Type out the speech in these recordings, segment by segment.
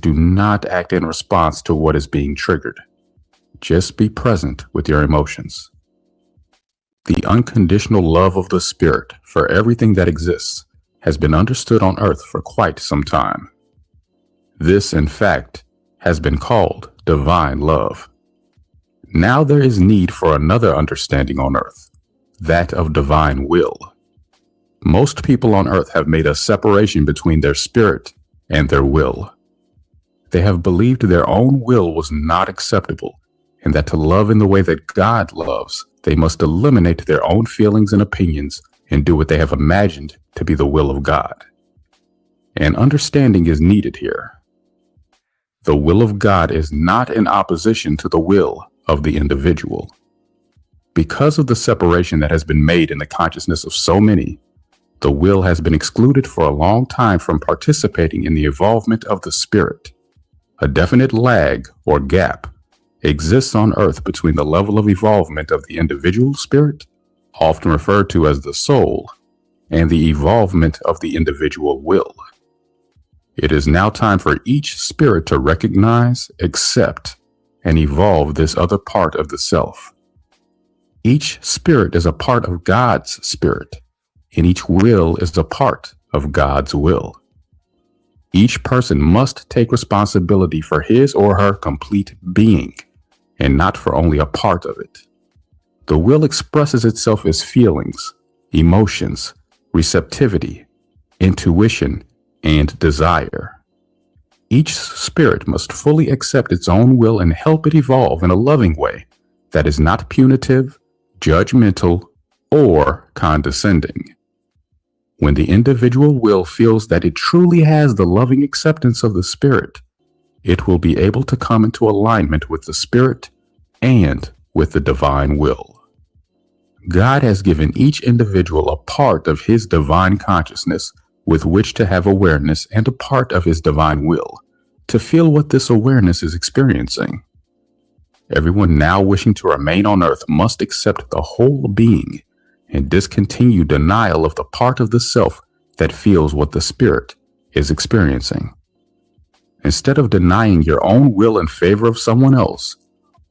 Do not act in response to what is being triggered. Just be present with your emotions. The unconditional love of the Spirit for everything that exists has been understood on earth for quite some time. This, in fact, has been called divine love. Now there is need for another understanding on earth, that of divine will. Most people on earth have made a separation between their spirit and their will. They have believed their own will was not acceptable, and that to love in the way that God loves, they must eliminate their own feelings and opinions and do what they have imagined to be the will of God. An understanding is needed here. The will of God is not in opposition to the will of the individual. Because of the separation that has been made in the consciousness of so many, the will has been excluded for a long time from participating in the evolvement of the spirit. A definite lag or gap exists on earth between the level of evolvement of the individual spirit, often referred to as the soul, and the evolvement of the individual will. It is now time for each spirit to recognize, accept, and evolve this other part of the self. Each spirit is a part of God's spirit, and each will is a part of God's will. Each person must take responsibility for his or her complete being, and not for only a part of it. The will expresses itself as feelings, emotions, receptivity, intuition, and desire. Each spirit must fully accept its own will and help it evolve in a loving way that is not punitive, judgmental, or condescending. When the individual will feels that it truly has the loving acceptance of the spirit, it will be able to come into alignment with the spirit and with the divine will. God has given each individual a part of his divine consciousness with which to have awareness and a part of his divine will to feel what this awareness is experiencing. Everyone now wishing to remain on earth must accept the whole being and discontinue denial of the part of the self that feels what the spirit is experiencing. Instead of denying your own will in favor of someone else,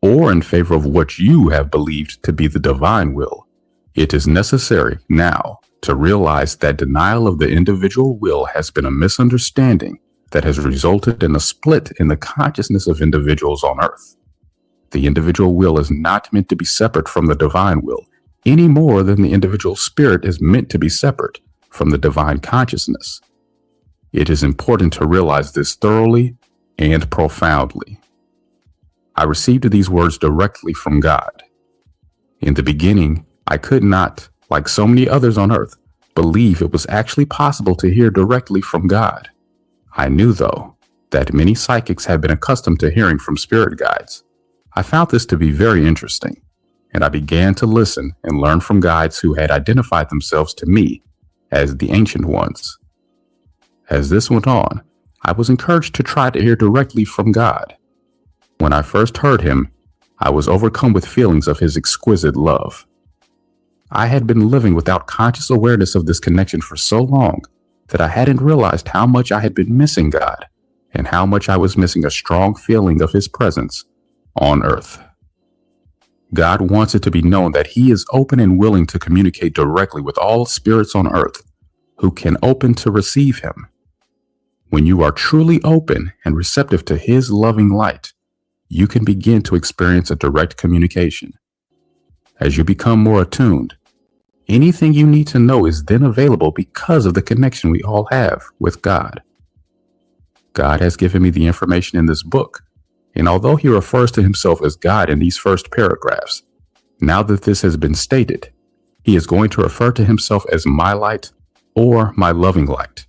or in favor of what you have believed to be the divine will, it is necessary now to realize that denial of the individual will has been a misunderstanding that has resulted in a split in the consciousness of individuals on earth. The individual will is not meant to be separate from the divine will, any more than the individual spirit is meant to be separate from the divine consciousness. It is important to realize this thoroughly and profoundly. I received these words directly from God. In the beginning, I could not, like so many others on earth, believe it was actually possible to hear directly from God. I knew, though, that many psychics had been accustomed to hearing from spirit guides. I found this to be very interesting, and I began to listen and learn from guides who had identified themselves to me as the Ancient Ones. As this went on, I was encouraged to try to hear directly from God. When I first heard him, I was overcome with feelings of his exquisite love. I had been living without conscious awareness of this connection for so long that I hadn't realized how much I had been missing God and how much I was missing a strong feeling of his presence on earth. God wants it to be known that he is open and willing to communicate directly with all spirits on earth who can open to receive him. When you are truly open and receptive to his loving light, you can begin to experience a direct communication. As you become more attuned, anything you need to know is then available because of the connection we all have with God. God has given me the information in this book, and although he refers to himself as God in these first paragraphs, now that this has been stated, he is going to refer to himself as my light or my loving light,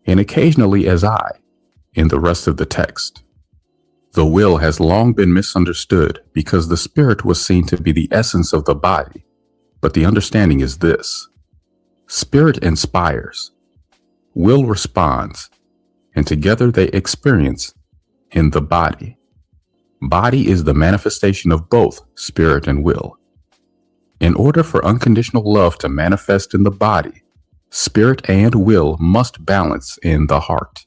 and occasionally as I in the rest of the text. The will has long been misunderstood because the spirit was seen to be the essence of the body, but the understanding is this: spirit inspires, will responds, and together they experience in the body. Body is the manifestation of both spirit and will. In order for unconditional love to manifest in the body, spirit and will must balance in the heart.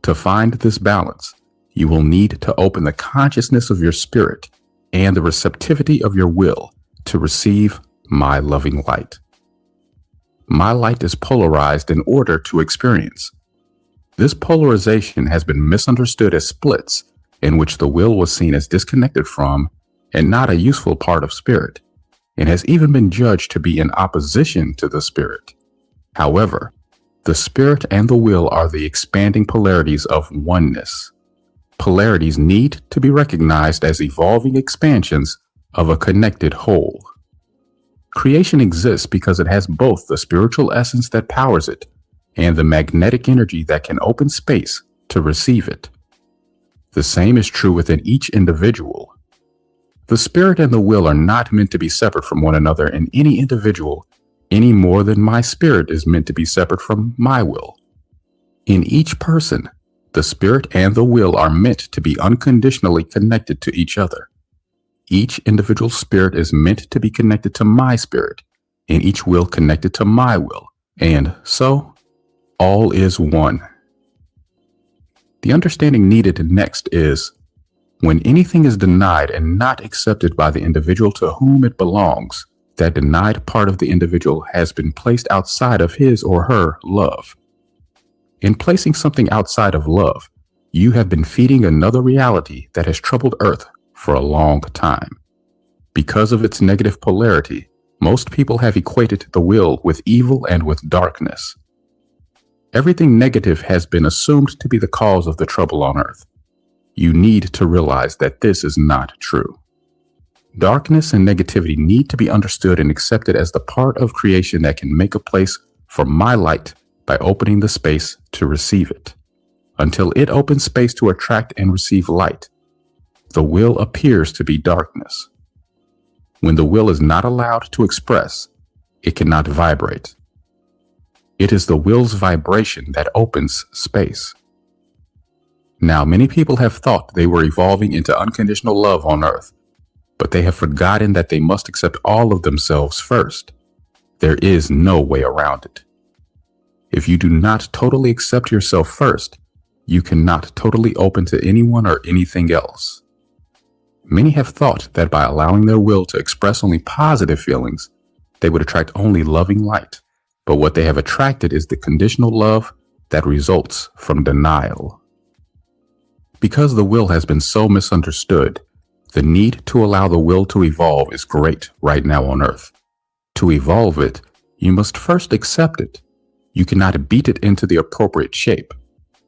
To find this balance, you will need to open the consciousness of your spirit and the receptivity of your will to receive my loving light. My light is polarized in order to experience. This polarization has been misunderstood as splits in which the will was seen as disconnected from and not a useful part of spirit, and has even been judged to be in opposition to the spirit. However, the spirit and the will are the expanding polarities of oneness. Polarities need to be recognized as evolving expansions of a connected whole. Creation exists because it has both the spiritual essence that powers it and the magnetic energy that can open space to receive it. The same is true within each individual. The spirit and the will are not meant to be separate from one another in any individual any more than my spirit is meant to be separate from my will. In each person, the spirit and the will are meant to be unconditionally connected to each other. Each individual spirit is meant to be connected to my spirit, and each will connected to my will, and so all is one. The understanding needed next is, when anything is denied and not accepted by the individual to whom it belongs, that denied part of the individual has been placed outside of his or her love. In placing something outside of love, you have been feeding another reality that has troubled Earth for a long time. Because of its negative polarity, most people have equated the will with evil and with darkness. Everything negative has been assumed to be the cause of the trouble on Earth. You need to realize that this is not true. Darkness and negativity need to be understood and accepted as the part of creation that can make a place for my light by opening the space to receive it. Until it opens space to attract and receive light, the will appears to be darkness. When the will is not allowed to express, it cannot vibrate. It is the will's vibration that opens space. Now, many people have thought they were evolving into unconditional love on Earth, but they have forgotten that they must accept all of themselves first. There is no way around it. If you do not totally accept yourself first, you cannot totally open to anyone or anything else. Many have thought that by allowing their will to express only positive feelings, they would attract only loving light. But what they have attracted is the conditional love that results from denial. Because the will has been so misunderstood, the need to allow the will to evolve is great right now on Earth. To evolve it, you must first accept it. You cannot beat it into the appropriate shape.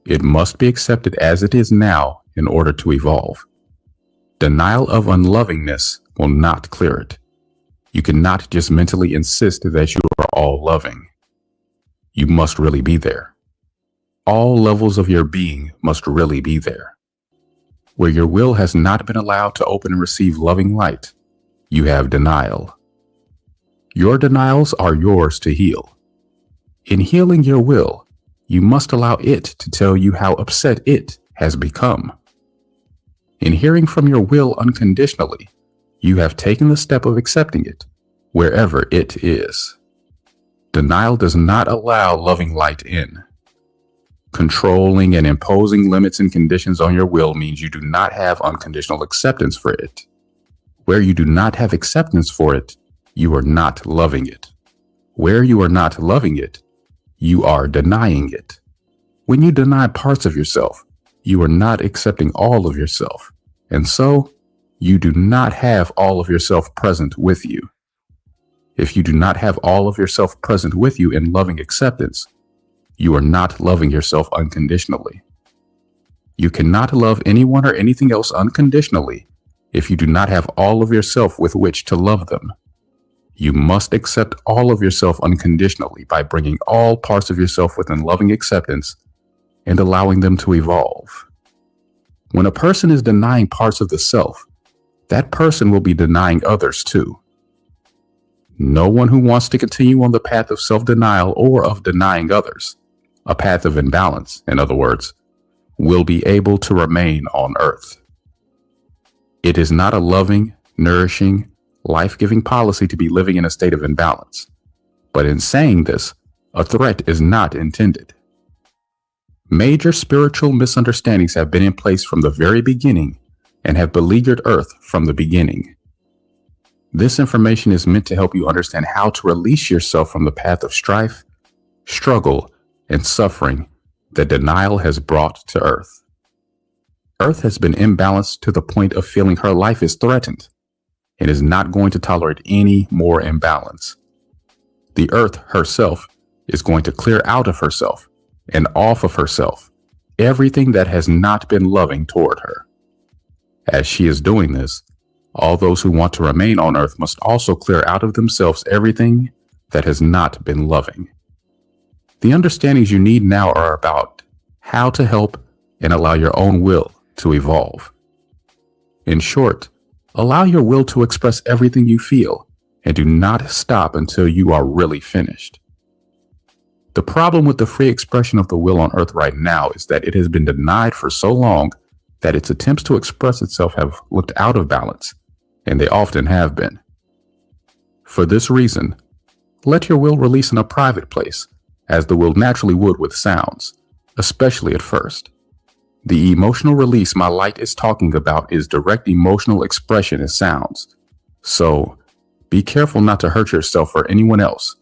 It must be accepted as it is now in order to evolve. Denial of unlovingness will not clear it. You cannot just mentally insist that you are all loving. You must really be there. All levels of your being must really be there. Where your will has not been allowed to open and receive loving light, you have denial. Your denials are yours to heal. In healing your will, you must allow it to tell you how upset it has become. In hearing from your will unconditionally, you have taken the step of accepting it, wherever it is. Denial does not allow loving light in. Controlling and imposing limits and conditions on your will means you do not have unconditional acceptance for it. Where you do not have acceptance for it, you are not loving it. Where you are not loving it, you are denying it. When you deny parts of yourself, you are not accepting all of yourself, and so you do not have all of yourself present with you. If you do not have all of yourself present with you in loving acceptance, you are not loving yourself unconditionally. You cannot love anyone or anything else unconditionally if you do not have all of yourself with which to love them. You must accept all of yourself unconditionally by bringing all parts of yourself within loving acceptance and allowing them to evolve. When a person is denying parts of the self, that person will be denying others too. No one who wants to continue on the path of self-denial or of denying others, a path of imbalance, in other words, will be able to remain on Earth. It is not a loving, nourishing, life-giving policy to be living in a state of imbalance. But in saying this, a threat is not intended. Major spiritual misunderstandings have been in place from the very beginning and have beleaguered Earth from the beginning. This information is meant to help you understand how to release yourself from the path of strife, struggle, and suffering that denial has brought to Earth. Earth has been imbalanced to the point of feeling her life is threatened and is not going to tolerate any more imbalance. The Earth herself is going to clear out of herself and off of herself everything that has not been loving toward her. As she is doing this, all those who want to remain on Earth must also clear out of themselves everything that has not been loving. The understandings you need now are about how to help and allow your own will to evolve. In short, allow your will to express everything you feel and do not stop until you are really finished. The problem with the free expression of the will on Earth right now is that it has been denied for so long that its attempts to express itself have looked out of balance, and they often have been. For this reason, let your will release in a private place, as the will naturally would with sounds, especially at first. The emotional release my light is talking about is direct emotional expression in sounds. So, be careful not to hurt yourself or anyone else,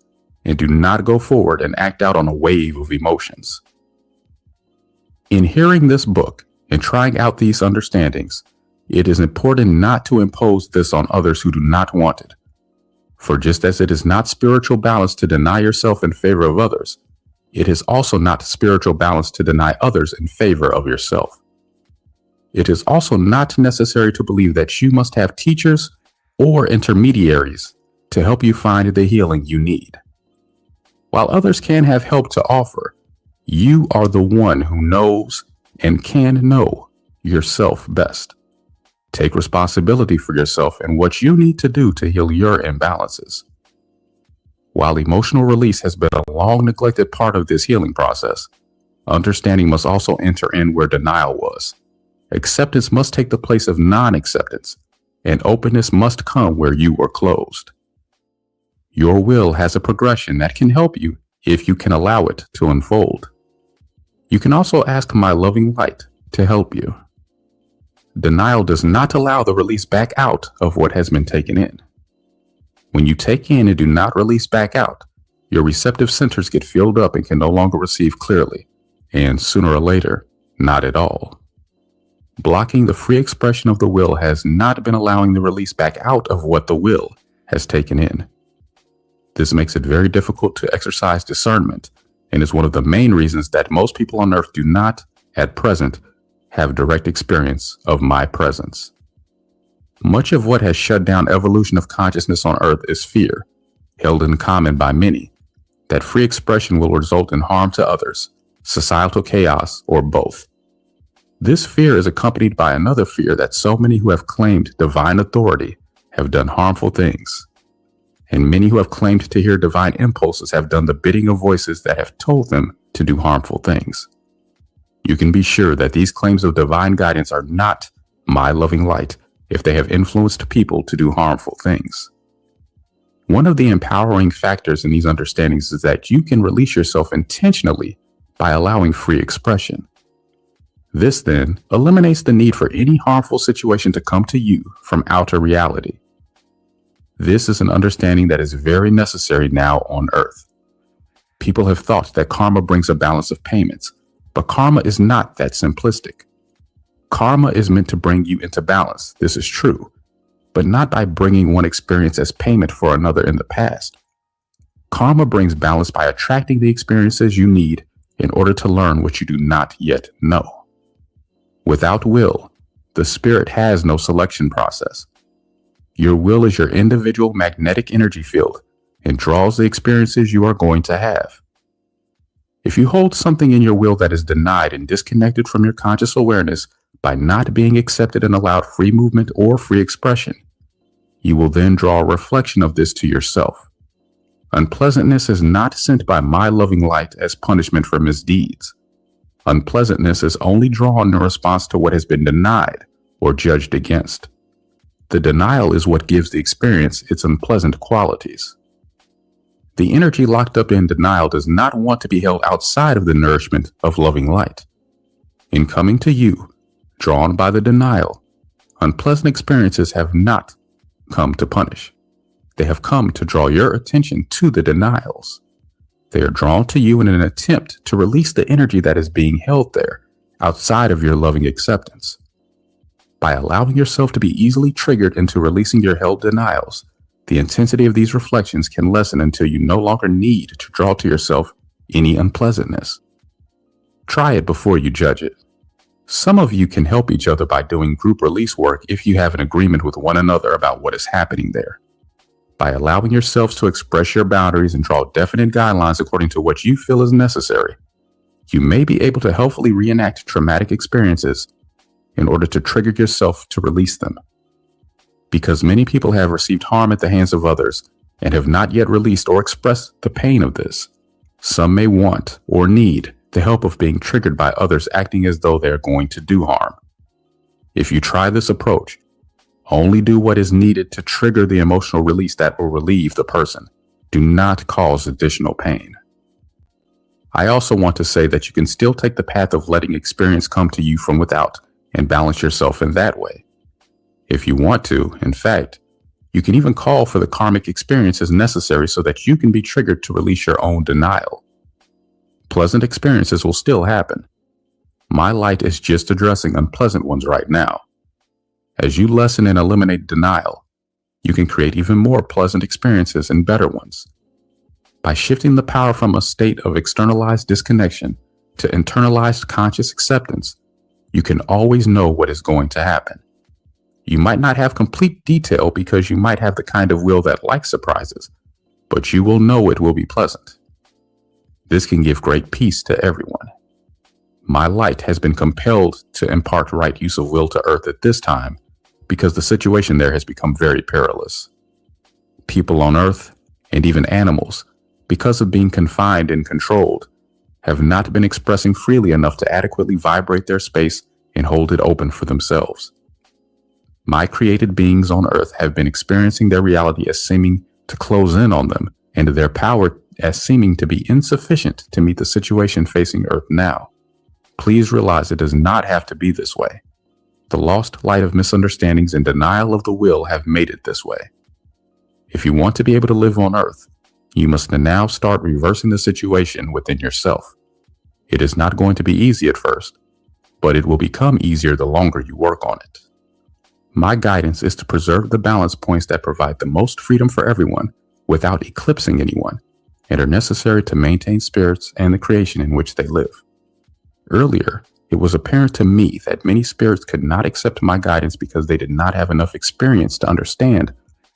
and do not go forward and act out on a wave of emotions. In hearing this book and trying out these understandings, it is important not to impose this on others who do not want it. For just as it is not spiritual balance to deny yourself in favor of others, it is also not spiritual balance to deny others in favor of yourself. It is also not necessary to believe that you must have teachers or intermediaries to help you find the healing you need. While others can have help to offer, you are the one who knows and can know yourself best. Take responsibility for yourself and what you need to do to heal your imbalances. While emotional release has been a long neglected part of this healing process, understanding must also enter in where denial was. Acceptance must take the place of non-acceptance, and openness must come where you were closed. Your will has a progression that can help you if you can allow it to unfold. You can also ask my loving light to help you. Denial does not allow the release back out of what has been taken in. When you take in and do not release back out, your receptive centers get filled up and can no longer receive clearly, and sooner or later, not at all. Blocking the free expression of the will has not been allowing the release back out of what the will has taken in. This makes it very difficult to exercise discernment and is one of the main reasons that most people on Earth do not, at present, have direct experience of my presence. Much of what has shut down evolution of consciousness on Earth is fear, held in common by many, that free expression will result in harm to others, societal chaos, or both. This fear is accompanied by another fear that so many who have claimed divine authority have done harmful things, and many who have claimed to hear divine impulses have done the bidding of voices that have told them to do harmful things. You can be sure that these claims of divine guidance are not my loving light if they have influenced people to do harmful things. One of the empowering factors in these understandings is that you can release yourself intentionally by allowing free expression. This then eliminates the need for any harmful situation to come to you from outer reality. This is an understanding that is very necessary now on Earth. People have thought that karma brings a balance of payments, but karma is not that simplistic. Karma is meant to bring you into balance, this is true, but not by bringing one experience as payment for another in the past. Karma brings balance by attracting the experiences you need in order to learn what you do not yet know. Without will, the spirit has no selection process. Your will is your individual magnetic energy field and draws the experiences you are going to have. If you hold something in your will that is denied and disconnected from your conscious awareness by not being accepted and allowed free movement or free expression, you will then draw a reflection of this to yourself. Unpleasantness is not sent by my loving light as punishment for misdeeds. Unpleasantness is only drawn in response to what has been denied or judged against. The denial is what gives the experience its unpleasant qualities. The energy locked up in denial does not want to be held outside of the nourishment of loving light. In coming to you, drawn by the denial, unpleasant experiences have not come to punish. They have come to draw your attention to the denials. They are drawn to you in an attempt to release the energy that is being held there outside of your loving acceptance. By allowing yourself to be easily triggered into releasing your held denials, the intensity of these reflections can lessen until you no longer need to draw to yourself any unpleasantness. Try it before you judge it. Some of you can help each other by doing group release work if you have an agreement with one another about what is happening there. By allowing yourselves to express your boundaries and draw definite guidelines according to what you feel is necessary, you may be able to helpfully reenact traumatic experiences in order to trigger yourself to release them. Because many people have received harm at the hands of others and have not yet released or expressed the pain of this, some may want or need the help of being triggered by others acting as though they are going to do harm. If you try this approach, only do what is needed to trigger the emotional release that will relieve the person. Do not cause additional pain. I also want to say that you can still take the path of letting experience come to you from without and balance yourself in that way. If you want to, in fact, you can even call for the karmic experiences necessary so that you can be triggered to release your own denial. Pleasant experiences will still happen. My light is just addressing unpleasant ones right now. As you lessen and eliminate denial, you can create even more pleasant experiences and better ones. By shifting the power from a state of externalized disconnection to internalized conscious acceptance, you can always know what is going to happen. You might not have complete detail because you might have the kind of will that likes surprises, but you will know it will be pleasant. This can give great peace to everyone. My light has been compelled to impart right use of will to Earth at this time because the situation there has become very perilous. People on Earth, and even animals, because of being confined and controlled, have not been expressing freely enough to adequately vibrate their space and hold it open for themselves. My created beings on Earth have been experiencing their reality as seeming to close in on them and their power as seeming to be insufficient to meet the situation facing Earth now. Please realize it does not have to be this way. The lost light of misunderstandings and denial of the will have made it this way. If you want to be able to live on Earth, you must now start reversing the situation within yourself. It is not going to be easy at first, but it will become easier the longer you work on it. My guidance is to preserve the balance points that provide the most freedom for everyone without eclipsing anyone and are necessary to maintain spirits and the creation in which they live. Earlier, it was apparent to me that many spirits could not accept my guidance because they did not have enough experience to understand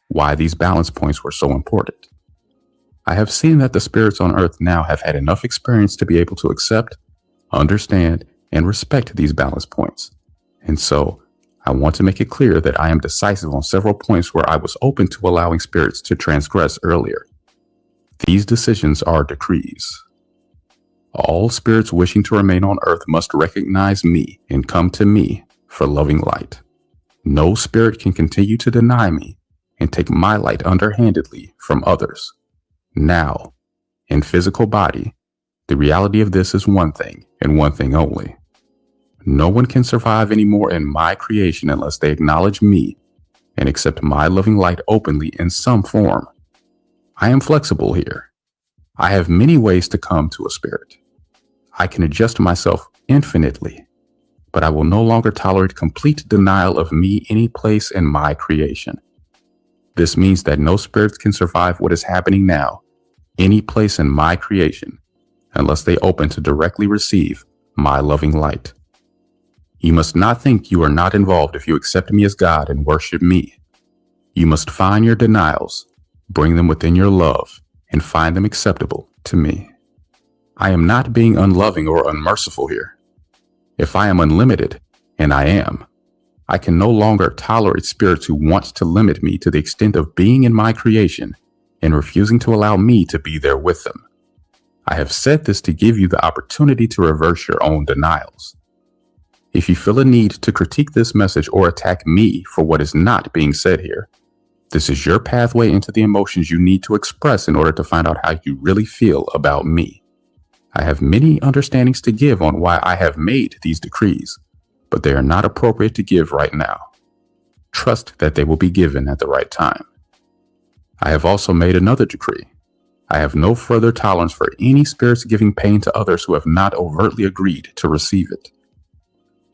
why these balance points were so important. I have seen that the spirits on Earth now have had enough experience to be able to accept, understand, and respect these balance points. And so, I want to make it clear that I am decisive on several points where I was open to allowing spirits to transgress earlier. These decisions are decrees. All spirits wishing to remain on Earth must recognize me and come to me for loving light. No spirit can continue to deny me and take my light underhandedly from others. Now, in physical body, the reality of this is one thing and one thing only. No one can survive anymore in my creation unless they acknowledge me and accept my loving light openly in some form. I am flexible here. I have many ways to come to a spirit. I can adjust myself infinitely, but I will no longer tolerate complete denial of me any place in my creation. This means that no spirits can survive what is happening now, any place in my creation, unless they open to directly receive my loving light. You must not think you are not involved if you accept me as God and worship me. You must find your denials, bring them within your love, and find them acceptable to me. I am not being unloving or unmerciful here. If I am unlimited, and I am, I can no longer tolerate spirits who want to limit me to the extent of being in my creation and refusing to allow me to be there with them. I have said this to give you the opportunity to reverse your own denials. If you feel a need to critique this message or attack me for what is not being said here, This is your pathway into the emotions you need to express in order to find out how you really feel about me. I have many understandings to give on why I have made these decrees, but they are not appropriate to give right now. Trust that they will be given at the right time. I have also made another decree. I have no further tolerance for any spirits giving pain to others who have not overtly agreed to receive it.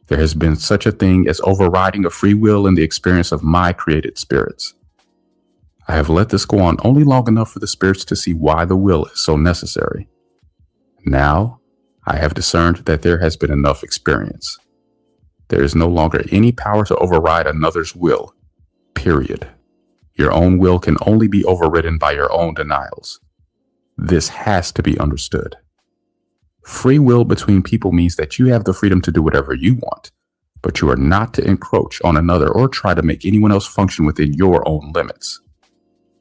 There has been such a thing as overriding of free will in the experience of my created spirits. I have let this go on only long enough for the spirits to see why the will is so necessary. Now, I have discerned that there has been enough experience. There is no longer any power to override another's will, period. Your own will can only be overridden by your own denials. This has to be understood. Free will between people means that you have the freedom to do whatever you want, but you are not to encroach on another or try to make anyone else function within your own limits.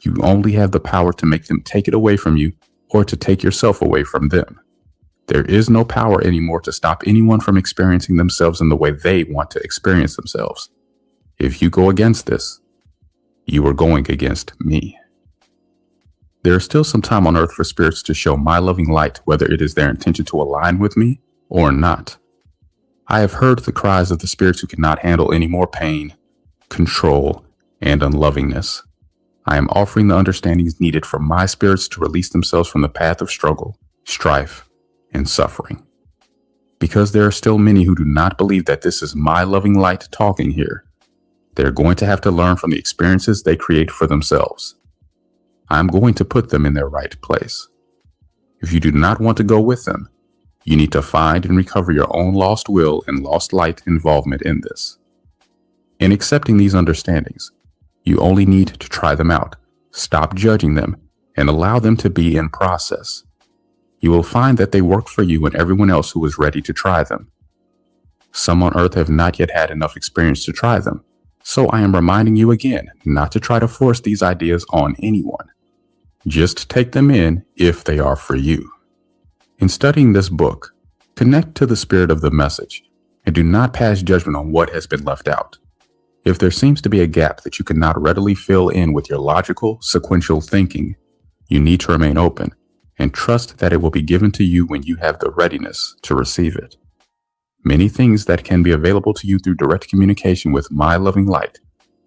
You only have the power to make them take it away from you or to take yourself away from them. There is no power anymore to stop anyone from experiencing themselves in the way they want to experience themselves. If you go against this, you are going against me. There is still some time on earth for spirits to show my loving light, whether it is their intention to align with me or not. I have heard the cries of the spirits who cannot handle any more pain, control, and unlovingness. I am offering the understandings needed for my spirits to release themselves from the path of struggle, strife, and suffering. Because there are still many who do not believe that this is my loving light talking here, they're going to have to learn from the experiences they create for themselves. I'm going to put them in their right place. If you do not want to go with them, you need to find and recover your own lost will and lost light involvement in this. In accepting these understandings, you only need to try them out, stop judging them, and allow them to be in process. You will find that they work for you and everyone else who is ready to try them. Some on earth have not yet had enough experience to try them, so I am reminding you again not to try to force these ideas on anyone. Just take them in if they are for you. In studying this book, connect to the spirit of the message and do not pass judgment on what has been left out. If there seems to be a gap that you cannot readily fill in with your logical, sequential thinking, you need to remain open and trust that it will be given to you when you have the readiness to receive it. Many things that can be available to you through direct communication with my loving light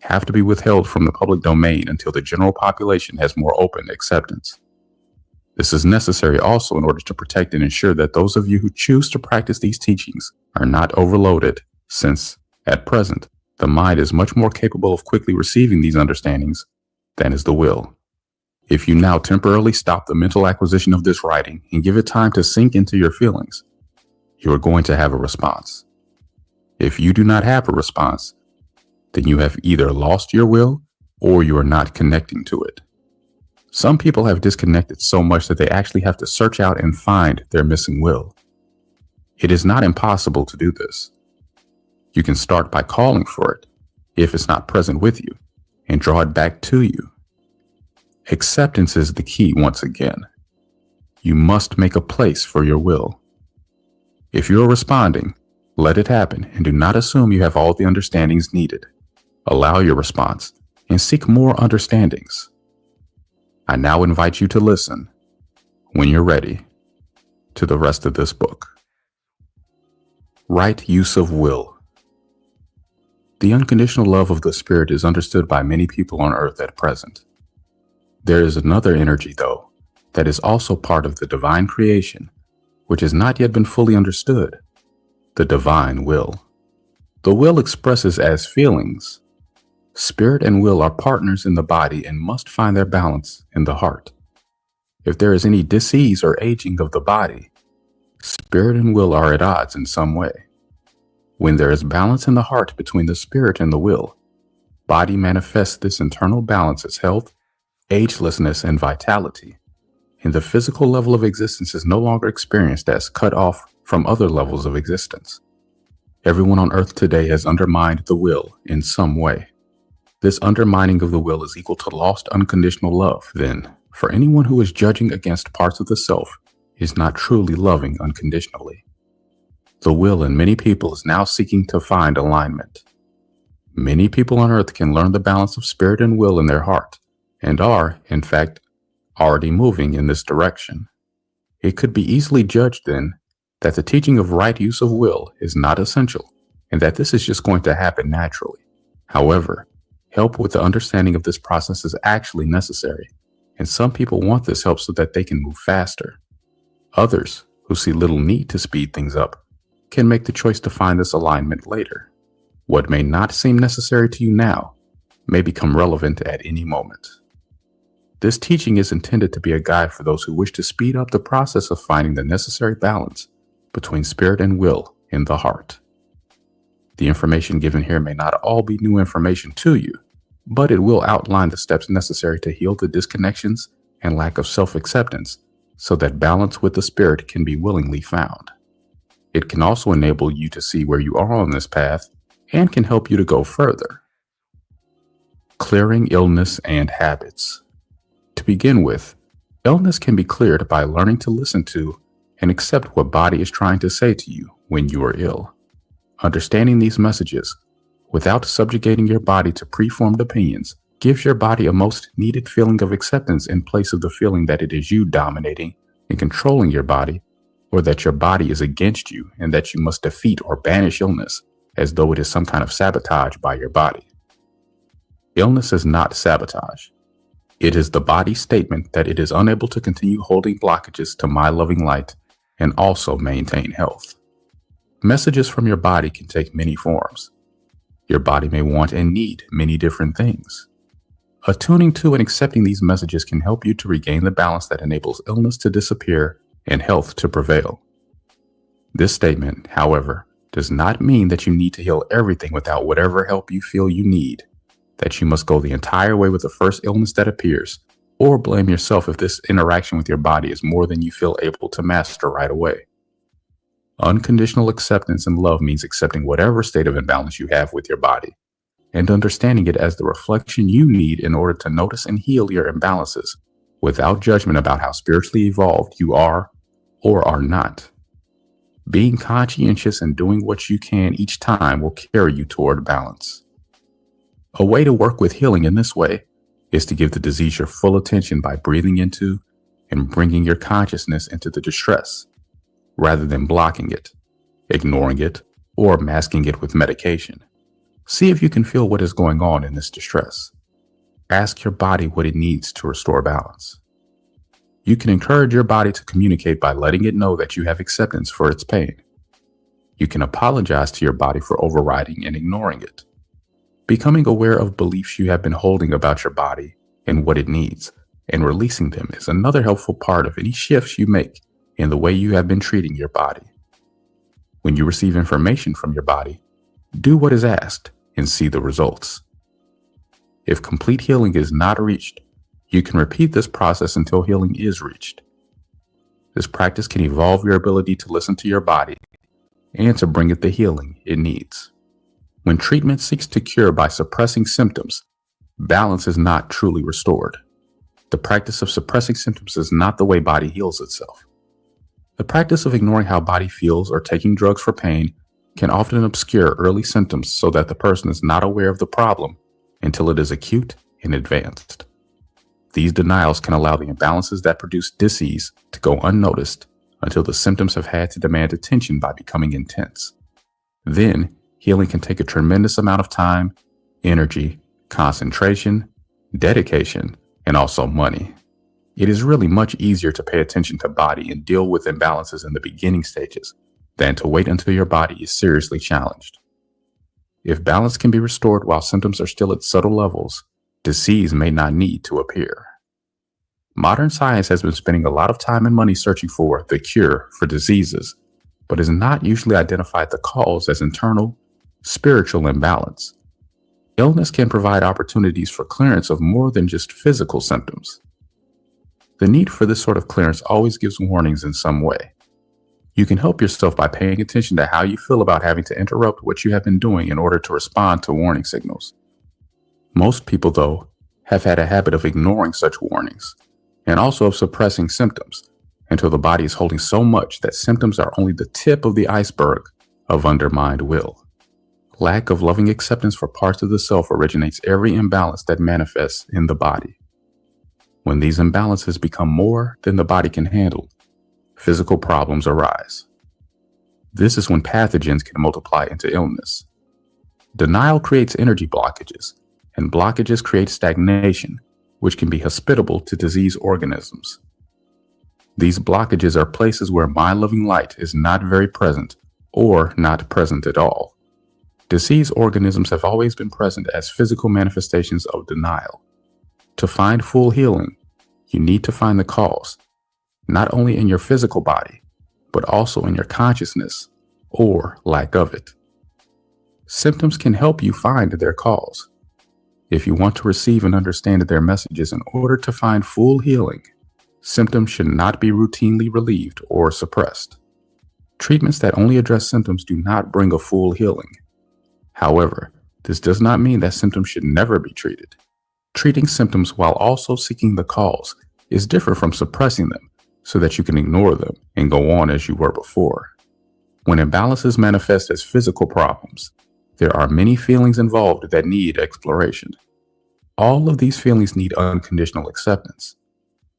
have to be withheld from the public domain until the general population has more open acceptance. This is necessary also in order to protect and ensure that those of you who choose to practice these teachings are not overloaded, since, at present, the mind is much more capable of quickly receiving these understandings than is the will. If you now temporarily stop the mental acquisition of this writing and give it time to sink into your feelings, you are going to have a response. If you do not have a response, then you have either lost your will or you are not connecting to it. Some people have disconnected so much that they actually have to search out and find their missing will. It is not impossible to do this. You can start by calling for it, if it's not present with you, and draw it back to you. Acceptance is the key once again. You must make a place for your will. If you are responding, let it happen and do not assume you have all the understandings needed. Allow your response and seek more understandings. I now invite you to listen, when you're ready, to the rest of this book. Right use of will. The unconditional love of the Spirit is understood by many people on earth at present. There is another energy, though, that is also part of the divine creation, which has not yet been fully understood, the divine will. The will expresses as feelings. Spirit and will are partners in the body and must find their balance in the heart. If there is any disease or aging of the body, spirit and will are at odds in some way. When there is balance in the heart between the spirit and the will, body manifests this internal balance as health, agelessness, and vitality, and the physical level of existence is no longer experienced as cut off from other levels of existence. Everyone on earth today has undermined the will in some way. This undermining of the will is equal to lost unconditional love. Then, for anyone who is judging against parts of the self, is not truly loving unconditionally. The will in many people is now seeking to find alignment. Many people on earth can learn the balance of spirit and will in their heart, and are, in fact, already moving in this direction. It could be easily judged then that the teaching of right use of will is not essential, and that this is just going to happen naturally. However, help with the understanding of this process is actually necessary, and some people want this help so that they can move faster. Others, who see little need to speed things up, can make the choice to find this alignment later. What may not seem necessary to you now may become relevant at any moment. This teaching is intended to be a guide for those who wish to speed up the process of finding the necessary balance between spirit and will in the heart. The information given here may not all be new information to you, but it will outline the steps necessary to heal the disconnections and lack of self-acceptance so that balance with the spirit can be willingly found. It can also enable you to see where you are on this path and can help you to go further. Clearing illness and habits. To begin with, illness can be cleared by learning to listen to and accept what body is trying to say to you when you are ill. Understanding these messages, without subjugating your body to preformed opinions, gives your body a most needed feeling of acceptance in place of the feeling that it is you dominating and controlling your body, or that your body is against you and that you must defeat or banish illness as though it is some kind of sabotage by your body. Illness is not sabotage. It is the body's statement that it is unable to continue holding blockages to my loving light and also maintain health. Messages from your body can take many forms. Your body may want and need many different things. Attuning to and accepting these messages can help you to regain the balance that enables illness to disappear and health to prevail. This statement, however, does not mean that you need to heal everything without whatever help you feel you need, that you must go the entire way with the first illness that appears, or blame yourself if this interaction with your body is more than you feel able to master right away. Unconditional acceptance and love means accepting whatever state of imbalance you have with your body and understanding it as the reflection you need in order to notice and heal your imbalances without judgment about how spiritually evolved you are or are not. Being conscientious and doing what you can each time will carry you toward balance. A way to work with healing in this way is to give the disease your full attention by breathing into and bringing your consciousness into the distress, rather than blocking it, ignoring it, or masking it with medication. See if you can feel what is going on in this distress. Ask your body what it needs to restore balance. You can encourage your body to communicate by letting it know that you have acceptance for its pain. You can apologize to your body for overriding and ignoring it. Becoming aware of beliefs you have been holding about your body and what it needs, and releasing them is another helpful part of any shifts you make in the way you have been treating your body. When you receive information from your body, do what is asked and see the results. If complete healing is not reached, you can repeat this process until healing is reached. This practice can evolve your ability to listen to your body and to bring it the healing it needs. When treatment seeks to cure by suppressing symptoms, balance is not truly restored. The practice of suppressing symptoms is not the way body heals itself. The practice of ignoring how body feels or taking drugs for pain can often obscure early symptoms so that the person is not aware of the problem until it is acute and advanced. These denials can allow the imbalances that produce disease to go unnoticed until the symptoms have had to demand attention by becoming intense. Then, healing can take a tremendous amount of time, energy, concentration, dedication, and also money. It is really much easier to pay attention to body and deal with imbalances in the beginning stages than to wait until your body is seriously challenged. If balance can be restored while symptoms are still at subtle levels, disease may not need to appear. Modern science has been spending a lot of time and money searching for the cure for diseases, but has not usually identified the cause as internal, spiritual imbalance. Illness can provide opportunities for clearance of more than just physical symptoms. The need for this sort of clearance always gives warnings in some way. You can help yourself by paying attention to how you feel about having to interrupt what you have been doing in order to respond to warning signals. Most people, though, have had a habit of ignoring such warnings and also of suppressing symptoms until the body is holding so much that symptoms are only the tip of the iceberg of undermined will. Lack of loving acceptance for parts of the self originates every imbalance that manifests in the body. When these imbalances become more than the body can handle, physical problems arise. This is when pathogens can multiply into illness. Denial creates energy blockages, and blockages create stagnation, which can be hospitable to disease organisms. These blockages are places where my loving light is not very present or not present at all. Disease organisms have always been present as physical manifestations of denial. To find full healing, you need to find the cause, not only in your physical body, but also in your consciousness or lack of it. Symptoms can help you find their cause. If you want to receive and understand their messages in order to find full healing, symptoms should not be routinely relieved or suppressed. Treatments that only address symptoms do not bring a full healing. However, this does not mean that symptoms should never be treated. Treating symptoms while also seeking the cause is different from suppressing them so that you can ignore them and go on as you were before. When imbalances manifest as physical problems, there are many feelings involved that need exploration. All of these feelings need unconditional acceptance.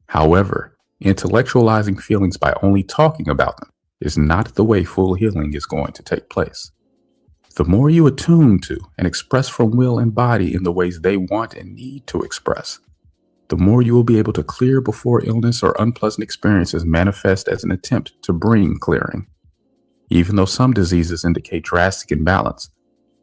However, intellectualizing feelings by only talking about them is not the way full healing is going to take place. The more you attune to and express from will and body in the ways they want and need to express, the more you will be able to clear before illness or unpleasant experiences manifest as an attempt to bring clearing. Even though some diseases indicate drastic imbalance,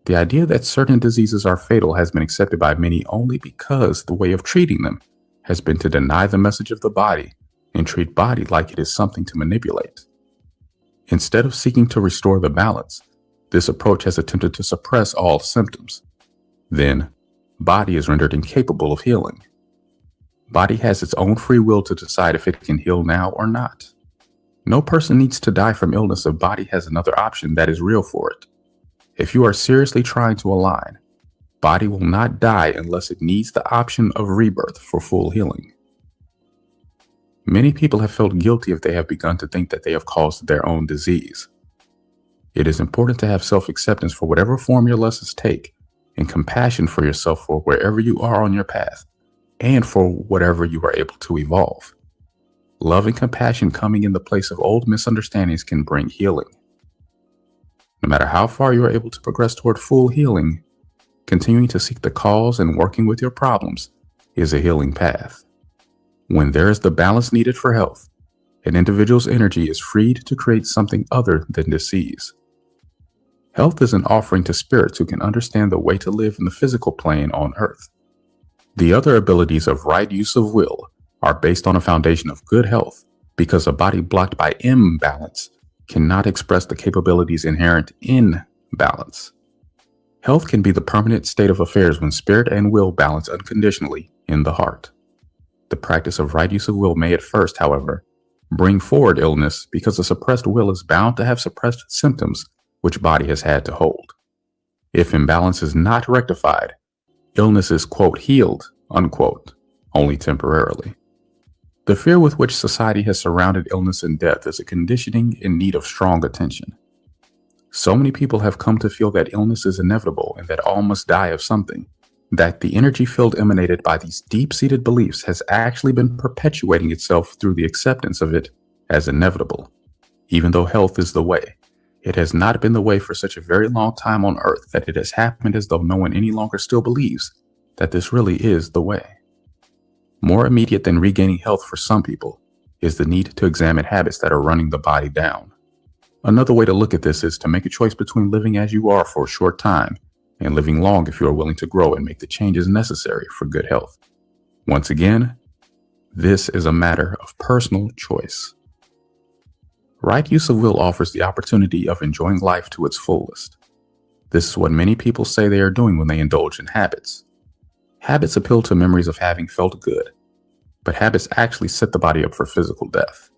the idea that certain diseases are fatal has been accepted by many only because the way of treating them has been to deny the message of the body and treat body like it is something to manipulate. Instead of seeking to restore the balance, this approach has attempted to suppress all symptoms. Then, body is rendered incapable of healing. Body has its own free will to decide if it can heal now or not. No person needs to die from illness if body has another option that is real for it. If you are seriously trying to align, body will not die unless it needs the option of rebirth for full healing. Many people have felt guilty if they have begun to think that they have caused their own disease. It is important to have self-acceptance for whatever form your lessons take and compassion for yourself for wherever you are on your path and for whatever you are able to evolve. Love and compassion coming in the place of old misunderstandings can bring healing. No matter how far you are able to progress toward full healing, continuing to seek the cause and working with your problems is a healing path. When there is the balance needed for health, an individual's energy is freed to create something other than disease. Health is an offering to spirits who can understand the way to live in the physical plane on earth. The other abilities of right use of will are based on a foundation of good health because a body blocked by imbalance cannot express the capabilities inherent in balance. Health can be the permanent state of affairs when spirit and will balance unconditionally in the heart. The practice of right use of will may at first, however, bring forward illness because the suppressed will is bound to have suppressed symptoms which body has had to hold. If imbalance is not rectified, illness is, quote, healed, unquote, only temporarily. The fear with which society has surrounded illness and death is a conditioning in need of strong attention. So many people have come to feel that illness is inevitable and that all must die of something, that the energy field emanated by these deep-seated beliefs has actually been perpetuating itself through the acceptance of it as inevitable. Even though health is the way, it has not been the way for such a very long time on earth that it has happened as though no one any longer still believes that this really is the way. More immediate than regaining health for some people is the need to examine habits that are running the body down. Another way to look at this is to make a choice between living as you are for a short time and living long if you are willing to grow and make the changes necessary for good health. Once again, this is a matter of personal choice. Right use of will offers the opportunity of enjoying life to its fullest. This is what many people say they are doing when they indulge in habits. Habits appeal to memories of having felt good, but habits actually set the body up for physical death.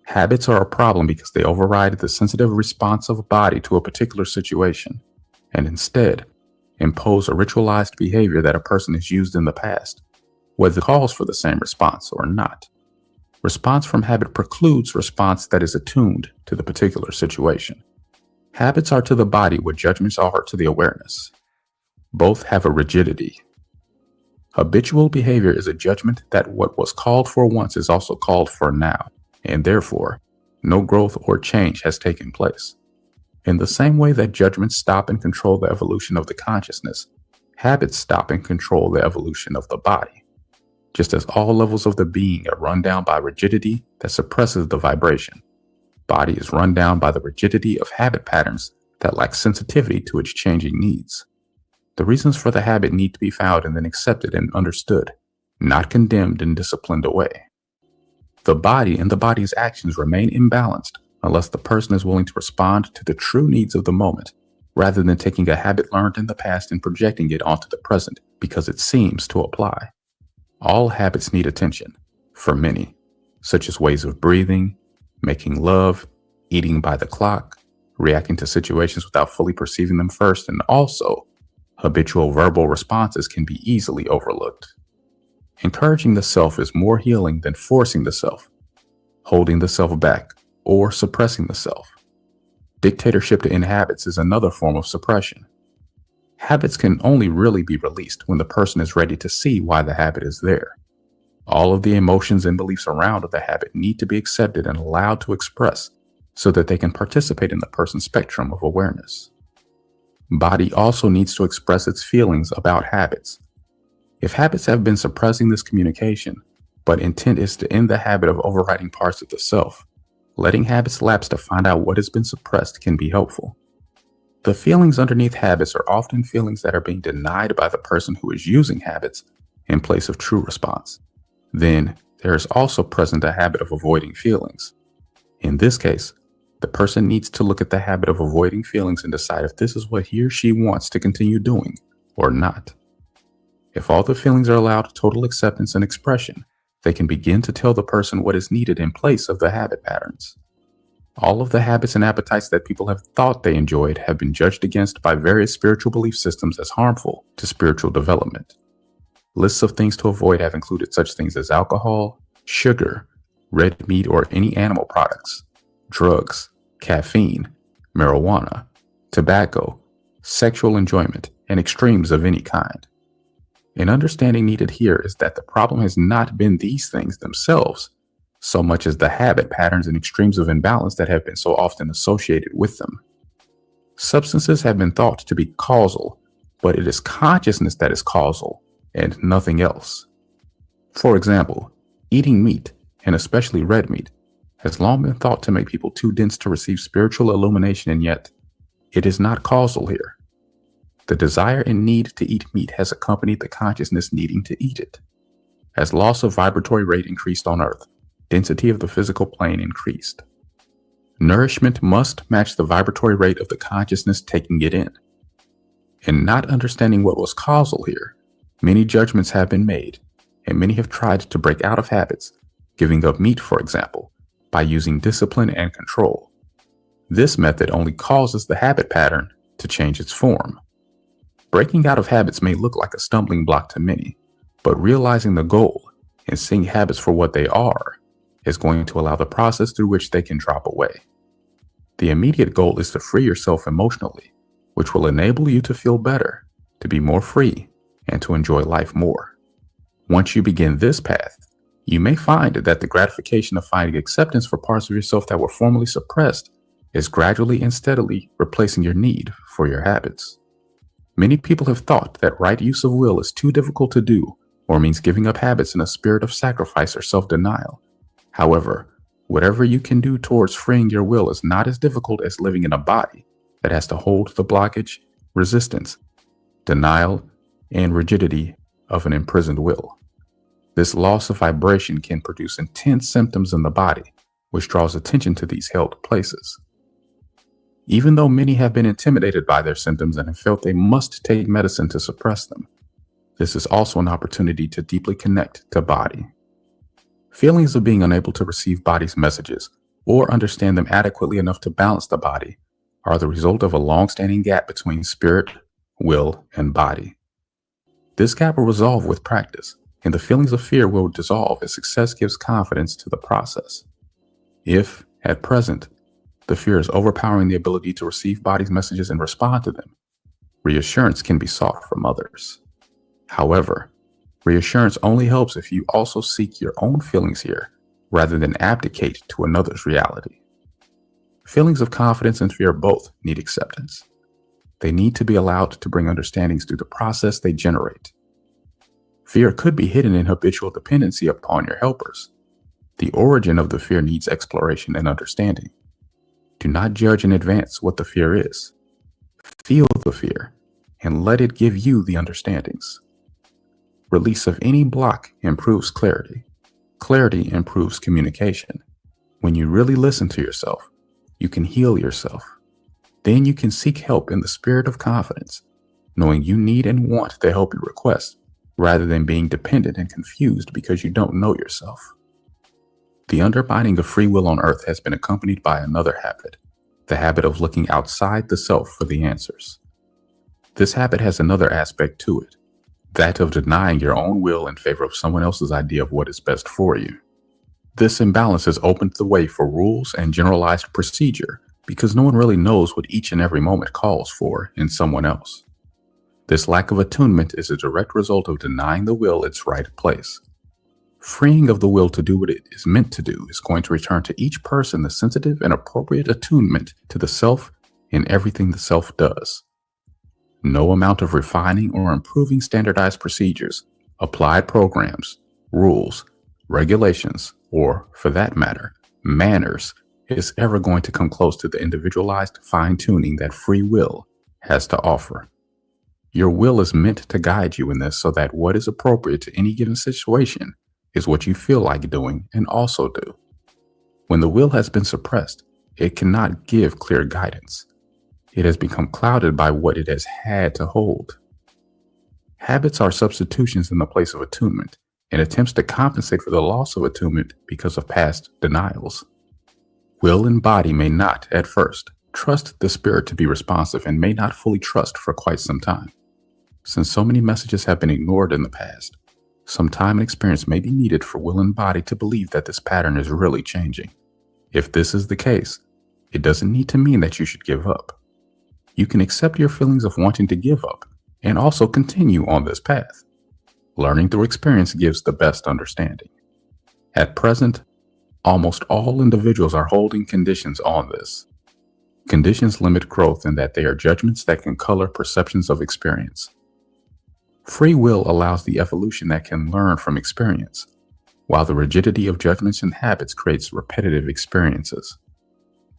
Habits are a problem because they override the sensitive response of a body to a particular situation, and instead impose a ritualized behavior that a person has used in the past, whether it calls for the same response or not. Response from habit precludes response that is attuned to the particular situation. Habits are to the body what judgments are to the awareness. Both have a rigidity. Habitual behavior is a judgment that what was called for once is also called for now, and therefore, no growth or change has taken place. In the same way that judgments stop and control the evolution of the consciousness, habits stop and control the evolution of the body. Just as all levels of the being are run down by rigidity that suppresses the vibration, body is run down by the rigidity of habit patterns that lack sensitivity to its changing needs. The reasons for the habit need to be found and then accepted and understood, not condemned and disciplined away. The body and the body's actions remain imbalanced unless the person is willing to respond to the true needs of the moment, rather than taking a habit learned in the past and projecting it onto the present because it seems to apply. All habits need attention, for many, such as ways of breathing, making love, eating by the clock, reacting to situations without fully perceiving them first, and also habitual verbal responses can be easily overlooked. Encouraging the self is more healing than forcing the self, holding the self back, or suppressing the self. Dictatorship to end habits is another form of suppression. Habits can only really be released when the person is ready to see why the habit is there. All of the emotions and beliefs around the habit need to be accepted and allowed to express so that they can participate in the person's spectrum of awareness. Body also needs to express its feelings about habits. If habits have been suppressing this communication, but intent is to end the habit of overriding parts of the self, letting habits lapse to find out what has been suppressed can be helpful. The feelings underneath habits are often feelings that are being denied by the person who is using habits in place of true response. Then there is also present a habit of avoiding feelings. In this case, the person needs to look at the habit of avoiding feelings and decide if this is what he or she wants to continue doing or not. If all the feelings are allowed total acceptance and expression, they can begin to tell the person what is needed in place of the habit patterns. All of the habits and appetites that people have thought they enjoyed have been judged against by various spiritual belief systems as harmful to spiritual development. Lists of things to avoid have included such things as alcohol, sugar, red meat or any animal products, drugs, caffeine, marijuana, tobacco, sexual enjoyment, and extremes of any kind. An understanding needed here is that the problem has not been these things themselves, so much as the habit patterns and extremes of imbalance that have been so often associated with them. Substances have been thought to be causal, but it is consciousness that is causal and nothing else. For example, eating meat, and especially red meat, has long been thought to make people too dense to receive spiritual illumination, and yet it is not causal here. The desire and need to eat meat has accompanied the consciousness needing to eat it. As loss of vibratory rate increased on Earth, density of the physical plane increased. Nourishment must match the vibratory rate of the consciousness taking it in. In not understanding what was causal here, many judgments have been made, and many have tried to break out of habits, giving up meat, for example, by using discipline and control. This method only causes the habit pattern to change its form. Breaking out of habits may look like a stumbling block to many, but realizing the goal and seeing habits for what they are is going to allow the process through which they can drop away. The immediate goal is to free yourself emotionally, which will enable you to feel better, to be more free, and to enjoy life more. Once you begin this path, you may find that the gratification of finding acceptance for parts of yourself that were formerly suppressed is gradually and steadily replacing your need for your habits. Many people have thought that right use of will is too difficult to do or means giving up habits in a spirit of sacrifice or self-denial. However, whatever you can do towards freeing your will is not as difficult as living in a body that has to hold the blockage, resistance, denial, and rigidity of an imprisoned will. This loss of vibration can produce intense symptoms in the body, which draws attention to these held places. Even though many have been intimidated by their symptoms and have felt they must take medicine to suppress them, this is also an opportunity to deeply connect to body. Feelings of being unable to receive body's messages or understand them adequately enough to balance the body are the result of a long-standing gap between spirit, will, and body. This gap will resolve with practice, and the feelings of fear will dissolve as success gives confidence to the process. If, at present, The fear is overpowering the ability to receive body's messages and respond to them. Reassurance can be sought from others. However, reassurance only helps if you also seek your own feelings here, rather than abdicate to another's reality. Feelings of confidence and fear both need acceptance. They need to be allowed to bring understandings through the process they generate. Fear could be hidden in habitual dependency upon your helpers. The origin of the fear needs exploration and understanding. Do not judge in advance what the fear is. Feel the fear and let it give you the understandings. Release of any block improves clarity. Clarity improves communication. When you really listen to yourself, you can heal yourself. Then you can seek help in the spirit of confidence, knowing you need and want the help you request, rather than being dependent and confused because you don't know yourself. The undermining of free will on earth has been accompanied by another habit, the habit of looking outside the self for the answers. This habit has another aspect to it, that of denying your own will in favor of someone else's idea of what is best for you. This imbalance has opened the way for rules and generalized procedure because no one really knows what each and every moment calls for in someone else. This lack of attunement is a direct result of denying the will its right place. Freeing of the will to do what it is meant to do is going to return to each person the sensitive and appropriate attunement to the self in everything the self does. No amount of refining or improving standardized procedures, applied programs, rules, regulations, or, for that matter, manners, is ever going to come close to the individualized fine-tuning that free will has to offer. Your will is meant to guide you in this so that what is appropriate to any given situation is what you feel like doing and also do. When the will has been suppressed, it cannot give clear guidance. It has become clouded by what it has had to hold. Habits are substitutions in the place of attunement and attempts to compensate for the loss of attunement because of past denials. Will and body may not, at first, trust the spirit to be responsive and may not fully trust for quite some time. Since so many messages have been ignored in the past, some time and experience may be needed for will and body to believe that this pattern is really changing. If this is the case, it doesn't need to mean that you should give up. You can accept your feelings of wanting to give up and also continue on this path. Learning through experience gives the best understanding. At present, almost all individuals are holding conditions on this. Conditions limit growth in that they are judgments that can color perceptions of experience. Free will allows the evolution that can learn from experience, while the rigidity of judgments and habits creates repetitive experiences.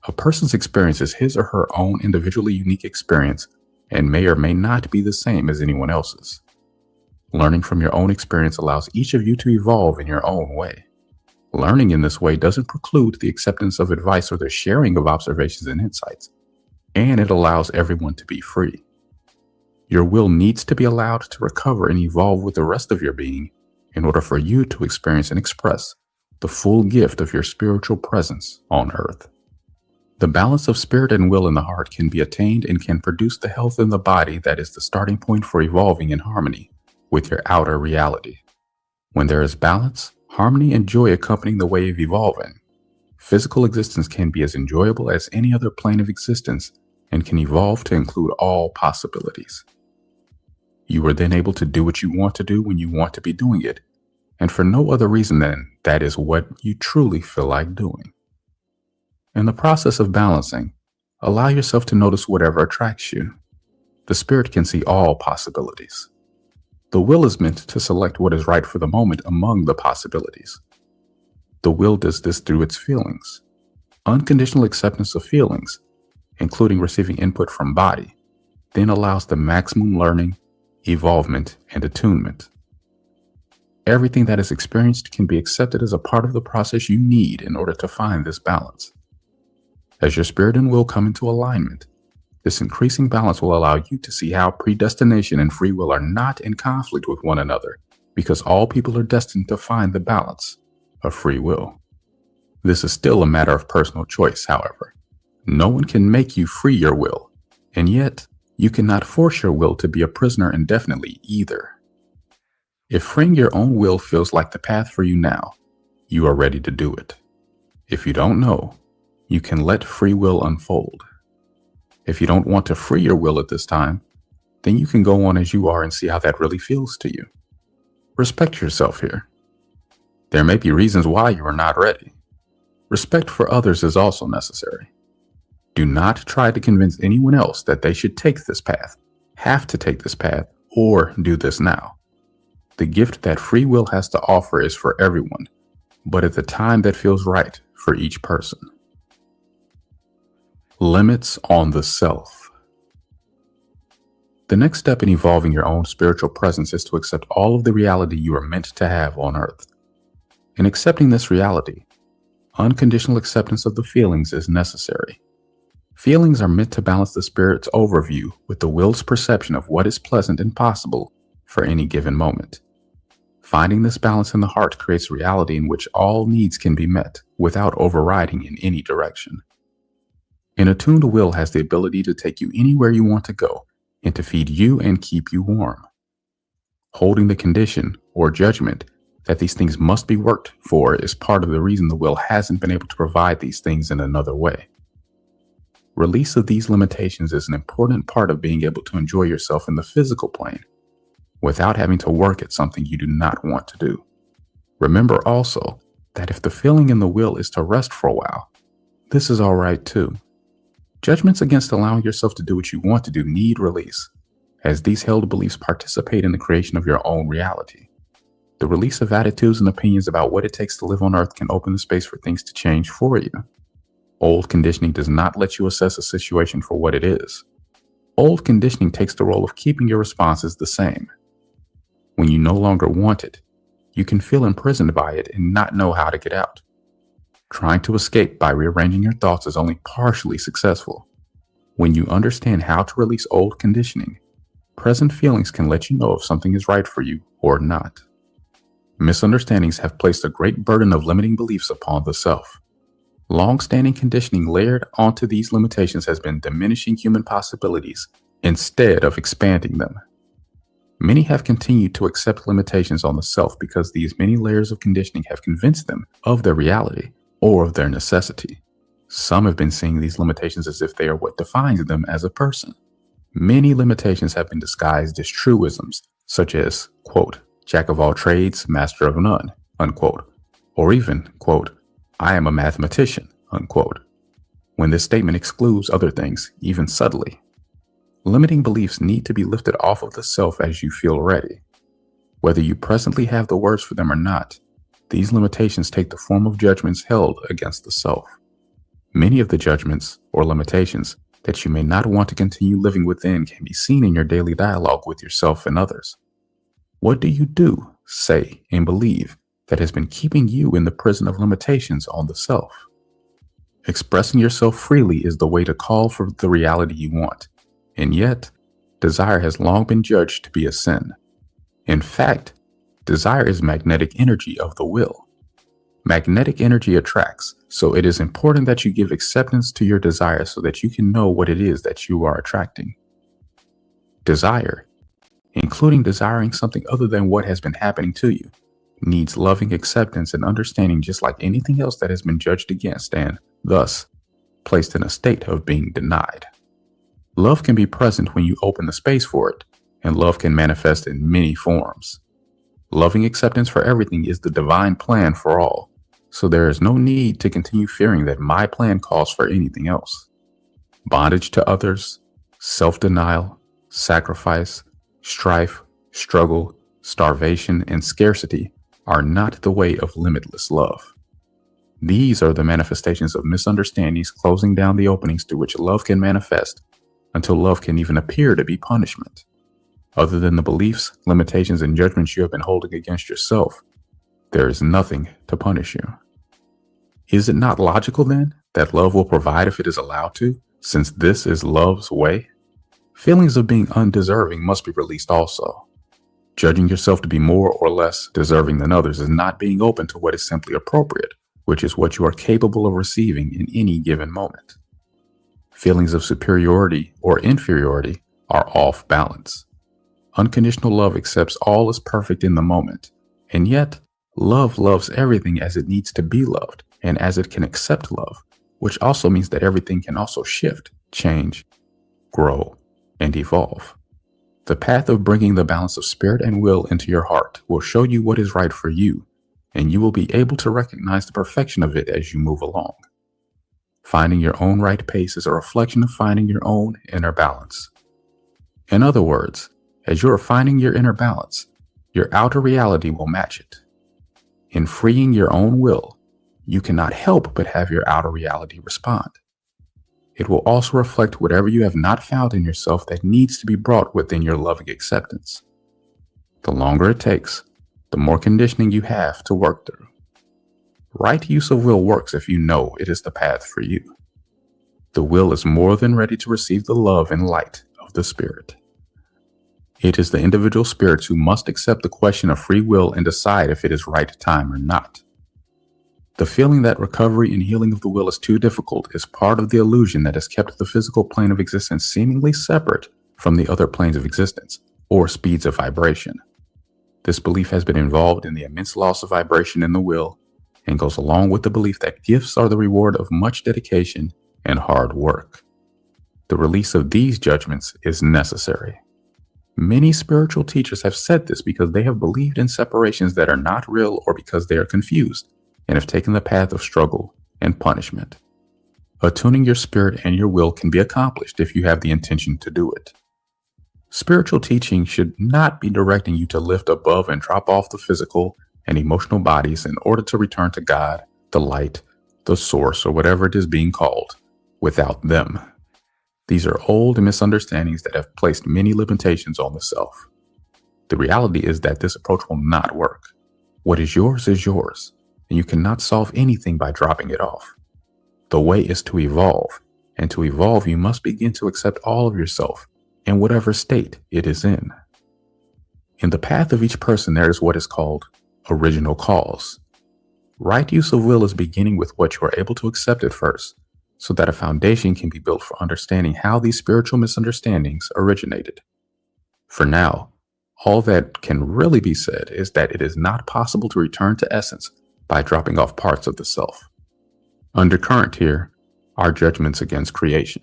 A person's experience is his or her own individually unique experience and may or may not be the same as anyone else's. Learning from your own experience allows each of you to evolve in your own way. Learning in this way doesn't preclude the acceptance of advice or the sharing of observations and insights, and it allows everyone to be free. Your will needs to be allowed to recover and evolve with the rest of your being in order for you to experience and express the full gift of your spiritual presence on earth. The balance of spirit and will in the heart can be attained and can produce the health in the body that is the starting point for evolving in harmony with your outer reality. When there is balance, harmony and joy accompanying the way of evolving, physical existence can be as enjoyable as any other plane of existence and can evolve to include all possibilities. You are then able to do what you want to do when you want to be doing it, and for no other reason than that is what you truly feel like doing. In the process of balancing, allow yourself to notice whatever attracts you. The spirit can see all possibilities. The will is meant to select what is right for the moment among the possibilities. The will does this through its feelings. Unconditional acceptance of feelings, including receiving input from body, then allows the maximum learning, evolvement, and attunement. Everything that is experienced can be accepted as a part of the process you need in order to find this balance. As your spirit and will come into alignment, this increasing balance will allow you to see how predestination and free will are not in conflict with one another, because all people are destined to find the balance of free will. This is still a matter of personal choice, however. No one can make you free your will, and yet you cannot force your will to be a prisoner indefinitely either. If freeing your own will feels like the path for you now, you are ready to do it. If you don't know, You can let free will unfold. If you don't want to free your will at this time, then you can go on as you are and see how that really feels to you. Respect yourself here. There may be reasons why you are not ready. Respect for others is also necessary. Do not try to convince anyone else that they should take this path, have to take this path, or do this now. The gift that free will has to offer is for everyone, but at the time that feels right for each person. Limits on the self. The next step in evolving your own spiritual presence is to accept all of the reality you are meant to have on earth. In accepting this reality, unconditional acceptance of the feelings is necessary. Feelings are meant to balance the spirit's overview with the will's perception of what is pleasant and possible for any given moment. Finding this balance in the heart creates a reality in which all needs can be met without overriding in any direction. An attuned will has the ability to take you anywhere you want to go and to feed you and keep you warm. Holding the condition or judgment that these things must be worked for is part of the reason the will hasn't been able to provide these things in another way. Release of these limitations is an important part of being able to enjoy yourself in the physical plane without having to work at something you do not want to do. Remember also that if the feeling in the will is to rest for a while, this is all right too. Judgments against allowing yourself to do what you want to do need release, as these held beliefs participate in the creation of your own reality. The release of attitudes and opinions about what it takes to live on earth can open the space for things to change for you. Old conditioning does not let you assess a situation for what it is. Old conditioning takes the role of keeping your responses the same. When you no longer want it, you can feel imprisoned by it and not know how to get out. Trying to escape by rearranging your thoughts is only partially successful. When you understand how to release old conditioning, present feelings can let you know if something is right for you or not. Misunderstandings have placed a great burden of limiting beliefs upon the self. Long-standing conditioning layered onto these limitations has been diminishing human possibilities instead of expanding them. Many have continued to accept limitations on the self because these many layers of conditioning have convinced them of their reality or of their necessity. Some have been seeing these limitations as if they are what defines them as a person. Many limitations have been disguised as truisms, such as, quote, jack of all trades, master of none, unquote, or even, quote, I am a mathematician, unquote, when this statement excludes other things, even subtly. Limiting beliefs need to be lifted off of the self as you feel ready. Whether you presently have the words for them or not, these limitations take the form of judgments held against the self. Many of the judgments or limitations that you may not want to continue living within can be seen in your daily dialogue with yourself and others. What do you do, say, and believe that has been keeping you in the prison of limitations on the self? Expressing yourself freely is the way to call for the reality you want, and yet, desire has long been judged to be a sin. In fact, desire is magnetic energy of the will. Magnetic energy attracts, so it is important that you give acceptance to your desire so that you can know what it is that you are attracting. Desire, including desiring something other than what has been happening to you, needs loving acceptance and understanding just like anything else that has been judged against and, thus, placed in a state of being denied. Love can be present when you open the space for it, and love can manifest in many forms. Loving acceptance for everything is the divine plan for all, so there is no need to continue fearing that my plan calls for anything else. Bondage to others, self-denial, sacrifice, strife, struggle, starvation, and scarcity are not the way of limitless love. These are the manifestations of misunderstandings closing down the openings through which love can manifest until love can even appear to be punishment. Other than the beliefs, limitations, and judgments you have been holding against yourself, there is nothing to punish you. Is it not logical then that love will provide if it is allowed to, since this is love's way? Feelings of being undeserving must be released also. Judging yourself to be more or less deserving than others is not being open to what is simply appropriate, which is what you are capable of receiving in any given moment. Feelings of superiority or inferiority are off balance. Unconditional love accepts all as perfect in the moment, and yet love loves everything as it needs to be loved and as it can accept love, which also means that everything can also shift, change, grow, and evolve. The path of bringing the balance of spirit and will into your heart will show you what is right for you, and you will be able to recognize the perfection of it as you move along. Finding your own right pace is a reflection of finding your own inner balance. In other words, as you are finding your inner balance, your outer reality will match it. In freeing your own will, you cannot help but have your outer reality respond. It will also reflect whatever you have not found in yourself that needs to be brought within your loving acceptance. The longer it takes, the more conditioning you have to work through. Right use of will works if you know it is the path for you. The will is more than ready to receive the love and light of the Spirit. It is the individual spirits who must accept the question of free will and decide if it is right time or not. The feeling that recovery and healing of the will is too difficult is part of the illusion that has kept the physical plane of existence seemingly separate from the other planes of existence, or speeds of vibration. This belief has been involved in the immense loss of vibration in the will, and goes along with the belief that gifts are the reward of much dedication and hard work. The release of these judgments is necessary. Many spiritual teachers have said this because they have believed in separations that are not real, or because they are confused and have taken the path of struggle and punishment. Attuning your spirit and your will can be accomplished if you have the intention to do it. Spiritual teaching should not be directing you to lift above and drop off the physical and emotional bodies in order to return to God, the light, the source, or whatever it is being called, without them. These are old misunderstandings that have placed many limitations on the self. The reality is that this approach will not work. What is yours, and you cannot solve anything by dropping it off. The way is to evolve, and to evolve you must begin to accept all of yourself in whatever state it is in. In the path of each person there is what is called original cause. Right use of will is beginning with what you are able to accept at first, so that a foundation can be built for understanding how these spiritual misunderstandings originated. For now, all that can really be said is that it is not possible to return to essence by dropping off parts of the self. Undercurrent here are judgments against creation.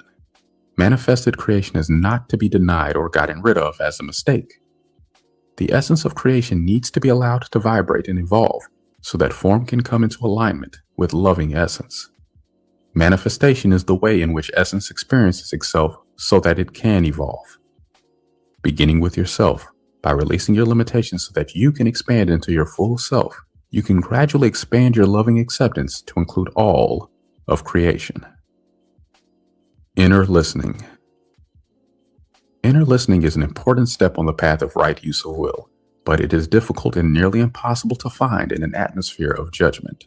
Manifested creation is not to be denied or gotten rid of as a mistake. The essence of creation needs to be allowed to vibrate and evolve so that form can come into alignment with loving essence. Manifestation is the way in which essence experiences itself so that it can evolve. Beginning with yourself, by releasing your limitations so that you can expand into your full self, you can gradually expand your loving acceptance to include all of creation. Inner listening. Inner listening is an important step on the path of right use of will, but it is difficult and nearly impossible to find in an atmosphere of judgment.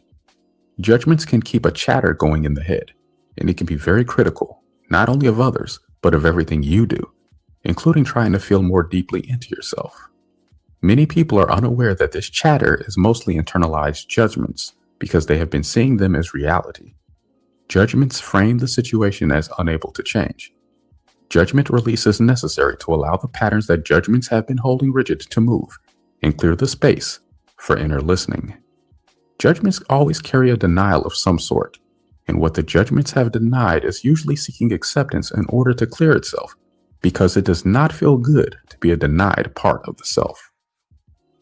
Judgments can keep a chatter going in the head, and it can be very critical, not only of others, but of everything you do, including trying to feel more deeply into yourself. Many people are unaware that this chatter is mostly internalized judgments because they have been seeing them as reality. Judgments frame the situation as unable to change. Judgment release is necessary to allow the patterns that judgments have been holding rigid to move and clear the space for inner listening. Judgments always carry a denial of some sort, and what the judgments have denied is usually seeking acceptance in order to clear itself, because it does not feel good to be a denied part of the self.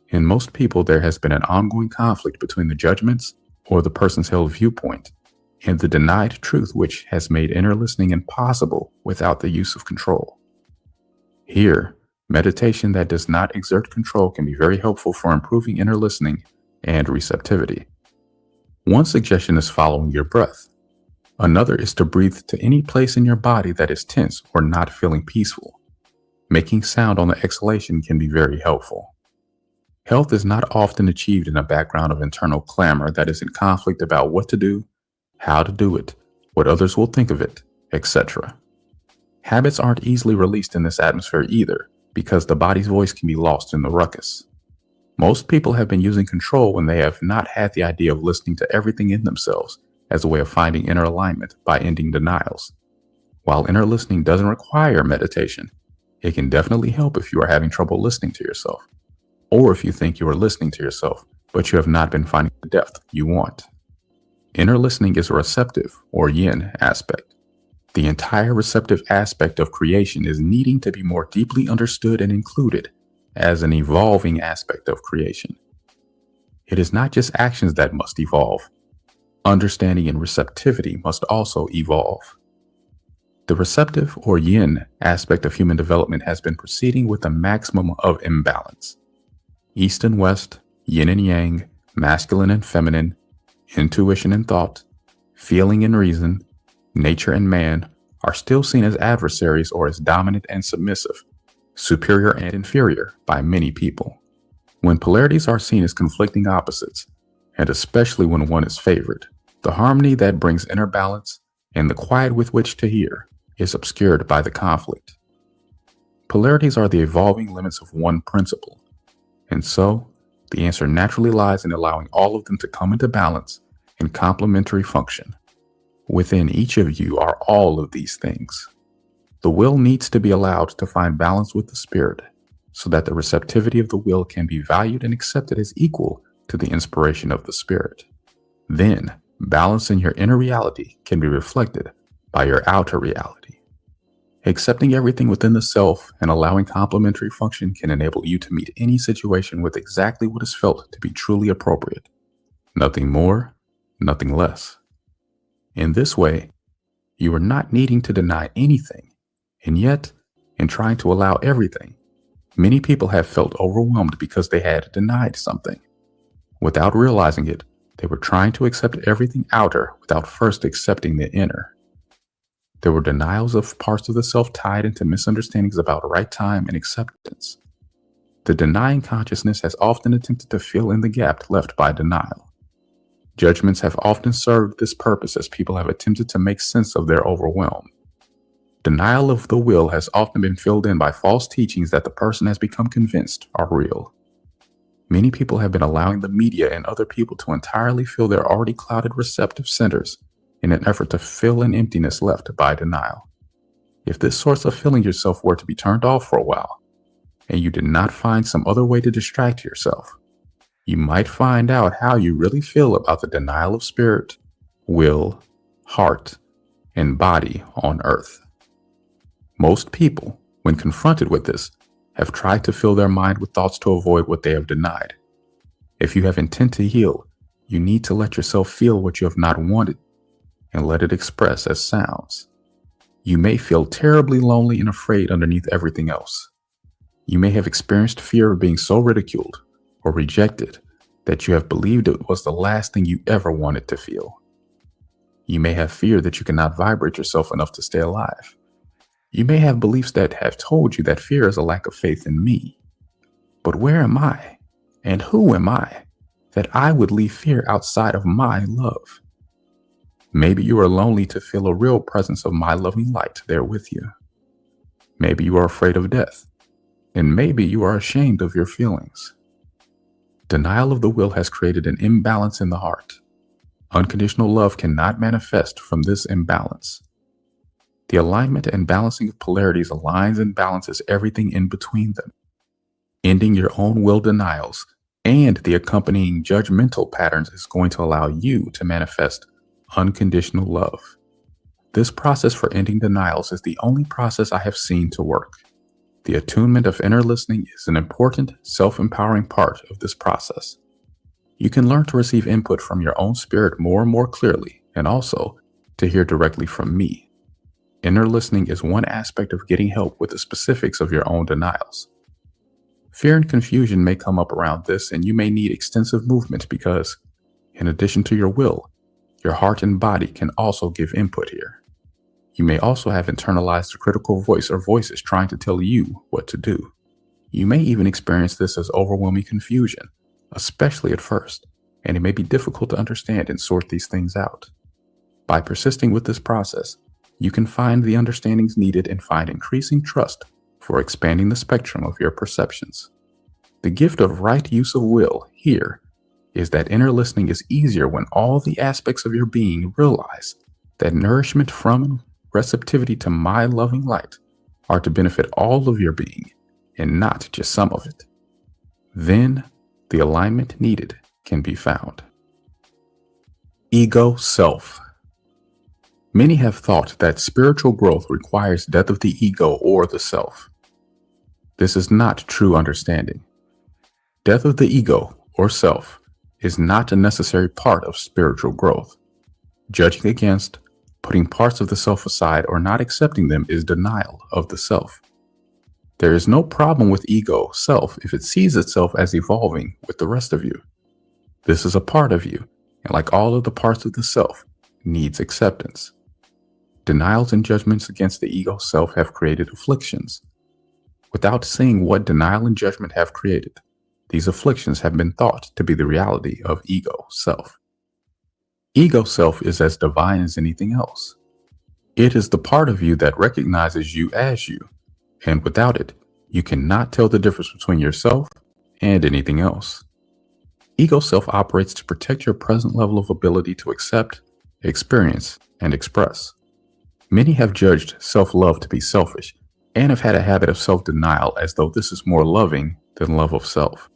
In most people, there has been an ongoing conflict between the judgments, or the person's held viewpoint, and the denied truth, which has made inner listening impossible without the use of control. Here, meditation that does not exert control can be very helpful for improving inner listening and receptivity. One suggestion is following your breath. Another is to breathe to any place in your body that is tense or not feeling peaceful. Making sound on the exhalation can be very helpful. Health is not often achieved in a background of internal clamor that is in conflict about what to do, how to do it, what others will think of it, etc. Habits aren't easily released in this atmosphere either, because the body's voice can be lost in the ruckus. Most people have been using control when they have not had the idea of listening to everything in themselves as a way of finding inner alignment by ending denials. While inner listening doesn't require meditation, it can definitely help if you are having trouble listening to yourself, or if you think you are listening to yourself, but you have not been finding the depth you want. Inner listening is a receptive or yin aspect. The entire receptive aspect of creation is needing to be more deeply understood and included as an evolving aspect of creation. It is not just actions that must evolve. Understanding and receptivity must also evolve. The receptive or yin aspect of human development has been proceeding with a maximum of imbalance. East and west, yin and yang, masculine and feminine, intuition and thought, feeling and reason, nature and man are still seen as adversaries or as dominant and submissive, superior and inferior by many people. When polarities are seen as conflicting opposites, and especially when one is favored, the harmony that brings inner balance and the quiet with which to hear is obscured by the conflict. Polarities are the evolving limits of one principle, and so the answer naturally lies in allowing all of them to come into balance and complementary function. Within each of you are all of these things. The will needs to be allowed to find balance with the spirit so that the receptivity of the will can be valued and accepted as equal to the inspiration of the spirit. Then, balance in your inner reality can be reflected by your outer reality. Accepting everything within the self and allowing complementary function can enable you to meet any situation with exactly what is felt to be truly appropriate. Nothing more, nothing less. In this way, you are not needing to deny anything, and yet, in trying to allow everything, many people have felt overwhelmed because they had denied something. Without realizing it, they were trying to accept everything outer without first accepting the inner. There were denials of parts of the self tied into misunderstandings about right time and acceptance. The denying consciousness has often attempted to fill in the gap left by denial. Judgments have often served this purpose as people have attempted to make sense of their overwhelm. Denial of the will has often been filled in by false teachings that the person has become convinced are real. Many people have been allowing the media and other people to entirely fill their already clouded receptive centers in an effort to fill an emptiness left by denial. If this source of filling yourself were to be turned off for a while, and you did not find some other way to distract yourself, you might find out how you really feel about the denial of spirit, will, heart, and body on earth. Most people, when confronted with this, have tried to fill their mind with thoughts to avoid what they have denied. If you have intent to heal, you need to let yourself feel what you have not wanted and let it express as sounds. You may feel terribly lonely and afraid underneath everything else. You may have experienced fear of being so ridiculed or rejected that you have believed it was the last thing you ever wanted to feel. You may have fear that you cannot vibrate yourself enough to stay alive. You may have beliefs that have told you that fear is a lack of faith in me. But where am I? And who am I that I would leave fear outside of my love? Maybe you are lonely to feel a real presence of my loving light there with you. Maybe you are afraid of death, and maybe you are ashamed of your feelings. Denial of the will has created an imbalance in the heart. Unconditional love cannot manifest from this imbalance. The alignment and balancing of polarities aligns and balances everything in between them. Ending your own will denials and the accompanying judgmental patterns is going to allow you to manifest unconditional love. This process for ending denials is the only process I have seen to work. The attunement of inner listening is an important, self-empowering part of this process. You can learn to receive input from your own spirit more and more clearly, and also to hear directly from me. Inner listening is one aspect of getting help with the specifics of your own denials. Fear and confusion may come up around this, and you may need extensive movement because, in addition to your will, your heart and body can also give input here. You may also have internalized a critical voice or voices trying to tell you what to do. You may even experience this as overwhelming confusion, especially at first, and it may be difficult to understand and sort these things out. By persisting with this process, you can find the understandings needed and find increasing trust for expanding the spectrum of your perceptions. The gift of right use of will here is that inner listening is easier when all the aspects of your being realize that nourishment from and receptivity to my loving light are to benefit all of your being and not just some of it. Then the alignment needed can be found. Ego self. Many have thought that spiritual growth requires death of the ego or the self. This is not true understanding. Death of the ego or self is not a necessary part of spiritual growth. Judging against, putting parts of the self aside, or not accepting them is denial of the self. There is no problem with ego self if it sees itself as evolving with the rest of you. This is a part of you, and like all of the parts of the self, needs acceptance. Denials and judgments against the ego self have created afflictions. Without seeing what denial and judgment have created, these afflictions have been thought to be the reality of ego self. Ego self is as divine as anything else. It is the part of you that recognizes you as you, and without it, you cannot tell the difference between yourself and anything else. Ego self operates to protect your present level of ability to accept, experience, and express. Many have judged self-love to be selfish and have had a habit of self-denial as though this is more loving than love of self.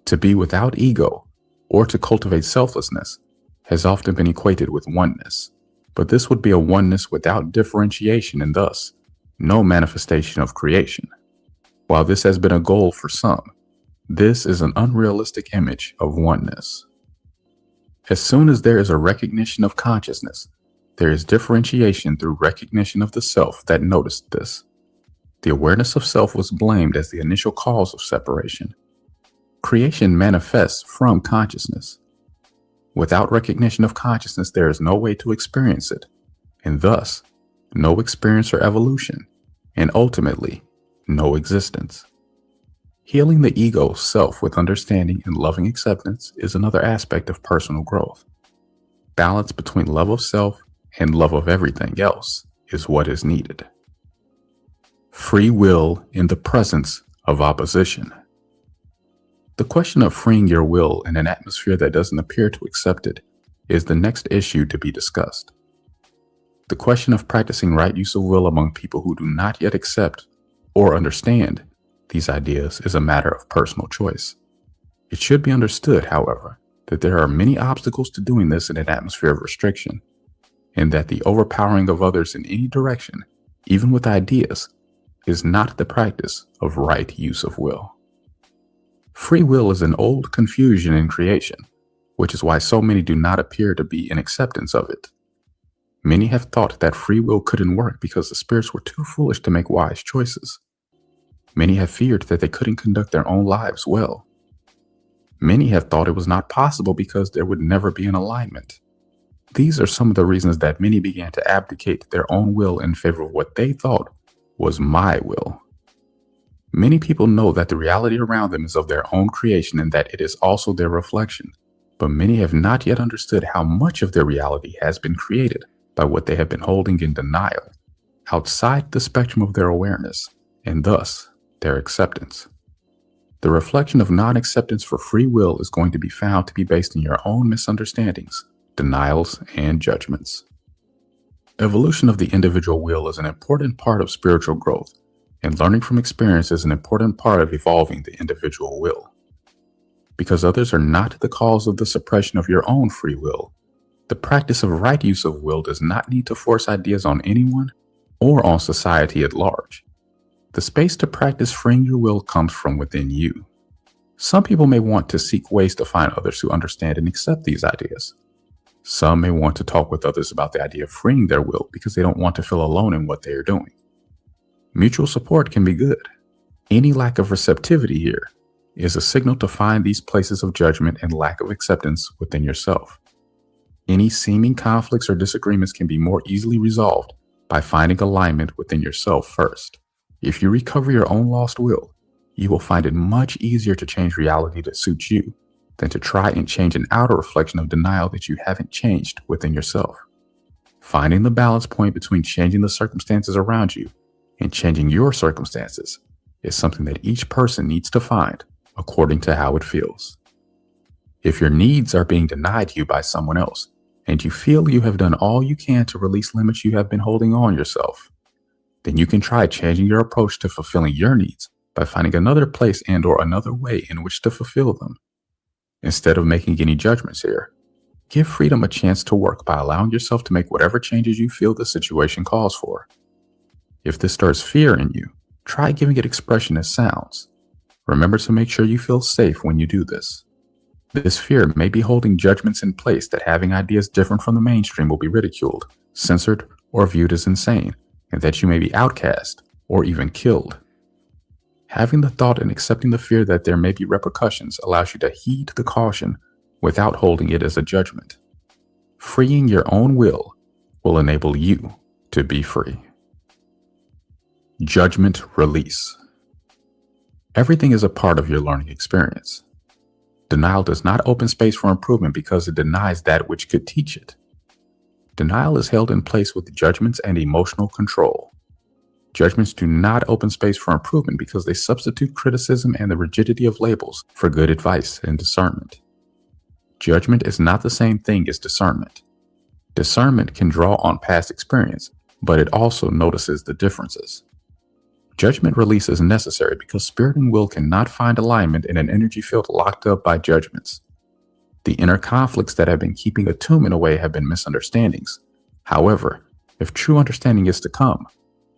To be without ego, or to cultivate selflessness, has often been equated with oneness, but this would be a oneness without differentiation and thus no manifestation of creation. While this has been a goal for some, this is an unrealistic image of oneness. As soon as there is a recognition of consciousness, there is differentiation through recognition of the self that noticed this. The awareness of self was blamed as the initial cause of separation. Creation manifests from consciousness. Without recognition of consciousness, there is no way to experience it, and thus, no experience or evolution, and ultimately, no existence. Healing the ego self with understanding and loving acceptance is another aspect of personal growth. Balance between love of self and love of everything else is what is needed. Free will in the presence of opposition. The question of freeing your will in an atmosphere that doesn't appear to accept it is the next issue to be discussed. The question of practicing right use of will among people who do not yet accept or understand these ideas is a matter of personal choice. It should be understood, however, that there are many obstacles to doing this in an atmosphere of restriction, and that the overpowering of others in any direction, even with ideas, is not the practice of right use of will. Free will is an old confusion in creation, which is why so many do not appear to be in acceptance of it. Many have thought that free will couldn't work because the spirits were too foolish to make wise choices. Many have feared that they couldn't conduct their own lives well. Many have thought it was not possible because there would never be an alignment. These are some of the reasons that many began to abdicate their own will in favor of what they thought was my will. Many people know that the reality around them is of their own creation and that it is also their reflection, but many have not yet understood how much of their reality has been created by what they have been holding in denial, outside the spectrum of their awareness, and thus their acceptance. The reflection of non-acceptance for free will is going to be found to be based in your own misunderstandings, denials, and judgments. Evolution of the individual will is an important part of spiritual growth, and learning from experience is an important part of evolving the individual will. Because others are not the cause of the suppression of your own free will, the practice of right use of will does not need to force ideas on anyone or on society at large. The space to practice freeing your will comes from within you. Some people may want to seek ways to find others who understand and accept these ideas. Some may want to talk with others about the idea of freeing their will because they don't want to feel alone in what they are doing. Mutual support can be good. Any lack of receptivity here is a signal to find these places of judgment and lack of acceptance within yourself. Any seeming conflicts or disagreements can be more easily resolved by finding alignment within yourself first. If you recover your own lost will, you will find it much easier to change reality that suits you than to try and change an outer reflection of denial that you haven't changed within yourself. Finding the balance point between changing the circumstances around you and changing your circumstances is something that each person needs to find according to how it feels. If your needs are being denied you by someone else, and you feel you have done all you can to release limits you have been holding on yourself, then you can try changing your approach to fulfilling your needs by finding another place and/or another way in which to fulfill them. Instead of making any judgments here, Give freedom a chance to work by allowing yourself to make whatever changes you feel the situation calls for. If this stirs fear in you, try giving it expression as sounds. Remember to make sure you feel safe when you do this. This fear may be holding judgments in place that having ideas different from the mainstream will be ridiculed, censored, or viewed as insane, and that you may be outcast or even killed. Having the thought and accepting the fear that there may be repercussions allows you to heed the caution without holding it as a judgment. Freeing your own will enable you to be free. Judgment release. Everything is a part of your learning experience. Denial does not open space for improvement because it denies that which could teach it. Denial is held in place with judgments and emotional control. Judgments do not open space for improvement because they substitute criticism and the rigidity of labels for good advice and discernment. Judgment is not the same thing as discernment. Discernment can draw on past experience, but it also notices the differences. Judgment release is necessary because spirit and will cannot find alignment in an energy field locked up by judgments. The inner conflicts that have been keeping attunement away have been misunderstandings. However, if true understanding is to come,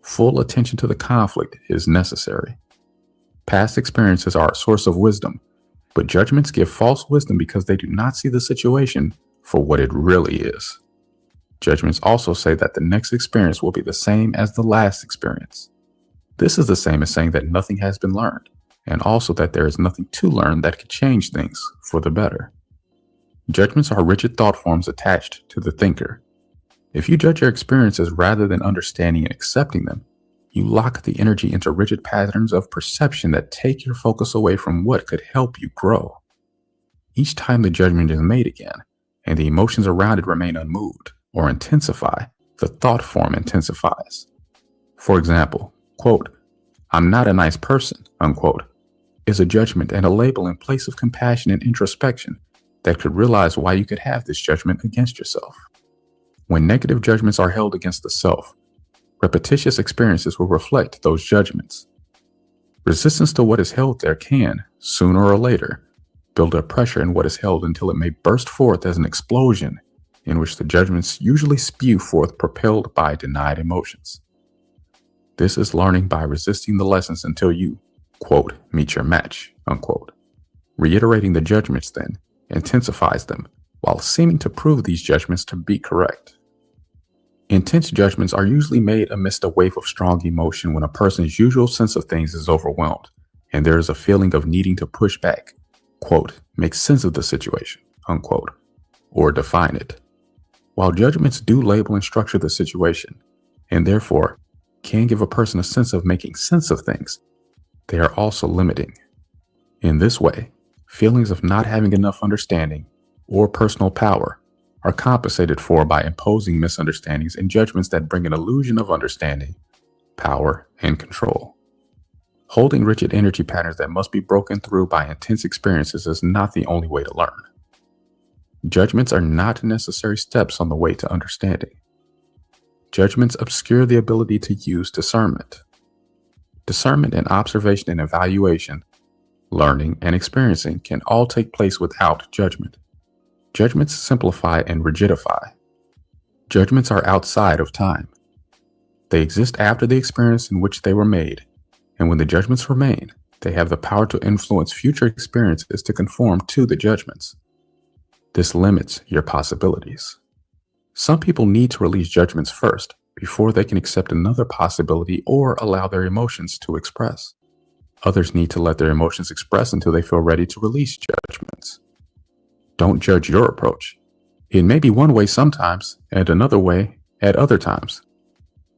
full attention to the conflict is necessary. Past experiences are a source of wisdom, but judgments give false wisdom because they do not see the situation for what it really is. Judgments also say that the next experience will be the same as the last experience. This is the same as saying that nothing has been learned, and also that there is nothing to learn that could change things for the better. Judgments are rigid thought forms attached to the thinker. If you judge your experiences rather than understanding and accepting them, you lock the energy into rigid patterns of perception that take your focus away from what could help you grow. Each time the judgment is made again, and the emotions around it remain unmoved or intensify, the thought form intensifies. For example, quote, "I'm not a nice person," unquote, is a judgment and a label in place of compassion and introspection that could realize why you could have this judgment against yourself. When negative judgments are held against the self, repetitious experiences will reflect those judgments. Resistance to what is held there can, sooner or later, build up pressure in what is held until it may burst forth as an explosion in which the judgments usually spew forth propelled by denied emotions. This is learning by resisting the lessons until you, quote, "meet your match," unquote. Reiterating the judgments then intensifies them while seeming to prove these judgments to be correct. Intense judgments are usually made amidst a wave of strong emotion when a person's usual sense of things is overwhelmed and there is a feeling of needing to push back, quote, "make sense of the situation," unquote, or define it. While judgments do label and structure the situation, and therefore can give a person a sense of making sense of things, they are also limiting. In this way, feelings of not having enough understanding or personal power are compensated for by imposing misunderstandings and judgments that bring an illusion of understanding, power, and control. Holding rigid energy patterns that must be broken through by intense experiences is not the only way to learn. Judgments are not necessary steps on the way to understanding. Judgments obscure the ability to use discernment. Discernment and observation and evaluation, learning and experiencing can all take place without judgment. Judgments simplify and rigidify. Judgments are outside of time. They exist after the experience in which they were made, and when the judgments remain, they have the power to influence future experiences to conform to the judgments. This limits your possibilities. Some people need to release judgments first before they can accept another possibility or allow their emotions to express. Others need to let their emotions express until they feel ready to release judgments. Don't judge your approach. It may be one way sometimes and another way at other times.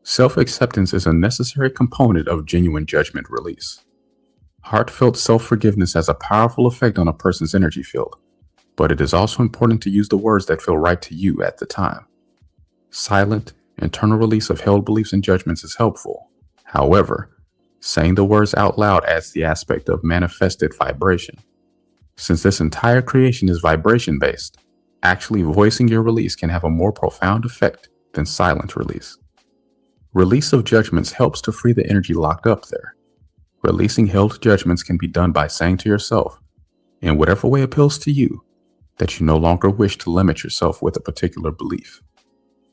Self-acceptance is a necessary component of genuine judgment release. Heartfelt self-forgiveness has a powerful effect on a person's energy field, but it is also important to use the words that feel right to you at the time. Silent, internal release of held beliefs and judgments is helpful. However, saying the words out loud adds the aspect of manifested vibration. Since this entire creation is vibration-based, actually voicing your release can have a more profound effect than silent release. Release of judgments helps to free the energy locked up there. Releasing held judgments can be done by saying to yourself, in whatever way appeals to you, that you no longer wish to limit yourself with a particular belief.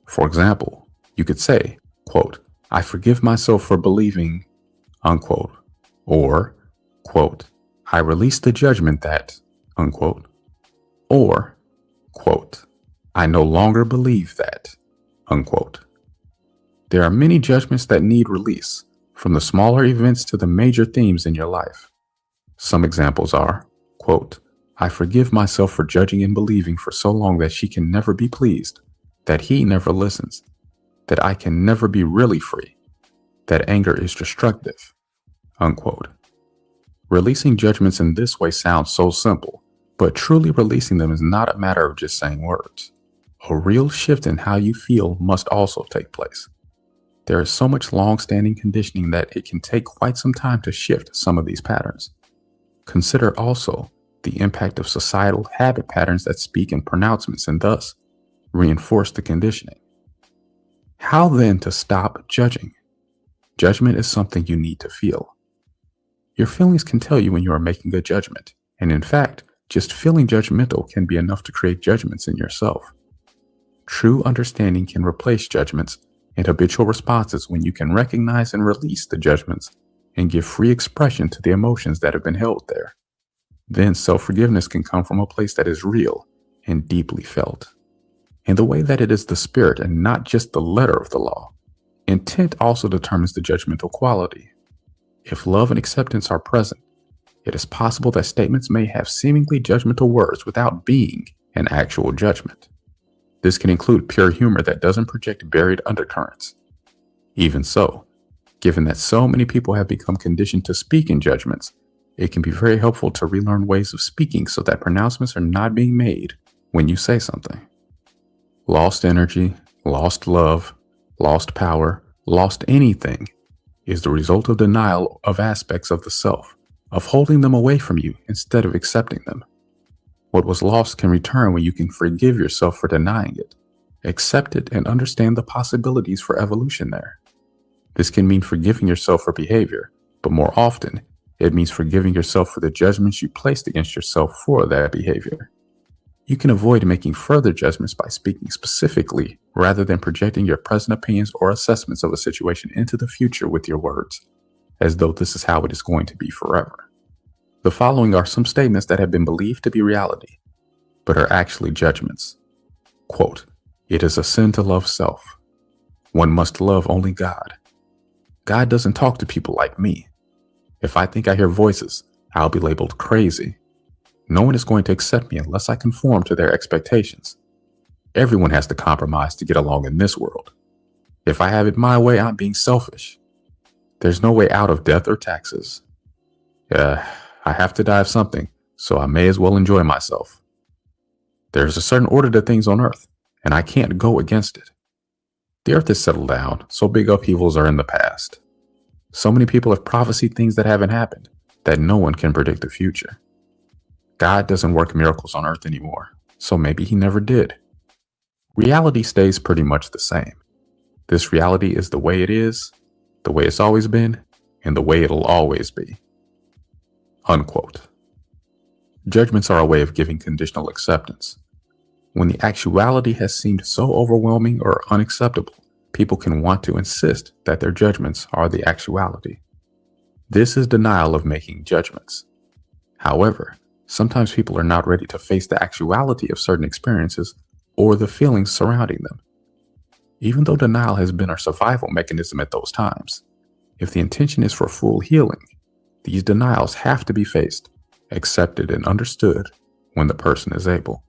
For example, you could say, quote, I forgive myself for believing, unquote, or, quote, I release the judgment that, unquote, or, quote, I no longer believe that, unquote. There are many judgments that need release, from the smaller events to the major themes in your life. Some examples are, quote, I forgive myself for judging and believing for so long that she can never be pleased, that he never listens, that I can never be really free, that anger is destructive, unquote. Releasing judgments in this way sounds so simple, but truly releasing them is not a matter of just saying words. A real shift in how you feel must also take place. There is so much long-standing conditioning that it can take quite some time to shift some of these patterns. Consider also the impact of societal habit patterns that speak in pronouncements and thus reinforce the conditioning. How then to stop judging? Judgment is something you need to feel. Your feelings can tell you when you are making a judgment, and in fact, just feeling judgmental can be enough to create judgments in yourself. True understanding can replace judgments and habitual responses when you can recognize and release the judgments and give free expression to the emotions that have been held there. Then self-forgiveness can come from a place that is real and deeply felt, in the way that it is the spirit and not just the letter of the law. Intent also determines the judgmental quality. If love and acceptance are present, it is possible that statements may have seemingly judgmental words without being an actual judgment. This can include pure humor that doesn't project buried undercurrents. Even so, given that so many people have become conditioned to speak in judgments, it can be very helpful to relearn ways of speaking so that pronouncements are not being made when you say something. Lost energy, lost love, lost power, lost anything is the result of denial of aspects of the self, of holding them away from you instead of accepting them. What was lost can return when you can forgive yourself for denying it, accept it, and understand the possibilities for evolution there. This can mean forgiving yourself for behavior, but more often, it means forgiving yourself for the judgments you placed against yourself for that behavior. You can avoid making further judgments by speaking specifically rather than projecting your present opinions or assessments of a situation into the future with your words, as though this is how it is going to be forever. The following are some statements that have been believed to be reality, but are actually judgments. Quote, it is a sin to love self. One must love only God. God doesn't talk to people like me. If I think I hear voices, I'll be labeled crazy. No one is going to accept me unless I conform to their expectations. Everyone has to compromise to get along in this world. If I have it my way, I'm being selfish. There's no way out of death or taxes. I have to die of something, so I may as well enjoy myself. There's a certain order to things on earth, and I can't go against it. The earth has settled down, so big upheavals are in the past. So many people have prophesied things that haven't happened, that no one can predict the future. God doesn't work miracles on earth anymore, so maybe he never did. Reality stays pretty much the same. This reality is the way it is, the way it's always been, and the way it'll always be. Unquote. Judgments are a way of giving conditional acceptance. When the actuality has seemed so overwhelming or unacceptable, people can want to insist that their judgments are the actuality. This is denial of making judgments. However, sometimes people are not ready to face the actuality of certain experiences or the feelings surrounding them. Even though denial has been our survival mechanism at those times, if the intention is for full healing, these denials have to be faced, accepted, and understood when the person is able.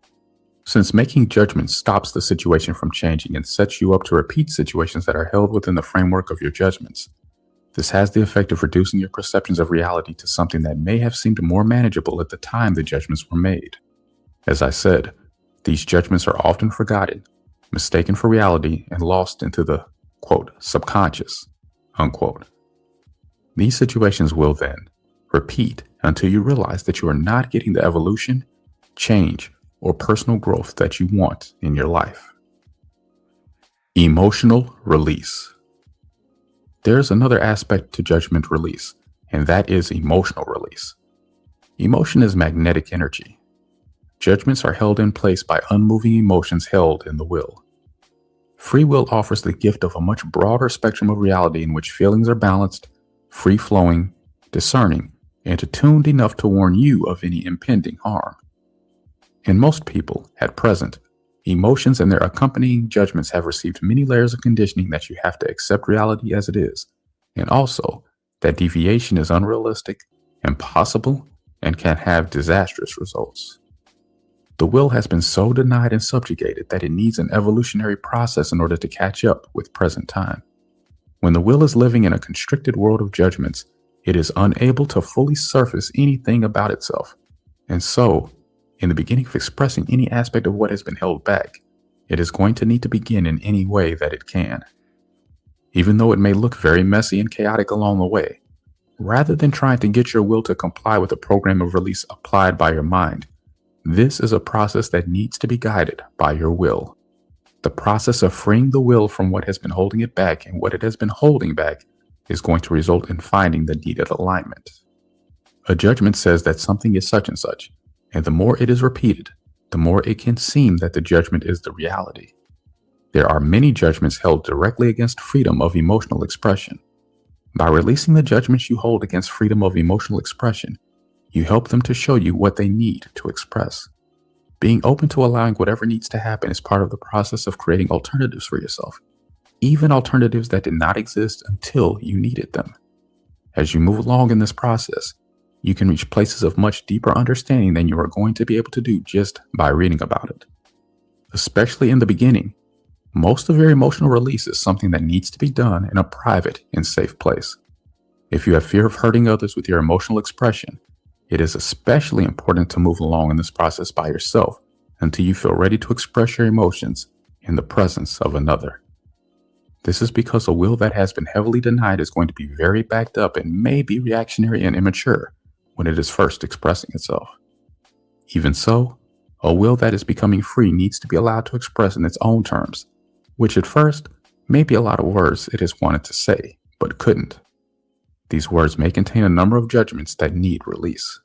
Since making judgments stops the situation from changing and sets you up to repeat situations that are held within the framework of your judgments, this has the effect of reducing your perceptions of reality to something that may have seemed more manageable at the time the judgments were made. As I said, these judgments are often forgotten, mistaken for reality, and lost into the, quote, subconscious, unquote. These situations will then repeat until you realize that you are not getting the evolution, change, or personal growth that you want in your life. Emotional release. There's another aspect to judgment release, and that is emotional release. Emotion is magnetic energy. Judgments are held in place by unmoving emotions held in the will. Free will offers the gift of a much broader spectrum of reality in which feelings are balanced, free-flowing, discerning, and attuned enough to warn you of any impending harm. In most people, at present, emotions and their accompanying judgments have received many layers of conditioning that you have to accept reality as it is, and also that deviation is unrealistic, impossible, and can have disastrous results. The will has been so denied and subjugated that it needs an evolutionary process in order to catch up with present time. When the will is living in a constricted world of judgments, it is unable to fully surface anything about itself, and so, in the beginning of expressing any aspect of what has been held back, it is going to need to begin in any way that it can. Even though it may look very messy and chaotic along the way, rather than trying to get your will to comply with a program of release applied by your mind, this is a process that needs to be guided by your will. The process of freeing the will from what has been holding it back and what it has been holding back is going to result in finding the needed alignment. A judgment says that something is such and such, and the more it is repeated, the more it can seem that the judgment is the reality. There are many judgments held directly against freedom of emotional expression. By releasing the judgments you hold against freedom of emotional expression, you help them to show you what they need to express. Being open to allowing whatever needs to happen is part of the process of creating alternatives for yourself, even alternatives that did not exist until you needed them. As you move along in this process, you can reach places of much deeper understanding than you are going to be able to do just by reading about it. Especially in the beginning, most of your emotional release is something that needs to be done in a private and safe place. If you have fear of hurting others with your emotional expression, it is especially important to move along in this process by yourself until you feel ready to express your emotions in the presence of another. This is because a will that has been heavily denied is going to be very backed up and may be reactionary and immature when it is first expressing itself. Even so, a will that is becoming free needs to be allowed to express in its own terms, which at first may be a lot of words it has wanted to say, but couldn't. These words may contain a number of judgments that need release.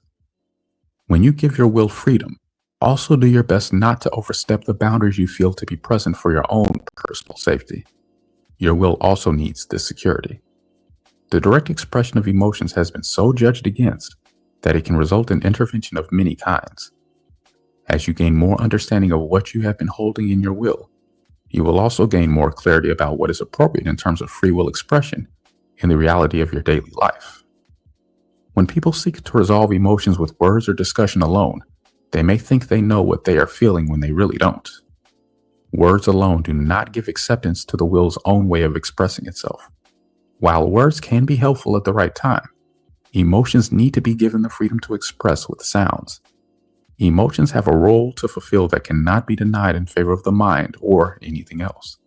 When you give your will freedom, also do your best not to overstep the boundaries you feel to be present for your own personal safety. Your will also needs this security. The direct expression of emotions has been so judged against that it can result in intervention of many kinds. As you gain more understanding of what you have been holding in your will, you will also gain more clarity about what is appropriate in terms of free will expression in the reality of your daily life. When people seek to resolve emotions with words or discussion alone, they may think they know what they are feeling when they really don't. Words alone do not give acceptance to the will's own way of expressing itself. While words can be helpful at the right time, emotions need to be given the freedom to express with sounds. Emotions have a role to fulfill that cannot be denied in favor of the mind or anything else.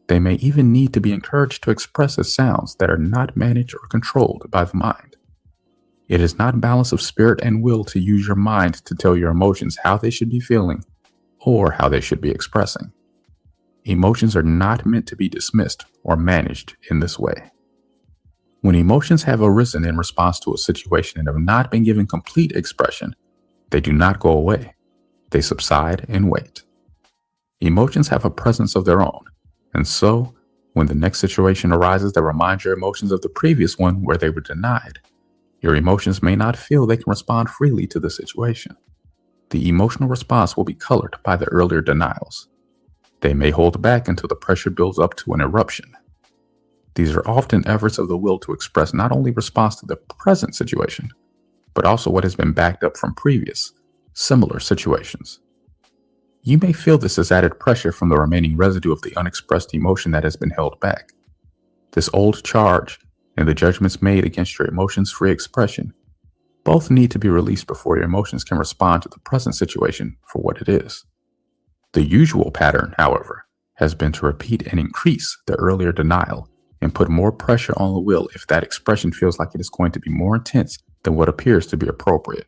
They may even need to be encouraged to express as sounds that are not managed or controlled by the mind. It is not balance of spirit and will to use your mind to tell your emotions how they should be feeling or how they should be expressing. Emotions are not meant to be dismissed or managed in this way. When emotions have arisen in response to a situation and have not been given complete expression, they do not go away. They subside and wait. Emotions have a presence of their own, and so, when the next situation arises that reminds your emotions of the previous one where they were denied, your emotions may not feel they can respond freely to the situation. The emotional response will be colored by the earlier denials. They may hold back until the pressure builds up to an eruption. These are often efforts of the will to express not only response to the present situation, but also what has been backed up from previous, similar situations. You may feel this as added pressure from the remaining residue of the unexpressed emotion that has been held back. This old charge and the judgments made against your emotions' free expression both need to be released before your emotions can respond to the present situation for what it is. The usual pattern, however, has been to repeat and increase the earlier denial and put more pressure on the will if that expression feels like it is going to be more intense than what appears to be appropriate.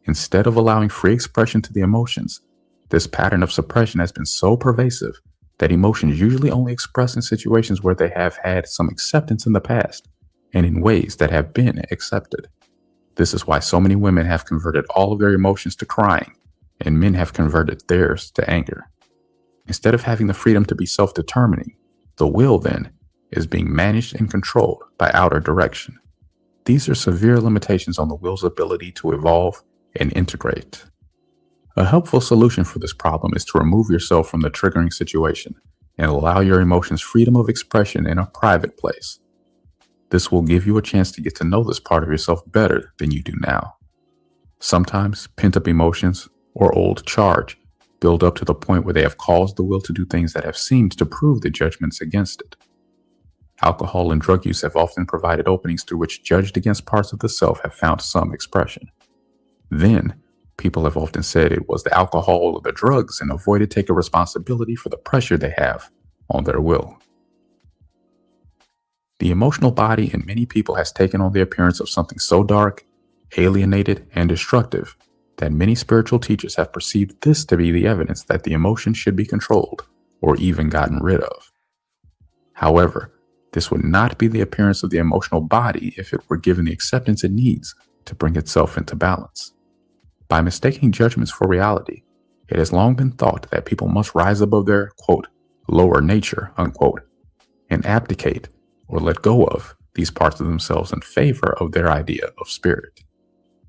Instead of allowing free expression to the emotions, this pattern of suppression has been so pervasive that emotions usually only express in situations where they have had some acceptance in the past and in ways that have been accepted. This is why so many women have converted all of their emotions to crying and men have converted theirs to anger. Instead of having the freedom to be self-determining, the will, then, is being managed and controlled by outer direction. These are severe limitations on the will's ability to evolve and integrate. A helpful solution for this problem is to remove yourself from the triggering situation and allow your emotions freedom of expression in a private place. This will give you a chance to get to know this part of yourself better than you do now. Sometimes pent-up emotions or old charge build up to the point where they have caused the will to do things that have seemed to prove the judgments against it. Alcohol and drug use have often provided openings through which judged against parts of the self have found some expression. Then, people have often said it was the alcohol or the drugs and avoided taking responsibility for the pressure they have on their will. The emotional body in many people has taken on the appearance of something so dark, alienated, and destructive that many spiritual teachers have perceived this to be the evidence that the emotion should be controlled or even gotten rid of. However, this would not be the appearance of the emotional body if it were given the acceptance it needs to bring itself into balance. By mistaking judgments for reality, it has long been thought that people must rise above their, quote, lower nature, unquote, and abdicate or let go of these parts of themselves in favor of their idea of spirit.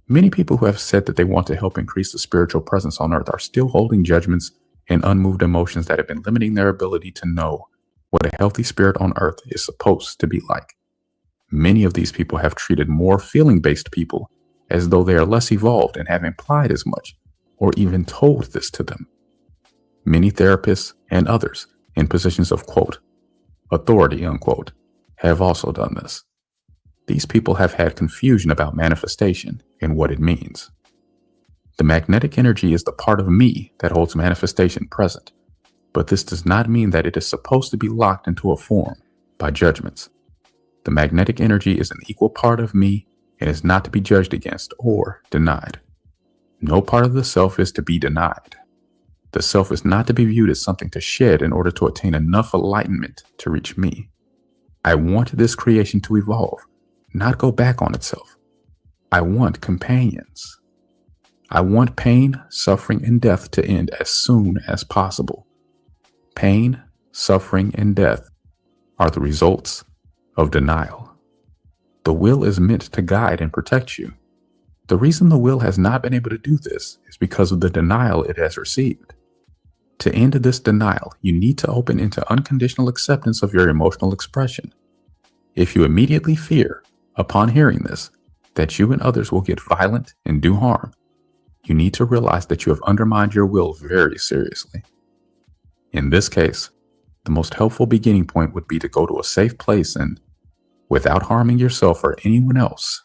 Many people who have said that they want to help increase the spiritual presence on earth are still holding judgments and unmoved emotions that have been limiting their ability to know what a healthy spirit on earth is supposed to be like. Many of these people have treated more feeling-based people as though they are less evolved and have implied as much, or even told this to them. Many therapists and others in positions of, quote, authority, unquote, have also done this. These people have had confusion about manifestation and what it means. The magnetic energy is the part of me that holds manifestation present, but this does not mean that it is supposed to be locked into a form by judgments. The magnetic energy is an equal part of me and is not to be judged against or denied. No part of the self is to be denied. The self is not to be viewed as something to shed in order to attain enough enlightenment to reach me. I want this creation to evolve, not go back on itself. I want companions. I want pain, suffering, and death to end as soon as possible. Pain, suffering, and death are the results of denial. The will is meant to guide and protect you. The reason the will has not been able to do this is because of the denial it has received. To end this denial, you need to open into unconditional acceptance of your emotional expression. If you immediately fear, upon hearing this, that you and others will get violent and do harm, you need to realize that you have undermined your will very seriously. In this case, the most helpful beginning point would be to go to a safe place and, without harming yourself or anyone else,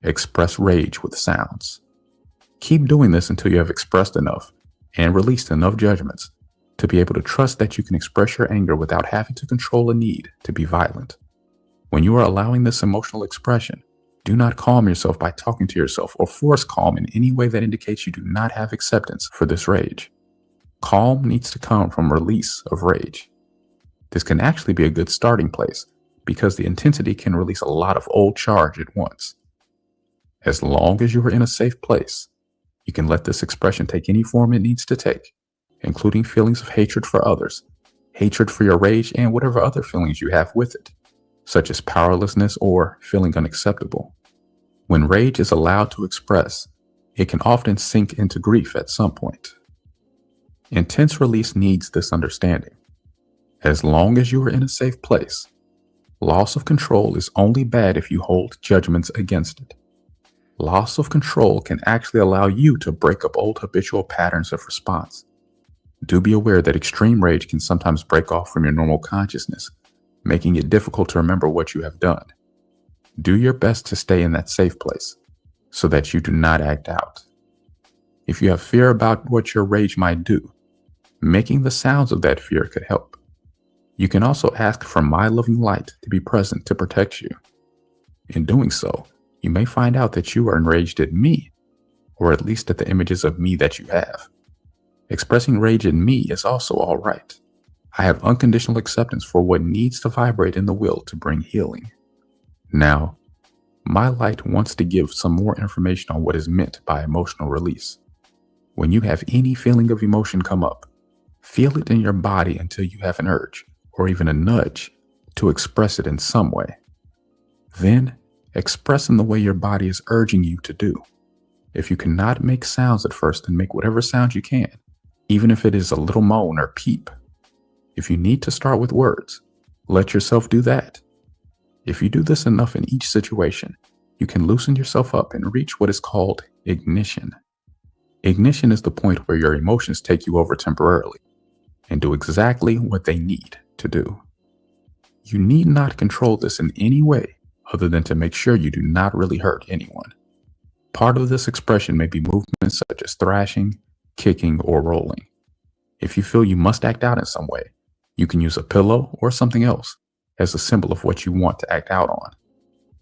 express rage with sounds. Keep doing this until you have expressed enough and released enough judgments to be able to trust that you can express your anger without having to control a need to be violent. When you are allowing this emotional expression, do not calm yourself by talking to yourself or force calm in any way that indicates you do not have acceptance for this rage. Calm needs to come from release of rage. This can actually be a good starting place because the intensity can release a lot of old charge at once. As long as you are in a safe place, you can let this expression take any form it needs to take, including feelings of hatred for others, hatred for your rage, and whatever other feelings you have with it, such as powerlessness or feeling unacceptable. When rage is allowed to express, it can often sink into grief at some point. Intense release needs this understanding. As long as you are in a safe place, loss of control is only bad if you hold judgments against it. Loss of control can actually allow you to break up old habitual patterns of response. Do be aware that extreme rage can sometimes break off from your normal consciousness, making it difficult to remember what you have done. Do your best to stay in that safe place so that you do not act out. If you have fear about what your rage might do, making the sounds of that fear could help. You can also ask for my loving light to be present to protect you. In doing so, you may find out that you are enraged at me, or at least at the images of me that you have. Expressing rage in me is also all right. I have unconditional acceptance for what needs to vibrate in the will to bring healing. Now, my light wants to give some more information on what is meant by emotional release. When you have any feeling of emotion come up, feel it in your body until you have an urge or even a nudge to express it in some way. Then express in the way your body is urging you to do. If you cannot make sounds at first, then make whatever sound you can, even if it is a little moan or peep. If you need to start with words, let yourself do that. If you do this enough in each situation, you can loosen yourself up and reach what is called ignition. Ignition is the point where your emotions take you over temporarily and do exactly what they need to do. You need not control this in any way other than to make sure you do not really hurt anyone. Part of this expression may be movements such as thrashing, kicking, or rolling. If you feel you must act out in some way, you can use a pillow or something else as a symbol of what you want to act out on.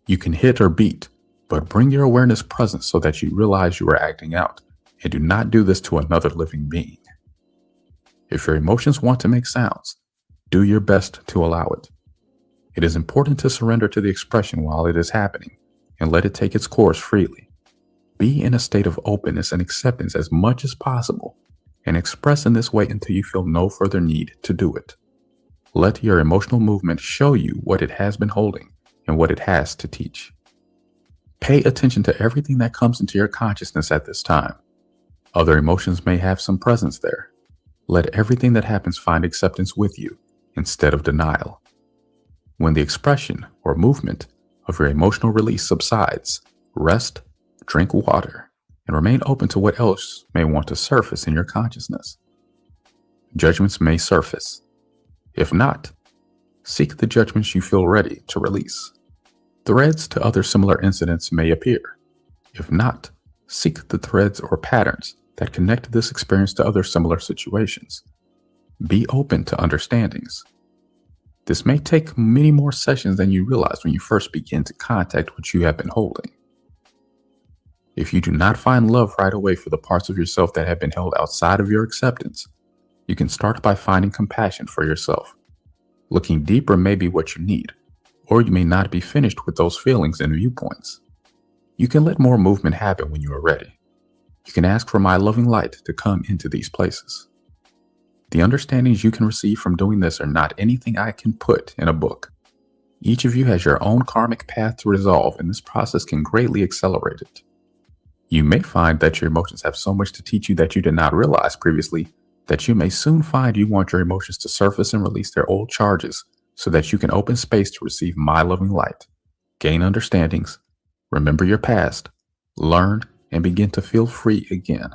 You can hit or beat, but bring your awareness present so that you realize you are acting out, and do not do this to another living being. If your emotions want to make sounds, do your best to allow it. It is important to surrender to the expression while it is happening and let it take its course freely. Be in a state of openness and acceptance as much as possible and express in this way until you feel no further need to do it. Let your emotional movement show you what it has been holding and what it has to teach. Pay attention to everything that comes into your consciousness at this time. Other emotions may have some presence there. Let everything that happens find acceptance with you instead of denial. When the expression or movement of your emotional release subsides, rest, drink water, and remain open to what else may want to surface in your consciousness. Judgments may surface. If not, seek the judgments you feel ready to release. Threads to other similar incidents may appear. If not, seek the threads or patterns that connect this experience to other similar situations. Be open to understandings. This may take many more sessions than you realize when you first begin to contact what you have been holding. If you do not find love right away for the parts of yourself that have been held outside of your acceptance, you can start by finding compassion for yourself. Looking deeper may be what you need, or you may not be finished with those feelings and viewpoints. You can let more movement happen when you are ready. You can ask for my loving light to come into these places. The understandings you can receive from doing this are not anything I can put in a book. Each of you has your own karmic path to resolve, and this process can greatly accelerate it. You may find that your emotions have so much to teach you that you did not realize previously that you may soon find you want your emotions to surface and release their old charges so that you can open space to receive my loving light, gain understandings, remember your past, learn, and begin to feel free again.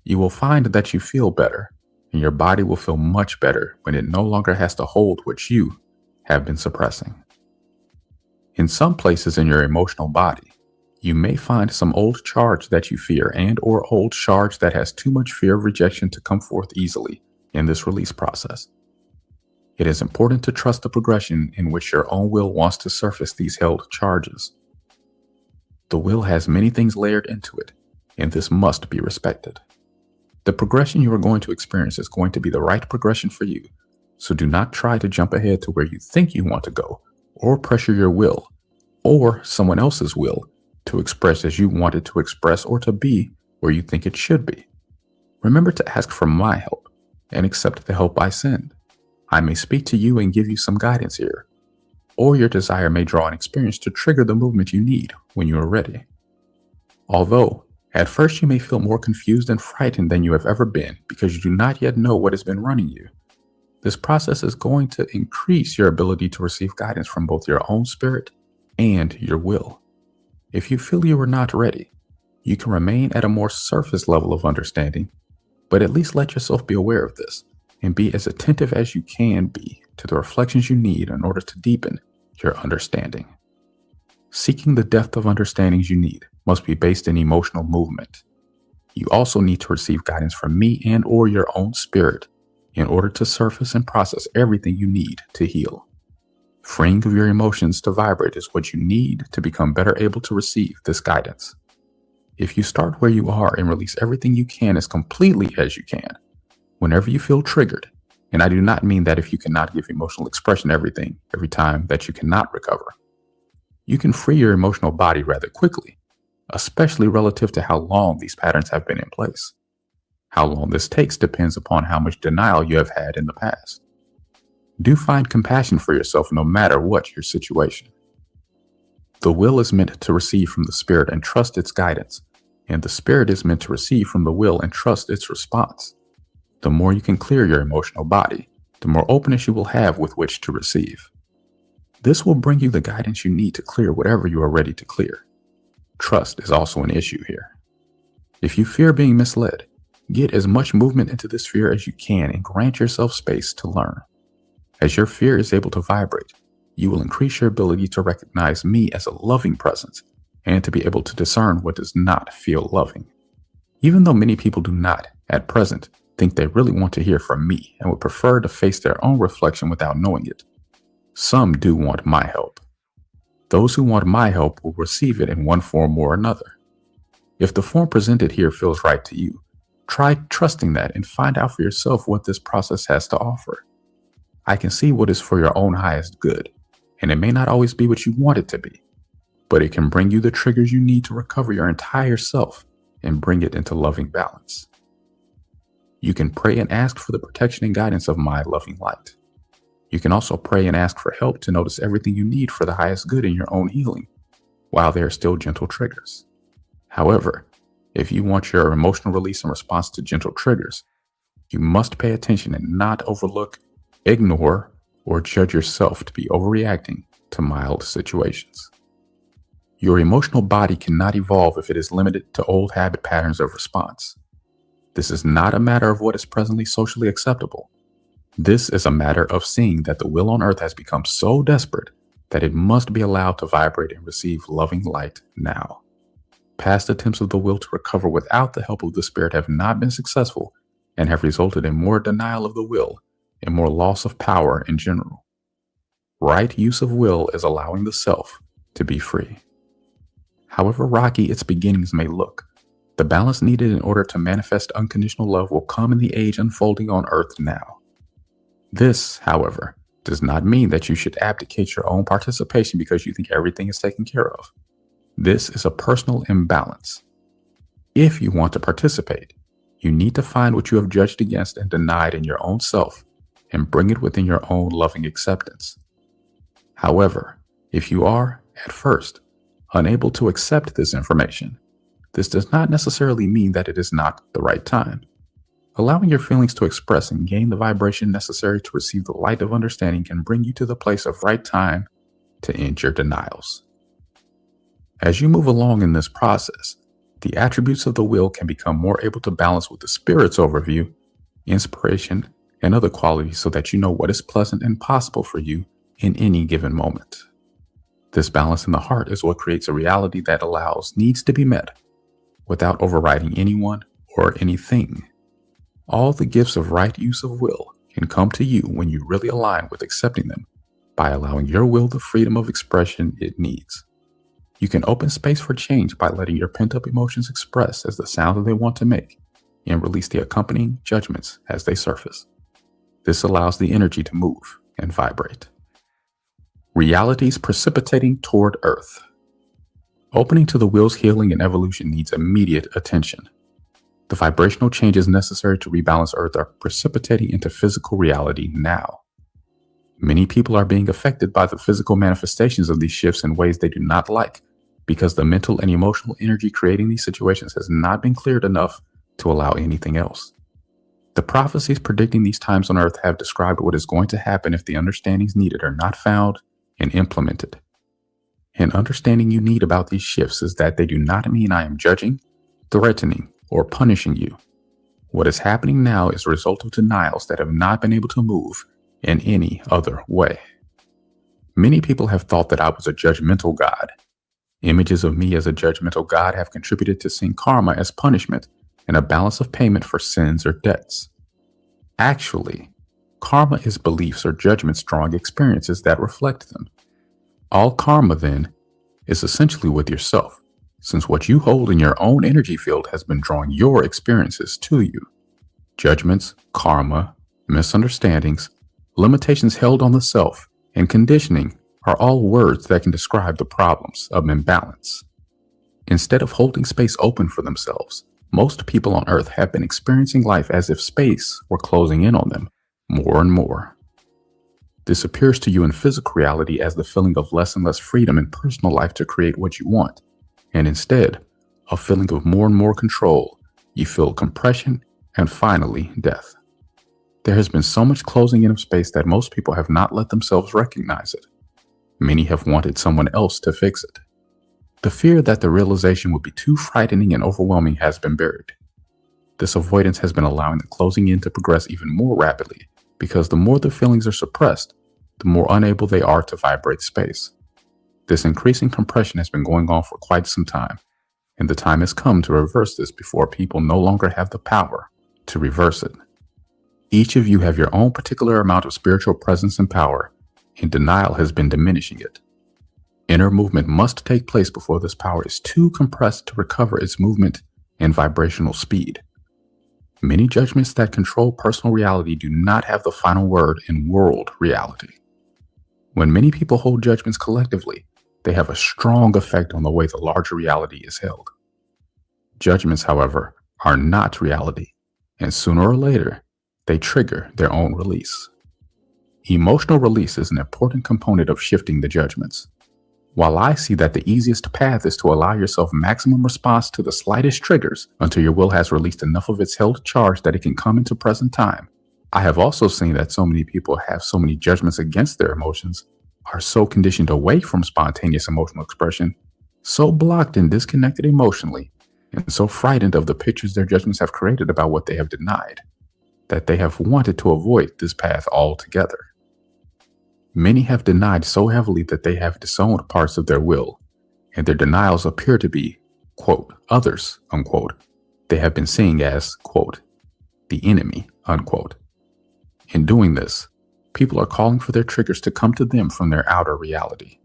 You will find that you feel better, and your body will feel much better when it no longer has to hold what you have been suppressing. In some places in your emotional body, you may find some old charge that you fear and/or old charge that has too much fear of rejection to come forth easily in this release process. It is important to trust the progression in which your own will wants to surface these held charges. The will has many things layered into it, and this must be respected. The progression you are going to experience is going to be the right progression for you, so do not try to jump ahead to where you think you want to go, or pressure your will, or someone else's will, to express as you want it to express or to be where you think it should be. Remember to ask for my help and accept the help I send. I may speak to you and give you some guidance here, or your desire may draw an experience to trigger the movement you need when you are ready. Although, at first you may feel more confused and frightened than you have ever been because you do not yet know what has been running you. This process is going to increase your ability to receive guidance from both your own spirit and your will. If you feel you are not ready, you can remain at a more surface level of understanding, but at least let yourself be aware of this and be as attentive as you can be to the reflections you need in order to deepen your understanding. Seeking the depth of understandings you need must be based in emotional movement. You also need to receive guidance from me and/or your own spirit in order to surface and process everything you need to heal. Freeing of your emotions to vibrate is what you need to become better able to receive this guidance. If you start where you are and release everything you can as completely as you can, whenever you feel triggered, and I do not mean that if you cannot give emotional expression every time that you cannot recover, you can free your emotional body rather quickly, especially relative to how long these patterns have been in place. How long this takes depends upon how much denial you have had in the past. Do find compassion for yourself no matter what your situation. The will is meant to receive from the Spirit and trust its guidance, and the Spirit is meant to receive from the will and trust its response. The more you can clear your emotional body, the more openness you will have with which to receive. This will bring you the guidance you need to clear whatever you are ready to clear. Trust is also an issue here. If you fear being misled, get as much movement into this fear as you can and grant yourself space to learn. As your fear is able to vibrate, you will increase your ability to recognize me as a loving presence and to be able to discern what does not feel loving. Even though many people do not, at present, think they really want to hear from me and would prefer to face their own reflection without knowing it, some do want my help. Those who want my help will receive it in one form or another. If the form presented here feels right to you, try trusting that and find out for yourself what this process has to offer. I can see what is for your own highest good, and it may not always be what you want it to be, but it can bring you the triggers you need to recover your entire self and bring it into loving balance. You can pray and ask for the protection and guidance of my loving light. You can also pray and ask for help to notice everything you need for the highest good in your own healing, while there are still gentle triggers. However, if you want your emotional release in response to gentle triggers, you must pay attention and not overlook, ignore, or judge yourself to be overreacting to mild situations. Your emotional body cannot evolve if it is limited to old habit patterns of response. This is not a matter of what is presently socially acceptable. This is a matter of seeing that the will on earth has become so desperate that it must be allowed to vibrate and receive loving light now. Past attempts of the will to recover without the help of the Spirit have not been successful and have resulted in more denial of the will and more loss of power in general. Right use of will is allowing the self to be free. However rocky its beginnings may look, the balance needed in order to manifest unconditional love will come in the age unfolding on earth now. This, however, does not mean that you should abdicate your own participation because you think everything is taken care of. This is a personal imbalance. If you want to participate, you need to find what you have judged against and denied in your own self and bring it within your own loving acceptance. However, if you are, at first, unable to accept this information, this does not necessarily mean that it is not the right time. Allowing your feelings to express and gain the vibration necessary to receive the light of understanding can bring you to the place of right time to end your denials. As you move along in this process, the attributes of the will can become more able to balance with the Spirit's overview, inspiration, and other qualities so that you know what is pleasant and possible for you in any given moment. This balance in the heart is what creates a reality that allows needs to be met without overriding anyone or anything. All the gifts of right use of will can come to you when you really align with accepting them by allowing your will the freedom of expression it needs. You can open space for change by letting your pent-up emotions express as the sound that they want to make and release the accompanying judgments as they surface. This allows the energy to move and vibrate. Realities precipitating toward Earth. Opening to the will's healing and evolution needs immediate attention. The vibrational changes necessary to rebalance Earth are precipitating into physical reality now. Many people are being affected by the physical manifestations of these shifts in ways they do not like because the mental and emotional energy creating these situations has not been cleared enough to allow anything else. The prophecies predicting these times on Earth have described what is going to happen if the understandings needed are not found and implemented. An understanding you need about these shifts is that they do not mean I am judging, threatening, or punishing you. What is happening now is a result of denials that have not been able to move in any other way. Many people have thought that I was a judgmental God. Images of me as a judgmental God have contributed to seeing karma as punishment and a balance of payment for sins or debts. Actually, karma is beliefs or judgments drawing experiences that reflect them. All karma, then, is essentially with yourself, since what you hold in your own energy field has been drawing your experiences to you. Judgments, karma, misunderstandings, limitations held on the self, and conditioning are all words that can describe the problems of imbalance. Instead of holding space open for themselves, Most people on Earth have been experiencing life as if space were closing in on them more and more. This appears to you in physical reality as the feeling of less and less freedom in personal life to create what you want, and instead, a feeling of more and more control. You feel compression and finally death. There has been so much closing in of space that most people have not let themselves recognize it. Many have wanted someone else to fix it. The fear that the realization would be too frightening and overwhelming has been buried. This avoidance has been allowing the closing in to progress even more rapidly, because the more the feelings are suppressed, the more unable they are to vibrate space. This increasing compression has been going on for quite some time, and the time has come to reverse this before people no longer have the power to reverse it. Each of you have your own particular amount of spiritual presence and power, and denial has been diminishing it. Inner movement must take place before this power is too compressed to recover its movement and vibrational speed. Many judgments that control personal reality do not have the final word in world reality. When many people hold judgments collectively, they have a strong effect on the way the larger reality is held. Judgments, however, are not reality, and sooner or later, they trigger their own release. Emotional release is an important component of shifting the judgments. While I see that the easiest path is to allow yourself maximum response to the slightest triggers until your will has released enough of its held charge that it can come into present time, I have also seen that so many people have so many judgments against their emotions, are so conditioned away from spontaneous emotional expression, so blocked and disconnected emotionally, and so frightened of the pictures their judgments have created about what they have denied, that they have wanted to avoid this path altogether. Many have denied so heavily that they have disowned parts of their will, and their denials appear to be, quote, others, unquote, they have been seeing as, quote, the enemy, unquote. In doing this, people are calling for their triggers to come to them from their outer reality.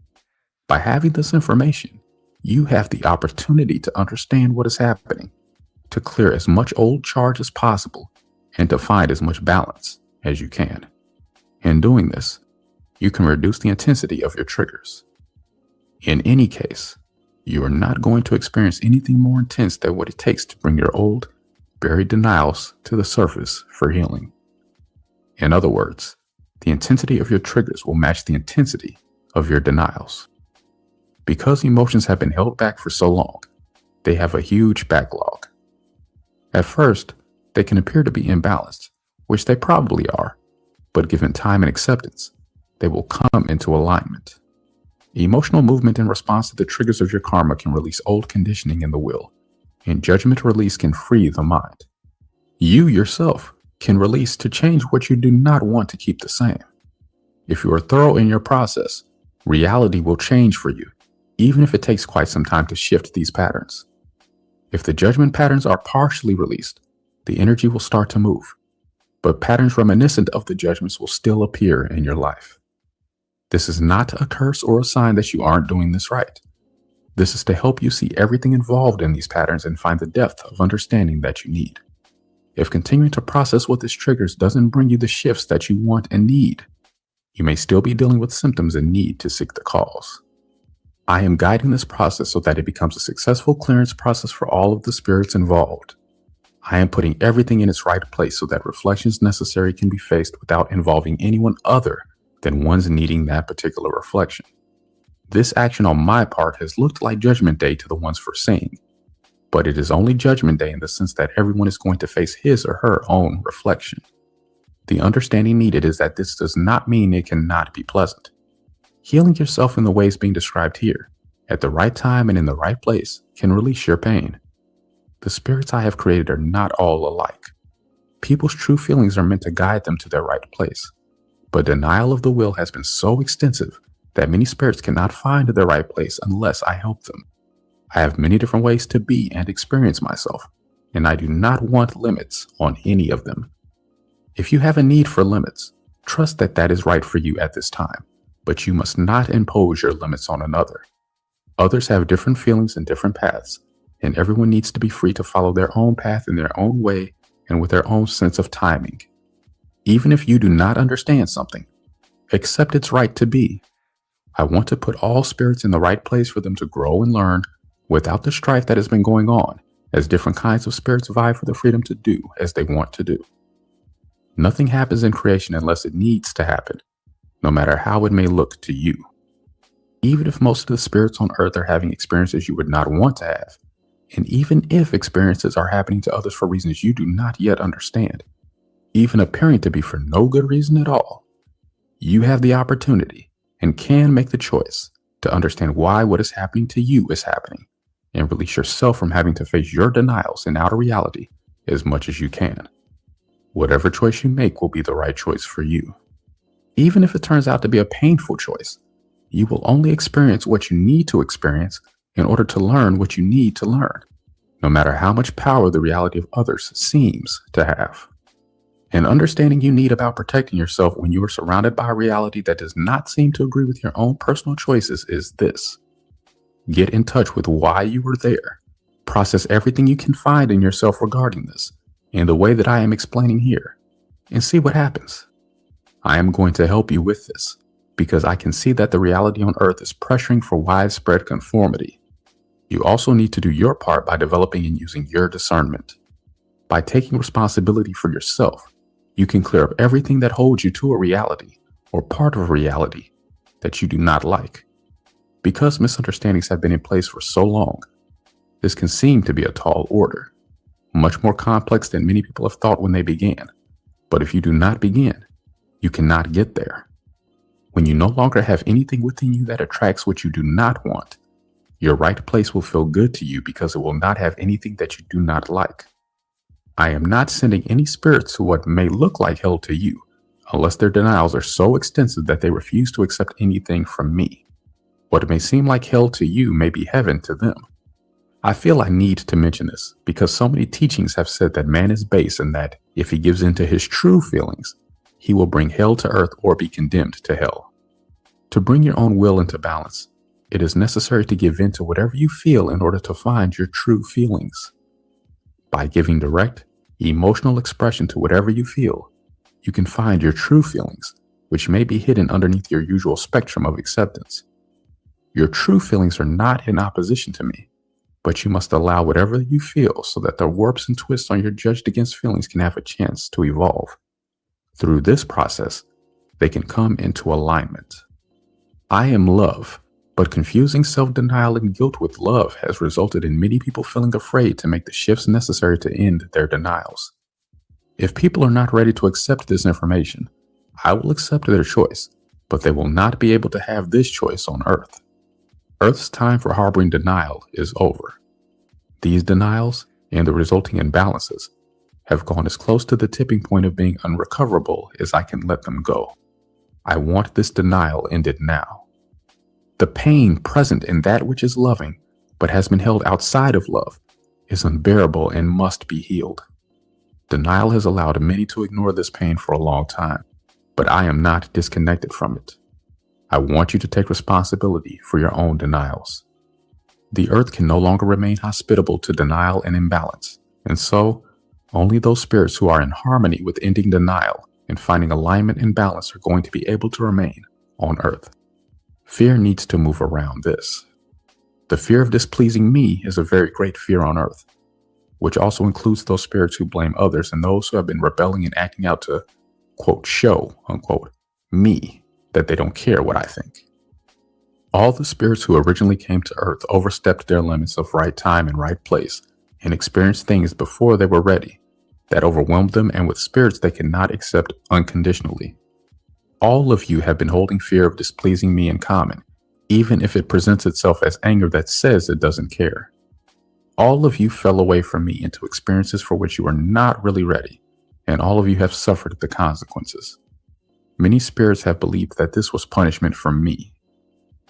By having this information, you have the opportunity to understand what is happening, to clear as much old charge as possible, and to find as much balance as you can. In doing this, you can reduce the intensity of your triggers. In any case, you are not going to experience anything more intense than what it takes to bring your old, buried denials to the surface for healing. In other words, the intensity of your triggers will match the intensity of your denials. Because emotions have been held back for so long, they have a huge backlog. At first, they can appear to be imbalanced, which they probably are, but given time and acceptance, they will come into alignment. Emotional movement in response to the triggers of your karma can release old conditioning in the will, and judgment release can free the mind. You yourself can release to change what you do not want to keep the same. If you are thorough in your process, reality will change for you, even if it takes quite some time to shift these patterns. If the judgment patterns are partially released, the energy will start to move, but patterns reminiscent of the judgments will still appear in your life. This is not a curse or a sign that you aren't doing this right. This is to help you see everything involved in these patterns and find the depth of understanding that you need. If continuing to process what this triggers doesn't bring you the shifts that you want and need, you may still be dealing with symptoms and need to seek the cause. I am guiding this process so that it becomes a successful clearance process for all of the spirits involved. I am putting everything in its right place so that reflections necessary can be faced without involving anyone other than one's needing that particular reflection. This action on my part has looked like Judgment Day to the ones foreseeing, but it is only Judgment Day in the sense that everyone is going to face his or her own reflection. The understanding needed is that this does not mean it cannot be pleasant. Healing yourself in the ways being described here, at the right time and in the right place, can release your pain. The spirits I have created are not all alike. People's true feelings are meant to guide them to their right place. But denial of the will has been so extensive that many spirits cannot find their right place unless I help them. I have many different ways to be and experience myself, and I do not want limits on any of them. If you have a need for limits, trust that that is right for you at this time, but you must not impose your limits on another. Others have different feelings and different paths, and everyone needs to be free to follow their own path in their own way and with their own sense of timing. Even if you do not understand something, accept its right to be. I want to put all spirits in the right place for them to grow and learn without the strife that has been going on, as different kinds of spirits vie for the freedom to do as they want to do. Nothing happens in creation unless it needs to happen, no matter how it may look to you. Even if most of the spirits on earth are having experiences you would not want to have, and even if experiences are happening to others for reasons you do not yet understand, even appearing to be for no good reason at all, you have the opportunity and can make the choice to understand why what is happening to you is happening, and release yourself from having to face your denials in outer reality as much as you can. Whatever choice you make will be the right choice for you. Even if it turns out to be a painful choice, you will only experience what you need to experience in order to learn what you need to learn, no matter how much power the reality of others seems to have. An understanding you need about protecting yourself when you are surrounded by a reality that does not seem to agree with your own personal choices is this. Get in touch with why you were there. Process everything you can find in yourself regarding this, in the way that I am explaining here, and see what happens. I am going to help you with this, because I can see that the reality on Earth is pressuring for widespread conformity. You also need to do your part by developing and using your discernment. By taking responsibility for yourself, you can clear up everything that holds you to a reality, or part of a reality, that you do not like. Because misunderstandings have been in place for so long, this can seem to be a tall order, much more complex than many people have thought when they began. But if you do not begin, you cannot get there. When you no longer have anything within you that attracts what you do not want, your right place will feel good to you because it will not have anything that you do not like. I am not sending any spirits to what may look like hell to you, unless their denials are so extensive that they refuse to accept anything from me. What may seem like hell to you may be heaven to them. I feel I need to mention this because so many teachings have said that man is base and that if he gives in to his true feelings, he will bring hell to earth or be condemned to hell. To bring your own will into balance, it is necessary to give in to whatever you feel in order to find your true feelings. By giving direct, emotional expression to whatever you feel, you can find your true feelings, which may be hidden underneath your usual spectrum of acceptance. Your true feelings are not in opposition to me, but you must allow whatever you feel so that the warps and twists on your judged against feelings can have a chance to evolve. Through this process, they can come into alignment. I am love, but confusing self-denial and guilt with love has resulted in many people feeling afraid to make the shifts necessary to end their denials. If people are not ready to accept this information, I will accept their choice, but they will not be able to have this choice on Earth. Earth's time for harboring denial is over. These denials and the resulting imbalances have gone as close to the tipping point of being unrecoverable as I can let them go. I want this denial ended now. The pain present in that which is loving, but has been held outside of love, is unbearable and must be healed. Denial has allowed many to ignore this pain for a long time, but I am not disconnected from it. I want you to take responsibility for your own denials. The earth can no longer remain hospitable to denial and imbalance, and so only those spirits who are in harmony with ending denial and finding alignment and balance are going to be able to remain on earth. Fear needs to move around this. The fear of displeasing me is a very great fear on earth, which also includes those spirits who blame others and those who have been rebelling and acting out to, quote, show, unquote, me that they don't care what I think. All the spirits who originally came to earth overstepped their limits of right time and right place and experienced things before they were ready that overwhelmed them and with spirits they cannot accept unconditionally. All of you have been holding fear of displeasing me in common, even if it presents itself as anger that says it doesn't care. All of you fell away from me into experiences for which you are not really ready, and all of you have suffered the consequences. Many spirits have believed that this was punishment from me.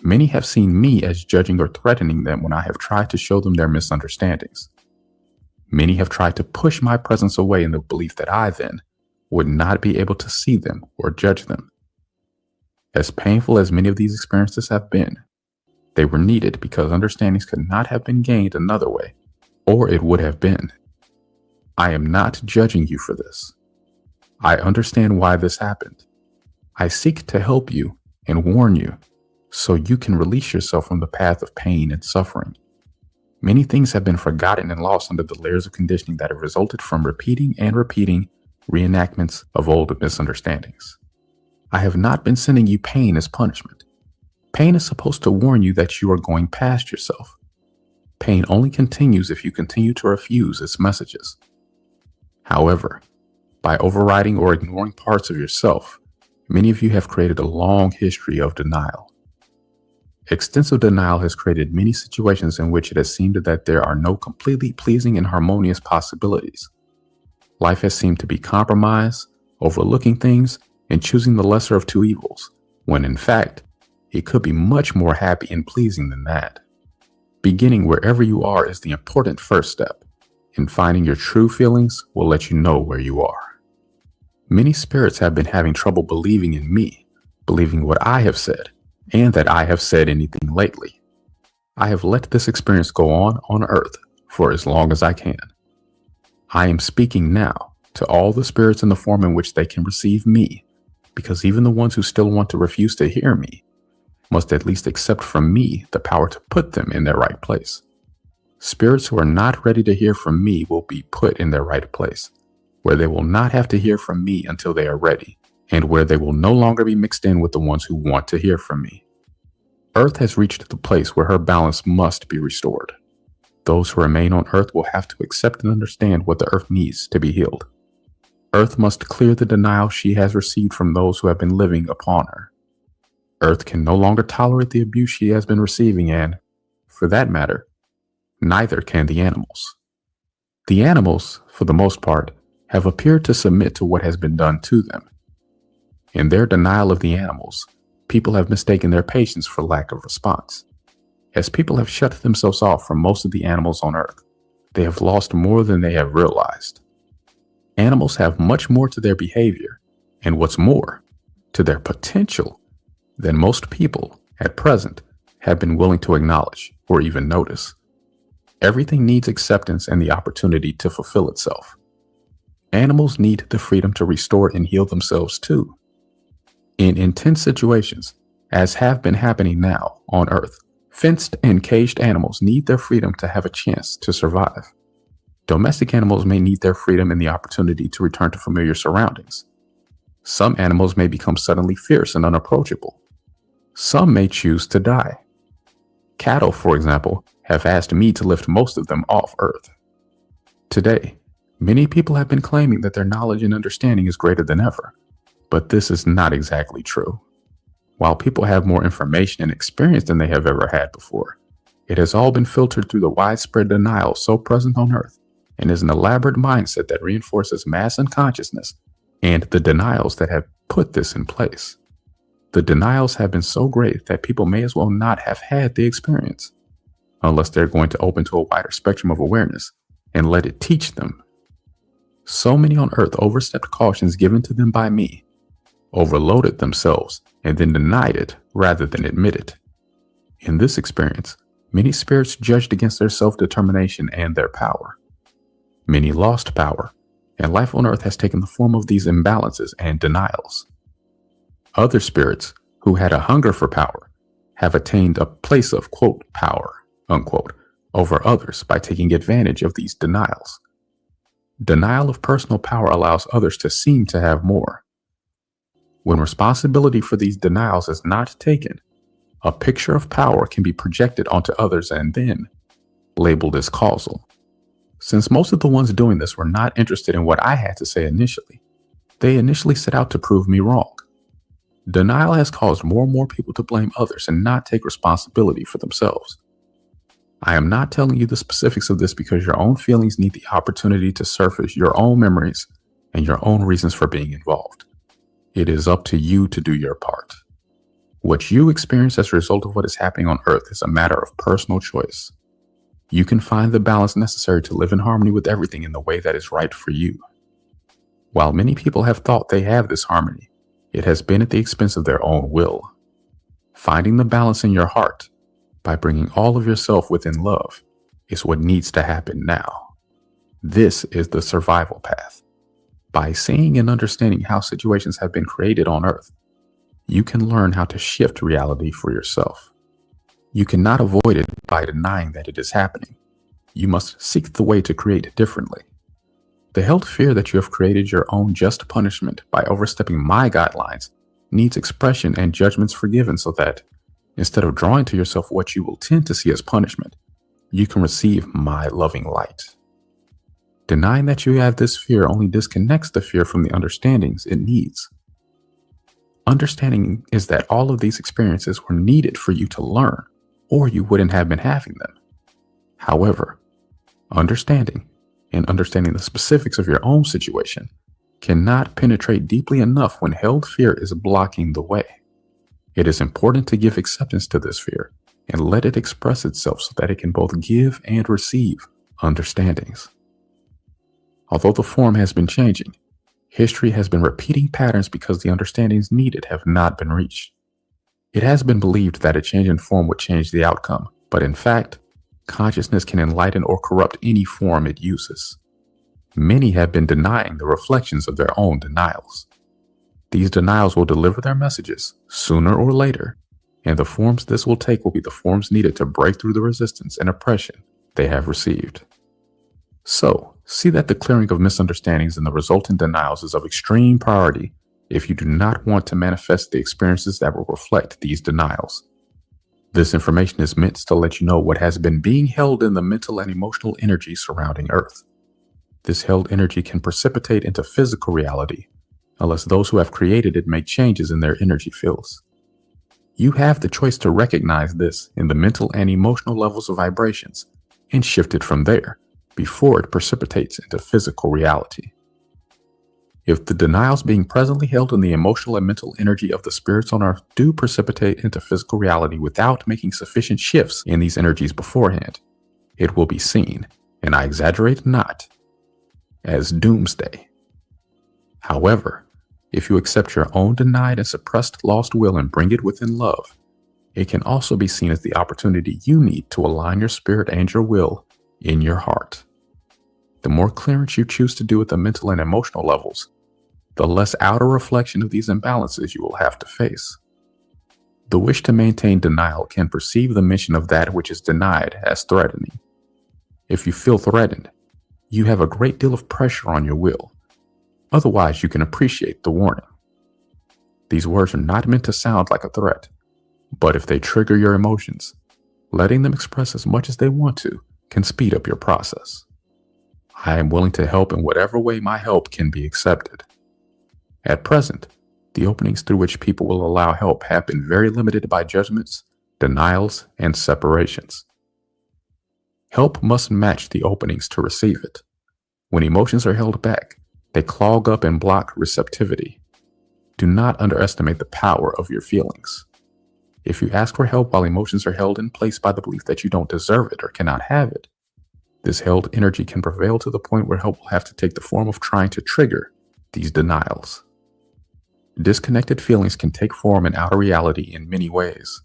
Many have seen me as judging or threatening them when I have tried to show them their misunderstandings. Many have tried to push my presence away in the belief that I then would not be able to see them or judge them. As painful as many of these experiences have been, they were needed because understandings could not have been gained another way, or it would have been. I am not judging you for this. I understand why this happened. I seek to help you and warn you so you can release yourself from the path of pain and suffering. Many things have been forgotten and lost under the layers of conditioning that have resulted from repeating and repeating reenactments of old misunderstandings. I have not been sending you pain as punishment. Pain is supposed to warn you that you are going past yourself. Pain only continues if you continue to refuse its messages. However, by overriding or ignoring parts of yourself, many of you have created a long history of denial. Extensive denial has created many situations in which it has seemed that there are no completely pleasing and harmonious possibilities. Life has seemed to be compromise, overlooking things, and choosing the lesser of two evils, when in fact, it could be much more happy and pleasing than that. Beginning wherever you are is the important first step, and finding your true feelings will let you know where you are. Many spirits have been having trouble believing in me, believing what I have said, and that I have said anything lately. I have let this experience go on Earth for as long as I can. I am speaking now to all the spirits in the form in which they can receive me, because even the ones who still want to refuse to hear me must at least accept from me the power to put them in their right place. Spirits who are not ready to hear from me will be put in their right place, where they will not have to hear from me until they are ready, and where they will no longer be mixed in with the ones who want to hear from me. Earth has reached the place where her balance must be restored. Those who remain on Earth will have to accept and understand what the Earth needs to be healed. Earth must clear the denial she has received from those who have been living upon her. Earth can no longer tolerate the abuse she has been receiving, and, for that matter, neither can the animals. The animals, for the most part, have appeared to submit to what has been done to them. In their denial of the animals, people have mistaken their patience for lack of response. As people have shut themselves off from most of the animals on Earth, they have lost more than they have realized. Animals have much more to their behavior, and what's more, to their potential, than most people, at present, have been willing to acknowledge or even notice. Everything needs acceptance and the opportunity to fulfill itself. Animals need the freedom to restore and heal themselves too. In intense situations, as have been happening now on Earth, fenced and caged animals need their freedom to have a chance to survive. Domestic animals may need their freedom and the opportunity to return to familiar surroundings. Some animals may become suddenly fierce and unapproachable. Some may choose to die. Cattle, for example, have asked me to lift most of them off Earth. Today, many people have been claiming that their knowledge and understanding is greater than ever, but this is not exactly true. While people have more information and experience than they have ever had before, it has all been filtered through the widespread denial so present on Earth, and is an elaborate mindset that reinforces mass unconsciousness and the denials that have put this in place. The denials have been so great that people may as well not have had the experience, unless they're going to open to a wider spectrum of awareness and let it teach them. So many on Earth overstepped cautions given to them by me, overloaded themselves, and then denied it rather than admit it. In this experience, many spirits judged against their self-determination and their power. Many lost power, and life on Earth has taken the form of these imbalances and denials. Other spirits, who had a hunger for power, have attained a place of, quote, power, unquote, over others by taking advantage of these denials. Denial of personal power allows others to seem to have more. When responsibility for these denials is not taken, a picture of power can be projected onto others and then labeled as causal. Since most of the ones doing this were not interested in what I had to say initially, they initially set out to prove me wrong. Denial has caused more and more people to blame others and not take responsibility for themselves. I am not telling you the specifics of this because your own feelings need the opportunity to surface your own memories and your own reasons for being involved. It is up to you to do your part. What you experience as a result of what is happening on Earth is a matter of personal choice. You can find the balance necessary to live in harmony with everything in the way that is right for you. While many people have thought they have this harmony, it has been at the expense of their own will. Finding the balance in your heart by bringing all of yourself within love is what needs to happen now. This is the survival path. By seeing and understanding how situations have been created on Earth, you can learn how to shift reality for yourself. You cannot avoid it by denying that it is happening, You must seek the way to create differently. The held fear that you have created your own just punishment by overstepping my guidelines needs expression and judgments forgiven so that, instead of drawing to yourself what you will tend to see as punishment, you can receive my loving light. Denying that you have this fear only disconnects the fear from the understandings it needs. Understanding is that all of these experiences were needed for you to learn, or you wouldn't have been having them. However, understanding the specifics of your own situation cannot penetrate deeply enough when held fear is blocking the way. It is important to give acceptance to this fear and let it express itself so that it can both give and receive understandings. Although the form has been changing, history has been repeating patterns because the understandings needed have not been reached. It has been believed that a change in form would change the outcome, but in fact, consciousness can enlighten or corrupt any form it uses. Many have been denying the reflections of their own denials. These denials will deliver their messages sooner or later, and the forms this will take will be the forms needed to break through the resistance and oppression they have received. So, see that the clearing of misunderstandings and the resultant denials is of extreme priority if you do not want to manifest the experiences that will reflect these denials. This information is meant to let you know what has been being held in the mental and emotional energy surrounding Earth. This held energy can precipitate into physical reality unless those who have created it make changes in their energy fields. You have the choice to recognize this in the mental and emotional levels of vibrations and shift it from there before it precipitates into physical reality. If the denials being presently held in the emotional and mental energy of the spirits on Earth do precipitate into physical reality without making sufficient shifts in these energies beforehand, it will be seen, and I exaggerate not, as doomsday. However, if you accept your own denied and suppressed lost will and bring it within love, it can also be seen as the opportunity you need to align your spirit and your will in your heart. The more clearance you choose to do at the mental and emotional levels, the less outer reflection of these imbalances you will have to face. The wish to maintain denial can perceive the mention of that which is denied as threatening. If you feel threatened, you have a great deal of pressure on your will. Otherwise, you can appreciate the warning. These words are not meant to sound like a threat, but if they trigger your emotions, letting them express as much as they want to can speed up your process. I am willing to help in whatever way my help can be accepted. At present, the openings through which people will allow help have been very limited by judgments, denials, and separations. Help must match the openings to receive it. When emotions are held back, they clog up and block receptivity. Do not underestimate the power of your feelings. If you ask for help while emotions are held in place by the belief that you don't deserve it or cannot have it, this held energy can prevail to the point where help will have to take the form of trying to trigger these denials. Disconnected feelings can take form in outer reality in many ways.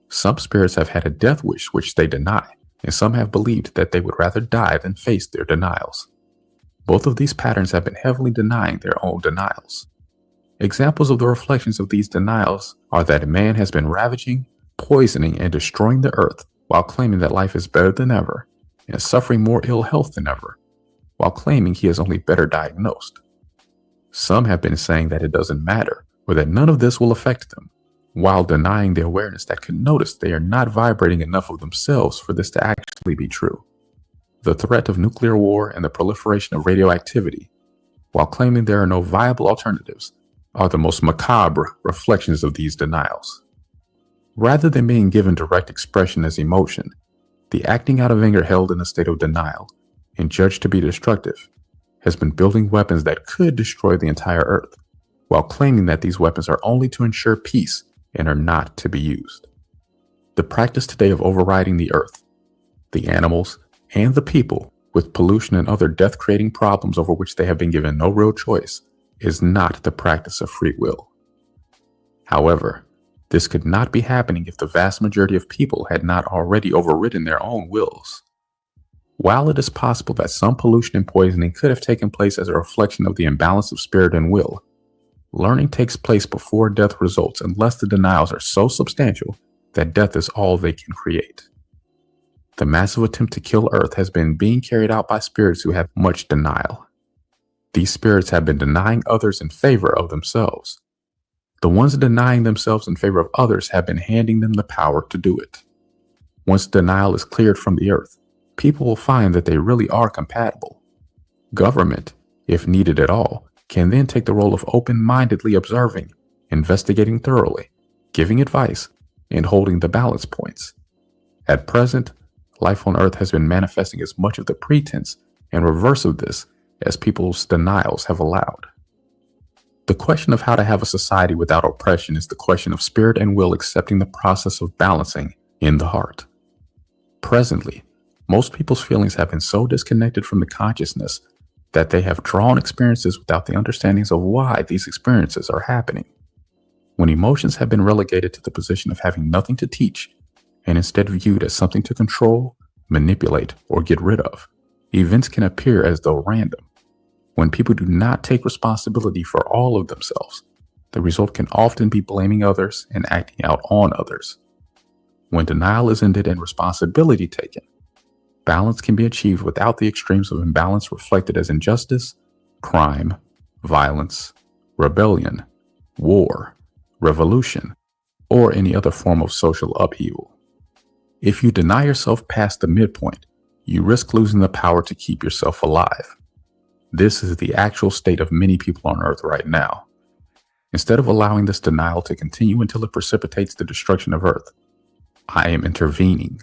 Some spirits have had a death wish which they deny, and some have believed that they would rather die than face their denials. Both of these patterns have been heavily denying their own denials. Examples of the reflections of these denials are that man has been ravaging, poisoning, and destroying the earth while claiming that life is better than ever, and suffering more ill health than ever, while claiming he is only better diagnosed. Some have been saying that it doesn't matter, or that none of this will affect them, while denying the awareness that can notice they are not vibrating enough of themselves for this to actually be true. The threat of nuclear war and the proliferation of radioactivity, while claiming there are no viable alternatives, are the most macabre reflections of these denials. Rather than being given direct expression as emotion, the acting out of anger held in a state of denial and judged to be destructive has been building weapons that could destroy the entire earth, while claiming that these weapons are only to ensure peace and are not to be used. The practice today of overriding the earth, the animals, and the people with pollution and other death-creating problems over which they have been given no real choice is not the practice of free will. However, this could not be happening if the vast majority of people had not already overridden their own wills. While it is possible that some pollution and poisoning could have taken place as a reflection of the imbalance of spirit and will, learning takes place before death results unless the denials are so substantial that death is all they can create. The massive attempt to kill Earth has been being carried out by spirits who have much denial. These spirits have been denying others in favor of themselves. The ones denying themselves in favor of others have been handing them the power to do it. Once denial is cleared from the Earth, people will find that they really are compatible. Government, if needed at all, can then take the role of open-mindedly observing, investigating thoroughly, giving advice, and holding the balance points. At present, life on Earth has been manifesting as much of the pretense and reverse of this as people's denials have allowed. The question of how to have a society without oppression is the question of spirit and will accepting the process of balancing in the heart. Presently, most people's feelings have been so disconnected from the consciousness that they have drawn experiences without the understandings of why these experiences are happening. When emotions have been relegated to the position of having nothing to teach, and instead viewed as something to control, manipulate, or get rid of, events can appear as though random. When people do not take responsibility for all of themselves, the result can often be blaming others and acting out on others. When denial is ended and responsibility taken, balance can be achieved without the extremes of imbalance reflected as injustice, crime, violence, rebellion, war, revolution, or any other form of social upheaval. If you deny yourself past the midpoint, you risk losing the power to keep yourself alive. This is the actual state of many people on Earth right now. Instead of allowing this denial to continue until it precipitates the destruction of Earth, I am intervening.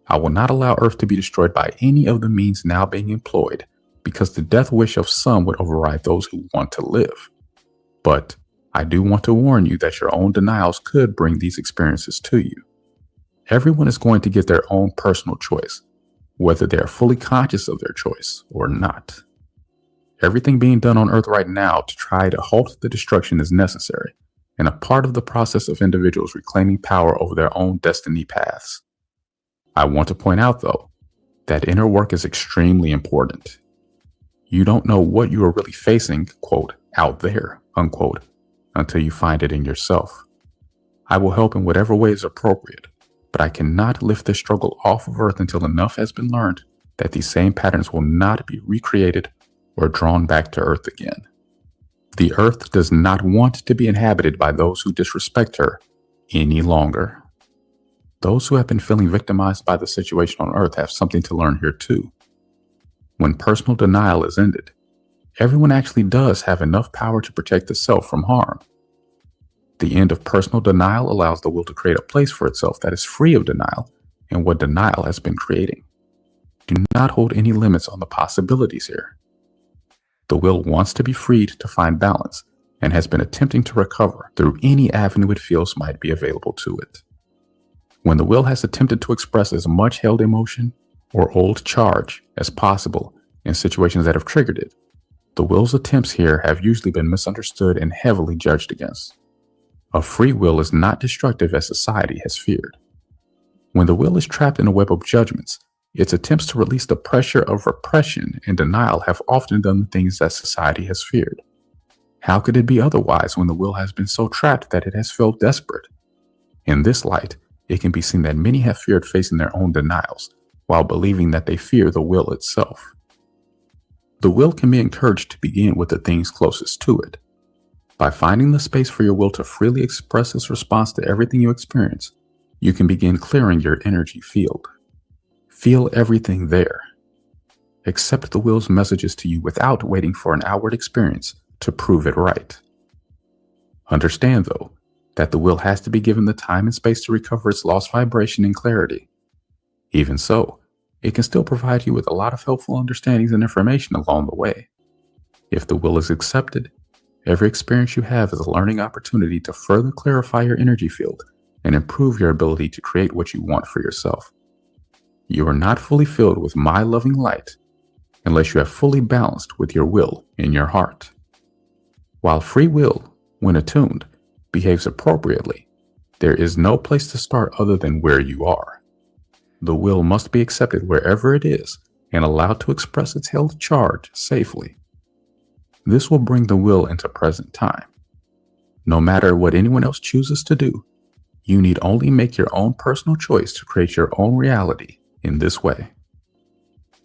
I will not allow Earth to be destroyed by any of the means now being employed, because the death wish of some would override those who want to live. But I do want to warn you that your own denials could bring these experiences to you. Everyone is going to get their own personal choice, whether they are fully conscious of their choice or not. Everything being done on Earth right now to try to halt the destruction is necessary, and a part of the process of individuals reclaiming power over their own destiny paths. I want to point out, though, that inner work is extremely important. You don't know what you are really facing, quote, out there, unquote, until you find it in yourself. I will help in whatever way is appropriate, but I cannot lift this struggle off of Earth until enough has been learned that these same patterns will not be recreated or drawn back to Earth again. The Earth does not want to be inhabited by those who disrespect her any longer. Those who have been feeling victimized by the situation on Earth have something to learn here too. When personal denial is ended, everyone actually does have enough power to protect the self from harm. The end of personal denial allows the will to create a place for itself that is free of denial and what denial has been creating. Do not hold any limits on the possibilities here. The will wants to be freed to find balance and has been attempting to recover through any avenue it feels might be available to it. When the will has attempted to express as much held emotion or old charge as possible in situations that have triggered it, the will's attempts here have usually been misunderstood and heavily judged against. A free will is not destructive as society has feared. When the will is trapped in a web of judgments, its attempts to release the pressure of repression and denial have often done the things that society has feared. How could it be otherwise when the will has been so trapped that it has felt desperate? In this light, it can be seen that many have feared facing their own denials, while believing that they fear the will itself. The will can be encouraged to begin with the things closest to it. By finding the space for your will to freely express its response to everything you experience, you can begin clearing your energy field. Feel everything there. Accept the will's messages to you without waiting for an outward experience to prove it right. Understand, though, that the will has to be given the time and space to recover its lost vibration and clarity. Even so, it can still provide you with a lot of helpful understandings and information along the way. If the will is accepted, every experience you have is a learning opportunity to further clarify your energy field and improve your ability to create what you want for yourself. You are not fully filled with my loving light unless you have fully balanced with your will in your heart. While free will, when attuned, behaves appropriately, there is no place to start other than where you are. The will must be accepted wherever it is and allowed to express its held charge safely. This will bring the will into present time. No matter what anyone else chooses to do, you need only make your own personal choice to create your own reality in this way.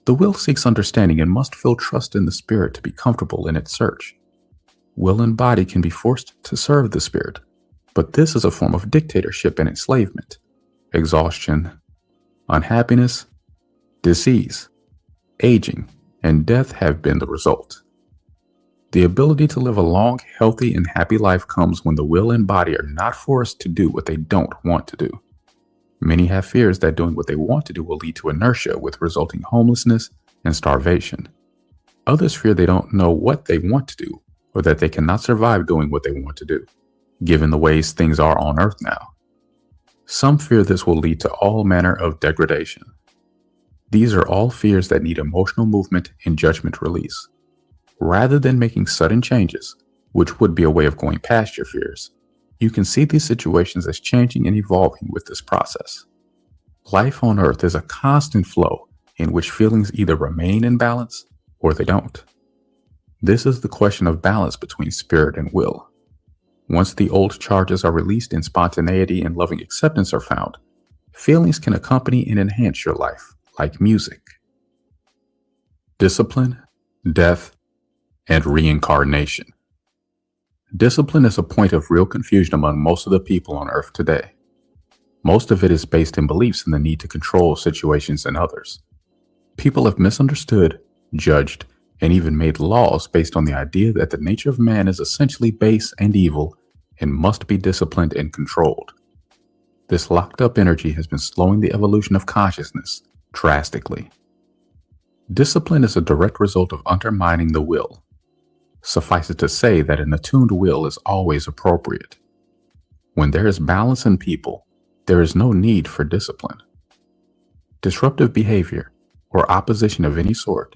The will seeks understanding and must feel trust in the spirit to be comfortable in its search. Will and body can be forced to serve the spirit, but this is a form of dictatorship and enslavement. Exhaustion, unhappiness, disease, aging, and death have been the result. The ability to live a long, healthy, and happy life comes when the will and body are not forced to do what they don't want to do. Many have fears that doing what they want to do will lead to inertia with resulting homelessness and starvation. Others fear they don't know what they want to do or that they cannot survive doing what they want to do, given the ways things are on earth now. Some fear this will lead to all manner of degradation. These are all fears that need emotional movement and judgment release. Rather than making sudden changes, which would be a way of going past your fears, you can see these situations as changing and evolving with this process. Life on earth is a constant flow in which feelings either remain in balance or they don't. This is the question of balance between spirit and will. Once the old charges are released and spontaneity and loving acceptance are found, feelings can accompany and enhance your life, like music. Discipline, death, and reincarnation. Discipline is a point of real confusion among most of the people on earth today. Most of it is based in beliefs in the need to control situations and others. People have misunderstood, judged, and even made laws based on the idea that the nature of man is essentially base and evil and must be disciplined and controlled. This locked up energy has been slowing the evolution of consciousness drastically. Discipline is a direct result of undermining the will. Suffice it to say that an attuned will is always appropriate. When there is balance in people, there is no need for discipline. Disruptive behavior, or opposition of any sort,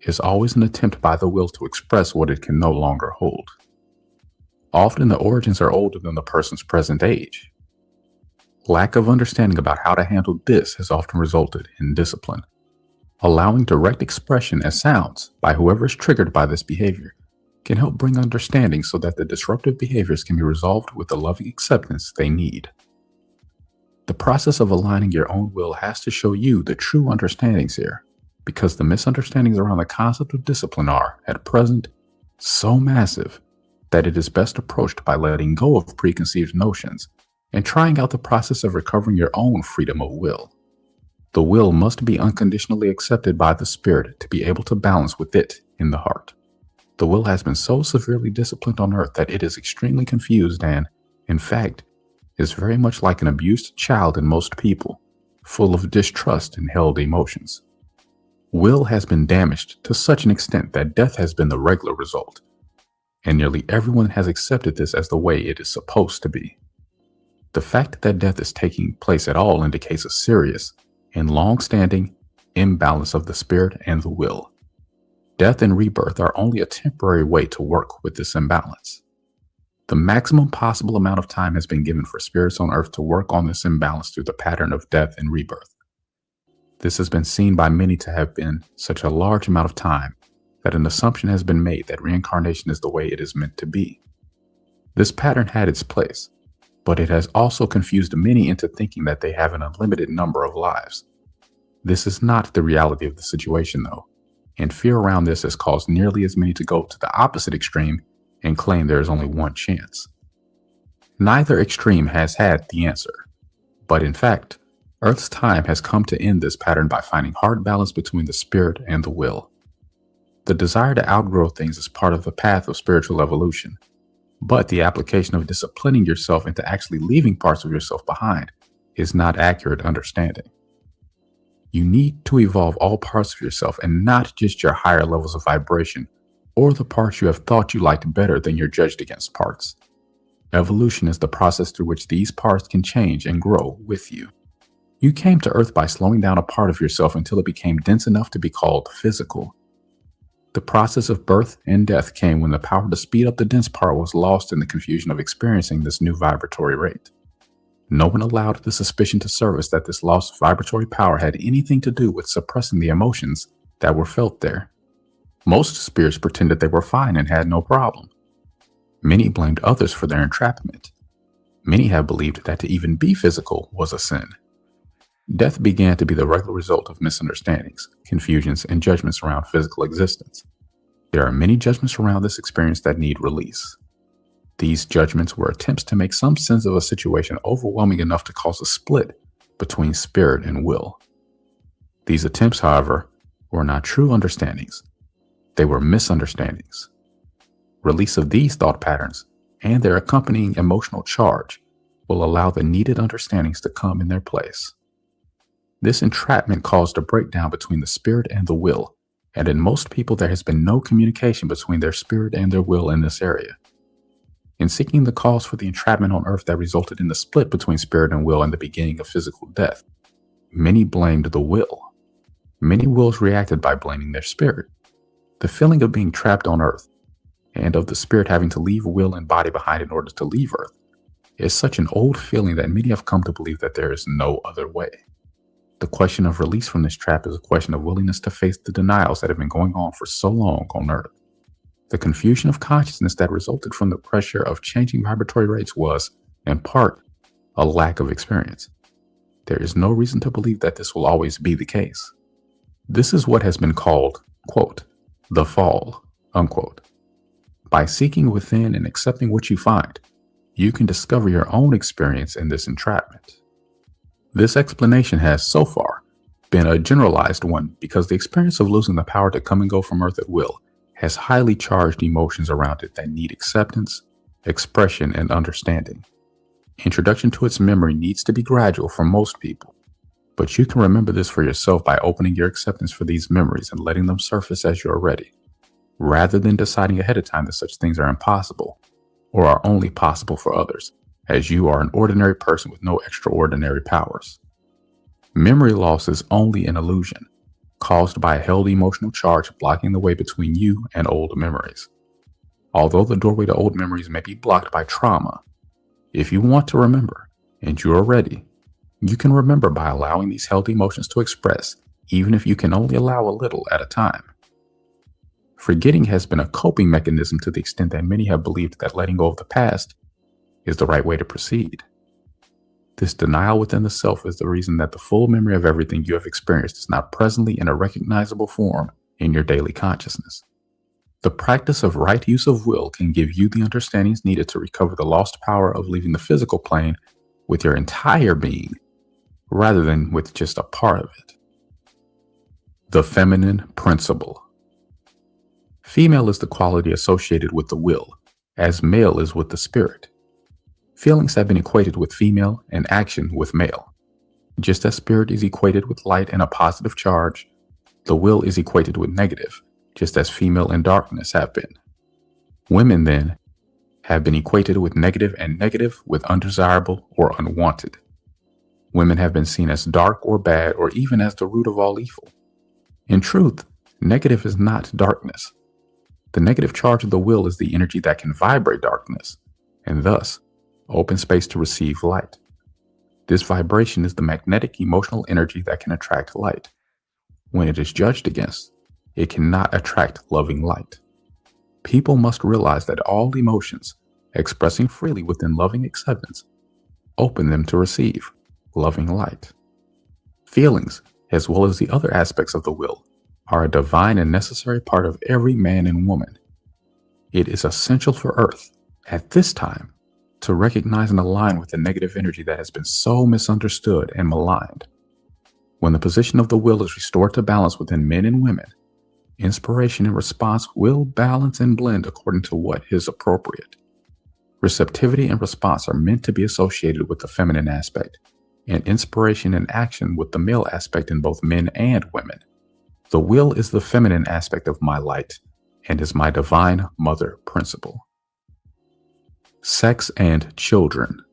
is always an attempt by the will to express what it can no longer hold. Often the origins are older than the person's present age. Lack of understanding about how to handle this has often resulted in discipline. Allowing direct expression as sounds by whoever is triggered by this behavior can help bring understanding so that the disruptive behaviors can be resolved with the loving acceptance they need. The process of aligning your own will has to show you the true understandings here, because the misunderstandings around the concept of discipline are, at present, so massive that it is best approached by letting go of preconceived notions and trying out the process of recovering your own freedom of will. The will must be unconditionally accepted by the spirit to be able to balance with it in the heart. The will has been so severely disciplined on earth that it is extremely confused and, in fact, is very much like an abused child in most people, full of distrust and held emotions. Will has been damaged to such an extent that death has been the regular result, and nearly everyone has accepted this as the way it is supposed to be. The fact that death is taking place at all indicates a serious and long-standing imbalance of the spirit and the will. Death and rebirth are only a temporary way to work with this imbalance. The maximum possible amount of time has been given for spirits on earth to work on this imbalance through the pattern of death and rebirth. This has been seen by many to have been such a large amount of time that an assumption has been made that reincarnation is the way it is meant to be. This pattern had its place, but it has also confused many into thinking that they have an unlimited number of lives. This is not the reality of the situation, though, and fear around this has caused nearly as many to go to the opposite extreme and claim there is only one chance. Neither extreme has had the answer, but in fact, Earth's time has come to end this pattern by finding hard balance between the spirit and the will. The desire to outgrow things is part of the path of spiritual evolution, but the application of disciplining yourself into actually leaving parts of yourself behind is not accurate understanding. You need to evolve all parts of yourself and not just your higher levels of vibration or the parts you have thought you liked better than your judged against parts. Evolution is the process through which these parts can change and grow with you. You came to Earth by slowing down a part of yourself until it became dense enough to be called physical. The process of birth and death came when the power to speed up the dense part was lost in the confusion of experiencing this new vibratory rate. No one allowed the suspicion to surface that this lost vibratory power had anything to do with suppressing the emotions that were felt there. Most spirits pretended they were fine and had no problem. Many blamed others for their entrapment. Many have believed that to even be physical was a sin. Death began to be the regular result of misunderstandings, confusions, and judgments around physical existence. There are many judgments around this experience that need release. These judgments were attempts to make some sense of a situation overwhelming enough to cause a split between spirit and will. These attempts, however, were not true understandings. They were misunderstandings. Release of these thought patterns and their accompanying emotional charge will allow the needed understandings to come in their place. This entrapment caused a breakdown between the spirit and the will, and in most people there has been no communication between their spirit and their will in this area. In seeking the cause for the entrapment on earth that resulted in the split between spirit and will and the beginning of physical death, many blamed the will. Many wills reacted by blaming their spirit. The feeling of being trapped on earth and of the spirit having to leave will and body behind in order to leave earth is such an old feeling that many have come to believe that there is no other way. The question of release from this trap is a question of willingness to face the denials that have been going on for so long on earth. The confusion of consciousness that resulted from the pressure of changing vibratory rates was, in part, a lack of experience. There is no reason to believe that this will always be the case. This is what has been called, quote, the fall, unquote. By seeking within and accepting what you find, you can discover your own experience in this entrapment. This explanation has, so far, been a generalized one because the experience of losing the power to come and go from earth at will has highly charged emotions around it that need acceptance, expression, and understanding. Introduction to its memory needs to be gradual for most people, but you can remember this for yourself by opening your acceptance for these memories and letting them surface as you're ready, rather than deciding ahead of time that such things are impossible or are only possible for others, as you are an ordinary person with no extraordinary powers. Memory loss is only an illusion, caused by a held emotional charge blocking the way between you and old memories. Although the doorway to old memories may be blocked by trauma, if you want to remember, and you are ready, you can remember by allowing these held emotions to express, even if you can only allow a little at a time. Forgetting has been a coping mechanism to the extent that many have believed that letting go of the past is the right way to proceed. This denial within the self is the reason that the full memory of everything you have experienced is not presently in a recognizable form in your daily consciousness. The practice of right use of will can give you the understandings needed to recover the lost power of leaving the physical plane with your entire being, rather than with just a part of it. The feminine principle. Female is the quality associated with the will, as male is with the spirit. Feelings have been equated with female and action with male. Just as spirit is equated with light and a positive charge, the will is equated with negative, just as female and darkness have been. Women, then, have been equated with negative and negative with undesirable or unwanted. Women have been seen as dark or bad or even as the root of all evil. In truth, negative is not darkness. The negative charge of the will is the energy that can vibrate darkness, and thus open space to receive light. This vibration is the magnetic emotional energy that can attract light. When it is judged against, it cannot attract loving light. People must realize that all emotions, expressing freely within loving acceptance, open them to receive loving light. Feelings, as well as the other aspects of the will, are a divine and necessary part of every man and woman. It is essential for Earth, at this time, to recognize and align with the negative energy that has been so misunderstood and maligned. When the position of the will is restored to balance within men and women, inspiration and response will balance and blend according to what is appropriate. Receptivity and response are meant to be associated with the feminine aspect, and inspiration and action with the male aspect in both men and women. The will is the feminine aspect of my light and is my divine mother principle. Sex and children.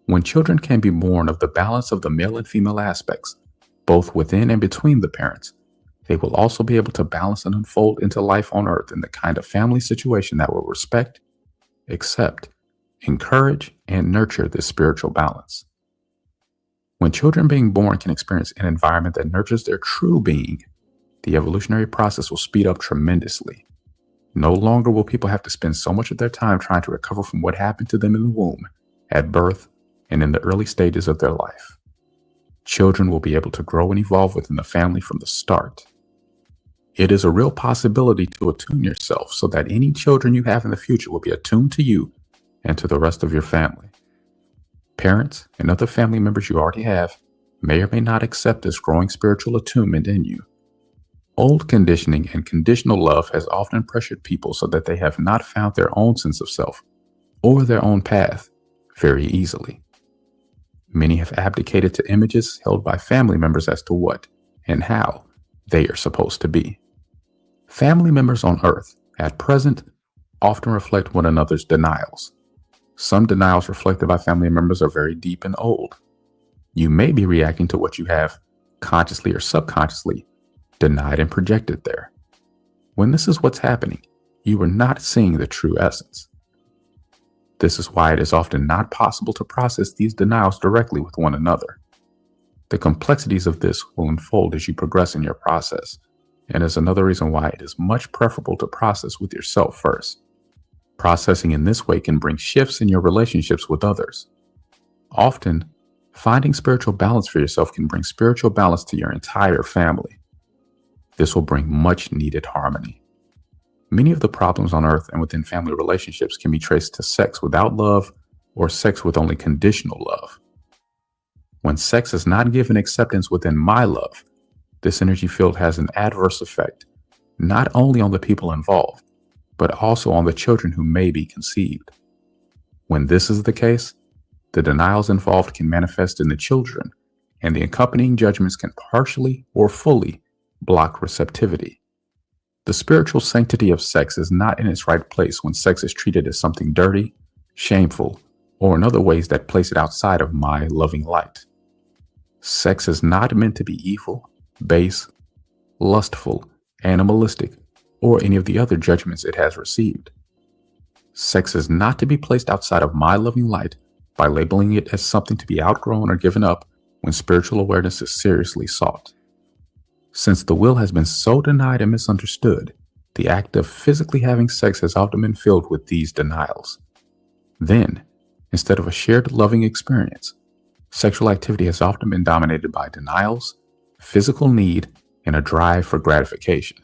When children can be born of the balance of the male and female aspects, both within and between the parents, they will also be able to balance and unfold into life on earth in the kind of family situation that will respect, accept, encourage, and nurture this spiritual balance. When children being born can experience an environment that nurtures their true being, the evolutionary process will speed up tremendously. No longer will people have to spend so much of their time trying to recover from what happened to them in the womb, at birth, and in the early stages of their life. Children will be able to grow and evolve within the family from the start. It is a real possibility to attune yourself so that any children you have in the future will be attuned to you and to the rest of your family. Parents and other family members you already have may or may not accept this growing spiritual attunement in you. Old conditioning and conditional love has often pressured people so that they have not found their own sense of self or their own path very easily. Many have abdicated to images held by family members as to what and how they are supposed to be. Family members on Earth, at present, often reflect one another's denials. Some denials reflected by family members are very deep and old. You may be reacting to what you have, consciously or subconsciously, denied and projected there. When this is what's happening, you are not seeing the true essence. This is why it is often not possible to process these denials directly with one another. The complexities of this will unfold as you progress in your process, and is another reason why it is much preferable to process with yourself first. Processing in this way can bring shifts in your relationships with others. Often, finding spiritual balance for yourself can bring spiritual balance to your entire family. This will bring much needed harmony. Many of the problems on Earth and within family relationships can be traced to sex without love or sex with only conditional love. When sex is not given acceptance within my love, this energy field has an adverse effect, not only on the people involved, but also on the children who may be conceived. When this is the case, the denials involved can manifest in the children, and the accompanying judgments can partially or fully block receptivity. The spiritual sanctity of sex is not in its right place when sex is treated as something dirty, shameful, or in other ways that place it outside of my loving light. Sex is not meant to be evil, base, lustful, animalistic, or any of the other judgments it has received. Sex is not to be placed outside of my loving light by labeling it as something to be outgrown or given up when spiritual awareness is seriously sought. Since the will has been so denied and misunderstood, the act of physically having sex has often been filled with these denials. Then, instead of a shared loving experience, sexual activity has often been dominated by denials, physical need, and a drive for gratification.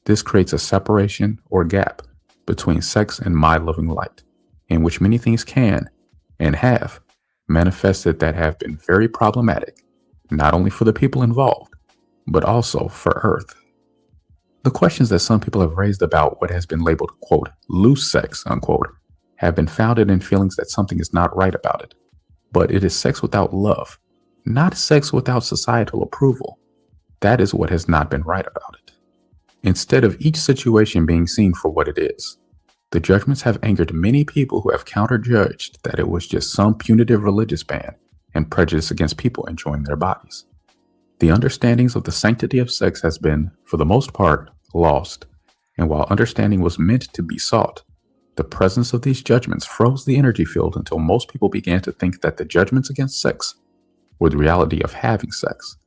This creates a separation or gap between sex and my loving light, in which many things can and have manifested that have been very problematic, not only for the people involved, but also for Earth. The questions that some people have raised about what has been labeled, quote, loose sex, unquote, have been founded in feelings that something is not right about it. But it is sex without love, not sex without societal approval. That is what has not been right about it. Instead of each situation being seen for what it is, the judgments have angered many people who have counter-judged that it was just some punitive religious ban and prejudice against people enjoying their bodies. The understandings of the sanctity of sex has been, for the most part, lost, and while understanding was meant to be sought, the presence of these judgments froze the energy field until most people began to think that the judgments against sex were the reality of having sex.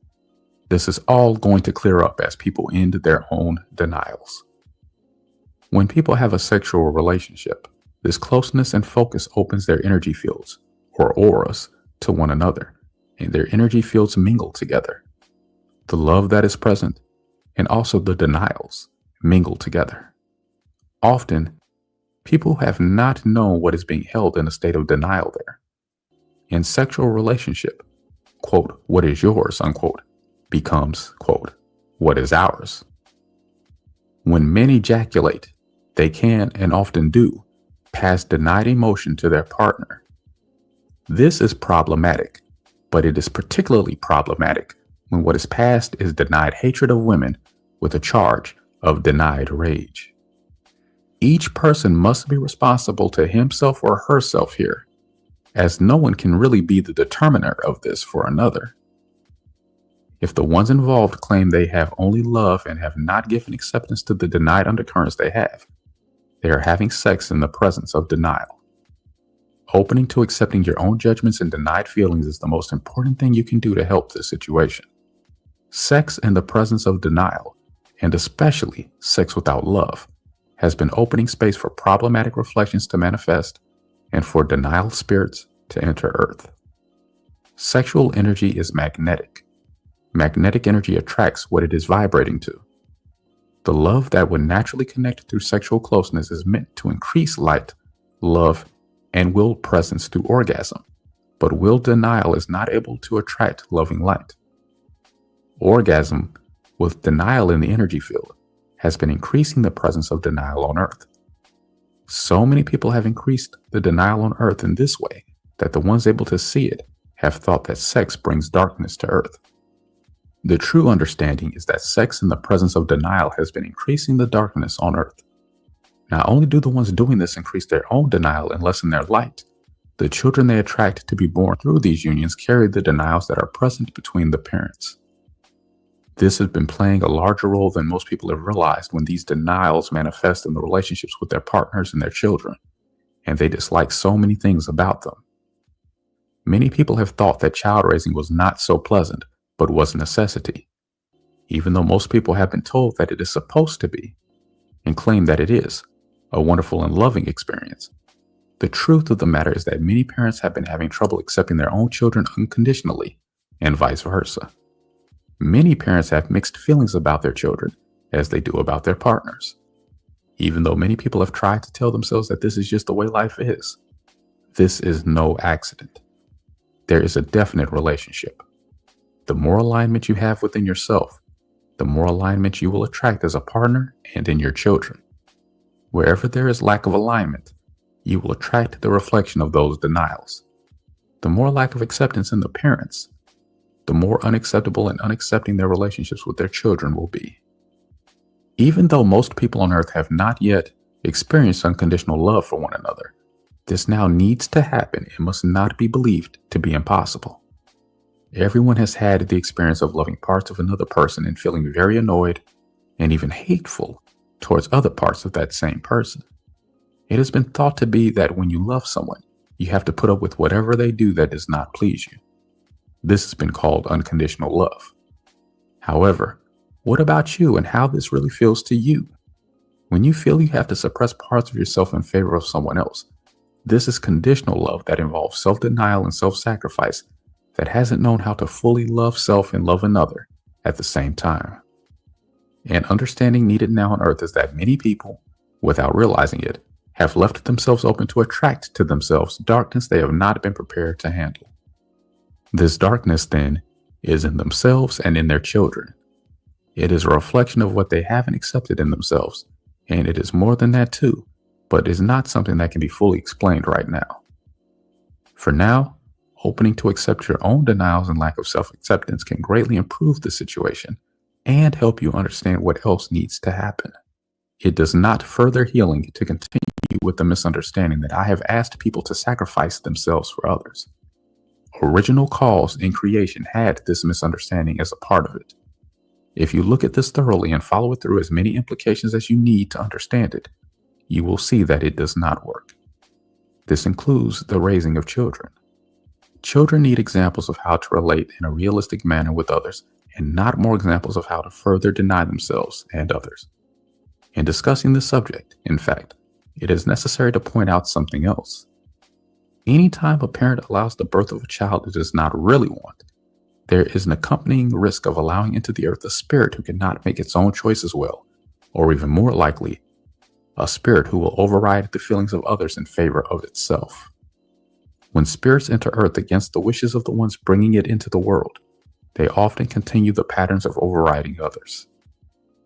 This is all going to clear up as people end their own denials. When people have a sexual relationship, this closeness and focus opens their energy fields, or auras, to one another, and their energy fields mingle together. The love that is present, and also the denials, mingle together. Often, people have not known what is being held in a state of denial there. In sexual relationship, quote, what is yours, unquote, becomes, quote, what is ours. When men ejaculate, they can and often do pass denied emotion to their partner. This is problematic, but it is particularly problematic when what is passed is denied hatred of women with a charge of denied rage. Each person must be responsible to himself or herself here, as no one can really be the determiner of this for another. If the ones involved claim they have only love and have not given acceptance to the denied undercurrents they are having sex in the presence of denial. Opening to accepting your own judgments and denied feelings is the most important thing you can do to help this situation. Sex in the presence of denial, and especially sex without love, has been opening space for problematic reflections to manifest and for denial spirits to enter Earth. Sexual energy is magnetic. Magnetic energy attracts what it is vibrating to. The love that would naturally connect through sexual closeness is meant to increase light, love, and will presence through orgasm, but will denial is not able to attract loving light. Orgasm, with denial in the energy field, has been increasing the presence of denial on Earth. So many people have increased the denial on Earth in this way that the ones able to see it have thought that sex brings darkness to Earth. The true understanding is that sex in the presence of denial has been increasing the darkness on Earth. Not only do the ones doing this increase their own denial and lessen their light, the children they attract to be born through these unions carry the denials that are present between the parents. This has been playing a larger role than most people have realized when these denials manifest in the relationships with their partners and their children, and they dislike so many things about them. Many people have thought that child raising was not so pleasant, but was a necessity, even though most people have been told that it is supposed to be, and claim that it is a wonderful and loving experience. The truth of the matter is that many parents have been having trouble accepting their own children unconditionally, and vice versa. Many parents have mixed feelings about their children, as they do about their partners. Even though many people have tried to tell themselves that this is just the way life is, this is no accident. There is a definite relationship. The more alignment you have within yourself, the more alignment you will attract as a partner and in your children. Wherever there is lack of alignment, you will attract the reflection of those denials. The more lack of acceptance in the parents, the more unacceptable and unaccepting their relationships with their children will be. Even though most people on earth have not yet experienced unconditional love for one another, this now needs to happen and must not be believed to be impossible. Everyone has had the experience of loving parts of another person and feeling very annoyed and even hateful towards other parts of that same person. It has been thought to be that when you love someone, you have to put up with whatever they do that does not please you. This has been called unconditional love. However, what about you and how this really feels to you? When you feel you have to suppress parts of yourself in favor of someone else, this is conditional love that involves self-denial and self-sacrifice that hasn't known how to fully love self and love another at the same time. An understanding needed now on earth is that many people, without realizing it, have left themselves open to attract to themselves darkness they have not been prepared to handle. This darkness, then, is in themselves and in their children. It is a reflection of what they haven't accepted in themselves, and it is more than that too, but is not something that can be fully explained right now. For now, opening to accept your own denials and lack of self-acceptance can greatly improve the situation and help you understand what else needs to happen. It does not further healing to continue with the misunderstanding that I have asked people to sacrifice themselves for others. Original cause in creation had this misunderstanding as a part of it. If you look at this thoroughly and follow it through as many implications as you need to understand it, you will see that it does not work. This includes the raising of children. Children need examples of how to relate in a realistic manner with others and not more examples of how to further deny themselves and others. In discussing this subject, in fact, it is necessary to point out something else. Anytime a parent allows the birth of a child it does not really want, there is an accompanying risk of allowing into the earth a spirit who cannot make its own choices well, or even more likely, a spirit who will override the feelings of others in favor of itself. When spirits enter earth against the wishes of the ones bringing it into the world, they often continue the patterns of overriding others.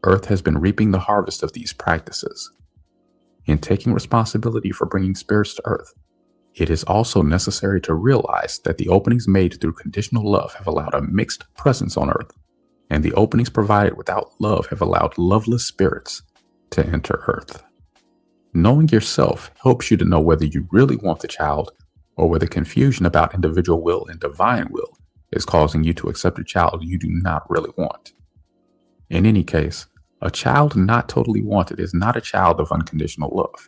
Earth has been reaping the harvest of these practices. In taking responsibility for bringing spirits to earth, it is also necessary to realize that the openings made through conditional love have allowed a mixed presence on earth, and the openings provided without love have allowed loveless spirits to enter earth. Knowing yourself helps you to know whether you really want the child or whether confusion about individual will and divine will is causing you to accept a child you do not really want. In any case, a child not totally wanted is not a child of unconditional love.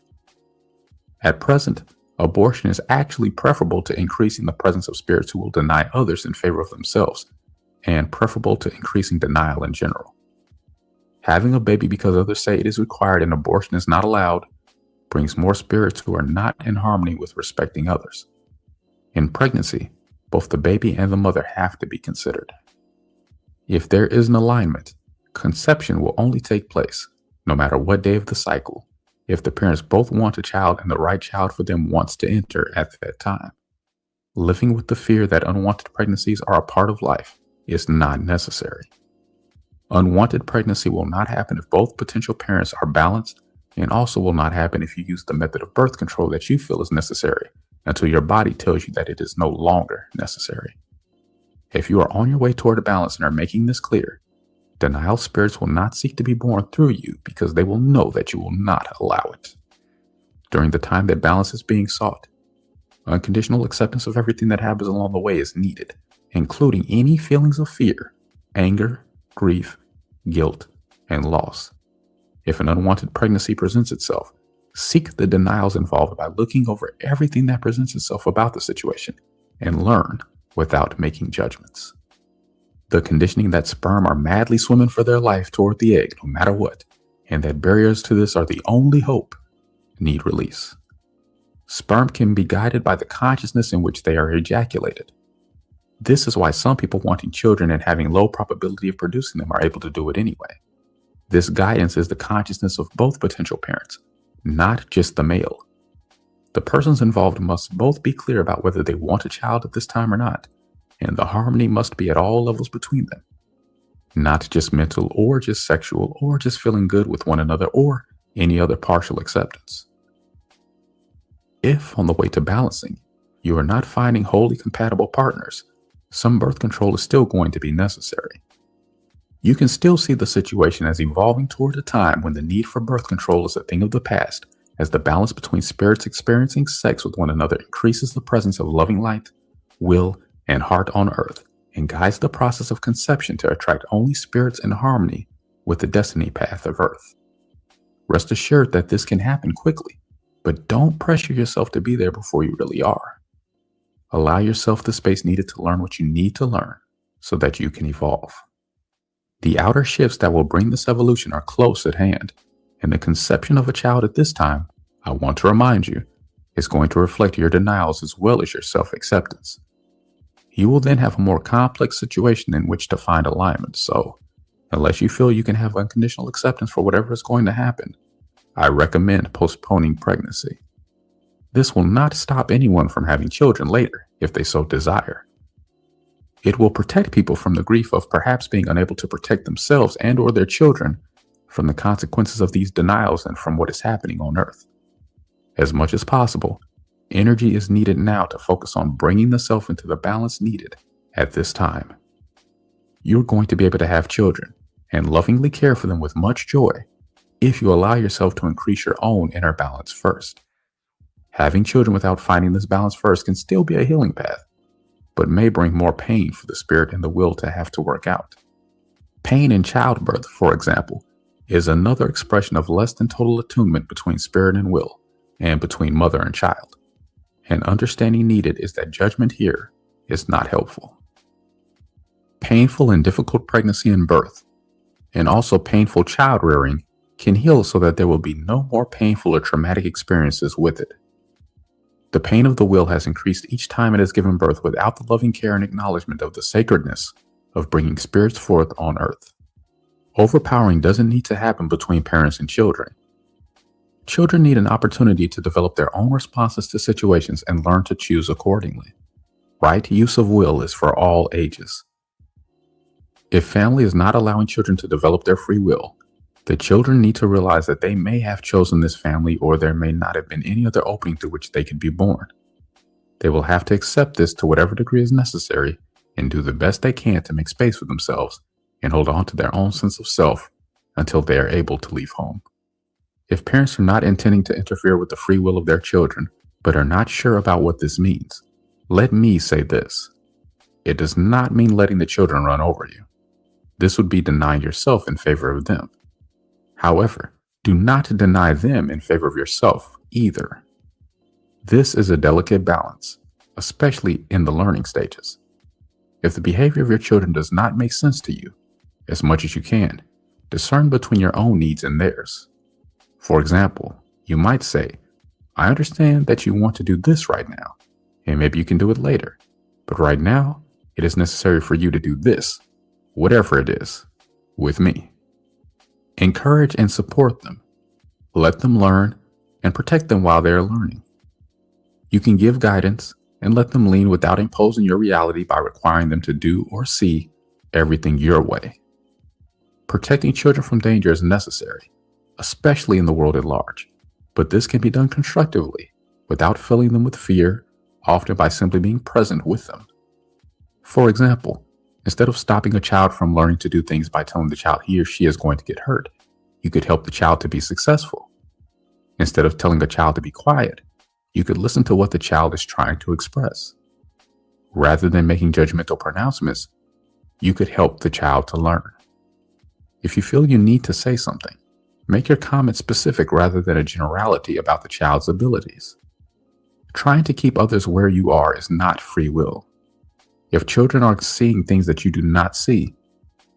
At present, abortion is actually preferable to increasing the presence of spirits who will deny others in favor of themselves, and preferable to increasing denial in general. Having a baby because others say it is required and abortion is not allowed brings more spirits who are not in harmony with respecting others. In pregnancy, Both the baby and the mother have to be considered. If there is an alignment, conception will only take place, no matter what day of the cycle, if the parents both want a child and the right child for them wants to enter at that time. Living with the fear that unwanted pregnancies are a part of life is not necessary. Unwanted pregnancy will not happen if both potential parents are balanced, and also will not happen if you use the method of birth control that you feel is necessary until your body tells you that it is no longer necessary. If you are on your way toward a balance and are making this clear, denial spirits will not seek to be born through you because they will know that you will not allow it. During the time that balance is being sought, unconditional acceptance of everything that happens along the way is needed, including any feelings of fear, anger, grief, guilt, and loss. If an unwanted pregnancy presents itself, seek the denials involved by looking over everything that presents itself about the situation and learn without making judgments. The conditioning that sperm are madly swimming for their life toward the egg no matter what, and that barriers to this are the only hope, need release. Sperm can be guided by the consciousness in which they are ejaculated. This is why some people wanting children and having low probability of producing them are able to do it anyway. This guidance is the consciousness of both potential parents, not just the male. The persons involved must both be clear about whether they want a child at this time or not, and the harmony must be at all levels between them. Not just mental or just sexual or just feeling good with one another or any other partial acceptance. If on the way to balancing, you are not finding wholly compatible partners, some birth control is still going to be necessary. You can still see the situation as evolving toward a time when the need for birth control is a thing of the past, as the balance between spirits experiencing sex with one another increases the presence of loving light, will, and heart on earth, and guides the process of conception to attract only spirits in harmony with the destiny path of earth. Rest assured that this can happen quickly, but don't pressure yourself to be there before you really are. Allow yourself the space needed to learn what you need to learn so that you can evolve. The outer shifts that will bring this evolution are close at hand, and the conception of a child at this time, I want to remind you, is going to reflect your denials as well as your self-acceptance. You will then have a more complex situation in which to find alignment, so unless you feel you can have unconditional acceptance for whatever is going to happen, I recommend postponing pregnancy. This will not stop anyone from having children later if they so desire. It will protect people from the grief of perhaps being unable to protect themselves and or their children from the consequences of these denials and from what is happening on earth. As much as possible, energy is needed now to focus on bringing the self into the balance needed at this time. You're going to be able to have children and lovingly care for them with much joy if you allow yourself to increase your own inner balance first. Having children without finding this balance first can still be a healing path, but may bring more pain for the spirit and the will to have to work out. Pain in childbirth, for example, is another expression of less than total attunement between spirit and will, and between mother and child. And understanding needed is that judgment here is not helpful. Painful and difficult pregnancy and birth, and also painful child rearing, can heal so that there will be no more painful or traumatic experiences with it. The pain of the will has increased each time it has given birth without the loving care and acknowledgement of the sacredness of bringing spirits forth on earth. Overpowering doesn't need to happen between parents and children. Children need an opportunity to develop their own responses to situations and learn to choose accordingly. Right use of will is for all ages. If family is not allowing children to develop their free will, the children need to realize that they may have chosen this family or there may not have been any other opening through which they could be born. They will have to accept this to whatever degree is necessary and do the best they can to make space for themselves and hold on to their own sense of self until they are able to leave home. If parents are not intending to interfere with the free will of their children, but are not sure about what this means, let me say this. It does not mean letting the children run over you. This would be denying yourself in favor of them. However, do not deny them in favor of yourself either. This is a delicate balance, especially in the learning stages. If the behavior of your children does not make sense to you, as much as you can, discern between your own needs and theirs. For example, you might say, I understand that you want to do this right now, and maybe you can do it later. But right now, it is necessary for you to do this, whatever it is, with me. Encourage and support them. Let them learn and protect them while they are learning. You can give guidance and let them lean without imposing your reality by requiring them to do or see everything your way. Protecting children from danger is necessary, especially in the world at large, but this can be done constructively without filling them with fear, often by simply being present with them. For example, instead of stopping a child from learning to do things by telling the child he or she is going to get hurt, you could help the child to be successful. Instead of telling a child to be quiet, you could listen to what the child is trying to express. Rather than making judgmental pronouncements, you could help the child to learn. If you feel you need to say something, make your comment specific rather than a generality about the child's abilities. Trying to keep others where you are is not free will. If children are seeing things that you do not see,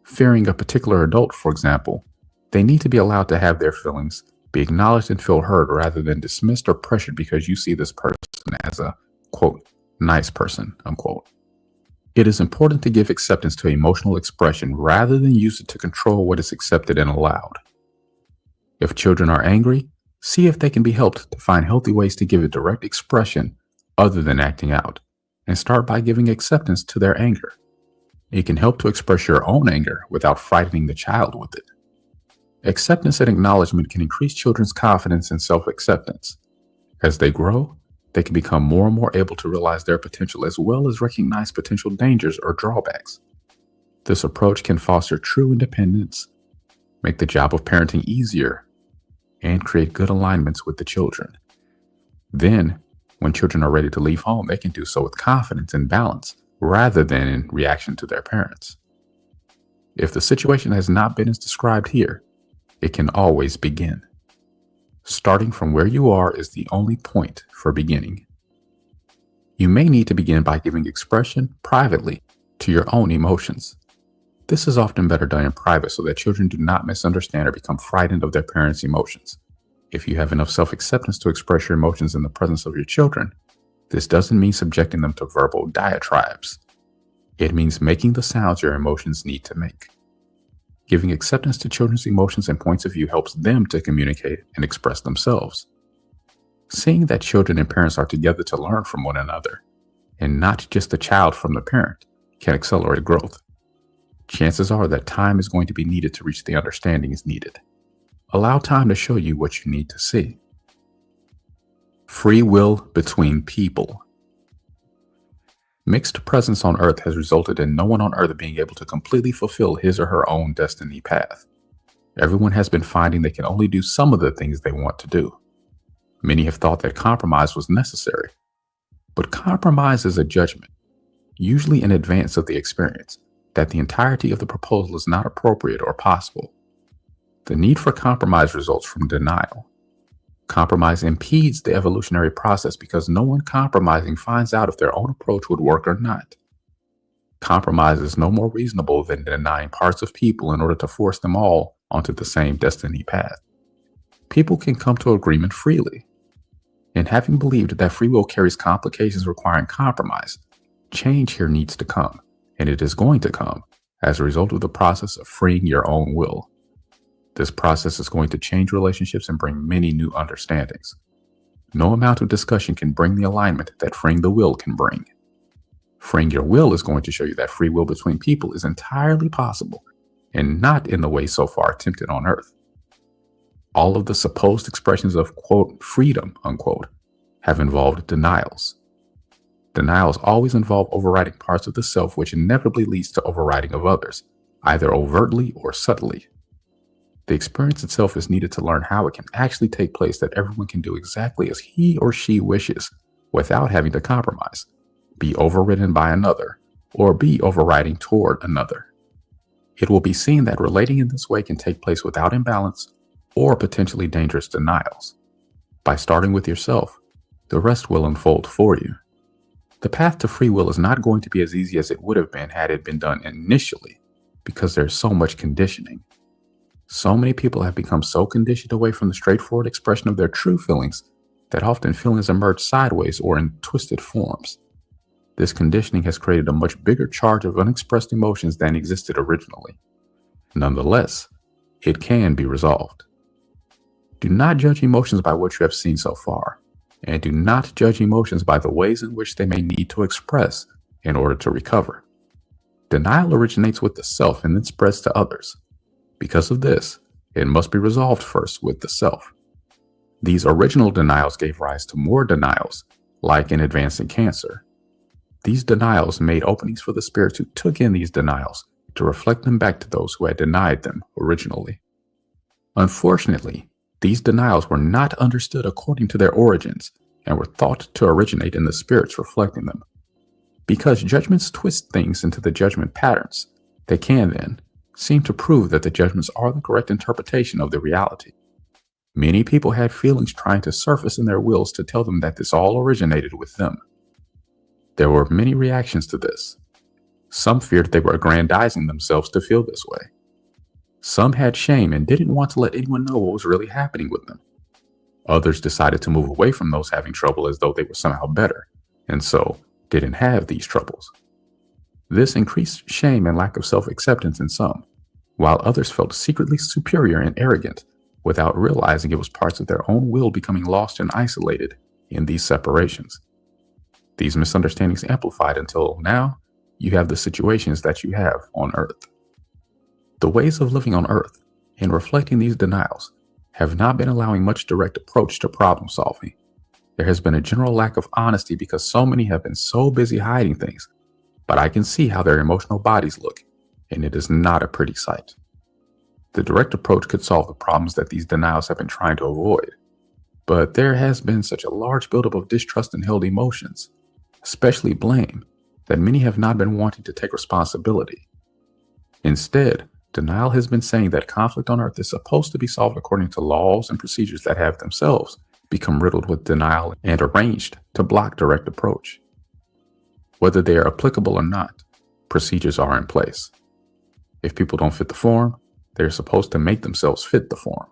fearing a particular adult, for example, they need to be allowed to have their feelings, be acknowledged and feel heard rather than dismissed or pressured because you see this person as a, quote, nice person, unquote. It is important to give acceptance to emotional expression rather than use it to control what is accepted and allowed. If children are angry, see if they can be helped to find healthy ways to give it direct expression other than acting out, and start by giving acceptance to their anger. It can help to express your own anger without frightening the child with it. Acceptance and acknowledgement can increase children's confidence and self-acceptance. As they grow, they can become more and more able to realize their potential as well as recognize potential dangers or drawbacks. This approach can foster true independence, make the job of parenting easier, and create good alignments with the children. Then, when children are ready to leave home, they can do so with confidence and balance rather than in reaction to their parents. If the situation has not been as described here, it can always begin. Starting from where you are is the only point for beginning. You may need to begin by giving expression privately to your own emotions. This is often better done in private so that children do not misunderstand or become frightened of their parents' emotions. If you have enough self-acceptance to express your emotions in the presence of your children, this doesn't mean subjecting them to verbal diatribes. It means making the sounds your emotions need to make. Giving acceptance to children's emotions and points of view helps them to communicate and express themselves. Seeing that children and parents are together to learn from one another, and not just the child from the parent, can accelerate growth. Chances are that time is going to be needed to reach the understandings needed. Allow time to show you what you need to see. Free will between people. Mixed presence on Earth has resulted in no one on Earth being able to completely fulfill his or her own destiny path. Everyone has been finding they can only do some of the things they want to do. Many have thought that compromise was necessary. But compromise is a judgment, usually in advance of the experience, that the entirety of the proposal is not appropriate or possible. The need for compromise results from denial. Compromise impedes the evolutionary process because no one compromising finds out if their own approach would work or not. Compromise is no more reasonable than denying parts of people in order to force them all onto the same destiny path. People can come to agreement freely. And having believed that free will carries complications requiring compromise, change here needs to come, and it is going to come as a result of the process of freeing your own will. This process is going to change relationships and bring many new understandings. No amount of discussion can bring the alignment that freeing the will can bring. Freeing your will is going to show you that free will between people is entirely possible and not in the way so far attempted on Earth. All of the supposed expressions of, quote, freedom, unquote, have involved denials. Denials always involve overriding parts of the self, which inevitably leads to overriding of others, either overtly or subtly. The experience itself is needed to learn how it can actually take place, that everyone can do exactly as he or she wishes without having to compromise, be overridden by another, or be overriding toward another. It will be seen that relating in this way can take place without imbalance or potentially dangerous denials. By starting with yourself, the rest will unfold for you. The path to free will is not going to be as easy as it would have been had it been done initially, because there's so much conditioning. So many people have become so conditioned away from the straightforward expression of their true feelings that often feelings emerge sideways or in twisted forms. This conditioning has created a much bigger charge of unexpressed emotions than existed originally. Nonetheless, it can be resolved. Do not judge emotions by what you have seen so far, and do not judge emotions by the ways in which they may need to express in order to recover. Denial originates with the self and then spreads to others. Because of this, it must be resolved first with the self. These original denials gave rise to more denials, like in advancing cancer. These denials made openings for the spirits who took in these denials to reflect them back to those who had denied them originally. Unfortunately, these denials were not understood according to their origins and were thought to originate in the spirits reflecting them. Because judgments twist things into the judgment patterns, they can then seem to prove that the judgments are the correct interpretation of the reality. Many people had feelings trying to surface in their wills to tell them that this all originated with them. There were many reactions to this. Some feared they were aggrandizing themselves to feel this way. Some had shame and didn't want to let anyone know what was really happening with them. Others decided to move away from those having trouble as though they were somehow better, and so didn't have these troubles. This increased shame and lack of self-acceptance in some, while others felt secretly superior and arrogant without realizing it was parts of their own will becoming lost and isolated in these separations. These misunderstandings amplified until now you have the situations that you have on Earth. The ways of living on Earth, in reflecting these denials, have not been allowing much direct approach to problem solving. There has been a general lack of honesty because so many have been so busy hiding things, but I can see how their emotional bodies look, and it is not a pretty sight. The direct approach could solve the problems that these denials have been trying to avoid, but there has been such a large buildup of distrust and held emotions, especially blame, that many have not been wanting to take responsibility. Instead, denial has been saying that conflict on Earth is supposed to be solved according to laws and procedures that have themselves become riddled with denial and arranged to block direct approach. Whether they are applicable or not, procedures are in place. If people don't fit the form, they are supposed to make themselves fit the form.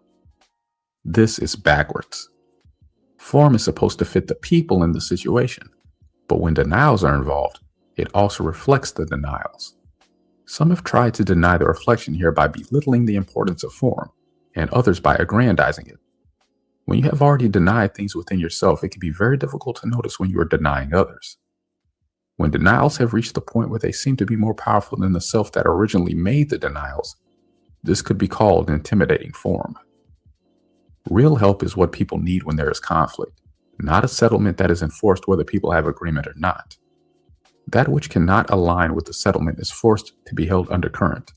This is backwards. Form is supposed to fit the people in the situation, but when denials are involved, it also reflects the denials. Some have tried to deny the reflection here by belittling the importance of form, and others by aggrandizing it. When you have already denied things within yourself, it can be very difficult to notice when you are denying others. When denials have reached the point where they seem to be more powerful than the self that originally made the denials, this could be called intimidating form. Real help is what people need when there is conflict, not a settlement that is enforced whether people have agreement or not. That which cannot align with the settlement is forced to be held undercurrent.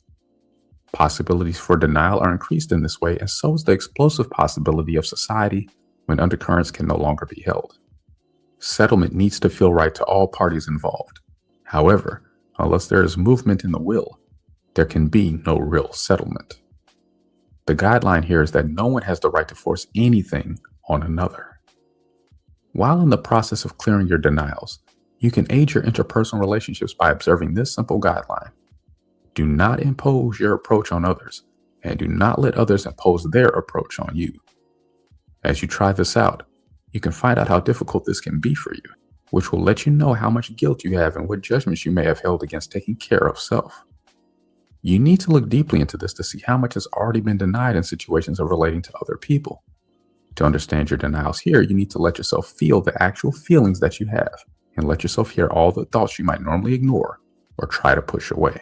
Possibilities for denial are increased in this way, and so is the explosive possibility of society when undercurrents can no longer be held. Settlement needs to feel right to all parties involved. However, unless there is movement in the will, there can be no real settlement. The guideline here is that no one has the right to force anything on another. While in the process of clearing your denials, you can aid your interpersonal relationships by observing this simple guideline. Do not impose your approach on others, and do not let others impose their approach on you. As you try this out, you can find out how difficult this can be for you, which will let you know how much guilt you have and what judgments you may have held against taking care of self. You need to look deeply into this to see how much has already been denied in situations of relating to other people. To understand your denials here, you need to let yourself feel the actual feelings that you have, and let yourself hear all the thoughts you might normally ignore or try to push away.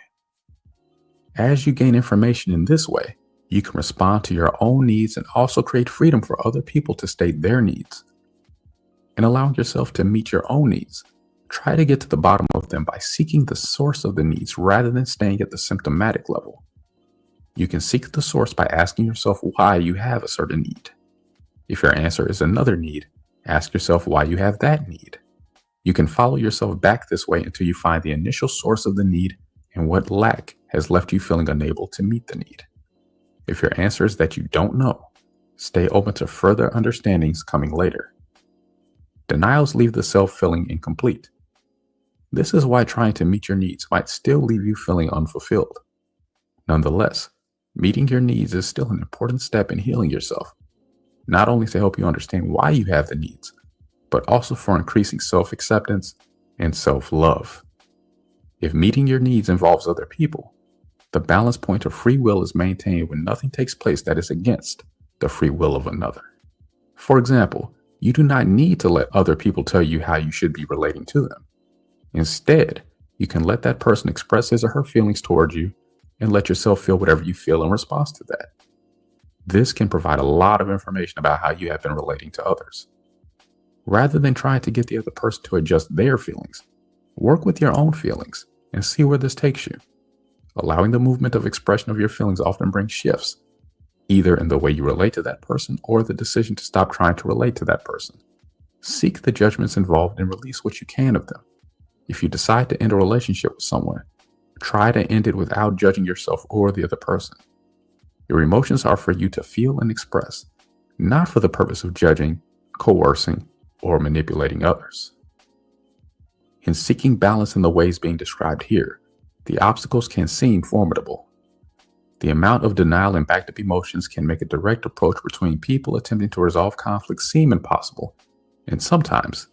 As you gain information in this way, you can respond to your own needs and also create freedom for other people to state their needs. In allowing yourself to meet your own needs, try to get to the bottom of them by seeking the source of the needs rather than staying at the symptomatic level. You can seek the source by asking yourself why you have a certain need. If your answer is another need, ask yourself why you have that need. You can follow yourself back this way until you find the initial source of the need and what lack has left you feeling unable to meet the need. If your answer is that you don't know, stay open to further understandings coming later. Denials leave the self feeling incomplete. This is why trying to meet your needs might still leave you feeling unfulfilled. Nonetheless, meeting your needs is still an important step in healing yourself, not only to help you understand why you have the needs, but also for increasing self-acceptance and self-love. If meeting your needs involves other people, the balance point of free will is maintained when nothing takes place that is against the free will of another. For example, you do not need to let other people tell you how you should be relating to them. Instead, you can let that person express his or her feelings towards you and let yourself feel whatever you feel in response to that. This can provide a lot of information about how you have been relating to others. Rather than trying to get the other person to adjust their feelings, work with your own feelings and see where this takes you. Allowing the movement of expression of your feelings often brings shifts, either in the way you relate to that person or the decision to stop trying to relate to that person. Seek the judgments involved and release what you can of them. If you decide to end a relationship with someone, try to end it without judging yourself or the other person. Your emotions are for you to feel and express, not for the purpose of judging, coercing, or manipulating others. In seeking balance in the ways being described here, the obstacles can seem formidable. The amount of denial and backed up emotions can make a direct approach between people attempting to resolve conflicts seem impossible, and sometimes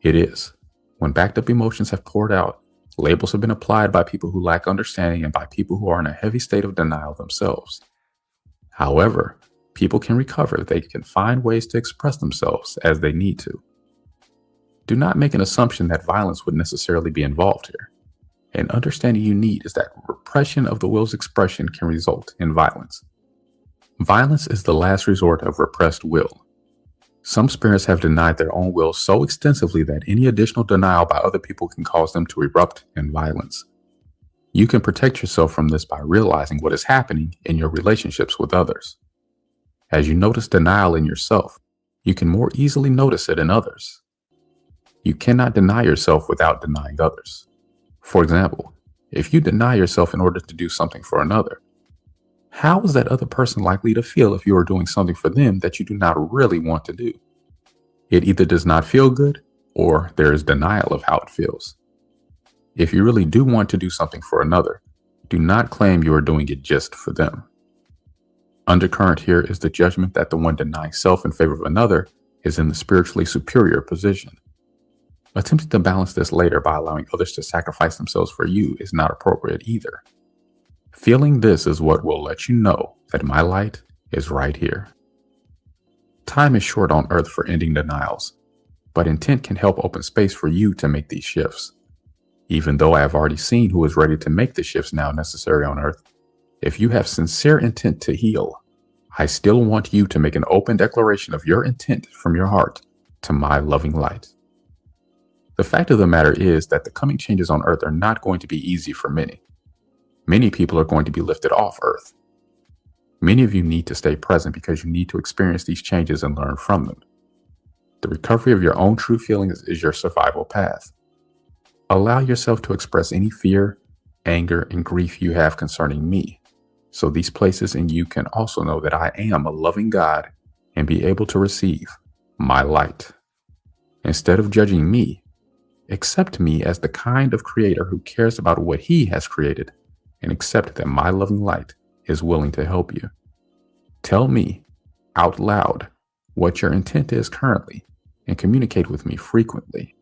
it is. When backed up emotions have poured out, labels have been applied by people who lack understanding and by people who are in a heavy state of denial themselves. However, people can recover if they can find ways to express themselves as they need to. Do not make an assumption that violence would necessarily be involved here. An understanding you need is that repression of the will's expression can result in violence. Violence is the last resort of repressed will. Some spirits have denied their own will so extensively that any additional denial by other people can cause them to erupt in violence. You can protect yourself from this by realizing what is happening in your relationships with others. As you notice denial in yourself, you can more easily notice it in others. You cannot deny yourself without denying others. For example, if you deny yourself in order to do something for another, how is that other person likely to feel if you are doing something for them that you do not really want to do? It either does not feel good or there is denial of how it feels. If you really do want to do something for another, do not claim you are doing it just for them. Undercurrent here is the judgment that the one denying self in favor of another is in the spiritually superior position. Attempting to balance this later by allowing others to sacrifice themselves for you is not appropriate either. Feeling this is what will let you know that my light is right here. Time is short on earth for ending denials, but intent can help open space for you to make these shifts. Even though I have already seen who is ready to make the shifts now necessary on earth, if you have sincere intent to heal, I still want you to make an open declaration of your intent from your heart to my loving light. The fact of the matter is that the coming changes on earth are not going to be easy for many. Many people are going to be lifted off earth. Many of you need to stay present because you need to experience these changes and learn from them. The recovery of your own true feelings is your survival path. Allow yourself to express any fear, anger, and grief you have concerning me, so these places in you can also know that I am a loving God and be able to receive my light. Instead of judging me, accept me as the kind of creator who cares about what he has created, and accept that my loving light is willing to help you. Tell me out loud what your intent is currently and communicate with me frequently.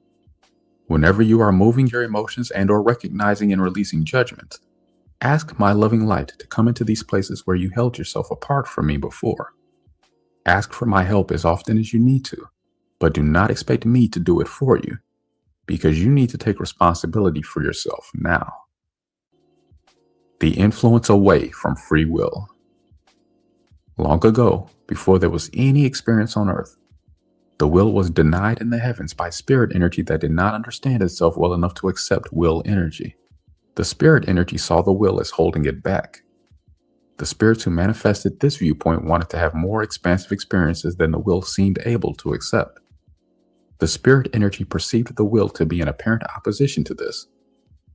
Whenever you are moving your emotions and or recognizing and releasing judgment, ask my loving light to come into these places where you held yourself apart from me before. Ask for my help as often as you need to, but do not expect me to do it for you, because you need to take responsibility for yourself now. The influence away from free will. Long ago, before there was any experience on earth, the will was denied in the heavens by spirit energy that did not understand itself well enough to accept will energy. The spirit energy saw the will as holding it back. The spirits who manifested this viewpoint wanted to have more expansive experiences than the will seemed able to accept. The spirit energy perceived the will to be in apparent opposition to this.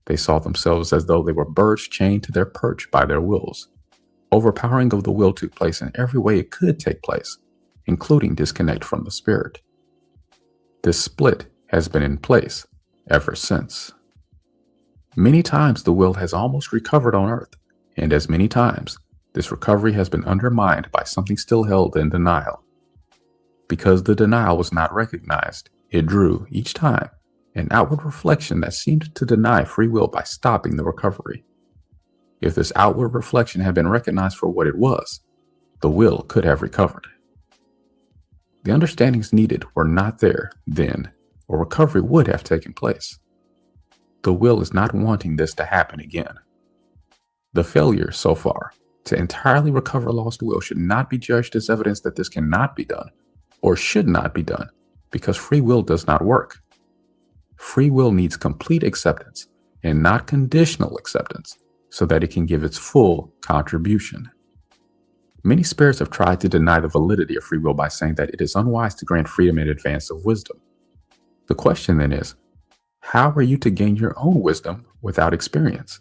They saw themselves as though they were birds chained to their perch by their wills. Overpowering of the will took place in every way it could take place, including disconnect from the spirit. This split has been in place ever since. Many times the will has almost recovered on earth, and as many times, this recovery has been undermined by something still held in denial. Because the denial was not recognized, it drew, each time, an outward reflection that seemed to deny free will by stopping the recovery. If this outward reflection had been recognized for what it was, the will could have recovered. The understandings needed were not there then, or recovery would have taken place. The will is not wanting this to happen again. The failure, so far, to entirely recover lost will should not be judged as evidence that this cannot be done, or should not be done, because free will does not work. Free will needs complete acceptance, and not conditional acceptance, so that it can give its full contribution. Many spirits have tried to deny the validity of free will by saying that it is unwise to grant freedom in advance of wisdom. The question then is, how are you to gain your own wisdom without experience?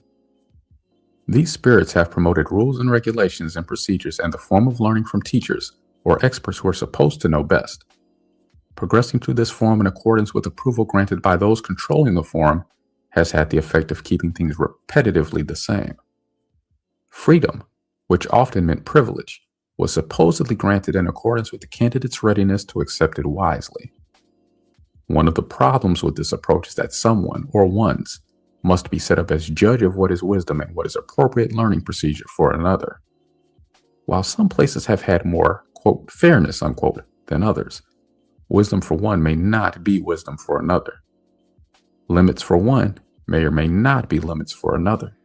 These spirits have promoted rules and regulations and procedures and the form of learning from teachers or experts who are supposed to know best. Progressing through this form in accordance with approval granted by those controlling the form has had the effect of keeping things repetitively the same. Freedom, which often meant privilege, was supposedly granted in accordance with the candidate's readiness to accept it wisely. One of the problems with this approach is that someone, or ones, must be set up as judge of what is wisdom and what is appropriate learning procedure for another. While some places have had more, quote, fairness, unquote, than others, wisdom for one may not be wisdom for another. Limits for one may or may not be limits for another.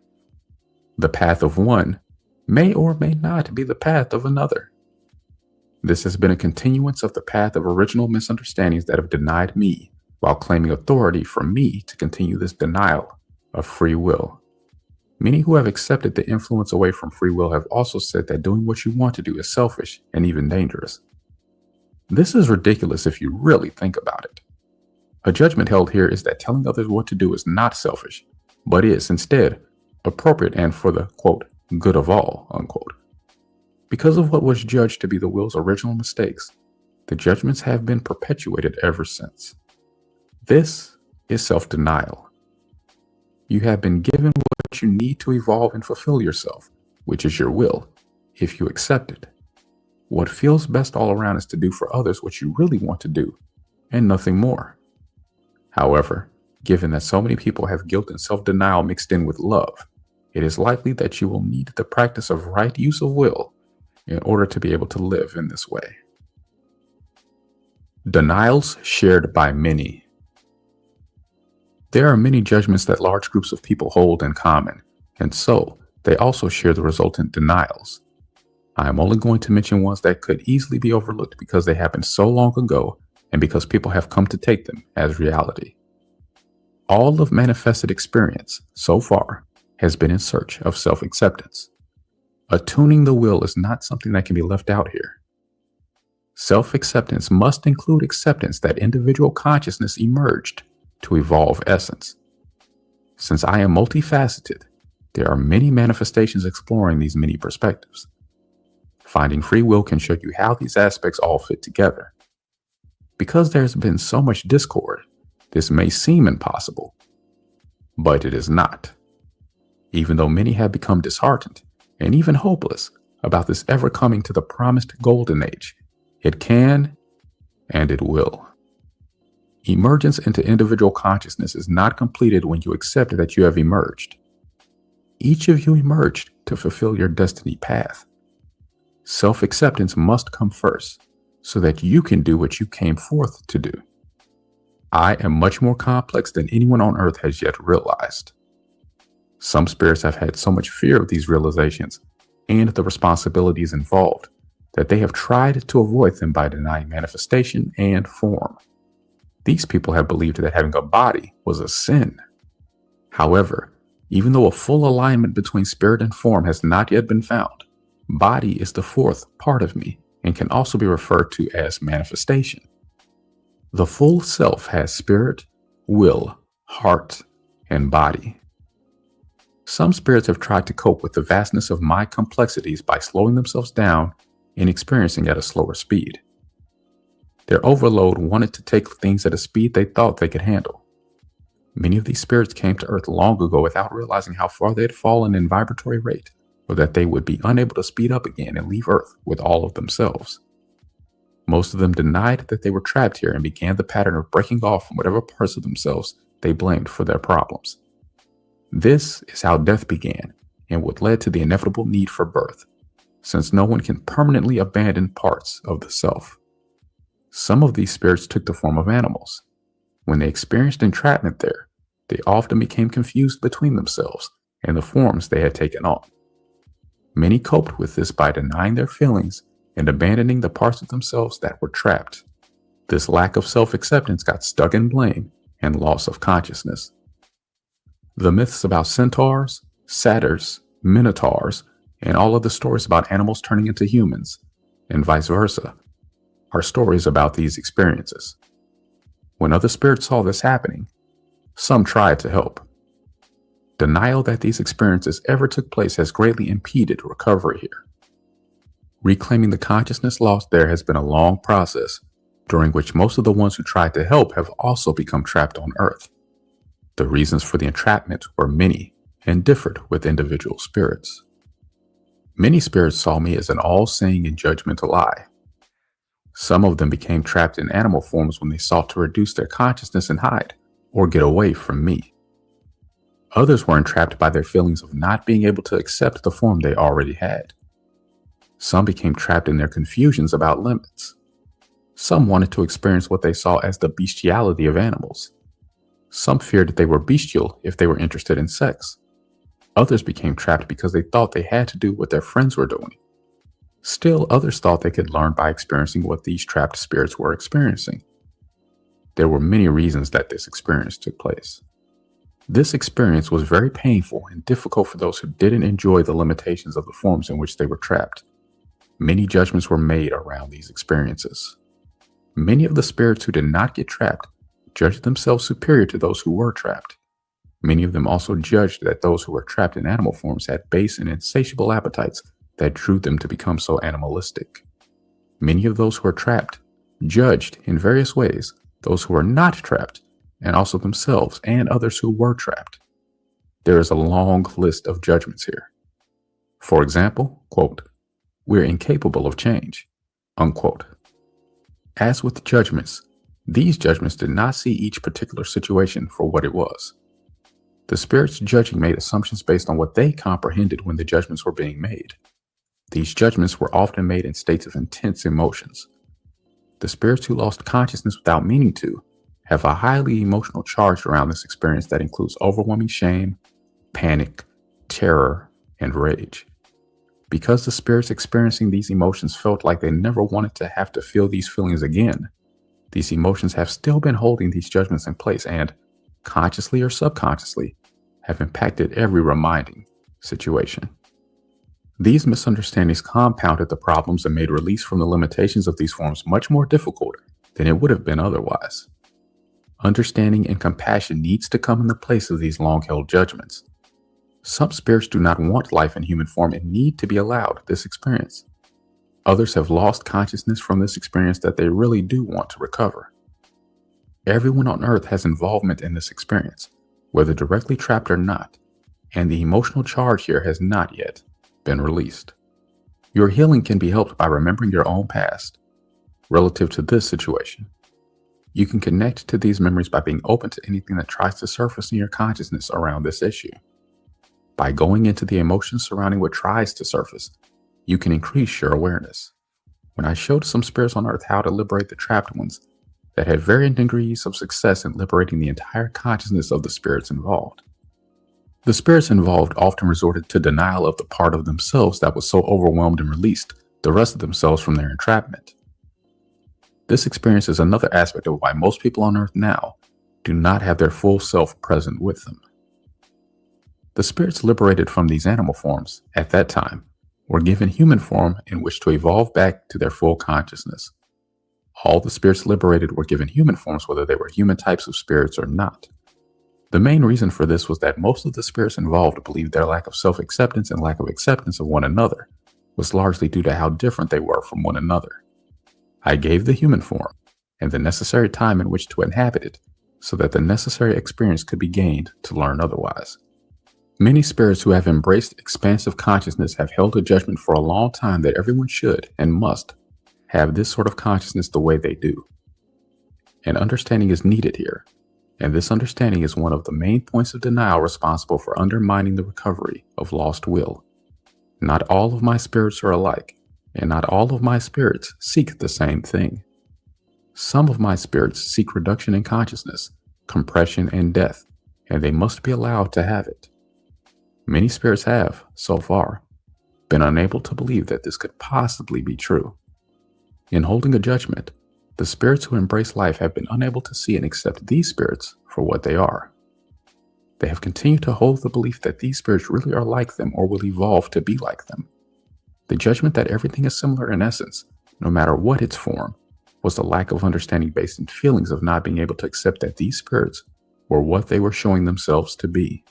The path of one may or may not be the path of another. This has been a continuance of the path of original misunderstandings that have denied me, while claiming authority from me to continue this denial of free will. Many who have accepted the influence away from free will have also said that doing what you want to do is selfish and even dangerous. This is ridiculous if you really think about it. A judgment held here is that telling others what to do is not selfish, but is instead appropriate and for the, quote, good of all, unquote. Because of what was judged to be the will's original mistakes, the judgments have been perpetuated ever since. This is self-denial. You have been given what you need to evolve and fulfill yourself, which is your will, if you accept it. What feels best all around is to do for others what you really want to do, and nothing more. However, given that so many people have guilt and self-denial mixed in with love, it is likely that you will need the practice of right use of will in order to be able to live in this way. Denials shared by many. There are many judgments that large groups of people hold in common, and so they also share the resultant denials. I am only going to mention ones that could easily be overlooked because they happened so long ago and because people have come to take them as reality. All of manifested experience, so far, has been in search of self-acceptance. Attuning the will is not something that can be left out here. Self-acceptance must include acceptance that individual consciousness emerged to evolve essence. Since I am multifaceted, there are many manifestations exploring these many perspectives. Finding free will can show you how these aspects all fit together. Because there's been so much discord, this may seem impossible, but it is not. Even though many have become disheartened and even hopeless about this ever coming to the promised golden age, it can and it will. Emergence into individual consciousness is not completed when you accept that you have emerged. Each of you emerged to fulfill your destiny path. Self-acceptance must come first so that you can do what you came forth to do. I am much more complex than anyone on earth has yet realized. Some spirits have had so much fear of these realizations and the responsibilities involved that they have tried to avoid them by denying manifestation and form. These people have believed that having a body was a sin. However, even though a full alignment between spirit and form has not yet been found, body is the fourth part of me and can also be referred to as manifestation. The full self has spirit, will, heart, and body. Some spirits have tried to cope with the vastness of my complexities by slowing themselves down and experiencing at a slower speed. Their overload wanted to take things at a speed they thought they could handle. Many of these spirits came to Earth long ago without realizing how far they had fallen in vibratory rate, or that they would be unable to speed up again and leave Earth with all of themselves. Most of them denied that they were trapped here and began the pattern of breaking off from whatever parts of themselves they blamed for their problems. This is how death began and what led to the inevitable need for birth, since no one can permanently abandon parts of the self. Some of these spirits took the form of animals. When they experienced entrapment there, they often became confused between themselves and the forms they had taken on. Many coped with this by denying their feelings and abandoning the parts of themselves that were trapped. This lack of self-acceptance got stuck in blame and loss of consciousness. The myths about centaurs, satyrs, minotaurs, and all of the stories about animals turning into humans, and vice versa, are stories about these experiences. When other spirits saw this happening, some tried to help. Denial that these experiences ever took place has greatly impeded recovery here. Reclaiming the consciousness lost there has been a long process, during which most of the ones who tried to help have also become trapped on Earth. The reasons for the entrapment were many and differed with individual spirits. Many spirits saw me as an all-seeing and judgmental eye. Some of them became trapped in animal forms when they sought to reduce their consciousness and hide, or get away from me. Others were entrapped by their feelings of not being able to accept the form they already had. Some became trapped in their confusions about limits. Some wanted to experience what they saw as the bestiality of animals. Some feared that they were bestial if they were interested in sex. Others became trapped because they thought they had to do what their friends were doing. Still, others thought they could learn by experiencing what these trapped spirits were experiencing. There were many reasons that this experience took place. This experience was very painful and difficult for those who didn't enjoy the limitations of the forms in which they were trapped. Many judgments were made around these experiences. Many of the spirits who did not get trapped judged themselves superior to those who were trapped. Many of them also judged that those who were trapped in animal forms had base and insatiable appetites that drew them to become so animalistic. Many of those who were trapped judged in various ways those who were not trapped, and also themselves and others who were trapped. There is a long list of judgments here. For example, quote, "We're incapable of change," unquote. As with judgments, these judgments did not see each particular situation for what it was. The spirits judging made assumptions based on what they comprehended when the judgments were being made. These judgments were often made in states of intense emotions. The spirits who lost consciousness without meaning to have a highly emotional charge around this experience that includes overwhelming shame, panic, terror, and rage. Because the spirits experiencing these emotions felt like they never wanted to have to feel these feelings again, these emotions have still been holding these judgments in place and, consciously or subconsciously, have impacted every reminding situation. These misunderstandings compounded the problems and made release from the limitations of these forms much more difficult than it would have been otherwise. Understanding and compassion needs to come in the place of these long-held judgments. Some spirits do not want life in human form and need to be allowed this experience. Others have lost consciousness from this experience that they really do want to recover. Everyone on Earth has involvement in this experience, whether directly trapped or not, and the emotional charge here has not yet been released. Your healing can be helped by remembering your own past relative to this situation. You can connect to these memories by being open to anything that tries to surface in your consciousness around this issue. By going into the emotions surrounding what tries to surface, you can increase your awareness. When I showed some spirits on Earth how to liberate the trapped ones that had varying degrees of success in liberating the entire consciousness of the spirits involved. The spirits involved often resorted to denial of the part of themselves that was so overwhelmed and released the rest of themselves from their entrapment. This experience is another aspect of why most people on Earth now do not have their full self present with them. The spirits liberated from these animal forms at that time were given human form in which to evolve back to their full consciousness. All the spirits liberated were given human forms whether they were human types of spirits or not. The main reason for this was that most of the spirits involved believed their lack of self-acceptance and lack of acceptance of one another was largely due to how different they were from one another. I gave the human form and the necessary time in which to inhabit it so that the necessary experience could be gained to learn otherwise. Many spirits who have embraced expansive consciousness have held a judgment for a long time that everyone should and must have this sort of consciousness the way they do. And understanding is needed here, and this understanding is one of the main points of denial responsible for undermining the recovery of lost will. Not all of my spirits are alike, and not all of my spirits seek the same thing. Some of my spirits seek reduction in consciousness, compression, and death, and they must be allowed to have it. Many spirits have, so far, been unable to believe that this could possibly be true. In holding a judgment, the spirits who embrace life have been unable to see and accept these spirits for what they are. They have continued to hold the belief that these spirits really are like them or will evolve to be like them. The judgment that everything is similar in essence, no matter what its form, was the lack of understanding based in feelings of not being able to accept that these spirits were what they were showing themselves to be.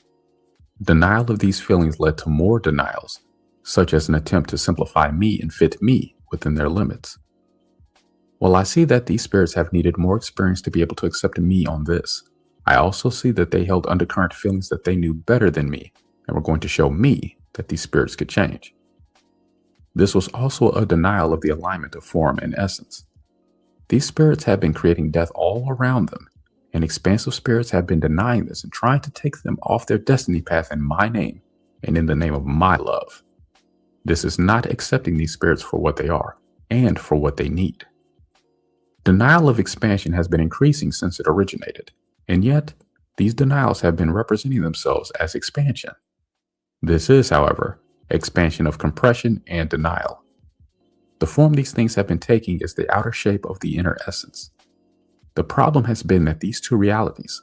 Denial of these feelings led to more denials, such as an attempt to simplify me and fit me within their limits. While I see that these spirits have needed more experience to be able to accept me on this, I also see that they held undercurrent feelings that they knew better than me and were going to show me that these spirits could change. This was also a denial of the alignment of form and essence. These spirits have been creating death all around them, and expansive spirits have been denying this and trying to take them off their destiny path in my name and in the name of my love. This is not accepting these spirits for what they are and for what they need. Denial of expansion has been increasing since it originated, and yet these denials have been representing themselves as expansion. This is, however, expansion of compression and denial. The form these things have been taking is the outer shape of the inner essence. The problem has been that these two realities,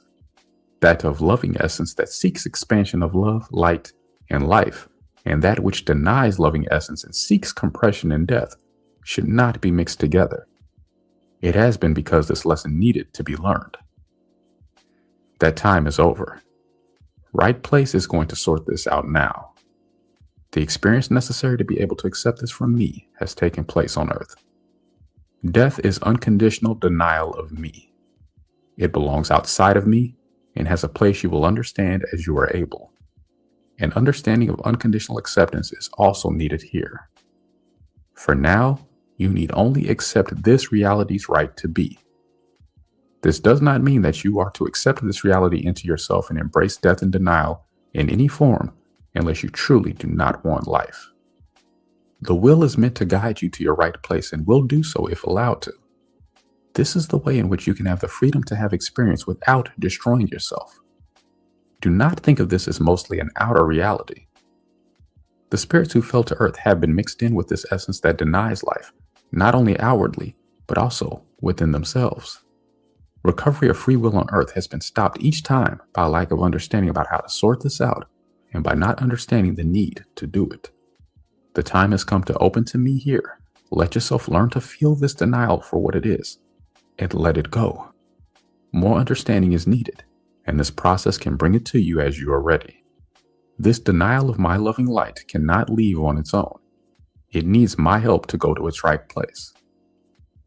that of loving essence that seeks expansion of love, light, and life, and that which denies loving essence and seeks compression and death, should not be mixed together. It has been because this lesson needed to be learned. That time is over. Right Place is going to sort this out now. The experience necessary to be able to accept this from me has taken place on earth. Death is unconditional denial of me. It belongs outside of me and has a place you will understand as you are able. An understanding of unconditional acceptance is also needed here. For now, you need only accept this reality's right to be. This does not mean that you are to accept this reality into yourself and embrace death and denial in any form unless you truly do not want life. The will is meant to guide you to your right place and will do so if allowed to. This is the way in which you can have the freedom to have experience without destroying yourself. Do not think of this as mostly an outer reality. The spirits who fell to earth have been mixed in with this essence that denies life, not only outwardly, but also within themselves. Recovery of free will on earth has been stopped each time by a lack of understanding about how to sort this out and by not understanding the need to do it. The time has come to open to me here. Let yourself learn to feel this denial for what it is and let it go. More understanding is needed, and this process can bring it to you as you are ready. This denial of my loving light cannot leave on its own. It needs my help to go to its right place.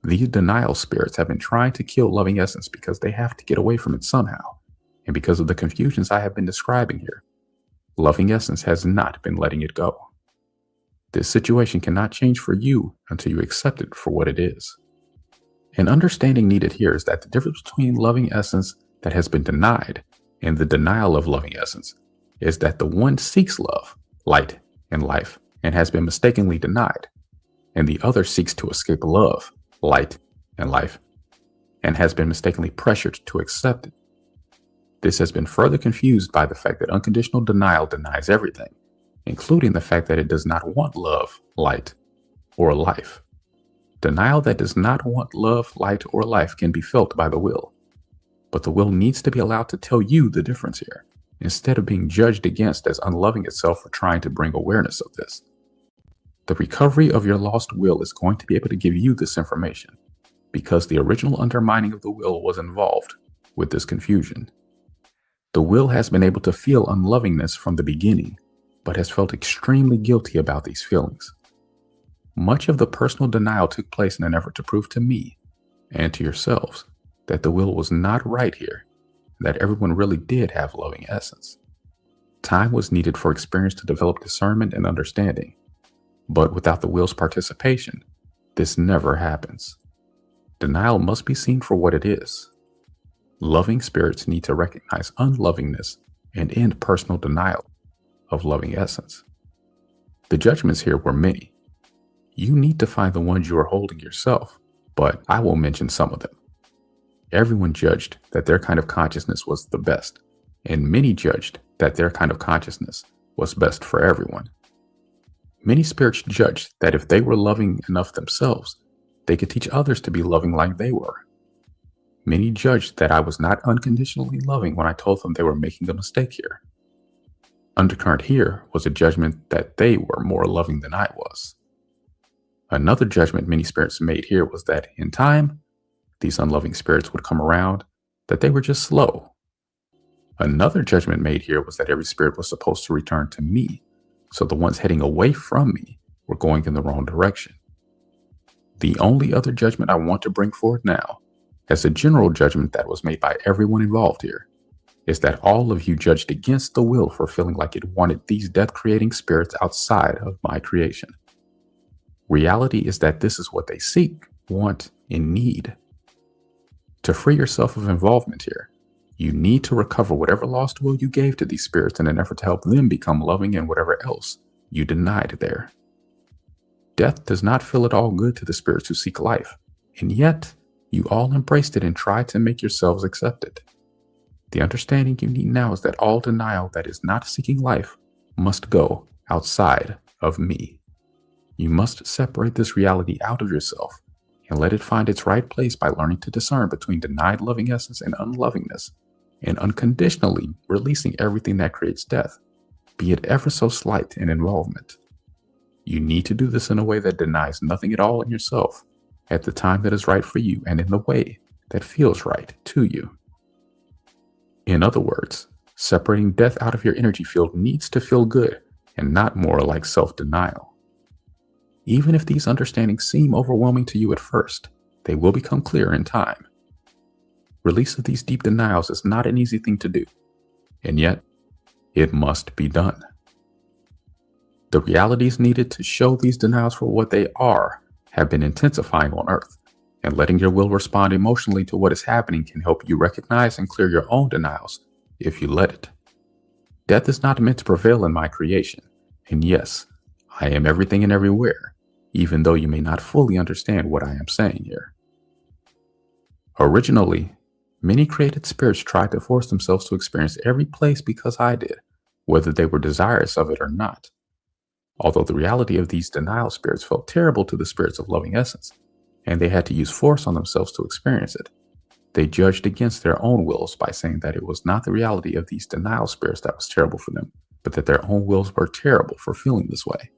These denial spirits have been trying to kill loving essence because they have to get away from it somehow, and because of the confusions I have been describing here, loving essence has not been letting it go. This situation cannot change for you until you accept it for what it is. An understanding needed here is that the difference between loving essence that has been denied and the denial of loving essence is that the one seeks love, light, and life and has been mistakenly denied, and the other seeks to escape love, light, and life and has been mistakenly pressured to accept it. This has been further confused by the fact that unconditional denial denies everything, including the fact that it does not want love, light, or life. Denial that does not want love, light, or life can be felt by the will, but the will needs to be allowed to tell you the difference here, instead of being judged against as unloving itself for trying to bring awareness of this. The recovery of your lost will is going to be able to give you this information, because the original undermining of the will was involved with this confusion. The will has been able to feel unlovingness from the beginning, but has felt extremely guilty about these feelings. Much of the personal denial took place in an effort to prove to me and to yourselves that the will was not right here, that everyone really did have loving essence. Time was needed for experience to develop discernment and understanding, but without the will's participation, This never happens. Denial must be seen for what it is. Loving spirits need to recognize unlovingness and end personal denial of loving essence. The judgments here were many. You need to find the ones you are holding yourself, but I will mention some of them. Everyone judged that their kind of consciousness was the best, and many judged that their kind of consciousness was best for everyone. Many spirits judged that if they were loving enough themselves, they could teach others to be loving like they were. Many judged that I was not unconditionally loving when I told them they were making a mistake here. Undercurrent here was a judgment that they were more loving than I was. Another judgment many spirits made here was that in time, these unloving spirits would come around, that they were just slow. Another judgment made here was that every spirit was supposed to return to me, so the ones heading away from me were going in the wrong direction. The only other judgment I want to bring forward now, as a general judgment that was made by everyone involved here, is that all of you judged against the will for feeling like it wanted these death-creating spirits outside of my creation. Reality is that this is what they seek, want, and need. To free yourself of involvement here, you need to recover whatever lost will you gave to these spirits in an effort to help them become loving and whatever else you denied there. Death does not feel at all good to the spirits who seek life, and yet you all embraced it and tried to make yourselves accept it. The understanding you need now is that all denial that is not seeking life must go outside of me. You must separate this reality out of yourself and let it find its right place by learning to discern between denied loving essence and unlovingness, and unconditionally releasing everything that creates death, be it ever so slight in involvement. You need to do this in a way that denies nothing at all in yourself, at the time that is right for you, and in the way that feels right to you. In other words, separating death out of your energy field needs to feel good and not more like self-denial. Even if these understandings seem overwhelming to you at first, they will become clear in time. Release of these deep denials is not an easy thing to do, and yet it must be done. The realities needed to show these denials for what they are have been intensifying on Earth, and letting your will respond emotionally to what is happening can help you recognize and clear your own denials if you let it. Death is not meant to prevail in my creation, and yes, I am everything and everywhere, even though you may not fully understand what I am saying here. Originally, many created spirits tried to force themselves to experience every place because I did, whether they were desirous of it or not. Although the reality of these denial spirits felt terrible to the spirits of loving essence, and they had to use force on themselves to experience it, they judged against their own wills by saying that it was not the reality of these denial spirits that was terrible for them, but that their own wills were terrible for feeling this way.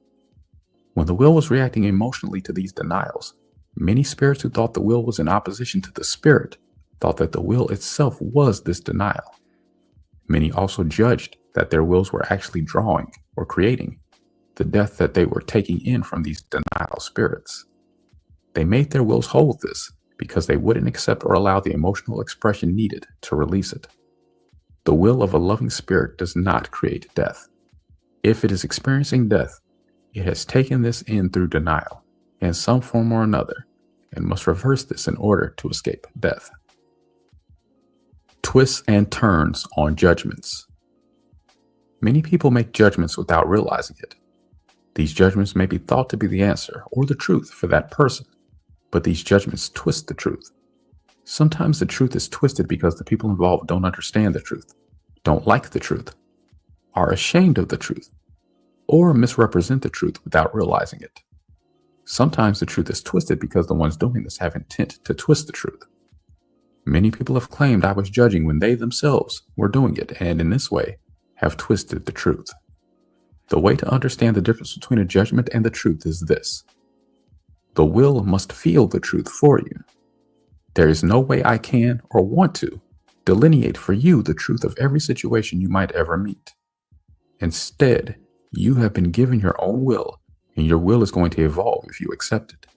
When the will was reacting emotionally to these denials, many spirits who thought the will was in opposition to the spirit thought that the will itself was this denial. Many also judged that their wills were actually drawing or creating the death that they were taking in from these denial spirits. They made their wills hold this because they wouldn't accept or allow the emotional expression needed to release it. The will of a loving spirit does not create death. If it is experiencing death, it has taken this in through denial in some form or another and must reverse this in order to escape death. Twists and turns on judgments. Many people make judgments without realizing it. These judgments may be thought to be the answer or the truth for that person, but these judgments twist the truth. Sometimes the truth is twisted because the people involved don't understand the truth, don't like the truth, are ashamed of the truth, or misrepresent the truth without realizing it. Sometimes the truth is twisted because the ones doing this have intent to twist the truth. Many people have claimed I was judging when they themselves were doing it, and in this way have twisted the truth. The way to understand the difference between a judgment and the truth is this. The will must feel the truth for you. There is no way I can or want to delineate for you the truth of every situation you might ever meet. Instead, you have been given your own will, and your will is going to evolve if you accept it.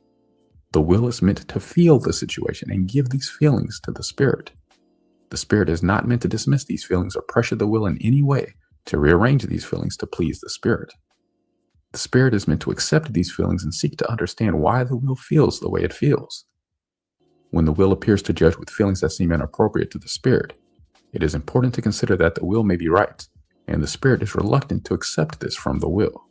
The will is meant to feel the situation and give these feelings to the spirit. The spirit is not meant to dismiss these feelings or pressure the will in any way to rearrange these feelings to please the spirit. The spirit is meant to accept these feelings and seek to understand why the will feels the way it feels. When the will appears to judge with feelings that seem inappropriate to the spirit, it is important to consider that the will may be right, and the spirit is reluctant to accept this from the will.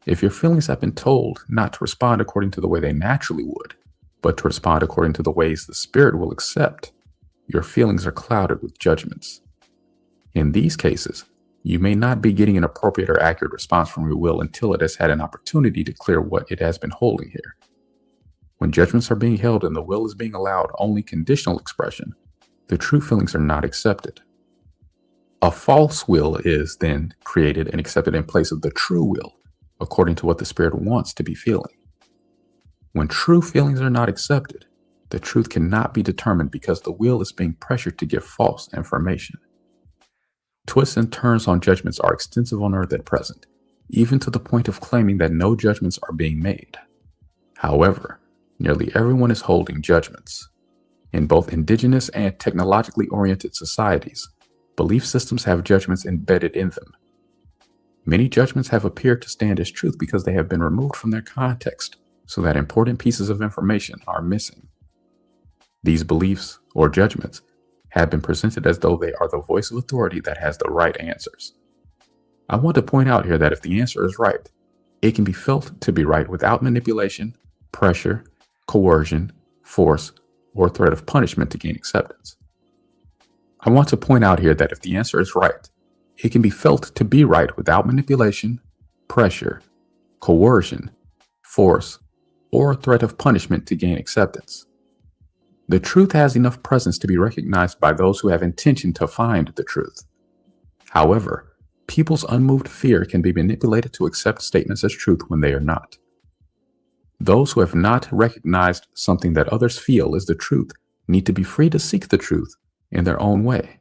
If your feelings have been told not to respond according to the way they naturally would, but to respond according to the ways the spirit will accept, your feelings are clouded with judgments. In these cases, you may not be getting an appropriate or accurate response from your will until it has had an opportunity to clear what it has been holding here. When judgments are being held and the will is being allowed only conditional expression, the true feelings are not accepted. A false will is then created and accepted in place of the true will, according to what the spirit wants to be feeling. When true feelings are not accepted, the truth cannot be determined because the will is being pressured to give false information. Twists and turns on judgments are extensive on earth at present, even to the point of claiming that no judgments are being made. However, nearly everyone is holding judgments. In both indigenous and technologically oriented societies, belief systems have judgments embedded in them. Many judgments have appeared to stand as truth because they have been removed from their context, so that important pieces of information are missing. These beliefs, or judgments, have been presented as though they are the voice of authority that has the right answers. I want to point out here that if the answer is right, it can be felt to be right without manipulation, pressure, coercion, force, or threat of punishment to gain acceptance. I want to point out here that if the answer is right, it can be felt to be right without manipulation, pressure, coercion, force, or threat of punishment to gain acceptance. The truth has enough presence to be recognized by those who have intention to find the truth. However, people's unmoved fear can be manipulated to accept statements as truth when they are not. Those who have not recognized something that others feel is the truth need to be free to seek the truth in their own way.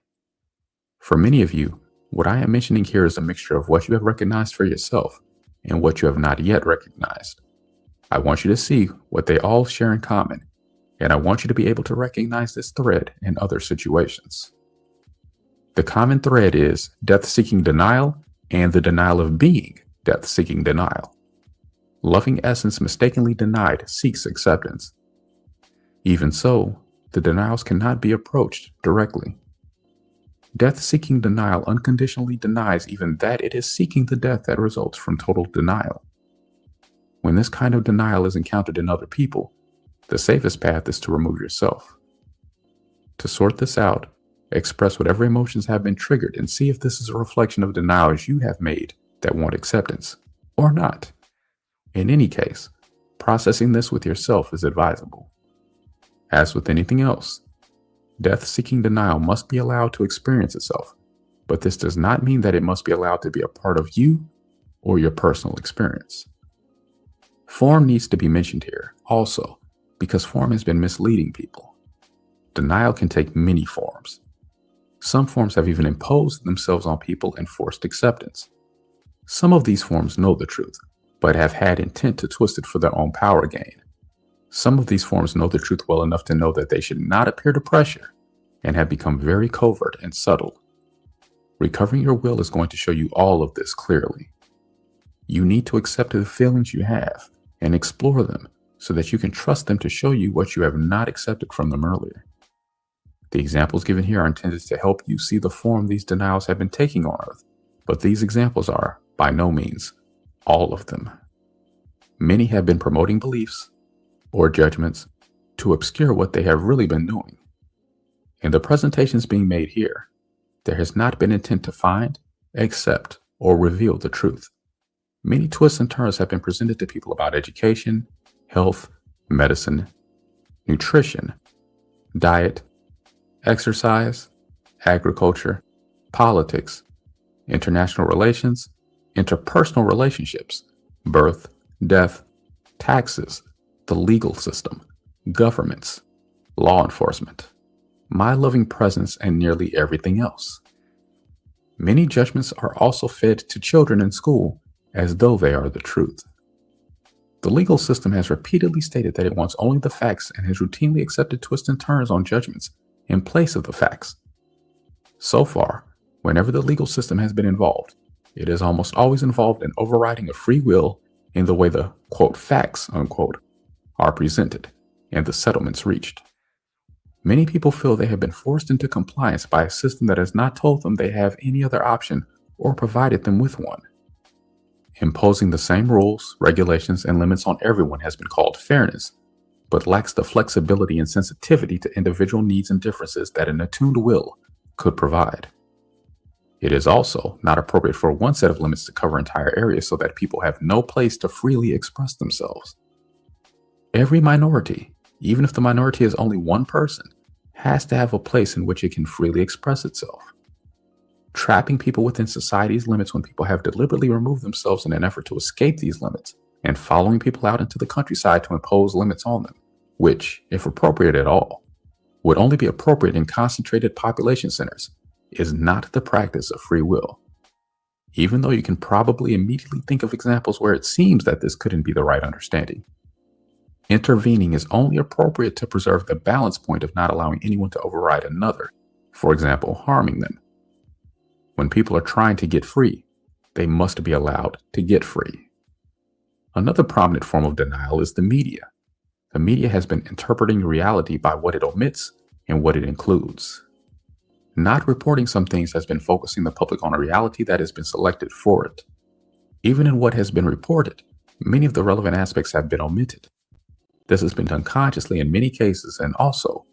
For many of you, what I am mentioning here is a mixture of what you have recognized for yourself and what you have not yet recognized. I want you to see what they all share in common, and I want you to be able to recognize this thread in other situations. The common thread is death-seeking denial and the denial of being death-seeking denial. Loving essence mistakenly denied seeks acceptance. Even so, the denials cannot be approached directly. Death-seeking denial unconditionally denies even that it is seeking the death that results from total denial. When this kind of denial is encountered in other people, the safest path is to remove yourself. To sort this out, express whatever emotions have been triggered and see if this is a reflection of denials you have made that want acceptance, or not. In any case, processing this with yourself is advisable. As with anything else, death-seeking denial must be allowed to experience itself, but this does not mean that it must be allowed to be a part of you or your personal experience. Form needs to be mentioned here also, because form has been misleading people. Denial can take many forms. Some forms have even imposed themselves on people and forced acceptance. Some of these forms know the truth, but have had intent to twist it for their own power gain. Some of these forms know the truth well enough to know that they should not appear to pressure, and have become very covert and subtle. Recovering your will is going to show you all of this clearly. You need to accept the feelings you have and explore them so that you can trust them to show you what you have not accepted from them earlier. The examples given here are intended to help you see the form these denials have been taking on earth, but these examples are, by no means, all of them. Many have been promoting beliefs or judgments to obscure what they have really been doing. In the presentations being made here, there has not been intent to find, accept, or reveal the truth. Many twists and turns have been presented to people about education, health, medicine, nutrition, diet, exercise, agriculture, politics, international relations, interpersonal relationships, birth, death, taxes, the legal system, governments, law enforcement, my loving presence, and nearly everything else. Many judgments are also fed to children in school as though they are the truth. The legal system has repeatedly stated that it wants only the facts and has routinely accepted twists and turns on judgments in place of the facts. So far, whenever the legal system has been involved, It is almost always involved in overriding of free will in the way the, quote, facts, unquote, are presented and the settlements reached. Many people feel they have been forced into compliance by a system that has not told them they have any other option or provided them with one. Imposing the same rules, regulations, and limits on everyone has been called fairness, but lacks the flexibility and sensitivity to individual needs and differences that an attuned will could provide. It is also not appropriate for one set of limits to cover entire areas so that people have no place to freely express themselves. Every minority, even if the minority is only one person, has to have a place in which it can freely express itself. Trapping people within society's limits when people have deliberately removed themselves in an effort to escape these limits, and following people out into the countryside to impose limits on them, which, if appropriate at all, would only be appropriate in concentrated population centers, is not the practice of free will. Even though you can probably immediately think of examples where it seems that this couldn't be the right understanding. Intervening is only appropriate to preserve the balance point of not allowing anyone to override another, for example, harming them. When people are trying to get free, they must be allowed to get free. Another prominent form of denial is the media. The media has been interpreting reality by what it omits and what it includes. Not reporting some things has been focusing the public on a reality that has been selected for it. Even in what has been reported, many of the relevant aspects have been omitted. This has been done consciously in many cases, and also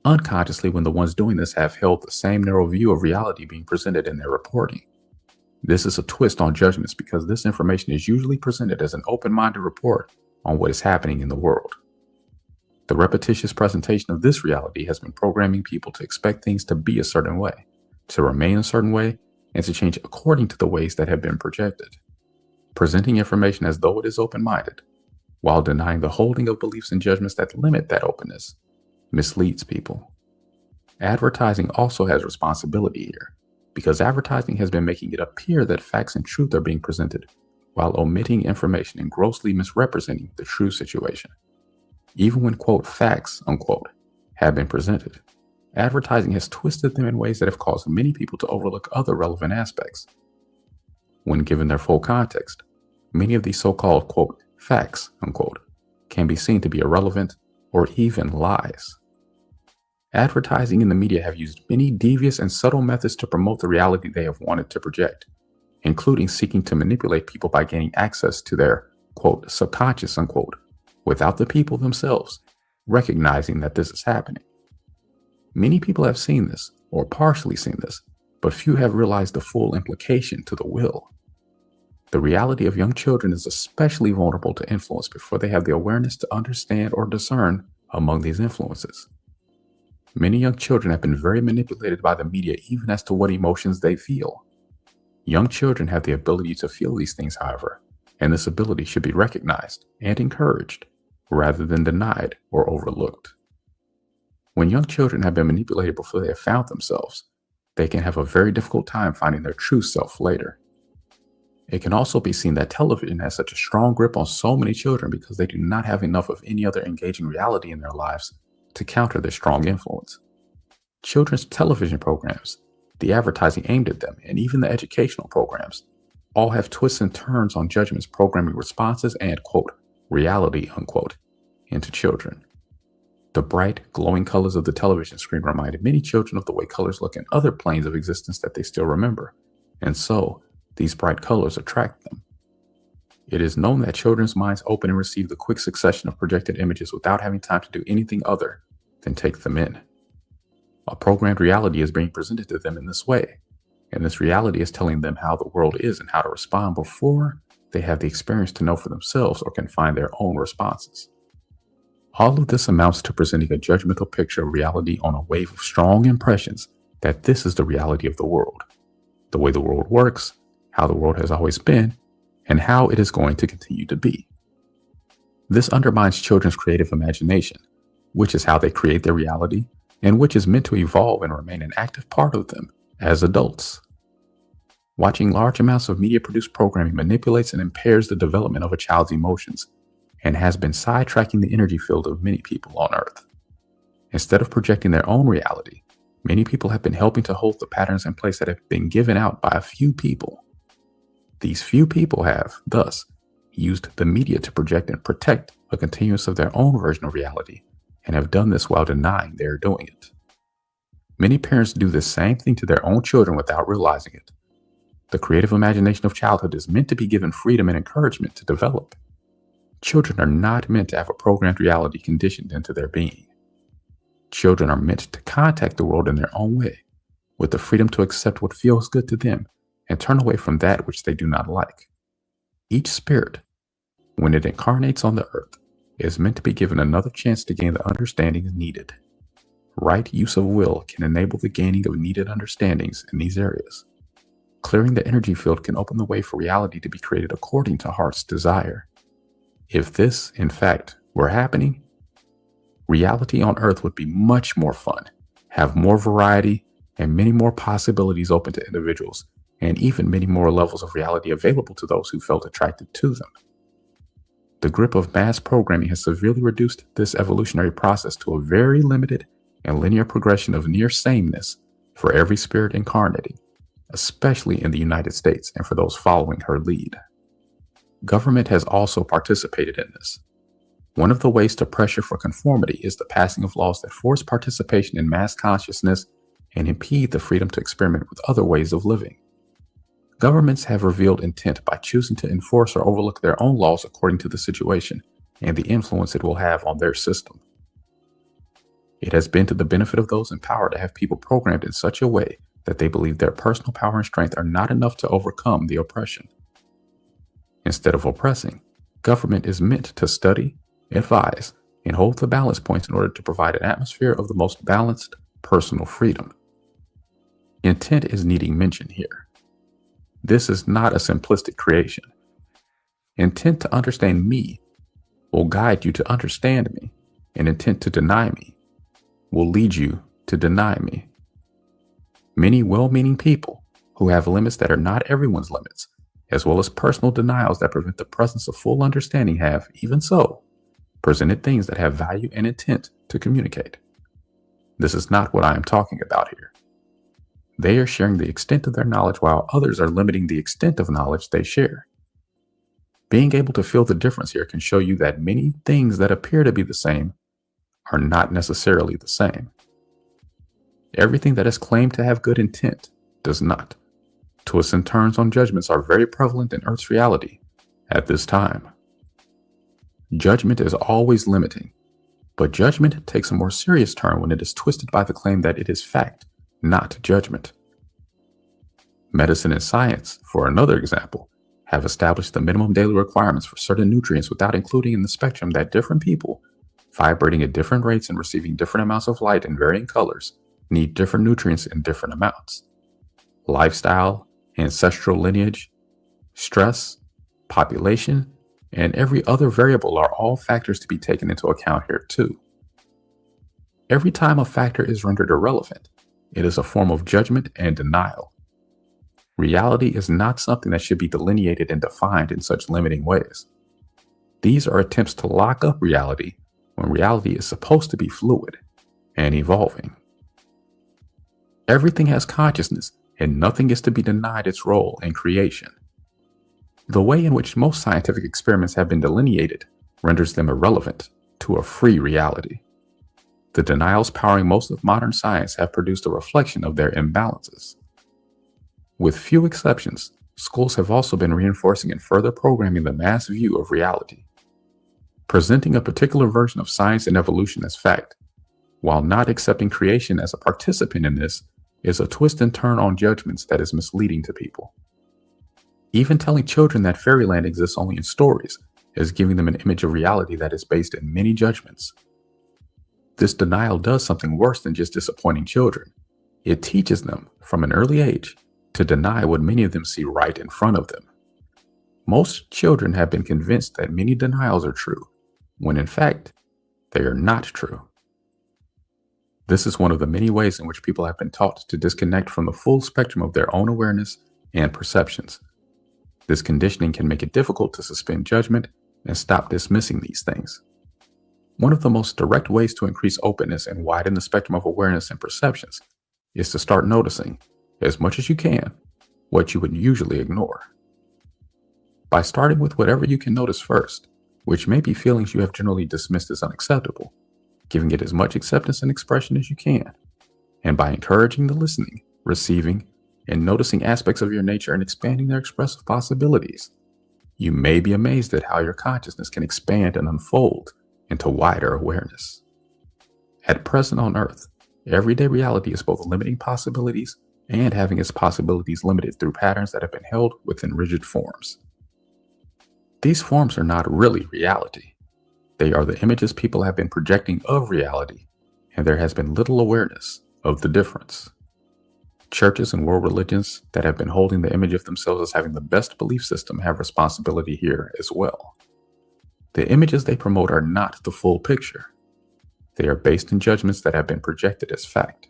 unconsciously when the ones doing this have held the same narrow view of reality being presented in their reporting. This is a twist on judgments because this information is usually presented as an open-minded report on what is happening in the world. The repetitious presentation of this reality has been programming people to expect things to be a certain way, to remain a certain way, and to change according to the ways that have been projected. Presenting information as though it is open-minded, while denying the holding of beliefs and judgments that limit that openness, misleads people. Advertising also has responsibility here, because advertising has been making it appear that facts and truth are being presented, while omitting information and grossly misrepresenting the true situation. Even when, quote, facts, unquote, have been presented, advertising has twisted them in ways that have caused many people to overlook other relevant aspects. When given their full context, many of these so-called, quote, facts, unquote, can be seen to be irrelevant or even lies. Advertising and the media have used many devious and subtle methods to promote the reality they have wanted to project, including seeking to manipulate people by gaining access to their, quote, subconscious, unquote, without the people themselves recognizing that this is happening. Many people have seen this, or partially seen this, but few have realized the full implication to the will. The reality of young children is especially vulnerable to influence before they have the awareness to understand or discern among these influences. Many young children have been very manipulated by the media even as to what emotions they feel. Young children have the ability to feel these things, however, and this ability should be recognized and encouraged rather than denied or overlooked. When young children have been manipulated before they have found themselves, they can have a very difficult time finding their true self later. It can also be seen that television has such a strong grip on so many children because they do not have enough of any other engaging reality in their lives to counter this strong influence. Children's television programs, the advertising aimed at them, and even the educational programs all have twists and turns on judgments programming responses and, quote, reality, unquote, into children. The bright, glowing colors of the television screen reminded many children of the way colors look in other planes of existence that they still remember, and so these bright colors attract them. It is known that children's minds open and receive the quick succession of projected images without having time to do anything other than take them in. A programmed reality is being presented to them in this way, and this reality is telling them how the world is and how to respond before they have the experience to know for themselves or can find their own responses. All of this amounts to presenting a judgmental picture of reality on a wave of strong impressions that this is the reality of the world, the way the world works, how the world has always been, and how it is going to continue to be. This undermines children's creative imagination, which is how they create their reality, and which is meant to evolve and remain an active part of them as adults. Watching large amounts of media-produced programming manipulates and impairs the development of a child's emotions, and has been sidetracking the energy field of many people on Earth. Instead of projecting their own reality, many people have been helping to hold the patterns in place that have been given out by a few people. These few people have, thus, used the media to project and protect a continuance of their own version of reality, and have done this while denying they are doing it. Many parents do the same thing to their own children without realizing it. The creative imagination of childhood is meant to be given freedom and encouragement to develop. Children are not meant to have a programmed reality conditioned into their being. Children are meant to contact the world in their own way, with the freedom to accept what feels good to them and turn away from that which they do not like. Each spirit, when it incarnates on the earth, is meant to be given another chance to gain the understandings needed. Right use of will can enable the gaining of needed understandings in these areas. Clearing the energy field can open the way for reality to be created according to heart's desire. If this, in fact, were happening, reality on earth would be much more fun, have more variety, and many more possibilities open to individuals, and even many more levels of reality available to those who felt attracted to them. The grip of mass programming has severely reduced this evolutionary process to a very limited and linear progression of near sameness for every spirit incarnating, especially in the United States and for those following her lead. Government has also participated in this. One of the ways to pressure for conformity is the passing of laws that force participation in mass consciousness and impede the freedom to experiment with other ways of living. Governments have revealed intent by choosing to enforce or overlook their own laws according to the situation and the influence it will have on their system. It has been to the benefit of those in power to have people programmed in such a way that they believe their personal power and strength are not enough to overcome the oppression. Instead of oppressing, government is meant to study, advise, and hold the balance points in order to provide an atmosphere of the most balanced personal freedom. Intent is needing mention here. This is not a simplistic creation. Intent to understand me will guide you to understand me, and intent to deny me will lead you to deny me. Many well-meaning people who have limits that are not everyone's limits, as well as personal denials that prevent the presence of full understanding have, even so, presented things that have value and intent to communicate. This is not what I am talking about here. They are sharing the extent of their knowledge while others are limiting the extent of knowledge they share. Being able to feel the difference here can show you that many things that appear to be the same are not necessarily the same. Everything that is claimed to have good intent does not. Twists and turns on judgments are very prevalent in Earth's reality at this time. Judgment is always limiting, but judgment takes a more serious turn when it is twisted by the claim that it is fact, not judgment. Medicine and science, for another example, have established the minimum daily requirements for certain nutrients without including in the spectrum that different people, vibrating at different rates and receiving different amounts of light in varying colors, need different nutrients in different amounts. Lifestyle, ancestral lineage, stress, population, and every other variable are all factors to be taken into account here too. Every time a factor is rendered irrelevant, it is a form of judgment and denial. Reality is not something that should be delineated and defined in such limiting ways. These are attempts to lock up reality when reality is supposed to be fluid and evolving. Everything has consciousness, and nothing is to be denied its role in creation. The way in which most scientific experiments have been delineated renders them irrelevant to a free reality. The denials powering most of modern science have produced a reflection of their imbalances. With few exceptions, schools have also been reinforcing and further programming the mass view of reality. Presenting a particular version of science and evolution as fact, while not accepting creation as a participant in this, is a twist and turn on judgments that is misleading to people. Even telling children that fairyland exists only in stories is giving them an image of reality that is based in many judgments. This denial does something worse than just disappointing children. It teaches them, from an early age, to deny what many of them see right in front of them. Most children have been convinced that many denials are true, when in fact, they are not true. This is one of the many ways in which people have been taught to disconnect from the full spectrum of their own awareness and perceptions. This conditioning can make it difficult to suspend judgment and stop dismissing these things. One of the most direct ways to increase openness and widen the spectrum of awareness and perceptions is to start noticing, as much as you can, what you would usually ignore. By starting with whatever you can notice first, which may be feelings you have generally dismissed as unacceptable, giving it as much acceptance and expression as you can, and by encouraging the listening, receiving, and noticing aspects of your nature and expanding their expressive possibilities, you may be amazed at how your consciousness can expand and unfold into wider awareness. At present on Earth, everyday reality is both limiting possibilities and having its possibilities limited through patterns that have been held within rigid forms. These forms are not really reality. They are the images people have been projecting of reality, and there has been little awareness of the difference. Churches and world religions that have been holding the image of themselves as having the best belief system have responsibility here as well. The images they promote are not the full picture. They are based in judgments that have been projected as fact.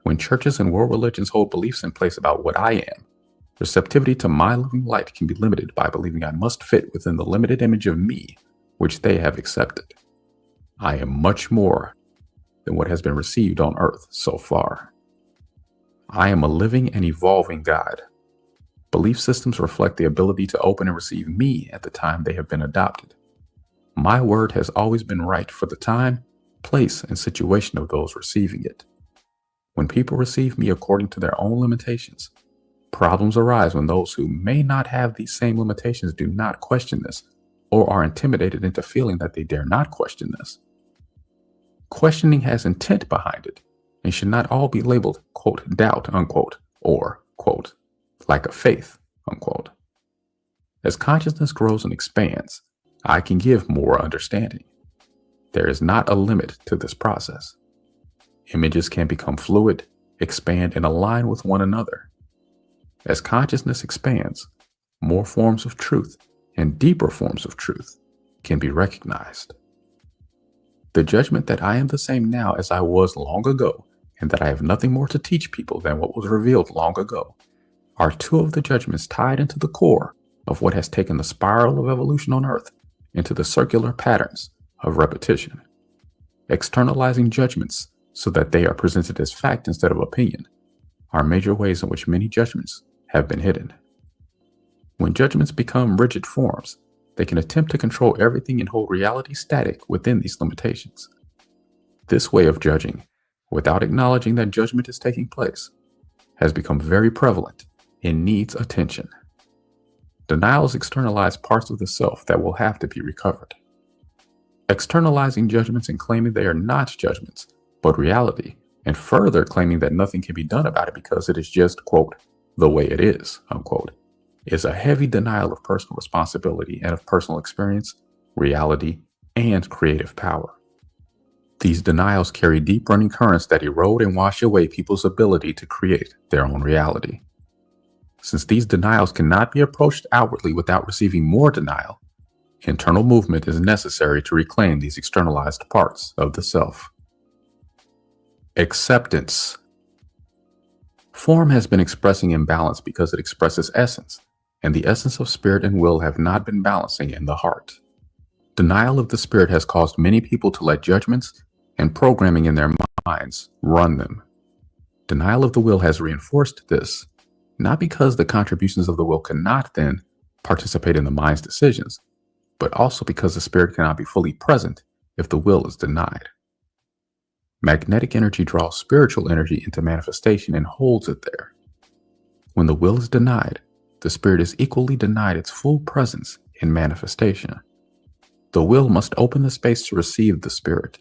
When churches and world religions hold beliefs in place about what I am, receptivity to my loving light can be limited by believing I must fit within the limited image of me which they have accepted. I am much more than what has been received on earth so far. I am a living and evolving God. Belief systems reflect the ability to open and receive me at the time they have been adopted. My word has always been right for the time, place, and situation of those receiving it. When people receive me according to their own limitations, problems arise when those who may not have these same limitations do not question this or are intimidated into feeling that they dare not question this. Questioning has intent behind it and should not all be labeled, quote, doubt, unquote, or, quote, lack of faith, unquote. As consciousness grows and expands, I can give more understanding. There is not a limit to this process. Images can become fluid, expand, and align with one another. As consciousness expands, more forms of truth and deeper forms of truth can be recognized. The judgment that I am the same now as I was long ago, and that I have nothing more to teach people than what was revealed long ago, are two of the judgments tied into the core of what has taken the spiral of evolution on Earth into the circular patterns of repetition. Externalizing judgments so that they are presented as fact instead of opinion are major ways in which many judgments have been hidden. When judgments become rigid forms, they can attempt to control everything and hold reality static within these limitations. This way of judging, without acknowledging that judgment is taking place, has become very prevalent and needs attention. Denials externalize parts of the self that will have to be recovered. Externalizing judgments and claiming they are not judgments, but reality, and further claiming that nothing can be done about it because it is just, quote, the way it is, unquote, is a heavy denial of personal responsibility and of personal experience, reality, and creative power. These denials carry deep running currents that erode and wash away people's ability to create their own reality. Since these denials cannot be approached outwardly without receiving more denial, internal movement is necessary to reclaim these externalized parts of the self. Acceptance. Form has been expressing imbalance because it expresses essence, and the essence of spirit and will have not been balancing in the heart. Denial of the spirit has caused many people to let judgments and programming in their minds run them. Denial of the will has reinforced this, not because the contributions of the will cannot then participate in the mind's decisions, but also because the spirit cannot be fully present if the will is denied. Magnetic energy draws spiritual energy into manifestation and holds it there. When the will is denied, the spirit is equally denied its full presence in manifestation. The will must open the space to receive the spirit.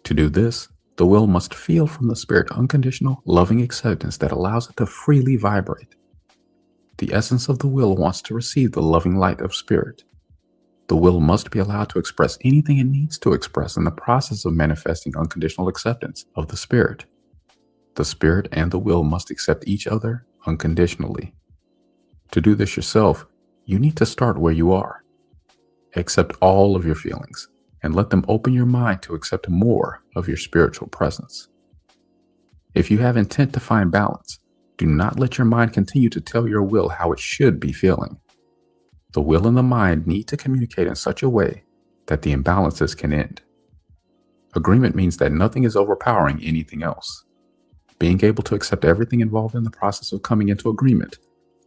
To do this, the will must feel from the spirit unconditional, loving acceptance that allows it to freely vibrate. The essence of the will wants to receive the loving light of spirit. The will must be allowed to express anything it needs to express in the process of manifesting unconditional acceptance of the spirit. The spirit and the will must accept each other unconditionally. To do this yourself, you need to start where you are. Accept all of your feelings and let them open your mind to accept more of your spiritual presence. If you have intent to find balance, do not let your mind continue to tell your will how it should be feeling. The will and the mind need to communicate in such a way that the imbalances can end. Agreement means that nothing is overpowering anything else. Being able to accept everything involved in the process of coming into agreement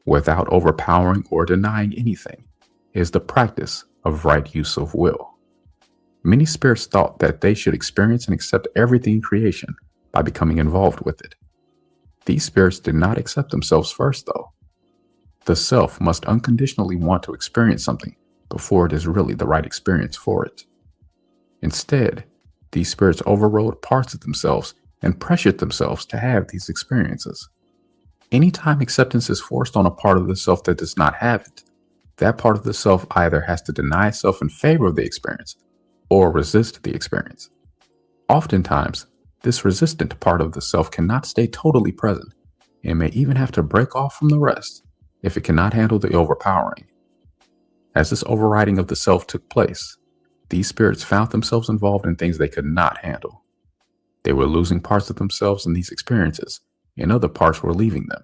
without overpowering or denying anything is the practice of right use of will. Many spirits thought that they should experience and accept everything in creation by becoming involved with it. These spirits did not accept themselves first, though. The self must unconditionally want to experience something before it is really the right experience for it. Instead, these spirits overrode parts of themselves and pressured themselves to have these experiences. Anytime acceptance is forced on a part of the self that does not have it, that part of the self either has to deny itself in favor of the experience or resist the experience. Oftentimes, this resistant part of the self cannot stay totally present and may even have to break off from the rest if it cannot handle the overpowering. As this overriding of the self took place, these spirits found themselves involved in things they could not handle. They were losing parts of themselves in these experiences, and other parts were leaving them.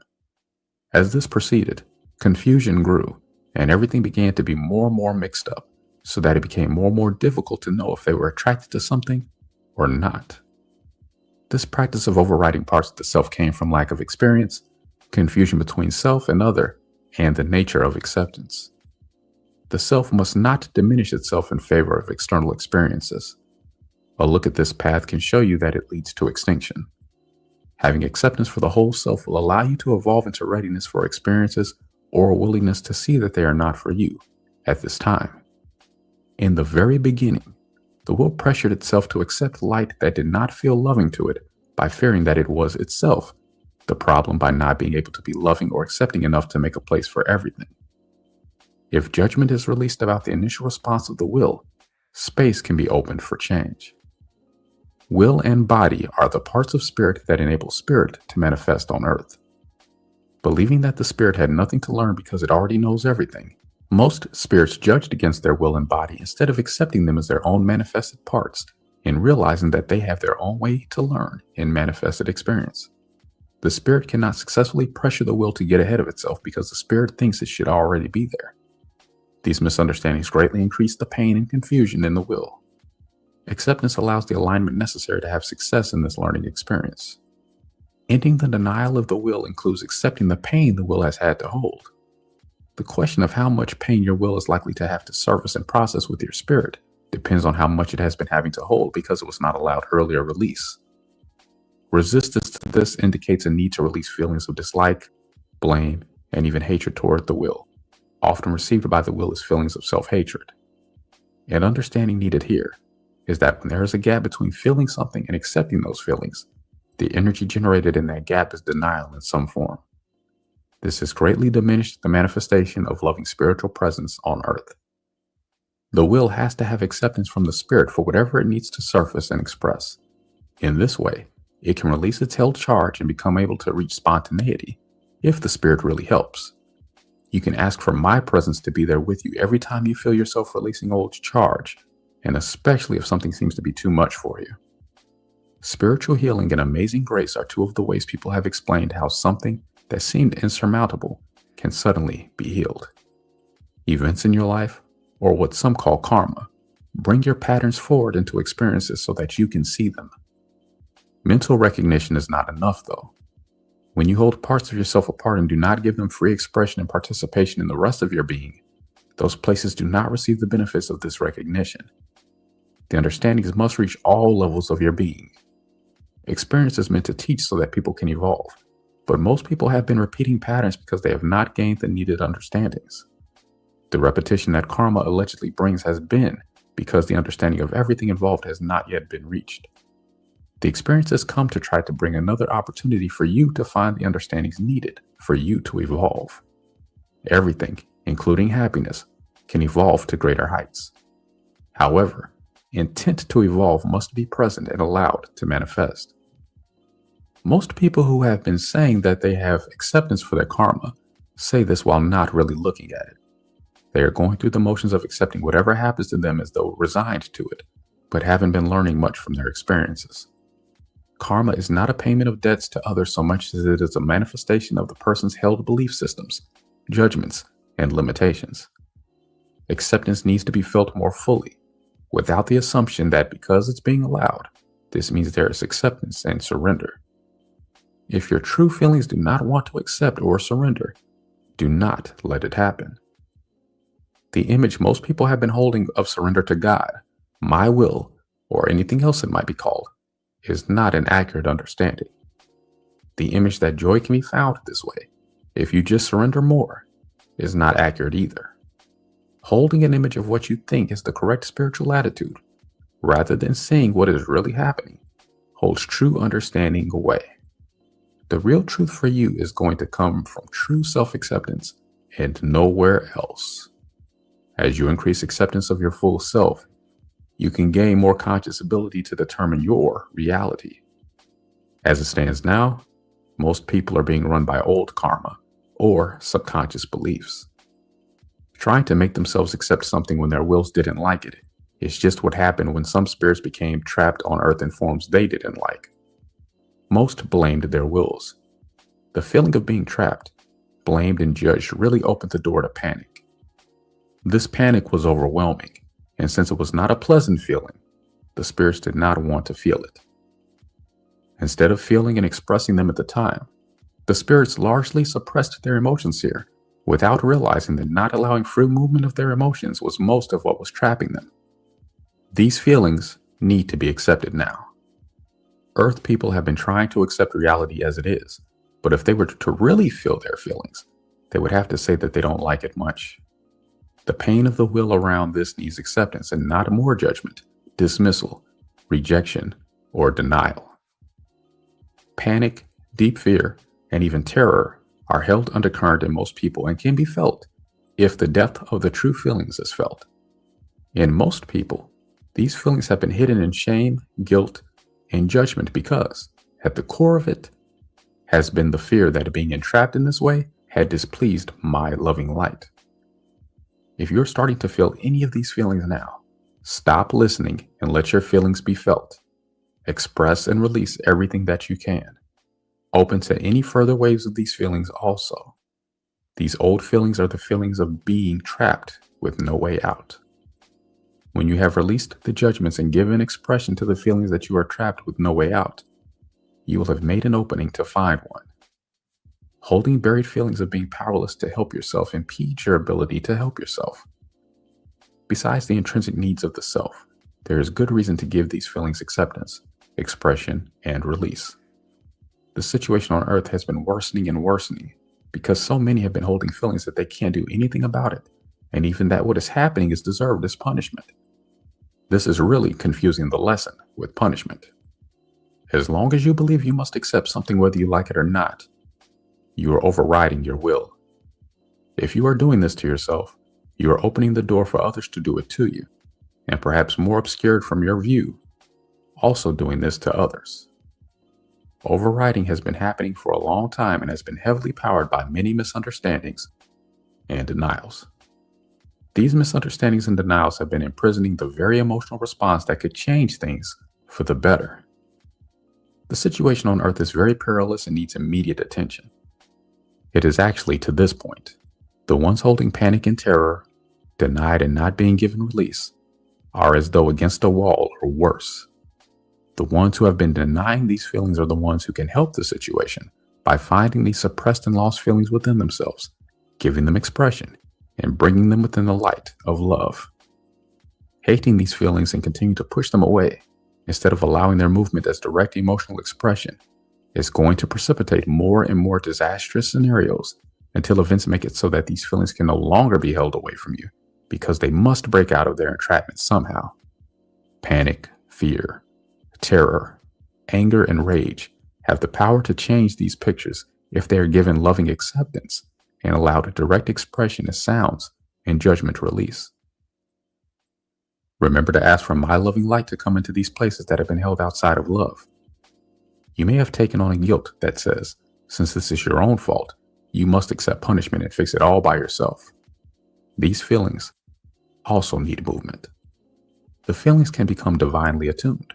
As this proceeded, confusion grew, and everything began to be more and more mixed up, so that it became more and more difficult to know if they were attracted to something or not. This practice of overriding parts of the self came from lack of experience, confusion between self and other, and the nature of acceptance. The self must not diminish itself in favor of external experiences. A look at this path can show you that it leads to extinction. Having acceptance for the whole self will allow you to evolve into readiness for experiences or a willingness to see that they are not for you at this time. In the very beginning, the will pressured itself to accept light that did not feel loving to it by fearing that it was itself the problem by not being able to be loving or accepting enough to make a place for everything. If judgment is released about the initial response of the will, space can be opened for change. Will and body are the parts of spirit that enable spirit to manifest on earth. Believing that the spirit had nothing to learn because it already knows everything, most spirits judged against their will and body instead of accepting them as their own manifested parts and realizing that they have their own way to learn in manifested experience. The spirit cannot successfully pressure the will to get ahead of itself because the spirit thinks it should already be there. These misunderstandings greatly increase the pain and confusion in the will. Acceptance allows the alignment necessary to have success in this learning experience. Ending the denial of the will includes accepting the pain the will has had to hold. The question of how much pain your will is likely to have to surface and process with your spirit depends on how much it has been having to hold because it was not allowed earlier release. Resistance to this indicates a need to release feelings of dislike, blame, and even hatred toward the will. Often received by the will as feelings of self-hatred. An understanding needed here is that when there is a gap between feeling something and accepting those feelings, the energy generated in that gap is denial in some form. This has greatly diminished the manifestation of loving spiritual presence on earth. The will has to have acceptance from the spirit for whatever it needs to surface and express. In this way, it can release its held charge and become able to reach spontaneity if the spirit really helps. You can ask for my presence to be there with you every time you feel yourself releasing old charge, and especially if something seems to be too much for you. Spiritual healing and amazing grace are two of the ways people have explained how something that seemed insurmountable can suddenly be healed. Events in your life, or what some call karma, bring your patterns forward into experiences so that you can see them. Mental recognition is not enough, though. When you hold parts of yourself apart and do not give them free expression and participation in the rest of your being, those places do not receive the benefits of this recognition. The understandings must reach all levels of your being. Experience is meant to teach so that people can evolve, but most people have been repeating patterns because they have not gained the needed understandings. The repetition that karma allegedly brings has been because the understanding of everything involved has not yet been reached. The experience has come to try to bring another opportunity for you to find the understandings needed for you to evolve. Everything, including happiness, can evolve to greater heights. However, intent to evolve must be present and allowed to manifest. Most people who have been saying that they have acceptance for their karma say this while not really looking at it. They are going through the motions of accepting whatever happens to them as though resigned to it, but haven't been learning much from their experiences. Karma is not a payment of debts to others so much as it is a manifestation of the person's held belief systems, judgments, and limitations. Acceptance needs to be felt more fully, without the assumption that because it's being allowed, this means there is acceptance and surrender. If your true feelings do not want to accept or surrender, do not let it happen. The image most people have been holding of surrender to God, my will, or anything else it might be called, is not an accurate understanding. The image that joy can be found this way, if you just surrender more, is not accurate either. Holding an image of what you think is the correct spiritual attitude, rather than seeing what is really happening, holds true understanding away. The real truth for you is going to come from true self-acceptance and nowhere else. As you increase acceptance of your full self, you can gain more conscious ability to determine your reality. As it stands now, most people are being run by old karma or subconscious beliefs. Trying to make themselves accept something when their wills didn't like it is just what happened when some spirits became trapped on earth in forms they didn't like. Most blamed their wills. The feeling of being trapped, blamed and judged really opened the door to panic. This panic was overwhelming, and since it was not a pleasant feeling, the spirits did not want to feel it. Instead of feeling and expressing them at the time, the spirits largely suppressed their emotions here, without realizing that not allowing free movement of their emotions was most of what was trapping them. These feelings need to be accepted now. Earth people have been trying to accept reality as it is, but if they were to really feel their feelings, they would have to say that they don't like it much. The pain of the will around this needs acceptance and not more judgment, dismissal, rejection, or denial. Panic, deep fear, and even terror are held undercurrent in most people and can be felt if the depth of the true feelings is felt. In most people, these feelings have been hidden in shame, guilt, and judgment because, at the core of it, has been the fear that being entrapped in this way had displeased my loving light. If you're starting to feel any of these feelings now, stop listening and let your feelings be felt. Express and release everything that you can. Open to any further waves of these feelings also. These old feelings are the feelings of being trapped with no way out. When you have released the judgments and given expression to the feelings that you are trapped with no way out, you will have made an opening to find one. Holding buried feelings of being powerless to help yourself impedes your ability to help yourself. Besides the intrinsic needs of the self, there is good reason to give these feelings acceptance, expression, and release. The situation on earth has been worsening and worsening because so many have been holding feelings that they can't do anything about it, and even that what is happening is deserved as punishment. This is really confusing the lesson with punishment. As long as you believe you must accept something whether you like it or not, you are overriding your will. If you are doing this to yourself, you are opening the door for others to do it to you, and perhaps more obscured from your view, also doing this to others. Overriding has been happening for a long time and has been heavily powered by many misunderstandings and denials. These misunderstandings and denials have been imprisoning the very emotional response that could change things for the better. The situation on Earth is very perilous and needs immediate attention. It is actually to this point. The ones holding panic and terror, denied and not being given release, are as though against a wall or worse. The ones who have been denying these feelings are the ones who can help the situation by finding these suppressed and lost feelings within themselves, giving them expression, and bringing them within the light of love. Hating these feelings and continuing to push them away, instead of allowing their movement as direct emotional expression, is going to precipitate more and more disastrous scenarios until events make it so that these feelings can no longer be held away from you because they must break out of their entrapment somehow. Panic, fear, terror, anger, and rage have the power to change these pictures if they are given loving acceptance and allowed direct expression as sounds and judgment release. Remember to ask for my loving light to come into these places that have been held outside of love. You may have taken on a guilt that says, since this is your own fault, you must accept punishment and fix it all by yourself. These feelings also need movement. The feelings can become divinely attuned.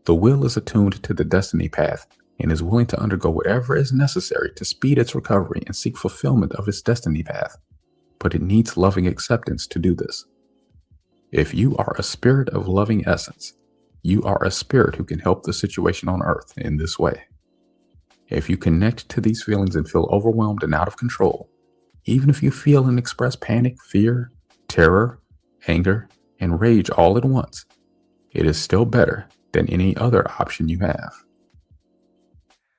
The will is attuned to the destiny path and is willing to undergo whatever is necessary to speed its recovery and seek fulfillment of its destiny path, but it needs loving acceptance to do this. If you are a spirit of loving essence, you are a spirit who can help the situation on earth in this way. If you connect to these feelings and feel overwhelmed and out of control, even if you feel and express panic, fear, terror, anger, and rage all at once, it is still better than any other option you have.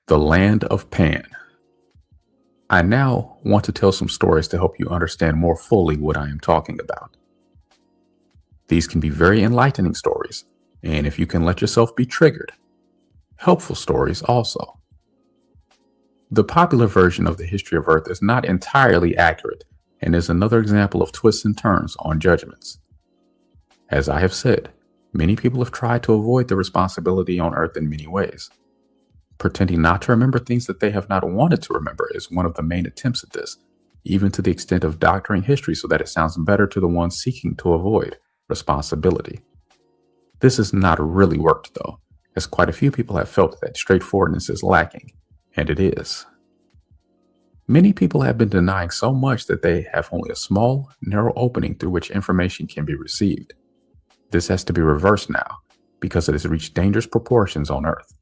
The land of Pan. I now want to tell some stories to help you understand more fully what I am talking about. These can be very enlightening stories, and if you can let yourself be triggered, helpful stories also. The popular version of the history of Earth is not entirely accurate and is another example of twists and turns on judgments. As I have said, many people have tried to avoid the responsibility on Earth in many ways. Pretending not to remember things that they have not wanted to remember is one of the main attempts at this, even to the extent of doctoring history so that it sounds better to the ones seeking to avoid responsibility. This has not really worked though, as quite a few people have felt that straightforwardness is lacking, and it is. Many people have been denying so much that they have only a small, narrow opening through which information can be received. This has to be reversed now, because it has reached dangerous proportions on Earth.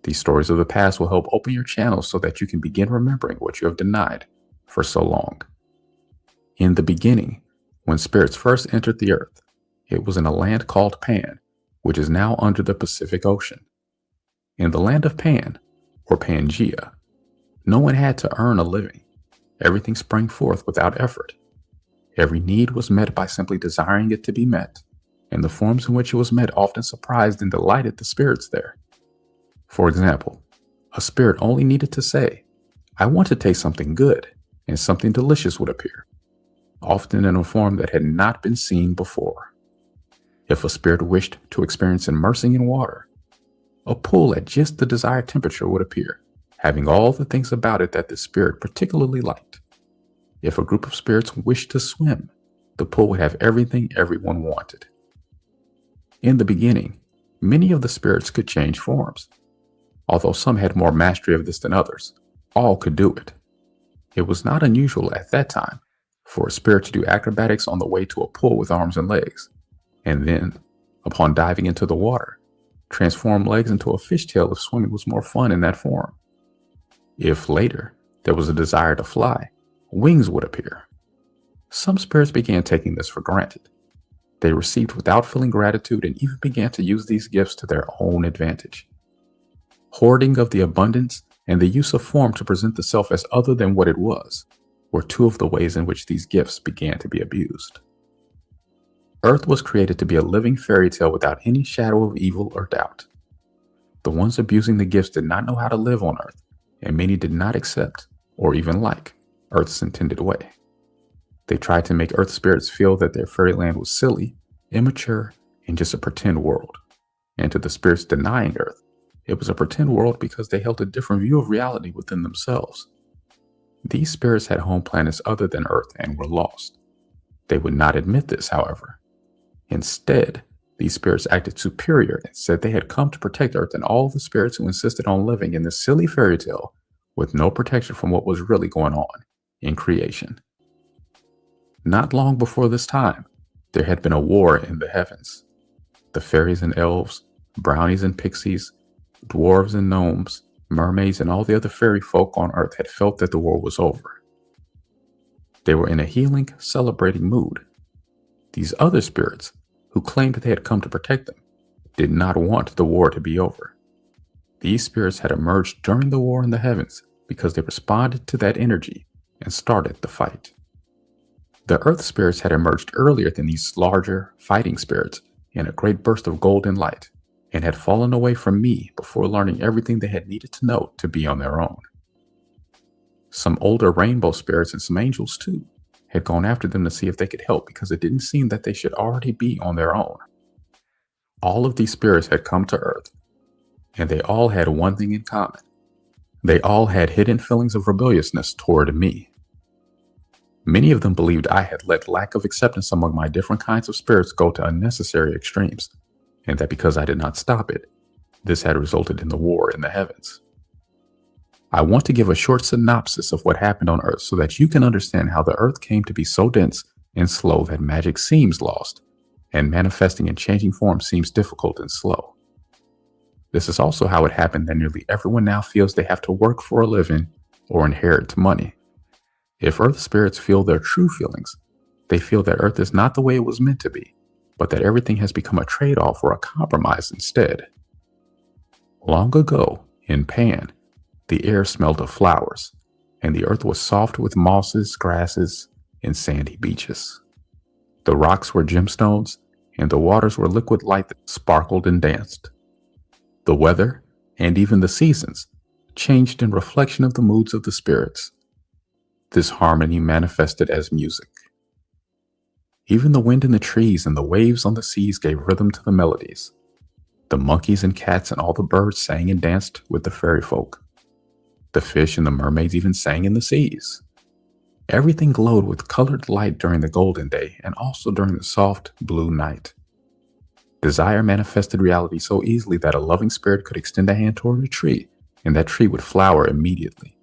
These stories of the past will help open your channels so that you can begin remembering what you have denied for so long. In the beginning, when spirits first entered the Earth, it was in a land called Pan, which is now under the Pacific Ocean. In the land of Pan, or Pangea, no one had to earn a living. Everything sprang forth without effort. Every need was met by simply desiring it to be met, and the forms in which it was met often surprised and delighted the spirits there. For example, a spirit only needed to say, "I want to taste something good," and something delicious would appear, often in a form that had not been seen before. If a spirit wished to experience immersing in water, a pool at just the desired temperature would appear, having all the things about it that the spirit particularly liked. If a group of spirits wished to swim, the pool would have everything everyone wanted. In the beginning, many of the spirits could change forms. Although some had more mastery of this than others, all could do it. It was not unusual at that time for a spirit to do acrobatics on the way to a pool with arms and legs, and then, upon diving into the water, transform legs into a fishtail if swimming was more fun in that form. If later there was a desire to fly, wings would appear. Some spirits began taking this for granted. They received without feeling gratitude and even began to use these gifts to their own advantage. Hoarding of the abundance and the use of form to present the self as other than what it was were two of the ways in which these gifts began to be abused. Earth was created to be a living fairy tale without any shadow of evil or doubt. The ones abusing the gifts did not know how to live on Earth, and many did not accept or even like Earth's intended way. They tried to make Earth spirits feel that their fairyland was silly, immature, and just a pretend world. And to the spirits denying Earth, it was a pretend world because they held a different view of reality within themselves. These spirits had home planets other than Earth and were lost. They would not admit this, however. Instead, these spirits acted superior and said they had come to protect Earth and all the spirits who insisted on living in this silly fairy tale with no protection from what was really going on in creation. Not long before this time, there had been a war in the heavens. The fairies and elves, brownies and pixies, dwarves and gnomes, mermaids, and all the other fairy folk on Earth had felt that the war was over. They were in a healing, celebrating mood. These other spirits, who claimed they had come to protect them, did not want the war to be over. These spirits had emerged during the war in the heavens because they responded to that energy and started the fight. The Earth spirits had emerged earlier than these larger, fighting spirits in a great burst of golden light, and had fallen away from me before learning everything they had needed to know to be on their own. Some older rainbow spirits and some angels too had gone after them to see if they could help because it didn't seem that they should already be on their own. All of these spirits had come to Earth, and they all had one thing in common. They all had hidden feelings of rebelliousness toward me. Many of them believed I had let lack of acceptance among my different kinds of spirits go to unnecessary extremes, and that because I did not stop it, this had resulted in the war in the heavens. I want to give a short synopsis of what happened on Earth so that you can understand how the Earth came to be so dense and slow that magic seems lost, and manifesting and changing form seems difficult and slow. This is also how it happened that nearly everyone now feels they have to work for a living or inherit money. If Earth spirits feel their true feelings, They feel that Earth is not the way it was meant to be, but that everything has become a trade-off or a compromise instead. Long ago, in Pan, the air smelled of flowers, and the earth was soft with mosses, grasses, and sandy beaches. The rocks were gemstones, and the waters were liquid light that sparkled and danced. The weather, and even the seasons, changed in reflection of the moods of the spirits. This harmony manifested as music. Even the wind in the trees and the waves on the seas gave rhythm to the melodies. The monkeys and cats and all the birds sang and danced with the fairy folk. The fish and the mermaids even sang in the seas. Everything glowed with colored light during the golden day and also during the soft blue night. Desire manifested reality so easily that a loving spirit could extend a hand toward a tree, and that tree would flower immediately.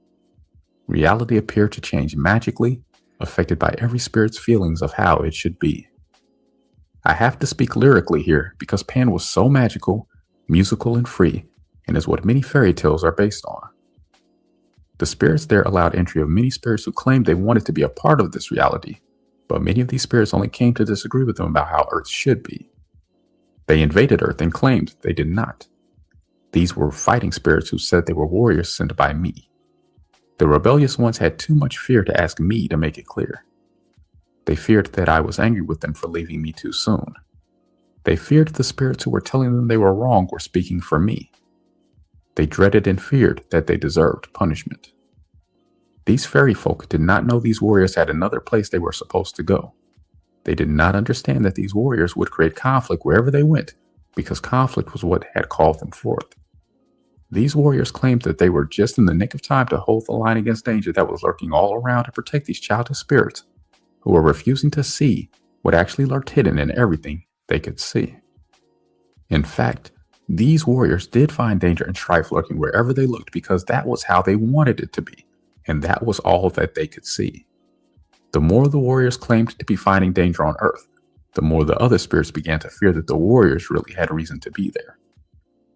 Reality appeared to change magically, affected by every spirit's feelings of how it should be. I have to speak lyrically here because Pan was so magical, musical, and free, and is what many fairy tales are based on. The spirits there allowed entry of many spirits who claimed they wanted to be a part of this reality, but many of these spirits only came to disagree with them about how Earth should be. They invaded Earth and claimed they did not. These were fighting spirits who said they were warriors sent by me. The rebellious ones had too much fear to ask me to make it clear. They feared that I was angry with them for leaving me too soon. They feared the spirits who were telling them they were wrong were speaking for me. They dreaded and feared that they deserved punishment. These fairy folk did not know these warriors had another place they were supposed to go. They did not understand that these warriors would create conflict wherever they went, because conflict was what had called them forth. These warriors claimed that they were just in the nick of time to hold the line against danger that was lurking all around to protect these childish spirits who were refusing to see what actually lurked hidden in everything they could see. In fact, these warriors did find danger and strife lurking wherever they looked because that was how they wanted it to be, and that was all that they could see. The more the warriors claimed to be finding danger on Earth, the more the other spirits began to fear that the warriors really had reason to be there.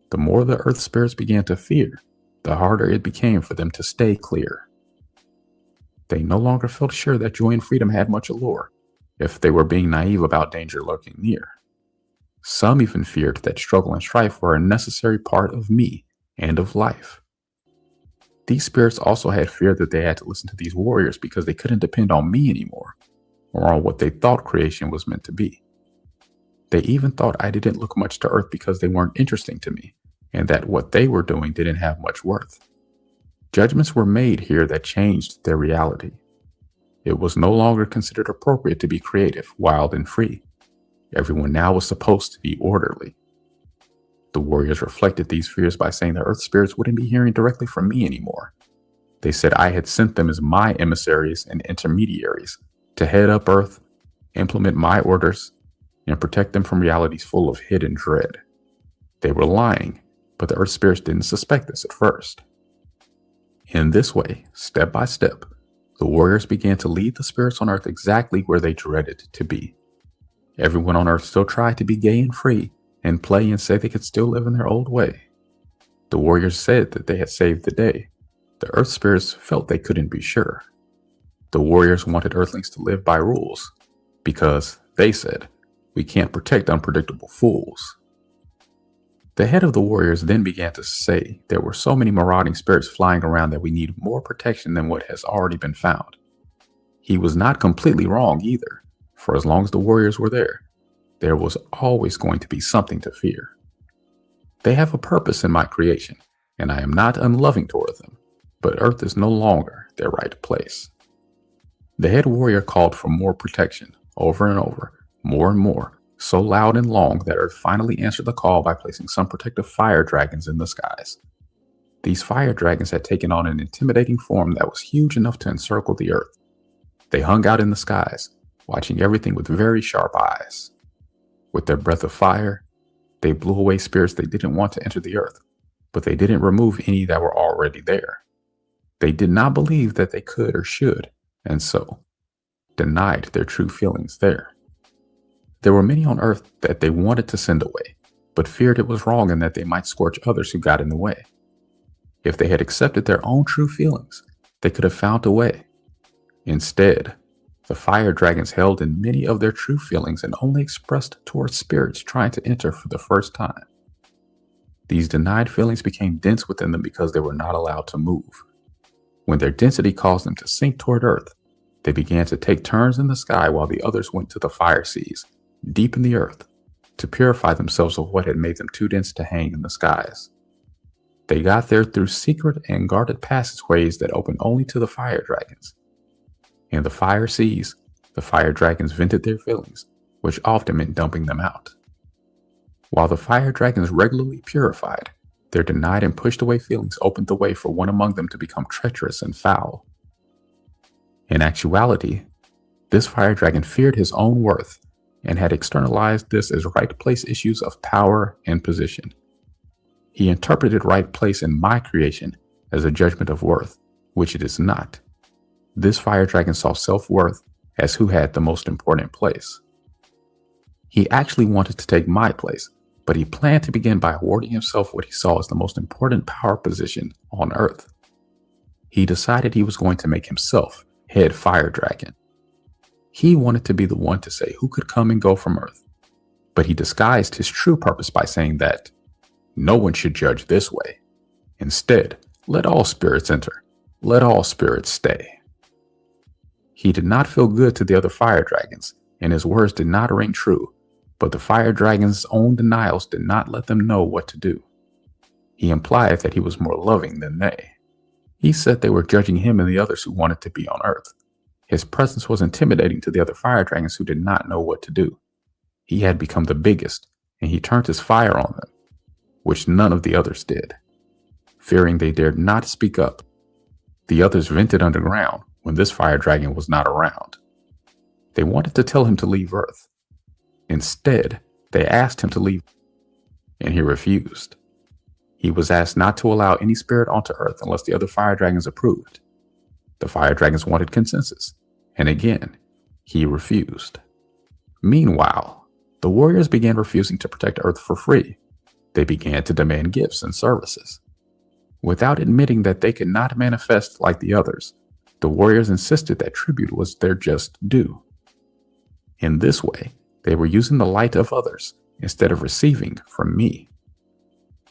The more the Earth spirits began to fear, the harder it became for them to stay clear. They no longer felt sure that joy and freedom had much allure, if they were being naive about danger lurking near. Some even feared that struggle and strife were a necessary part of me and of life. These spirits also had fear that they had to listen to these warriors because they couldn't depend on me anymore, or on what they thought creation was meant to be. They even thought I didn't look much to Earth because they weren't interesting to me, and that what they were doing didn't have much worth. Judgments were made here that changed their reality. It was no longer considered appropriate to be creative, wild, and free. Everyone now was supposed to be orderly. The warriors reflected these fears by saying the Earth spirits wouldn't be hearing directly from me anymore. They said I had sent them as my emissaries and intermediaries to head up Earth, implement my orders, and protect them from realities full of hidden dread. They were lying, but the Earth spirits didn't suspect this at first. In this way, step by step, the warriors began to lead the spirits on Earth exactly where they dreaded to be. Everyone on Earth still tried to be gay and free, and play and say they could still live in their old way. The warriors said that they had saved the day. The Earth spirits felt they couldn't be sure. The warriors wanted Earthlings to live by rules, because, they said, we can't protect unpredictable fools. The head of the warriors then began to say there were so many marauding spirits flying around that we need more protection than what has already been found. He was not completely wrong either, for as long as the warriors were there was always going to be something to fear. They have a purpose in my creation, and I am not unloving toward them, but Earth is no longer their right place. The head warrior called for more protection, over and over, more and more, so loud and long that Earth finally answered the call by placing some protective fire dragons in the skies. These fire dragons had taken on an intimidating form that was huge enough to encircle the Earth. They hung out in the skies, watching everything with very sharp eyes. With their breath of fire, they blew away spirits they didn't want to enter the Earth, but they didn't remove any that were already there. They did not believe that they could or should, and so denied their true feelings there. There were many on Earth that they wanted to send away, but feared it was wrong and that they might scorch others who got in the way. If they had accepted their own true feelings, they could have found a way. Instead, The fire dragons held in many of their true feelings and only expressed towards spirits trying to enter for the first time. These denied feelings became dense within them because they were not allowed to move. When their density caused them to sink toward Earth, they began to take turns in the sky while the others went to the fire seas, deep in the earth, to purify themselves of what had made them too dense to hang in the skies. They got there through secret and guarded passageways that opened only to the fire dragons. In the fire seas, the fire dragons vented their feelings, which often meant dumping them out. While the fire dragons regularly purified, their denied and pushed away feelings opened the way for one among them to become treacherous and foul. In actuality, this fire dragon feared his own worth and had externalized this as right place issues of power and position. He interpreted right place in my creation as a judgment of worth, which it is not. This fire dragon saw self-worth as who had the most important place. He actually wanted to take my place, but he planned to begin by awarding himself what he saw as the most important power position on Earth. He decided he was going to make himself head fire dragon. He wanted to be the one to say who could come and go from Earth, but he disguised his true purpose by saying that no one should judge this way. Instead, let all spirits enter. Let all spirits stay. He did not feel good to the other fire dragons, and his words did not ring true, but the fire dragons' own denials did not let them know what to do. He implied that he was more loving than they. He said they were judging him and the others who wanted to be on Earth. His presence was intimidating to the other fire dragons who did not know what to do. He had become the biggest, and he turned his fire on them, which none of the others did. Fearing they dared not speak up, the others vented underground when this fire dragon was not around. They wanted to tell him to leave Earth. Instead, they asked him to leave, and he refused. He was asked not to allow any spirit onto Earth unless the other fire dragons approved. The fire dragons wanted consensus, and again, he refused. Meanwhile, the warriors began refusing to protect Earth for free. They began to demand gifts and services. Without admitting that they could not manifest like the others, the warriors insisted that tribute was their just due. In this way, they were using the light of others instead of receiving from me.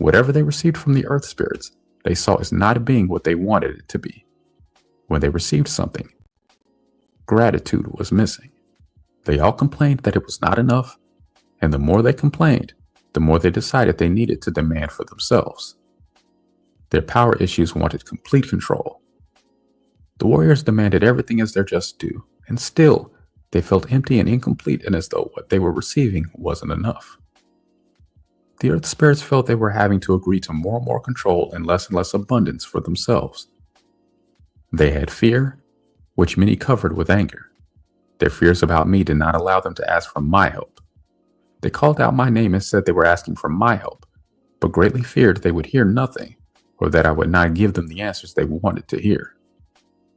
Whatever they received from the earth spirits, they saw as not being what they wanted it to be. When they received something, gratitude was missing. They all complained that it was not enough, and the more they complained, the more they decided they needed to demand for themselves. Their power issues wanted complete control. The warriors demanded everything as their just due, and still, they felt empty and incomplete and as though what they were receiving wasn't enough. The earth spirits felt they were having to agree to more and more control and less abundance for themselves. They had fear, which many covered with anger. Their fears about me did not allow them to ask for my help. They called out my name and said they were asking for my help, but greatly feared they would hear nothing or that I would not give them the answers they wanted to hear.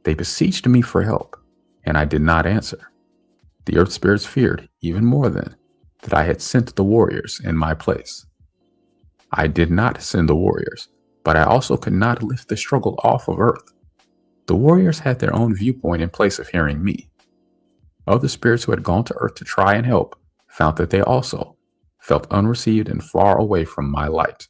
They beseeched me for help, and I did not answer. The earth spirits feared, even more than, that I had sent the warriors in my place. I did not send the warriors, but I also could not lift the struggle off of Earth. The warriors had their own viewpoint in place of hearing me. Other spirits who had gone to Earth to try and help found that they also felt unreceived and far away from my light.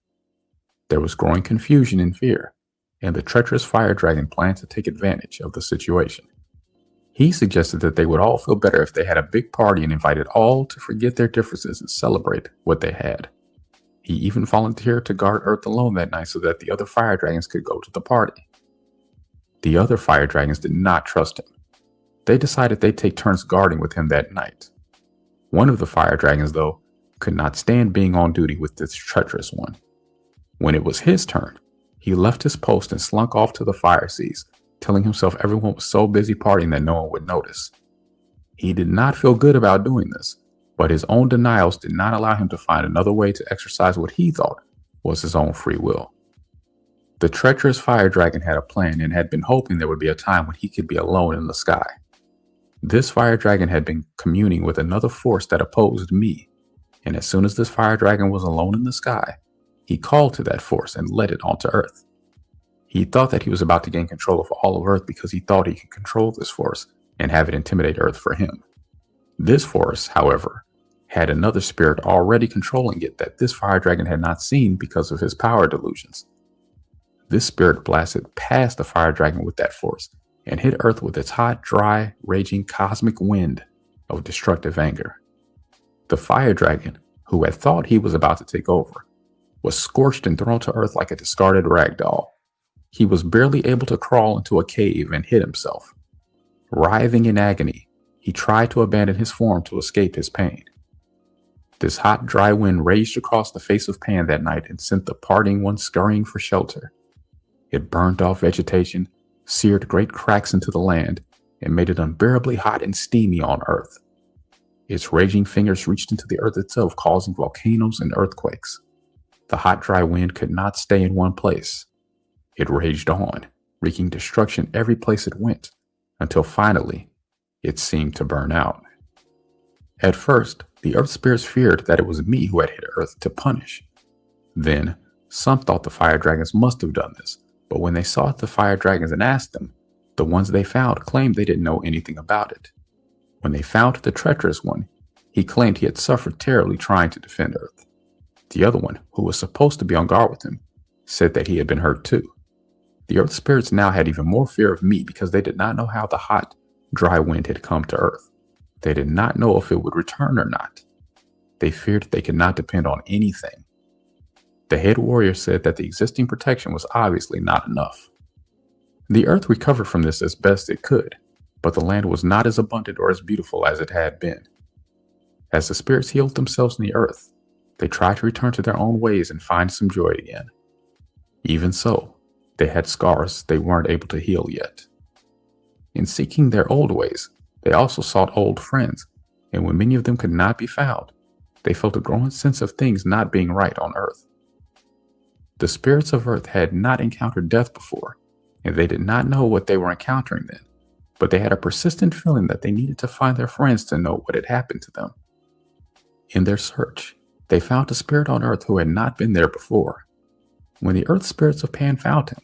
There was growing confusion and fear, and the treacherous fire dragon planned to take advantage of the situation. He suggested that they would all feel better if they had a big party and invited all to forget their differences and celebrate what they had. He even volunteered to guard Earth alone that night so that the other fire dragons could go to the party. The other fire dragons did not trust him. They decided they'd take turns guarding with him that night. One of the fire dragons, though, could not stand being on duty with this treacherous one. When it was his turn, he left his post and slunk off to the fire seas, telling himself everyone was so busy partying that no one would notice. He did not feel good about doing this, but his own denials did not allow him to find another way to exercise what he thought was his own free will. The treacherous fire dragon had a plan and had been hoping there would be a time when he could be alone in the sky. This fire dragon had been communing with another force that opposed me, and as soon as this fire dragon was alone in the sky, he called to that force and led it onto Earth. He thought that he was about to gain control of all of Earth because he thought he could control this force, and have it intimidate Earth for him. This force, however, had another spirit already controlling it that this fire dragon had not seen because of his power delusions. This spirit blasted past the fire dragon with that force and hit Earth with its hot, dry, raging cosmic wind of destructive anger. The fire dragon, who had thought he was about to take over, was scorched and thrown to Earth like a discarded rag doll. He was barely able to crawl into a cave and hid himself. Writhing in agony, he tried to abandon his form to escape his pain. This hot, dry wind raged across the face of Pan that night and sent the parting one scurrying for shelter. It burned off vegetation, seared great cracks into the land, and made it unbearably hot and steamy on Earth. Its raging fingers reached into the Earth itself, causing volcanoes and earthquakes. The hot, dry wind could not stay in one place. It raged on, wreaking destruction every place it went, until finally, it seemed to burn out. At first, the Earth spirits feared that it was me who had hit Earth to punish. Then, some thought the fire dragons must have done this, but when they sought the fire dragons and asked them, the ones they found claimed they didn't know anything about it. When they found the treacherous one, he claimed he had suffered terribly trying to defend Earth. The other one, who was supposed to be on guard with him, said that he had been hurt too. The Earth spirits now had even more fear of me because they did not know how the hot, dry wind had come to Earth. They did not know if it would return or not. They feared they could not depend on anything. The head warrior said that the existing protection was obviously not enough. The Earth recovered from this as best it could, but the land was not as abundant or as beautiful as it had been. As the spirits healed themselves in the Earth, they tried to return to their own ways and find some joy again. Even so, they had scars they weren't able to heal yet. In seeking their old ways, they also sought old friends, and when many of them could not be found, they felt a growing sense of things not being right on Earth. The spirits of Earth had not encountered death before, and they did not know what they were encountering then, but they had a persistent feeling that they needed to find their friends to know what had happened to them. In their search, they found a spirit on Earth who had not been there before. When the Earth spirits of Pan found him,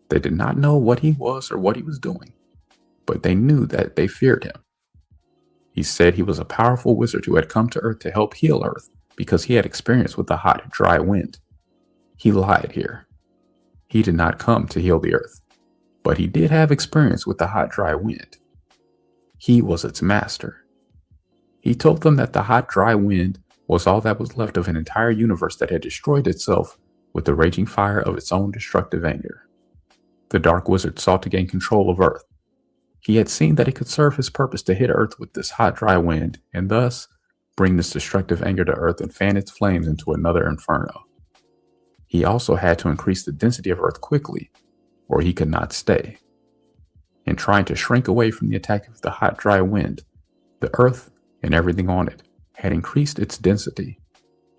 they did not know what he was or what he was doing, but they knew that they feared him. He said he was a powerful wizard who had come to Earth to help heal Earth because he had experience with the hot, dry wind. He lied here. He did not come to heal the Earth, but he did have experience with the hot, dry wind. He was its master. He told them that the hot, dry wind was all that was left of an entire universe that had destroyed itself with the raging fire of its own destructive anger. The Dark Wizard sought to gain control of Earth. He had seen that it could serve his purpose to hit Earth with this hot, dry wind, and thus bring this destructive anger to Earth and fan its flames into another inferno. He also had to increase the density of Earth quickly, or he could not stay. In trying to shrink away from the attack of the hot, dry wind, the Earth and everything on it had increased its density.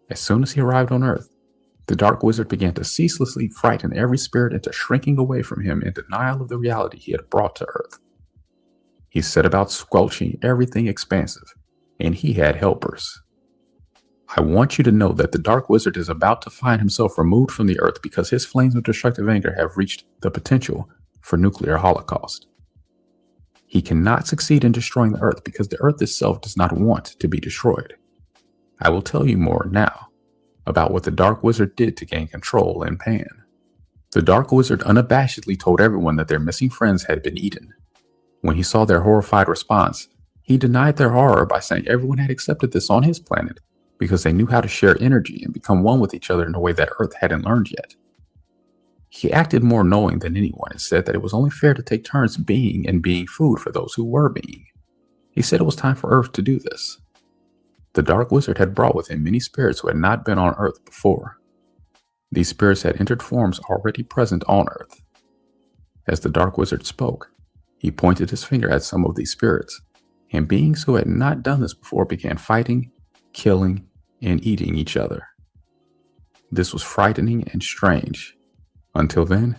As soon as he arrived on Earth, the Dark Wizard began to ceaselessly frighten every spirit into shrinking away from him in denial of the reality he had brought to Earth. He set about squelching everything expansive, and he had helpers. I want you to know that the Dark Wizard is about to find himself removed from the Earth because his flames of destructive anger have reached the potential for nuclear holocaust. He cannot succeed in destroying the Earth because the Earth itself does not want to be destroyed. I will tell you more now about what the Dark Wizard did to gain control in Pan. The Dark Wizard unabashedly told everyone that their missing friends had been eaten. When he saw their horrified response, he denied their horror by saying everyone had accepted this on his planet because they knew how to share energy and become one with each other in a way that Earth hadn't learned yet. He acted more knowing than anyone and said that it was only fair to take turns being and being food for those who were being. He said it was time for Earth to do this. The Dark Wizard had brought with him many spirits who had not been on Earth before. These spirits had entered forms already present on Earth. As the Dark Wizard spoke, he pointed his finger at some of these spirits, and beings who had not done this before began fighting, killing, and eating each other. This was frightening and strange. Until then,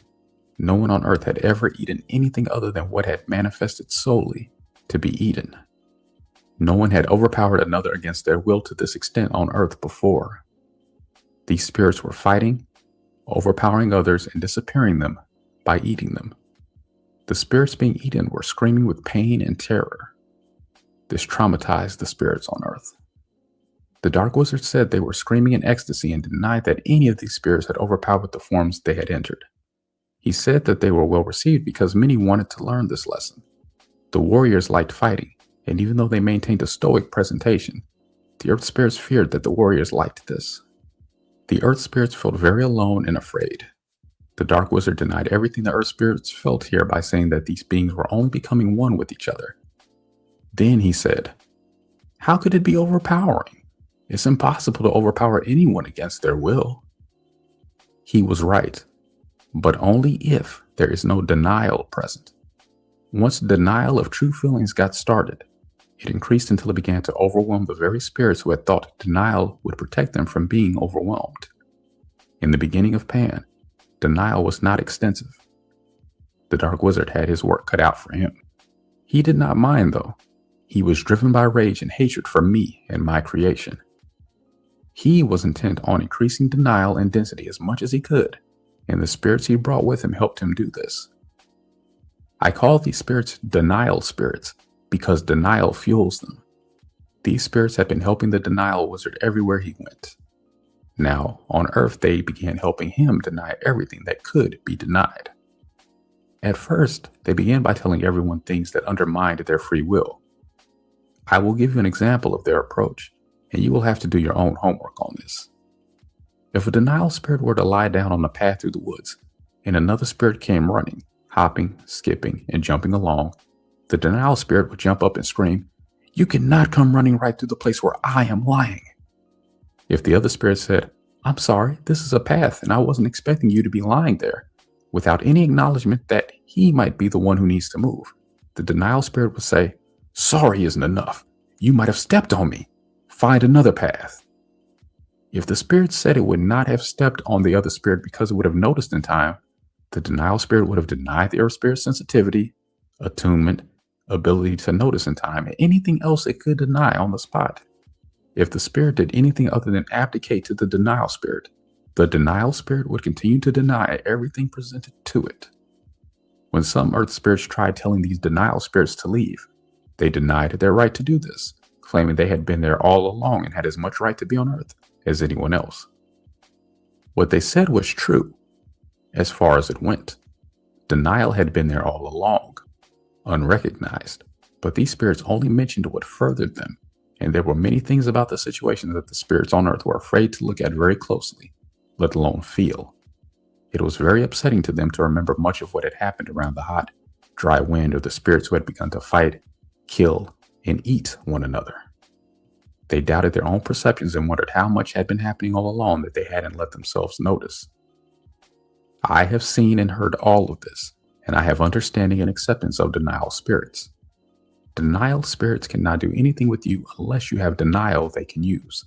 no one on Earth had ever eaten anything other than what had manifested solely to be eaten. No one had overpowered another against their will to this extent on Earth before. These spirits were fighting, overpowering others, and disappearing them by eating them. The spirits being eaten were screaming with pain and terror. This traumatized the spirits on Earth. The Dark Wizard said they were screaming in ecstasy and denied that any of these spirits had overpowered the forms they had entered. He said that they were well received because many wanted to learn this lesson. The warriors liked fighting, and even though they maintained a stoic presentation, the Earth spirits feared that the warriors liked this. The Earth spirits felt very alone and afraid. The Dark Wizard denied everything the Earth spirits felt here by saying that these beings were only becoming one with each other. Then he said, "How could it be overpowering? It's impossible to overpower anyone against their will." He was right, but only if there is no denial present. Once denial of true feelings got started, it increased until it began to overwhelm the very spirits who had thought denial would protect them from being overwhelmed. In the beginning of Pan, denial was not extensive. The Dark Wizard had his work cut out for him. He did not mind, though. He was driven by rage and hatred for me and my creation. He was intent on increasing denial and density as much as he could, and the spirits he brought with him helped him do this. I call these spirits denial spirits because denial fuels them. These spirits had been helping the denial wizard everywhere he went. Now, on Earth, they began helping him deny everything that could be denied. At first, they began by telling everyone things that undermined their free will. I will give you an example of their approach, and you will have to do your own homework on this. If a denial spirit were to lie down on the path through the woods, and another spirit came running, hopping, skipping, and jumping along, the denial spirit would jump up and scream, "You cannot come running right through the place where I am lying." If the other spirit said, "I'm sorry, this is a path and I wasn't expecting you to be lying there," without any acknowledgement that he might be the one who needs to move, the denial spirit would say, "Sorry isn't enough. You might have stepped on me. Find another path." If the spirit said it would not have stepped on the other spirit because it would have noticed in time, the denial spirit would have denied the Earth spirit's sensitivity, attunement, ability to notice in time, and anything else it could deny on the spot. If the spirit did anything other than abdicate to the denial spirit, the denial spirit would continue to deny everything presented to it. When some Earth spirits tried telling these denial spirits to leave, they denied their right to do this, claiming they had been there all along and had as much right to be on Earth as anyone else. What they said was true, as far as it went. Denial had been there all along, unrecognized, but these spirits only mentioned what furthered them, and there were many things about the situation that the spirits on Earth were afraid to look at very closely, let alone feel. It was very upsetting to them to remember much of what had happened around the hot, dry wind of the spirits who had begun to fight, kill, and eat one another. They doubted their own perceptions and wondered how much had been happening all along that they hadn't let themselves notice. I have seen and heard all of this, and I have understanding and acceptance of denial spirits. Denial spirits cannot do anything with you unless you have denial they can use.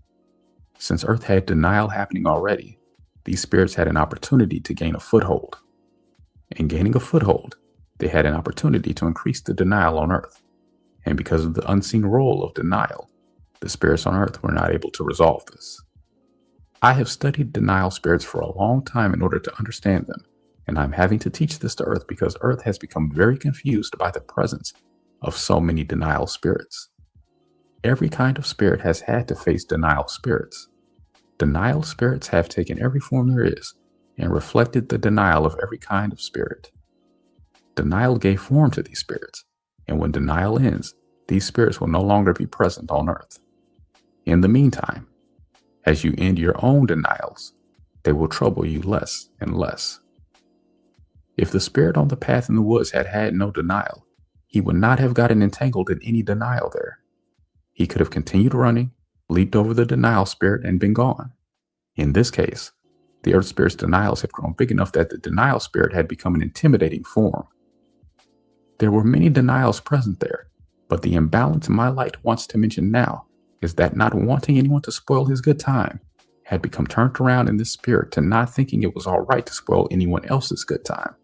Since Earth had denial happening already, these spirits had an opportunity to gain a foothold. In gaining a foothold, they had an opportunity to increase the denial on Earth. And because of the unseen role of denial, the spirits on Earth were not able to resolve this. I have studied denial spirits for a long time in order to understand them, and I'm having to teach this to Earth because Earth has become very confused by the presence of so many denial spirits. Every kind of spirit has had to face denial spirits. Denial spirits have taken every form there is and reflected the denial of every kind of spirit. Denial gave form to these spirits, and when denial ends, these spirits will no longer be present on Earth. In the meantime, as you end your own denials, they will trouble you less and less. If the spirit on the path in the woods had had no denial, he would not have gotten entangled in any denial there. He could have continued running, leaped over the denial spirit, and been gone. In this case, the Earth spirit's denials had grown big enough that the denial spirit had become an intimidating form. There were many denials present there, but the imbalance my light wants to mention now is that not wanting anyone to spoil his good time had become turned around in this spirit to not thinking it was all right to spoil anyone else's good time.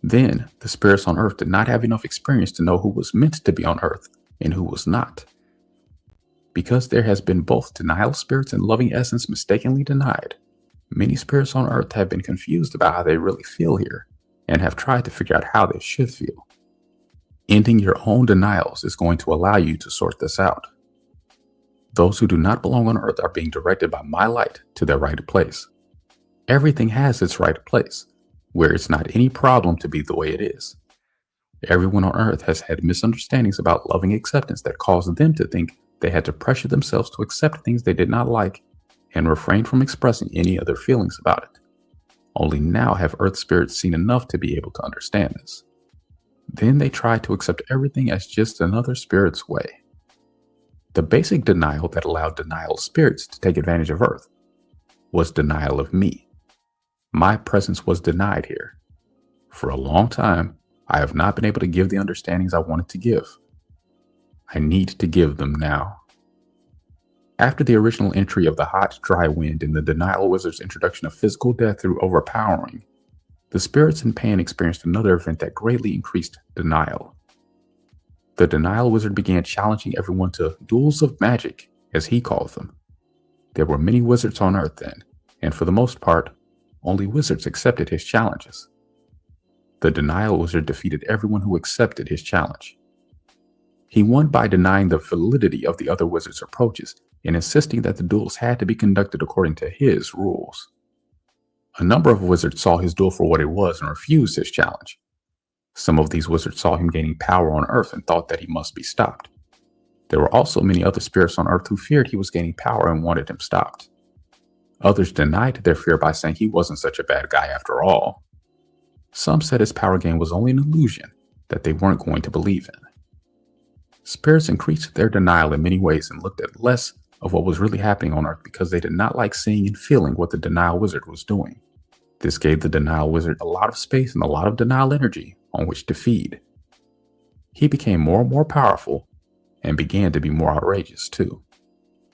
Then, the spirits on Earth did not have enough experience to know who was meant to be on Earth and who was not. Because there has been both denial spirits and loving essence mistakenly denied, many spirits on Earth have been confused about how they really feel here and have tried to figure out how they should feel. Ending your own denials is going to allow you to sort this out. Those who do not belong on earth are being directed by my light to their right place. Everything has its right place, where it's not any problem to be the way it is. Everyone on earth has had misunderstandings about loving acceptance that caused them to think they had to pressure themselves to accept things they did not like and refrain from expressing any other feelings about it. Only now have earth spirits seen enough to be able to understand this. Then they try to accept everything as just another spirit's way. The basic denial that allowed denial spirits to take advantage of earth was denial of me. My presence was denied here. For a long time, I have not been able to give the understandings I wanted to give. I need to give them now. After the original entry of the hot, dry wind and the denial wizard's introduction of physical death through overpowering, the spirits in Pan experienced another event that greatly increased denial. The denial wizard began challenging everyone to duels of magic, as he called them. There were many wizards on Earth then, and for the most part, only wizards accepted his challenges. The denial wizard defeated everyone who accepted his challenge. He won by denying the validity of the other wizards' approaches and insisting that the duels had to be conducted according to his rules. A number of wizards saw his duel for what it was and refused his challenge. Some of these wizards saw him gaining power on Earth and thought that he must be stopped. There were also many other spirits on Earth who feared he was gaining power and wanted him stopped. Others denied their fear by saying he wasn't such a bad guy after all. Some said his power gain was only an illusion that they weren't going to believe in. Spirits increased their denial in many ways and looked at less of what was really happening on Earth because they did not like seeing and feeling what the denial wizard was doing. This gave the denial wizard a lot of space and a lot of denial energy on which to feed. He became more and more powerful and began to be more outrageous too.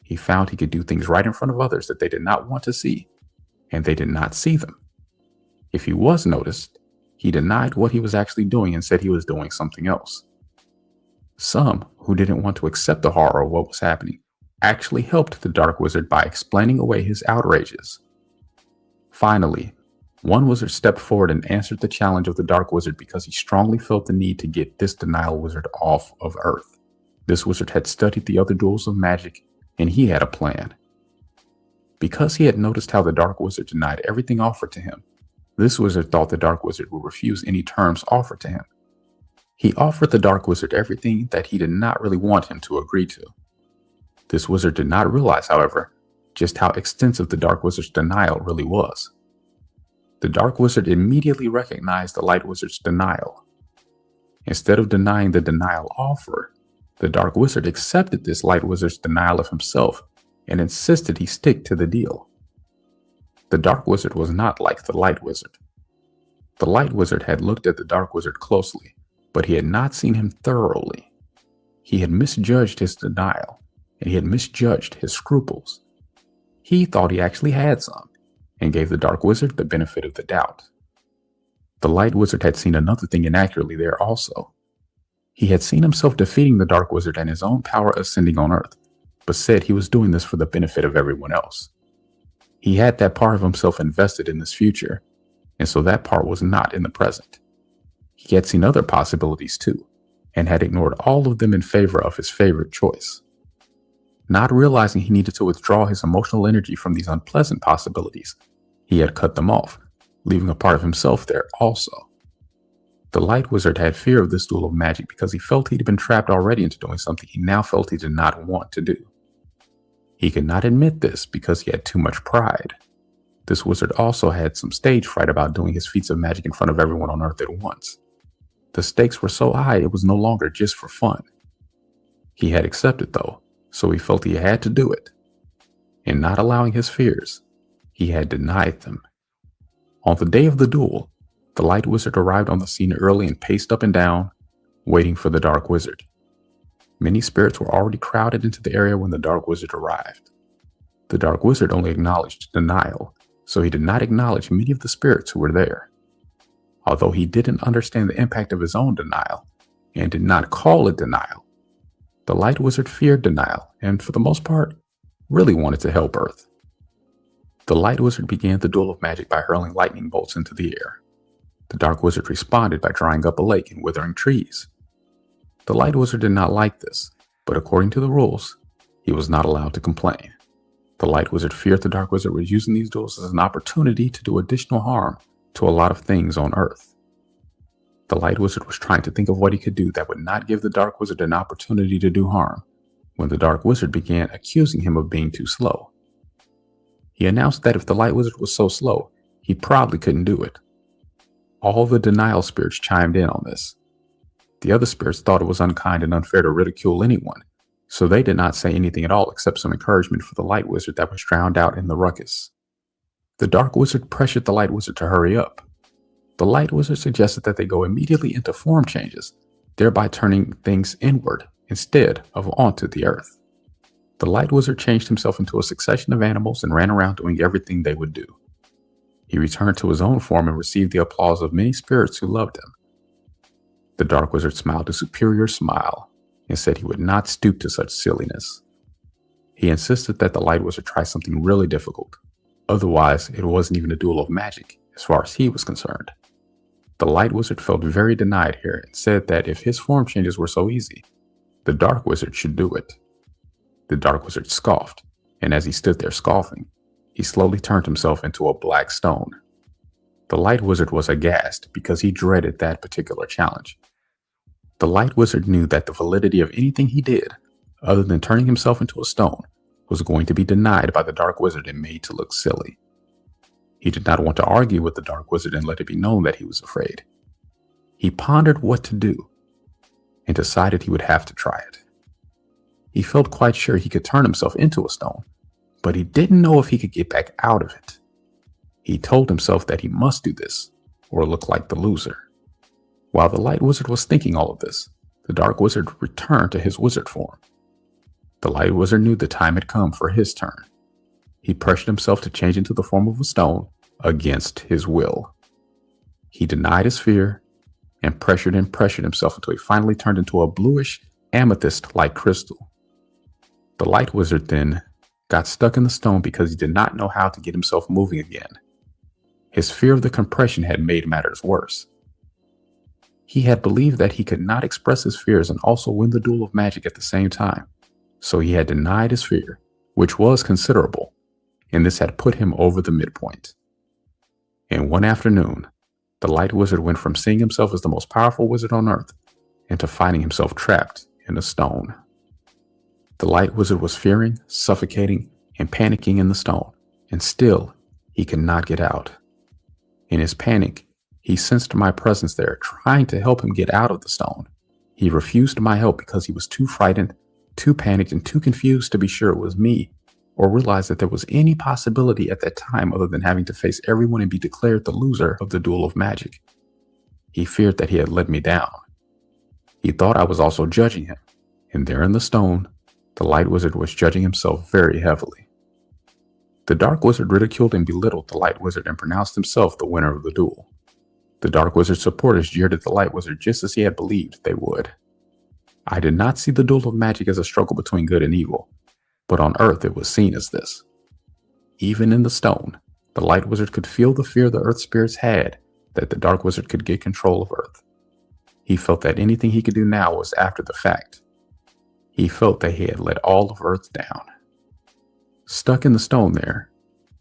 He found he could do things right in front of others that they did not want to see, and they did not see them. If he was noticed, he denied what he was actually doing and said he was doing something else. Some who didn't want to accept the horror of what was happening actually helped the dark wizard by explaining away his outrages. Finally, one wizard stepped forward and answered the challenge of the dark wizard because he strongly felt the need to get this denial wizard off of Earth. This wizard had studied the other duels of magic, and he had a plan. Because he had noticed how the dark wizard denied everything offered to him, this wizard thought the dark wizard would refuse any terms offered to him. He offered the dark wizard everything that he did not really want him to agree to. This wizard did not realize, however, just how extensive the dark wizard's denial really was. The dark wizard immediately recognized the light wizard's denial. Instead of denying the denial offer, the dark wizard accepted this light wizard's denial of himself and insisted he stick to the deal. The dark wizard was not like the light wizard. The light wizard had looked at the dark wizard closely, but he had not seen him thoroughly. He had misjudged his denial, and he had misjudged his scruples. He thought he actually had some, and gave the dark wizard the benefit of the doubt. The light wizard had seen another thing inaccurately there also. He had seen himself defeating the dark wizard and his own power ascending on Earth, but said he was doing this for the benefit of everyone else. He had that part of himself invested in this future, and so that part was not in the present. He had seen other possibilities too, and had ignored all of them in favor of his favorite choice. Not realizing he needed to withdraw his emotional energy from these unpleasant possibilities, he had cut them off, leaving a part of himself there also. The light wizard had fear of this duel of magic because he felt he'd been trapped already into doing something he now felt he did not want to do. He could not admit this because he had too much pride. This wizard also had some stage fright about doing his feats of magic in front of everyone on Earth at once. The stakes were so high it was no longer just for fun. He had accepted though, so he felt he had to do it. In not allowing his fears, he had denied them. On the day of the duel, the light wizard arrived on the scene early and paced up and down, waiting for the dark wizard. Many spirits were already crowded into the area when the dark wizard arrived. The dark wizard only acknowledged denial, so he did not acknowledge many of the spirits who were there. Although he didn't understand the impact of his own denial, and did not call it denial, the light wizard feared denial, and for the most part, really wanted to help Earth. The light wizard began the duel of magic by hurling lightning bolts into the air. The dark wizard responded by drying up a lake and withering trees. The light wizard did not like this, but according to the rules, he was not allowed to complain. The light wizard feared the dark wizard was using these duels as an opportunity to do additional harm to a lot of things on Earth. The light wizard was trying to think of what he could do that would not give the dark wizard an opportunity to do harm when the dark wizard began accusing him of being too slow. He announced that if the light wizard was so slow, he probably couldn't do it. All the denial spirits chimed in on this. The other spirits thought it was unkind and unfair to ridicule anyone, so they did not say anything at all except some encouragement for the light wizard that was drowned out in the ruckus. The dark wizard pressured the light wizard to hurry up. The light wizard suggested that they go immediately into form changes, thereby turning things inward instead of onto the earth. The light wizard changed himself into a succession of animals and ran around doing everything they would do. He returned to his own form and received the applause of many spirits who loved him. The dark wizard smiled a superior smile and said he would not stoop to such silliness. He insisted that the light wizard try something really difficult. Otherwise, it wasn't even a duel of magic, as far as he was concerned. The light wizard felt very denied here and said that if his form changes were so easy, the dark wizard should do it. The dark wizard scoffed, and as he stood there scoffing, he slowly turned himself into a black stone. The light wizard was aghast because he dreaded that particular challenge. The light wizard knew that the validity of anything he did, other than turning himself into a stone, was going to be denied by the dark wizard and made to look silly. He did not want to argue with the dark wizard and let it be known that he was afraid. He pondered what to do and decided he would have to try it. He felt quite sure he could turn himself into a stone, but he didn't know if he could get back out of it. He told himself that he must do this or look like the loser. While the light wizard was thinking all of this, the dark wizard returned to his wizard form. The light wizard knew the time had come for his turn. He pressured himself to change into the form of a stone against his will. He denied his fear and pressured himself until he finally turned into a bluish amethyst-like crystal. The light wizard then got stuck in the stone because he did not know how to get himself moving again. His fear of the compression had made matters worse. He had believed that he could not express his fears and also win the duel of magic at the same time, so he had denied his fear, which was considerable, and this had put him over the midpoint. In one afternoon, the light wizard went from seeing himself as the most powerful wizard on earth into finding himself trapped in a stone. The light wizard was fearing, suffocating, and panicking in the stone, and still he could not get out. In his panic, he sensed my presence there, trying to help him get out of the stone. He refused my help because he was too frightened, too panicked, and too confused to be sure it was me, or realize that there was any possibility at that time other than having to face everyone and be declared the loser of the duel of magic. He feared that he had let me down. He thought I was also judging him, and there in the stone, the light wizard was judging himself very heavily. The dark wizard ridiculed and belittled the light wizard and pronounced himself the winner of the duel. The dark wizard's supporters jeered at the light wizard just as he had believed they would. I did not see the duel of magic as a struggle between good and evil, but on Earth it was seen as this. Even in the stone, the light wizard could feel the fear the Earth spirits had that the dark wizard could get control of Earth. He felt that anything he could do now was after the fact. He felt that he had let all of Earth down. Stuck in the stone there,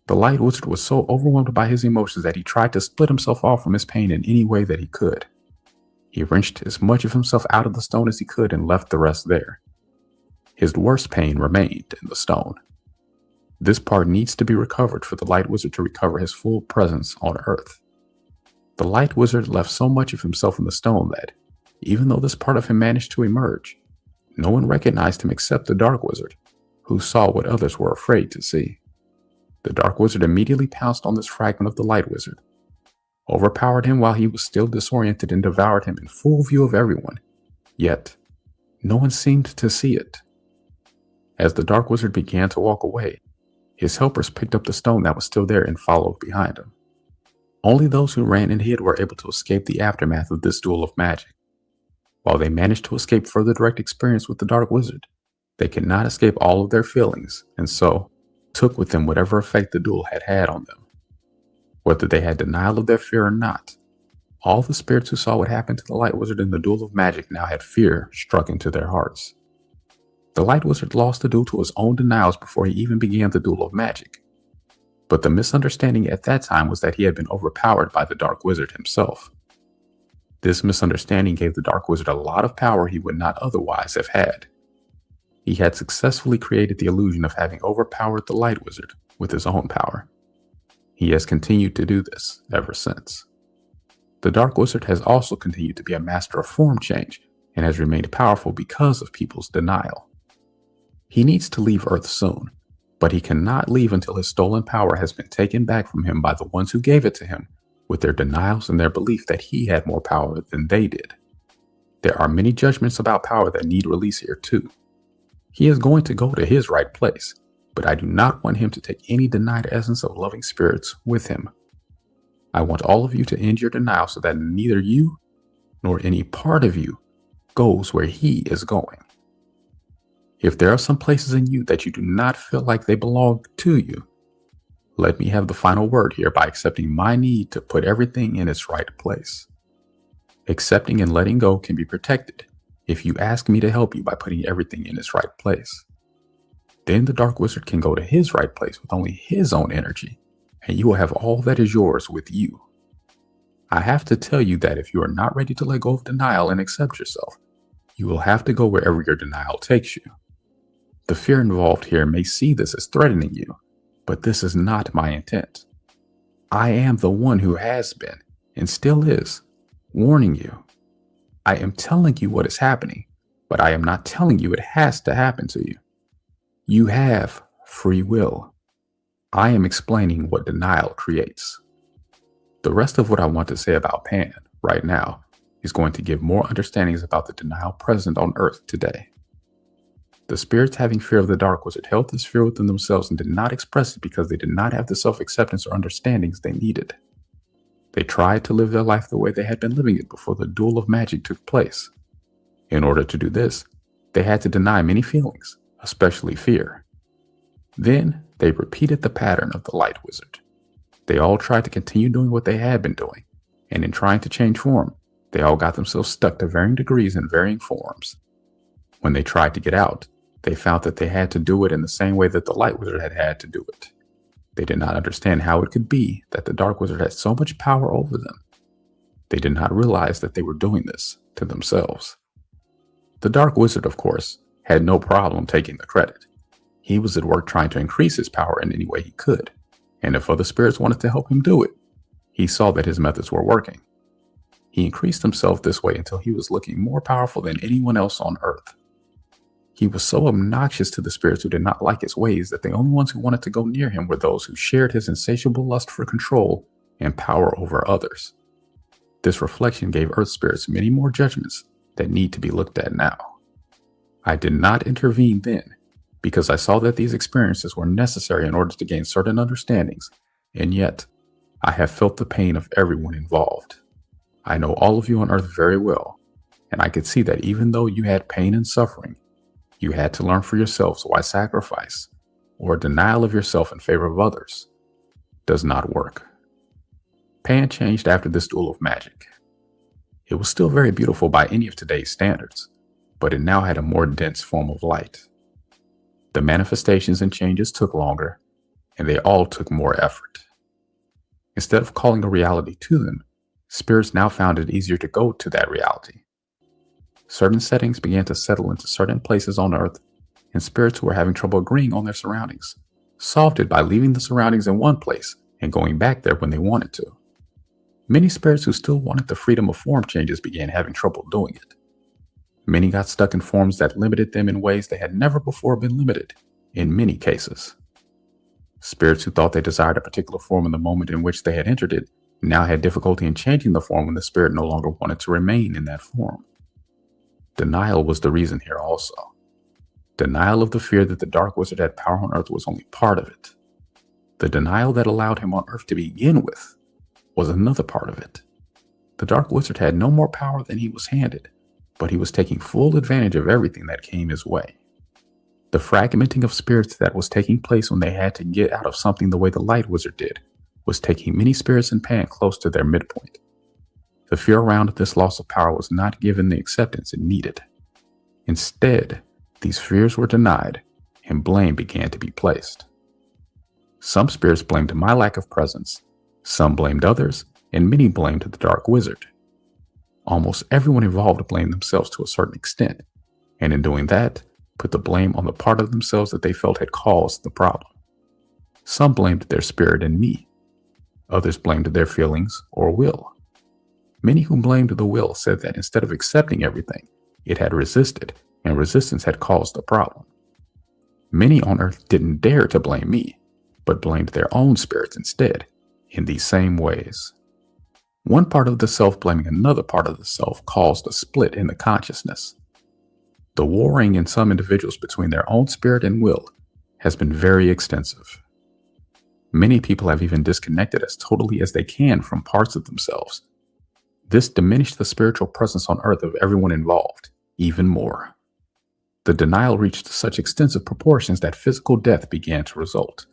the light wizard was so overwhelmed by his emotions that he tried to split himself off from his pain in any way that he could. He wrenched as much of himself out of the stone as he could and left the rest there. His worst pain remained in the stone. This part needs to be recovered for the light wizard to recover his full presence on Earth. The light wizard left so much of himself in the stone that, even though this part of him managed to emerge, no one recognized him except the dark wizard, who saw what others were afraid to see. The dark wizard immediately pounced on this fragment of the light wizard, overpowered him while he was still disoriented, and devoured him in full view of everyone. Yet, no one seemed to see it. As the dark wizard began to walk away, his helpers picked up the stone that was still there and followed behind him. Only those who ran and hid were able to escape the aftermath of this duel of magic. While they managed to escape further direct experience with the dark wizard, they could not escape all of their feelings, and so took with them whatever effect the duel had had on them. Whether they had denial of their fear or not, All the spirits who saw what happened to the Light Wizard in the duel of magic now had fear struck into their hearts. The Light Wizard lost the duel to his own denials before he even began the duel of magic. But the misunderstanding at that time was that he had been overpowered by the Dark Wizard himself. This misunderstanding gave the Dark Wizard a lot of power he would not otherwise have had. He had successfully created the illusion of having overpowered the Light Wizard with his own power. He has continued to do this ever since. The Dark Wizard has also continued to be a master of form change and has remained powerful because of people's denial. He needs to leave Earth soon, but he cannot leave until his stolen power has been taken back from him by the ones who gave it to him, with their denials and their belief that he had more power than they did. There are many judgments about power that need release here too. He is going to go to his right place, but I do not want him to take any denied essence of loving spirits with him. I want all of you to end your denial so that neither you nor any part of you goes where he is going. If there are some places in you that you do not feel like they belong to you, let me have the final word here by accepting my need to put everything in its right place. Accepting and letting go can be protected if you ask me to help you by putting everything in its right place. Then the Dark Wizard can go to his right place with only his own energy, and you will have all that is yours with you. I have to tell you that if you are not ready to let go of denial and accept yourself, you will have to go wherever your denial takes you. The fear involved here may see this as threatening you, but this is not my intent. I am the one who has been, and still is, warning you. I am telling you what is happening, but I am not telling you it has to happen to you. You have free will. I am explaining what denial creates. The rest of what I want to say about Pan right now is going to give more understandings about the denial present on Earth today. The spirits having fear of the Dark Wizard held this fear within themselves and did not express it because they did not have the self-acceptance or understandings they needed. They tried to live their life the way they had been living it before the duel of magic took place. In order to do this, they had to deny many feelings, especially fear. Then they repeated the pattern of the Light Wizard. They all tried to continue doing what they had been doing, and in trying to change form, they all got themselves stuck to varying degrees and varying forms. When they tried to get out, they found that they had to do it in the same way that the Light Wizard had had to do it. They did not understand how it could be that the Dark Wizard had so much power over them. They did not realize that they were doing this to themselves. The Dark Wizard, of course, had no problem taking the credit. He was at work trying to increase his power in any way he could, and if other spirits wanted to help him do it, he saw that his methods were working. He increased himself this way until he was looking more powerful than anyone else on Earth. He was so obnoxious to the spirits who did not like his ways that the only ones who wanted to go near him were those who shared his insatiable lust for control and power over others. This reflection gave Earth spirits many more judgments that need to be looked at now. I did not intervene then because I saw that these experiences were necessary in order to gain certain understandings, and yet I have felt the pain of everyone involved. I know all of you on Earth very well, and I could see that even though you had pain and suffering, you had to learn for yourselves why sacrifice, or denial of yourself in favor of others, does not work. Pan changed after this duel of magic. It was still very beautiful by any of today's standards, but it now had a more dense form of light. The manifestations and changes took longer, and they all took more effort. Instead of calling a reality to them, spirits now found it easier to go to that reality. Certain settings began to settle into certain places on Earth, and spirits who were having trouble agreeing on their surroundings solved it by leaving the surroundings in one place and going back there when they wanted to. Many spirits who still wanted the freedom of form changes began having trouble doing it. Many got stuck in forms that limited them in ways they had never before been limited, in many cases. Spirits who thought they desired a particular form in the moment in which they had entered it now had difficulty in changing the form when the spirit no longer wanted to remain in that form. Denial was the reason here also. Denial of the fear that the Dark Wizard had power on Earth was only part of it. The denial that allowed him on Earth to begin with was another part of it. The Dark Wizard had no more power than he was handed, but he was taking full advantage of everything that came his way. The fragmenting of spirits that was taking place when they had to get out of something the way the Light Wizard did was taking many spirits in Pan close to their midpoint. The fear around this loss of power was not given the acceptance it needed. Instead, these fears were denied and blame began to be placed. Some spirits blamed my lack of presence, some blamed others, and many blamed the Dark Wizard. Almost everyone involved blamed themselves to a certain extent, and in doing that, put the blame on the part of themselves that they felt had caused the problem. Some blamed their spirit and me. Others blamed their feelings or will. Many who blamed the will said that instead of accepting everything, it had resisted, and resistance had caused the problem. Many on earth didn't dare to blame me, but blamed their own spirits instead, in these same ways. One part of the self blaming another part of the self caused a split in the consciousness. The warring in some individuals between their own spirit and will has been very extensive. Many people have even disconnected as totally as they can from parts of themselves. This diminished the spiritual presence on earth of everyone involved, even more. The denial reached such extensive proportions that physical death began to result.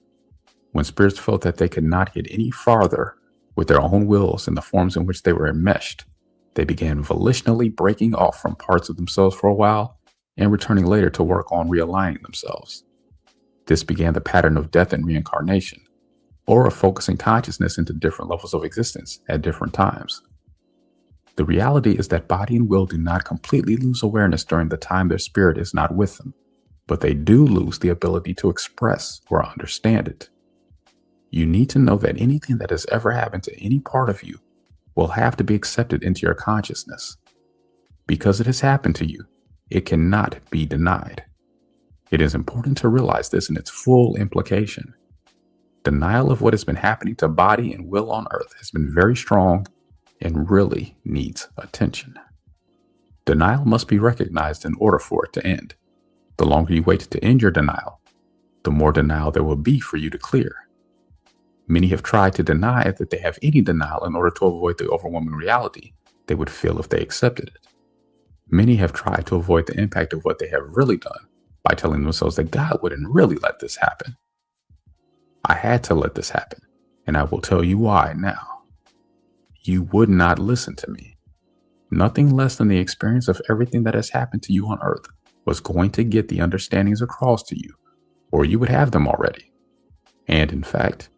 When spirits felt that they could not get any farther with their own wills in the forms in which they were enmeshed, they began volitionally breaking off from parts of themselves for a while and returning later to work on realigning themselves. This began the pattern of death and reincarnation, or of focusing consciousness into different levels of existence at different times. The reality is that body and will do not completely lose awareness during the time their spirit is not with them, but they do lose the ability to express or understand it. You need to know that anything that has ever happened to any part of you will have to be accepted into your consciousness. Because it has happened to you, it cannot be denied. It is important to realize this in its full implication. Denial of what has been happening to body and will on earth has been very strong and really needs attention. Denial must be recognized in order for it to end. The longer you wait to end your denial, the more denial there will be for you to clear. Many have tried to deny that they have any denial in order to avoid the overwhelming reality they would feel if they accepted it. Many have tried to avoid the impact of what they have really done by telling themselves that God wouldn't really let this happen. I had to let this happen, and I will tell you why now. You would not listen to me. Nothing less than the experience of everything that has happened to you on earth was going to get the understandings across to you, or you would have them already. And in fact,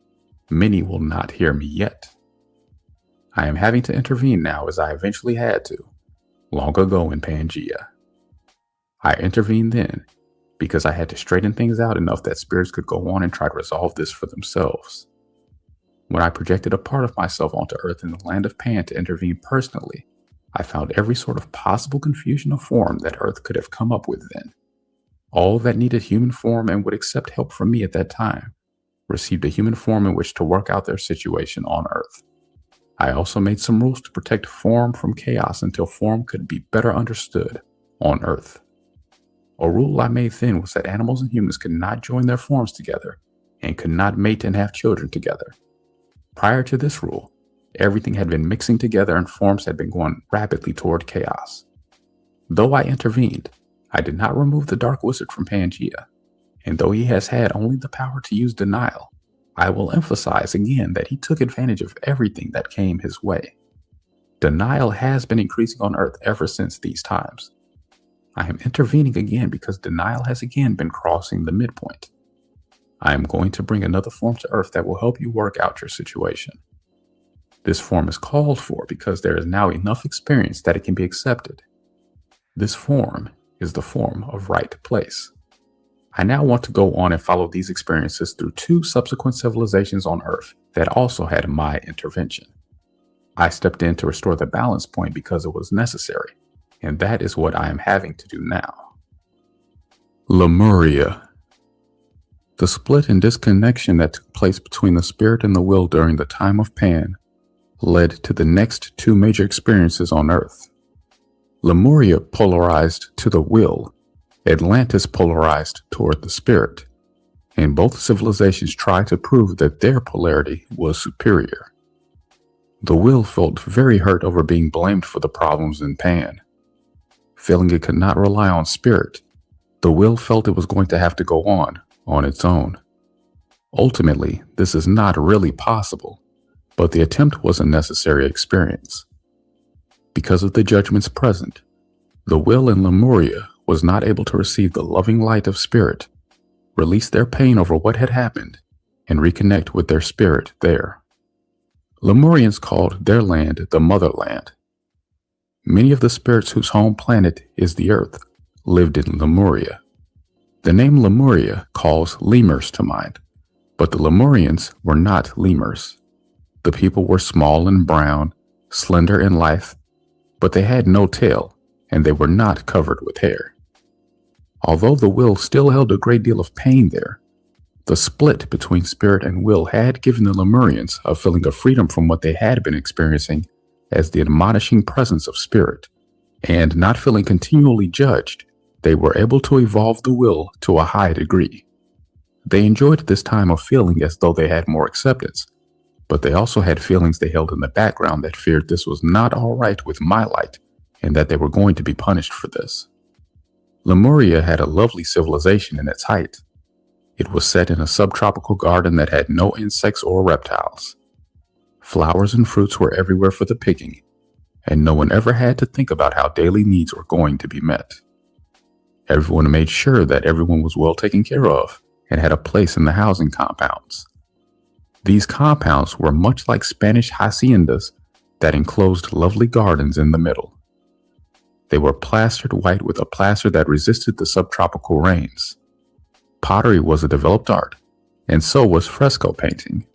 many will not hear me yet. I am having to intervene now as I eventually had to, long ago in Pangea. I intervened then because I had to straighten things out enough that spirits could go on and try to resolve this for themselves. When I projected a part of myself onto Earth in the land of Pan to intervene personally, I found every sort of possible confusion of form that Earth could have come up with then. All that needed human form and would accept help from me at that time received a human form in which to work out their situation on Earth. I also made some rules to protect form from chaos until form could be better understood on Earth. A rule I made then was that animals and humans could not join their forms together and could not mate and have children together. Prior to this rule, everything had been mixing together and forms had been going rapidly toward chaos. Though I intervened, I did not remove the Dark Wizard from Pangea, and though he has had only the power to use denial, I will emphasize again that he took advantage of everything that came his way. Denial has been increasing on Earth ever since these times. I am intervening again because denial has again been crossing the midpoint. I am going to bring another form to Earth that will help you work out your situation. This form is called for because there is now enough experience that it can be accepted. This form is the form of right place. I now want to go on and follow these experiences through 2 subsequent civilizations on Earth that also had my intervention. I stepped in to restore the balance point because it was necessary, and that is what I am having to do now. Lemuria. The split and disconnection that took place between the spirit and the will during the time of Pan led to the next 2 major experiences on Earth. Lemuria polarized to the will, Atlantis polarized toward the spirit, and both civilizations tried to prove that their polarity was superior. The will felt very hurt over being blamed for the problems in Pan. Feeling it could not rely on spirit, the will felt it was going to have to go on its own. Ultimately, this is not really possible, but the attempt was a necessary experience. Because of the judgments present, the will in Lemuria was not able to receive the loving light of spirit, release their pain over what had happened, and reconnect with their spirit there. Lemurians called their land the motherland. Many of the spirits whose home planet is the earth lived in Lemuria. The name Lemuria calls lemurs to mind, but the Lemurians were not lemurs. The people were small and brown, slender and lithe, but they had no tail, and they were not covered with hair. Although the will still held a great deal of pain there, the split between spirit and will had given the Lemurians a feeling of freedom from what they had been experiencing as the admonishing presence of spirit, and not feeling continually judged, they were able to evolve the will to a high degree. They enjoyed this time of feeling as though they had more acceptance, but they also had feelings they held in the background that feared this was not all right with my light, and that they were going to be punished for this. Lemuria had a lovely civilization in its height. It was set in a subtropical garden that had no insects or reptiles. Flowers and fruits were everywhere for the picking, and no one ever had to think about how daily needs were going to be met. Everyone made sure that everyone was well taken care of and had a place in the housing compounds. These compounds were much like Spanish haciendas that enclosed lovely gardens in the middle. They were plastered white with a plaster that resisted the subtropical rains. Pottery was a developed art, and so was fresco painting.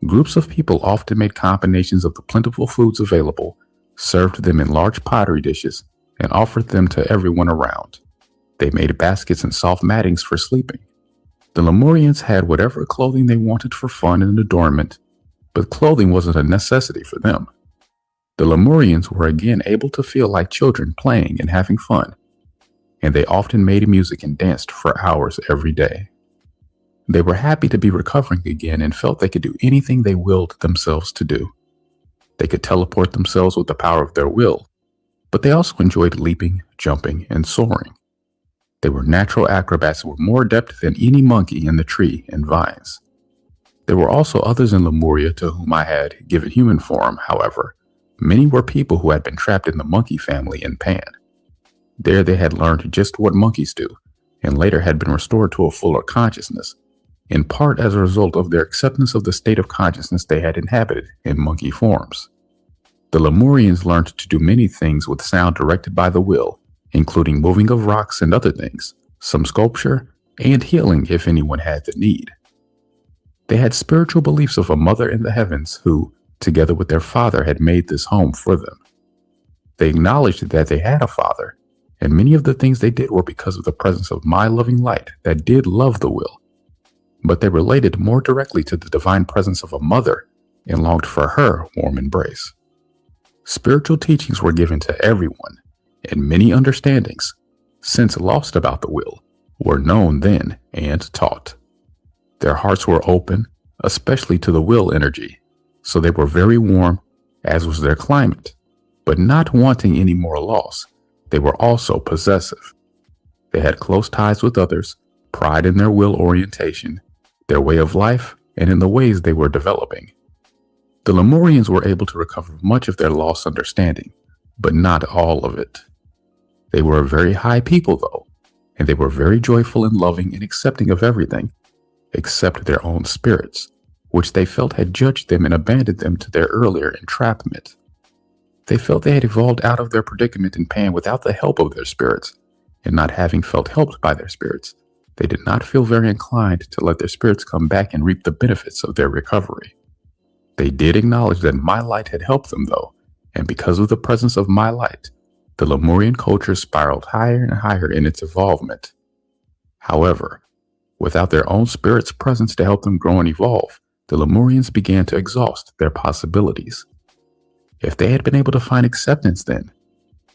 Groups of people often made combinations of the plentiful foods available, served them in large pottery dishes, and offered them to everyone around. They made baskets and soft mattings for sleeping. The Lemurians had whatever clothing they wanted for fun and adornment, but clothing wasn't a necessity for them. The Lemurians were again able to feel like children playing and having fun, and they often made music and danced for hours every day. They were happy to be recovering again and felt they could do anything they willed themselves to do. They could teleport themselves with the power of their will, but they also enjoyed leaping, jumping, and soaring. They were natural acrobats who were more adept than any monkey in the tree and vines. There were also others in Lemuria to whom I had given human form, however. Many were people who had been trapped in the monkey family in Pan. There they had learned just what monkeys do, and later had been restored to a fuller consciousness, in part as a result of their acceptance of the state of consciousness they had inhabited in monkey forms. The Lemurians learned to do many things with sound directed by the will, including moving of rocks and other things, some sculpture, and healing if anyone had the need. They had spiritual beliefs of a mother in the heavens who, together with their father, had made this home for them. They acknowledged that they had a father, and many of the things they did were because of the presence of my loving light that did love the will. But they related more directly to the divine presence of a mother and longed for her warm embrace. Spiritual teachings were given to everyone, and many understandings, since lost about the will, were known then and taught. Their hearts were open, especially to the will energy, so they were very warm, as was their climate, but not wanting any more loss. They were also possessive. They had close ties with others, pride in their will orientation, their way of life, and in the ways they were developing. The Lemurians were able to recover much of their lost understanding, but not all of it. They were a very high people, though, and they were very joyful and loving and accepting of everything, except their own spirits, which they felt had judged them and abandoned them to their earlier entrapment. They felt they had evolved out of their predicament in Pan without the help of their spirits, and not having felt helped by their spirits, they did not feel very inclined to let their spirits come back and reap the benefits of their recovery. They did acknowledge that my light had helped them, though, and because of the presence of my light, the Lemurian culture spiraled higher and higher in its evolvement. However, without their own spirit's presence to help them grow and evolve, the Lemurians began to exhaust their possibilities. If they had been able to find acceptance then,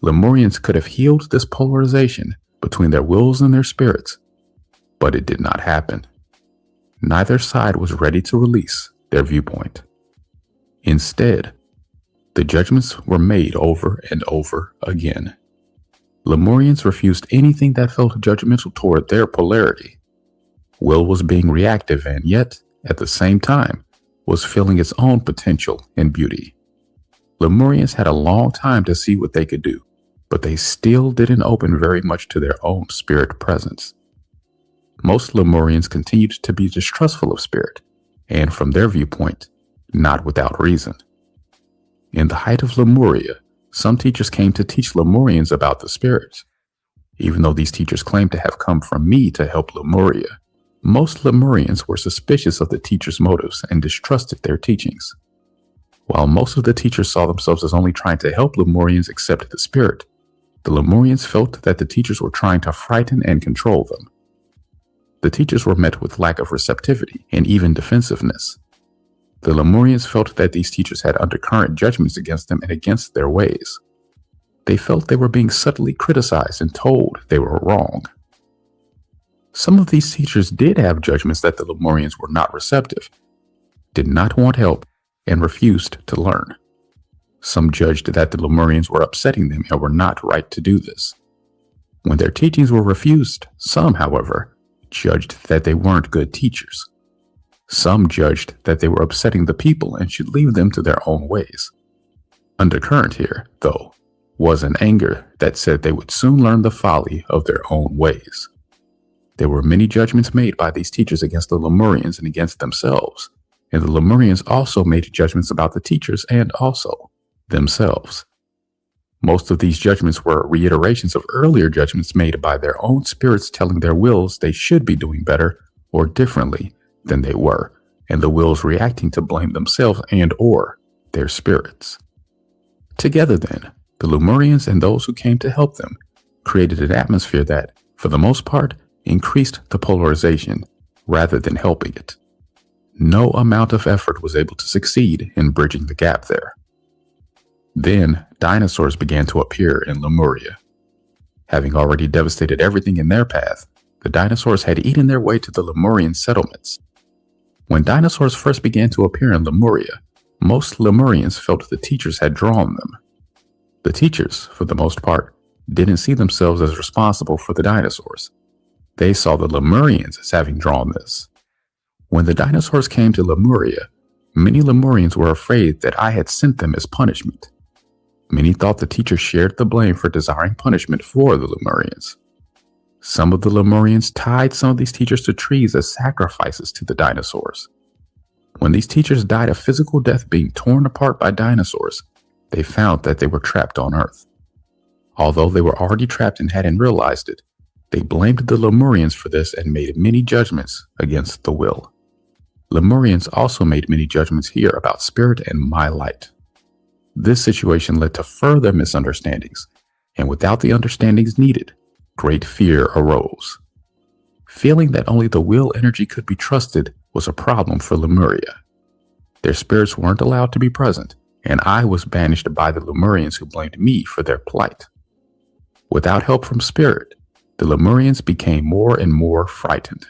Lemurians could have healed this polarization between their wills and their spirits, but it did not happen. Neither side was ready to release their viewpoint. Instead, the judgments were made over and over again. Lemurians refused anything that felt judgmental toward their polarity. Will was being reactive and yet, at the same time, was feeling its own potential and beauty. Lemurians had a long time to see what they could do, but they still didn't open very much to their own spirit presence. Most Lemurians continued to be distrustful of spirit, and from their viewpoint, not without reason. In the height of Lemuria, some teachers came to teach Lemurians about the spirits. Even though these teachers claimed to have come from me to help Lemuria, most Lemurians were suspicious of the teachers' motives and distrusted their teachings. While most of the teachers saw themselves as only trying to help Lemurians accept the spirit, the Lemurians felt that the teachers were trying to frighten and control them. The teachers were met with lack of receptivity and even defensiveness. The Lemurians felt that these teachers had undercurrent judgments against them and against their ways. They felt they were being subtly criticized and told they were wrong. Some of these teachers did have judgments that the Lemurians were not receptive, did not want help, and refused to learn. Some judged that the Lemurians were upsetting them and were not right to do this. When their teachings were refused, some, however, judged that they weren't good teachers. Some judged that they were upsetting the people and should leave them to their own ways. Undercurrent here, though, was an anger that said they would soon learn the folly of their own ways. There were many judgments made by these teachers against the Lemurians and against themselves, and the Lemurians also made judgments about the teachers and also themselves. Most of these judgments were reiterations of earlier judgments made by their own spirits telling their wills they should be doing better or differently than they were, and the wills reacting to blame themselves and or their spirits. Together then, the Lemurians and those who came to help them created an atmosphere that, for the most part, increased the polarization rather than helping it. No amount of effort was able to succeed in bridging the gap there. Then, dinosaurs began to appear in Lemuria. Having already devastated everything in their path, the dinosaurs had eaten their way to the Lemurian settlements. When dinosaurs first began to appear in Lemuria, most Lemurians felt the teachers had drawn them. The teachers, for the most part, didn't see themselves as responsible for the dinosaurs. They saw the Lemurians as having drawn this. When the dinosaurs came to Lemuria, many Lemurians were afraid that I had sent them as punishment. Many thought the teachers shared the blame for desiring punishment for the Lemurians. Some of the Lemurians tied some of these teachers to trees as sacrifices to the dinosaurs. When these teachers died a physical death being torn apart by dinosaurs, they found that they were trapped on Earth. Although they were already trapped and hadn't realized it, they blamed the Lemurians for this and made many judgments against the will. Lemurians also made many judgments here about spirit and my light. This situation led to further misunderstandings, and without the understandings needed, great fear arose. Feeling that only the will energy could be trusted was a problem for Lemuria. Their spirits weren't allowed to be present, and I was banished by the Lemurians who blamed me for their plight. Without help from spirit, the Lemurians became more and more frightened.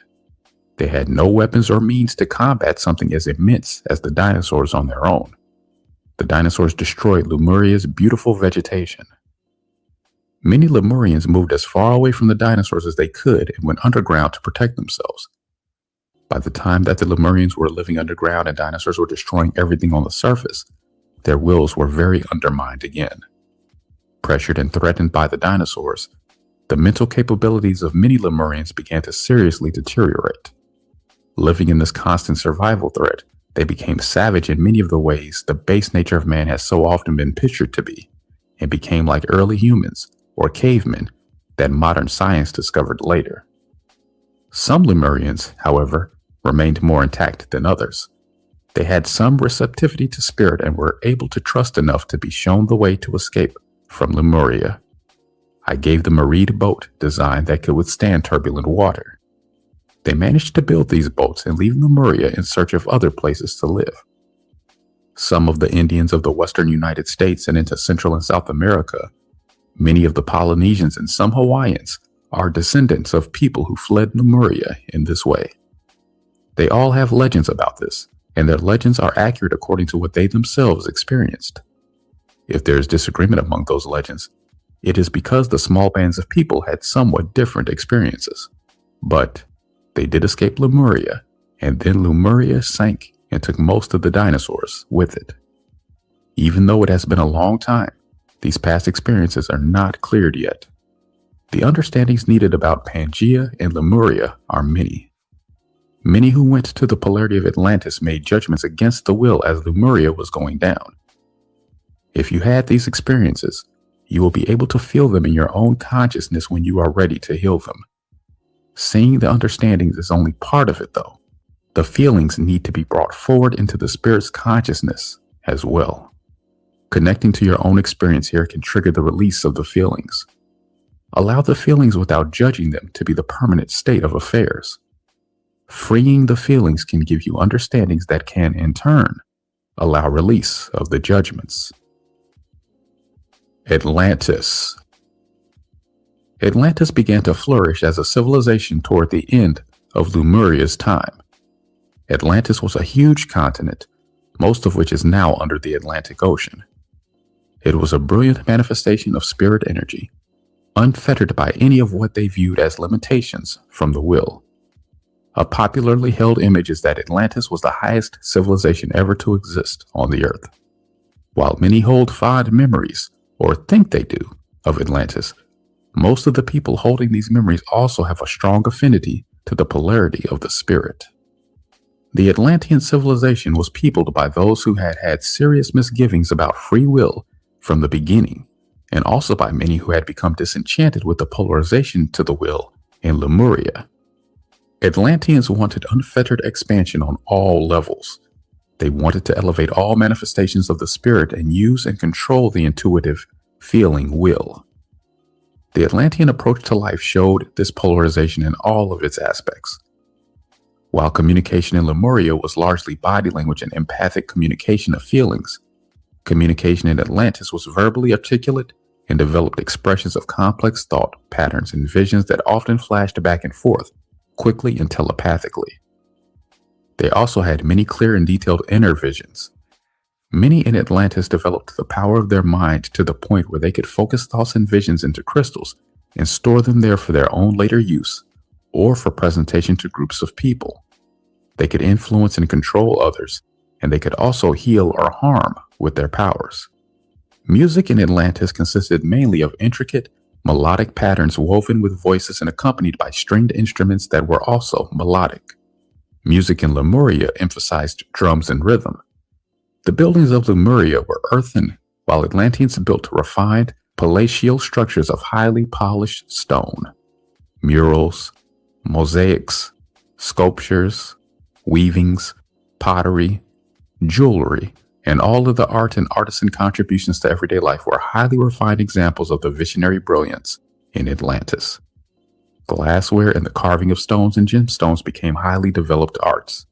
They had no weapons or means to combat something as immense as the dinosaurs on their own. The dinosaurs destroyed Lemuria's beautiful vegetation. Many Lemurians moved as far away from the dinosaurs as they could and went underground to protect themselves. By the time that the Lemurians were living underground and dinosaurs were destroying everything on the surface, their wills were very undermined again. Pressured and threatened by the dinosaurs, the mental capabilities of many Lemurians began to seriously deteriorate. Living in this constant survival threat, they became savage in many of the ways the base nature of man has so often been pictured to be, and became like early humans or cavemen that modern science discovered later. Some Lemurians, however, remained more intact than others. They had some receptivity to spirit and were able to trust enough to be shown the way to escape from Lemuria. I gave them a reed boat design that could withstand turbulent water. They managed to build these boats and leave Lemuria in search of other places to live. Some of the Indians of the western United States and into Central and South America, many of the Polynesians and some Hawaiians are descendants of people who fled Lemuria in this way. They all have legends about this, and their legends are accurate according to what they themselves experienced. If there is disagreement among those legends, it is because the small bands of people had somewhat different experiences. But they did escape Lemuria, and then Lemuria sank and took most of the dinosaurs with it. Even though it has been a long time, these past experiences are not cleared yet. The understandings needed about Pangaea and Lemuria are many. Many who went to the polarity of Atlantis made judgments against the will as Lemuria was going down. If you had these experiences, you will be able to feel them in your own consciousness when you are ready to heal them. Seeing the understandings is only part of it, though. The feelings need to be brought forward into the spirit's consciousness as well. Connecting to your own experience here can trigger the release of the feelings. Allow the feelings without judging them to be the permanent state of affairs. Freeing the feelings can give you understandings that can, in turn, allow release of the judgments. Atlantis. Atlantis began to flourish as a civilization toward the end of Lemuria's time. Atlantis was a huge continent, most of which is now under the Atlantic Ocean. It was a brilliant manifestation of spirit energy, unfettered by any of what they viewed as limitations from the will. A popularly held image is that Atlantis was the highest civilization ever to exist on the earth. While many hold fond memories, or think they do, of Atlantis, most of the people holding these memories also have a strong affinity to the polarity of the spirit. The Atlantean civilization was peopled by those who had had serious misgivings about free will from the beginning, and also by many who had become disenchanted with the polarization to the will in Lemuria. Atlanteans wanted unfettered expansion on all levels. They wanted to elevate all manifestations of the spirit and use and control the intuitive, feeling will. The Atlantean approach to life showed this polarization in all of its aspects. While communication in Lemuria was largely body language and empathic communication of feelings, communication in Atlantis was verbally articulate and developed expressions of complex thought patterns and visions that often flashed back and forth quickly and telepathically. They also had many clear and detailed inner visions. Many in Atlantis developed the power of their mind to the point where they could focus thoughts and visions into crystals and store them there for their own later use or for presentation to groups of people. They could influence and control others, and they could also heal or harm with their powers. Music in Atlantis consisted mainly of intricate, melodic patterns woven with voices and accompanied by stringed instruments that were also melodic. Music in Lemuria emphasized drums and rhythm. The buildings of Lemuria were earthen, while Atlanteans built refined, palatial structures of highly polished stone. Murals, mosaics, sculptures, weavings, pottery, jewelry, and all of the art and artisan contributions to everyday life were highly refined examples of the visionary brilliance in Atlantis. Glassware and the carving of stones and gemstones became highly developed arts.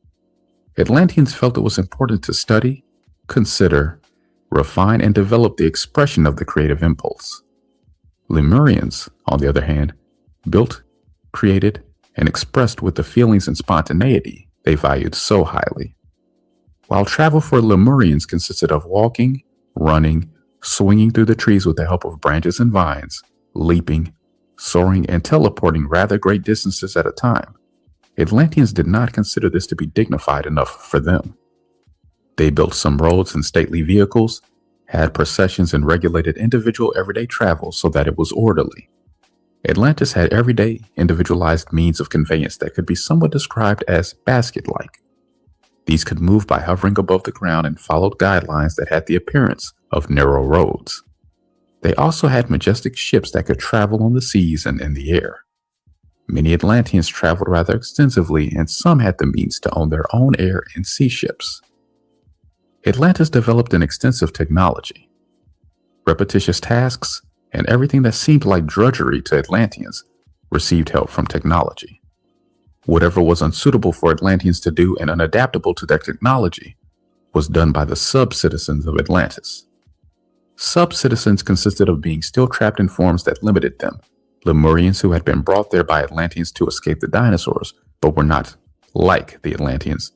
Atlanteans felt it was important to study, consider, refine, and develop the expression of the creative impulse. Lemurians, on the other hand, built, created, and expressed with the feelings and spontaneity they valued so highly. While travel for Lemurians consisted of walking, running, swinging through the trees with the help of branches and vines, leaping, soaring, and teleporting rather great distances at a time, Atlanteans did not consider this to be dignified enough for them. They built some roads and stately vehicles, had processions, and regulated individual everyday travel so that it was orderly. Atlantis had everyday, individualized means of conveyance that could be somewhat described as basket-like. These could move by hovering above the ground and followed guidelines that had the appearance of narrow roads. They also had majestic ships that could travel on the seas and in the air. Many Atlanteans traveled rather extensively, and some had the means to own their own air and sea ships. Atlantis developed an extensive technology. Repetitious tasks and everything that seemed like drudgery to Atlanteans received help from technology. Whatever was unsuitable for Atlanteans to do and unadaptable to their technology was done by the sub-citizens of Atlantis. Sub-citizens consisted of beings still trapped in forms that limited them, Lemurians who had been brought there by Atlanteans to escape the dinosaurs, but were not like the Atlanteans,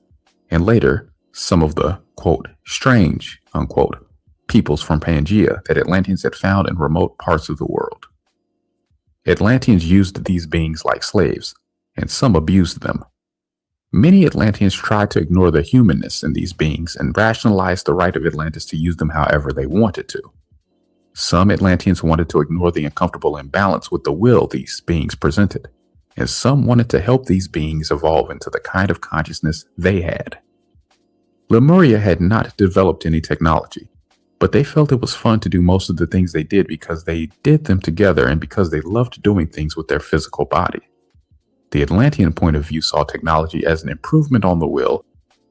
and later, some of the, quote, strange, unquote, peoples from Pangaea that Atlanteans had found in remote parts of the world. Atlanteans used these beings like slaves, and some abused them. Many Atlanteans tried to ignore the humanness in these beings and rationalized the right of Atlantis to use them however they wanted to. Some Atlanteans wanted to ignore the uncomfortable imbalance with the will these beings presented, and some wanted to help these beings evolve into the kind of consciousness they had. Lemuria had not developed any technology, but they felt it was fun to do most of the things they did because they did them together and because they loved doing things with their physical body. The Atlantean point of view saw technology as an improvement on the will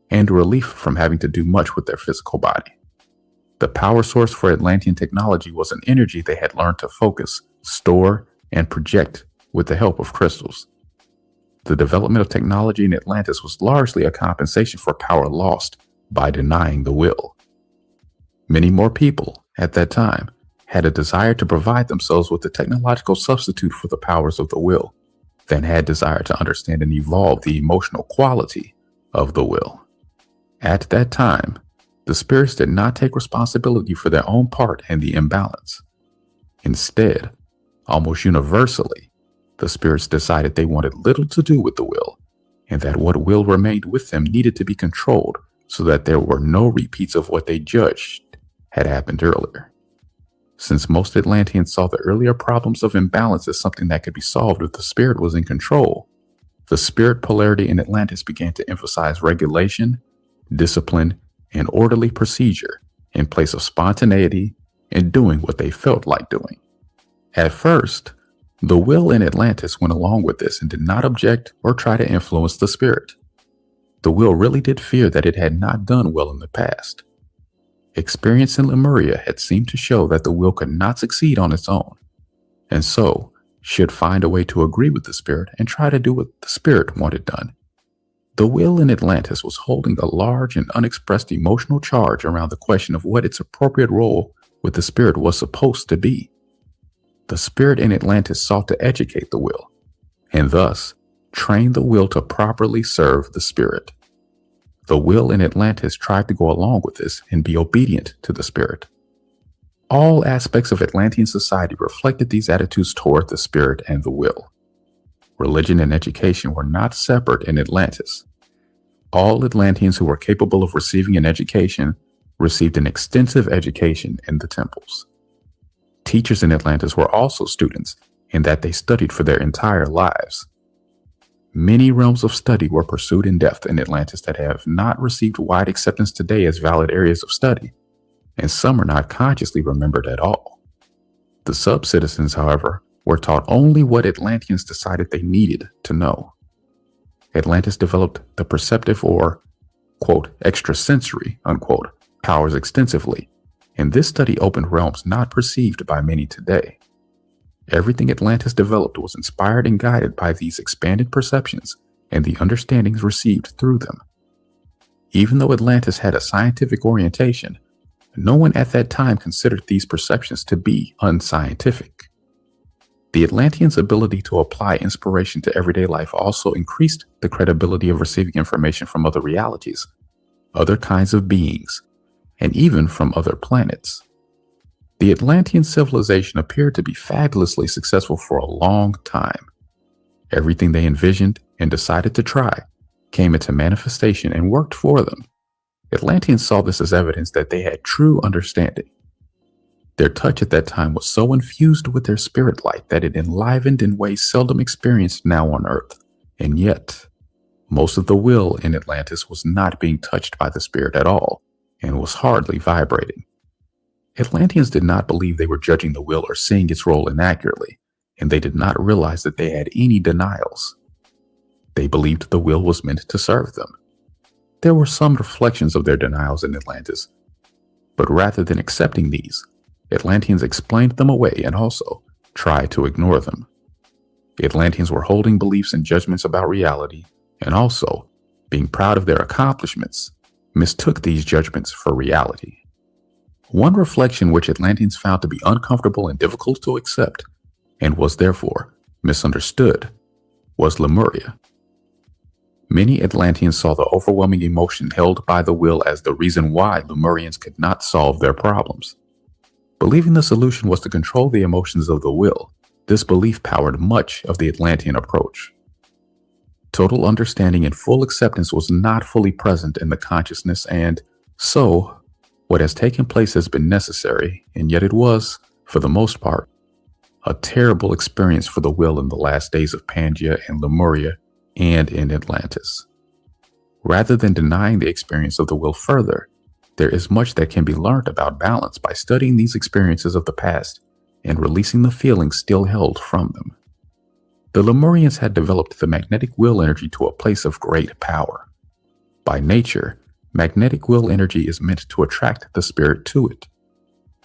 and relief from having to do much with their physical body. The power source for Atlantean technology was an energy they had learned to focus, store, and project with the help of crystals. The development of technology in Atlantis was largely a compensation for power lost by denying the will. Many more people, at that time, had a desire to provide themselves with a technological substitute for the powers of the will than had desire to understand and evolve the emotional quality of the will. At that time, the spirits did not take responsibility for their own part in the imbalance. Instead, almost universally, the spirits decided they wanted little to do with the will, and that what will remained with them needed to be controlled so that there were no repeats of what they judged had happened earlier. Since most Atlanteans saw the earlier problems of imbalance as something that could be solved if the spirit was in control, the spirit polarity in Atlantis began to emphasize regulation, discipline, and orderly procedure in place of spontaneity and doing what they felt like doing. At first, the will in Atlantis went along with this and did not object or try to influence the spirit. The will really did fear that it had not done well in the past. Experience in Lemuria had seemed to show that the will could not succeed on its own, and so should find a way to agree with the spirit and try to do what the spirit wanted done. The will in Atlantis was holding a large and unexpressed emotional charge around the question of what its appropriate role with the spirit was supposed to be. The spirit in Atlantis sought to educate the will, and thus train the will to properly serve the spirit. The will in Atlantis tried to go along with this and be obedient to the spirit. All aspects of Atlantean society reflected these attitudes toward the spirit and the will. Religion and education were not separate in Atlantis. All Atlanteans who were capable of receiving an education received an extensive education in the temples. Teachers in Atlantis were also students in that they studied for their entire lives. Many realms of study were pursued in depth in Atlantis that have not received wide acceptance today as valid areas of study, and some are not consciously remembered at all. The sub-citizens, however, were taught only what Atlanteans decided they needed to know. Atlantis developed the perceptive or, quote, extrasensory, unquote, powers extensively, and this study opened realms not perceived by many today. Everything Atlantis developed was inspired and guided by these expanded perceptions and the understandings received through them. Even though Atlantis had a scientific orientation, no one at that time considered these perceptions to be unscientific. The Atlanteans' ability to apply inspiration to everyday life also increased the credibility of receiving information from other realities, other kinds of beings, and even from other planets. The Atlantean civilization appeared to be fabulously successful for a long time. Everything they envisioned and decided to try came into manifestation and worked for them. Atlanteans saw this as evidence that they had true understanding. Their touch at that time was so infused with their spirit light that it enlivened in ways seldom experienced now on Earth. And yet, most of the will in Atlantis was not being touched by the spirit at all and was hardly vibrating. Atlanteans did not believe they were judging the will or seeing its role inaccurately, and they did not realize that they had any denials. They believed the will was meant to serve them. There were some reflections of their denials in Atlantis, but rather than accepting these, Atlanteans explained them away and also tried to ignore them. Atlanteans were holding beliefs and judgments about reality, and also, being proud of their accomplishments, mistook these judgments for reality. One reflection which Atlanteans found to be uncomfortable and difficult to accept, and was therefore misunderstood, was Lemuria. Many Atlanteans saw the overwhelming emotion held by the will as the reason why Lemurians could not solve their problems. Believing the solution was to control the emotions of the will, this belief powered much of the Atlantean approach. Total understanding and full acceptance was not fully present in the consciousness, and so what has taken place has been necessary, and yet it was, for the most part, a terrible experience for the will in the last days of Pangaea and Lemuria and in Atlantis. Rather than denying the experience of the will further, there is much that can be learned about balance by studying these experiences of the past and releasing the feelings still held from them. The Lemurians had developed the magnetic will energy to a place of great power. By nature, magnetic will energy is meant to attract the spirit to it.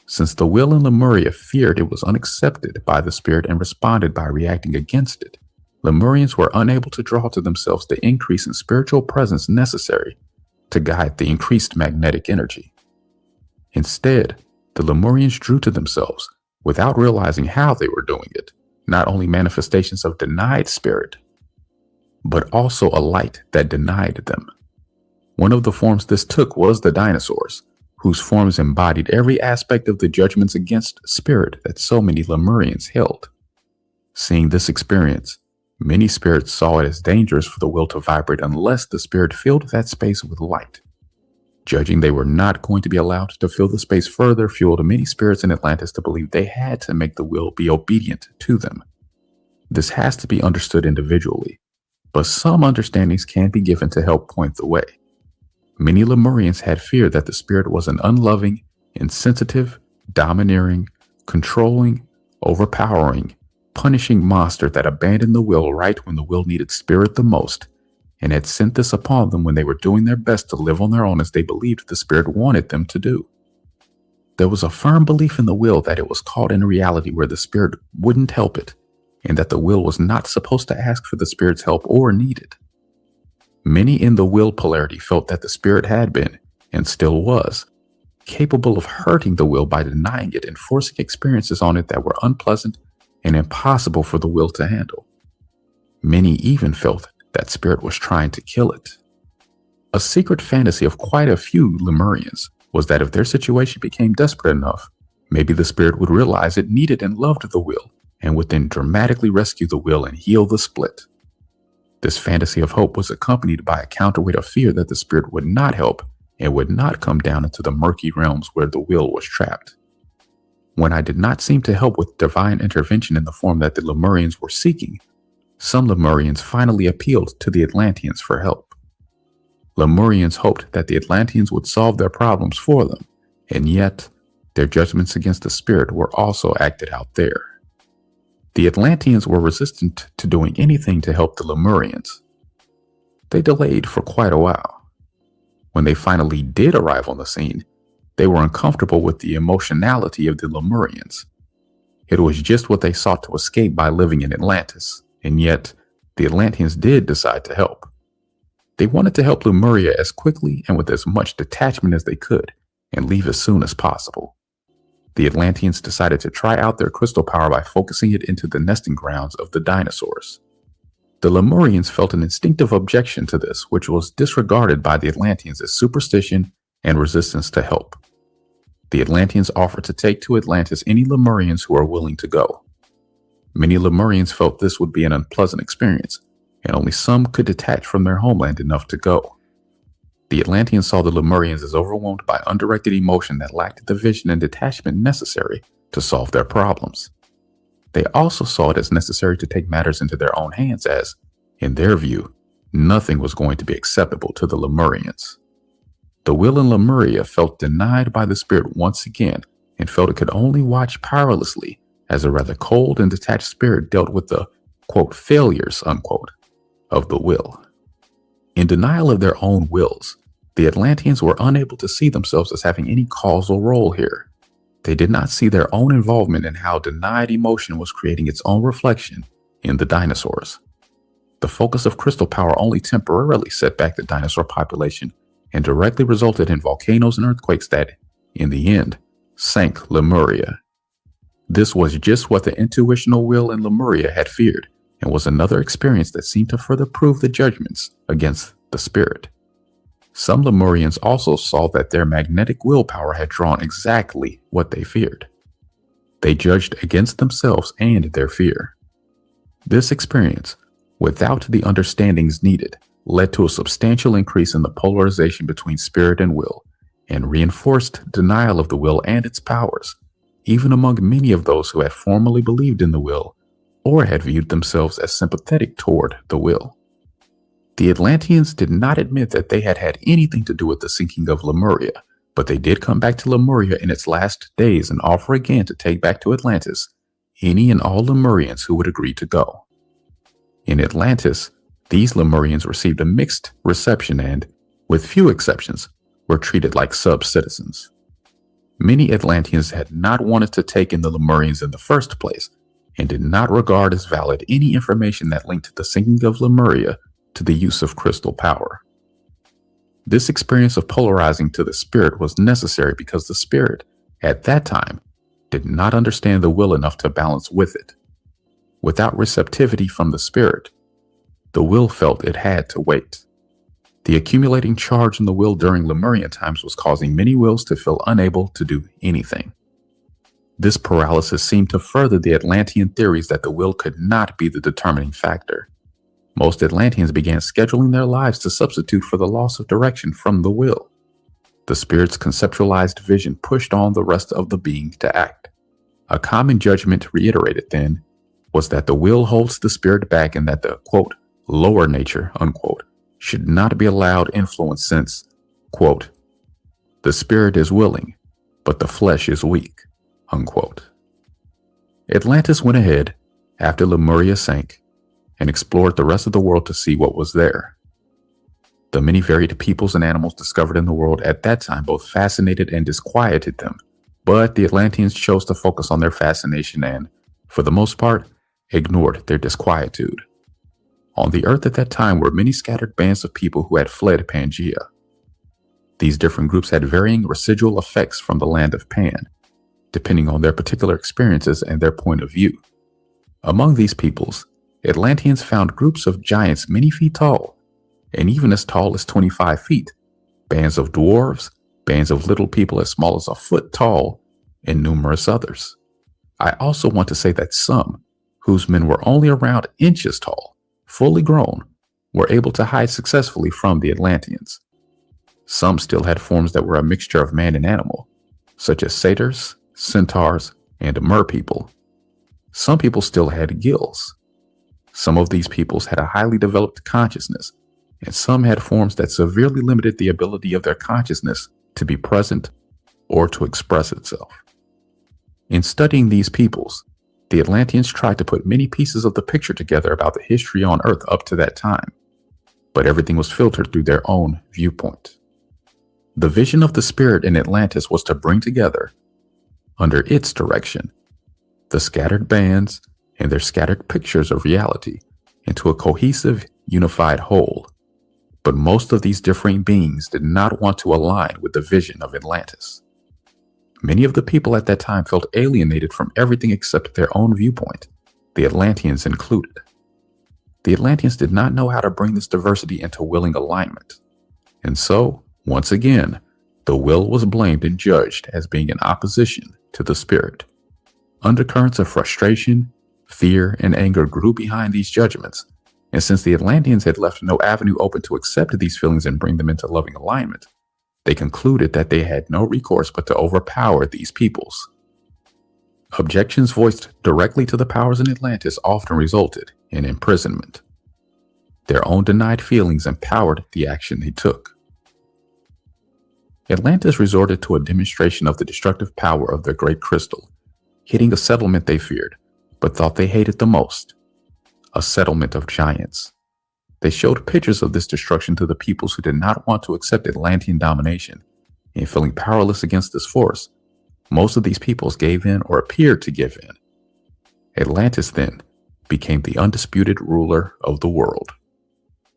Since the will in Lemuria feared it was unaccepted by the spirit and responded by reacting against it, Lemurians were unable to draw to themselves the increase in spiritual presence necessary to guide the increased magnetic energy. Instead, the Lemurians drew to themselves, without realizing how they were doing it, not only manifestations of denied spirit, but also a light that denied them. One of the forms this took was the dinosaurs, whose forms embodied every aspect of the judgments against spirit that so many Lemurians held. Seeing this experience, many spirits saw it as dangerous for the will to vibrate unless the spirit filled that space with light. Judging they were not going to be allowed to fill the space further fueled many spirits in Atlantis to believe they had to make the will be obedient to them. This has to be understood individually, but some understandings can be given to help point the way. Many Lemurians had feared that the spirit was an unloving, insensitive, domineering, controlling, overpowering, punishing monster that abandoned the will right when the will needed spirit the most, and had sent this upon them when they were doing their best to live on their own as they believed the spirit wanted them to do. There was a firm belief in the will that it was caught in a reality where the spirit wouldn't help it, and that the will was not supposed to ask for the spirit's help or need it. Many in the will polarity felt that the spirit had been, and still was, capable of hurting the will by denying it and forcing experiences on it that were unpleasant and impossible for the will to handle. Many even felt that spirit was trying to kill it. A secret fantasy of quite a few Lemurians was that if their situation became desperate enough, maybe the spirit would realize it needed and loved the will and would then dramatically rescue the will and heal the split. This fantasy of hope was accompanied by a counterweight of fear that the spirit would not help and would not come down into the murky realms where the will was trapped. When I did not seem to help with divine intervention in the form that the Lemurians were seeking, some Lemurians finally appealed to the Atlanteans for help. Lemurians hoped that the Atlanteans would solve their problems for them, and yet their judgments against the spirit were also acted out there. The Atlanteans were resistant to doing anything to help the Lemurians. They delayed for quite a while. When they finally did arrive on the scene, they were uncomfortable with the emotionality of the Lemurians. It was just what they sought to escape by living in Atlantis, and yet the Atlanteans did decide to help. They wanted to help Lemuria as quickly and with as much detachment as they could, and leave as soon as possible. The Atlanteans decided to try out their crystal power by focusing it into the nesting grounds of the dinosaurs. The Lemurians felt an instinctive objection to this, which was disregarded by the Atlanteans as superstition and resistance to help. The Atlanteans offered to take to Atlantis any Lemurians who are willing to go. Many Lemurians felt this would be an unpleasant experience, and only some could detach from their homeland enough to go. The Atlanteans saw the Lemurians as overwhelmed by undirected emotion that lacked the vision and detachment necessary to solve their problems. They also saw it as necessary to take matters into their own hands as, in their view, nothing was going to be acceptable to the Lemurians. The will in Lemuria felt denied by the spirit once again and felt it could only watch powerlessly as a rather cold and detached spirit dealt with the, quote, failures, unquote, of the will. In denial of their own wills, the Atlanteans were unable to see themselves as having any causal role here. They did not see their own involvement in how denied emotion was creating its own reflection in the dinosaurs. The focus of crystal power only temporarily set back the dinosaur population and directly resulted in volcanoes and earthquakes that, in the end, sank Lemuria. This was just what the intuitional will in Lemuria had feared, and was another experience that seemed to further prove the judgments against the spirit. Some Lemurians also saw that their magnetic willpower had drawn exactly what they feared. They judged against themselves and their fear. This experience, without the understandings needed, led to a substantial increase in the polarization between spirit and will, and reinforced denial of the will and its powers, even among many of those who had formerly believed in the will or had viewed themselves as sympathetic toward the will. The Atlanteans did not admit that they had had anything to do with the sinking of Lemuria, but they did come back to Lemuria in its last days and offer again to take back to Atlantis any and all Lemurians who would agree to go. In Atlantis, these Lemurians received a mixed reception and, with few exceptions, were treated like sub-citizens. Many Atlanteans had not wanted to take in the Lemurians in the first place and did not regard as valid any information that linked the sinking of Lemuria to the use of crystal power. This experience of polarizing to the spirit was necessary because the spirit, at that time, did not understand the will enough to balance with it. Without receptivity from the spirit, the will felt it had to wait. The accumulating charge in the will during Lemurian times was causing many wills to feel unable to do anything. This paralysis seemed to further the Atlantean theories that the will could not be the determining factor. Most Atlanteans began scheduling their lives to substitute for the loss of direction from the will. The spirit's conceptualized vision pushed on the rest of the being to act. A common judgment reiterated then was that the will holds the spirit back and that the, quote, lower nature, unquote, should not be allowed influence since, quote, the spirit is willing, but the flesh is weak, unquote. Atlantis went ahead, after Lemuria sank, and explored the rest of the world to see what was there. The many varied peoples and animals discovered in the world at that time both fascinated and disquieted them, but the Atlanteans chose to focus on their fascination and, for the most part, ignored their disquietude. On the earth at that time were many scattered bands of people who had fled Pangaea. These different groups had varying residual effects from the land of Pan, depending on their particular experiences and their point of view. Among these peoples, Atlanteans found groups of giants many feet tall, and even as tall as 25 feet, bands of dwarves, bands of little people as small as a foot tall, and numerous others. I also want to say that some, whose men were only around inches tall, fully grown, were able to hide successfully from the Atlanteans. Some still had forms that were a mixture of man and animal, such as satyrs, centaurs, and merpeople. Some people still had gills. Some of these peoples had a highly developed consciousness, and some had forms that severely limited the ability of their consciousness to be present or to express itself. In studying these peoples, the Atlanteans tried to put many pieces of the picture together about the history on Earth up to that time, but everything was filtered through their own viewpoint. The vision of the spirit in Atlantis was to bring together, under its direction, the scattered bands and their scattered pictures of reality into a cohesive, unified whole. But most of these differing beings did not want to align with the vision of Atlantis. Many of the people at that time felt alienated from everything except their own viewpoint, the Atlanteans included. The Atlanteans did not know how to bring this diversity into willing alignment. And so, once again, the will was blamed and judged as being in opposition to the spirit. Undercurrents of frustration, fear, and anger grew behind these judgments, and since the Atlanteans had left no avenue open to accept these feelings and bring them into loving alignment, they concluded that they had no recourse but to overpower these peoples. Objections voiced directly to the powers in Atlantis often resulted in imprisonment. Their own denied feelings empowered the action they took. Atlantis resorted to a demonstration of the destructive power of their great crystal, hitting a settlement they feared, but thought they hated the most, a settlement of giants. They showed pictures of this destruction to the peoples who did not want to accept Atlantean domination, and feeling powerless against this force, most of these peoples gave in or appeared to give in. Atlantis then became the undisputed ruler of the world.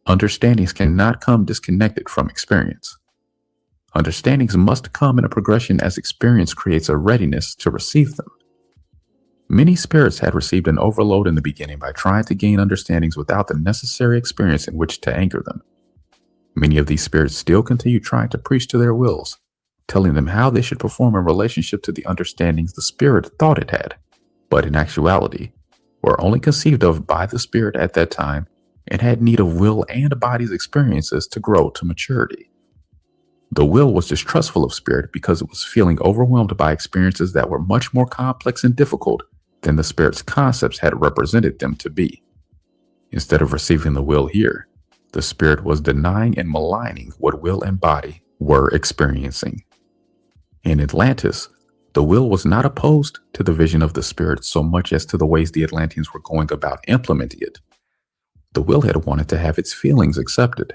Understandings cannot come disconnected from experience. Understandings must come in a progression as experience creates a readiness to receive them. Many spirits had received an overload in the beginning by trying to gain understandings without the necessary experience in which to anchor them. Many of these spirits still continue trying to preach to their wills, telling them how they should perform in relationship to the understandings the spirit thought it had, but in actuality, were only conceived of by the spirit at that time and had need of will and body's experiences to grow to maturity. The will was distrustful of spirit because it was feeling overwhelmed by experiences that were much more complex and difficult than the spirit's concepts had represented them to be. Instead of receiving the will here, the spirit was denying and maligning what will and body were experiencing. In Atlantis, the will was not opposed to the vision of the spirit so much as to the ways the Atlanteans were going about implementing it. The will had wanted to have its feelings accepted.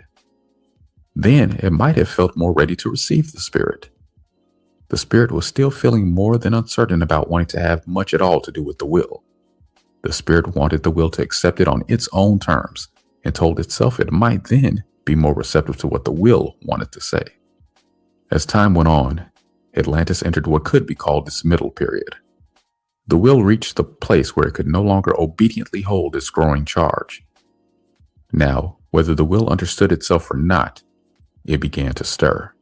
Then it might have felt more ready to receive the spirit. The spirit was still feeling more than uncertain about wanting to have much at all to do with the will. The spirit wanted the will to accept it on its own terms and told itself it might then be more receptive to what the will wanted to say. As time went on, Atlantis entered what could be called its middle period. The will reached the place where it could no longer obediently hold its growing charge. Now, whether the will understood itself or not, it began to stir.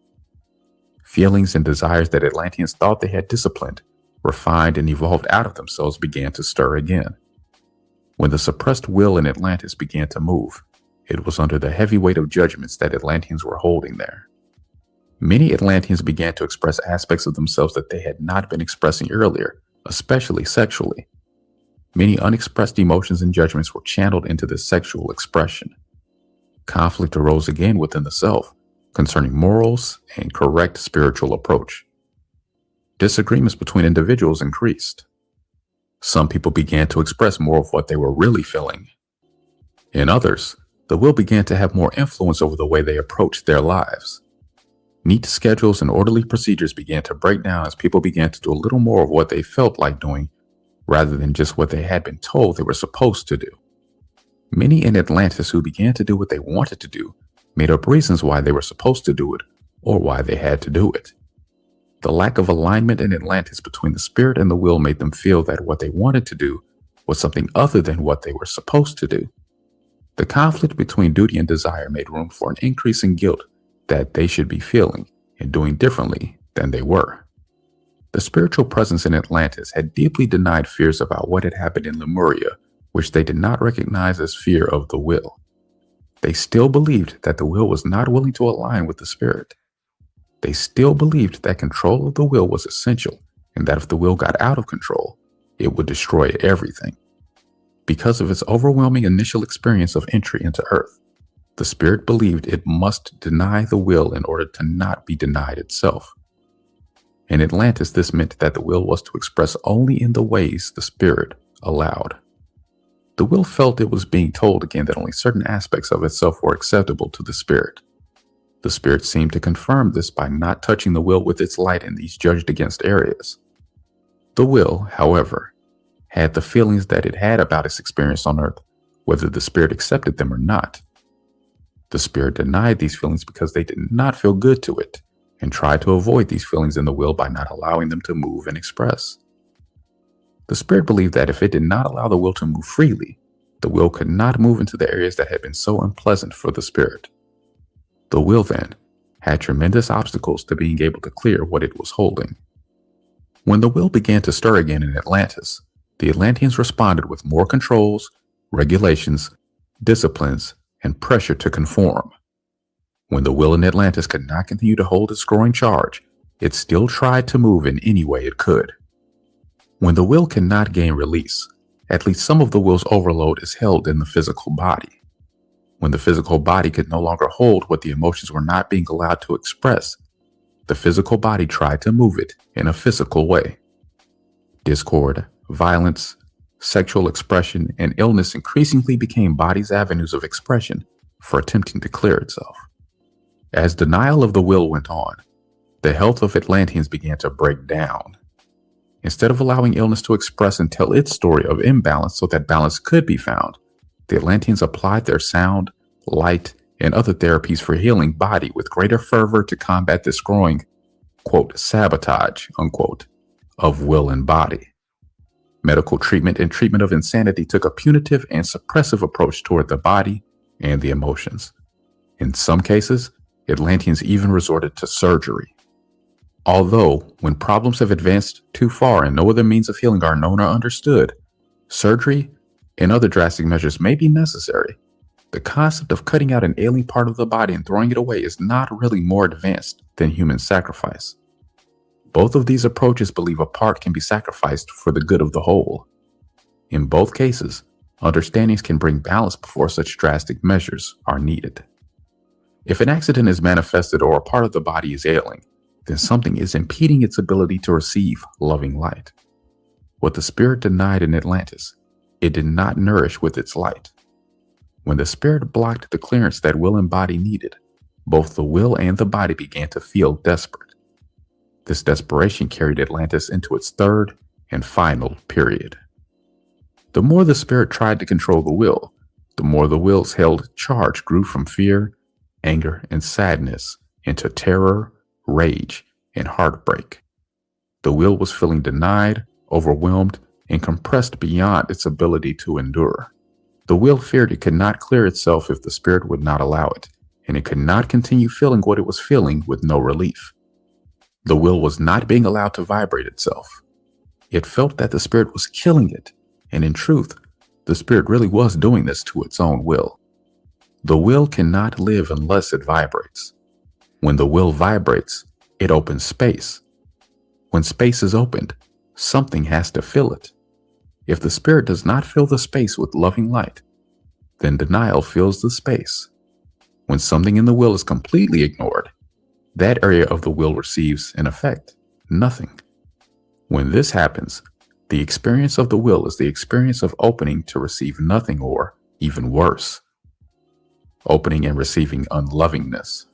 Feelings and desires that Atlanteans thought they had disciplined, refined, and evolved out of themselves began to stir again. When the suppressed will in Atlantis began to move, it was under the heavy weight of judgments that Atlanteans were holding there. Many Atlanteans began to express aspects of themselves that they had not been expressing earlier, especially sexually. Many unexpressed emotions and judgments were channeled into this sexual expression. Conflict arose again within the self concerning morals and correct spiritual approach. Disagreements between individuals increased. Some people began to express more of what they were really feeling. In others, the will began to have more influence over the way they approached their lives. Neat schedules and orderly procedures began to break down as people began to do a little more of what they felt like doing rather than just what they had been told they were supposed to do. Many in Atlantis who began to do what they wanted to do made up reasons why they were supposed to do it or why they had to do it. The lack of alignment in Atlantis between the spirit and the will made them feel that what they wanted to do was something other than what they were supposed to do. The conflict between duty and desire made room for an increase in guilt that they should be feeling and doing differently than they were. The spiritual presence in Atlantis had deeply denied fears about what had happened in Lemuria, which they did not recognize as fear of the will. They still believed that the will was not willing to align with the spirit. They still believed that control of the will was essential and that if the will got out of control, it would destroy everything. Because of its overwhelming initial experience of entry into Earth, the spirit believed it must deny the will in order to not be denied itself. In Atlantis, this meant that the will was to express only in the ways the spirit allowed. The will felt it was being told again that only certain aspects of itself were acceptable to the spirit. The spirit seemed to confirm this by not touching the will with its light in these judged against areas. The will, however, had the feelings that it had about its experience on Earth, whether the spirit accepted them or not. The spirit denied these feelings because they did not feel good to it, and tried to avoid these feelings in the will by not allowing them to move and express. The spirit believed that if it did not allow the will to move freely, the will could not move into the areas that had been so unpleasant for the spirit. The will, then, had tremendous obstacles to being able to clear what it was holding. When the will began to stir again in Atlantis, the Atlanteans responded with more controls, regulations, disciplines, and pressure to conform. When the will in Atlantis could not continue to hold its growing charge, it still tried to move in any way it could. When the will cannot gain release, at least some of the will's overload is held in the physical body. When the physical body could no longer hold what the emotions were not being allowed to express, the physical body tried to move it in a physical way. Discord, violence, sexual expression, and illness increasingly became body's avenues of expression for attempting to clear itself. As denial of the will went on, the health of Atlanteans began to break down. Instead of allowing illness to express and tell its story of imbalance so that balance could be found, the Atlanteans applied their sound, light, and other therapies for healing body with greater fervor to combat this growing, quote, sabotage, unquote, of will and body. Medical treatment and treatment of insanity took a punitive and suppressive approach toward the body and the emotions. In some cases, Atlanteans even resorted to surgery. Although, when problems have advanced too far and no other means of healing are known or understood, surgery and other drastic measures may be necessary. The concept of cutting out an ailing part of the body and throwing it away is not really more advanced than human sacrifice. Both of these approaches believe a part can be sacrificed for the good of the whole. In both cases, understandings can bring balance before such drastic measures are needed. If an accident is manifested or a part of the body is ailing, then something is impeding its ability to receive loving light. What the spirit denied in Atlantis, it did not nourish with its light. When the spirit blocked the clearance that will and body needed, both the will and the body began to feel desperate. This desperation carried Atlantis into its third and final period. The more the spirit tried to control the will, the more the will's held charge grew from fear, anger, and sadness into terror, rage, and heartbreak. The will was feeling denied, overwhelmed, and compressed beyond its ability to endure. The will feared it could not clear itself if the spirit would not allow it, and it could not continue feeling what it was feeling with no relief. The will was not being allowed to vibrate itself. It felt that the spirit was killing it, and in truth, the spirit really was doing this to its own will. The will cannot live unless it vibrates. When the will vibrates, it opens space. When space is opened, something has to fill it. If the spirit does not fill the space with loving light, then denial fills the space. When something in the will is completely ignored, that area of the will receives, in effect, nothing. When this happens, the experience of the will is the experience of opening to receive nothing, or, even worse, opening and receiving unlovingness.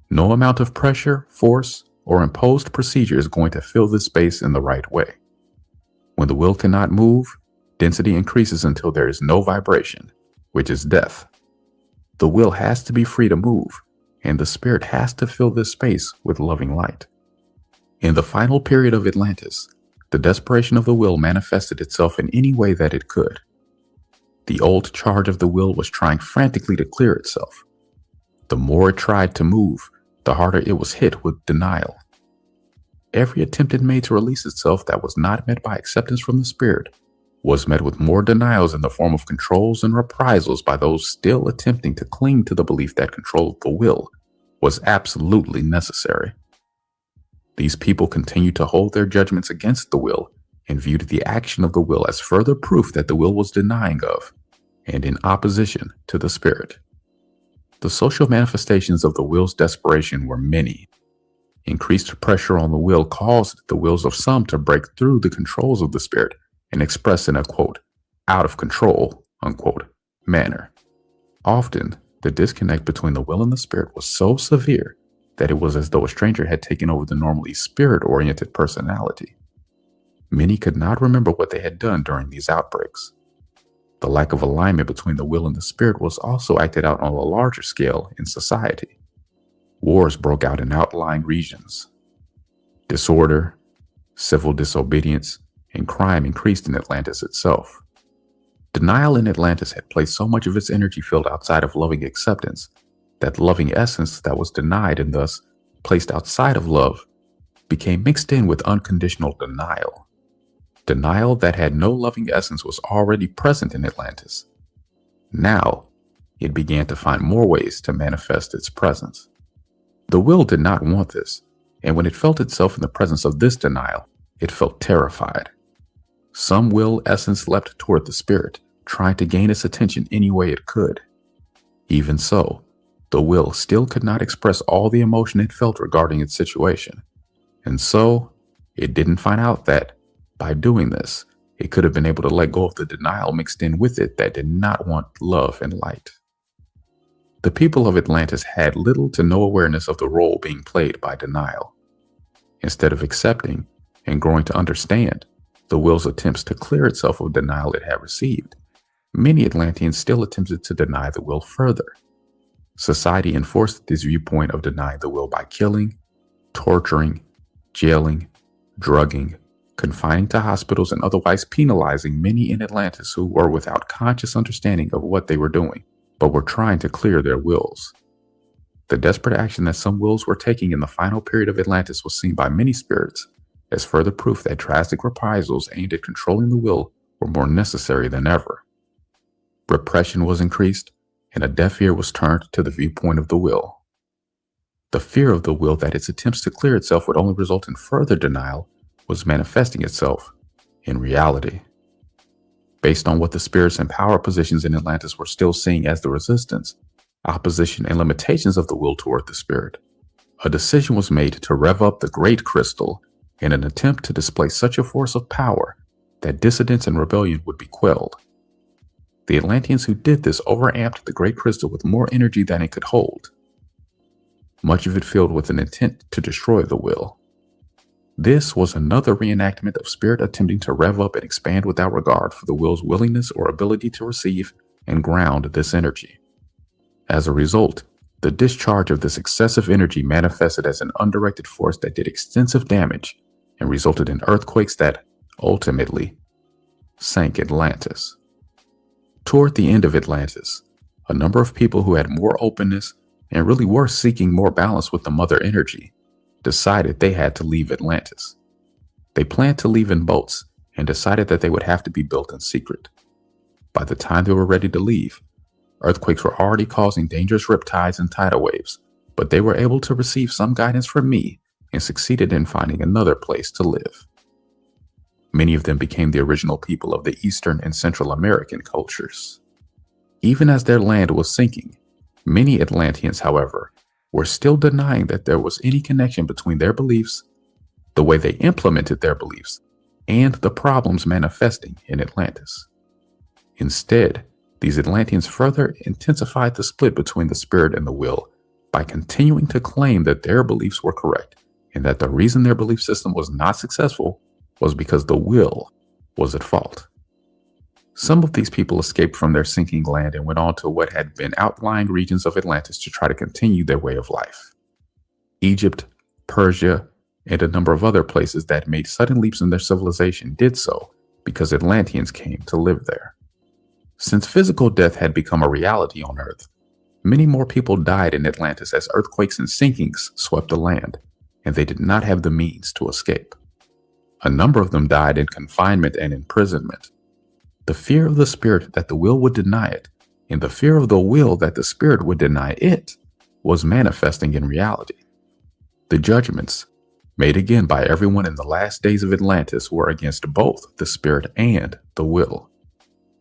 No amount of pressure, force, or imposed procedure is going to fill this space in the right way. When the will cannot move, density increases until there is no vibration, which is death. The will has to be free to move, and the spirit has to fill this space with loving light. In the final period of Atlantis, the desperation of the will manifested itself in any way that it could. The old charge of the will was trying frantically to clear itself. The more it tried to move, the harder it was hit with denial. Every attempt it made to release itself that was not met by acceptance from the spirit was met with more denials in the form of controls and reprisals by those still attempting to cling to the belief that control of the will was absolutely necessary. These people continued to hold their judgments against the will and viewed the action of the will as further proof that the will was denying of and in opposition to the spirit. The social manifestations of the will's desperation were many. Increased pressure on the will caused the wills of some to break through the controls of the spirit and express in a, quote, out of control, unquote, manner. Often, the disconnect between the will and the spirit was so severe that it was as though a stranger had taken over the normally spirit-oriented personality. Many could not remember what they had done during these outbreaks. The lack of alignment between the will and the spirit was also acted out on a larger scale in society. Wars broke out in outlying regions. Disorder, civil disobedience, and crime increased in Atlantis itself. Denial in Atlantis had placed so much of its energy field outside of loving acceptance that loving essence that was denied and thus placed outside of love became mixed in with unconditional denial. Denial that had no loving essence was already present in Atlantis. Now, it began to find more ways to manifest its presence. The will did not want this, and when it felt itself in the presence of this denial, it felt terrified. Some will essence leapt toward the spirit, trying to gain its attention any way it could. Even so, the will still could not express all the emotion it felt regarding its situation. And so, it didn't find out that, by doing this, it could have been able to let go of the denial mixed in with it that did not want love and light. The people of Atlantis had little to no awareness of the role being played by denial. Instead of accepting and growing to understand the will's attempts to clear itself of denial it had received, many Atlanteans still attempted to deny the will further. Society enforced this viewpoint of denying the will by killing, torturing, jailing, drugging, confining to hospitals, and otherwise penalizing many in Atlantis who were without conscious understanding of what they were doing, but were trying to clear their wills. The desperate action that some wills were taking in the final period of Atlantis was seen by many spirits as further proof that drastic reprisals aimed at controlling the will were more necessary than ever. Repression was increased, and a deaf ear was turned to the viewpoint of the will. The fear of the will that its attempts to clear itself would only result in further denial was manifesting itself in reality. Based on what the spirits and power positions in Atlantis were still seeing as the resistance, opposition, and limitations of the will toward the spirit, a decision was made to rev up the Great Crystal in an attempt to display such a force of power that dissidence and rebellion would be quelled. The Atlanteans who did this overamped the Great Crystal with more energy than it could hold, much of it filled with an intent to destroy the will. This was another reenactment of spirit attempting to rev up and expand without regard for the will's willingness or ability to receive and ground this energy. As a result, the discharge of this excessive energy manifested as an undirected force that did extensive damage and resulted in earthquakes that, ultimately, sank Atlantis. Toward the end of Atlantis, a number of people who had more openness and really were seeking more balance with the mother energy decided they had to leave Atlantis. They planned to leave in boats and decided that they would have to be built in secret. By the time they were ready to leave, earthquakes were already causing dangerous riptides and tidal waves, but they were able to receive some guidance from me and succeeded in finding another place to live. Many of them became the original people of the Eastern and Central American cultures. Even as their land was sinking, many Atlanteans, however, were still denying that there was any connection between their beliefs, the way they implemented their beliefs, and the problems manifesting in Atlantis. Instead, these Atlanteans further intensified the split between the spirit and the will by continuing to claim that their beliefs were correct and that the reason their belief system was not successful was because the will was at fault. Some of these people escaped from their sinking land and went on to what had been outlying regions of Atlantis to try to continue their way of life. Egypt, Persia, and a number of other places that made sudden leaps in their civilization did so because Atlanteans came to live there. Since physical death had become a reality on Earth, many more people died in Atlantis as earthquakes and sinkings swept the land, and they did not have the means to escape. A number of them died in confinement and imprisonment. The fear of the spirit that the will would deny it, and the fear of the will that the spirit would deny it, was manifesting in reality. The judgments, made again by everyone in the last days of Atlantis, were against both the spirit and the will.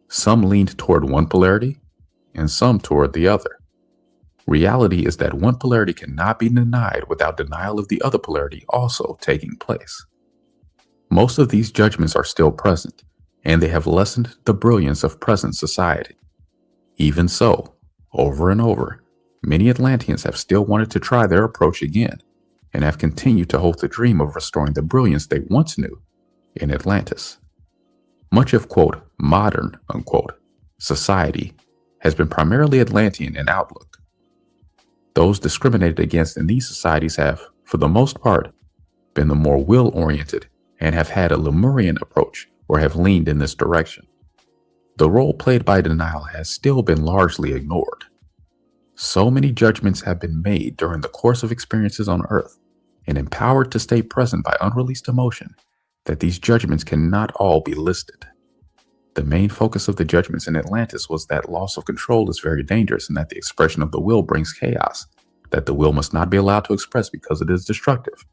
Some leaned toward one polarity, and some toward the other. Reality is that one polarity cannot be denied without denial of the other polarity also taking place. Most of these judgments are still present, and they have lessened the brilliance of present society. Even so, over and over, many Atlanteans have still wanted to try their approach again, and have continued to hold the dream of restoring the brilliance they once knew in Atlantis. Much of, quote, modern, unquote, society has been primarily Atlantean in outlook. Those discriminated against in these societies have, for the most part, been the more will-oriented and have had a Lemurian approach or have leaned in this direction. The role played by denial has still been largely ignored. So many judgments have been made during the course of experiences on Earth and empowered to stay present by unreleased emotion that these judgments cannot all be listed. The main focus of the judgments in Atlantis was that loss of control is very dangerous and that the expression of the will brings chaos, that the will must not be allowed to express because it is destructive,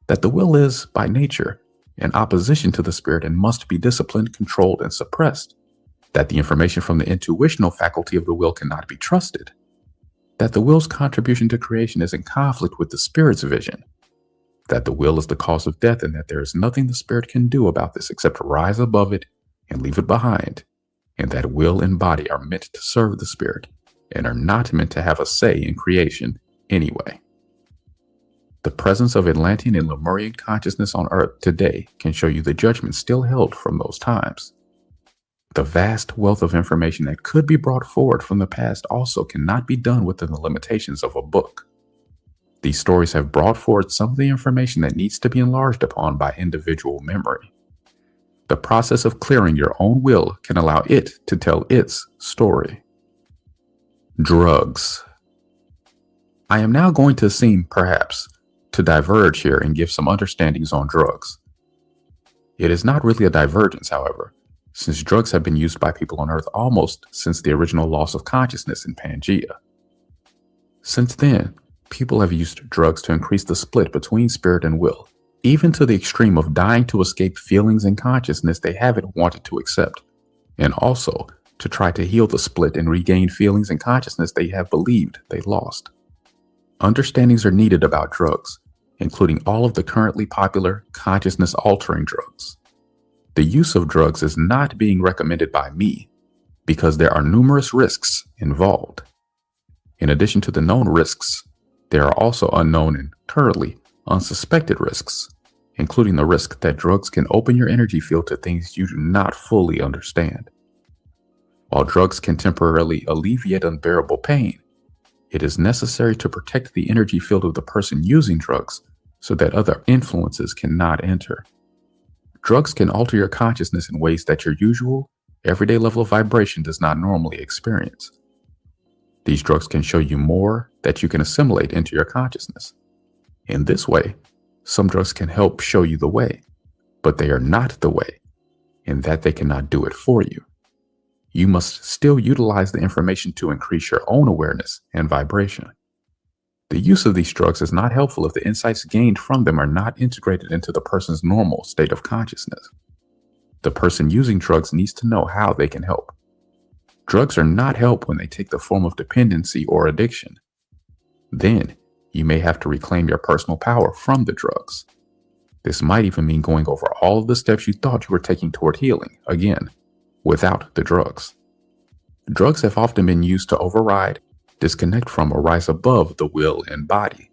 that the will is, by nature, in opposition to the spirit and must be disciplined, controlled, and suppressed, that the information from the intuitional faculty of the will cannot be trusted, that the will's contribution to creation is in conflict with the spirit's vision, that the will is the cause of death and that there is nothing the spirit can do about this except rise above it and leave it behind, and that will and body are meant to serve the spirit and are not meant to have a say in creation anyway. The presence of Atlantean and Lemurian consciousness on Earth today can show you the judgments still held from those times. The vast wealth of information that could be brought forward from the past also cannot be done within the limitations of a book. These stories have brought forward some of the information that needs to be enlarged upon by individual memory. The process of clearing your own will can allow it to tell its story. Drugs. I am now going to seem, perhaps, to diverge here and give some understandings on drugs. It is not really a divergence, however, since drugs have been used by people on Earth almost since the original loss of consciousness in Pangaea. Since then, people have used drugs to increase the split between spirit and will, even to the extreme of dying to escape feelings and consciousness they haven't wanted to accept, and also to try to heal the split and regain feelings and consciousness they have believed they lost. Understandings are needed about drugs, including all of the currently popular consciousness-altering drugs. The use of drugs is not being recommended by me because there are numerous risks involved. In addition to the known risks, there are also unknown and currently unsuspected risks, including the risk that drugs can open your energy field to things you do not fully understand. While drugs can temporarily alleviate unbearable pain, it is necessary to protect the energy field of the person using drugs so that other influences cannot enter. Drugs can alter your consciousness in ways that your usual, everyday level of vibration does not normally experience. These drugs can show you more that you can assimilate into your consciousness. In this way, some drugs can help show you the way, but they are not the way, in that they cannot do it for you. You must still utilize the information to increase your own awareness and vibration. The use of these drugs is not helpful if the insights gained from them are not integrated into the person's normal state of consciousness. The person using drugs needs to know how they can help. Drugs are not help when they take the form of dependency or addiction. Then, you may have to reclaim your personal power from the drugs. This might even mean going over all of the steps you thought you were taking toward healing, again, without the drugs. Drugs have often been used to override, disconnect from, or rise above the will and body.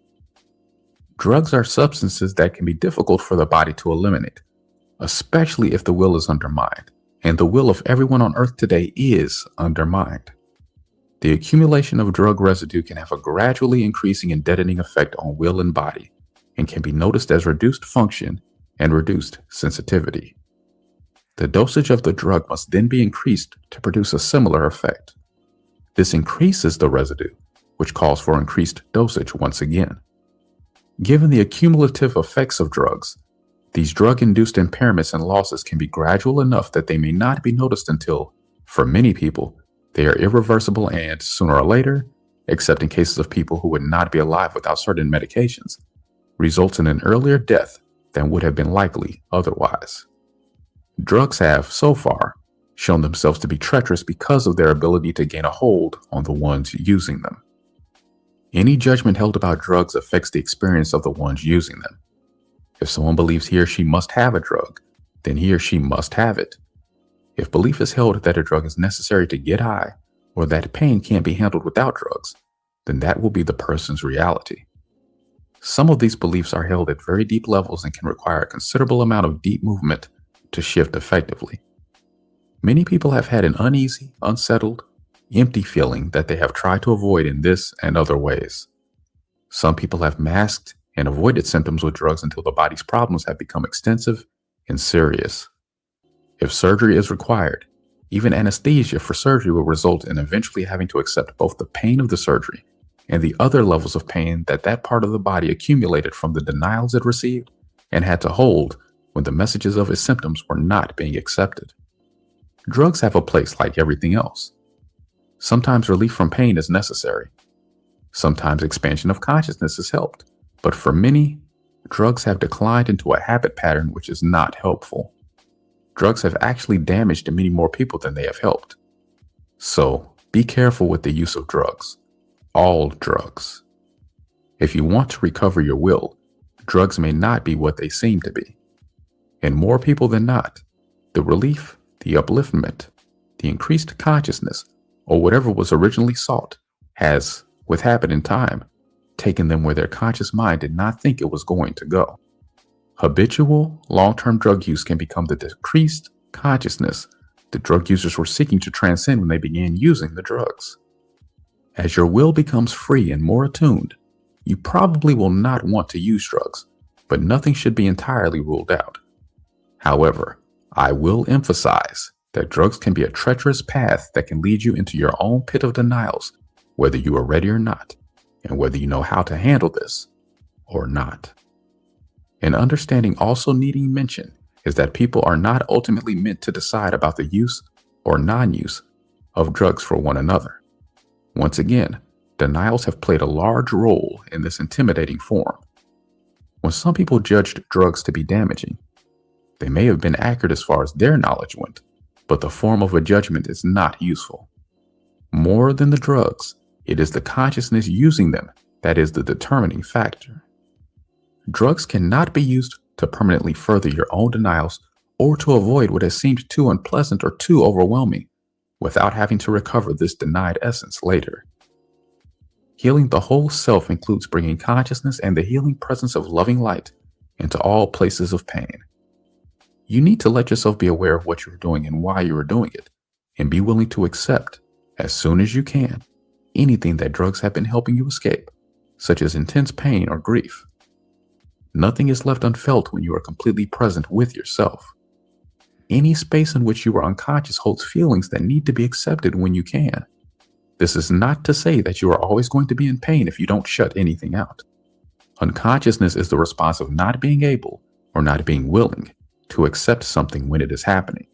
Drugs are substances that can be difficult for the body to eliminate, especially if the will is undermined, and the will of everyone on Earth today is undermined. The accumulation of drug residue can have a gradually increasing and deadening effect on will and body, and can be noticed as reduced function and reduced sensitivity. The dosage of the drug must then be increased to produce a similar effect. This increases the residue, which calls for increased dosage once again. Given the accumulative effects of drugs, these drug-induced impairments and losses can be gradual enough that they may not be noticed until, for many people, they are irreversible and, sooner or later, except in cases of people who would not be alive without certain medications, results in an earlier death than would have been likely otherwise. Drugs have, so far, shown themselves to be treacherous because of their ability to gain a hold on the ones using them. Any judgment held about drugs affects the experience of the ones using them. If someone believes he or she must have a drug, then he or she must have it. If belief is held that a drug is necessary to get high, or that pain can't be handled without drugs, then that will be the person's reality. Some of these beliefs are held at very deep levels and can require a considerable amount of deep movement to shift effectively. Many people have had an uneasy, unsettled, empty feeling that they have tried to avoid in this and other ways. Some people have masked and avoided symptoms with drugs until the body's problems have become extensive and serious. If surgery is required, even anesthesia for surgery will result in eventually having to accept both the pain of the surgery and the other levels of pain that part of the body accumulated from the denials it received and had to hold when the messages of its symptoms were not being accepted. Drugs have a place like everything else. Sometimes relief from pain is necessary. Sometimes expansion of consciousness is helped. But for many, drugs have declined into a habit pattern which is not helpful. Drugs have actually damaged many more people than they have helped. So be careful with the use of drugs. All drugs. If you want to recover your will, drugs may not be what they seem to be. And more people than not, the relief, the upliftment, the increased consciousness, or whatever was originally sought has, with habit and time, taken them where their conscious mind did not think it was going to go. Habitual, long-term drug use can become the decreased consciousness the drug users were seeking to transcend when they began using the drugs. As your will becomes free and more attuned, you probably will not want to use drugs, but nothing should be entirely ruled out. However, I will emphasize that drugs can be a treacherous path that can lead you into your own pit of denials, whether you are ready or not, and whether you know how to handle this or not. An understanding also needing mention is that people are not ultimately meant to decide about the use or non-use of drugs for one another. Once again, denials have played a large role in this intimidating form. When some people judged drugs to be damaging, they may have been accurate as far as their knowledge went, but the form of a judgment is not useful. More than the drugs, it is the consciousness using them that is the determining factor. Drugs cannot be used to permanently further your own denials or to avoid what has seemed too unpleasant or too overwhelming without having to recover this denied essence later. Healing the whole self includes bringing consciousness and the healing presence of loving light into all places of pain. You need to let yourself be aware of what you're doing and why you are doing it, and be willing to accept, as soon as you can, anything that drugs have been helping you escape, such as intense pain or grief. Nothing is left unfelt when you are completely present with yourself. Any space in which you are unconscious holds feelings that need to be accepted when you can. This is not to say that you are always going to be in pain if you don't shut anything out. Unconsciousness is the response of not being able or not being willing to accept something when it is happening.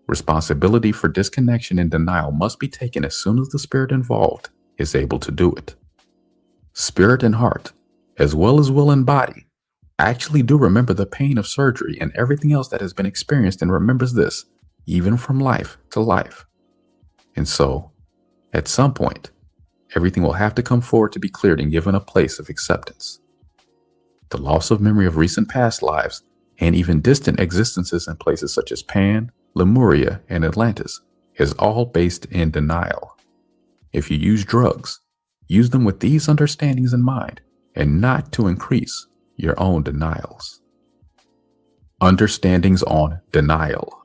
Responsibility for disconnection and denial must be taken as soon as the spirit involved is able to do it. Spirit and heart, as well as will and body, actually do remember the pain of surgery and everything else that has been experienced, and remembers this, even from life to life. And so, at some point, everything will have to come forward to be cleared and given a place of acceptance. The loss of memory of recent past lives and even distant existences in places such as Pan, Lemuria, and Atlantis is all based in denial. If you use drugs, use them with these understandings in mind and not to increase your own denials. Understandings on denial.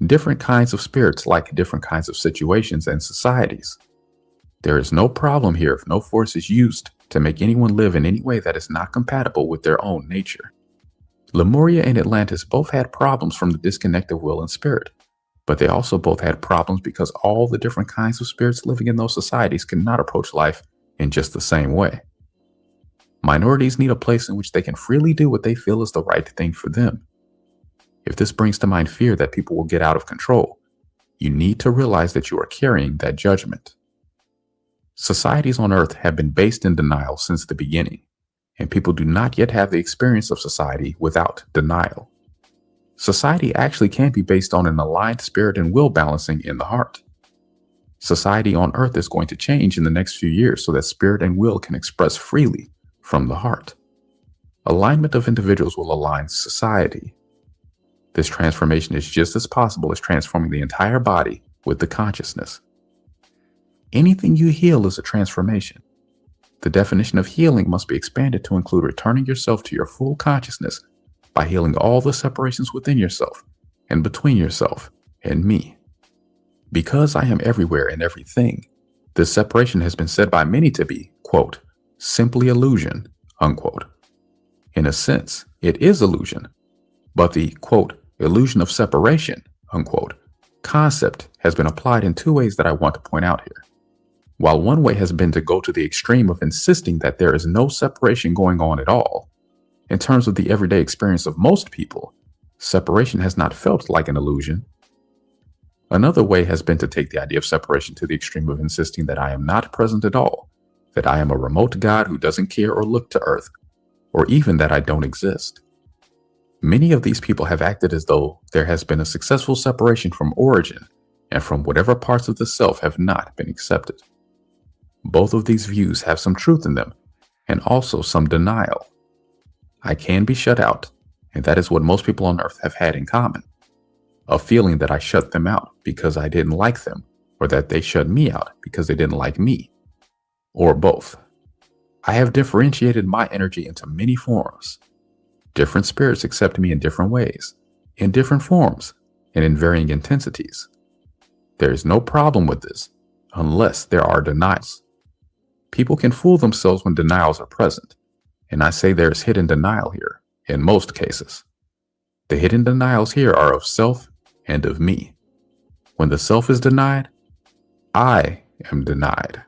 Different kinds of spirits like different kinds of situations and societies. There is no problem here if no force is used to make anyone live in any way that is not compatible with their own nature. Lemuria and Atlantis both had problems from the disconnect of will and spirit, but they also both had problems because all the different kinds of spirits living in those societies cannot approach life in just the same way. Minorities need a place in which they can freely do what they feel is the right thing for them. If this brings to mind fear that people will get out of control, you need to realize that you are carrying that judgment. Societies on Earth have been based in denial since the beginning, and people do not yet have the experience of society without denial. Society actually can be based on an aligned spirit and will balancing in the heart. Society on Earth is going to change in the next few years so that spirit and will can express freely from the heart. Alignment of individuals will align society. This transformation is just as possible as transforming the entire body with the consciousness. Anything you heal is a transformation. The definition of healing must be expanded to include returning yourself to your full consciousness by healing all the separations within yourself and between yourself and me. Because I am everywhere and everything, this separation has been said by many to be, quote, simply illusion, unquote. In a sense, it is illusion, but the, quote, illusion of separation, unquote, concept has been applied in two ways that I want to point out here. While one way has been to go to the extreme of insisting that there is no separation going on at all, in terms of the everyday experience of most people, separation has not felt like an illusion. Another way has been to take the idea of separation to the extreme of insisting that I am not present at all, that I am a remote God who doesn't care or look to Earth, or even that I don't exist. Many of these people have acted as though there has been a successful separation from origin and from whatever parts of the self have not been accepted. Both of these views have some truth in them and also some denial. I can be shut out, and that is what most people on Earth have had in common. A feeling that I shut them out because I didn't like them, or that they shut me out because they didn't like me, or both. I have differentiated my energy into many forms. Different spirits accept me in different ways, in different forms, and in varying intensities. There is no problem with this, unless there are denials. People can fool themselves when denials are present, and I say there is hidden denial here, in most cases. The hidden denials here are of self and of me. When the self is denied, I am denied.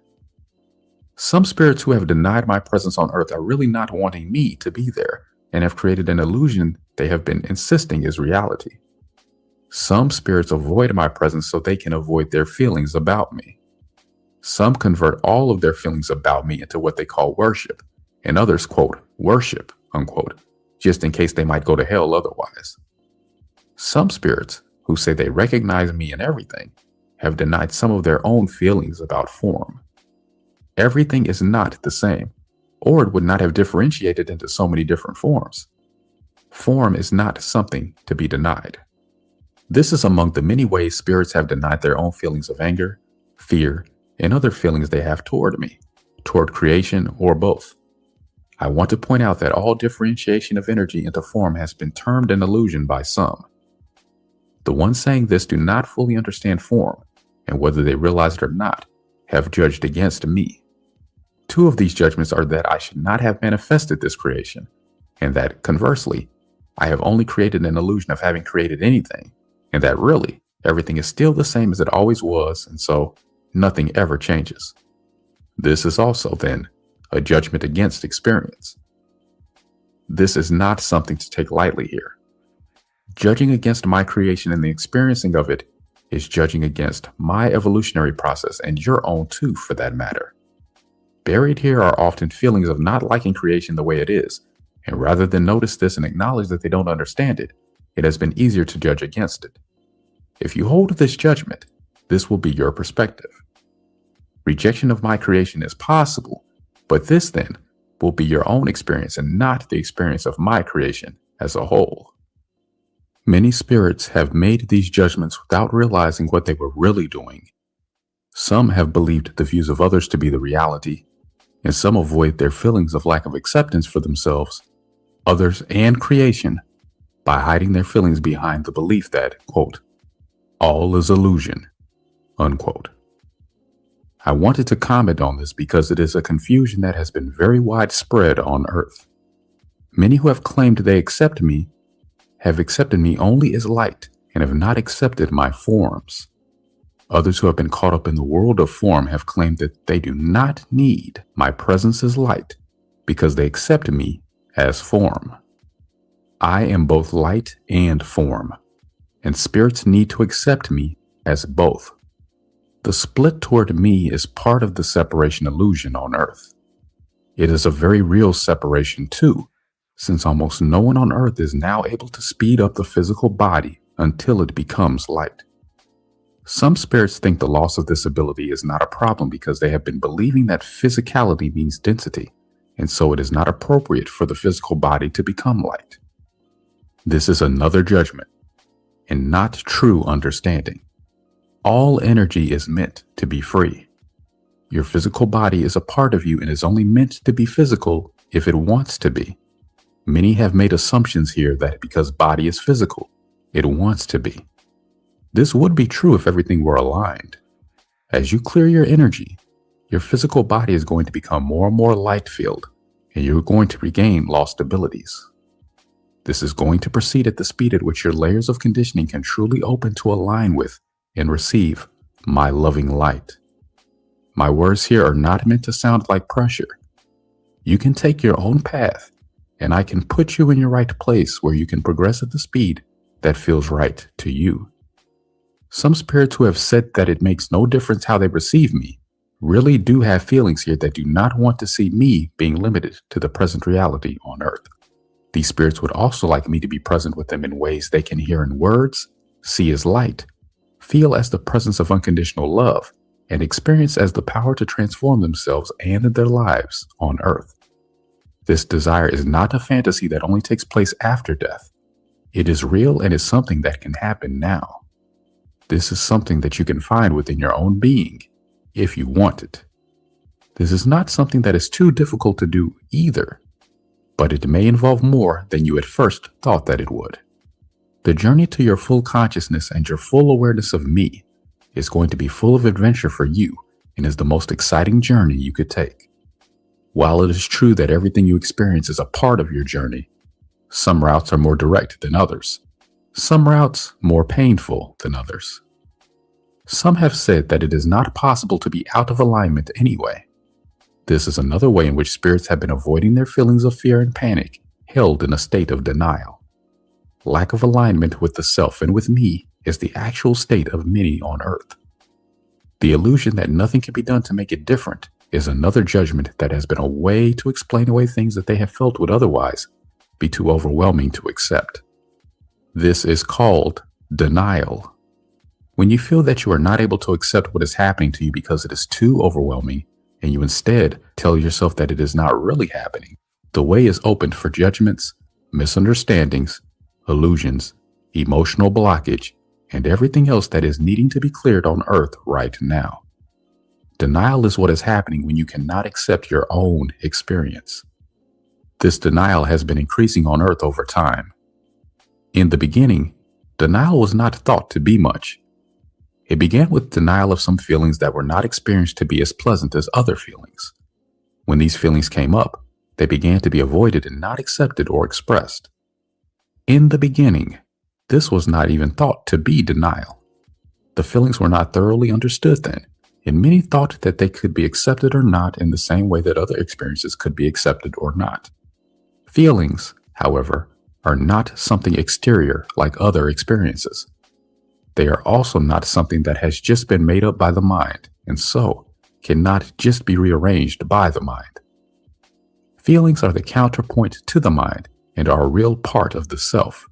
Some spirits who have denied my presence on Earth are really not wanting me to be there, and have created an illusion they have been insisting is reality. Some spirits avoid my presence so they can avoid their feelings about me. Some convert all of their feelings about me into what they call worship, and others, quote, worship, unquote, just in case they might go to hell otherwise. Some spirits, who say they recognize me in everything, have denied some of their own feelings about form. Everything is not the same, or it would not have differentiated into so many different forms. Form is not something to be denied. This is among the many ways spirits have denied their own feelings of anger, fear, and other feelings they have toward me, toward creation, or both. I want to point out that all differentiation of energy into form has been termed an illusion by some. The ones saying this do not fully understand form, and whether they realize it or not, have judged against me. Two of these judgments are that I should not have manifested this creation, and that, conversely, I have only created an illusion of having created anything, and that really, everything is still the same as it always was, and so nothing ever changes. This is also, then, a judgment against experience. This is not something to take lightly here. Judging against my creation and the experiencing of it is judging against my evolutionary process, and your own too, for that matter. Buried here are often feelings of not liking creation the way it is, and rather than notice this and acknowledge that they don't understand it, it has been easier to judge against it. If you hold this judgment, this will be your perspective. Rejection of my creation is possible, but this then will be your own experience and not the experience of my creation as a whole. Many spirits have made these judgments without realizing what they were really doing. Some have believed the views of others to be the reality, and some avoid their feelings of lack of acceptance for themselves, others, and creation by hiding their feelings behind the belief that, quote, all is illusion, unquote. I wanted to comment on this because it is a confusion that has been very widespread on Earth. Many who have claimed they accept me have accepted me only as light and have not accepted my forms. Others who have been caught up in the world of form have claimed that they do not need my presence as light because they accept me as form. I am both light and form, and spirits need to accept me as both. The split toward me is part of the separation illusion on Earth. It is a very real separation too, since almost no one on Earth is now able to speed up the physical body until it becomes light. Some spirits think the loss of this ability is not a problem because they have been believing that physicality means density, and so it is not appropriate for the physical body to become light. This is another judgment, and not true understanding. All energy is meant to be free. Your physical body is a part of you and is only meant to be physical if it wants to be. Many have made assumptions here that because body is physical, it wants to be. This would be true if everything were aligned. As you clear your energy, your physical body is going to become more and more light-filled, and you're going to regain lost abilities. This is going to proceed at the speed at which your layers of conditioning can truly open to align with and receive my loving light. My words here are not meant to sound like pressure. You can take your own path, and I can put you in your right place where you can progress at the speed that feels right to you. Some spirits who have said that it makes no difference how they receive me really do have feelings here that do not want to see me being limited to the present reality on Earth. These spirits would also like me to be present with them in ways they can hear in words, see as light, feel as the presence of unconditional love, and experience as the power to transform themselves and their lives on Earth. This desire is not a fantasy that only takes place after death. It is real and is something that can happen now. This is something that you can find within your own being, if you want it. This is not something that is too difficult to do either, but it may involve more than you at first thought that it would. The journey to your full consciousness and your full awareness of me is going to be full of adventure for you and is the most exciting journey you could take. While it is true that everything you experience is a part of your journey, some routes are more direct than others. Some routes more painful than others. Some have said that it is not possible to be out of alignment anyway. This is another way in which spirits have been avoiding their feelings of fear and panic held in a state of denial. Lack of alignment with the self and with me is the actual state of many on earth. The illusion that nothing can be done to make it different is another judgment that has been a way to explain away things that they have felt would otherwise be too overwhelming to accept. This is called denial. When you feel that you are not able to accept what is happening to you because it is too overwhelming, and you instead tell yourself that it is not really happening, the way is opened for judgments, misunderstandings, illusions, emotional blockage, and everything else that is needing to be cleared on earth right now. Denial is what is happening when you cannot accept your own experience. This denial has been increasing on earth over time. In the beginning, denial was not thought to be much. It began with denial of some feelings that were not experienced to be as pleasant as other feelings. When these feelings came up, they began to be avoided and not accepted or expressed. In the beginning, this was not even thought to be denial. The feelings were not thoroughly understood then, and many thought that they could be accepted or not in the same way that other experiences could be accepted or not. Feelings, however, are not something exterior like other experiences. They are also not something that has just been made up by the mind, and so cannot just be rearranged by the mind. Feelings are the counterpoint to the mind and are a real part of the self.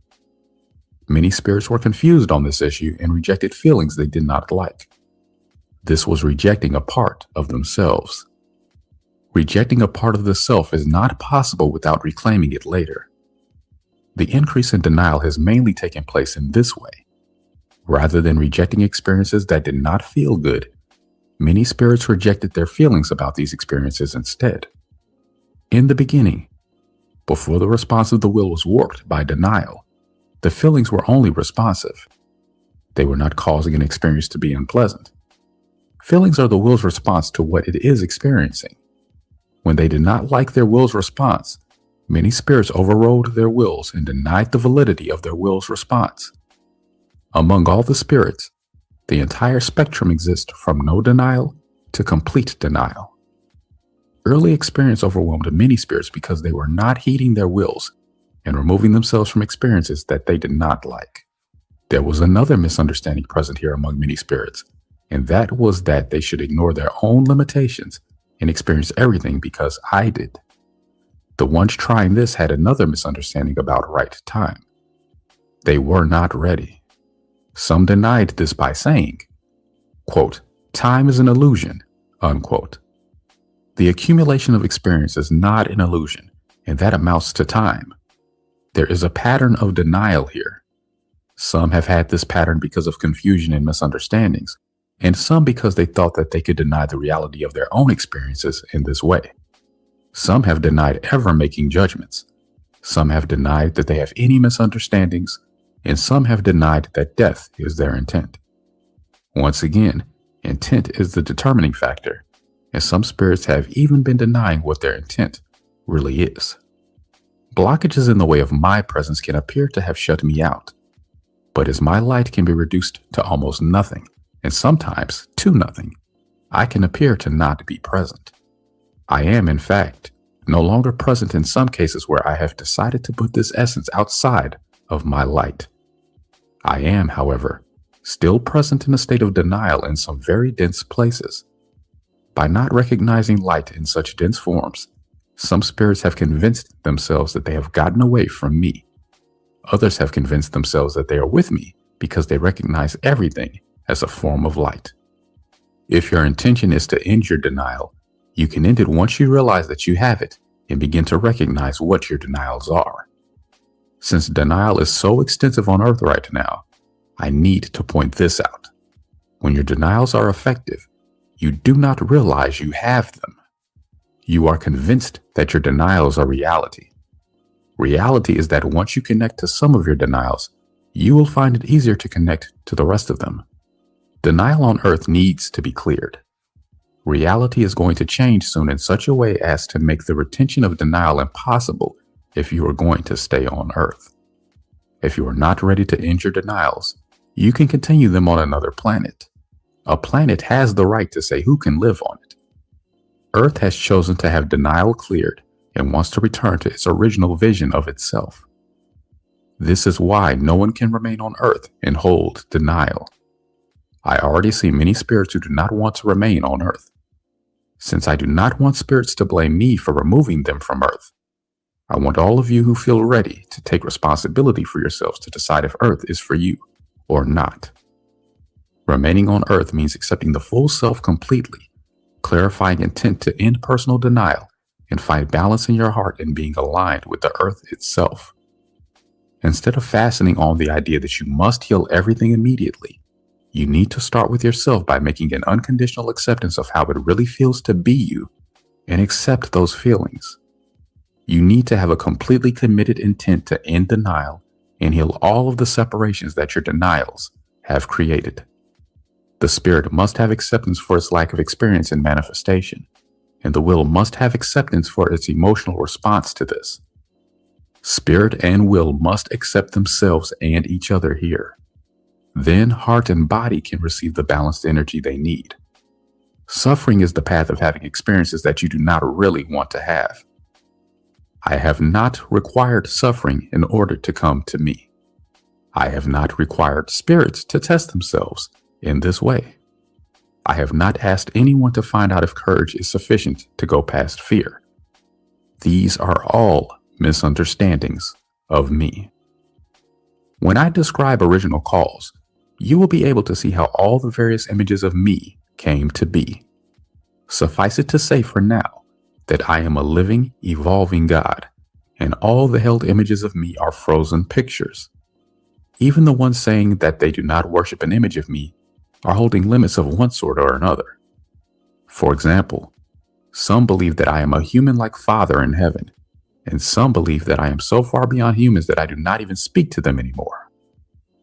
Many spirits were confused on this issue and rejected feelings they did not like. This was rejecting a part of themselves. Rejecting a part of the self is not possible without reclaiming it later. The increase in denial has mainly taken place in this way. Rather than rejecting experiences that did not feel good, many spirits rejected their feelings about these experiences instead. In the beginning, before the response of the will was warped by denial, the feelings were only responsive. They were not causing an experience to be unpleasant. Feelings are the will's response to what it is experiencing. When they did not like their will's response, many spirits overrode their wills and denied the validity of their will's response. Among all the spirits, the entire spectrum exists from no denial to complete denial. Early experience overwhelmed many spirits because they were not heeding their wills and removing themselves from experiences that they did not like. There was another misunderstanding present here among many spirits, and that was that they should ignore their own limitations and experience everything because I did. The ones trying this had another misunderstanding about right time. They were not ready. Some denied this by saying, quote, "Time is an illusion," unquote. The accumulation of experience is not an illusion, and that amounts to time. There is a pattern of denial here. Some have had this pattern because of confusion and misunderstandings, and some because they thought that they could deny the reality of their own experiences in this way. Some have denied ever making judgments. Some have denied that they have any misunderstandings, and some have denied that death is their intent. Once again, intent is the determining factor, and some spirits have even been denying what their intent really is. Blockages in the way of my presence can appear to have shut me out, but as my light can be reduced to almost nothing, and sometimes to nothing, I can appear to not be present. I am, in fact, no longer present in some cases where I have decided to put this essence outside of my light. I am, however, still present in a state of denial in some very dense places. By not recognizing light in such dense forms, some spirits have convinced themselves that they have gotten away from me. Others have convinced themselves that they are with me because they recognize everything as a form of light. If your intention is to end your denial, you can end it once you realize that you have it and begin to recognize what your denials are. Since denial is so extensive on earth right now, I need to point this out. When your denials are effective, you do not realize you have them. You are convinced that your denials are reality. Reality is that once you connect to some of your denials, you will find it easier to connect to the rest of them. Denial on earth needs to be cleared. Reality is going to change soon in such a way as to make the retention of denial impossible if you are going to stay on earth. If you are not ready to end your denials, you can continue them on another planet. A planet has the right to say who can live on it. Earth has chosen to have denial cleared, and wants to return to its original vision of itself. This is why no one can remain on earth and hold denial. I already see many spirits who do not want to remain on earth. Since I do not want spirits to blame me for removing them from earth, I want all of you who feel ready to take responsibility for yourselves to decide if earth is for you or not. Remaining on earth means accepting the full self completely, clarifying intent to end personal denial, and find balance in your heart and being aligned with the earth itself. Instead of fastening on the idea that you must heal everything immediately, you need to start with yourself by making an unconditional acceptance of how it really feels to be you and accept those feelings. You need to have a completely committed intent to end denial and heal all of the separations that your denials have created. The spirit must have acceptance for its lack of experience in manifestation, and the will must have acceptance for its emotional response to this. Spirit and will must accept themselves and each other here. Then heart and body can receive the balanced energy they need. Suffering is the path of having experiences that you do not really want to have. I have not required suffering in order to come to me. I have not required spirits to test themselves in this way. I have not asked anyone to find out if courage is sufficient to go past fear. These are all misunderstandings of me. When I describe original cause, you will be able to see how all the various images of me came to be. Suffice it to say for now that I am a living, evolving God, and all the held images of me are frozen pictures. Even the ones saying that they do not worship an image of me are holding limits of one sort or another. For example, some believe that I am a human-like father in heaven, and some believe that I am so far beyond humans that I do not even speak to them anymore.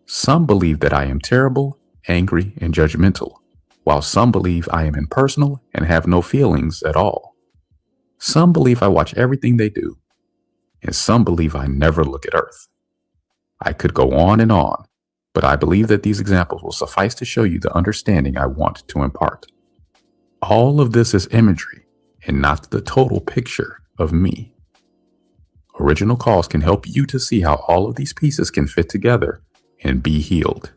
Some believe that I am terrible, angry, and judgmental, while some believe I am impersonal and have no feelings at all. Some believe I watch everything they do, and some believe I never look at Earth. I could go on, but I believe that these examples will suffice to show you the understanding I want to impart. All of this is imagery and not the total picture of me. Original cause can help you to see how all of these pieces can fit together and be healed.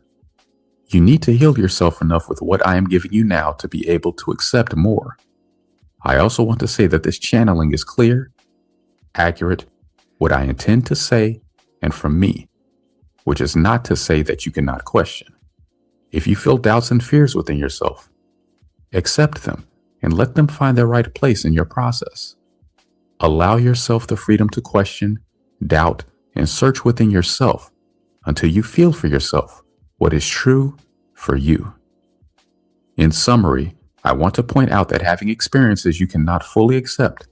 You need to heal yourself enough with what I am giving you now to be able to accept more. I also want to say that this channeling is clear, accurate, what I intend to say, and from me, which is not to say that you cannot question. If you feel doubts and fears within yourself, accept them and let them find their right place in your process. Allow yourself the freedom to question, doubt, and search within yourself until you feel for yourself what is true for you. In summary, I want to point out that having experiences you cannot fully accept,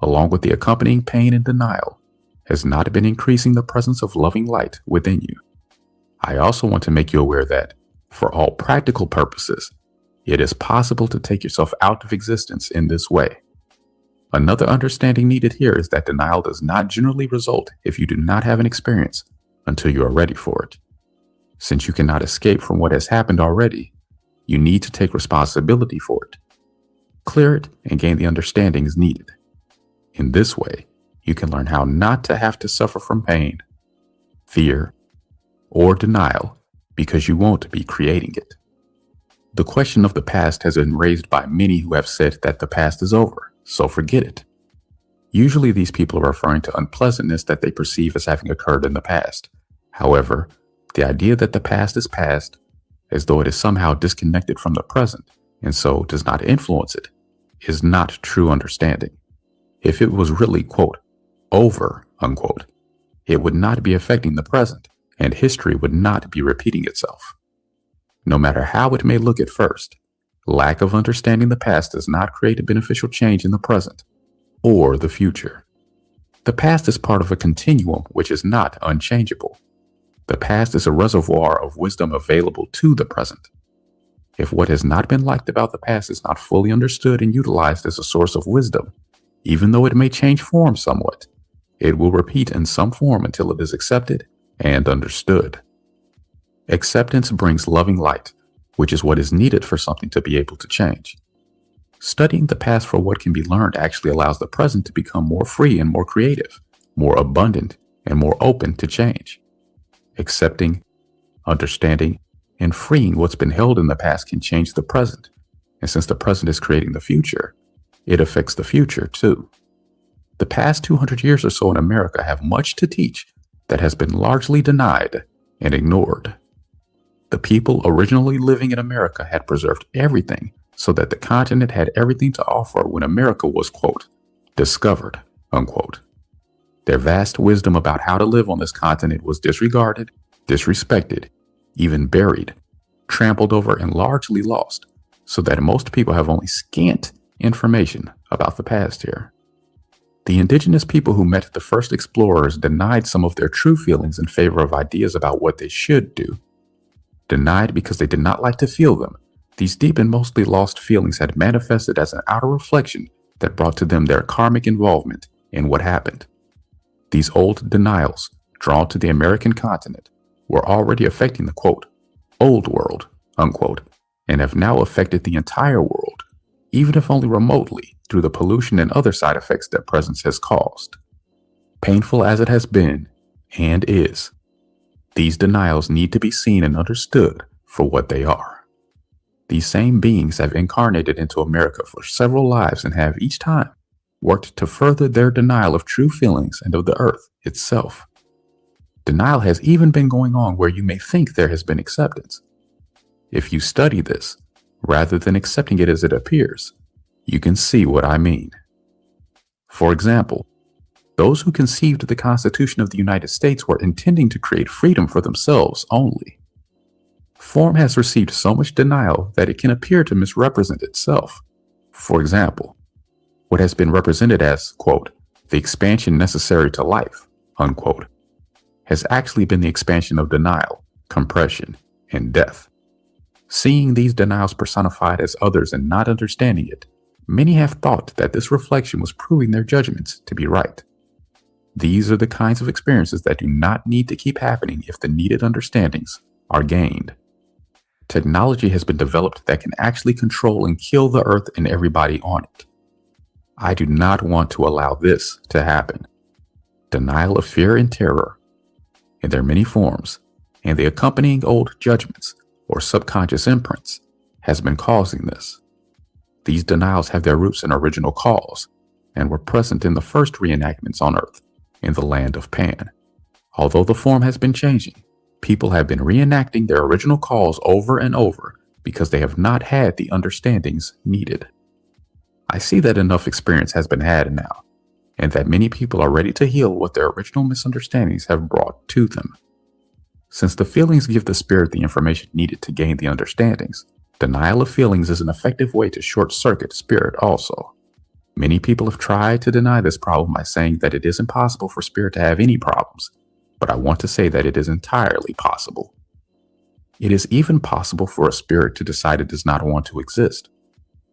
along with the accompanying pain and denial, has not been increasing the presence of loving light within you. I also want to make you aware that, for all practical purposes, it is possible to take yourself out of existence in this way. Another understanding needed here is that denial does not generally result if you do not have an experience until you are ready for it. Since you cannot escape from what has happened already, you need to take responsibility for it, clear it, and gain the understandings needed. In this way, you can learn how not to have to suffer from pain, fear, or denial because you won't be creating it. The question of the past has been raised by many who have said that the past is over, so forget it. Usually these people are referring to unpleasantness that they perceive as having occurred in the past. However, the idea that the past is past, as though it is somehow disconnected from the present and so does not influence it, is not true understanding. If it was really, quote, over, unquote, it would not be affecting the present and history would not be repeating itself. No matter how it may look at first, lack of understanding the past does not create a beneficial change in the present or the future. The past is part of a continuum which is not unchangeable. The past is a reservoir of wisdom available to the present. If what has not been liked about the past is not fully understood and utilized as a source of wisdom, even though it may change form somewhat, it will repeat in some form until it is accepted and understood. Acceptance brings loving light, which is what is needed for something to be able to change. Studying the past for what can be learned actually allows the present to become more free and more creative, more abundant, and more open to change. Accepting, understanding, and freeing what's been held in the past can change the present. And since the present is creating the future, it affects the future too. The past 200 years or so in America have much to teach that has been largely denied and ignored. The people originally living in America had preserved everything so that the continent had everything to offer when America was, quote, discovered, unquote. Their vast wisdom about how to live on this continent was disregarded, disrespected, even buried, trampled over, and largely lost, so that most people have only scant information about the past here. The indigenous people who met the first explorers denied some of their true feelings in favor of ideas about what they should do. Denied because they did not like to feel them, these deep and mostly lost feelings had manifested as an outer reflection that brought to them their karmic involvement in what happened. These old denials, drawn to the American continent, were already affecting the, quote, old world, unquote, and have now affected the entire world, even if only remotely, through the pollution and other side effects that presence has caused. Painful as it has been, and is, these denials need to be seen and understood for what they are. These same beings have incarnated into America for several lives and have each time worked to further their denial of true feelings and of the earth itself. Denial has even been going on where you may think there has been acceptance. If you study this, rather than accepting it as it appears, you can see what I mean. For example, those who conceived the Constitution of the United States were intending to create freedom for themselves only. Form has received so much denial that it can appear to misrepresent itself. For example, what has been represented as, quote, the expansion necessary to life, unquote, has actually been the expansion of denial, compression, and death. Seeing these denials personified as others and not understanding it, many have thought that this reflection was proving their judgments to be right. These are the kinds of experiences that do not need to keep happening if the needed understandings are gained. Technology has been developed that can actually control and kill the earth and everybody on it. I do not want to allow this to happen. Denial of fear and terror, in their many forms, and the accompanying old judgments or subconscious imprints, has been causing this. These denials have their roots in original cause and were present in the first reenactments on Earth, in the land of Pan. Although the form has been changing, people have been reenacting their original cause over and over because they have not had the understandings needed. I see that enough experience has been had now, and that many people are ready to heal what their original misunderstandings have brought to them. Since the feelings give the spirit the information needed to gain the understandings, denial of feelings is an effective way to short-circuit spirit also. Many people have tried to deny this problem by saying that it is impossible for spirit to have any problems, but I want to say that it is entirely possible. It is even possible for a spirit to decide it does not want to exist,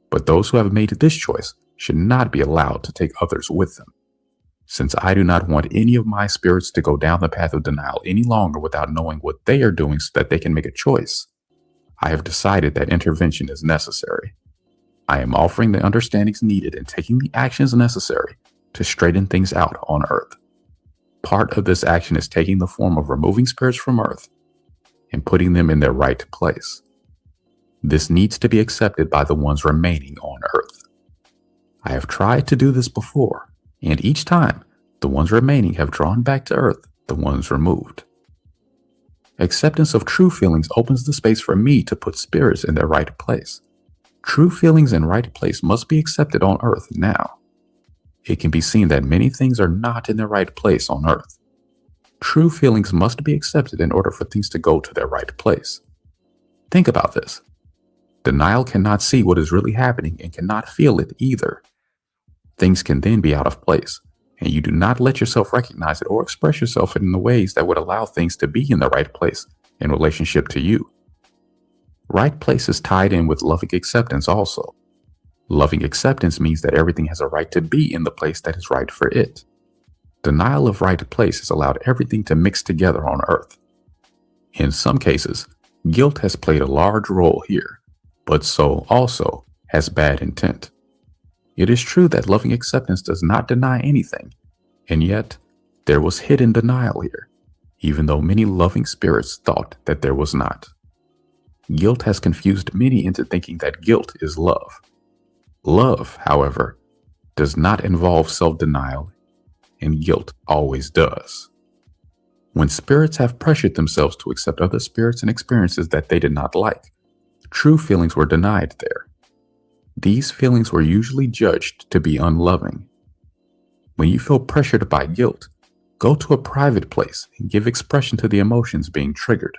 but those who have made this choice should not be allowed to take others with them. Since I do not want any of my spirits to go down the path of denial any longer without knowing what they are doing so that they can make a choice, I have decided that intervention is necessary. I am offering the understandings needed and taking the actions necessary to straighten things out on Earth. Part of this action is taking the form of removing spirits from Earth and putting them in their right place. This needs to be accepted by the ones remaining on Earth. I have tried to do this before, and each time, the ones remaining have drawn back to Earth the ones removed. Acceptance of true feelings opens the space for me to put spirits in their right place. True feelings in right place must be accepted on Earth now. It can be seen that many things are not in their right place on Earth. True feelings must be accepted in order for things to go to their right place. Think about this. Denial cannot see what is really happening and cannot feel it either. Things can then be out of place, and you do not let yourself recognize it or express yourself in the ways that would allow things to be in the right place in relationship to you. Right place is tied in with loving acceptance also. Loving acceptance means that everything has a right to be in the place that is right for it. Denial of right place has allowed everything to mix together on Earth. In some cases, guilt has played a large role here, but so also has bad intent. It is true that loving acceptance does not deny anything, and yet there was hidden denial here, even though many loving spirits thought that there was not. Guilt has confused many into thinking that guilt is love. Love, however, does not involve self-denial, and guilt always does. When spirits have pressured themselves to accept other spirits and experiences that they did not like, true feelings were denied there. These feelings were usually judged to be unloving. When you feel pressured by guilt, go to a private place and give expression to the emotions being triggered.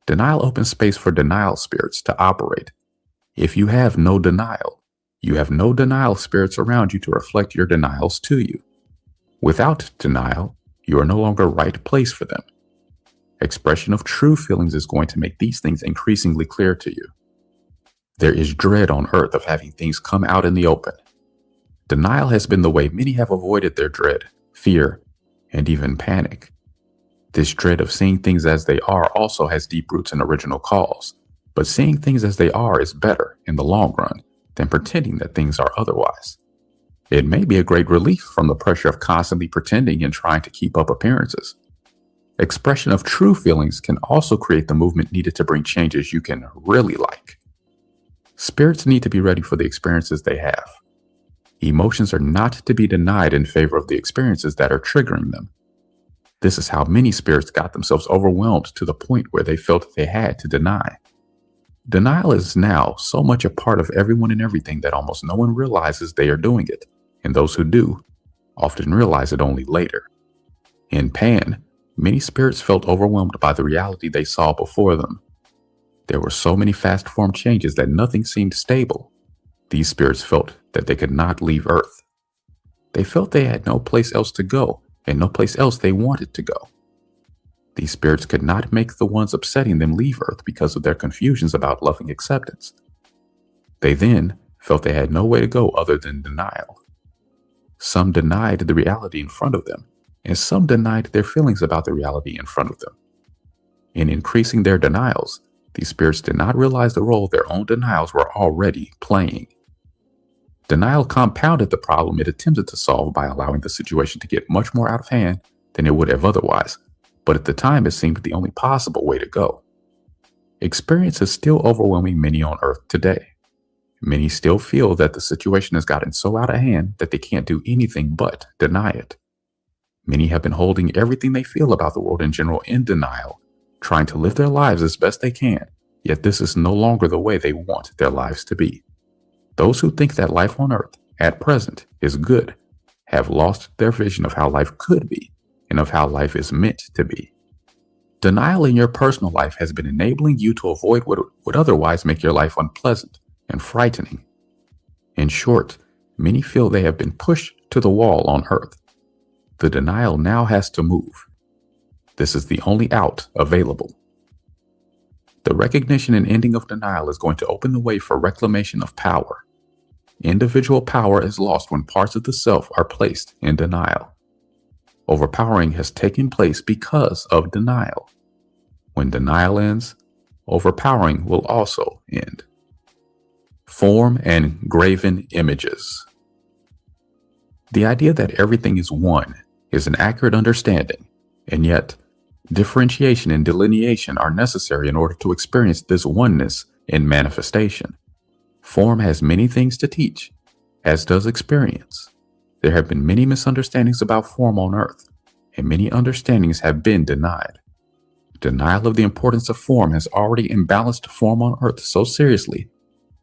Denial opens space for denial spirits to operate. If you have no denial, you have no denial spirits around you to reflect your denials to you. Without denial, you are no longer right place for them. Expression of true feelings is going to make these things increasingly clear to you. There is dread on earth of having things come out in the open. Denial has been the way many have avoided their dread, fear, and even panic. This dread of seeing things as they are also has deep roots in original cause, but seeing things as they are is better in the long run than pretending that things are otherwise. It may be a great relief from the pressure of constantly pretending and trying to keep up appearances. Expression of true feelings can also create the movement needed to bring changes you can really like. Spirits need to be ready for the experiences they have. Emotions are not to be denied in favor of the experiences that are triggering them. This is how many spirits got themselves overwhelmed to the point where they felt they had to deny. Denial is now so much a part of everyone and everything that almost no one realizes they are doing it, and those who do often realize it only later. In Pan, many spirits felt overwhelmed by the reality they saw before them. There were so many fast-formed changes that nothing seemed stable. These spirits felt that they could not leave Earth. They felt they had no place else to go and no place else they wanted to go. These spirits could not make the ones upsetting them leave Earth because of their confusions about loving acceptance. They then felt they had no way to go other than denial. Some denied the reality in front of them, and some denied their feelings about the reality in front of them. In increasing their denials, these spirits did not realize the role their own denials were already playing. Denial compounded the problem it attempted to solve by allowing the situation to get much more out of hand than it would have otherwise, but at the time it seemed the only possible way to go. Experience is still overwhelming many on Earth today. Many still feel that the situation has gotten so out of hand that they can't do anything but deny it. Many have been holding everything they feel about the world in general in denial, trying to live their lives as best they can, yet this is no longer the way they want their lives to be. Those who think that life on Earth, at present, is good, have lost their vision of how life could be and of how life is meant to be. Denial in your personal life has been enabling you to avoid what would otherwise make your life unpleasant and frightening. In short, many feel they have been pushed to the wall on Earth. The denial now has to move. This is the only out available. The recognition and ending of denial is going to open the way for reclamation of power. Individual power is lost when parts of the self are placed in denial. Overpowering has taken place because of denial. When denial ends, overpowering will also end. Form and graven images. The idea that everything is one is an accurate understanding, and yet differentiation and delineation are necessary in order to experience this oneness in manifestation. Form has many things to teach, as does experience. There have been many misunderstandings about form on Earth, and many understandings have been denied. Denial of the importance of form has already imbalanced form on Earth so seriously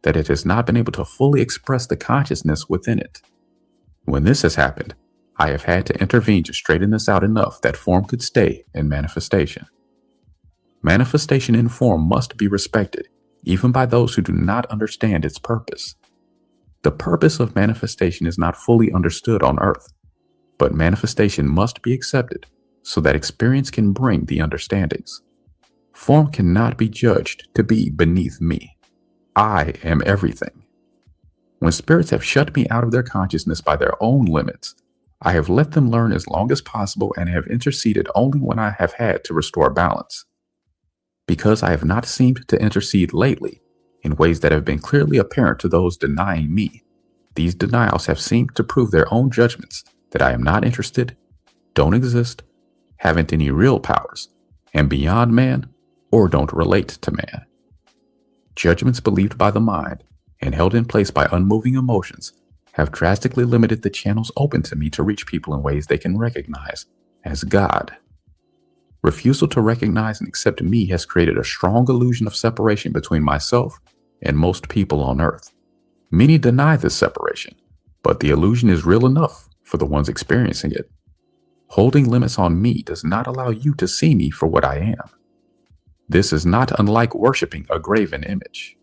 that it has not been able to fully express the consciousness within it. When this has happened, I have had to intervene to straighten this out enough that form could stay in manifestation. Manifestation in form must be respected, even by those who do not understand its purpose. The purpose of manifestation is not fully understood on Earth, but manifestation must be accepted so that experience can bring the understandings. Form cannot be judged to be beneath me. I am everything. When spirits have shut me out of their consciousness by their own limits, I have let them learn as long as possible and have interceded only when I have had to restore balance. Because I have not seemed to intercede lately in ways that have been clearly apparent to those denying me, These denials have seemed to prove their own judgments that I am not interested, don't exist, haven't any real powers, am beyond man, or don't relate to man. Judgments believed by the mind and held in place by unmoving emotions have drastically limited the channels open to me to reach people in ways they can recognize as God. Refusal to recognize and accept me has created a strong illusion of separation between myself and most people on earth. Many deny this separation, but the illusion is real enough for the ones experiencing it. Holding limits on me does not allow you to see me for what I am. This is not unlike worshiping a graven image.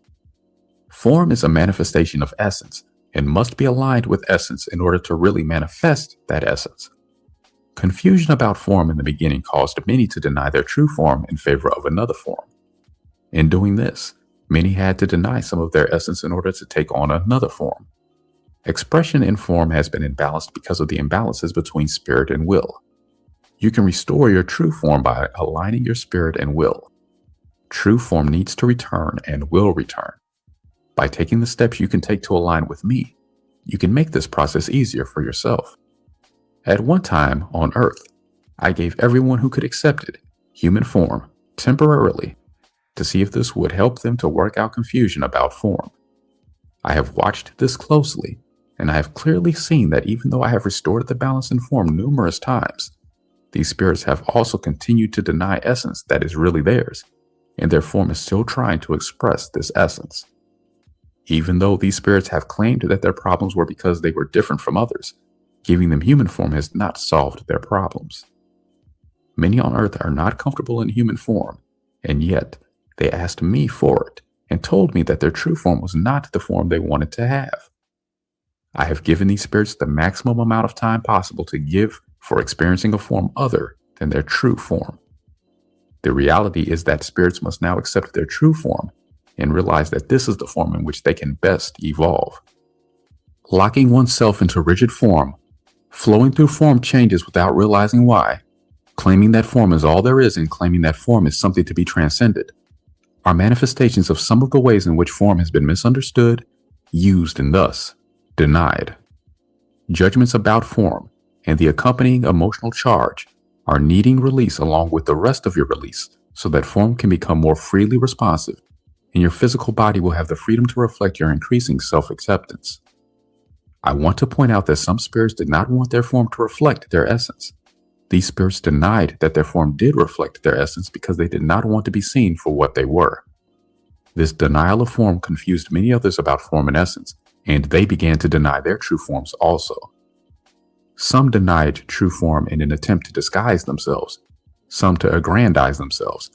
Form is a manifestation of essence and must be aligned with essence in order to really manifest that essence. Confusion about form in the beginning caused many to deny their true form in favor of another form. In doing this, many had to deny some of their essence in order to take on another form. Expression in form has been imbalanced because of the imbalances between spirit and will. You can restore your true form by aligning your spirit and will. True form needs to return and will return. By taking the steps you can take to align with me, you can make this process easier for yourself. At one time on Earth, I gave everyone who could accept it human form temporarily to see if this would help them to work out confusion about form. I have watched this closely, and I have clearly seen that even though I have restored the balance in form numerous times, these spirits have also continued to deny essence that is really theirs, and their form is still trying to express this essence. Even though these spirits have claimed that their problems were because they were different from others, giving them human form has not solved their problems. Many on Earth are not comfortable in human form, and yet they asked me for it and told me that their true form was not the form they wanted to have. I have given these spirits the maximum amount of time possible to give for experiencing a form other than their true form. The reality is that spirits must now accept their true form and realize that this is the form in which they can best evolve. Locking oneself into rigid form, flowing through form changes without realizing why, claiming that form is all there is and claiming that form is something to be transcended, are manifestations of some of the ways in which form has been misunderstood, used, and thus denied. Judgments about form and the accompanying emotional charge are needing release along with the rest of your release so that form can become more freely responsive and your physical body will have the freedom to reflect your increasing self-acceptance. I want to point out that some spirits did not want their form to reflect their essence. These spirits denied that their form did reflect their essence because they did not want to be seen for what they were. This denial of form confused many others about form and essence, and they began to deny their true forms also. Some denied true form in an attempt to disguise themselves, some to aggrandize themselves,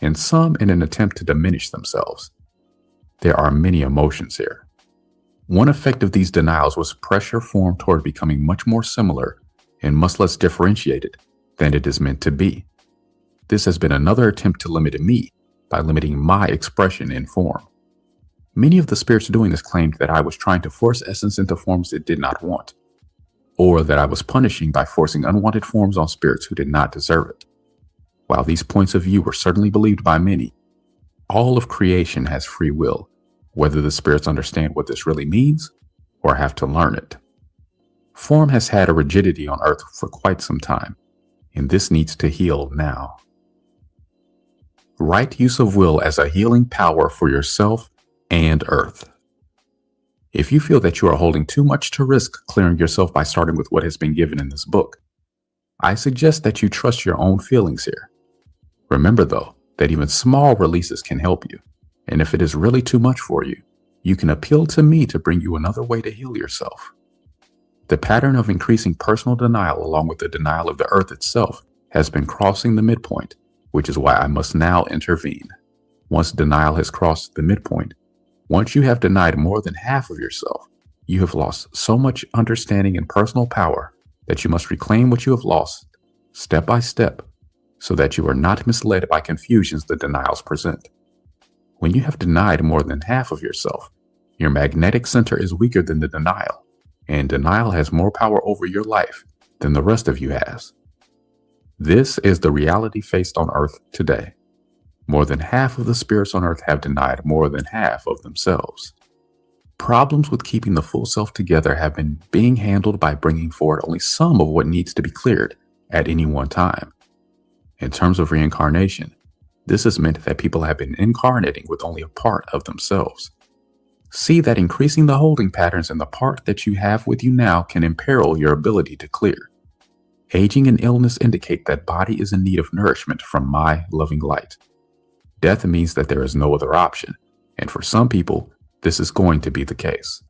and some in an attempt to diminish themselves. There are many emotions here. One effect of these denials was pressure form toward becoming much more similar and much less differentiated than it is meant to be. This has been another attempt to limit me by limiting my expression in form. Many of the spirits doing this claimed that I was trying to force essence into forms it did not want, or that I was punishing by forcing unwanted forms on spirits who did not deserve it. While these points of view were certainly believed by many, all of creation has free will, whether the spirits understand what this really means or have to learn it. Form has had a rigidity on Earth for quite some time, and this needs to heal now. Right use of will as a healing power for yourself and Earth. If you feel that you are holding too much to risk clearing yourself by starting with what has been given in this book, I suggest that you trust your own feelings here. Remember though, that even small releases can help you, and if it is really too much for you, you can appeal to me to bring you another way to heal yourself. The pattern of increasing personal denial along with the denial of the Earth itself has been crossing the midpoint, which is why I must now intervene. Once denial has crossed the midpoint, once you have denied more than half of yourself, you have lost so much understanding and personal power that you must reclaim what you have lost step by step so that you are not misled by confusions the denials present. When you have denied more than half of yourself, your magnetic center is weaker than the denial, and denial has more power over your life than the rest of you has. This is the reality faced on Earth today. More than half of the spirits on Earth have denied more than half of themselves. Problems with keeping the full self together have been being handled by bringing forward only some of what needs to be cleared at any one time. In terms of reincarnation, this has meant that people have been incarnating with only a part of themselves. See that increasing the holding patterns in the part that you have with you now can imperil your ability to clear. Aging and illness indicate that body is in need of nourishment from my loving light. Death means that there is no other option, and for some people, this is going to be the case.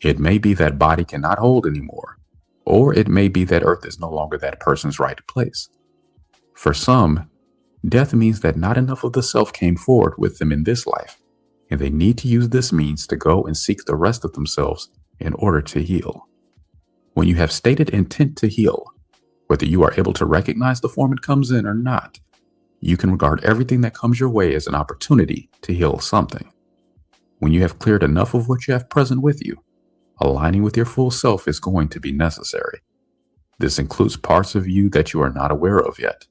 It may be that body cannot hold anymore, or it may be that earth is no longer that person's right place. For some, death means that not enough of the self came forward with them in this life, and they need to use this means to go and seek the rest of themselves in order to heal. When you have stated intent to heal, whether you are able to recognize the form it comes in or not, you can regard everything that comes your way as an opportunity to heal something. When you have cleared enough of what you have present with you, aligning with your full self is going to be necessary. This includes parts of you that you are not aware of yet.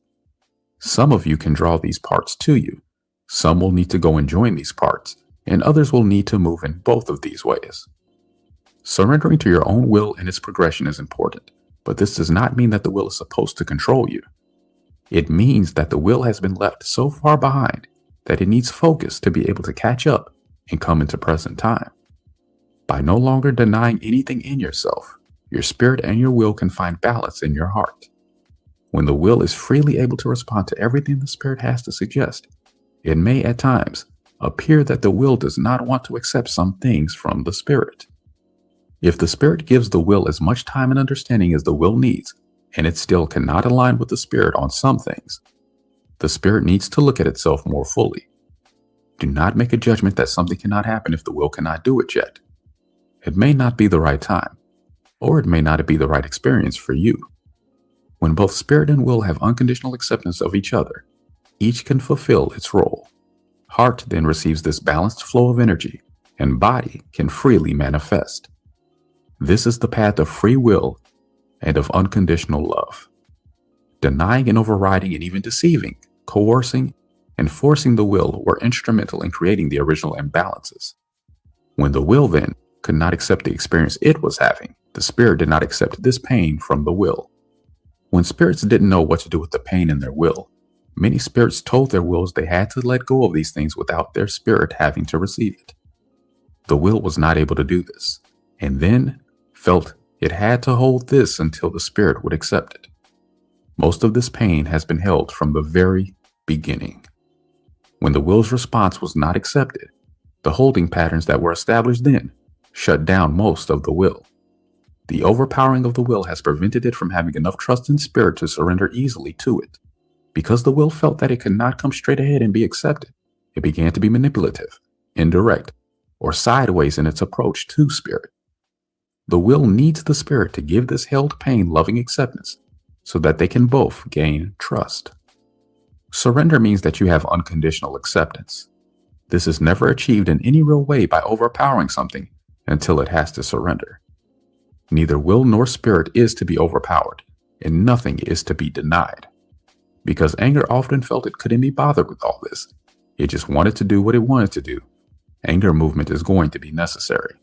Some of you can draw these parts to you. Some will need to go and join these parts, and others will need to move in both of these ways. Surrendering to your own will and its progression is important, but this does not mean that the will is supposed to control you. It means that the will has been left so far behind that it needs focus to be able to catch up and come into present time. By no longer denying anything in yourself, your spirit and your will can find balance in your heart. When the will is freely able to respond to everything the spirit has to suggest, it may at times appear that the will does not want to accept some things from the spirit. If the spirit gives the will as much time and understanding as the will needs, and it still cannot align with the spirit on some things, the spirit needs to look at itself more fully. Do not make a judgment that something cannot happen if the will cannot do it yet. It may not be the right time, or it may not be the right experience for you. When both spirit and will have unconditional acceptance of each other, each can fulfill its role. Heart then receives this balanced flow of energy, and body can freely manifest. This is the path of free will and of unconditional love. Denying and overriding and even deceiving, coercing, and forcing the will were instrumental in creating the original imbalances. When the will then could not accept the experience it was having, the spirit did not accept this pain from the will. When spirits didn't know what to do with the pain in their will, many spirits told their wills they had to let go of these things without their spirit having to receive it. The will was not able to do this, and then felt it had to hold this until the spirit would accept it. Most of this pain has been held from the very beginning. When the will's response was not accepted, the holding patterns that were established then shut down most of the will. The overpowering of the will has prevented it from having enough trust in spirit to surrender easily to it. Because the will felt that it could not come straight ahead and be accepted, it began to be manipulative, indirect, or sideways in its approach to spirit. The will needs the spirit to give this held pain loving acceptance so that they can both gain trust. Surrender means that you have unconditional acceptance. This is never achieved in any real way by overpowering something until it has to surrender. Neither will nor spirit is to be overpowered, and nothing is to be denied. Because anger often felt it couldn't be bothered with all this. It just wanted to do what it wanted to do. Anger movement is going to be necessary.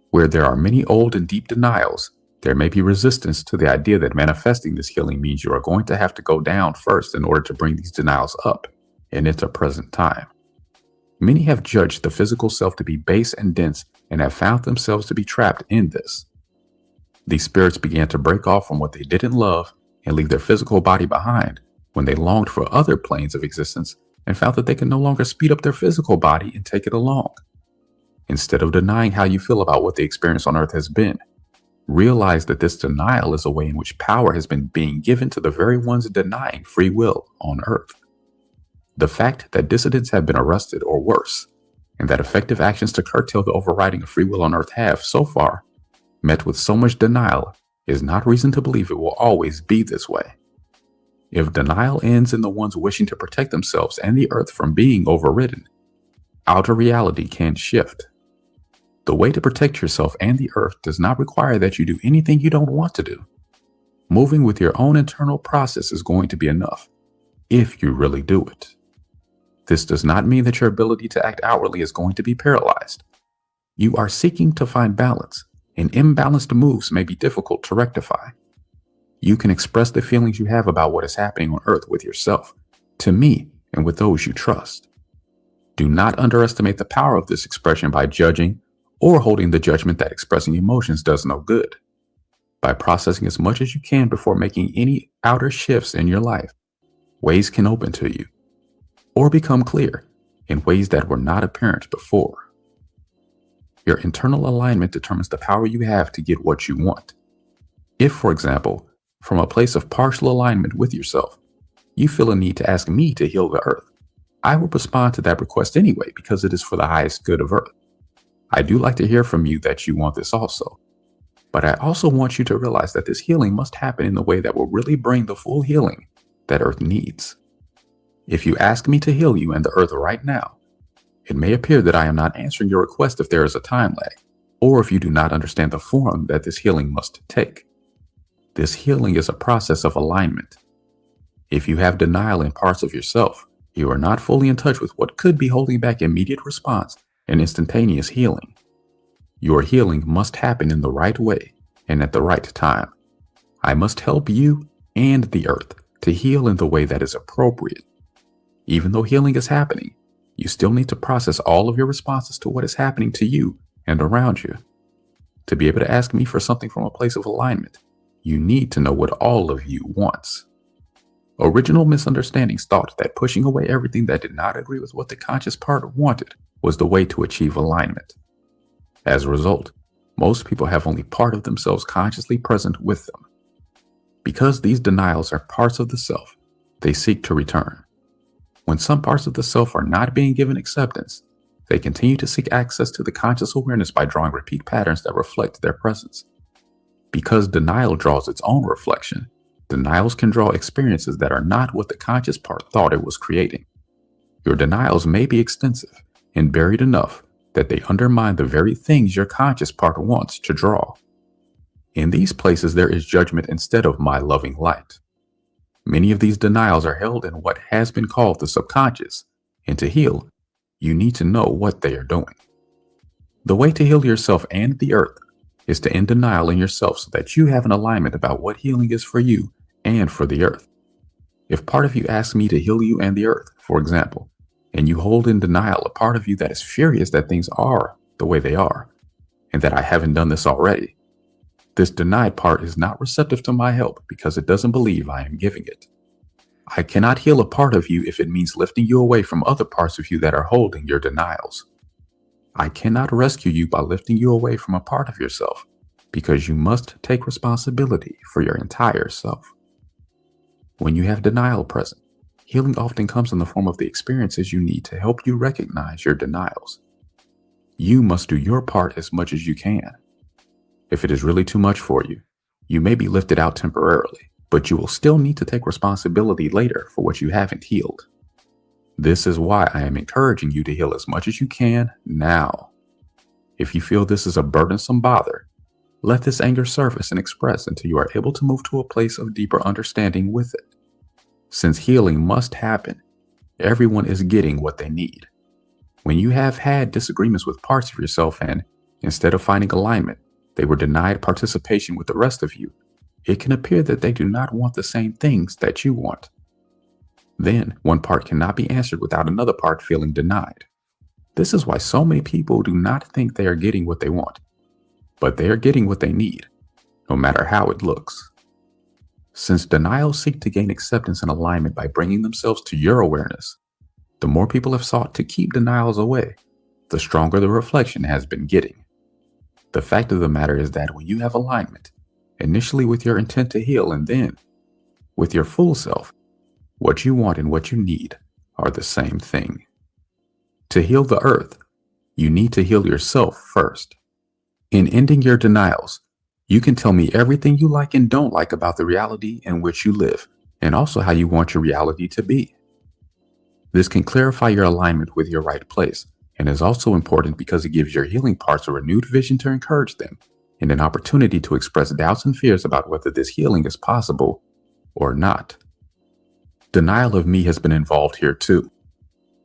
Where there are many old and deep denials, there may be resistance to the idea that manifesting this healing means you are going to have to go down first in order to bring these denials up and into present time. Many have judged the physical self to be base and dense and have found themselves to be trapped in this. These spirits began to break off from what they didn't love and leave their physical body behind when they longed for other planes of existence and found that they could no longer speed up their physical body and take it along. Instead of denying how you feel about what the experience on earth has been, realize that this denial is a way in which power has been being given to the very ones denying free will on earth. The fact that dissidents have been arrested or worse, and that effective actions to curtail the overriding of free will on earth have, so far, met with so much denial is not reason to believe it will always be this way. If denial ends in the ones wishing to protect themselves and the earth from being overridden, outer reality can shift. The way to protect yourself and the earth does not require that you do anything you don't want to do. Moving with your own internal process is going to be enough, if you really do it. This does not mean that your ability to act outwardly is going to be paralyzed. You are seeking to find balance, and imbalanced moves may be difficult to rectify. You can express the feelings you have about what is happening on earth with yourself, to me, and with those you trust. Do not underestimate the power of this expression by judging or holding the judgment that expressing emotions does no good. By processing as much as you can before making any outer shifts in your life, ways can open to you or become clear in ways that were not apparent before. Your internal alignment determines the power you have to get what you want. If, for example, from a place of partial alignment with yourself, you feel a need to ask me to heal the earth, I will respond to that request anyway because it is for the highest good of earth. I do like to hear from you that you want this also. But I also want you to realize that this healing must happen in the way that will really bring the full healing that earth needs. If you ask me to heal you and the earth right now, it may appear that I am not answering your request if there is a time lag, or if you do not understand the form that this healing must take. This healing is a process of alignment. If you have denial in parts of yourself, you are not fully in touch with what could be holding back immediate response and instantaneous healing. Your healing must happen in the right way and at the right time. I must help you and the earth to heal in the way that is appropriate. Even though healing is happening, you still need to process all of your responses to what is happening to you and around you. To be able to ask me for something from a place of alignment, you need to know what all of you wants. Original misunderstandings thought that pushing away everything that did not agree with what the conscious part wanted was the way to achieve alignment. As a result, most people have only part of themselves consciously present with them. Because these denials are parts of the self, they seek to return. When some parts of the self are not being given acceptance, they continue to seek access to the conscious awareness by drawing repeat patterns that reflect their presence. Because denial draws its own reflection, denials can draw experiences that are not what the conscious part thought it was creating. Your denials may be extensive and buried enough that they undermine the very things your conscious part wants to draw. In these places, there is judgment instead of my loving light. Many of these denials are held in what has been called the subconscious, and to heal, you need to know what they are doing. The way to heal yourself and the earth is to end denial in yourself so that you have an alignment about what healing is for you and for the earth. If part of you asks me to heal you and the earth, for example, and you hold in denial a part of you that is furious that things are the way they are, and that I haven't done this already, this denied part is not receptive to my help because it doesn't believe I am giving it. I cannot heal a part of you if it means lifting you away from other parts of you that are holding your denials. I cannot rescue you by lifting you away from a part of yourself because you must take responsibility for your entire self. When you have denial present, healing often comes in the form of the experiences you need to help you recognize your denials. You must do your part as much as you can. If it is really too much for you, you may be lifted out temporarily, but you will still need to take responsibility later for what you haven't healed. This is why I am encouraging you to heal as much as you can now. If you feel this is a burdensome bother, let this anger surface and express until you are able to move to a place of deeper understanding with it. Since healing must happen, everyone is getting what they need. When you have had disagreements with parts of yourself and, instead of finding alignment, they were denied participation with the rest of you, it can appear that they do not want the same things that you want. Then, one part cannot be answered without another part feeling denied. This is why so many people do not think they are getting what they want, but they are getting what they need, no matter how it looks. Since denials seek to gain acceptance and alignment by bringing themselves to your awareness, the more people have sought to keep denials away, the stronger the reflection has been getting. The fact of the matter is that when you have alignment, initially with your intent to heal and then with your full self, what you want and what you need are the same thing. To heal the earth, you need to heal yourself first. In ending your denials, you can tell me everything you like and don't like about the reality in which you live, and also how you want your reality to be. This can clarify your alignment with your right place, and is also important because it gives your healing parts a renewed vision to encourage them, and an opportunity to express doubts and fears about whether this healing is possible or not. Denial of me has been involved here too.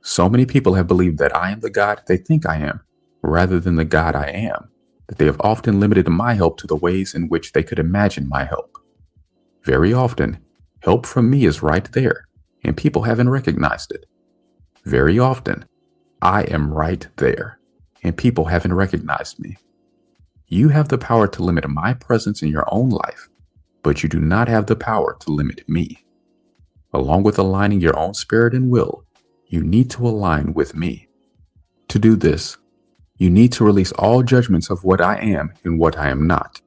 So many people have believed that I am the God they think I am, rather than the God I am, that they have often limited my help to the ways in which they could imagine my help. Very often, help from me is right there, and people haven't recognized it. Very often, I am right there, and people haven't recognized me. You have the power to limit my presence in your own life, but you do not have the power to limit me. Along with aligning your own spirit and will, you need to align with me. To do this, you need to release all judgments of what I am and what I am not.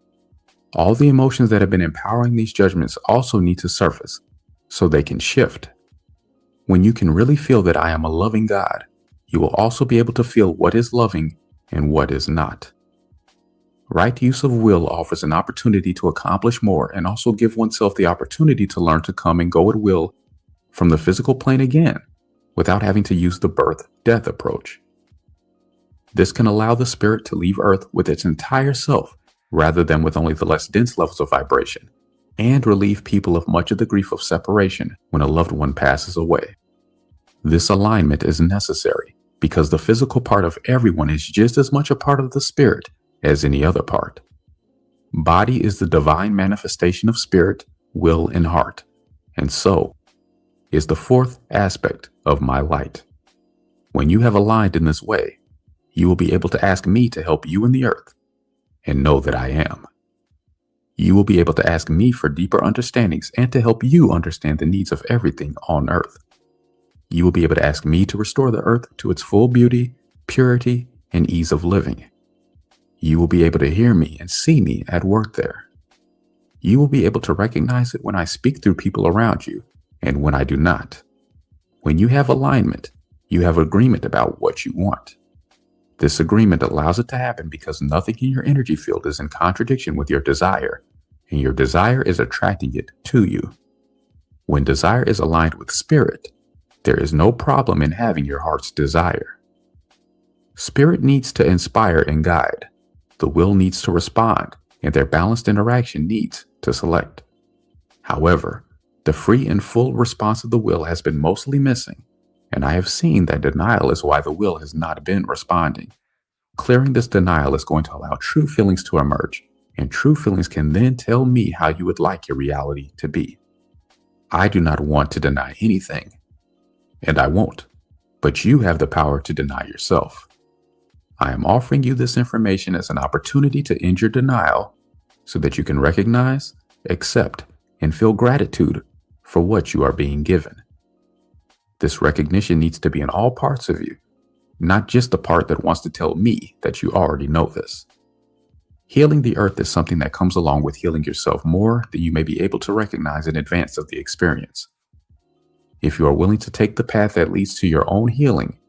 All the emotions that have been empowering these judgments also need to surface so they can shift. When you can really feel that I am a loving God, you will also be able to feel what is loving and what is not. Right use of will offers an opportunity to accomplish more and also give oneself the opportunity to learn to come and go at will from the physical plane again without having to use the birth-death approach. This can allow the spirit to leave Earth with its entire self rather than with only the less dense levels of vibration, and relieve people of much of the grief of separation when a loved one passes away. This alignment is necessary because the physical part of everyone is just as much a part of the spirit as any other part. Body is the divine manifestation of spirit, will, and heart, and so is the fourth aspect of my light. When you have aligned in this way, you will be able to ask me to help you in the earth and know that I am. You will be able to ask me for deeper understandings and to help you understand the needs of everything on earth. You will be able to ask me to restore the earth to its full beauty, purity, and ease of living. You will be able to hear me and see me at work there. You will be able to recognize it when I speak through people around you and when I do not. When you have alignment, you have agreement about what you want. This agreement allows it to happen because nothing in your energy field is in contradiction with your desire, and your desire is attracting it to you. When desire is aligned with spirit, there is no problem in having your heart's desire. Spirit needs to inspire and guide. The will needs to respond, and their balanced interaction needs to select. However, the free and full response of the will has been mostly missing, and I have seen that denial is why the will has not been responding. Clearing this denial is going to allow true feelings to emerge, and true feelings can then tell me how you would like your reality to be. I do not want to deny anything, and I won't, but you have the power to deny yourself. I am offering you this information as an opportunity to end your denial so that you can recognize, accept, and feel gratitude for what you are being given. This recognition needs to be in all parts of you, not just the part that wants to tell me that you already know this. Healing the earth is something that comes along with healing yourself more than you may be able to recognize in advance of the experience. If you are willing to take the path that leads to your own healing,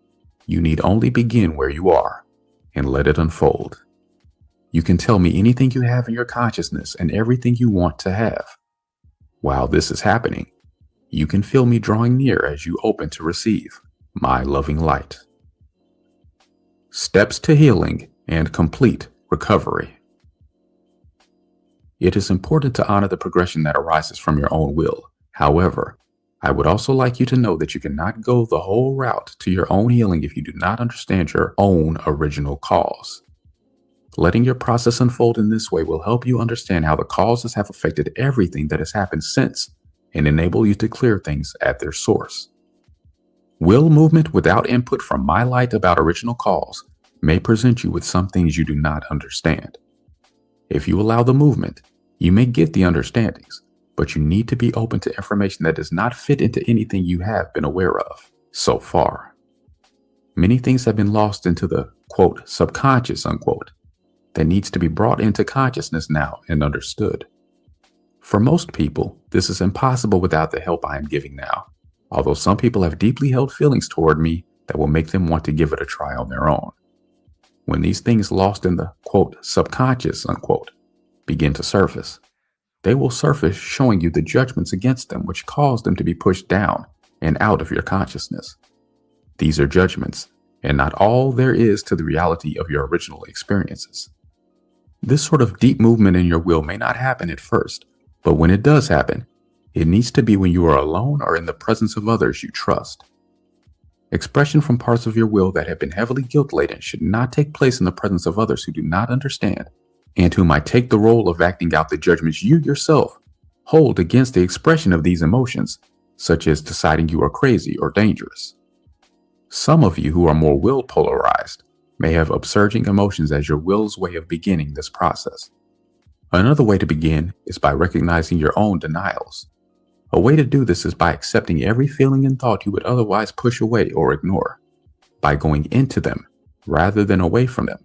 you need only begin where you are and let it unfold. You can tell me anything you have in your consciousness and everything you want to have. While this is happening, you can feel me drawing near as you open to receive my loving light. Steps to healing and complete recovery. It is important to honor the progression that arises from your own will. However, I would also like you to know that you cannot go the whole route to your own healing if you do not understand your own original cause. Letting your process unfold in this way will help you understand how the causes have affected everything that has happened since and enable you to clear things at their source. Will movement without input from my light about original cause may present you with some things you do not understand. If you allow the movement, you may get the understandings, but you need to be open to information that does not fit into anything you have been aware of so far. Many things have been lost into the, quote, subconscious, unquote, that needs to be brought into consciousness now and understood. For most people, this is impossible without the help I am giving now, although some people have deeply held feelings toward me that will make them want to give it a try on their own. When these things lost in the, quote, subconscious, unquote, begin to surface, they will surface showing you the judgments against them which caused them to be pushed down and out of your consciousness. These are judgments, and not all there is to the reality of your original experiences. This sort of deep movement in your will may not happen at first, but when it does happen, it needs to be when you are alone or in the presence of others you trust. Expression from parts of your will that have been heavily guilt-laden should not take place in the presence of others who do not understand and who might take the role of acting out the judgments you yourself hold against the expression of these emotions, such as deciding you are crazy or dangerous. Some of you who are more will polarized may have upsurging emotions as your will's way of beginning this process. Another way to begin is by recognizing your own denials. A way to do this is by accepting every feeling and thought you would otherwise push away or ignore, by going into them rather than away from them.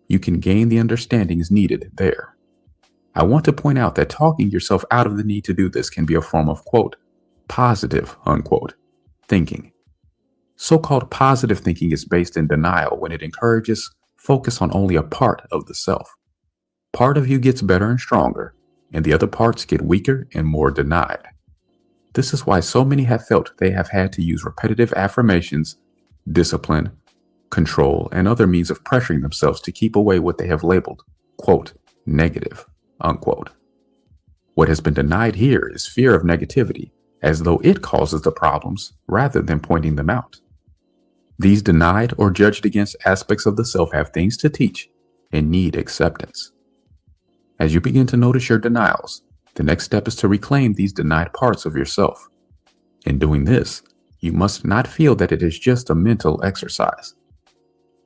You can gain the understandings needed there. I want to point out that talking yourself out of the need to do this can be a form of, quote, positive, unquote, thinking. So-called positive thinking is based in denial when it encourages focus on only a part of the self. Part of you gets better and stronger, and the other parts get weaker and more denied. This is why so many have felt they have had to use repetitive affirmations, discipline, control, and other means of pressuring themselves to keep away what they have labeled, quote, negative, unquote. What has been denied here is fear of negativity, as though it causes the problems rather than pointing them out. These denied or judged against aspects of the self have things to teach and need acceptance. As you begin to notice your denials, the next step is to reclaim these denied parts of yourself. In doing this, you must not feel that it is just a mental exercise.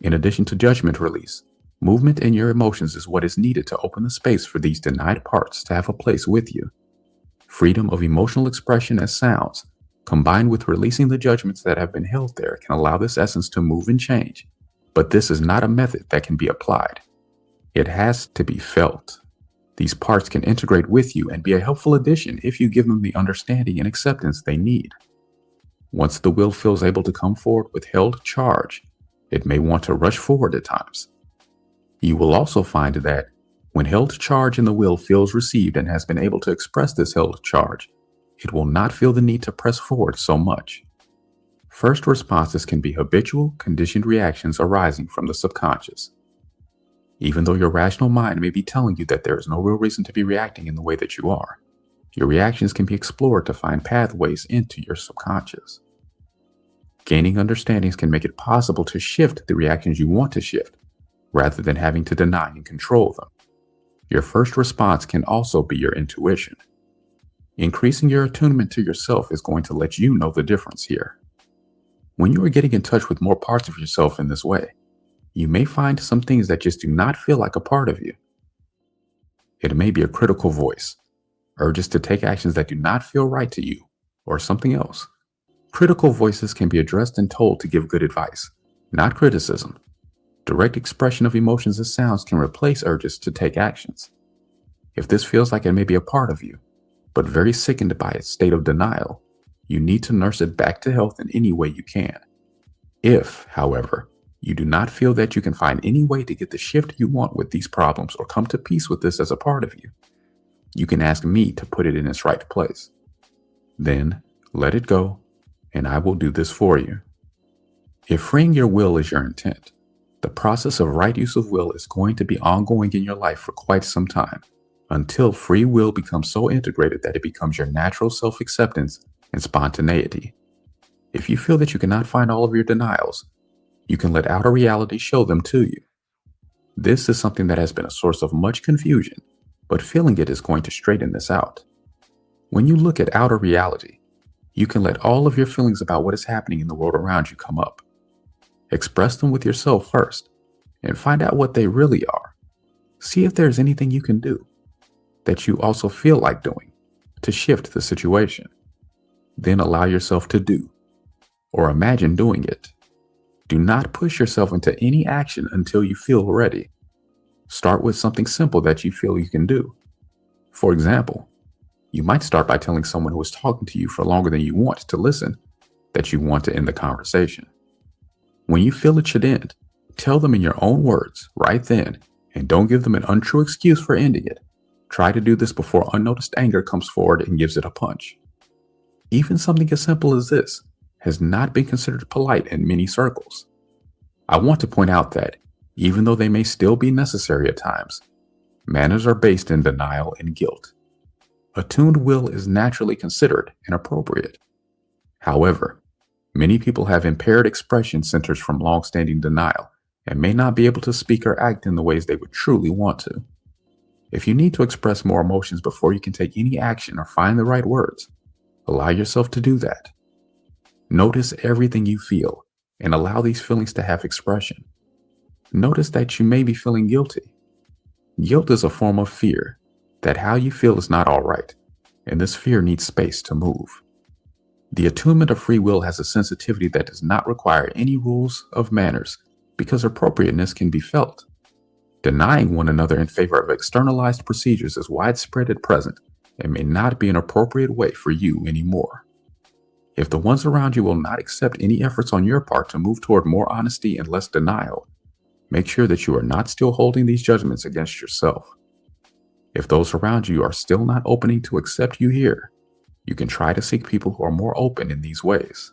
In addition to judgment release, movement in your emotions is what is needed to open the space for these denied parts to have a place with you. Freedom of emotional expression as sounds, combined with releasing the judgments that have been held there, can allow this essence to move and change. But this is not a method that can be applied. It has to be felt. These parts can integrate with you and be a helpful addition if you give them the understanding and acceptance they need. Once the will feels able to come forward with held charge, it may want to rush forward at times. You will also find that when held charge in the will feels received and has been able to express this held charge, it will not feel the need to press forward so much. First responses can be habitual, conditioned reactions arising from the subconscious. Even though your rational mind may be telling you that there is no real reason to be reacting in the way that you are, your reactions can be explored to find pathways into your subconscious. Gaining understandings can make it possible to shift the reactions you want to shift, rather than having to deny and control them. Your first response can also be your intuition. Increasing your attunement to yourself is going to let you know the difference here. When you are getting in touch with more parts of yourself in this way, you may find some things that just do not feel like a part of you. It may be a critical voice, urges to take actions that do not feel right to you, or something else. Critical voices can be addressed and told to give good advice, not criticism. Direct expression of emotions as sounds can replace urges to take actions. If this feels like it may be a part of you, but very sickened by its state of denial, you need to nurse it back to health in any way you can. If, however, you do not feel that you can find any way to get the shift you want with these problems or come to peace with this as a part of you, you can ask me to put it in its right place. Then let it go, and I will do this for you. If freeing your will is your intent, the process of right use of will is going to be ongoing in your life for quite some time, until free will becomes so integrated that it becomes your natural self-acceptance and spontaneity. If you feel that you cannot find all of your denials, you can let outer reality show them to you. This is something that has been a source of much confusion, but feeling it is going to straighten this out. When you look at outer reality, you can let all of your feelings about what is happening in the world around you come up. Express them with yourself first, and find out what they really are. See if there's anything you can do that you also feel like doing to shift the situation. Then allow yourself to do, or imagine doing it. Do not push yourself into any action until you feel ready. Start with something simple that you feel you can do. For example, you might start by telling someone who is talking to you for longer than you want to listen that you want to end the conversation. When you feel it should end, tell them in your own words right then, and don't give them an untrue excuse for ending it. Try to do this before unnoticed anger comes forward and gives it a punch. Even something as simple as this has not been considered polite in many circles. I want to point out that, even though they may still be necessary at times, manners are based in denial and guilt. Attuned will is naturally considered and appropriate. However, Many people have impaired expression centers from long-standing denial and may not be able to speak or act in the ways they would truly want to. If you need to express more emotions before you can take any action or find the right words, allow yourself to do that. Notice everything you feel and allow these feelings to have expression. Notice that you may be feeling guilty. Guilt is a form of fear that how you feel is not all right, and this fear needs space to move. The attunement of free will has a sensitivity that does not require any rules of manners because appropriateness can be felt. Denying one another in favor of externalized procedures is widespread at present and may not be an appropriate way for you anymore. If the ones around you will not accept any efforts on your part to move toward more honesty and less denial, make sure that you are not still holding these judgments against yourself. If those around you are still not opening to accept you here, you can try to seek people who are more open in these ways.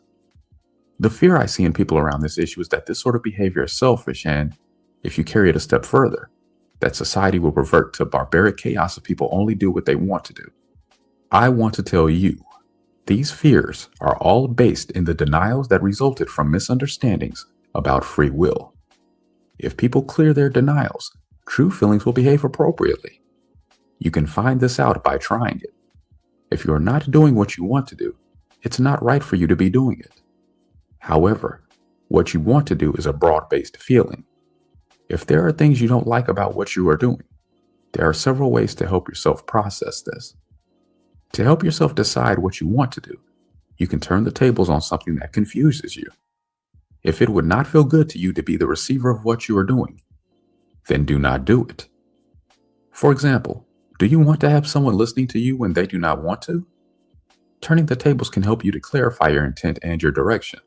The fear I see in people around this issue is that this sort of behavior is selfish and, if you carry it a step further, that society will revert to barbaric chaos if people only do what they want to do. I want to tell you, these fears are all based in the denials that resulted from misunderstandings about free will. If people clear their denials, true feelings will behave appropriately. You can find this out by trying it. If you are not doing what you want to do, it's not right for you to be doing it. However, what you want to do is a broad-based feeling. If there are things you don't like about what you are doing, there are several ways to help yourself process this. To help yourself decide what you want to do, you can turn the tables on something that confuses you. If it would not feel good to you to be the receiver of what you are doing, then do not do it. For example, do you want to have someone listening to you when they do not want to? Turning the tables can help you to clarify your intent and your direction.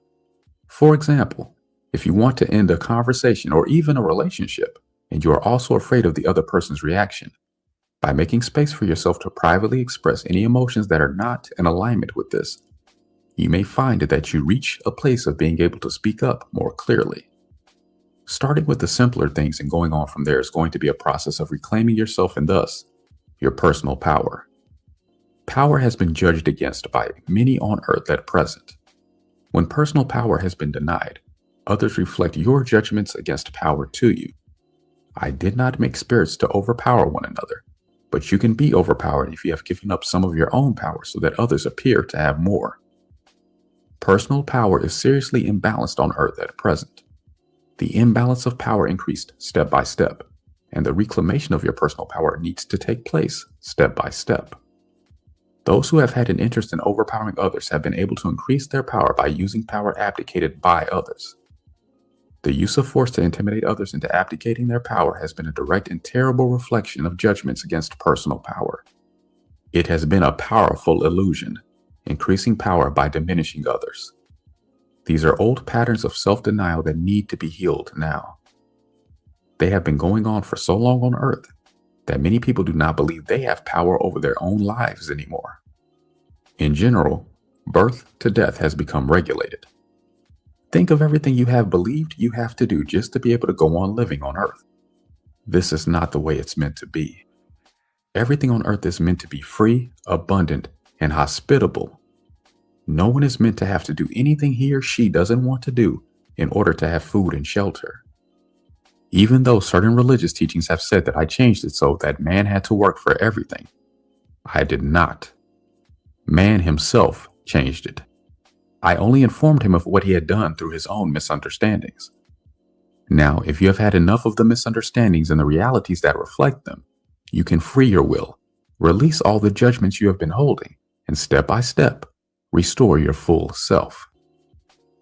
For example, if you want to end a conversation or even a relationship, and you are also afraid of the other person's reaction, by making space for yourself to privately express any emotions that are not in alignment with this, you may find that you reach a place of being able to speak up more clearly. Starting with the simpler things and going on from there is going to be a process of reclaiming yourself and thus, your personal power. Power has been judged against by many on earth at present. When personal power has been denied, others reflect your judgments against power to you. I did not make spirits to overpower one another, but you can be overpowered if you have given up some of your own power so that others appear to have more. Personal power is seriously imbalanced on earth at present. The imbalance of power increased step by step, and the reclamation of your personal power needs to take place step by step. Those who have had an interest in overpowering others have been able to increase their power by using power abdicated by others. The use of force to intimidate others into abdicating their power has been a direct and terrible reflection of judgments against personal power. It has been a powerful illusion, increasing power by diminishing others. These are old patterns of self-denial that need to be healed now. They have been going on for so long on earth that many people do not believe they have power over their own lives anymore. In general, birth to death has become regulated. Think of everything you have believed you have to do just to be able to go on living on earth. This is not the way it's meant to be. Everything on earth is meant to be free, abundant, and hospitable. No one is meant to have to do anything he or she doesn't want to do in order to have food and shelter. Even though certain religious teachings have said that I changed it so that man had to work for everything, I did not. Man himself changed it. I only informed him of what he had done through his own misunderstandings. Now, if you have had enough of the misunderstandings and the realities that reflect them, you can free your will, release all the judgments you have been holding, and step by step, restore your full self.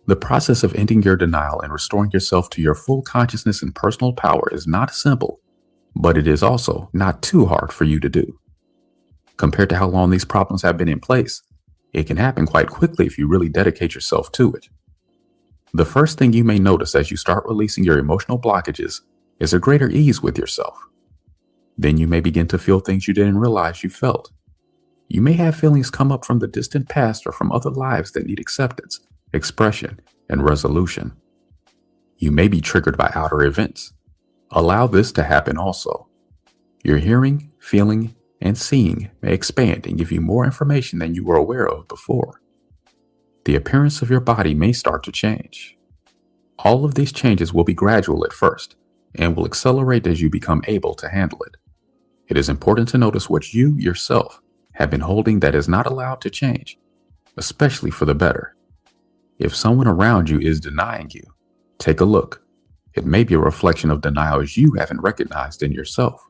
The process of ending your denial and restoring yourself to your full consciousness and personal power is not simple, but it is also not too hard for you to do. Compared to how long these problems have been in place, it can happen quite quickly if you really dedicate yourself to it. The first thing you may notice as you start releasing your emotional blockages is a greater ease with yourself. Then you may begin to feel things you didn't realize you felt. You may have feelings come up from the distant past or from other lives that need acceptance, expression, and resolution. You may be triggered by outer events. Allow this to happen also. Your hearing, feeling, and seeing may expand and give you more information than you were aware of before. The appearance of your body may start to change. All of these changes will be gradual at first and will accelerate as you become able to handle it. It is important to notice what you yourself have been holding that is not allowed to change, especially for the better. If someone around you is denying you, take a look. It may be a reflection of denials you haven't recognized in yourself.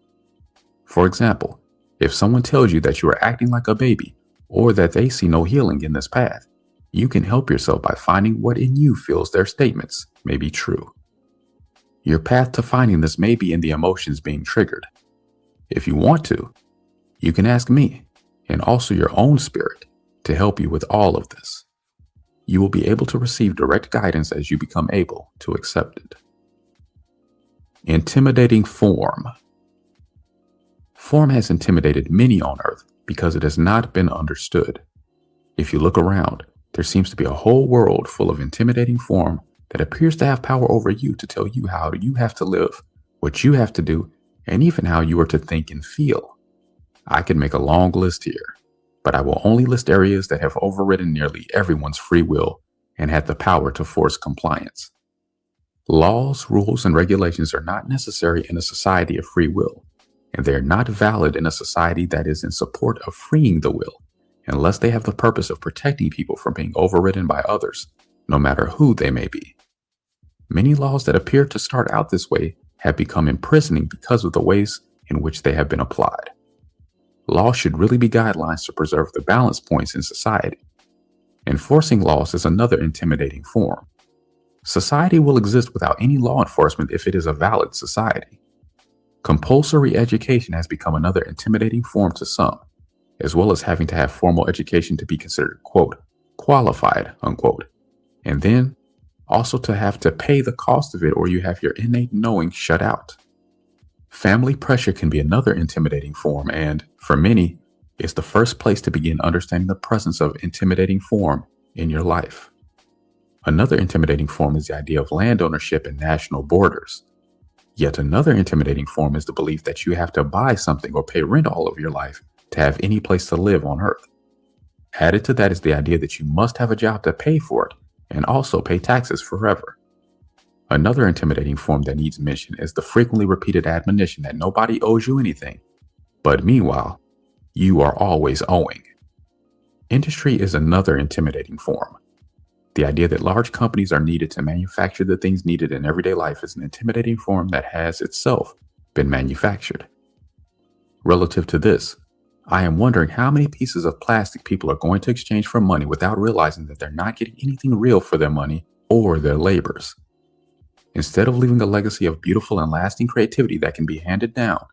For example, if someone tells you that you are acting like a baby or that they see no healing in this path, you can help yourself by finding what in you feels their statements may be true. Your path to finding this may be in the emotions being triggered. If you want to, you can ask me and also your own spirit to help you with all of this. You will be able to receive direct guidance as you become able to accept it. Intimidating form. Form has intimidated many on earth because it has not been understood. If you look around, there seems to be a whole world full of intimidating form that appears to have power over you to tell you how you have to live, what you have to do, and even how you are to think and feel. I could make a long list here, but I will only list areas that have overridden nearly everyone's free will and had the power to force compliance. Laws, rules, and regulations are not necessary in a society of free will, and they are not valid in a society that is in support of freeing the will, unless they have the purpose of protecting people from being overridden by others, no matter who they may be. Many laws that appear to start out this way have become imprisoning because of the ways in which they have been applied. Laws should really be guidelines to preserve the balance points in society. Enforcing laws is another intimidating form. Society will exist without any law enforcement if it is a valid society. Compulsory education has become another intimidating form to some, as well as having to have formal education to be considered, quote, qualified, unquote, and then also to have to pay the cost of it or you have your innate knowing shut out. Family pressure can be another intimidating form and, for many, is the first place to begin understanding the presence of intimidating form in your life. Another intimidating form is the idea of land ownership and national borders. Yet another intimidating form is the belief that you have to buy something or pay rent all of your life to have any place to live on earth. Added to that is the idea that you must have a job to pay for it and also pay taxes forever. Another intimidating form that needs mention is the frequently repeated admonition that nobody owes you anything, but meanwhile, you are always owing. Industry is another intimidating form. The idea that large companies are needed to manufacture the things needed in everyday life is an intimidating form that has itself been manufactured. Relative to this, I am wondering how many pieces of plastic people are going to exchange for money without realizing that they're not getting anything real for their money or their labors. Instead of leaving a legacy of beautiful and lasting creativity that can be handed down,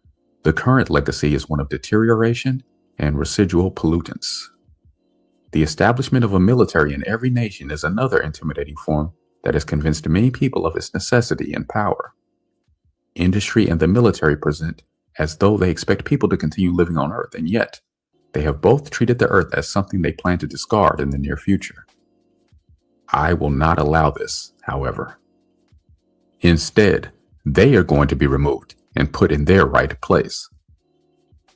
the current legacy is one of deterioration and residual pollutants. The establishment of a military in every nation is another intimidating form that has convinced many people of its necessity and power. Industry and the military present as though they expect people to continue living on Earth, and yet they have both treated the Earth as something they plan to discard in the near future. I will not allow this, however. Instead, they are going to be removed and put in their right place.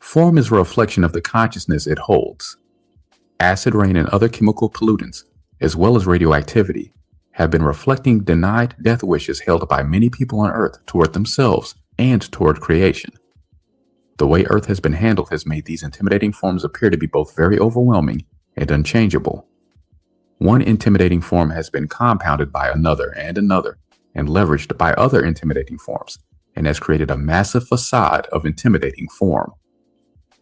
Form is a reflection of the consciousness it holds. Acid rain and other chemical pollutants, as well as radioactivity, have been reflecting denied death wishes held by many people on Earth toward themselves and toward creation. The way Earth has been handled has made these intimidating forms appear to be both very overwhelming and unchangeable. One intimidating form has been compounded by another and leveraged by other intimidating forms, and has created a massive facade of intimidating form.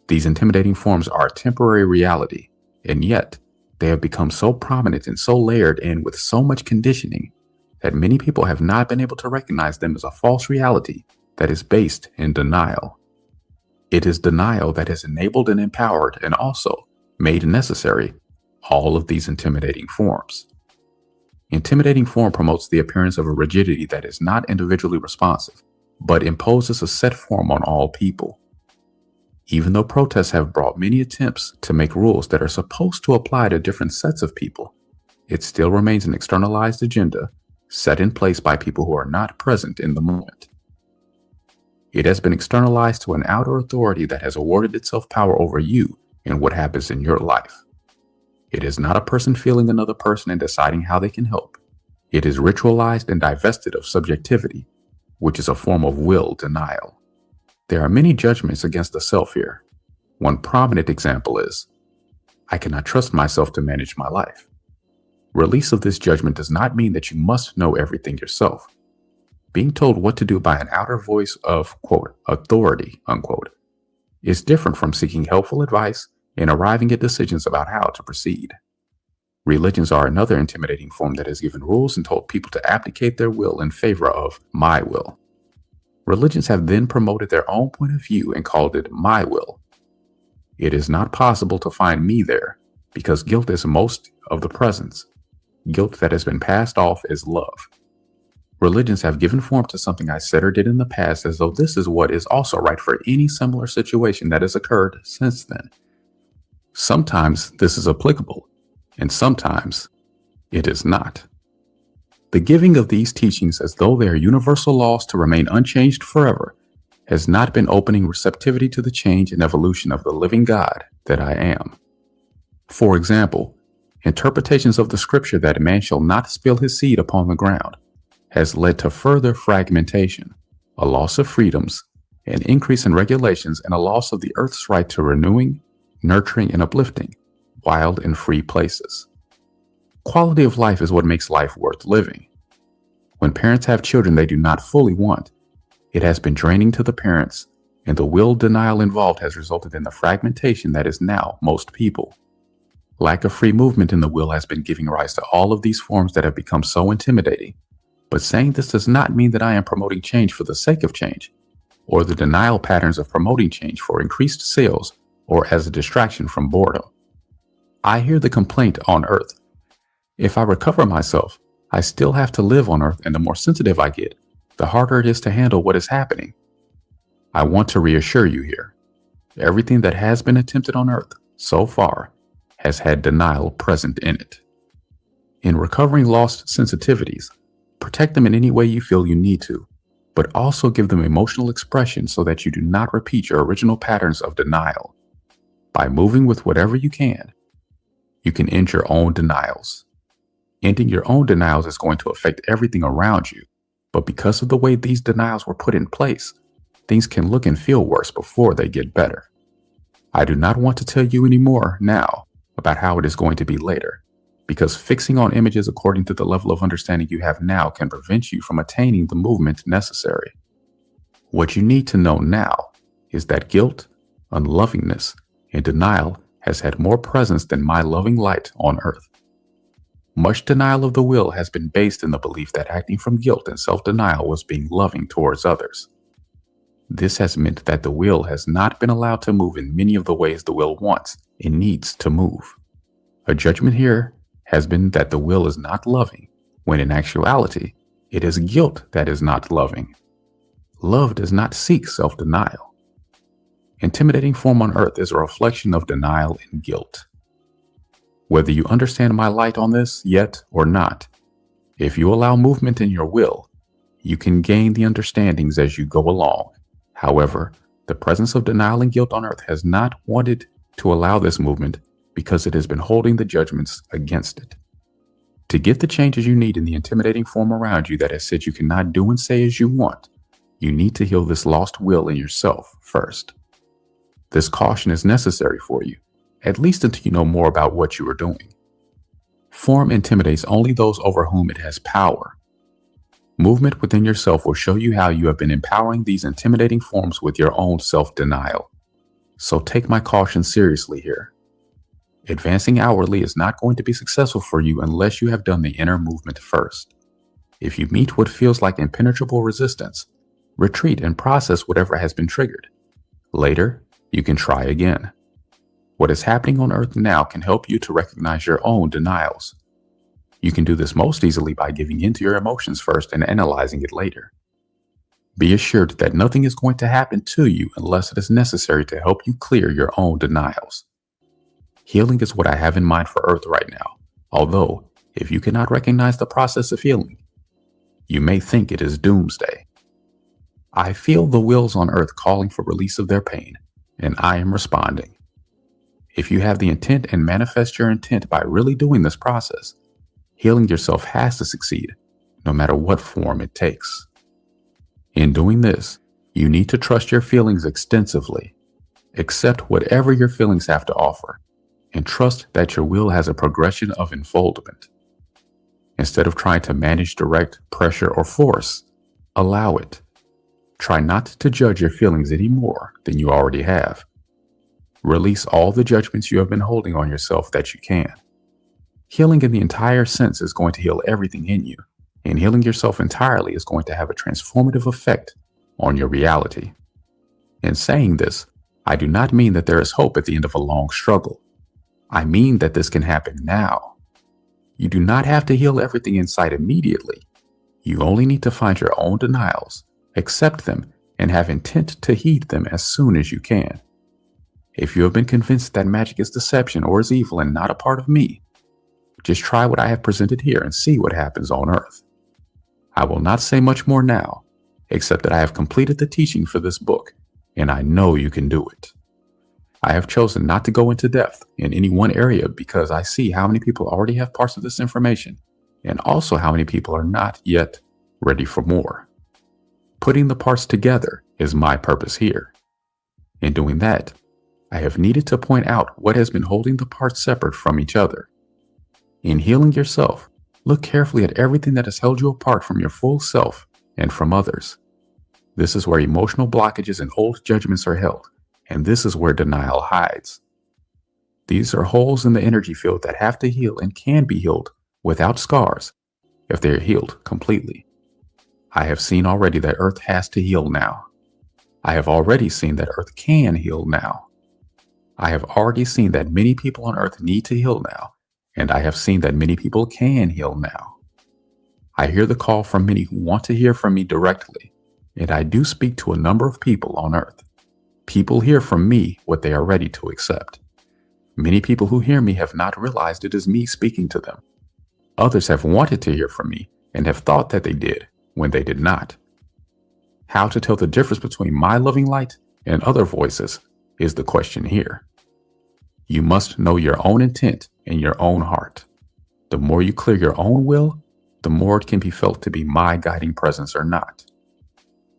These intimidating forms are a temporary reality, and yet they have become so prominent and so layered in with so much conditioning that many people have not been able to recognize them as a false reality that is based in denial. It is denial that has enabled and empowered and also made necessary all of these intimidating forms. Intimidating form promotes the appearance of a rigidity that is not individually responsive, but imposes a set form on all people. Even though protests have brought many attempts to make rules that are supposed to apply to different sets of people, it still remains an externalized agenda set in place by people who are not present in the moment. It has been externalized to an outer authority that has awarded itself power over you and what happens in your life. It is not a person feeling another person and deciding how they can help. It is ritualized and divested of subjectivity, which is a form of will denial. There are many judgments against the self here. One prominent example is, I cannot trust myself to manage my life. Release of this judgment does not mean that you must know everything yourself. Being told what to do by an outer voice of, quote, authority, unquote, is different from seeking helpful advice and arriving at decisions about how to proceed. Religions are another intimidating form that has given rules and told people to abdicate their will in favor of my will. Religions have then promoted their own point of view and called it my will. It is not possible to find me there because guilt is most of the presence. Guilt that has been passed off is love. Religions have given form to something I said or did in the past as though this is what is also right for any similar situation that has occurred since then. Sometimes this is applicable, and sometimes it is not. The giving of these teachings as though they are universal laws to remain unchanged forever has not been opening receptivity to the change and evolution of the living God that I am. For example, interpretations of the scripture that man shall not spill his seed upon the ground has led to further fragmentation, a loss of freedoms, an increase in regulations, and a loss of the earth's right to renewing, nurturing, and uplifting wild and free places. Quality of life is what makes life worth living. When parents have children they do not fully want, it has been draining to the parents, and the will denial involved has resulted in the fragmentation that is now most people. Lack of free movement in the will has been giving rise to all of these forms that have become so intimidating. But saying this does not mean that I am promoting change for the sake of change, or the denial patterns of promoting change for increased sales or as a distraction from boredom. I hear the complaint on earth. If I recover myself, I still have to live on earth, and the more sensitive I get, the harder it is to handle what is happening. I want to reassure you here. Everything that has been attempted on earth so far has had denial present in it. In recovering lost sensitivities, protect them in any way you feel you need to, but also give them emotional expression so that you do not repeat your original patterns of denial. By moving with whatever you can end your own denials. Ending your own denials is going to affect everything around you, but because of the way these denials were put in place, things can look and feel worse before they get better. I do not want to tell you any more now about how it is going to be later, because fixing on images according to the level of understanding you have now can prevent you from attaining the movement necessary. What you need to know now is that guilt, unlovingness, and denial has had more presence than my loving light on earth. Much denial of the will has been based in the belief that acting from guilt and self-denial was being loving towards others. This has meant that the will has not been allowed to move in many of the ways the will wants and needs to move. A judgment here has been that the will is not loving, when in actuality, it is guilt that is not loving. Love does not seek self-denial. Intimidating form on earth is a reflection of denial and guilt. Whether you understand my light on this yet or not, if you allow movement in your will, you can gain the understandings as you go along. However, the presence of denial and guilt on earth has not wanted to allow this movement because it has been holding the judgments against it. To get the changes you need in the intimidating form around you that has said you cannot do and say as you want, you need to heal this lost will in yourself first. This caution is necessary for you, at least until you know more about what you are doing. Form intimidates only those over whom it has power. Movement within yourself will show you how you have been empowering these intimidating forms with your own self-denial. So take my caution seriously here. Advancing outwardly is not going to be successful for you unless you have done the inner movement first. If you meet what feels like impenetrable resistance, retreat and process whatever has been triggered. Later, you can try again. What is happening on earth now can help you to recognize your own denials. You can do this most easily by giving in to your emotions first and analyzing it later. Be assured that nothing is going to happen to you unless it is necessary to help you clear your own denials. Healing is what I have in mind for earth right now, although if you cannot recognize the process of healing, you may think it is doomsday. I feel the wills on earth calling for release of their pain, and I am responding. If you have the intent and manifest your intent by really doing this process, healing yourself has to succeed, no matter what form it takes. In doing this, you need to trust your feelings extensively. Accept whatever your feelings have to offer, and trust that your will has a progression of unfoldment. Instead of trying to manage, direct, pressure, or force, allow it. Try not to judge your feelings any more than you already have. Release all the judgments you have been holding on yourself that you can. Healing in the entire sense is going to heal everything in you, and healing yourself entirely is going to have a transformative effect on your reality. In saying this, I do not mean that there is hope at the end of a long struggle. I mean that this can happen now. You do not have to heal everything inside immediately. You only need to find your own denials, accept them, and have intent to heed them as soon as you can. If you have been convinced that magic is deception or is evil and not a part of me, just try what I have presented here and see what happens on Earth. I will not say much more now, except that I have completed the teaching for this book, and I know you can do it. I have chosen not to go into depth in any one area because I see how many people already have parts of this information, and also how many people are not yet ready for more. Putting the parts together is my purpose here. In doing that, I have needed to point out what has been holding the parts separate from each other. In healing yourself, look carefully at everything that has held you apart from your full self and from others. This is where emotional blockages and old judgments are held, and this is where denial hides. These are holes in the energy field that have to heal and can be healed without scars if they are healed completely. I have seen already that Earth has to heal now. I have already seen that Earth can heal now. I have already seen that many people on Earth need to heal now, and I have seen that many people can heal now. I hear the call from many who want to hear from me directly, and I do speak to a number of people on Earth. People hear from me what they are ready to accept. Many people who hear me have not realized it is me speaking to them. Others have wanted to hear from me and have thought that they did when they did not. How to tell the difference between my loving light and other voices is the question here. You must know your own intent and your own heart. The more you clear your own will, the more it can be felt to be my guiding presence or not.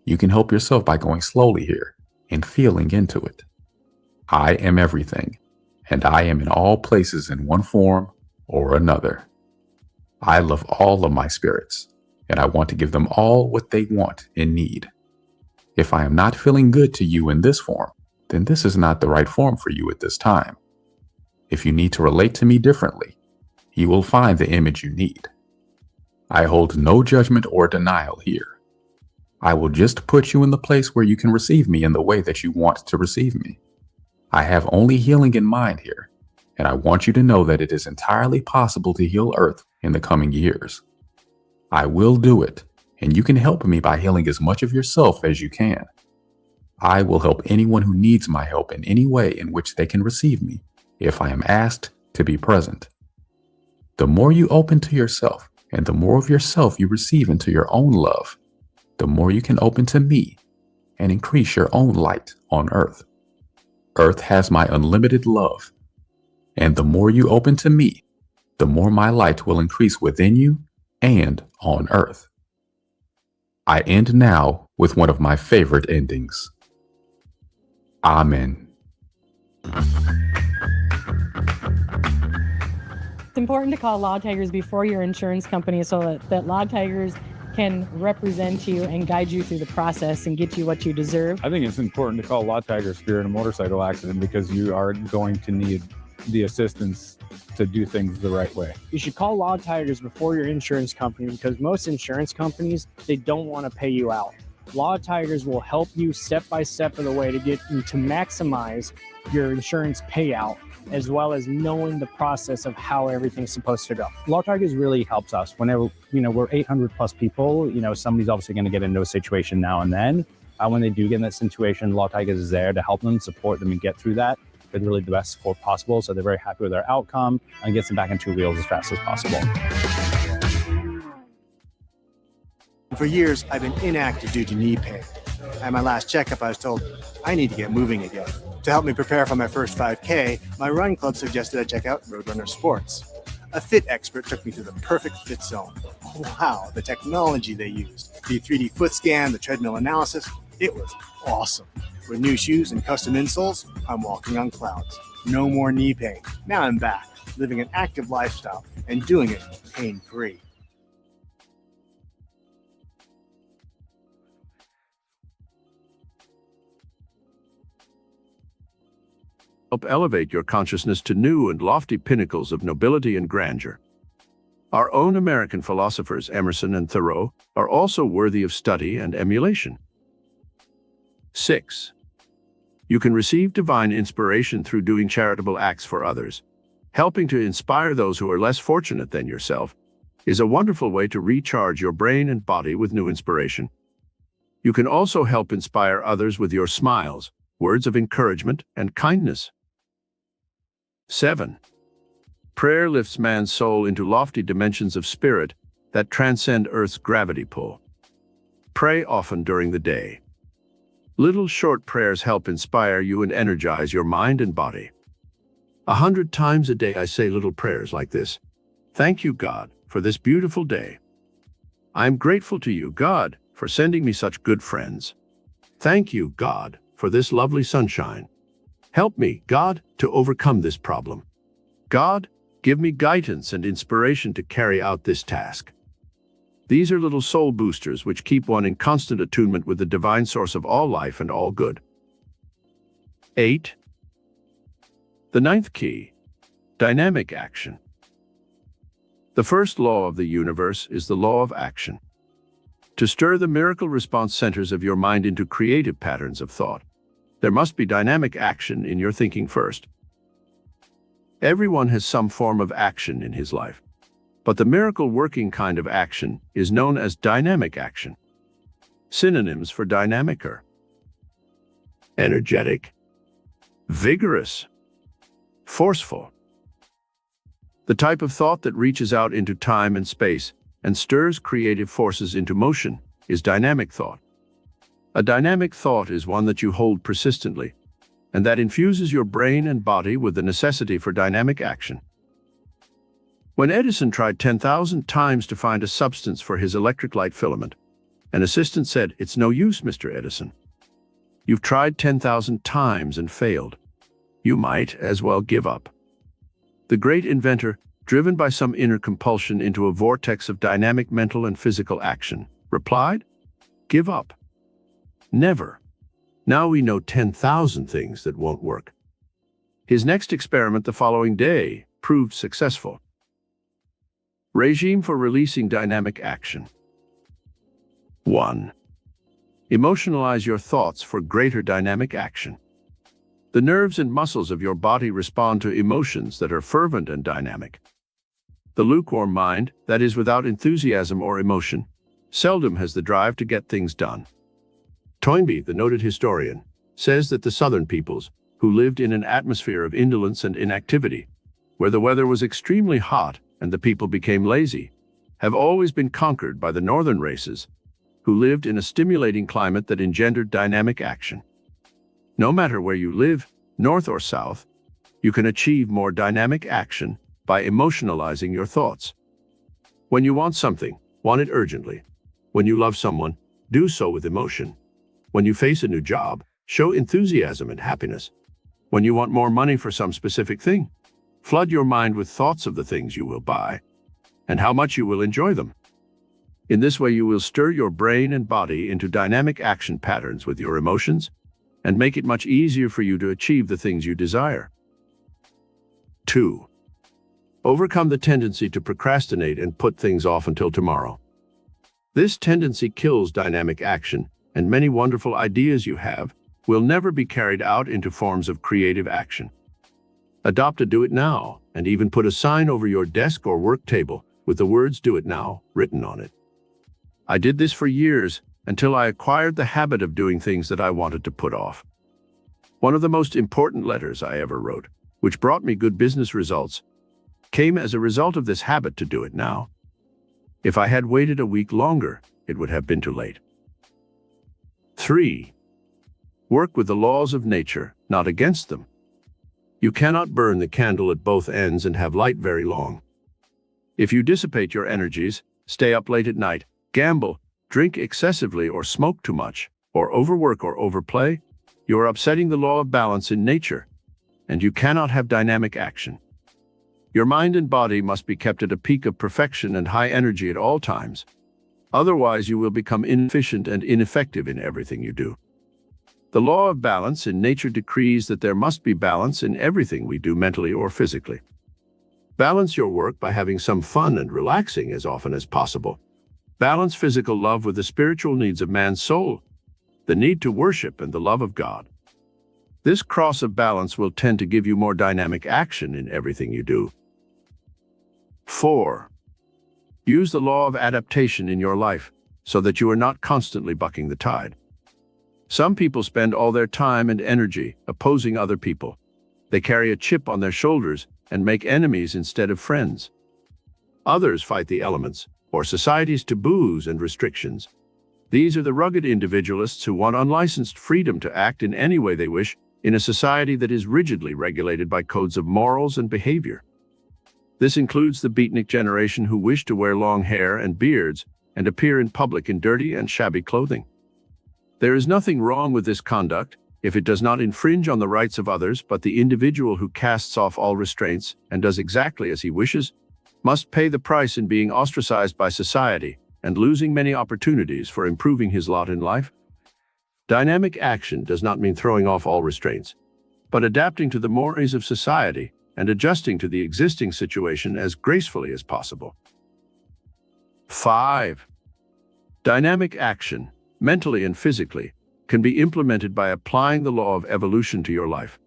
You can help yourself by going slowly here and feeling into it. I am everything, and I am in all places in one form or another. I love all of my spirits, and I want to give them all what they want and need. If I am not feeling good to you in this form, then this is not the right form for you at this time. If you need to relate to me differently, you will find the image you need. I hold no judgment or denial here. I will just put you in the place where you can receive me in the way that you want to receive me. I have only healing in mind here, and I want you to know that it is entirely possible to heal Earth in the coming years. I will do it, and you can help me by healing as much of yourself as you can. I will help anyone who needs my help in any way in which they can receive me, if I am asked to be present. The more you open to yourself, and the more of yourself you receive into your own love, the more you can open to me and increase your own light on Earth. Earth has my unlimited love, and the more you open to me, the more my light will increase within you and on Earth. I end now with one of my favorite endings. Amen. It's important to call Law Tigers before your insurance company so that Law Tigers can represent you and guide you through the process and get you what you deserve. I think it's important to call Law Tigers if you're in a motorcycle accident because you are going to need the assistance to do things the right way. You should call Law Tigers before your insurance company because most insurance companies, they don't want to pay you out. Law Tigers will help you step by step of the way to get you to maximize your insurance payout, as well as knowing the process of how everything's supposed to go. Law Tigers really helps us whenever, we're 800 plus people, somebody's obviously going to get into a situation now and then. When they do get in that situation, Law Tigers is there to help them, support them and get through that with really the best support possible. So they're very happy with their outcome and gets them back on two wheels as fast as possible. For years, I've been inactive due to knee pain. At my last checkup, I was told I need to get moving again. To help me prepare for my first 5K, my run club suggested I check out Roadrunner Sports. A fit expert took me through the perfect fit zone. Wow, the technology they used. The 3D foot scan, the treadmill analysis, it was awesome. With new shoes and custom insoles, I'm walking on clouds. No more knee pain. Now I'm back, living an active lifestyle and doing it pain-free. Help elevate your consciousness to new and lofty pinnacles of nobility and grandeur. Our own American philosophers Emerson and Thoreau are also worthy of study and emulation. 6. You can receive divine inspiration through doing charitable acts for others. Helping to inspire those who are less fortunate than yourself is a wonderful way to recharge your brain and body with new inspiration. You can also help inspire others with your smiles, words of encouragement, and kindness. 7. Prayer lifts man's soul into lofty dimensions of spirit that transcend Earth's gravity pull. Pray often during the day. Little short prayers help inspire you and energize your mind and body. 100 times a day I say little prayers like this. Thank you, God, for this beautiful day. I am grateful to you, God, for sending me such good friends. Thank you, God, for this lovely sunshine. Help me, God, to overcome this problem. God, give me guidance and inspiration to carry out this task. These are little soul boosters which keep one in constant attunement with the divine source of all life and all good. 8. The 9th key, dynamic action. The first law of the universe is the law of action. To stir the miracle response centers of your mind into creative patterns of thought, there must be dynamic action in your thinking first. Everyone has some form of action in his life, but the miracle-working kind of action is known as dynamic action. Synonyms for dynamic are energetic, vigorous, forceful. The type of thought that reaches out into time and space and stirs creative forces into motion is dynamic thought. A dynamic thought is one that you hold persistently, and that infuses your brain and body with the necessity for dynamic action. When Edison tried 10,000 times to find a substance for his electric light filament, an assistant said, "It's no use, Mr. Edison. You've tried 10,000 times and failed. You might as well give up." The great inventor, driven by some inner compulsion into a vortex of dynamic mental and physical action, replied, "Give up. Never. Now we know 10,000 things that won't work." His next experiment the following day proved successful. Regime for releasing dynamic action. 1. Emotionalize your thoughts for greater dynamic action. The nerves and muscles of your body respond to emotions that are fervent and dynamic. The lukewarm mind, that is without enthusiasm or emotion, seldom has the drive to get things done. Toynbee, the noted historian, says that the Southern peoples, who lived in an atmosphere of indolence and inactivity, where the weather was extremely hot and the people became lazy, have always been conquered by the Northern races, who lived in a stimulating climate that engendered dynamic action. No matter where you live, north or south, you can achieve more dynamic action by emotionalizing your thoughts. When you want something, want it urgently. When you love someone, do so with emotion. When you face a new job, show enthusiasm and happiness. When you want more money for some specific thing, flood your mind with thoughts of the things you will buy and how much you will enjoy them. In this way, you will stir your brain and body into dynamic action patterns with your emotions and make it much easier for you to achieve the things you desire. 2. Overcome the tendency to procrastinate and put things off until tomorrow. This tendency kills dynamic action, and many wonderful ideas you have will never be carried out into forms of creative action. Adopt a "do it now," and even put a sign over your desk or work table with the words "do it now" written on it. I did this for years until I acquired the habit of doing things that I wanted to put off. One of the most important letters I ever wrote, which brought me good business results, came as a result of this habit to do it now. If I had waited a week longer, it would have been too late. 3. Work with the laws of nature, not against them. You cannot burn the candle at both ends and have light very long. If you dissipate your energies, stay up late at night, gamble, drink excessively or smoke too much, or overwork or overplay, you are upsetting the law of balance in nature, and you cannot have dynamic action. Your mind and body must be kept at a peak of perfection and high energy at all times. Otherwise, you will become inefficient and ineffective in everything you do. The law of balance in nature decrees that there must be balance in everything we do mentally or physically. Balance your work by having some fun and relaxing as often as possible. Balance physical love with the spiritual needs of man's soul, the need to worship and the love of God. This cross of balance will tend to give you more dynamic action in everything you do. 4. Use the law of adaptation in your life so that you are not constantly bucking the tide. Some people spend all their time and energy opposing other people. They carry a chip on their shoulders and make enemies instead of friends. Others fight the elements or society's taboos and restrictions. These are the rugged individualists who want unlicensed freedom to act in any way they wish in a society that is rigidly regulated by codes of morals and behavior. This includes the beatnik generation who wish to wear long hair and beards and appear in public in dirty and shabby clothing. There is nothing wrong with this conduct if it does not infringe on the rights of others, but the individual who casts off all restraints and does exactly as he wishes must pay the price in being ostracized by society and losing many opportunities for improving his lot in life. Dynamic action does not mean throwing off all restraints, but adapting to the mores of society and adjusting to the existing situation as gracefully as possible. 5. Dynamic action, mentally and physically, can be implemented by applying the law of evolution to your life.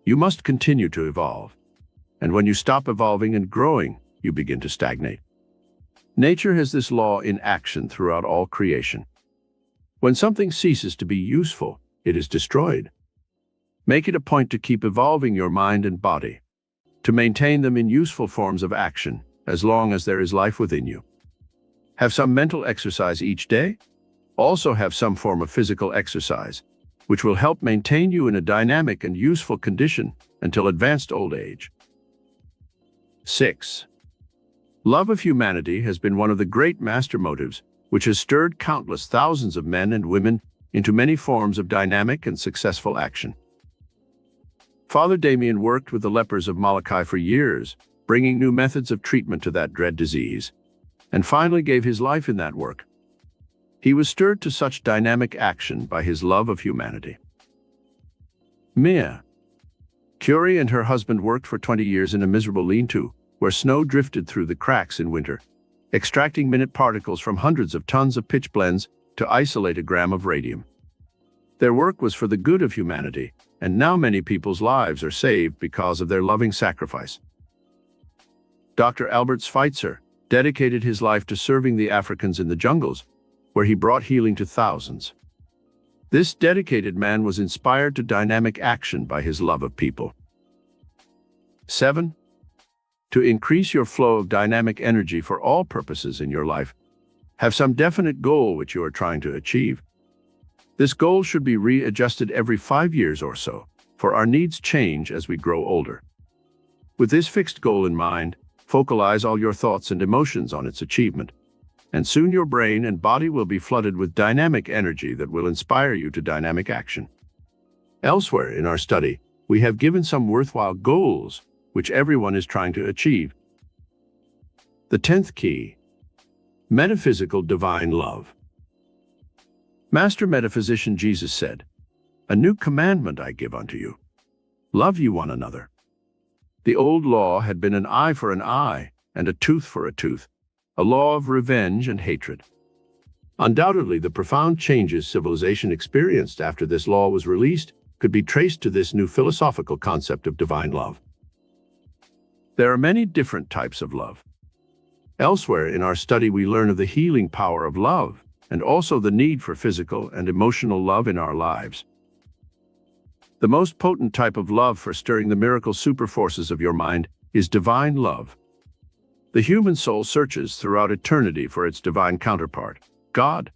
You must continue to evolve, and when you stop evolving and growing, you begin to stagnate. Nature has this law in action throughout all creation. When something ceases to be useful, it is destroyed. Make it a point to keep evolving your mind and body, to maintain them in useful forms of action as long as there is life within you. Have some mental exercise each day. Also have some form of physical exercise, which will help maintain you in a dynamic and useful condition until advanced old age. 6. Love of humanity has been one of the great master motives which has stirred countless thousands of men and women into many forms of dynamic and successful action. Father Damien worked with the lepers of Molokai for years, bringing new methods of treatment to that dread disease, and finally gave his life in that work. He was stirred to such dynamic action by his love of humanity. Mia Curie and her husband worked for 20 years in a miserable lean-to, where snow drifted through the cracks in winter, extracting minute particles from hundreds of tons of pitch blends to isolate a gram of radium. Their work was for the good of humanity, and now many people's lives are saved because of their loving sacrifice. Dr. Albert Schweitzer dedicated his life to serving the Africans in the jungles, where he brought healing to thousands. This dedicated man was inspired to dynamic action by his love of people. 7. To increase your flow of dynamic energy for all purposes in your life, have some definite goal which you are trying to achieve. This goal should be readjusted every 5 years or so, for our needs change as we grow older. With this fixed goal in mind, focalize all your thoughts and emotions on its achievement, and soon your brain and body will be flooded with dynamic energy that will inspire you to dynamic action. Elsewhere in our study, we have given some worthwhile goals which everyone is trying to achieve. The 10th key, metaphysical divine love. Master metaphysician Jesus said, "A new commandment I give unto you. Love ye one another." The old law had been an eye for an eye and a tooth for a tooth, a law of revenge and hatred. Undoubtedly, the profound changes civilization experienced after this law was released could be traced to this new philosophical concept of divine love. There are many different types of love. Elsewhere in our study, we learn of the healing power of love and also the need for physical and emotional love in our lives. The most potent type of love for stirring the miracle superforces of your mind is divine love. The human soul searches throughout eternity for its divine counterpart, God.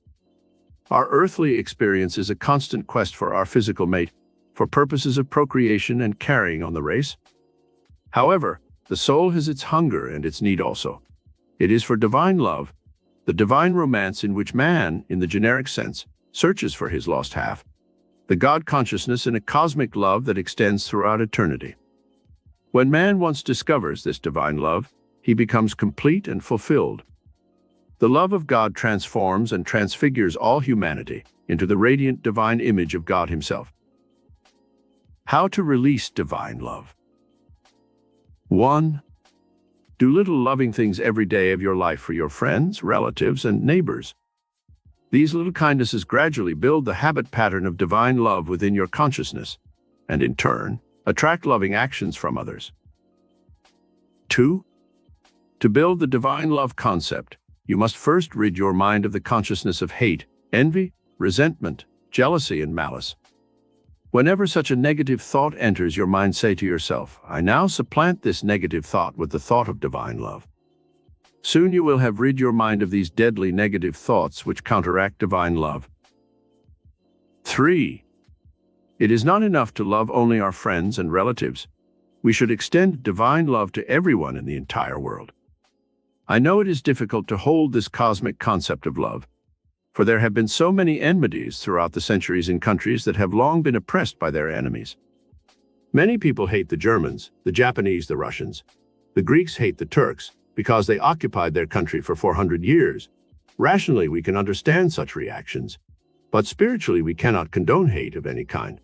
Our earthly experience is a constant quest for our physical mate, for purposes of procreation and carrying on the race. However, the soul has its hunger and its need also. It is for divine love, the divine romance in which man, in the generic sense, searches for his lost half, the God consciousness in a cosmic love that extends throughout eternity. When man once discovers this divine love, he becomes complete and fulfilled. The love of God transforms and transfigures all humanity into the radiant divine image of God himself. How to release divine love. 1. Do little loving things every day of your life for your friends, relatives, and neighbors. These little kindnesses gradually build the habit pattern of divine love within your consciousness, and in turn, attract loving actions from others. 2. To build the divine love concept, you must first rid your mind of the consciousness of hate, envy, resentment, jealousy, and malice. Whenever such a negative thought enters your mind, say to yourself, I now supplant this negative thought with the thought of divine love. Soon you will have rid your mind of these deadly negative thoughts which counteract divine love. 3. It is not enough to love only our friends and relatives. We should extend divine love to everyone in the entire world. I know it is difficult to hold this cosmic concept of love, for there have been so many enmities throughout the centuries in countries that have long been oppressed by their enemies. Many people hate the Germans, the Japanese, the Russians. The Greeks hate the Turks because they occupied their country for 400 years. Rationally, we can understand such reactions, but spiritually, we cannot condone hate of any kind.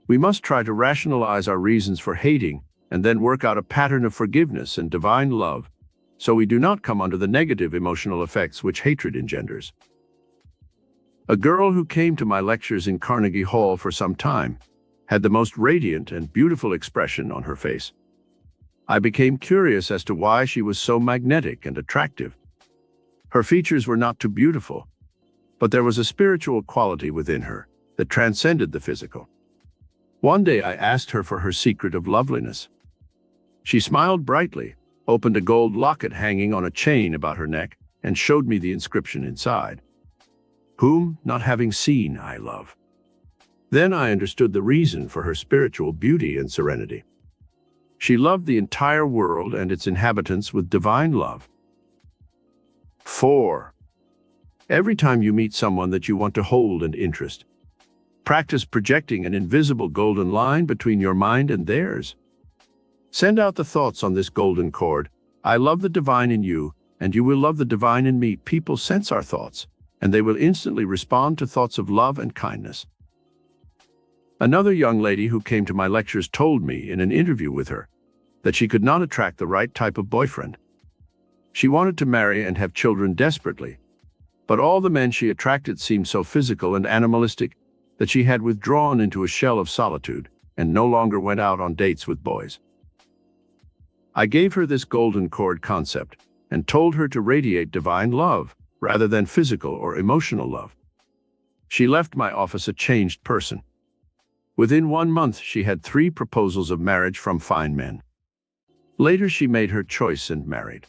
We must try to rationalize our reasons for hating and then work out a pattern of forgiveness and divine love, so we do not come under the negative emotional effects which hatred engenders. A girl who came to my lectures in Carnegie Hall for some time had the most radiant and beautiful expression on her face. I became curious as to why she was so magnetic and attractive. Her features were not too beautiful, but there was a spiritual quality within her that transcended the physical. One day I asked her for her secret of loveliness. She smiled brightly, opened a gold locket hanging on a chain about her neck, and showed me the inscription inside. Whom, not having seen, I love. Then I understood the reason for her spiritual beauty and serenity. She loved the entire world and its inhabitants with divine love. 4. Every time you meet someone that you want to hold and interest, practice projecting an invisible golden line between your mind and theirs. Send out the thoughts on this golden cord, I love the divine in you, and you will love the divine in me. People sense our thoughts, and they will instantly respond to thoughts of love and kindness. Another young lady who came to my lectures told me in an interview with her that she could not attract the right type of boyfriend. She wanted to marry and have children desperately, but all the men she attracted seemed so physical and animalistic that she had withdrawn into a shell of solitude and no longer went out on dates with boys. I gave her this golden cord concept and told her to radiate divine love rather than physical or emotional love. She left my office a changed person. Within 1 month, she had 3 proposals of marriage from fine men. Later, she made her choice and married.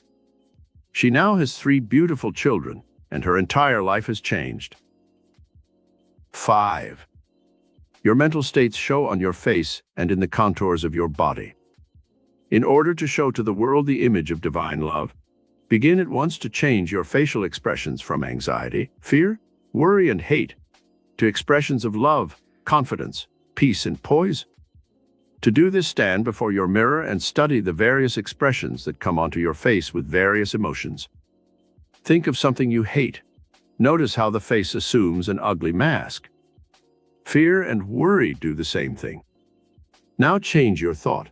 She now has 3 beautiful children, and her entire life has changed. 5. Your mental states show on your face and in the contours of your body. In order to show to the world the image of divine love, begin at once to change your facial expressions from anxiety, fear, worry, and hate to expressions of love, confidence, peace, and poise. To do this, stand before your mirror and study the various expressions that come onto your face with various emotions. Think of something you hate. Notice how the face assumes an ugly mask. Fear and worry do the same thing. Now change your thought.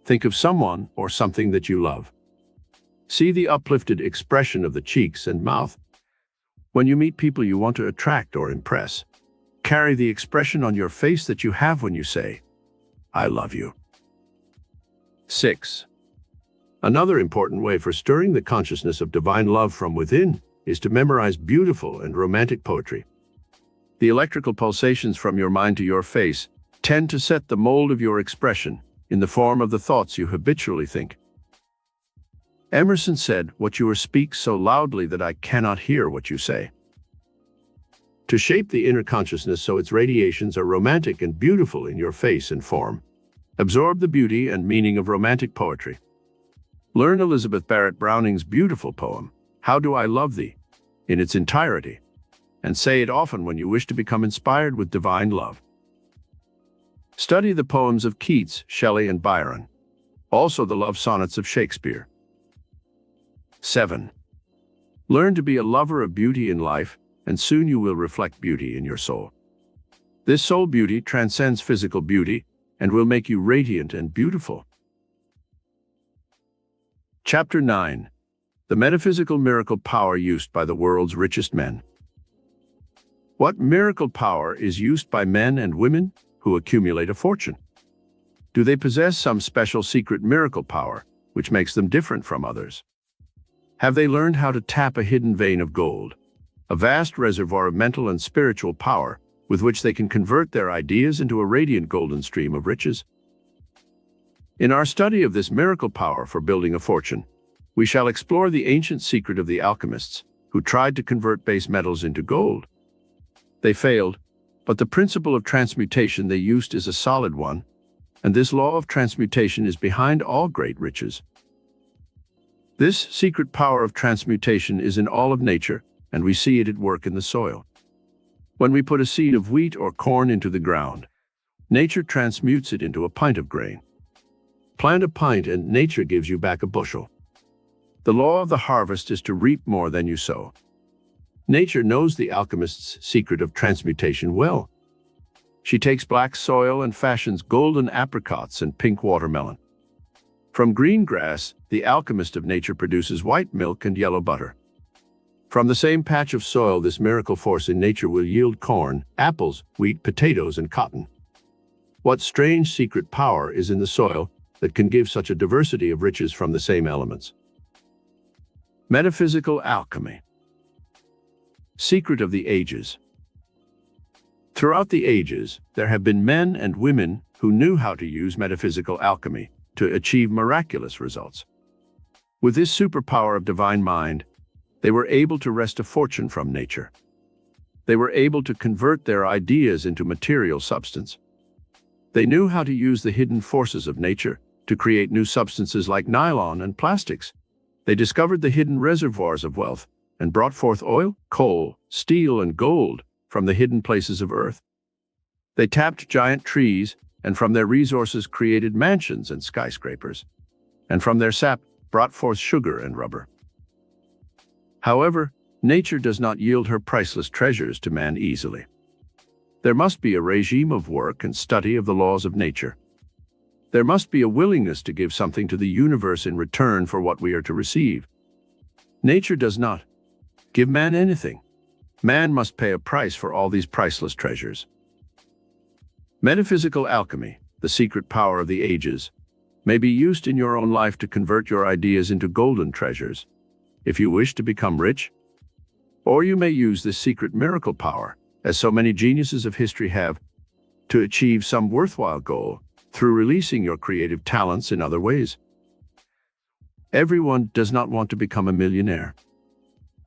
Think of someone or something that you love. See the uplifted expression of the cheeks and mouth. When you meet people you want to attract or impress, carry the expression on your face that you have when you say, I love you. 6. Another important way for stirring the consciousness of divine love from within is to memorize beautiful and romantic poetry. The electrical pulsations from your mind to your face tend to set the mold of your expression in the form of the thoughts you habitually think. Emerson said, "What you speak so loudly that I cannot hear what you say." to shape the inner consciousness so its radiations are romantic and beautiful in your face and form. Absorb the beauty and meaning of romantic poetry. Learn Elizabeth Barrett Browning's beautiful poem, How Do I Love Thee, in its entirety, and say it often when you wish to become inspired with divine love. Study the poems of Keats, Shelley, and Byron, also the love sonnets of Shakespeare. 7. Learn to be a lover of beauty in life, and soon you will reflect beauty in your soul. This soul beauty transcends physical beauty and will make you radiant and beautiful. Chapter 9. The metaphysical miracle power used by the world's richest men. What miracle power is used by men and women who accumulate a fortune? Do they possess some special secret miracle power which makes them different from others? Have they learned how to tap a hidden vein of gold, a vast reservoir of mental and spiritual power with which they can convert their ideas into a radiant golden stream of riches? In our study of this miracle power for building a fortune, we shall explore the ancient secret of the alchemists who tried to convert base metals into gold. They failed, but the principle of transmutation they used is a solid one, and this law of transmutation is behind all great riches. This secret power of transmutation is in all of nature, and we see it at work in the soil. When we put a seed of wheat or corn into the ground, nature transmutes it into a pint of grain. Plant a pint and nature gives you back a bushel. The law of the harvest is to reap more than you sow. Nature knows the alchemist's secret of transmutation well. She takes black soil and fashions golden apricots and pink watermelon. From green grass, the alchemist of nature produces white milk and yellow butter. From the same patch of soil, this miracle force in nature will yield corn, apples, wheat, potatoes, and cotton. What strange secret power is in the soil that can give such a diversity of riches from the same elements? Metaphysical alchemy. Secret of the ages. Throughout the ages, there have been men and women who knew how to use metaphysical alchemy to achieve miraculous results. With this superpower of divine mind, they were able to wrest a fortune from nature. They were able to convert their ideas into material substance. They knew how to use the hidden forces of nature to create new substances like nylon and plastics. They discovered the hidden reservoirs of wealth and brought forth oil, coal, steel, and gold from the hidden places of earth. They tapped giant trees and from their resources created mansions and skyscrapers, and from their sap brought forth sugar and rubber. However, nature does not yield her priceless treasures to man easily. There must be a regime of work and study of the laws of nature. There must be a willingness to give something to the universe in return for what we are to receive. Nature does not give man anything. Man must pay a price for all these priceless treasures. Metaphysical alchemy, the secret power of the ages, may be used in your own life to convert your ideas into golden treasures, if you wish to become rich. Or you may use this secret miracle power, as so many geniuses of history have, to achieve some worthwhile goal through releasing your creative talents in other ways. Everyone does not want to become a millionaire.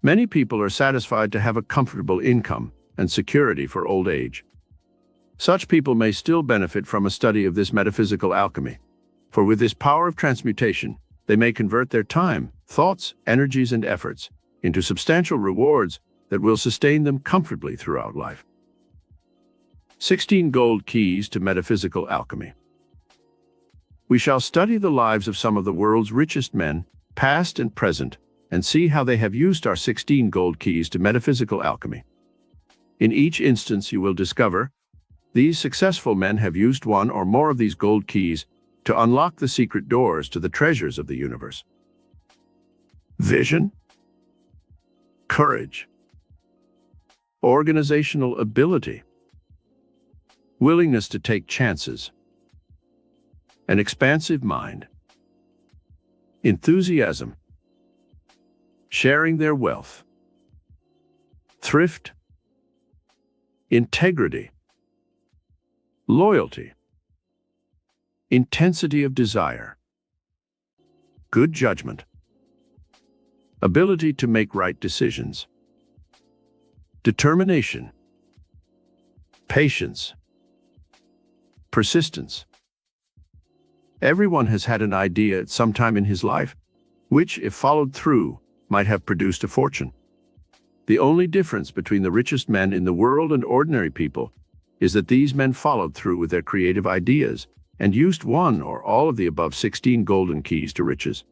Many people are satisfied to have a comfortable income and security for old age. Such people may still benefit from a study of this metaphysical alchemy, for with this power of transmutation, they may convert their time, thoughts, energies, and efforts into substantial rewards that will sustain them comfortably throughout life. 16 Gold Keys to Metaphysical Alchemy. We shall study the lives of some of the world's richest men, past and present, and see how they have used our 16 gold keys to metaphysical alchemy. In each instance, you will discover these successful men have used one or more of these gold keys to unlock the secret doors to the treasures of the universe. Vision, courage, organizational ability, willingness to take chances, an expansive mind, enthusiasm, sharing their wealth, thrift, integrity, loyalty, intensity of desire, good judgment, ability to make right decisions, determination, patience, persistence. Everyone has had an idea at some time in his life, which, if followed through, might have produced a fortune. The only difference between the richest men in the world and ordinary people is that these men followed through with their creative ideas and used one or all of the above 16 golden keys to riches.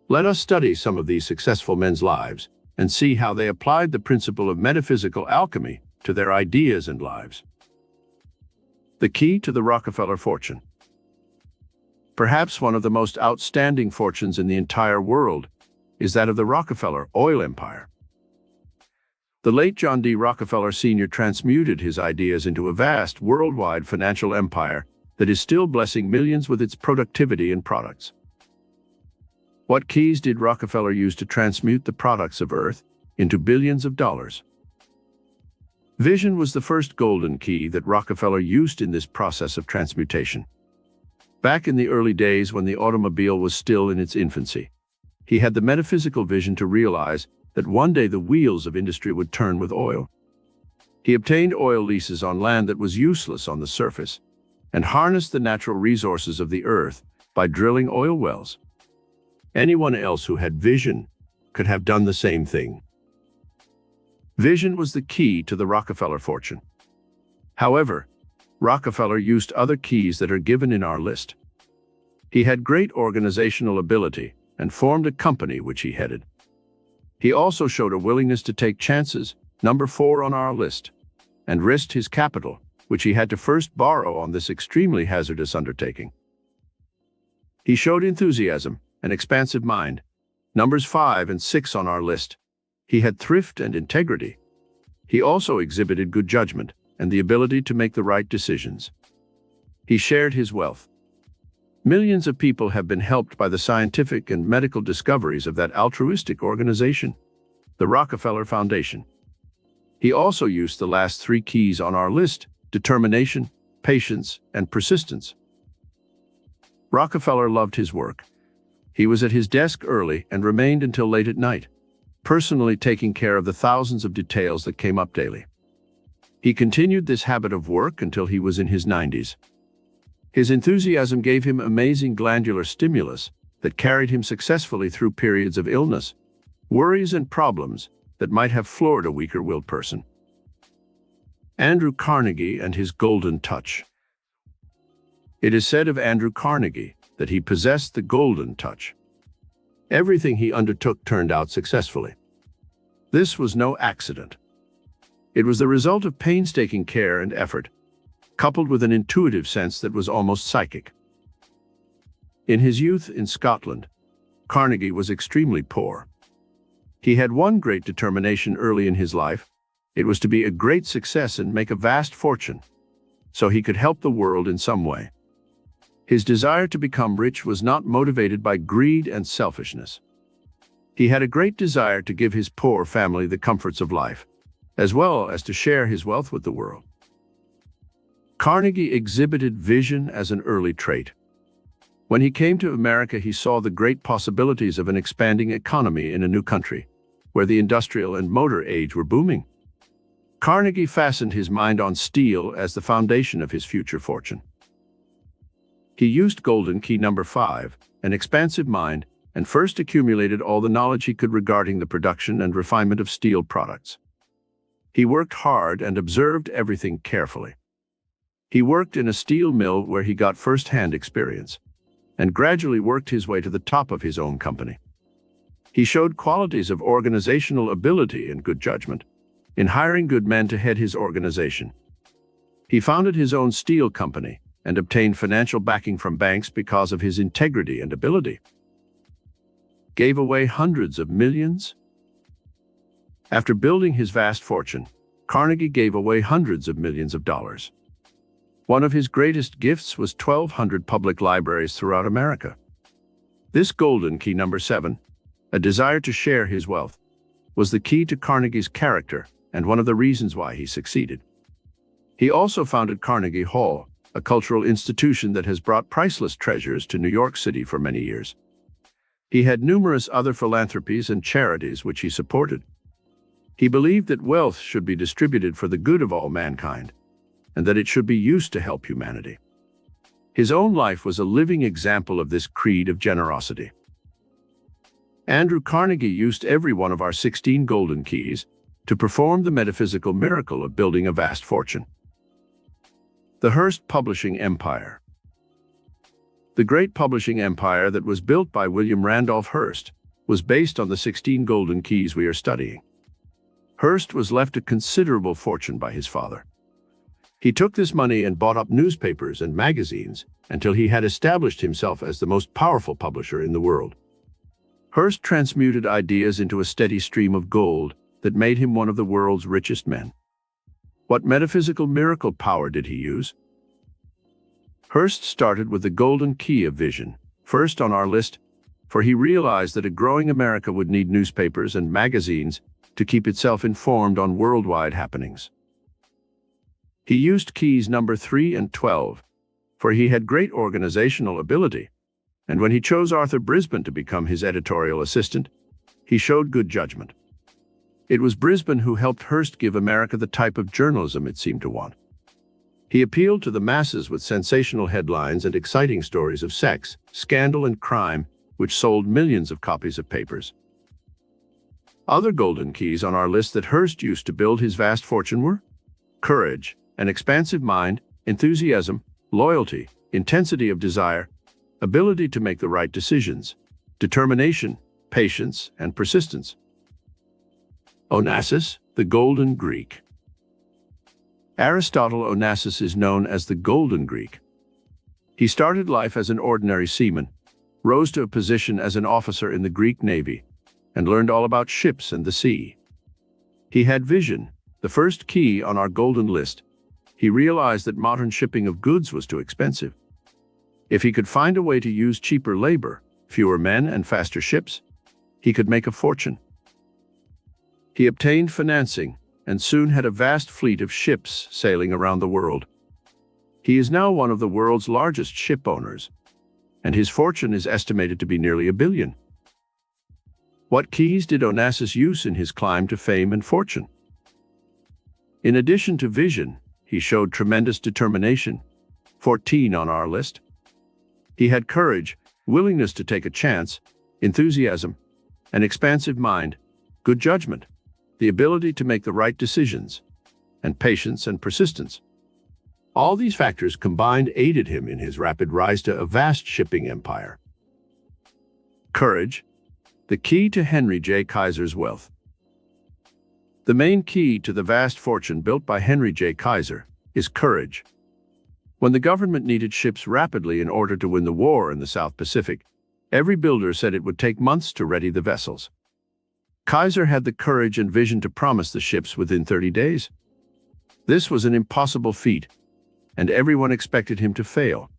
Let us study some of these successful men's lives and see how they applied the principle of metaphysical alchemy to their ideas and lives. The key to the Rockefeller fortune. Perhaps one of the most outstanding fortunes in the entire world is that of the Rockefeller oil empire. The late John D. Rockefeller Sr. transmuted his ideas into a vast worldwide financial empire that is still blessing millions with its productivity and products. What keys did Rockefeller use to transmute the products of Earth into billions of dollars? Vision was the first golden key that Rockefeller used in this process of transmutation. Back in the early days when the automobile was still in its infancy, he had the metaphysical vision to realize that one day the wheels of industry would turn with oil. He obtained oil leases on land that was useless on the surface and harnessed the natural resources of the earth by drilling oil wells. Anyone else who had vision could have done the same thing. Vision was the key to the Rockefeller fortune. However, Rockefeller used other keys that are given in our list. He had great organizational ability and formed a company which he headed. He also showed a willingness to take chances, number 4 on our list, and risked his capital, which he had to first borrow on this extremely hazardous undertaking. He showed enthusiasm, an expansive mind, numbers 5 and 6 on our list. He had thrift and integrity. He also exhibited good judgment and the ability to make the right decisions. He shared his wealth. Millions of people have been helped by the scientific and medical discoveries of that altruistic organization, the Rockefeller Foundation. He also used the last 3 keys on our list: determination, patience, and persistence. Rockefeller loved his work. He was at his desk early and remained until late at night, personally taking care of the thousands of details that came up daily. He continued this habit of work until he was in his 90s. His enthusiasm gave him amazing glandular stimulus that carried him successfully through periods of illness, worries, and problems that might have floored a weaker-willed person. Andrew Carnegie and his golden touch. It is said of Andrew Carnegie that he possessed the golden touch. Everything he undertook turned out successfully. This was no accident. It was the result of painstaking care and effort, coupled with an intuitive sense that was almost psychic. In his youth in Scotland, Carnegie was extremely poor. He had one great determination early in his life. It was to be a great success and make a vast fortune, so he could help the world in some way. His desire to become rich was not motivated by greed and selfishness. He had a great desire to give his poor family the comforts of life, as well as to share his wealth with the world. Carnegie exhibited vision as an early trait. When he came to America, he saw the great possibilities of an expanding economy in a new country, where the industrial and motor age were booming. Carnegie fastened his mind on steel as the foundation of his future fortune. He used golden key number 5, an expansive mind, and first accumulated all the knowledge he could regarding the production and refinement of steel products. He worked hard and observed everything carefully. He worked in a steel mill where he got first-hand experience, and gradually worked his way to the top of his own company. He showed qualities of organizational ability and good judgment in hiring good men to head his organization. He founded his own steel company and obtained financial backing from banks because of his integrity and ability. Gave away hundreds of millions. After building his vast fortune, Carnegie gave away hundreds of millions of dollars. One of his greatest gifts was 1,200 public libraries throughout America. This golden key number 7, a desire to share his wealth, was the key to Carnegie's character and one of the reasons why he succeeded. He also founded Carnegie Hall, a cultural institution that has brought priceless treasures to New York City for many years. He had numerous other philanthropies and charities which he supported. He believed that wealth should be distributed for the good of all mankind, and that it should be used to help humanity. His own life was a living example of this creed of generosity. Andrew Carnegie used every one of our 16 golden keys to perform the metaphysical miracle of building a vast fortune. The Hearst Publishing Empire. The great publishing empire that was built by William Randolph Hearst was based on the 16 golden keys we are studying. Hearst was left a considerable fortune by his father. He took this money and bought up newspapers and magazines until he had established himself as the most powerful publisher in the world. Hearst transmuted ideas into a steady stream of gold that made him one of the world's richest men. What metaphysical miracle power did he use? Hearst started with the golden key of vision, first on our list, for he realized that a growing America would need newspapers and magazines to keep itself informed on worldwide happenings. He used keys number 3 and 12, for he had great organizational ability, and when he chose Arthur Brisbane to become his editorial assistant, he showed good judgment. It was Brisbane who helped Hearst give America the type of journalism it seemed to want. He appealed to the masses with sensational headlines and exciting stories of sex, scandal, and crime, which sold millions of copies of papers. Other golden keys on our list that Hearst used to build his vast fortune were courage, an expansive mind, enthusiasm, loyalty, intensity of desire, ability to make the right decisions, determination, patience, and persistence. Onassis, the Golden Greek. Aristotle Onassis is known as the Golden Greek. He started life as an ordinary seaman, rose to a position as an officer in the Greek Navy, and learned all about ships and the sea. He had vision, the first key on our golden list. He realized that modern shipping of goods was too expensive. If he could find a way to use cheaper labor, fewer men, and faster ships, he could make a fortune. He obtained financing and soon had a vast fleet of ships sailing around the world. He is now one of the world's largest ship owners, and his fortune is estimated to be nearly $1 billion. What keys did Onassis use in his climb to fame and fortune? In addition to vision, he showed tremendous determination, 14 on our list. He had courage, willingness to take a chance, enthusiasm, an expansive mind, good judgment, the ability to make the right decisions, and patience and persistence. All these factors combined aided him in his rapid rise to a vast shipping empire. Courage, the key to Henry J. Kaiser's wealth. The main key to the vast fortune built by Henry J. Kaiser is courage. When the government needed ships rapidly in order to win the war in the South Pacific, every builder said it would take months to ready the vessels. Kaiser had the courage and vision to promise the ships within 30 days. This was an impossible feat, and everyone expected him to fail.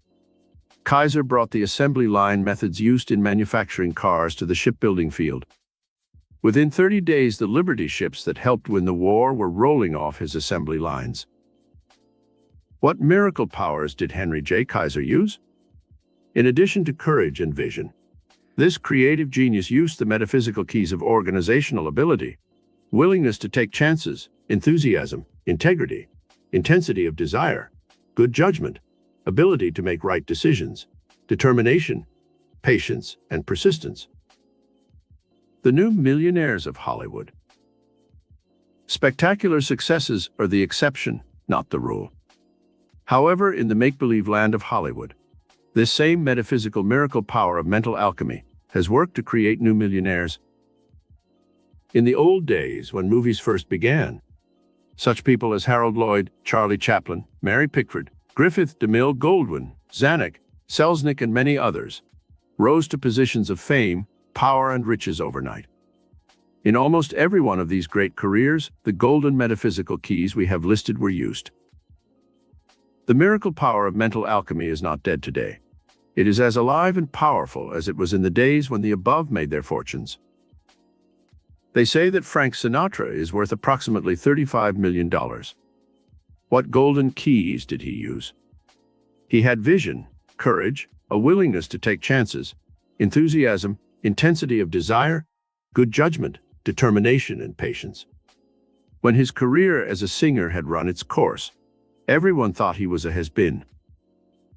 Kaiser brought the assembly line methods used in manufacturing cars to the shipbuilding field. Within 30 days, the Liberty ships that helped win the war were rolling off his assembly lines. What miracle powers did Henry J. Kaiser use? In addition to courage and vision, this creative genius used the metaphysical keys of organizational ability, willingness to take chances, enthusiasm, integrity, intensity of desire, good judgment, ability to make right decisions, determination, patience, and persistence. The new millionaires of Hollywood. Spectacular successes are the exception, not the rule. However, in the make-believe land of Hollywood, this same metaphysical miracle power of mental alchemy has worked to create new millionaires. In the old days, when movies first began, such people as Harold Lloyd, Charlie Chaplin, Mary Pickford, Griffith, DeMille, Goldwyn, Zanuck, Selznick, and many others rose to positions of fame, power, and riches overnight. In almost every one of these great careers, the golden metaphysical keys we have listed were used. The miracle power of mental alchemy is not dead today. It is as alive and powerful as it was in the days when the above made their fortunes. They say that Frank Sinatra is worth approximately $35 million. What golden keys did he use? He had vision, courage, a willingness to take chances, enthusiasm, intensity of desire, good judgment, determination, and patience. When his career as a singer had run its course, Everyone thought he was a has-been.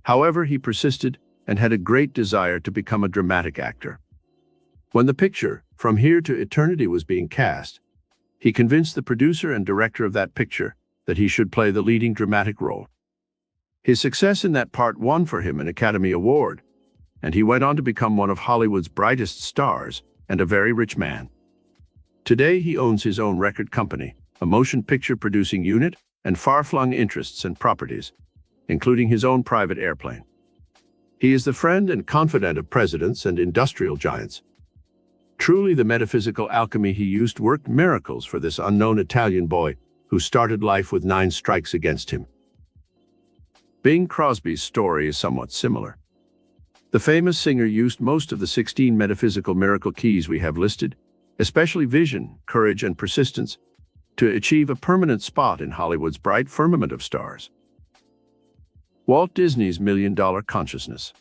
However, he persisted and had a great desire to become a dramatic actor. When the picture, From Here to Eternity, was being cast, he convinced the producer and director of that picture that he should play the leading dramatic role. His success in that part won for him an Academy Award, and he went on to become one of Hollywood's brightest stars and a very rich man. Today, he owns his own record company, a motion picture producing unit, and far-flung interests and properties, including his own private airplane. He is the friend and confidant of presidents and industrial giants. Truly, the metaphysical alchemy he used worked miracles for this unknown Italian boy who started life with 9 strikes against him. Bing Crosby's story is somewhat similar. The famous singer used most of the 16 metaphysical miracle keys we have listed, especially vision, courage, and persistence, to achieve a permanent spot in Hollywood's bright firmament of stars. Walt Disney's $1 Million Consciousness.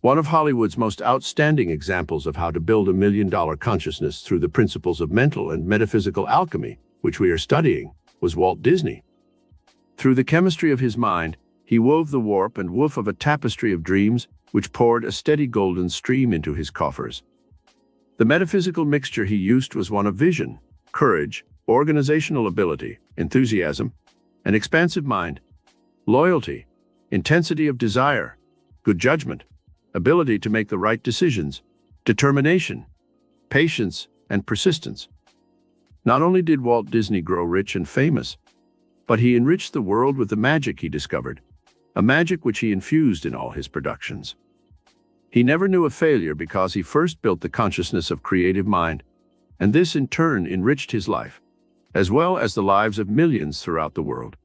One of Hollywood's most outstanding examples of how to build a $1 million consciousness through the principles of mental and metaphysical alchemy, which we are studying, was Walt Disney. Through the chemistry of his mind, he wove the warp and woof of a tapestry of dreams which poured a steady golden stream into his coffers. The metaphysical mixture he used was one of vision, courage, organizational ability, enthusiasm, an expansive mind, loyalty, intensity of desire, good judgment, ability to make the right decisions, determination, patience, and persistence. Not only did Walt Disney grow rich and famous, but he enriched the world with the magic he discovered, a magic which he infused in all his productions. He never knew a failure because he first built the consciousness of creative mind, and this in turn enriched his life, as well as the lives of millions throughout the world.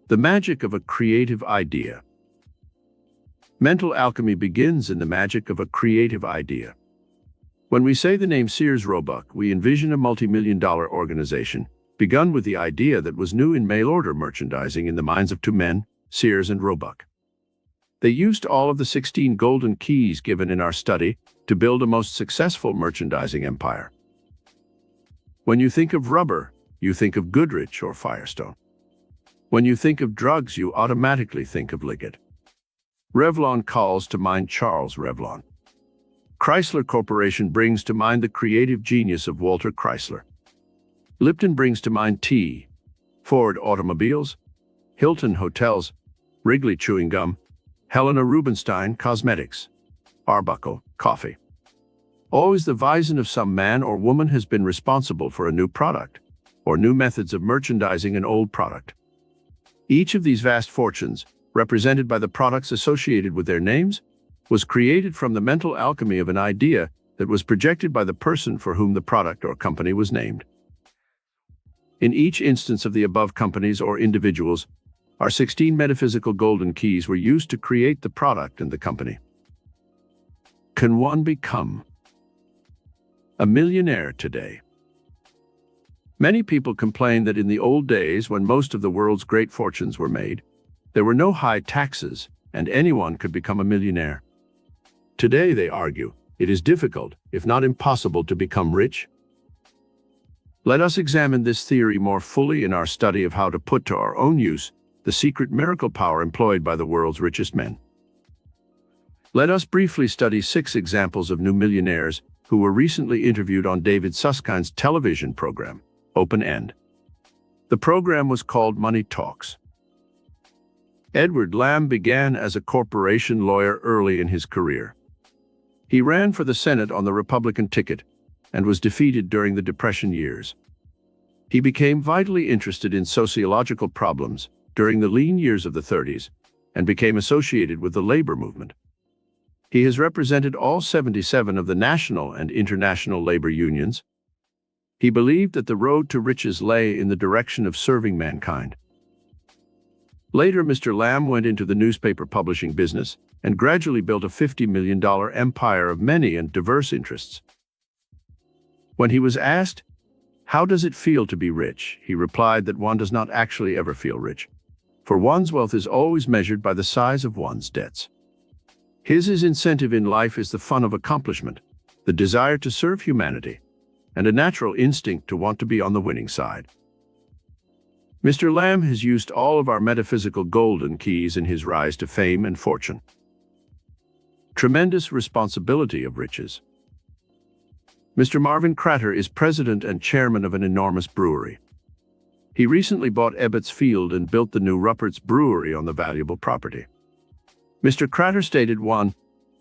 The magic of a creative idea. Mental alchemy begins in the magic of a creative idea. When we say the name Sears Roebuck, we envision a multi-million-dollar organization, begun with the idea that was new in mail-order merchandising in the minds of 2 men, Sears and Roebuck. They used all of the 16 golden keys given in our study to build a most successful merchandising empire. When you think of rubber, you think of Goodrich or Firestone. When you think of drugs, you automatically think of Liggett. Revlon calls to mind Charles Revlon. Chrysler Corporation brings to mind the creative genius of Walter Chrysler. Lipton brings to mind tea, Ford automobiles, Hilton hotels, Wrigley chewing gum, Helena Rubinstein cosmetics, Arbuckle coffee. Always the vision of some man or woman has been responsible for a new product, or new methods of merchandising an old product. Each of these vast fortunes, represented by the products associated with their names, was created from the mental alchemy of an idea that was projected by the person for whom the product or company was named. In each instance of the above companies or individuals, our 16 metaphysical golden keys were used to create the product and the company. Can one become a millionaire today? Many people complain that in the old days, when most of the world's great fortunes were made, there were no high taxes and anyone could become a millionaire. Today, they argue, it is difficult, if not impossible, to become rich. Let us examine this theory more fully in our study of how to put to our own use the secret miracle power employed by the world's richest men. Let us briefly study 6 examples of new millionaires who were recently interviewed on David Susskind's television program, Open End. The program was called Money Talks. Edward Lamb began as a corporation lawyer early in his career. He ran for the Senate on the Republican ticket and was defeated during the Depression years. He became vitally interested in sociological problems during the lean years of the 30s and became associated with the labor movement. He has represented all 77 of the national and international labor unions. He believed that the road to riches lay in the direction of serving mankind. Later, Mr. Lamb went into the newspaper publishing business and gradually built a $50 million empire of many and diverse interests. When he was asked, "How does it feel to be rich?" he replied that one does not actually ever feel rich, for one's wealth is always measured by the size of one's debts. His incentive in life is the fun of accomplishment, the desire to serve humanity, and a natural instinct to want to be on the winning side. Mr. Lamb has used all of our metaphysical golden keys in his rise to fame and fortune. Tremendous responsibility of riches. Mr. Marvin Crater is president and chairman of an enormous brewery. He recently bought Ebbets Field and built the new Rupert's Brewery on the valuable property. Mr. Crater stated, 1,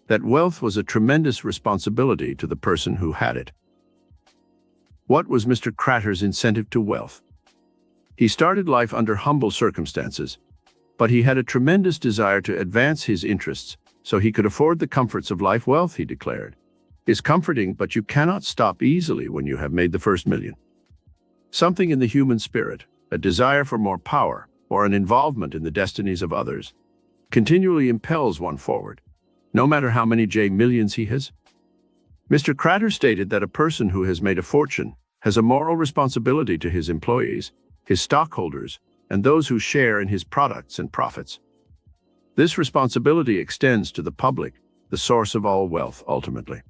that wealth was a tremendous responsibility to the person who had it. What was Mr. Crater's incentive to wealth? He started life under humble circumstances, but he had a tremendous desire to advance his interests so he could afford the comforts of life. Wealth, he declared, is comforting, but you cannot stop easily when you have made the first million. Something in the human spirit, a desire for more power or an involvement in the destinies of others, continually impels one forward, no matter how many millions he has. Mr. Crater stated that a person who has made a fortune has a moral responsibility to his employees, his stockholders, and those who share in his products and profits. This responsibility extends to the public, the source of all wealth ultimately.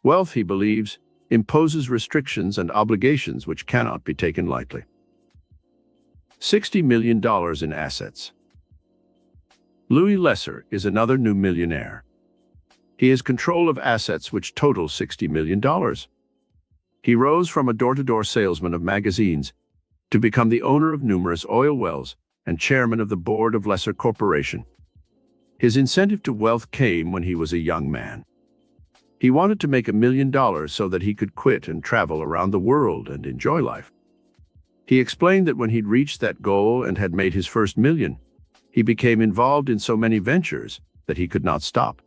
Wealth, he believes, imposes restrictions and obligations which cannot be taken lightly. $60 million in assets. Louis Lesser is another new millionaire. He has control of assets which total $60 million. He rose from a door-to-door salesman of magazines to become the owner of numerous oil wells and chairman of the board of Lesser Corporation. His incentive to wealth came when he was a young man. He wanted to make $1 million so that he could quit and travel around the world and enjoy life. He explained that when he'd reached that goal and had made his first million, he became involved in so many ventures that he could not stop.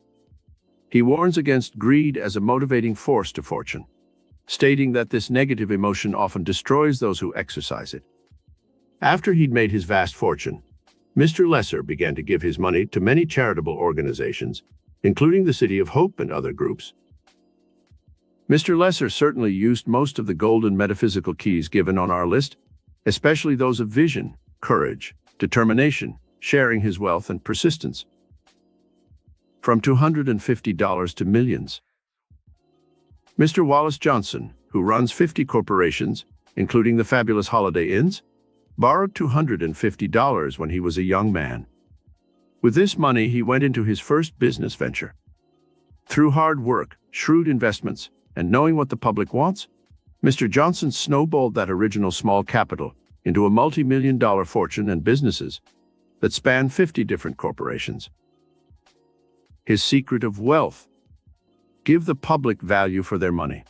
He warns against greed as a motivating force to fortune, stating that this negative emotion often destroys those who exercise it. After he'd made his vast fortune, Mr. Lesser began to give his money to many charitable organizations, including the City of Hope and other groups. Mr. Lesser certainly used most of the golden metaphysical keys given on our list, especially those of vision, courage, determination, sharing his wealth, and persistence. From $250 to millions. Mr. Wallace Johnson, who runs 50 corporations, including the fabulous Holiday Inns, borrowed $250 when he was a young man. With this money, he went into his first business venture. Through hard work, shrewd investments, and knowing what the public wants, Mr. Johnson snowballed that original small capital into a multi-million-dollar fortune and businesses that span 50 different corporations. His secret of wealth: give the public value for their money.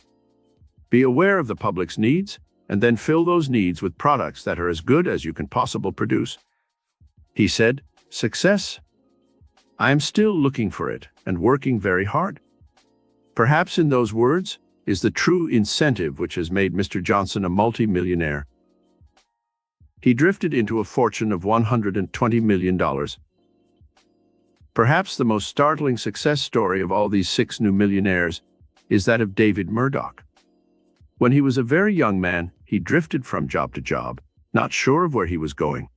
Be aware of the public's needs, and then fill those needs with products that are as good as you can possibly produce. He said, "Success? I am still looking for it and working very hard." Perhaps in those words is the true incentive which has made Mr. Johnson a multi-millionaire. He drifted into a fortune of $120 million. Perhaps the most startling success story of all these 6 new millionaires is that of David Murdoch. When he was a very young man, he drifted from job to job, not sure of where he was going.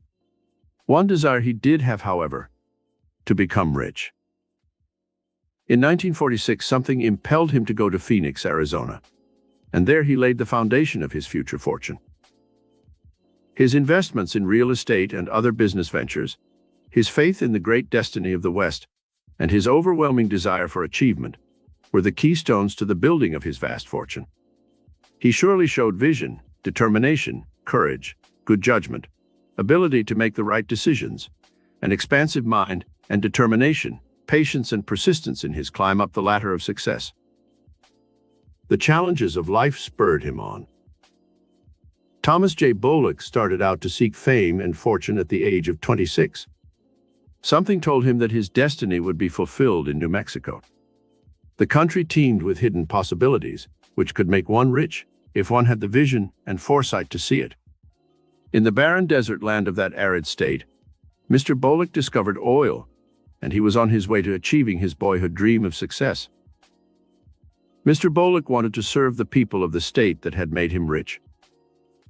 One desire he did have, however, to become rich. In 1946, something impelled him to go to Phoenix, Arizona, and there he laid the foundation of his future fortune. His investments in real estate and other business ventures, his faith in the great destiny of the West, and his overwhelming desire for achievement were the keystones to the building of his vast fortune. He surely showed vision, determination, courage, good judgment, ability to make the right decisions, an expansive mind, and determination, patience, and persistence in his climb up the ladder of success. The challenges of life spurred him on. Thomas J. Bullock started out to seek fame and fortune at the age of 26. Something told him that his destiny would be fulfilled in New Mexico. The country teemed with hidden possibilities, which could make one rich if one had the vision and foresight to see it. In the barren desert land of that arid state, Mr. Bullock discovered oil, and he was on his way to achieving his boyhood dream of success. Mr. Bullock wanted to serve the people of the state that had made him rich.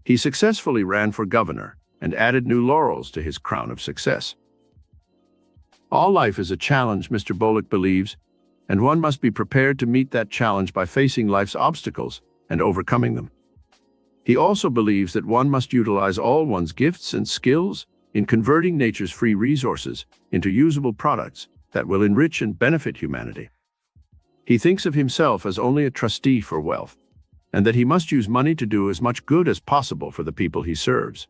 He successfully ran for governor and added new laurels to his crown of success. All life is a challenge, Mr. Bullock believes, and one must be prepared to meet that challenge by facing life's obstacles and overcoming them. He also believes that one must utilize all one's gifts and skills in converting nature's free resources into usable products that will enrich and benefit humanity. He thinks of himself as only a trustee for wealth, and that he must use money to do as much good as possible for the people he serves.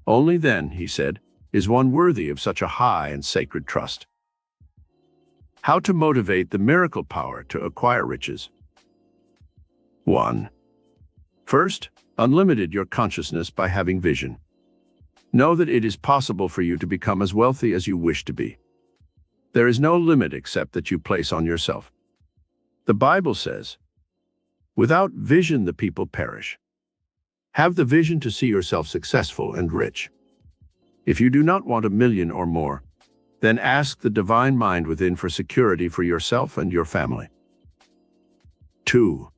Only then, he said, is one worthy of such a high and sacred trust. How to motivate the miracle power to acquire riches. 1. First, unlimited your consciousness by having vision. Know that it is possible for you to become as wealthy as you wish to be. There is no limit except that you place on yourself. The Bible says, "Without vision the people perish." Have the vision to see yourself successful and rich. If you do not want 1,000,000 or more, then ask the divine mind within for security for yourself and your family. 2.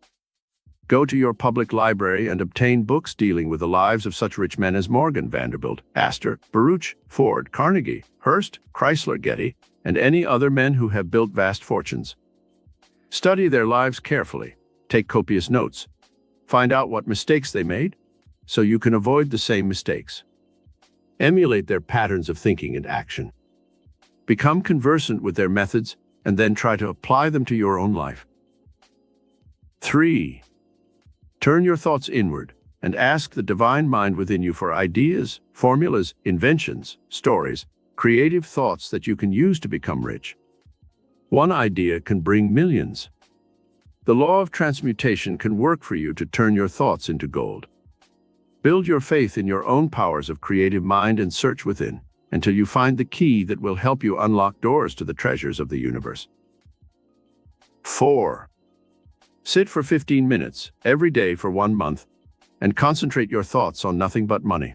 Go to your public library and obtain books dealing with the lives of such rich men as Morgan, Vanderbilt, Astor, Baruch, Ford, Carnegie, Hearst, Chrysler, Getty, and any other men who have built vast fortunes. Study their lives carefully, take copious notes, find out what mistakes they made, so you can avoid the same mistakes. Emulate their patterns of thinking and action. Become conversant with their methods and then try to apply them to your own life. 3. Turn your thoughts inward and ask the divine mind within you for ideas, formulas, inventions, stories, creative thoughts that you can use to become rich. One idea can bring millions. The law of transmutation can work for you to turn your thoughts into gold. Build your faith in your own powers of creative mind and search within until you find the key that will help you unlock doors to the treasures of the universe. 4. Sit for 15 minutes every day for 1 month and concentrate your thoughts on nothing but money.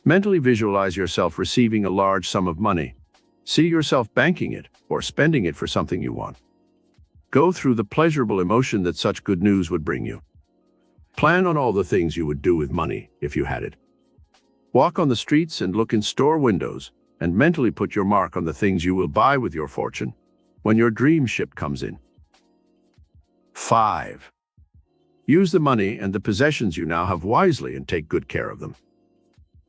Mentally visualize yourself receiving a large sum of money. See yourself banking it or spending it for something you want. Go through the pleasurable emotion that such good news would bring you. Plan on all the things you would do with money if you had it. Walk on the streets and look in store windows and mentally put your mark on the things you will buy with your fortune when your dream ship comes in. 5. Use the money and the possessions you now have wisely and take good care of them.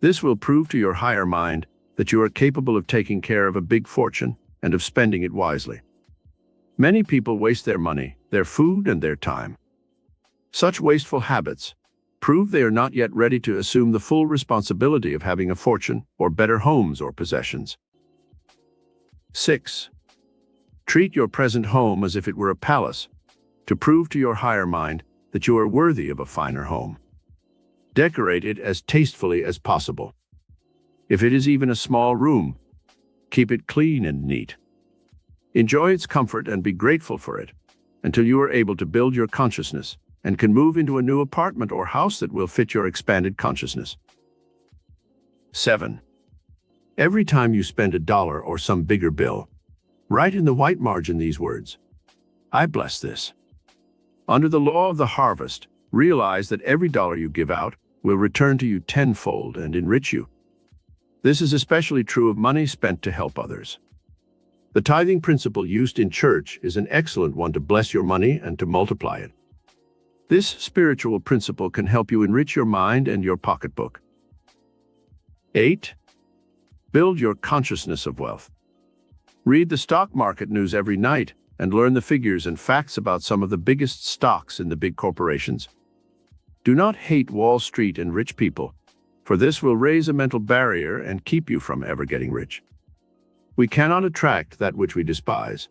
This will prove to your higher mind that you are capable of taking care of a big fortune and of spending it wisely. Many people waste their money, their food, and their time. Such wasteful habits prove they are not yet ready to assume the full responsibility of having a fortune or better homes or possessions. 6. Treat your present home as if it were a palace, to prove to your higher mind that you are worthy of a finer home. Decorate it as tastefully as possible. If it is even a small room, keep it clean and neat. Enjoy its comfort and be grateful for it until you are able to build your consciousness and can move into a new apartment or house that will fit your expanded consciousness. 7. Every time you spend $1 or some bigger bill, write in the white margin these words: "I bless this." Under the law of the harvest, realize that every dollar you give out will return to you tenfold and enrich you. This is especially true of money spent to help others. The tithing principle used in church is an excellent one to bless your money and to multiply it. This spiritual principle can help you enrich your mind and your pocketbook. 8. Build your consciousness of wealth. Read the stock market news every night and learn the figures and facts about some of the biggest stocks in the big corporations. Do not hate Wall Street and rich people, for this will raise a mental barrier and keep you from ever getting rich. We cannot attract that which we despise,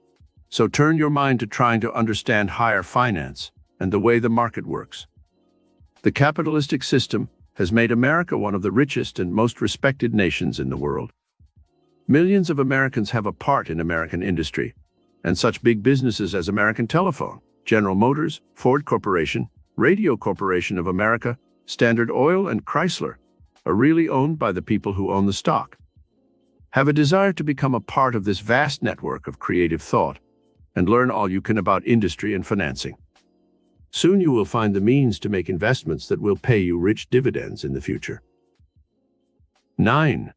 so turn your mind to trying to understand higher finance and the way the market works. The capitalistic system has made America one of the richest and most respected nations in the world. Millions of Americans have a part in American industry, and such big businesses as American Telephone, General Motors, Ford Corporation, Radio Corporation of America, Standard Oil, and Chrysler are really owned by the people who own the stock. Have a desire to become a part of this vast network of creative thought and learn all you can about industry and financing. Soon you will find the means to make investments that will pay you rich dividends in the future. 9.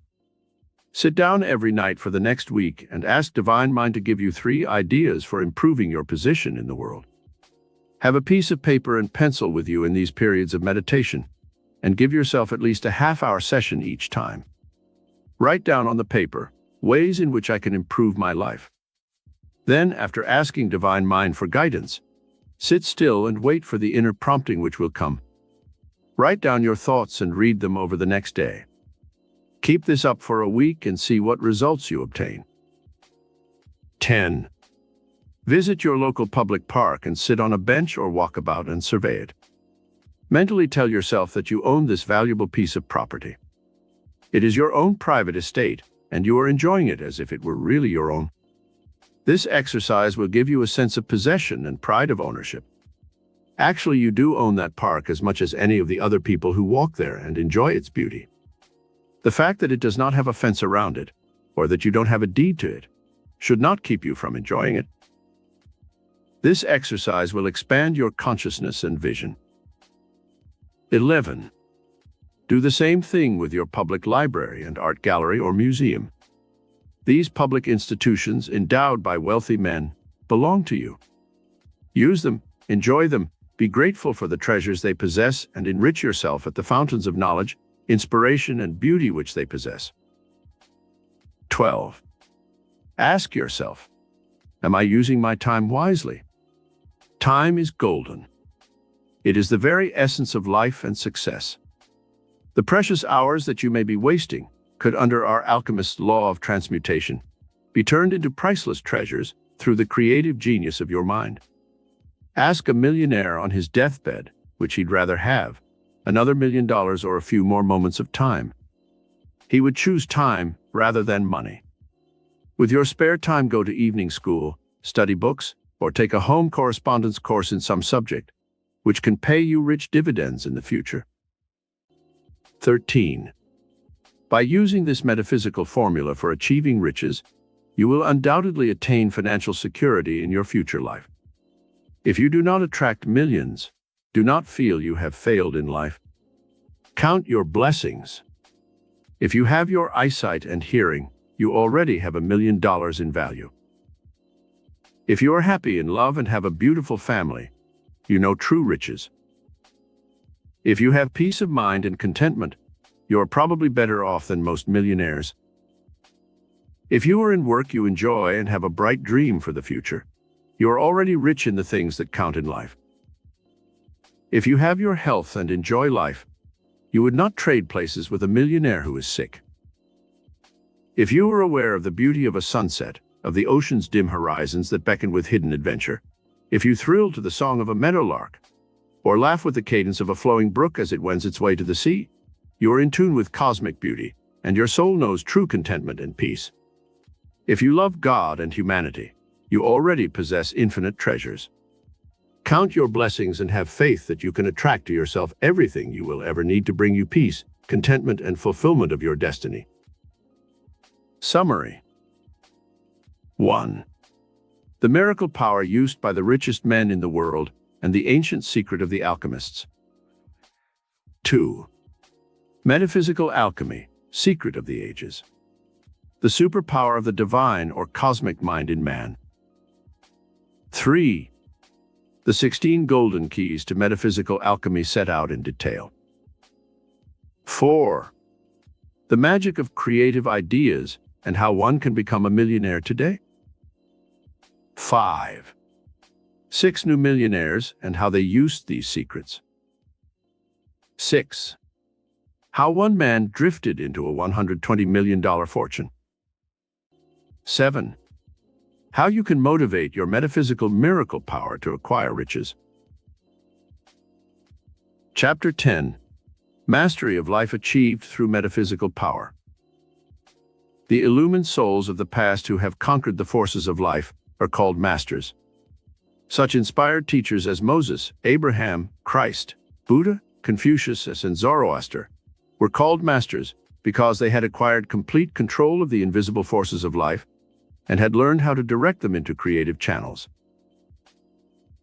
Sit down every night for the next week and ask Divine Mind to give you 3 ideas for improving your position in the world. Have a piece of paper and pencil with you in these periods of meditation, and give yourself at least a half-hour session each time. Write down on the paper ways in which I can improve my life. Then, after asking Divine Mind for guidance, sit still and wait for the inner prompting which will come. Write down your thoughts and read them over the next day. Keep this up for a week and see what results you obtain. 10. Visit your local public park and sit on a bench or walk about and survey it. Mentally tell yourself that you own this valuable piece of property. It is your own private estate, and you are enjoying it as if it were really your own. This exercise will give you a sense of possession and pride of ownership. Actually, you do own that park as much as any of the other people who walk there and enjoy its beauty. The fact that it does not have a fence around it, or that you don't have a deed to it, should not keep you from enjoying it. This exercise will expand your consciousness and vision. 11. Do the same thing with your public library and art gallery or museum. These public institutions, endowed by wealthy men, belong to you. Use them, enjoy them, be grateful for the treasures they possess, and enrich yourself at the fountains of knowledge, inspiration, and beauty which they possess. 12. Ask yourself, am I using my time wisely? Time is golden. It is the very essence of life and success. The precious hours that you may be wasting could, under our alchemist's law of transmutation, be turned into priceless treasures through the creative genius of your mind. Ask a millionaire on his deathbed which he'd rather have, another $1 million or a few more moments of time. He would choose time rather than money. With your spare time, go to evening school, study books, or take a home correspondence course in some subject, which can pay you rich dividends in the future. 13. By using this metaphysical formula for achieving riches, you will undoubtedly attain financial security in your future life. If you do not attract millions, do not feel you have failed in life. Count your blessings. If you have your eyesight and hearing, you already have $1 million in value. If you are happy in love and have a beautiful family, you know true riches. If you have peace of mind and contentment, you are probably better off than most millionaires. If you are in work you enjoy and have a bright dream for the future, you are already rich in the things that count in life. If you have your health and enjoy life, you would not trade places with a millionaire who is sick. If you are aware of the beauty of a sunset, of the ocean's dim horizons that beckon with hidden adventure, if you thrill to the song of a meadowlark, or laugh with the cadence of a flowing brook as it wends its way to the sea, you are in tune with cosmic beauty, and your soul knows true contentment and peace. If you love God and humanity, you already possess infinite treasures. Count your blessings and have faith that you can attract to yourself everything you will ever need to bring you peace, contentment, and fulfillment of your destiny. Summary. 1. The miracle power used by the richest men in the world and the ancient secret of the alchemists. 2. Metaphysical alchemy, secret of the ages. The superpower of the divine or cosmic mind in man. 3. The 16 golden keys to metaphysical alchemy set out in detail. 4. The magic of creative ideas and how one can become a millionaire today. 5. 6 new millionaires and how they used these secrets. 6. How one man drifted into a $120 million fortune. 7. How you can motivate your metaphysical miracle power to acquire riches. Chapter 10. Mastery of life achieved through metaphysical power. The illumined souls of the past who have conquered the forces of life are called masters. Such inspired teachers as Moses, Abraham, Christ, Buddha, Confucius, and Zoroaster were called masters because they had acquired complete control of the invisible forces of life and had learned how to direct them into creative channels.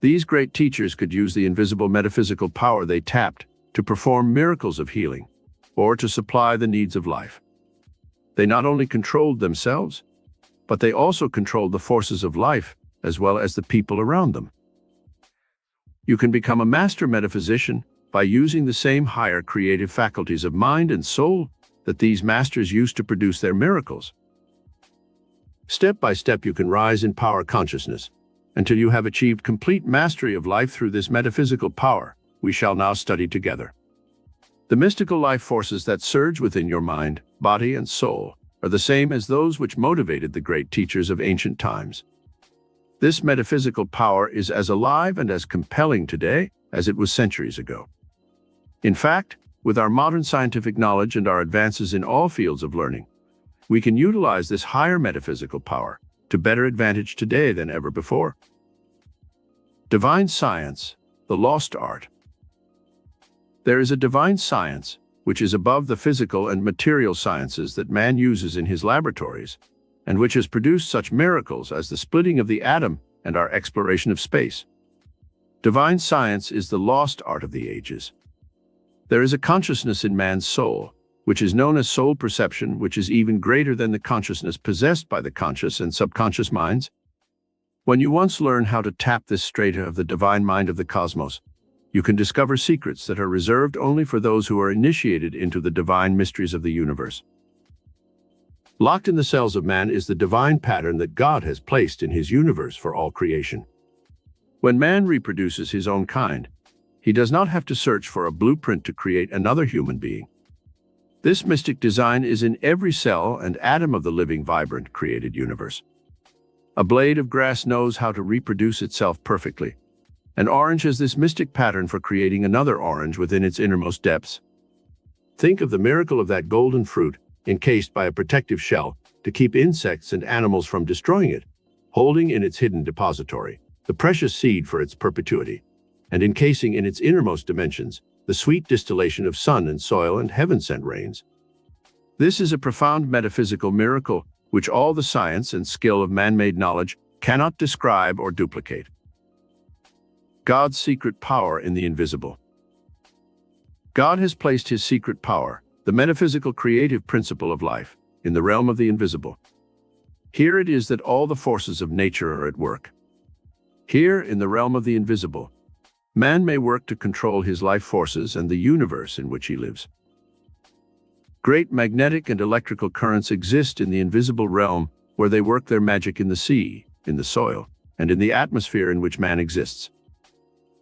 These great teachers could use the invisible metaphysical power they tapped to perform miracles of healing or to supply the needs of life. They not only controlled themselves, but they also controlled the forces of life as well as the people around them. You can become a master metaphysician by using the same higher creative faculties of mind and soul that these masters used to produce their miracles. Step by step, you can rise in power consciousness until you have achieved complete mastery of life through this metaphysical power we shall now study together. The mystical life forces that surge within your mind, body, and soul are the same as those which motivated the great teachers of ancient times. This metaphysical power is as alive and as compelling today as it was centuries ago. In fact, with our modern scientific knowledge and our advances in all fields of learning, we can utilize this higher metaphysical power to better advantage today than ever before. Divine science, the lost art. There is a divine science which is above the physical and material sciences that man uses in his laboratories, and which has produced such miracles as the splitting of the atom and our exploration of space. Divine science is the lost art of the ages. There is a consciousness in man's soul, which is known as soul perception, which is even greater than the consciousness possessed by the conscious and subconscious minds. When you once learn how to tap this strata of the divine mind of the cosmos, you can discover secrets that are reserved only for those who are initiated into the divine mysteries of the universe. Locked in the cells of man is the divine pattern that God has placed in his universe for all creation. When man reproduces his own kind, he does not have to search for a blueprint to create another human being. This mystic design is in every cell and atom of the living, vibrant, created universe. A blade of grass knows how to reproduce itself perfectly. An orange has this mystic pattern for creating another orange within its innermost depths. Think of the miracle of that golden fruit, encased by a protective shell to keep insects and animals from destroying it, holding in its hidden depository the precious seed for its perpetuity, and encasing in its innermost dimensions the sweet distillation of sun and soil and heaven-sent rains. This is a profound metaphysical miracle which all the science and skill of man-made knowledge cannot describe or duplicate. God's secret power in the invisible. God has placed his secret power, the metaphysical creative principle of life, in the realm of the invisible. Here it is that all the forces of nature are at work. Here, in the realm of the invisible, man may work to control his life forces and the universe in which he lives. Great magnetic and electrical currents exist in the invisible realm where they work their magic in the sea, in the soil, and in the atmosphere in which man exists.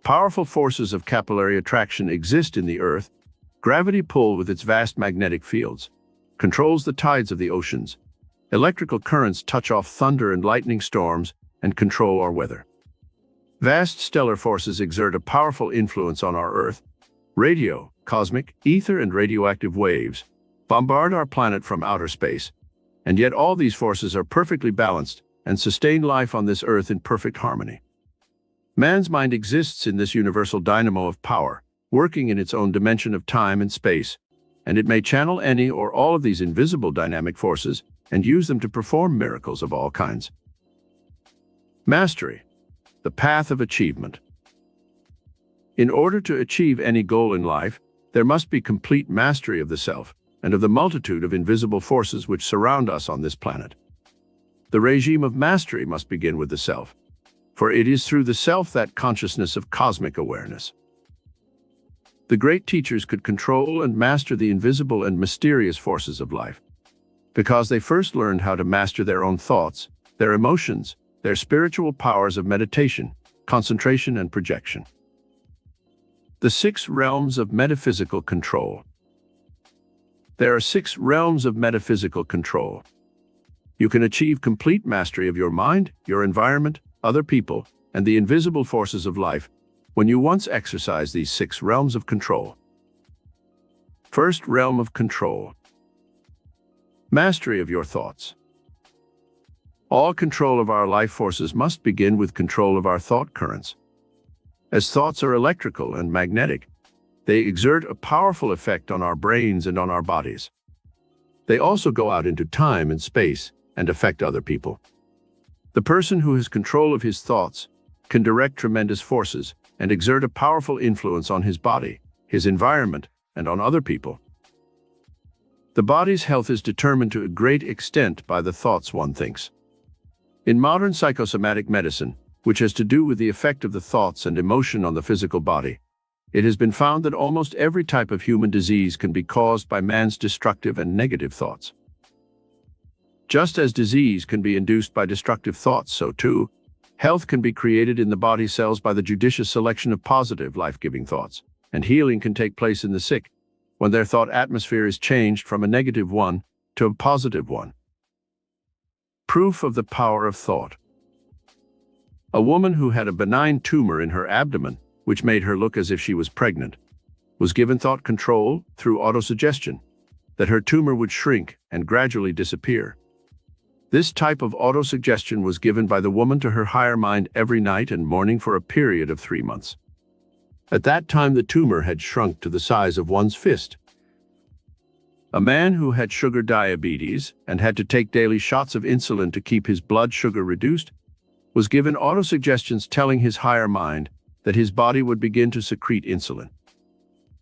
Powerful forces of capillary attraction exist in the earth. Gravity pull with its vast magnetic fields controls the tides of the oceans. Electrical currents touch off thunder and lightning storms and control our weather. Vast stellar forces exert a powerful influence on our Earth. Radio, cosmic, ether, and radioactive waves bombard our planet from outer space, and yet all these forces are perfectly balanced and sustain life on this Earth in perfect harmony. Man's mind exists in this universal dynamo of power, working in its own dimension of time and space, and it may channel any or all of these invisible dynamic forces and use them to perform miracles of all kinds. Mastery, the path of achievement. In order to achieve any goal in life, there must be complete mastery of the self and of the multitude of invisible forces which surround us on this planet. The regime of mastery must begin with the self, for it is through the self that consciousness of cosmic awareness. The great teachers could control and master the invisible and mysterious forces of life, because they first learned how to master their own thoughts, their emotions, their spiritual powers of meditation, concentration, and projection. The 6 realms of metaphysical control. There are 6 realms of metaphysical control. You can achieve complete mastery of your mind, your environment, other people, and the invisible forces of life when you once exercise these 6 realms of control. First realm of control. Mastery of your thoughts. All control of our life forces must begin with control of our thought currents. As thoughts are electrical and magnetic, they exert a powerful effect on our brains and on our bodies. They also go out into time and space and affect other people. The person who has control of his thoughts can direct tremendous forces and exert a powerful influence on his body, his environment, and on other people. The body's health is determined to a great extent by the thoughts one thinks. In modern psychosomatic medicine, which has to do with the effect of the thoughts and emotion on the physical body. It has been found that almost every type of human disease can be caused by man's destructive and negative thoughts. Just as disease can be induced by destructive thoughts, so too, health can be created in the body cells by the judicious selection of positive, life-giving thoughts, and healing can take place in the sick when their thought atmosphere is changed from a negative one to a positive one. Proof of the power of thought. A woman who had a benign tumor in her abdomen, which made her look as if she was pregnant, was given thought control through autosuggestion that her tumor would shrink and gradually disappear. This type of autosuggestion was given by the woman to her higher mind every night and morning for a period of 3 months. At that time, the tumor had shrunk to the size of one's fist. A man who had sugar diabetes and had to take daily shots of insulin to keep his blood sugar reduced was given autosuggestions telling his higher mind that his body would begin to secrete insulin.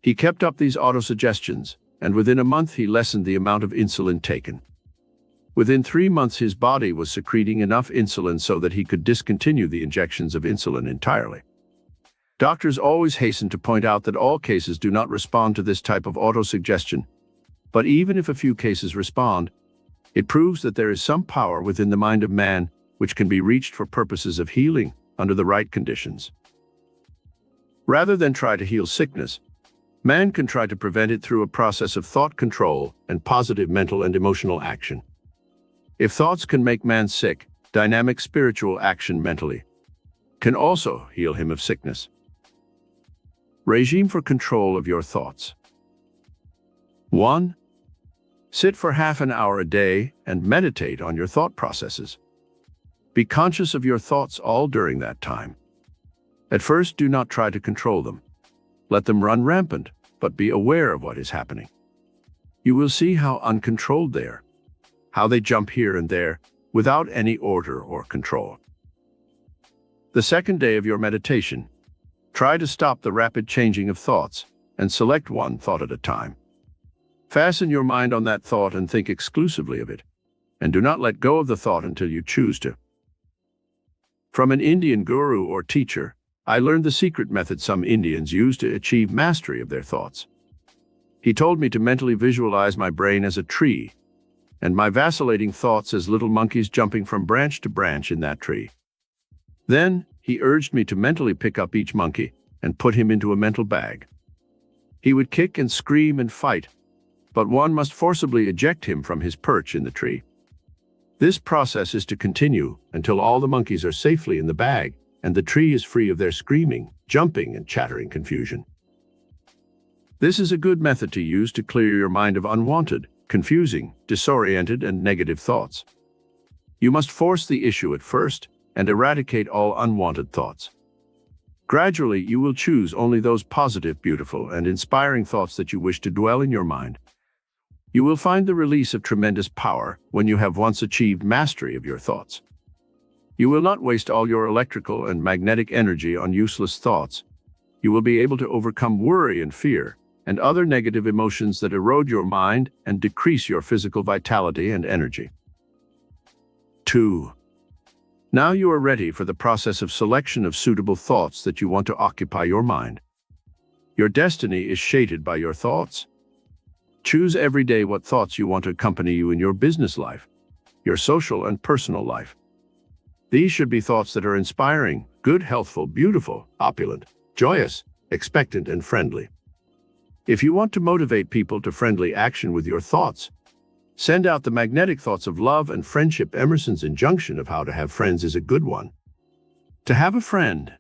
He kept up these autosuggestions, and within a month he lessened the amount of insulin taken. Within 3 months, his body was secreting enough insulin so that he could discontinue the injections of insulin entirely. Doctors always hasten to point out that all cases do not respond to this type of autosuggestion, but even if a few cases respond, it proves that there is some power within the mind of man which can be reached for purposes of healing under the right conditions. Rather than try to heal sickness, man can try to prevent it through a process of thought control and positive mental and emotional action. If thoughts can make man sick, dynamic spiritual action mentally can also heal him of sickness. Regime for control of your thoughts. 1. Sit for half an hour a day and meditate on your thought processes. Be conscious of your thoughts all during that time. At first, do not try to control them. Let them run rampant, but be aware of what is happening. You will see how uncontrolled they are, how they jump here and there without any order or control. The second day of your meditation, try to stop the rapid changing of thoughts and select one thought at a time. Fasten your mind on that thought and think exclusively of it, and do not let go of the thought until you choose to. From an Indian guru or teacher, I learned the secret method some Indians use to achieve mastery of their thoughts. He told me to mentally visualize my brain as a tree, and my vacillating thoughts as little monkeys jumping from branch to branch in that tree. Then, he urged me to mentally pick up each monkey and put him into a mental bag. He would kick and scream and fight, but one must forcibly eject him from his perch in the tree. This process is to continue until all the monkeys are safely in the bag and the tree is free of their screaming, jumping, and chattering confusion. This is a good method to use to clear your mind of unwanted, confusing, disoriented, and negative thoughts. You must force the issue at first and eradicate all unwanted thoughts. Gradually, you will choose only those positive, beautiful, and inspiring thoughts that you wish to dwell in your mind. You will find the release of tremendous power when you have once achieved mastery of your thoughts. You will not waste all your electrical and magnetic energy on useless thoughts. You will be able to overcome worry and fear and other negative emotions that erode your mind and decrease your physical vitality and energy. 2. Now you are ready for the process of selection of suitable thoughts that you want to occupy your mind. Your destiny is shaded by your thoughts. Choose every day what thoughts you want to accompany you in your business life, your social and personal life. These should be thoughts that are inspiring, good, healthful, beautiful, opulent, joyous, expectant, and friendly. If you want to motivate people to friendly action with your thoughts, send out the magnetic thoughts of love and friendship. Emerson's injunction of how to have friends is a good one. To have a friend,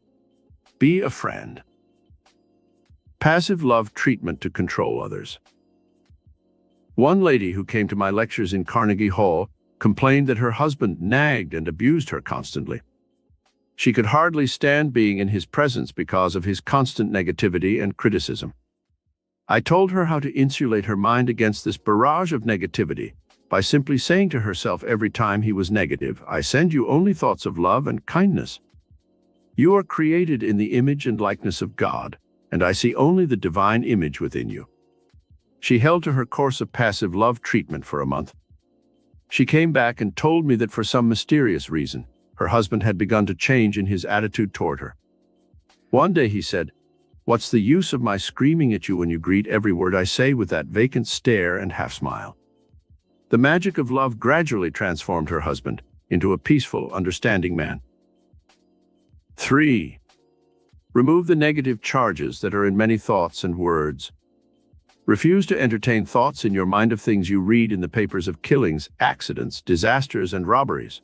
be a friend. Passive love treatment to control others. One lady who came to my lectures in Carnegie Hall complained that her husband nagged and abused her constantly. She could hardly stand being in his presence because of his constant negativity and criticism. I told her how to insulate her mind against this barrage of negativity by simply saying to herself every time he was negative, "I send you only thoughts of love and kindness. You are created in the image and likeness of God, and I see only the divine image within you." She held to her course of passive love treatment for a month. She came back and told me that for some mysterious reason, her husband had begun to change in his attitude toward her. One day he said, "What's the use of my screaming at you when you greet every word I say with that vacant stare and half-smile?" The magic of love gradually transformed her husband into a peaceful, understanding man. 3. Remove the negative charges that are in many thoughts and words. Refuse to entertain thoughts in your mind of things you read in the papers of killings, accidents, disasters, and robberies.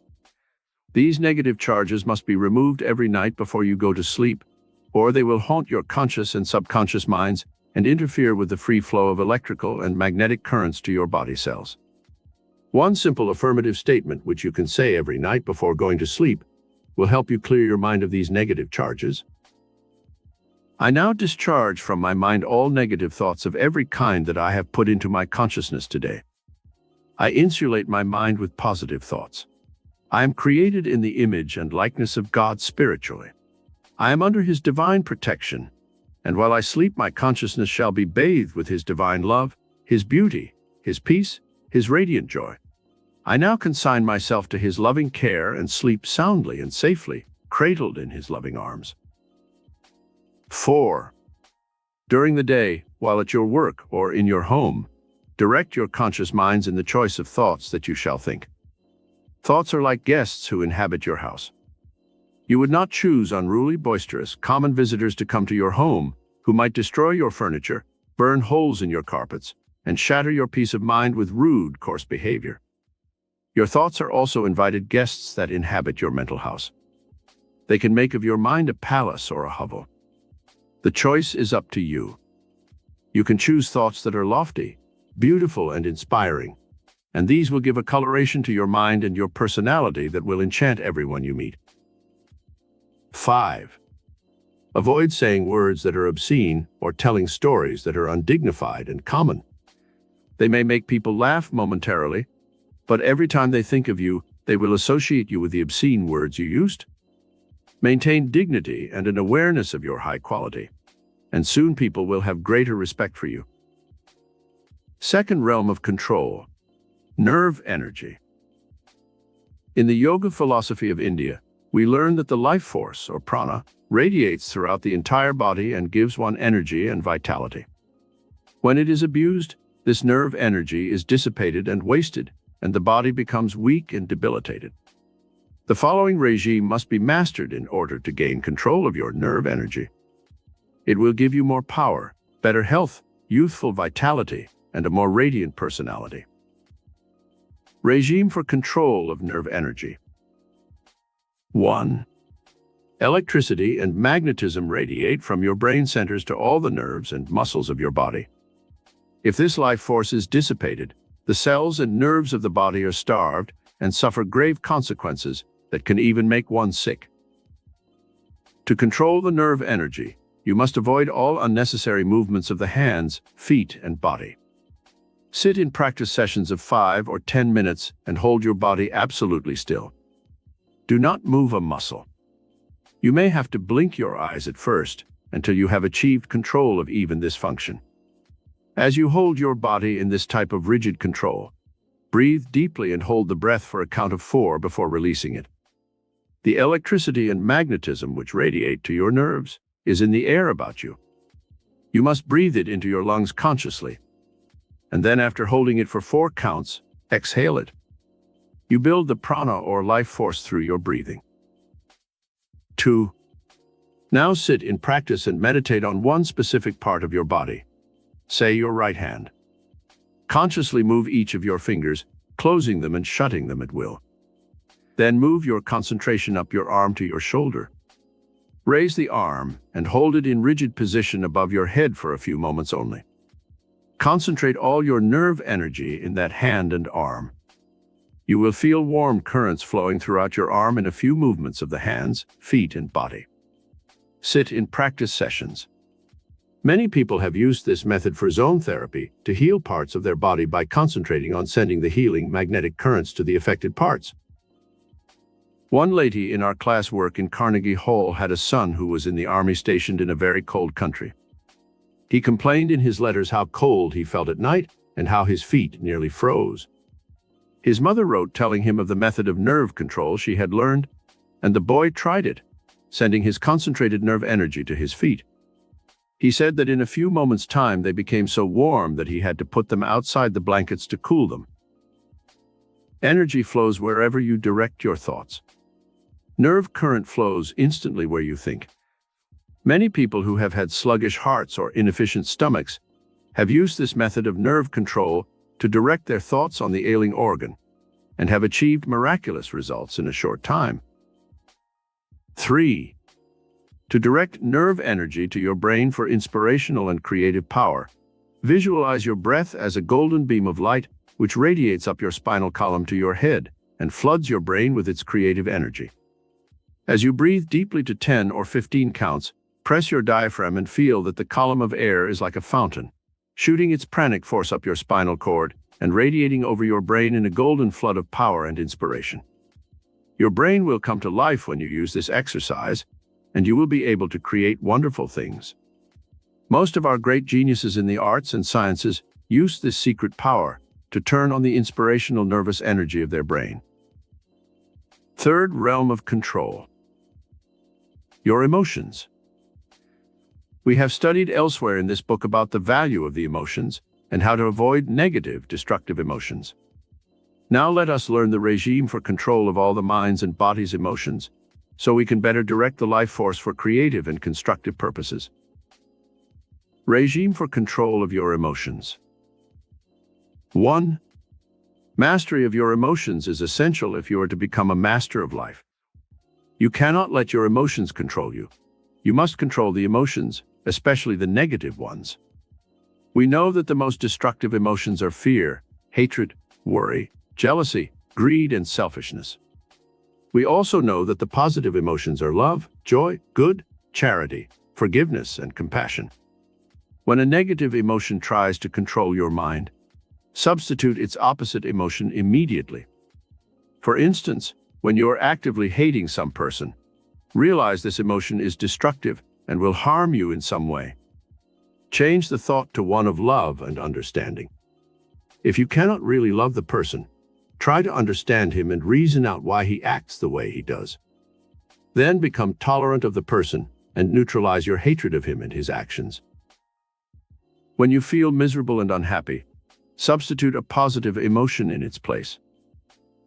These negative charges must be removed every night before you go to sleep, or they will haunt your conscious and subconscious minds and interfere with the free flow of electrical and magnetic currents to your body cells. One simple affirmative statement which you can say every night before going to sleep will help you clear your mind of these negative charges. I now discharge from my mind all negative thoughts of every kind that I have put into my consciousness today. I insulate my mind with positive thoughts. I am created in the image and likeness of God spiritually. I am under His divine protection, and while I sleep, my consciousness shall be bathed with His divine love, His beauty, His peace, His radiant joy. I now consign myself to His loving care and sleep soundly and safely, cradled in His loving arms. 4. During the day, while at your work or in your home, direct your conscious minds in the choice of thoughts that you shall think. Thoughts are like guests who inhabit your house. You would not choose unruly, boisterous, common visitors to come to your home who might destroy your furniture, burn holes in your carpets, and shatter your peace of mind with rude, coarse behavior. Your thoughts are also invited guests that inhabit your mental house. They can make of your mind a palace or a hovel. The choice is up to you. You can choose thoughts that are lofty, beautiful, and inspiring, and these will give a coloration to your mind and your personality that will enchant everyone you meet. 5. Avoid saying words that are obscene or telling stories that are undignified and common. They may make people laugh momentarily, but every time they think of you, they will associate you with the obscene words you used. Maintain dignity and an awareness of your high quality, and soon people will have greater respect for you. Second realm of control, nerve energy. In the yoga philosophy of India, we learn that the life force, or prana, radiates throughout the entire body and gives one energy and vitality. When it is abused, this nerve energy is dissipated and wasted, and the body becomes weak and debilitated. The following regime must be mastered in order to gain control of your nerve energy. It will give you more power, better health, youthful vitality, and a more radiant personality. Regime for control of nerve energy. 1. Electricity and magnetism radiate from your brain centers to all the nerves and muscles of your body. If this life force is dissipated, the cells and nerves of the body are starved and suffer grave consequences that can even make one sick. To control the nerve energy, you must avoid all unnecessary movements of the hands, feet, and body. Sit in practice sessions of 5 or 10 minutes and hold your body absolutely still. Do not move a muscle. You may have to blink your eyes at first until you have achieved control of even this function. As you hold your body in this type of rigid control, breathe deeply and hold the breath for a count of 4 before releasing it. The electricity and magnetism which radiate to your nerves is in the air about you. You must breathe it into your lungs consciously, and then after holding it for 4 counts, exhale it. You build the prana or life force through your breathing. 2. Now sit in practice and meditate on one specific part of your body. Say your right hand. Consciously move each of your fingers, closing them and shutting them at will. Then move your concentration up your arm to your shoulder. Raise the arm and hold it in rigid position above your head for a few moments only. Concentrate all your nerve energy in that hand and arm. You will feel warm currents flowing throughout your arm in a few movements of the hands, feet, and body. Sit in practice sessions. Many people have used this method for zone therapy to heal parts of their body by concentrating on sending the healing magnetic currents to the affected parts. One lady in our class work in Carnegie Hall had a son who was in the army stationed in a very cold country. He complained in his letters how cold he felt at night and how his feet nearly froze. His mother wrote telling him of the method of nerve control she had learned and the boy tried it, sending his concentrated nerve energy to his feet. He said that in a few moments' time they became so warm that he had to put them outside the blankets to cool them. Energy flows wherever you direct your thoughts. Nerve current flows instantly where you think. Many people who have had sluggish hearts or inefficient stomachs have used this method of nerve control to direct their thoughts on the ailing organ and have achieved miraculous results in a short time. 3. To direct nerve energy to your brain for inspirational and creative power, visualize your breath as a golden beam of light which radiates up your spinal column to your head and floods your brain with its creative energy. As you breathe deeply to 10 or 15 counts, press your diaphragm and feel that the column of air is like a fountain, shooting its pranic force up your spinal cord and radiating over your brain in a golden flood of power and inspiration. Your brain will come to life when you use this exercise, and you will be able to create wonderful things. Most of our great geniuses in the arts and sciences use this secret power to turn on the inspirational nervous energy of their brain. Third realm of control. Your emotions. We have studied elsewhere in this book about the value of the emotions and how to avoid negative, destructive emotions. Now let us learn the regime for control of all the mind's and body's emotions, so we can better direct the life force for creative and constructive purposes. Regime for control of your emotions. 1. Mastery of your emotions is essential if you are to become a master of life. You cannot let your emotions control you. You must control the emotions, especially the negative ones. We know that the most destructive emotions are fear, hatred, worry, jealousy, greed, and selfishness. We also know that the positive emotions are love, joy, good, charity, forgiveness, and compassion. When a negative emotion tries to control your mind, substitute its opposite emotion immediately. For instance, when you are actively hating some person, realize this emotion is destructive and will harm you in some way. Change the thought to one of love and understanding. If you cannot really love the person, try to understand him and reason out why he acts the way he does. Then become tolerant of the person and neutralize your hatred of him and his actions. When you feel miserable and unhappy, substitute a positive emotion in its place.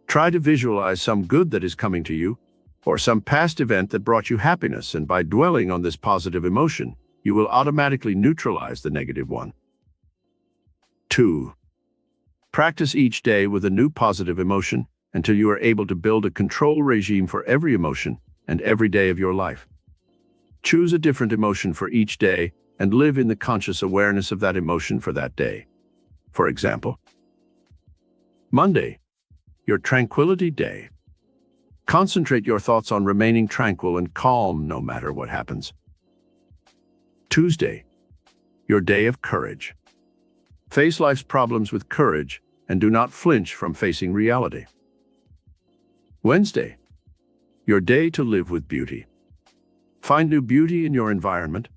Try to visualize some good that is coming to you, or some past event that brought you happiness, and by dwelling on this positive emotion, you will automatically neutralize the negative one. 2. Practice each day with a new positive emotion until you are able to build a control regime for every emotion and every day of your life. Choose a different emotion for each day and live in the conscious awareness of that emotion for that day. For example, Monday, your tranquility day. Concentrate your thoughts on remaining tranquil and calm no matter what happens. Tuesday, your day of courage. Face life's problems with courage and do not flinch from facing reality. Wednesday, your day to live with beauty. Find new beauty in your environment.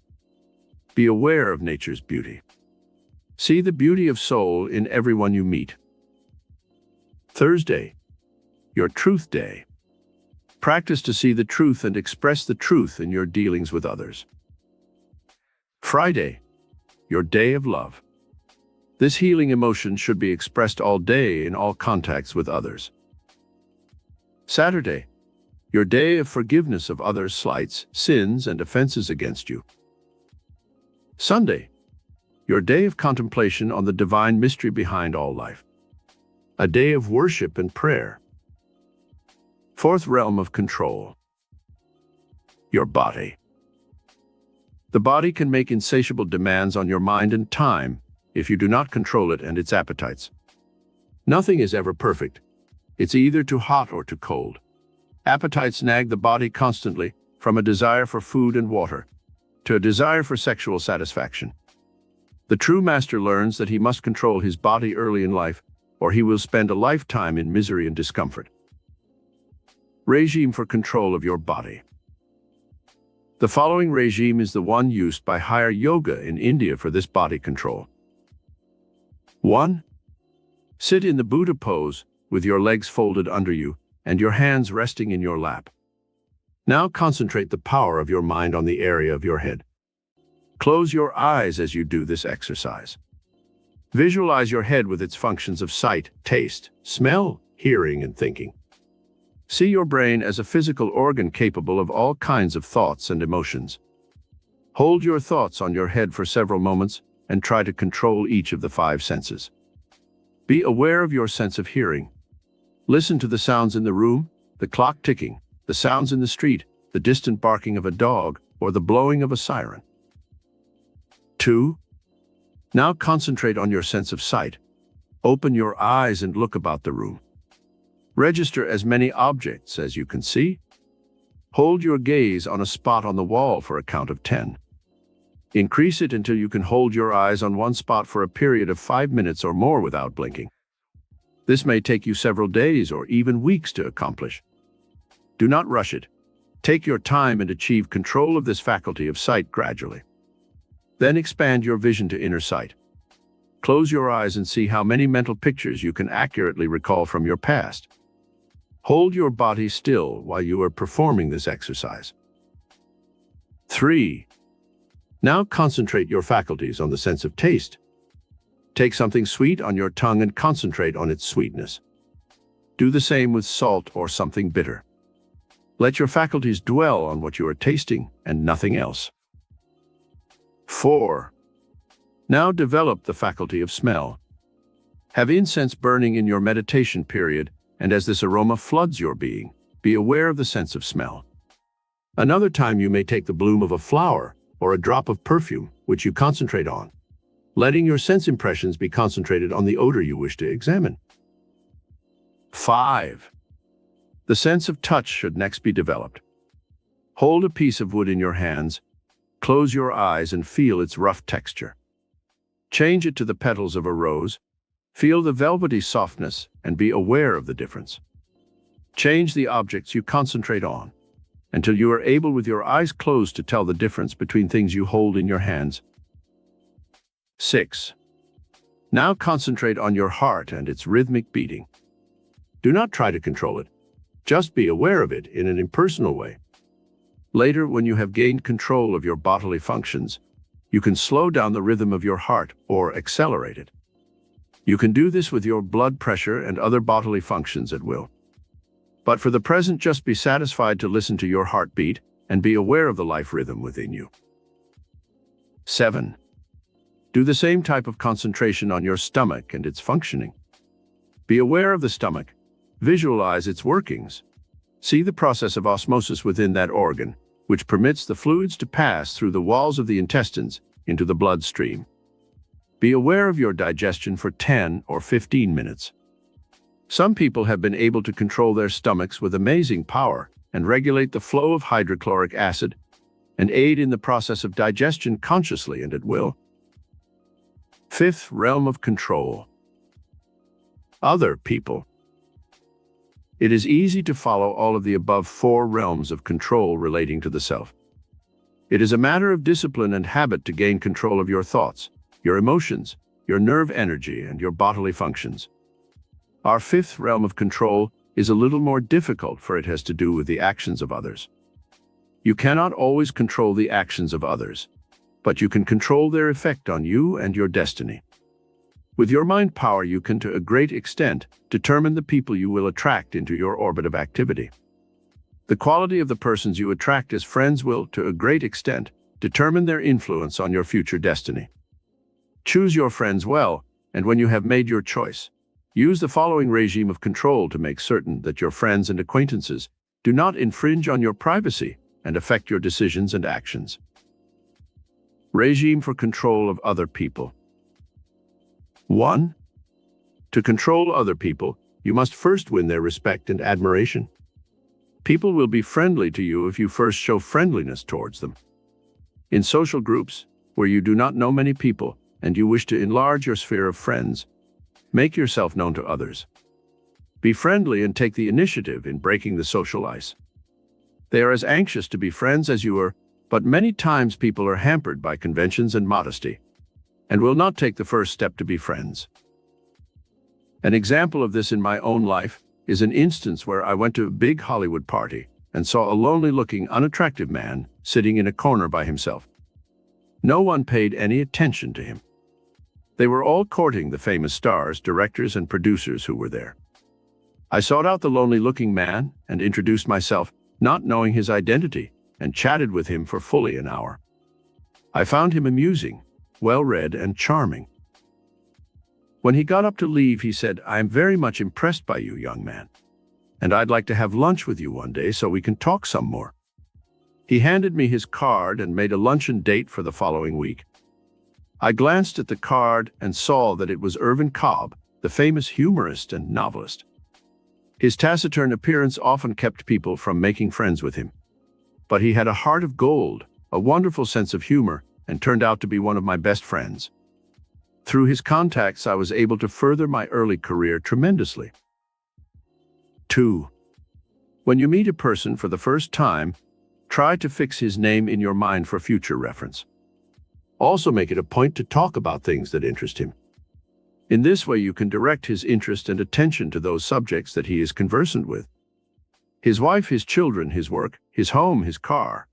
Be aware of nature's beauty. See the beauty of soul in everyone you meet. Thursday, your truth day. Practice to see the truth and express the truth in your dealings with others. Friday, your day of love. This healing emotion should be expressed all day in all contacts with others. Saturday, your day of forgiveness of others' slights, sins, and offenses against you. Sunday, your day of contemplation on the divine mystery behind all life. A day of worship and prayer. Fourth realm of control. Your body. The body can make insatiable demands on your mind and time if you do not control it and its appetites. Nothing is ever perfect. It's either too hot or too cold. Appetites nag the body constantly, from a desire for food and water to a desire for sexual satisfaction. The true master learns that he must control his body early in life, or he will spend a lifetime in misery and discomfort. Regime for control of your body. The following regime is the one used by higher yoga in India for this body control. 1. Sit in the Buddha pose with your legs folded under you and your hands resting in your lap. Now concentrate the power of your mind on the area of your head. Close your eyes as you do this exercise. Visualize your head with its functions of sight, taste, smell, hearing, and thinking. See your brain as a physical organ capable of all kinds of thoughts and emotions. Hold your thoughts on your head for several moments and try to control each of the 5 senses. Be aware of your sense of hearing. Listen to the sounds in the room, the clock ticking, the sounds in the street, the distant barking of a dog, or the blowing of a siren. 2. Now concentrate on your sense of sight. Open your eyes and look about the room. Register as many objects as you can see. Hold your gaze on a spot on the wall for a count of 10. Increase it until you can hold your eyes on one spot for a period of 5 minutes or more without blinking. This may take you several days or even weeks to accomplish. Do not rush it. Take your time and achieve control of this faculty of sight gradually. Then expand your vision to inner sight. Close your eyes and see how many mental pictures you can accurately recall from your past. Hold your body still while you are performing this exercise. 3. Now concentrate your faculties on the sense of taste. Take something sweet on your tongue and concentrate on its sweetness. Do the same with salt or something bitter. Let your faculties dwell on what you are tasting and nothing else. 4. Now develop the faculty of smell. Have incense burning in your meditation period, and as this aroma floods your being, be aware of the sense of smell. Another time you may take the bloom of a flower or a drop of perfume, which you concentrate on, letting your sense impressions be concentrated on the odor you wish to examine. 5. The sense of touch should next be developed. Hold a piece of wood in your hands, close your eyes and feel its rough texture. Change it to the petals of a rose, feel the velvety softness and be aware of the difference. Change the objects you concentrate on until you are able with your eyes closed to tell the difference between things you hold in your hands. 6. Now concentrate on your heart and its rhythmic beating. Do not try to control it. Just be aware of it in an impersonal way. Later, when you have gained control of your bodily functions, you can slow down the rhythm of your heart or accelerate it. You can do this with your blood pressure and other bodily functions at will. But for the present, just be satisfied to listen to your heartbeat and be aware of the life rhythm within you. 7. Do the same type of concentration on your stomach and its functioning. Be aware of the stomach. Visualize its workings. See the process of osmosis within that organ, which permits the fluids to pass through the walls of the intestines into the bloodstream. Be aware of your digestion for 10 or 15 minutes. Some people have been able to control their stomachs with amazing power and regulate the flow of hydrochloric acid and aid in the process of digestion consciously and at will. 5th realm of control. Other people. It is easy to follow all of the above 4 realms of control relating to the self. It is a matter of discipline and habit to gain control of your thoughts, your emotions, your nerve energy, and your bodily functions. Our 5th realm of control is a little more difficult, for it has to do with the actions of others. You cannot always control the actions of others, but you can control their effect on you and your destiny. With your mind power, you can, to a great extent, determine the people you will attract into your orbit of activity. The quality of the persons you attract as friends will, to a great extent, determine their influence on your future destiny. Choose your friends well, and when you have made your choice, use the following regime of control to make certain that your friends and acquaintances do not infringe on your privacy and affect your decisions and actions. Regime for control of other people. 1. To control other people, you must first win their respect and admiration. People will be friendly to you if you first show friendliness towards them. In social groups, where you do not know many people and you wish to enlarge your sphere of friends, make yourself known to others. Be friendly and take the initiative in breaking the social ice. They are as anxious to be friends as you are, but many times people are hampered by conventions and modesty, and will not take the first step to be friends. An example of this in my own life is an instance where I went to a big Hollywood party and saw a lonely-looking, unattractive man sitting in a corner by himself. No one paid any attention to him. They were all courting the famous stars, directors, and producers who were there. I sought out the lonely-looking man and introduced myself, not knowing his identity, and chatted with him for fully an hour. I found him amusing, well-read, and charming. When he got up to leave, he said, "I am very much impressed by you, young man, and I'd like to have lunch with you one day so we can talk some more." He handed me his card and made a luncheon date for the following week. I glanced at the card and saw that it was Irvin Cobb, the famous humorist and novelist. His taciturn appearance often kept people from making friends with him. But he had a heart of gold, a wonderful sense of humor, and turned out to be one of my best friends. Through his contacts, I was able to further my early career tremendously. 2. When you meet a person for the first time, try to fix his name in your mind for future reference. Also make it a point to talk about things that interest him. In this way, you can direct his interest and attention to those subjects that he is conversant with. His wife, his children, his work, his home, his car.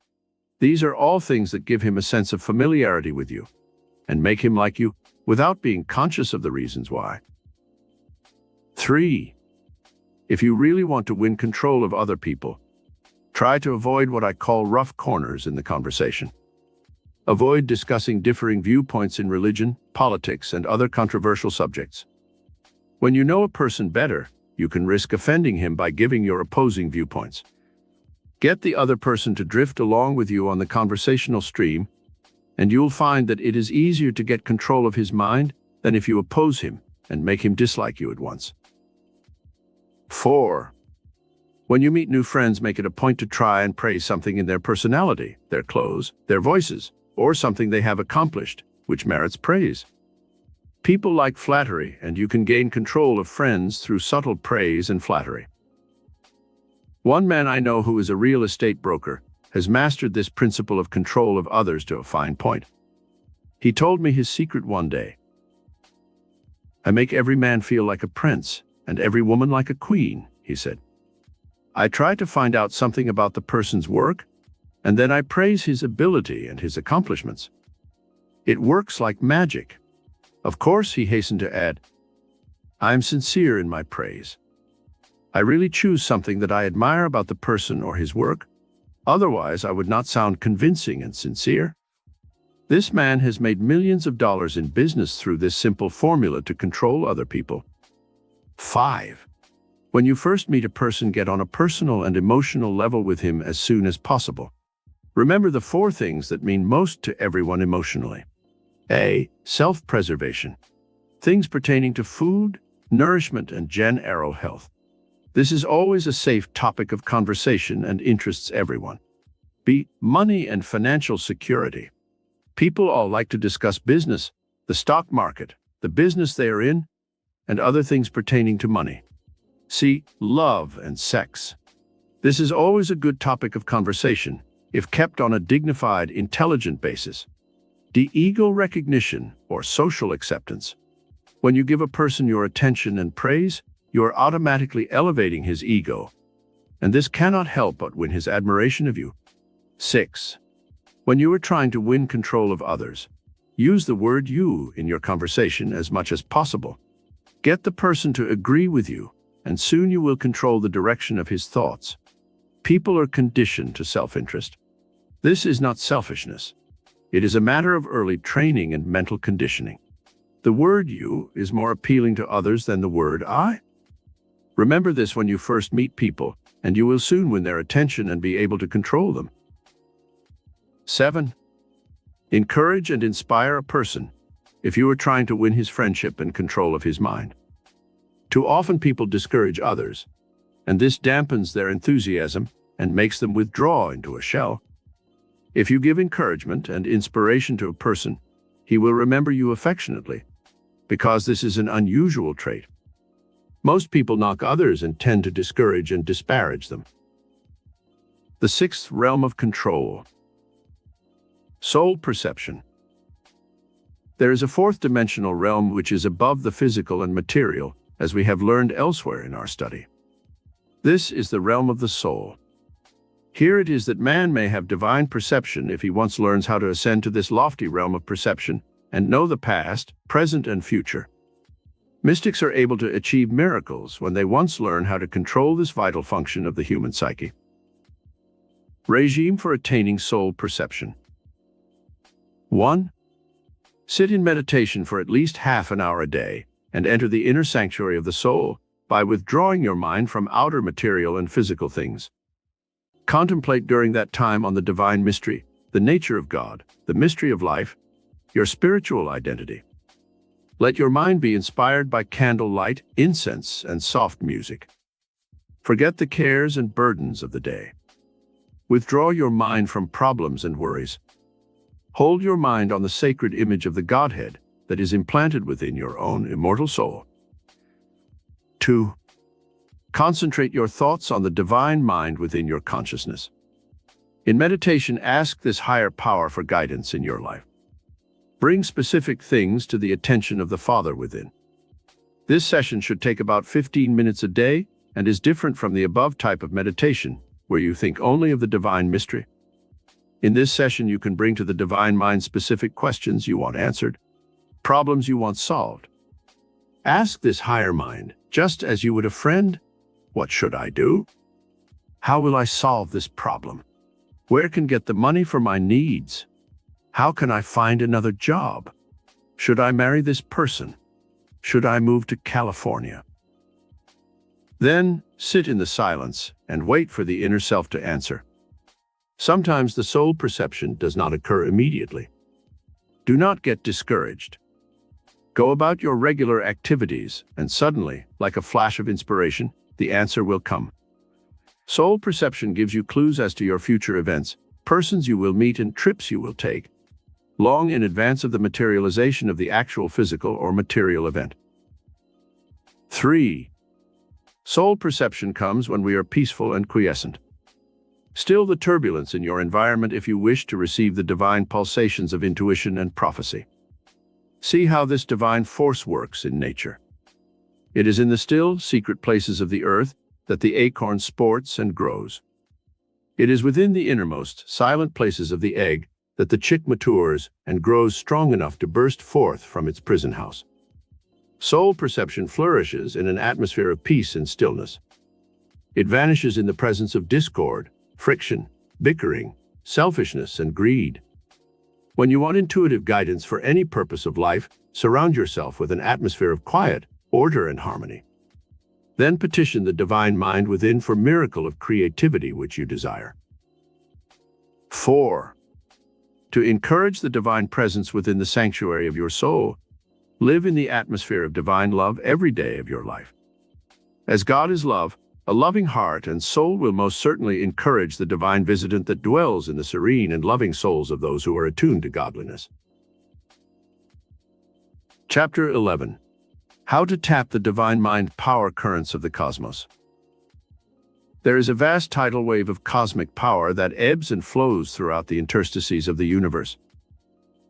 These are all things that give him a sense of familiarity with you and make him like you without being conscious of the reasons why. 3. If you really want to win control of other people, try to avoid what I call rough corners in the conversation. Avoid discussing differing viewpoints in religion, politics, and other controversial subjects. When you know a person better, you can risk offending him by giving your opposing viewpoints. Get the other person to drift along with you on the conversational stream, and you'll find that it is easier to get control of his mind than if you oppose him and make him dislike you at once. 4. When you meet new friends, make it a point to try and praise something in their personality, their clothes, their voices, or something they have accomplished, which merits praise. People like flattery, and you can gain control of friends through subtle praise and flattery. One man I know who is a real estate broker has mastered this principle of control of others to a fine point. He told me his secret one day. "I make every man feel like a prince and every woman like a queen," he said. "I try to find out something about the person's work, and then I praise his ability and his accomplishments. It works like magic. Of course," he hastened to add, "I am sincere in my praise. I really choose something that I admire about the person or his work. Otherwise, I would not sound convincing and sincere." This man has made millions of dollars in business through this simple formula to control other people. 5. When you first meet a person, get on a personal and emotional level with him as soon as possible. Remember the 4 things that mean most to everyone emotionally. A. Self-preservation. Things pertaining to food, nourishment, and general health. This is always a safe topic of conversation and interests everyone. B. Money and financial security. People all like to discuss business, the stock market, the business they are in, and other things pertaining to money. C. Love and sex. This is always a good topic of conversation if kept on a dignified, intelligent basis. D. Ego recognition or social acceptance. When you give a person your attention and praise, you are automatically elevating his ego, and this cannot help but win his admiration of you. 6. When you are trying to win control of others, use the word "you" in your conversation as much as possible. Get the person to agree with you, and soon you will control the direction of his thoughts. People are conditioned to self-interest. This is not selfishness. It is a matter of early training and mental conditioning. The word "you" is more appealing to others than the word "I." Remember this when you first meet people, and you will soon win their attention and be able to control them. 7. Encourage and inspire a person if you are trying to win his friendship and control of his mind. Too often people discourage others, and this dampens their enthusiasm and makes them withdraw into a shell. If you give encouragement and inspiration to a person, he will remember you affectionately, because this is an unusual trait. Most people knock others and tend to discourage and disparage them. The 6th realm of control. Soul perception. There is a 4th dimensional realm which is above the physical and material, as we have learned elsewhere in our study. This is the realm of the soul. Here it is that man may have divine perception if he once learns how to ascend to this lofty realm of perception and know the past, present, and future. Mystics are able to achieve miracles when they once learn how to control this vital function of the human psyche. Regime for attaining soul perception. 1. Sit in meditation for at least half an hour a day and enter the inner sanctuary of the soul by withdrawing your mind from outer material and physical things. Contemplate during that time on the divine mystery, the nature of God, the mystery of life, your spiritual identity. Let your mind be inspired by candlelight, incense, and soft music. Forget the cares and burdens of the day. Withdraw your mind from problems and worries. Hold your mind on the sacred image of the Godhead that is implanted within your own immortal soul. 2. Concentrate your thoughts on the divine mind within your consciousness. In meditation, ask this higher power for guidance in your life. Bring specific things to the attention of the Father within. This session should take about 15 minutes a day and is different from the above type of meditation, where you think only of the divine mystery. In this session, you can bring to the divine mind specific questions you want answered, problems you want solved. Ask this higher mind, just as you would a friend, what should I do? How will I solve this problem? Where can get the money for my needs? How can I find another job? Should I marry this person? Should I move to California? Then sit in the silence and wait for the inner self to answer. Sometimes the soul perception does not occur immediately. Do not get discouraged. Go about your regular activities, and suddenly, like a flash of inspiration, the answer will come. Soul perception gives you clues as to your future events, persons you will meet, and trips you will take, long in advance of the materialization of the actual physical or material event. 3. Soul perception comes when we are peaceful and quiescent. Still the turbulence in your environment if you wish to receive the divine pulsations of intuition and prophecy. See how this divine force works in nature. It is in the still, secret places of the earth that the acorn sports and grows. It is within the innermost, silent places of the egg that the chick matures and grows strong enough to burst forth from its prison house. Soul perception flourishes in an atmosphere of peace and stillness. It vanishes in the presence of discord, friction, bickering, selfishness, and greed. When you want intuitive guidance for any purpose of life, surround yourself with an atmosphere of quiet, order, and harmony. Then petition the divine mind within for miracle of creativity which you desire. 4. To encourage the divine presence within the sanctuary of your soul, live in the atmosphere of divine love every day of your life. As God is love, a loving heart and soul will most certainly encourage the divine visitant that dwells in the serene and loving souls of those who are attuned to godliness. Chapter 11. How to tap the divine mind power currents of the cosmos. There is a vast tidal wave of cosmic power that ebbs and flows throughout the interstices of the universe.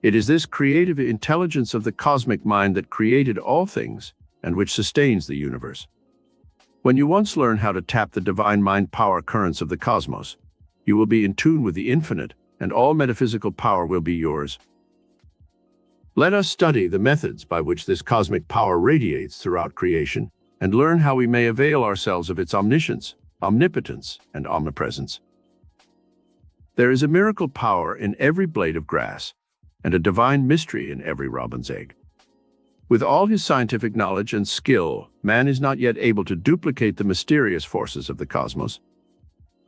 It is this creative intelligence of the cosmic mind that created all things and which sustains the universe. When you once learn how to tap the divine mind power currents of the cosmos, you will be in tune with the infinite, and all metaphysical power will be yours. Let us study the methods by which this cosmic power radiates throughout creation and learn how we may avail ourselves of its omniscience, omnipotence, and omnipresence. There is a miracle power in every blade of grass, and a divine mystery in every robin's egg. With all his scientific knowledge and skill, man is not yet able to duplicate the mysterious forces of the cosmos.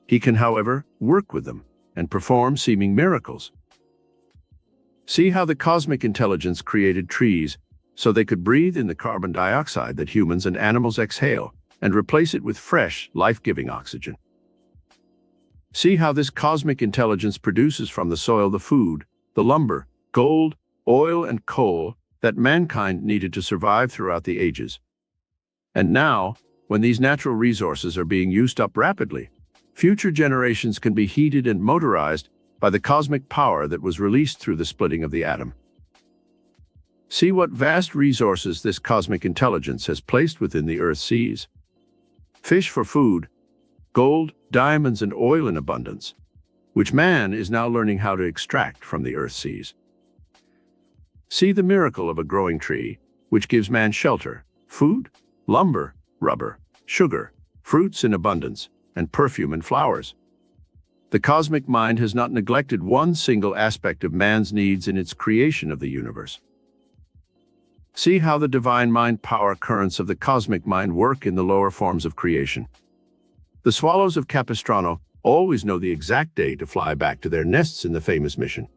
He can, however, work with them and perform seeming miracles. See how the cosmic intelligence created trees so they could breathe in the carbon dioxide that humans and animals exhale and replace it with fresh, life-giving oxygen. See how this cosmic intelligence produces from the soil the food, the lumber, gold, oil, and coal that mankind needed to survive throughout the ages. And now, when these natural resources are being used up rapidly, future generations can be heated and motorized by the cosmic power that was released through the splitting of the atom. See what vast resources this cosmic intelligence has placed within the Earth's seas. Fish for food, gold, diamonds, and oil in abundance, which man is now learning how to extract from the earth's seas. See the miracle of a growing tree, which gives man shelter, food, lumber, rubber, sugar, fruits in abundance, and perfume and flowers. The cosmic mind has not neglected one single aspect of man's needs in its creation of the universe. See how the divine mind power currents of the cosmic mind work in the lower forms of creation. The swallows of Capistrano always know the exact day to fly back to their nests in the famous mission.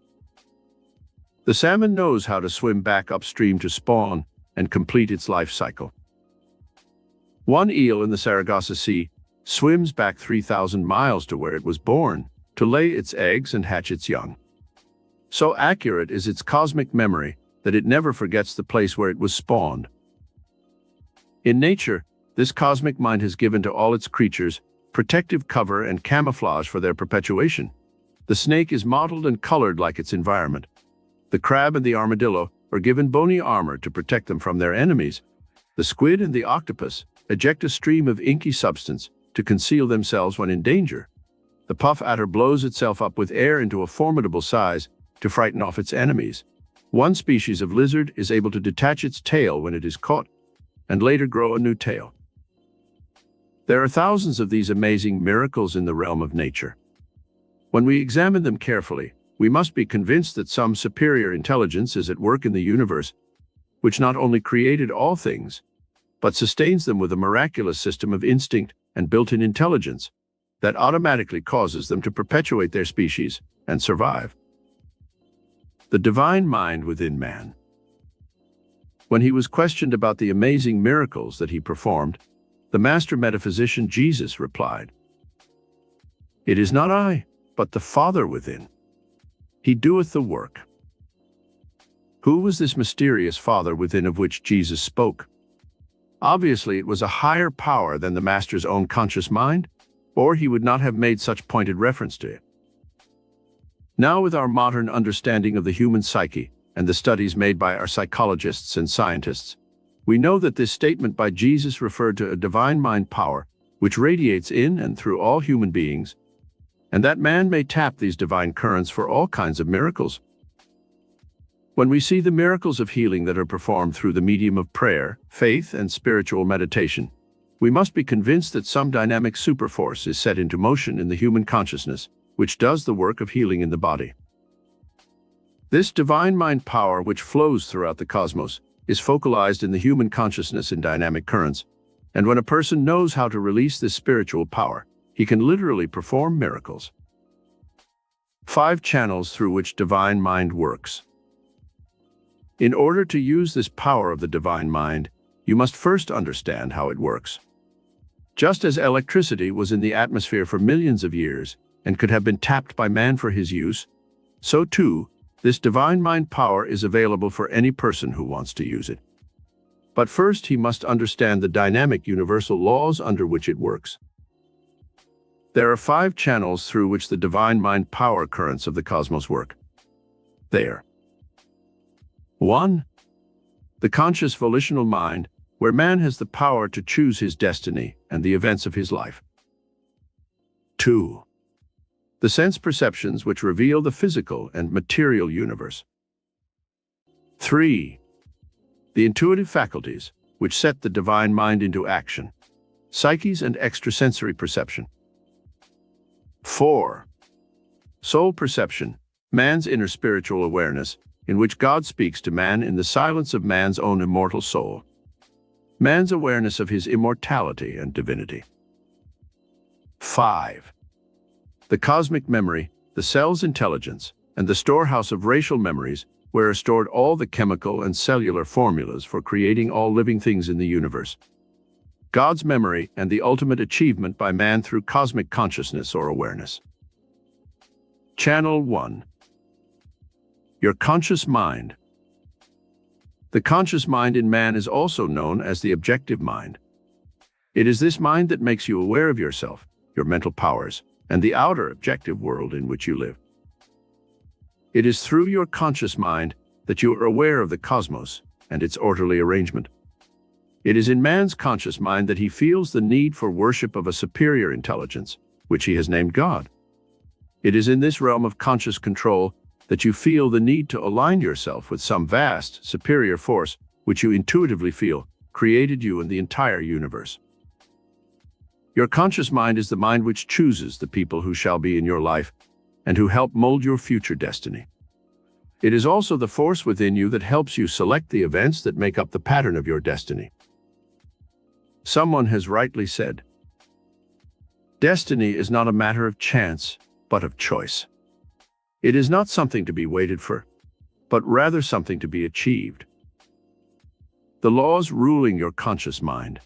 The salmon knows how to swim back upstream to spawn and complete its life cycle. One eel in the Saragossa Sea swims back 3,000 miles to where it was born to lay its eggs and hatch its young. So accurate is its cosmic memory that it never forgets the place where it was spawned. In nature, this cosmic mind has given to all its creatures protective cover and camouflage for their perpetuation. The snake is modeled and colored like its environment. The crab and the armadillo are given bony armor to protect them from their enemies. The squid and the octopus eject a stream of inky substance to conceal themselves when in danger. The puff adder blows itself up with air into a formidable size to frighten off its enemies. One species of lizard is able to detach its tail when it is caught, and later grow a new tail. There are thousands of these amazing miracles in the realm of nature. When we examine them carefully, we must be convinced that some superior intelligence is at work in the universe, which not only created all things, but sustains them with a miraculous system of instinct and built-in intelligence that automatically causes them to perpetuate their species and survive. The divine mind within man. When he was questioned about the amazing miracles that he performed, the master metaphysician Jesus replied, "It is not I, but the Father within. He doeth the work." Who was this mysterious Father within of which Jesus spoke? Obviously, it was a higher power than the master's own conscious mind, or he would not have made such pointed reference to it. Now, with our modern understanding of the human psyche and the studies made by our psychologists and scientists, we know that this statement by Jesus referred to a divine mind power which radiates in and through all human beings, and that man may tap these divine currents for all kinds of miracles. When we see the miracles of healing that are performed through the medium of prayer, faith, and spiritual meditation, we must be convinced that some dynamic superforce is set into motion in the human consciousness, which does the work of healing in the body. This divine mind power which flows throughout the cosmos is focalized in the human consciousness in dynamic currents, and when a person knows how to release this spiritual power, he can literally perform miracles. 5 channels through which divine mind works. In order to use this power of the divine mind, you must first understand how it works. Just as electricity was in the atmosphere for millions of years and could have been tapped by man for his use, so too, this divine mind power is available for any person who wants to use it. But first, he must understand the dynamic universal laws under which it works. There are 5 channels through which the divine mind power currents of the cosmos work. They are: 1. The conscious volitional mind, where man has the power to choose his destiny and the events of his life. 2. The sense perceptions which reveal the physical and material universe. 3. The intuitive faculties which set the divine mind into action, psyches and extrasensory perception. 4. Soul perception, man's inner spiritual awareness, in which God speaks to man in the silence of man's own immortal soul. Man's awareness of his immortality and divinity. 5. The cosmic memory, the cell's intelligence, and the storehouse of racial memories, where are stored all the chemical and cellular formulas for creating all living things in the universe. God's memory and the ultimate achievement by man through cosmic consciousness or awareness. Channel 1. Your conscious mind. The conscious mind in man is also known as the objective mind. It is this mind that makes you aware of yourself, your mental powers, and the outer objective world in which you live. It is through your conscious mind that you are aware of the cosmos and its orderly arrangement. It is in man's conscious mind that he feels the need for worship of a superior intelligence, which he has named God. It is in this realm of conscious control that you feel the need to align yourself with some vast, superior force which you intuitively feel created you and the entire universe. Your conscious mind is the mind which chooses the people who shall be in your life and who help mold your future destiny. It is also the force within you that helps you select the events that make up the pattern of your destiny. Someone has rightly said, "Destiny is not a matter of chance, but of choice." It is not something to be waited for, but rather something to be achieved. The laws ruling your conscious mind.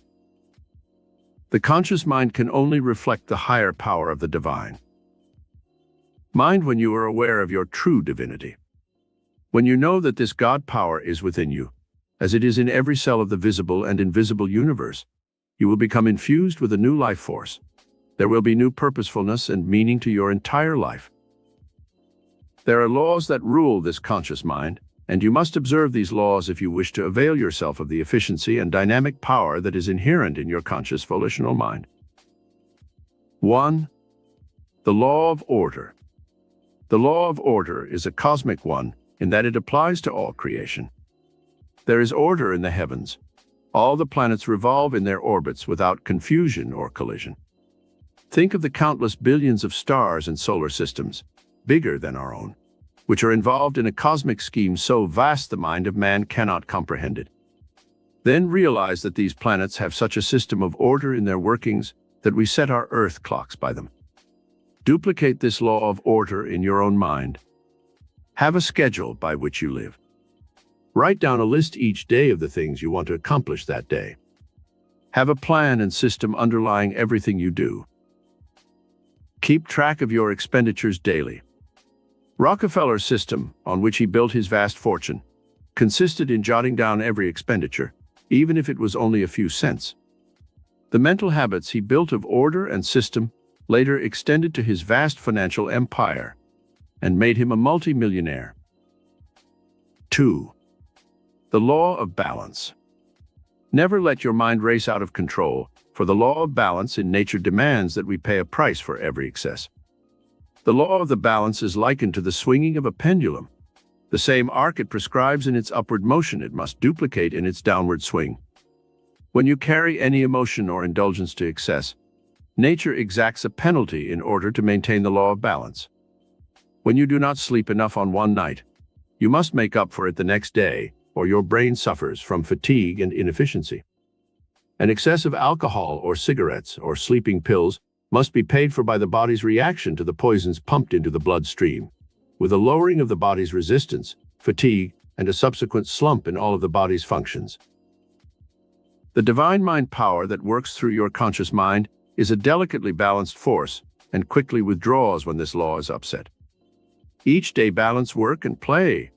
The conscious mind can only reflect the higher power of the divine. Mind when you are aware of your true divinity. When you know that this God power is within you, as it is in every cell of the visible and invisible universe, you will become infused with a new life force. There will be new purposefulness and meaning to your entire life. There are laws that rule this conscious mind, and you must observe these laws if you wish to avail yourself of the efficiency and dynamic power that is inherent in your conscious volitional mind. 1. The law of order. The law of order is a cosmic one in that it applies to all creation. There is order in the heavens. All the planets revolve in their orbits without confusion or collision. Think of the countless billions of stars and solar systems, bigger than our own, which are involved in a cosmic scheme so vast the mind of man cannot comprehend it. Then realize that these planets have such a system of order in their workings that we set our earth clocks by them. Duplicate this law of order in your own mind. Have a schedule by which you live. Write down a list each day of the things you want to accomplish that day. Have a plan and system underlying everything you do. Keep track of your expenditures daily. Rockefeller's system, on which he built his vast fortune, consisted in jotting down every expenditure, even if it was only a few cents. The mental habits he built of order and system later extended to his vast financial empire and made him a multi-millionaire. 2. The law of balance. Never let your mind race out of control, for the law of balance in nature demands that we pay a price for every excess. The law of the balance is likened to the swinging of a pendulum. The same arc it prescribes in its upward motion it must duplicate in its downward swing. When you carry any emotion or indulgence to excess, nature exacts a penalty in order to maintain the law of balance. When you do not sleep enough on one night, you must make up for it the next day, or your brain suffers from fatigue and inefficiency. An excess of alcohol or cigarettes or sleeping pills must be paid for by the body's reaction to the poisons pumped into the bloodstream, with a lowering of the body's resistance, fatigue, and a subsequent slump in all of the body's functions. The divine mind power that works through your conscious mind is a delicately balanced force and quickly withdraws when this law is upset. Each day balance work and play,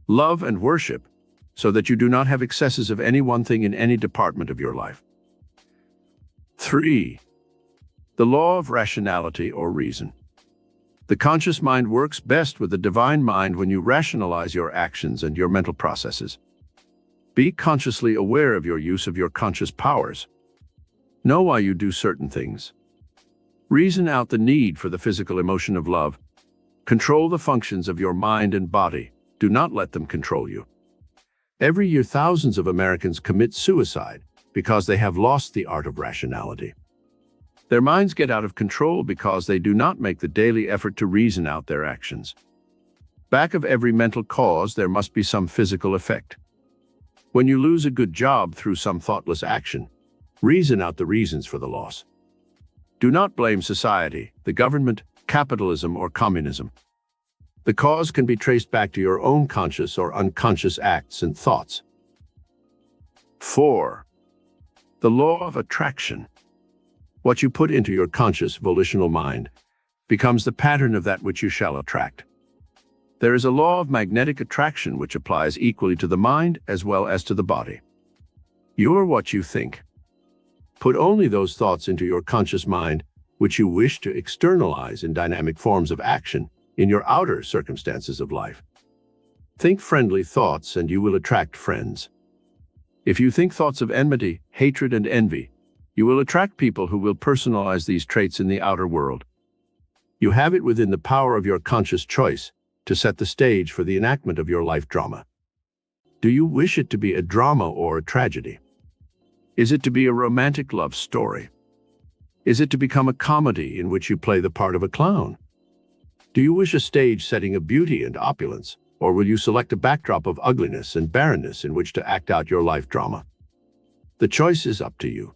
love and worship, so that you do not have excesses of any one thing in any department of your life. 3. The law of rationality or reason. The conscious mind works best with the divine mind when you rationalize your actions and your mental processes. Be consciously aware of your use of your conscious powers. Know why you do certain things. Reason out the need for the physical emotion of love. Control the functions of your mind and body. Do not let them control you. Every year, thousands of Americans commit suicide because they have lost the art of rationality. Their minds get out of control because they do not make the daily effort to reason out their actions. Back of every mental cause, there must be some physical effect. When you lose a good job through some thoughtless action, reason out the reasons for the loss. Do not blame society, the government, capitalism, or communism. The cause can be traced back to your own conscious or unconscious acts and thoughts. 4. The law of attraction. What you put into your conscious volitional mind becomes the pattern of that which you shall attract. There is a law of magnetic attraction which applies equally to the mind as well as to the body. You are what you think. Put only those thoughts into your conscious mind which you wish to externalize in dynamic forms of action in your outer circumstances of life. Think friendly thoughts and you will attract friends. If you think thoughts of enmity, hatred, and envy, you will attract people who will personalize these traits in the outer world. You have it within the power of your conscious choice to set the stage for the enactment of your life drama. Do you wish it to be a drama or a tragedy? Is it to be a romantic love story? Is it to become a comedy in which you play the part of a clown? Do you wish a stage setting of beauty and opulence, or will you select a backdrop of ugliness and barrenness in which to act out your life drama? The choice is up to you.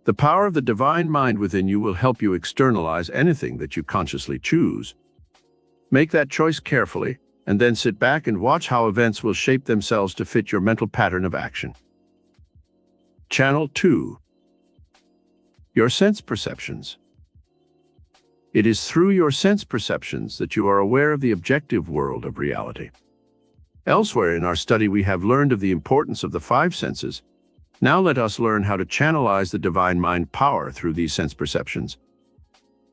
The power of the divine mind within you will help you externalize anything that you consciously choose. Make that choice carefully, and then sit back and watch how events will shape themselves to fit your mental pattern of action. Channel 2. Your sense perceptions. It is through your sense perceptions that you are aware of the objective world of reality. Elsewhere in our study, we have learned of the importance of the 5 senses. Now let us learn how to channelize the divine mind power through these sense perceptions.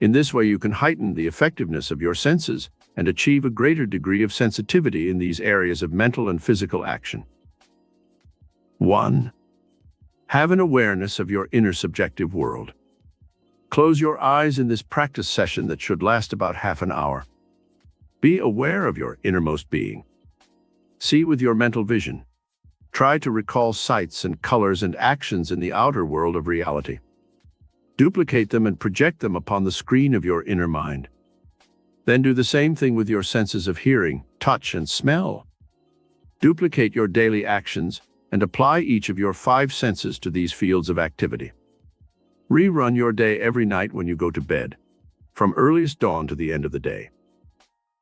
In this way, you can heighten the effectiveness of your senses and achieve a greater degree of sensitivity in these areas of mental and physical action. 1. Have an awareness of your inner subjective world. Close your eyes in this practice session that should last about half an hour. Be aware of your innermost being. See with your mental vision. Try to recall sights and colors and actions in the outer world of reality. Duplicate them and project them upon the screen of your inner mind. Then do the same thing with your senses of hearing, touch, and smell. Duplicate your daily actions and apply each of your 5 senses to these fields of activity. Rerun your day every night when you go to bed, from earliest dawn to the end of the day.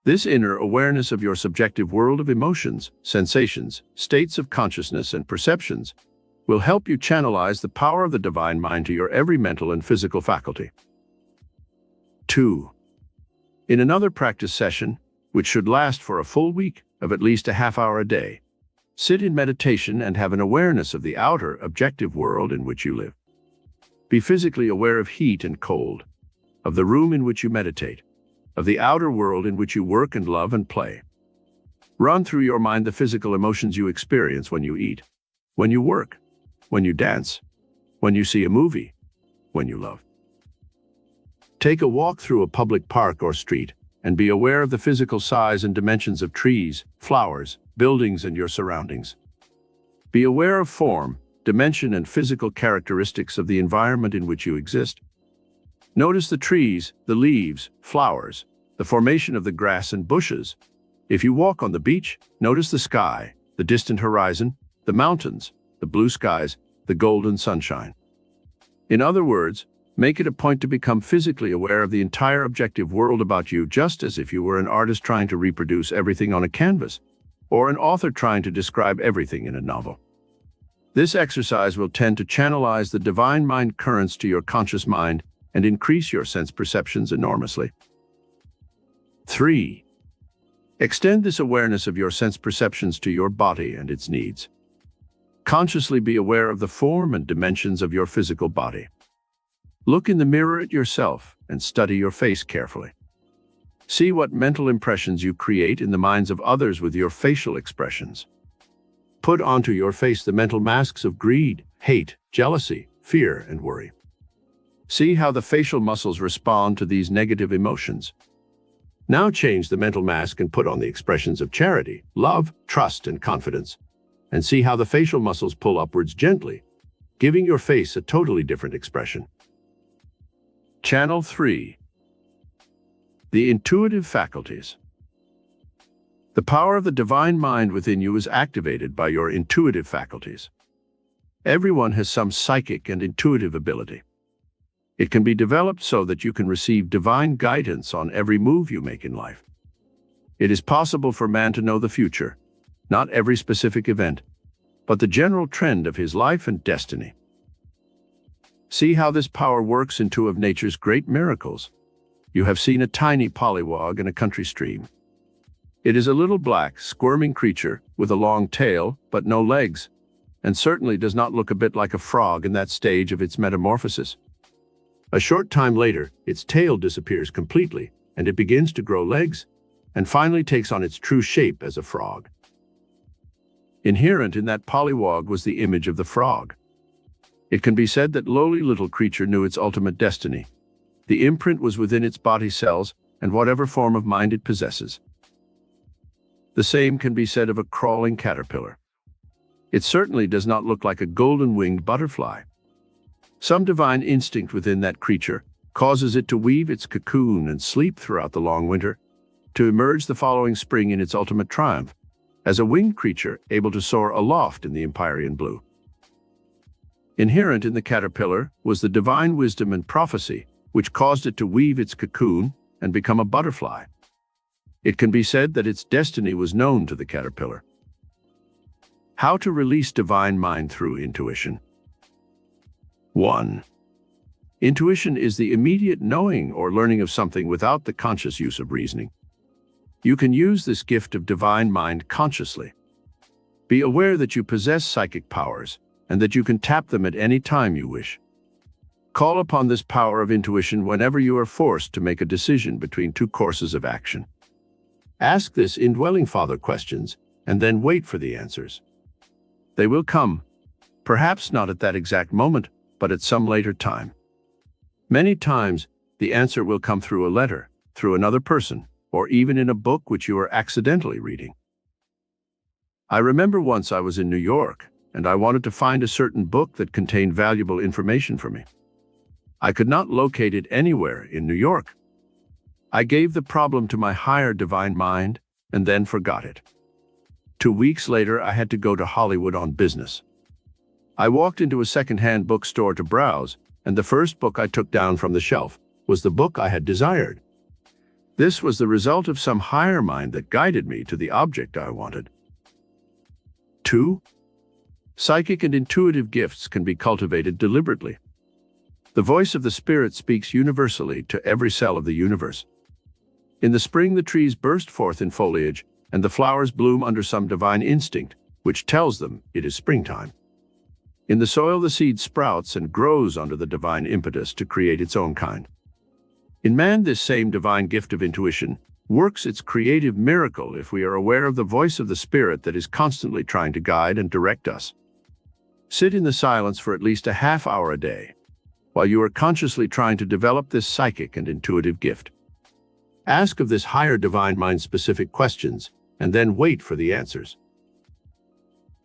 This inner awareness of your subjective world of emotions, sensations, states of consciousness, and perceptions will help you channelize the power of the divine mind to your every mental and physical faculty. 2. In another practice session, which should last for a full week of at least a half hour a day, sit in meditation and have an awareness of the outer, objective world in which you live. Be physically aware of heat and cold, of the room in which you meditate, of the outer world in which you work and love and play. Run through your mind the physical emotions you experience when you eat, when you work, when you dance, when you see a movie, when you love. Take a walk through a public park or street and be aware of the physical size and dimensions of trees, flowers, buildings, and your surroundings. Be aware of form, dimension, and physical characteristics of the environment in which you exist. Notice the trees, the leaves, flowers, the formation of the grass and bushes. If you walk on the beach, notice the sky, the distant horizon, the mountains, the blue skies, the golden sunshine. In other words, make it a point to become physically aware of the entire objective world about you, just as if you were an artist trying to reproduce everything on a canvas, or an author trying to describe everything in a novel. This exercise will tend to channelize the divine mind currents to your conscious mind and increase your sense perceptions enormously. 3. Extend this awareness of your sense perceptions to your body and its needs. Consciously be aware of the form and dimensions of your physical body. Look in the mirror at yourself and study your face carefully. See what mental impressions you create in the minds of others with your facial expressions. Put onto your face the mental masks of greed, hate, jealousy, fear, and worry. See how the facial muscles respond to these negative emotions. Now change the mental mask and put on the expressions of charity, love, trust, and confidence, and see how the facial muscles pull upwards gently, giving your face a totally different expression. Channel 3. The intuitive faculties. The power of the divine mind within you is activated by your intuitive faculties. Everyone has some psychic and intuitive ability. It can be developed so that you can receive divine guidance on every move you make in life. It is possible for man to know the future, not every specific event, but the general trend of his life and destiny. See how this power works in two of nature's great miracles. You have seen a tiny pollywog in a country stream. It is a little black, squirming creature with a long tail but no legs, and certainly does not look a bit like a frog in that stage of its metamorphosis. A short time later, its tail disappears completely, and it begins to grow legs, and finally takes on its true shape as a frog. Inherent in that pollywog was the image of the frog. It can be said that lowly little creature knew its ultimate destiny. The imprint was within its body cells and whatever form of mind it possesses. The same can be said of a crawling caterpillar. It certainly does not look like a golden-winged butterfly. Some divine instinct within that creature causes it to weave its cocoon and sleep throughout the long winter, to emerge the following spring in its ultimate triumph, as a winged creature able to soar aloft in the empyrean blue. Inherent in the caterpillar was the divine wisdom and prophecy which caused it to weave its cocoon and become a butterfly. It can be said that its destiny was known to the caterpillar. How to release divine mind through intuition. 1. Intuition is the immediate knowing or learning of something without the conscious use of reasoning. You can use this gift of divine mind consciously. Be aware that you possess psychic powers and that you can tap them at any time you wish. Call upon this power of intuition whenever you are forced to make a decision between two courses of action. Ask this indwelling Father questions and then wait for the answers. They will come, perhaps not at that exact moment, but at some later time. Many times, the answer will come through a letter, through another person, or even in a book which you are accidentally reading. I remember once I was in New York, and I wanted to find a certain book that contained valuable information for me. I could not locate it anywhere in New York. I gave the problem to my higher divine mind and then forgot it. 2 weeks later, I had to go to Hollywood on business. I walked into a second-hand bookstore to browse, and the first book I took down from the shelf was the book I had desired. This was the result of some higher mind that guided me to the object I wanted. 2. Psychic and intuitive gifts can be cultivated deliberately. The voice of the Spirit speaks universally to every cell of the universe. In the spring, the trees burst forth in foliage, and the flowers bloom under some divine instinct, which tells them it is springtime. In the soil, the seed sprouts and grows under the divine impetus to create its own kind. In man, this same divine gift of intuition works its creative miracle if we are aware of the voice of the Spirit that is constantly trying to guide and direct us. Sit in the silence for at least a half hour a day, while you are consciously trying to develop this psychic and intuitive gift. Ask of this higher divine mind specific questions, and then wait for the answers.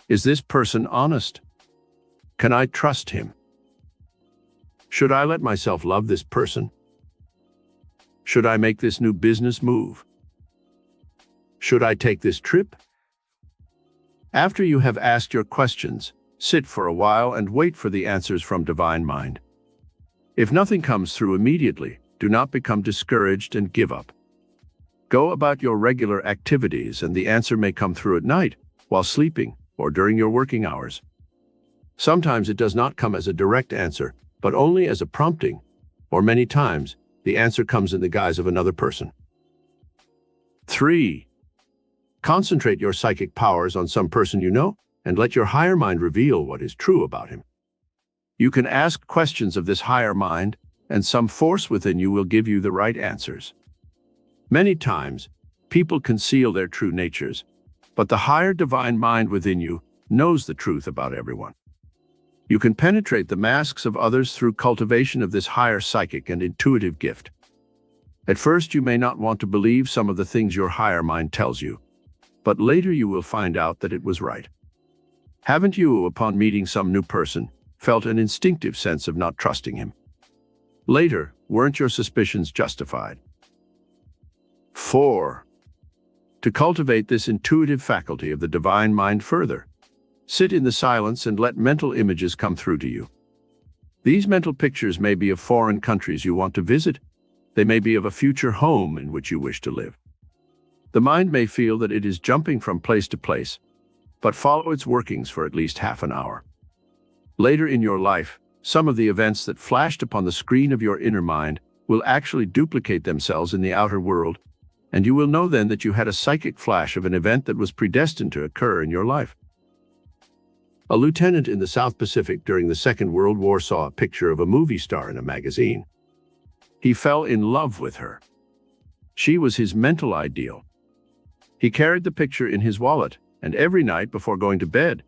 Is this person honest? Can I trust him? Should I let myself love this person? Should I make this new business move? Should I take this trip? After you have asked your questions, sit for a while and wait for the answers from divine mind. If nothing comes through immediately, do not become discouraged and give up. Go about your regular activities, and the answer may come through at night, while sleeping, or during your working hours. Sometimes it does not come as a direct answer, but only as a prompting, or many times, the answer comes in the guise of another person. 3. Concentrate your psychic powers on some person you know, and let your higher mind reveal what is true about him. You can ask questions of this higher mind, and some force within you will give you the right answers. Many times, people conceal their true natures, but the higher divine mind within you knows the truth about everyone. You can penetrate the masks of others through cultivation of this higher psychic and intuitive gift. At first, you may not want to believe some of the things your higher mind tells you, but later you will find out that it was right. Haven't you, upon meeting some new person, felt an instinctive sense of not trusting him? Later, weren't your suspicions justified? 4. To cultivate this intuitive faculty of the divine mind further, sit in the silence and let mental images come through to you. These mental pictures may be of foreign countries you want to visit. They may be of a future home in which you wish to live. The mind may feel that it is jumping from place to place, but follow its workings for at least half an hour. Later in your life, some of the events that flashed upon the screen of your inner mind will actually duplicate themselves in the outer world, and you will know then that you had a psychic flash of an event that was predestined to occur in your life. A lieutenant in the South Pacific during the Second World War saw a picture of a movie star in a magazine. He fell in love with her. She was his mental ideal. He carried the picture in his wallet and every night before going to bed,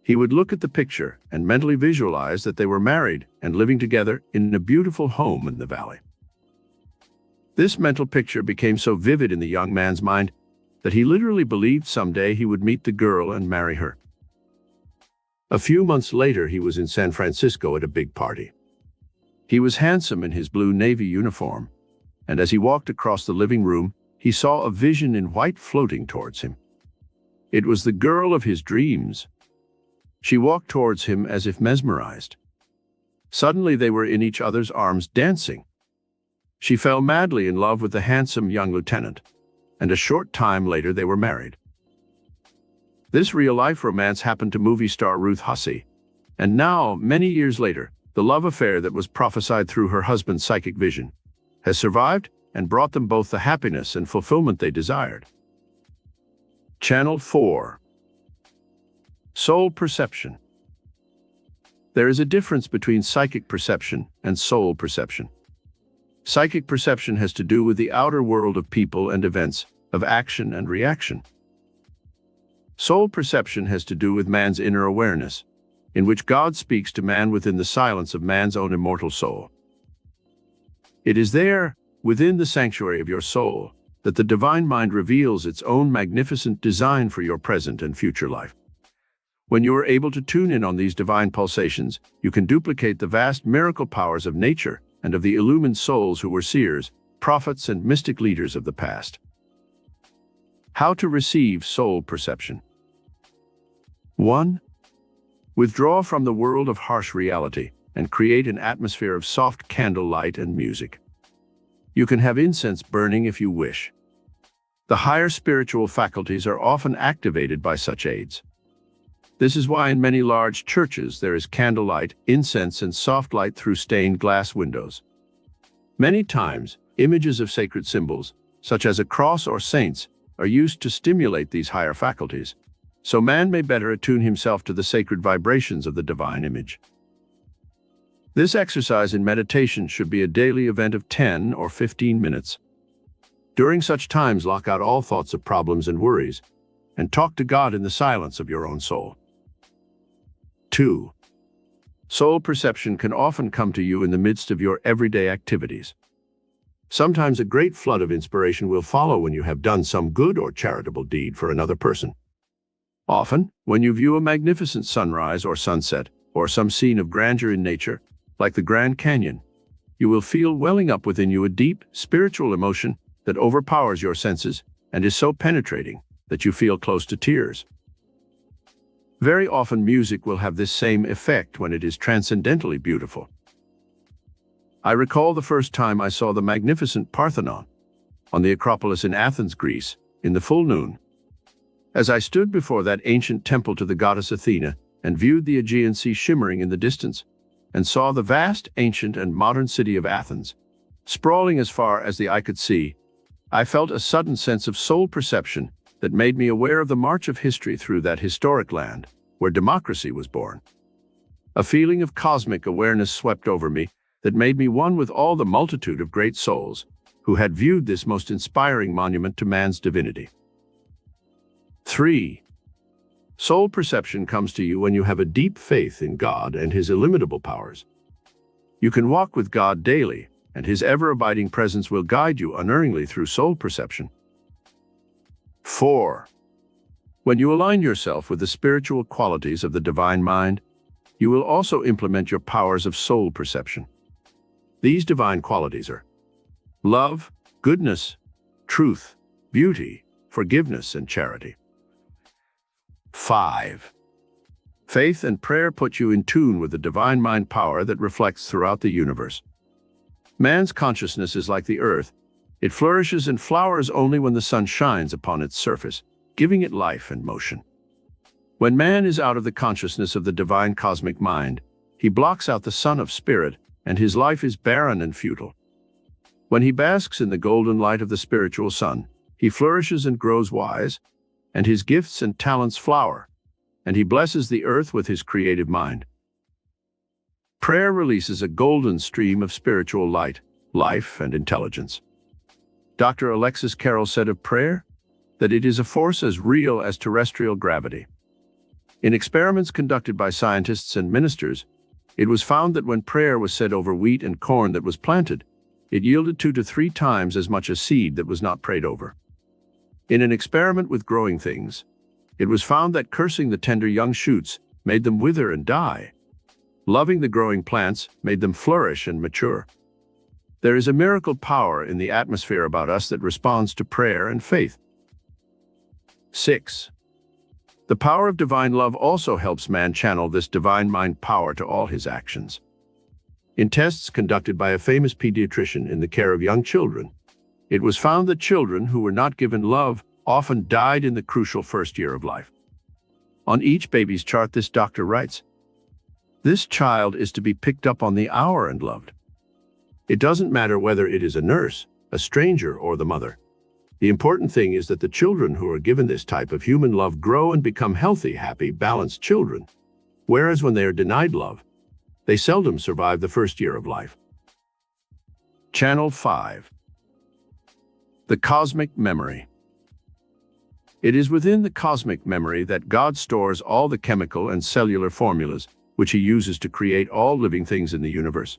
he would look at the picture and mentally visualize that they were married and living together in a beautiful home in the valley. This mental picture became so vivid in the young man's mind that he literally believed someday he would meet the girl and marry her. A few months later, he was in San Francisco at a big party. He was handsome in his blue Navy uniform, and as he walked across the living room, he saw a vision in white floating towards him. It was the girl of his dreams. She walked towards him as if mesmerized. Suddenly they were in each other's arms dancing. She fell madly in love with the handsome young lieutenant, and a short time later they were married. This real-life romance happened to movie star Ruth Hussey, and now, many years later, the love affair that was prophesied through her husband's psychic vision has survived and brought them both the happiness and fulfillment they desired. Channel 4. Soul perception. There is a difference between psychic perception and soul perception. Psychic perception has to do with the outer world of people and events, of action and reaction. Soul perception has to do with man's inner awareness, in which God speaks to man within the silence of man's own immortal soul. It is there, within the sanctuary of your soul, that the divine mind reveals its own magnificent design for your present and future life. When you are able to tune in on these divine pulsations, you can duplicate the vast miracle powers of nature and of the illumined souls who were seers, prophets, and mystic leaders of the past. How to receive soul perception. 1. Withdraw from the world of harsh reality and create an atmosphere of soft candlelight and music. You can have incense burning if you wish. The higher spiritual faculties are often activated by such aids. This is why in many large churches there is candlelight, incense, and soft light through stained glass windows. Many times, images of sacred symbols, such as a cross or saints, are used to stimulate these higher faculties, so man may better attune himself to the sacred vibrations of the divine image. This exercise in meditation should be a daily event of 10 or 15 minutes. During such times, lock out all thoughts of problems and worries, and talk to God in the silence of your own soul. 2. Soul perception can often come to you in the midst of your everyday activities. Sometimes a great flood of inspiration will follow when you have done some good or charitable deed for another person. Often, when you view a magnificent sunrise or sunset, or some scene of grandeur in nature, like the Grand Canyon, you will feel welling up within you a deep, spiritual emotion that overpowers your senses and is so penetrating that you feel close to tears. Very often music will have this same effect when it is transcendently beautiful. I recall the first time I saw the magnificent Parthenon on the Acropolis in Athens, Greece, in the full noon. As I stood before that ancient temple to the goddess Athena and viewed the Aegean Sea shimmering in the distance, and saw the vast, ancient, and modern city of Athens, sprawling as far as the eye could see, I felt a sudden sense of soul perception that made me aware of the march of history through that historic land where democracy was born. A feeling of cosmic awareness swept over me that made me one with all the multitude of great souls who had viewed this most inspiring monument to man's divinity. 3. Soul perception comes to you when you have a deep faith in God and His illimitable powers. You can walk with God daily, and His ever-abiding presence will guide you unerringly through soul perception. 4. When you align yourself with the spiritual qualities of the divine mind, you will also implement your powers of soul perception. These divine qualities are love, goodness, truth, beauty, forgiveness, and charity. 5. Faith and prayer put you in tune with the divine mind power that reflects throughout the universe. Man's consciousness is like the earth. It flourishes and flowers only when the sun shines upon its surface, giving it life and motion. When man is out of the consciousness of the divine cosmic mind, he blocks out the sun of spirit, and his life is barren and futile. When he basks in the golden light of the spiritual sun, he flourishes and grows wise, and his gifts and talents flower, and he blesses the earth with his creative mind. Prayer releases a golden stream of spiritual light, life, and intelligence. Dr. Alexis Carrel said of prayer, that it is a force as real as terrestrial gravity. In experiments conducted by scientists and ministers, it was found that when prayer was said over wheat and corn that was planted, it yielded 2 to 3 times as much as seed that was not prayed over. In an experiment with growing things, it was found that cursing the tender young shoots made them wither and die. Loving the growing plants made them flourish and mature. There is a miracle power in the atmosphere about us that responds to prayer and faith. 6. The power of divine love also helps man channel this divine mind power to all his actions. In tests conducted by a famous pediatrician in the care of young children, it was found that children who were not given love often died in the crucial first year of life. On each baby's chart, this doctor writes, "This child is to be picked up on the hour and loved." It doesn't matter whether it is a nurse, a stranger, or the mother. The important thing is that the children who are given this type of human love grow and become healthy, happy, balanced children. Whereas when they are denied love, they seldom survive the first year of life. Channel 5. The cosmic memory. It is within the cosmic memory that God stores all the chemical and cellular formulas which he uses to create all living things in the universe.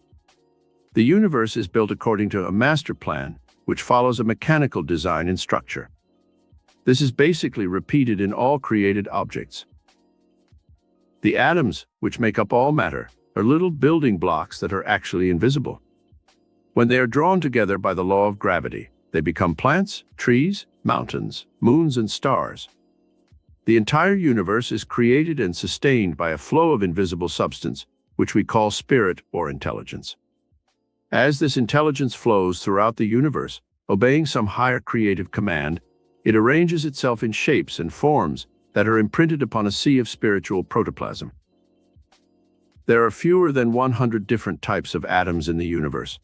The universe is built according to a master plan, which follows a mechanical design and structure. This is basically repeated in all created objects. The atoms, which make up all matter, are little building blocks that are actually invisible. When they are drawn together by the law of gravity, they become plants, trees, mountains, moons, and stars. The entire universe is created and sustained by a flow of invisible substance, which we call spirit or intelligence. As this intelligence flows throughout the universe, obeying some higher creative command, it arranges itself in shapes and forms that are imprinted upon a sea of spiritual protoplasm. There are fewer than 100 different types of atoms in the universe.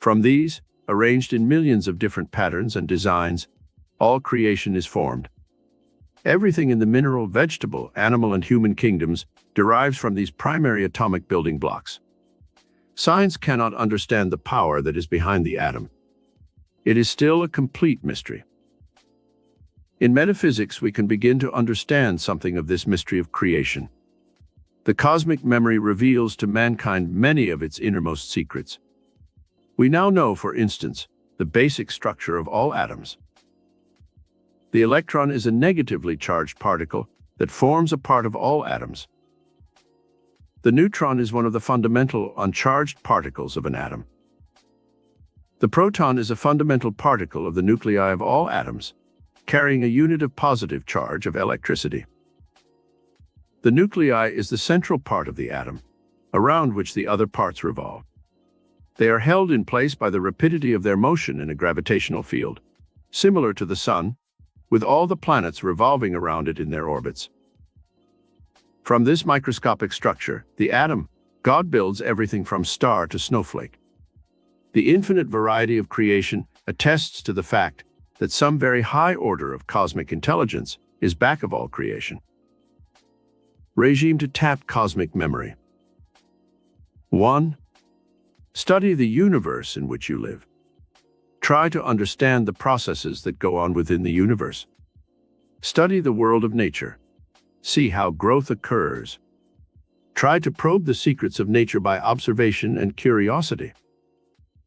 From these, arranged in millions of different patterns and designs, all creation is formed. Everything in the mineral, vegetable, animal, and human kingdoms derives from these primary atomic building blocks. Science cannot understand the power that is behind the atom. It is still a complete mystery. In metaphysics, we can begin to understand something of this mystery of creation. The cosmic memory reveals to mankind many of its innermost secrets. We now know, for instance, the basic structure of all atoms. The electron is a negatively charged particle that forms a part of all atoms. The neutron is one of the fundamental uncharged particles of an atom. The proton is a fundamental particle of the nuclei of all atoms, carrying a unit of positive charge of electricity. The nuclei is the central part of the atom, around which the other parts revolve. They are held in place by the rapidity of their motion in a gravitational field, similar to the Sun, with all the planets revolving around it in their orbits. From this microscopic structure, the atom, God builds everything from star to snowflake. The infinite variety of creation attests to the fact that some very high order of cosmic intelligence is back of all creation. Regime to tap cosmic memory. 1. Study the universe in which you live. Try to understand the processes that go on within the universe. Study the world of nature. See how growth occurs. Try to probe the secrets of nature by observation and curiosity.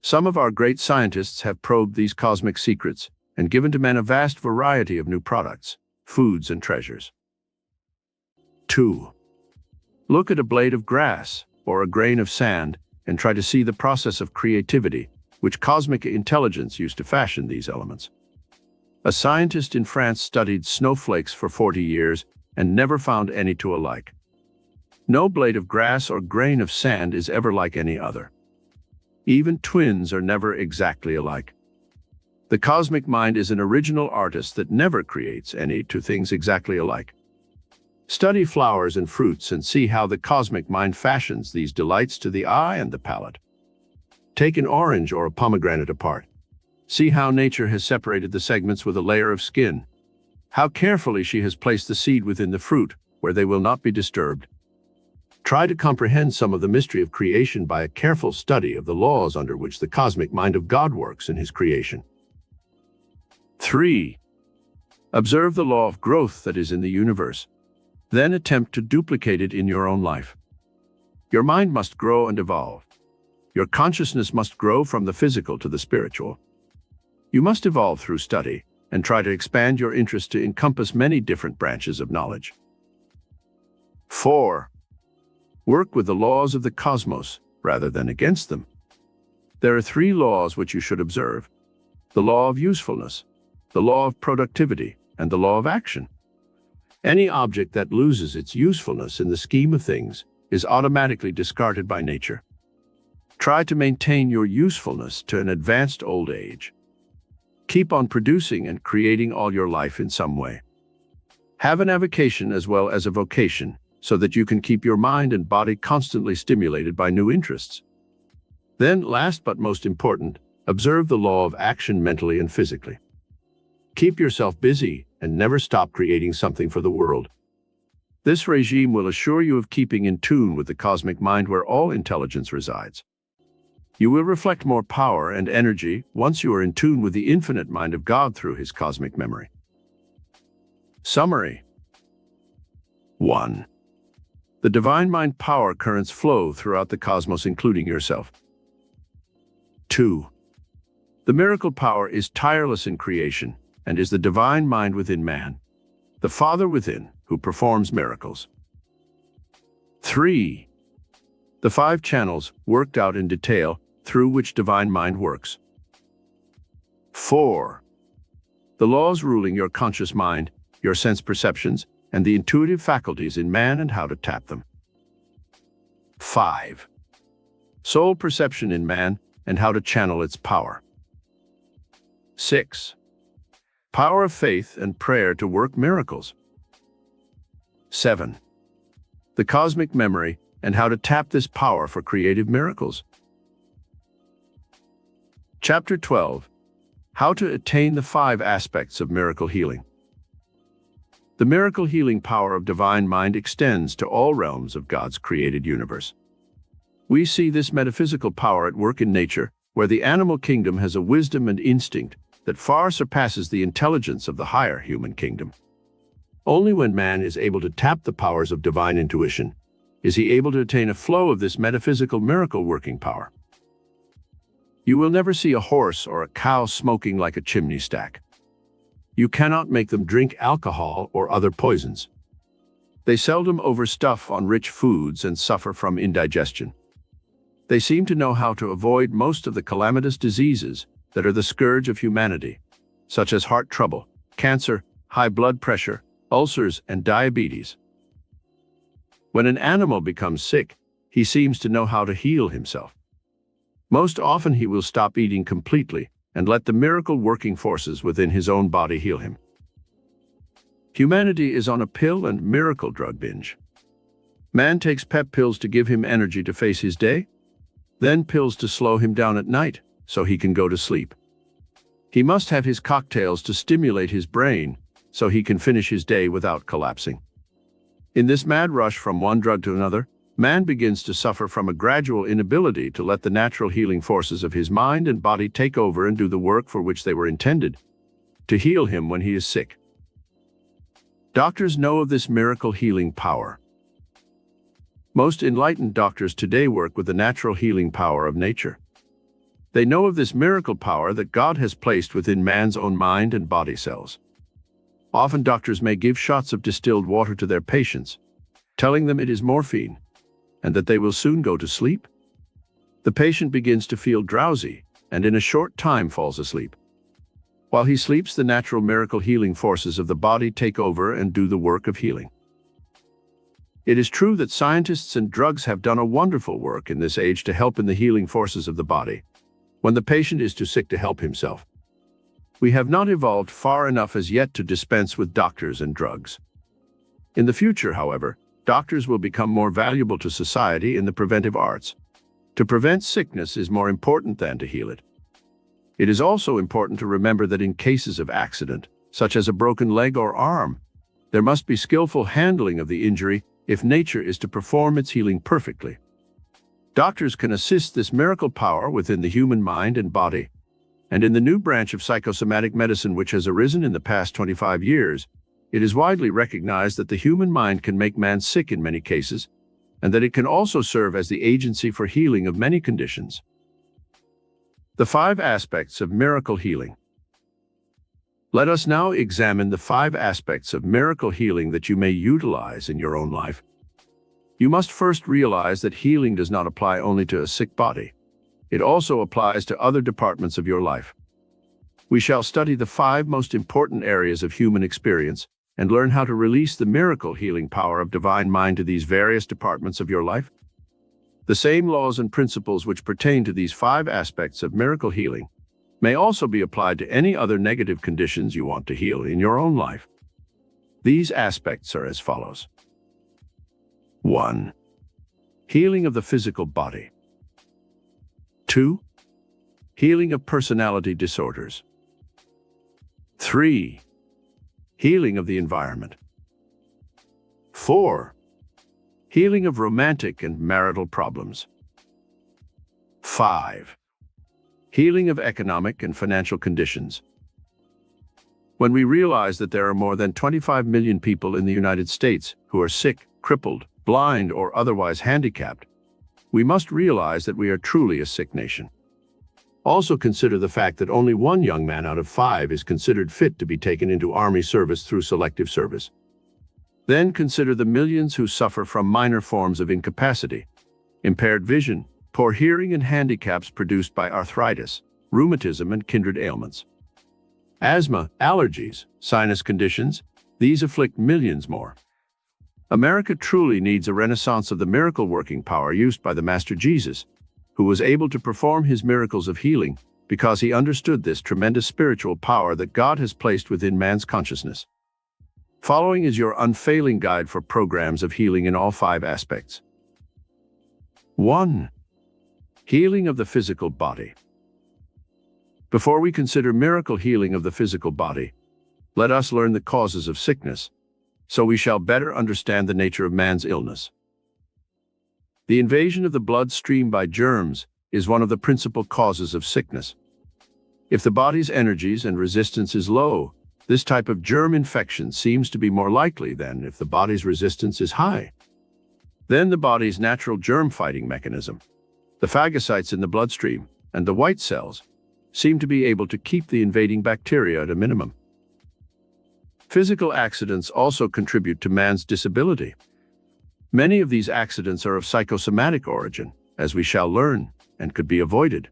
Some of our great scientists have probed these cosmic secrets and given to men a vast variety of new products, foods, and treasures. 2. Look at a blade of grass or a grain of sand and try to see the process of creativity which cosmic intelligence used to fashion these elements. A scientist in France studied snowflakes for 40 years and never found any two alike. No blade of grass or grain of sand is ever like any other. Even twins are never exactly alike. The cosmic mind is an original artist that never creates any two things exactly alike. Study flowers and fruits and see how the cosmic mind fashions these delights to the eye and the palate. Take an orange or a pomegranate apart. See how nature has separated the segments with a layer of skin. How carefully she has placed the seed within the fruit, where they will not be disturbed. Try to comprehend some of the mystery of creation by a careful study of the laws under which the cosmic mind of God works in his creation. 3. Observe the law of growth that is in the universe. Then attempt to duplicate it in your own life. Your mind must grow and evolve. Your consciousness must grow from the physical to the spiritual. You must evolve through study and try to expand your interest to encompass many different branches of knowledge. 4. Work with the laws of the cosmos rather than against them. There are 3 laws which you should observe: the law of usefulness, the law of productivity, and the law of action. Any object that loses its usefulness in the scheme of things is automatically discarded by nature. Try to maintain your usefulness to an advanced old age. Keep on producing and creating all your life in some way. Have an avocation as well as a vocation, so that you can keep your mind and body constantly stimulated by new interests. Then, last but most important, observe the law of action mentally and physically. Keep yourself busy and never stop creating something for the world. This regime will assure you of keeping in tune with the cosmic mind where all intelligence resides. You will reflect more power and energy once you are in tune with the infinite mind of God through His cosmic memory. Summary. 1. The divine mind power currents flow throughout the cosmos, including yourself. 2. The miracle power is tireless in creation and is the divine mind within man, the Father within, who performs miracles. 3. The 5 channels worked out in detail through which divine mind works. 4. The laws ruling your conscious mind, your sense perceptions, and the intuitive faculties in man and how to tap them. 5. Soul perception in man and how to channel its power. 6. Power of faith and prayer to work miracles. 7. The cosmic memory and how to tap this power for creative miracles. Chapter 12. How to attain the 5 aspects of miracle healing. The miracle healing power of divine mind extends to all realms of God's created universe. We see this metaphysical power at work in nature, where the animal kingdom has a wisdom and instinct that far surpasses the intelligence of the higher human kingdom. Only when man is able to tap the powers of divine intuition is he able to attain a flow of this metaphysical miracle-working power. You will never see a horse or a cow smoking like a chimney stack. You cannot make them drink alcohol or other poisons. They seldom overstuff on rich foods and suffer from indigestion. They seem to know how to avoid most of the calamitous diseases that are the scourge of humanity, such as heart trouble, cancer, high blood pressure, ulcers, and diabetes. When an animal becomes sick, he seems to know how to heal himself. Most often he will stop eating completely and let the miracle-working forces within his own body heal him. Humanity is on a pill and miracle drug binge. Man takes pep pills to give him energy to face his day, then pills to slow him down at night so he can go to sleep. He must have his cocktails to stimulate his brain so he can finish his day without collapsing. In this mad rush from one drug to another, man begins to suffer from a gradual inability to let the natural healing forces of his mind and body take over and do the work for which they were intended, to heal him when he is sick. Doctors know of this miracle healing power. Most enlightened doctors today work with the natural healing power of nature. They know of this miracle power that God has placed within man's own mind and body cells. Often doctors may give shots of distilled water to their patients, telling them it is morphine, and that they will soon go to sleep. The patient begins to feel drowsy and in a short time falls asleep. While he sleeps, the natural miracle healing forces of the body take over and do the work of healing. It is true that scientists and drugs have done a wonderful work in this age to help in the healing forces of the body, when the patient is too sick to help himself. We have not evolved far enough as yet to dispense with doctors and drugs. In the future, however, doctors will become more valuable to society in the preventive arts. To prevent sickness is more important than to heal it. It is also important to remember that in cases of accident, such as a broken leg or arm, there must be skillful handling of the injury if nature is to perform its healing perfectly. Doctors can assist this miracle power within the human mind and body, And in the new branch of psychosomatic medicine which has arisen in the past 25 years, it is widely recognized that the human mind can make man sick in many cases, and that it can also serve as the agency for healing of many conditions. The 5 aspects of miracle healing. Let us now examine the 5 aspects of miracle healing that you may utilize in your own life. You must first realize that healing does not apply only to a sick body. It also applies to other departments of your life. We shall study the 5 most important areas of human experience and learn how to release the miracle healing power of divine mind to these various departments of your life. The same laws and principles which pertain to these 5 aspects of miracle healing may also be applied to any other negative conditions you want to heal in your own life. These aspects are as follows. 1. Healing of the physical body. 2. Healing of personality disorders. 3. Healing of the environment. 4. Healing of romantic and marital problems. 5. Healing of economic and financial conditions. When we realize that there are more than 25 million people in the United States who are sick, crippled, blind, or otherwise handicapped, we must realize that we are truly a sick nation. Also consider the fact that only 1 young man out of 5 is considered fit to be taken into Army service through selective service. Then consider the millions who suffer from minor forms of incapacity, impaired vision, poor hearing, and handicaps produced by arthritis, rheumatism, and kindred ailments. Asthma, allergies, sinus conditions, these afflict millions more. America truly needs a renaissance of the miracle-working power used by the Master Jesus, who was able to perform his miracles of healing because he understood this tremendous spiritual power that God has placed within man's consciousness. Following is your unfailing guide for programs of healing in all 5 aspects. 1. Healing of the physical body. Before we consider miracle healing of the physical body, let us learn the causes of sickness, so we shall better understand the nature of man's illness. The invasion of the bloodstream by germs is one of the principal causes of sickness. If the body's energies and resistance is low, this type of germ infection seems to be more likely than if the body's resistance is high. Then the body's natural germ-fighting mechanism, the phagocytes in the bloodstream, and the white cells, seem to be able to keep the invading bacteria at a minimum. Physical accidents also contribute to man's disability. Many of these accidents are of psychosomatic origin, as we shall learn, and could be avoided.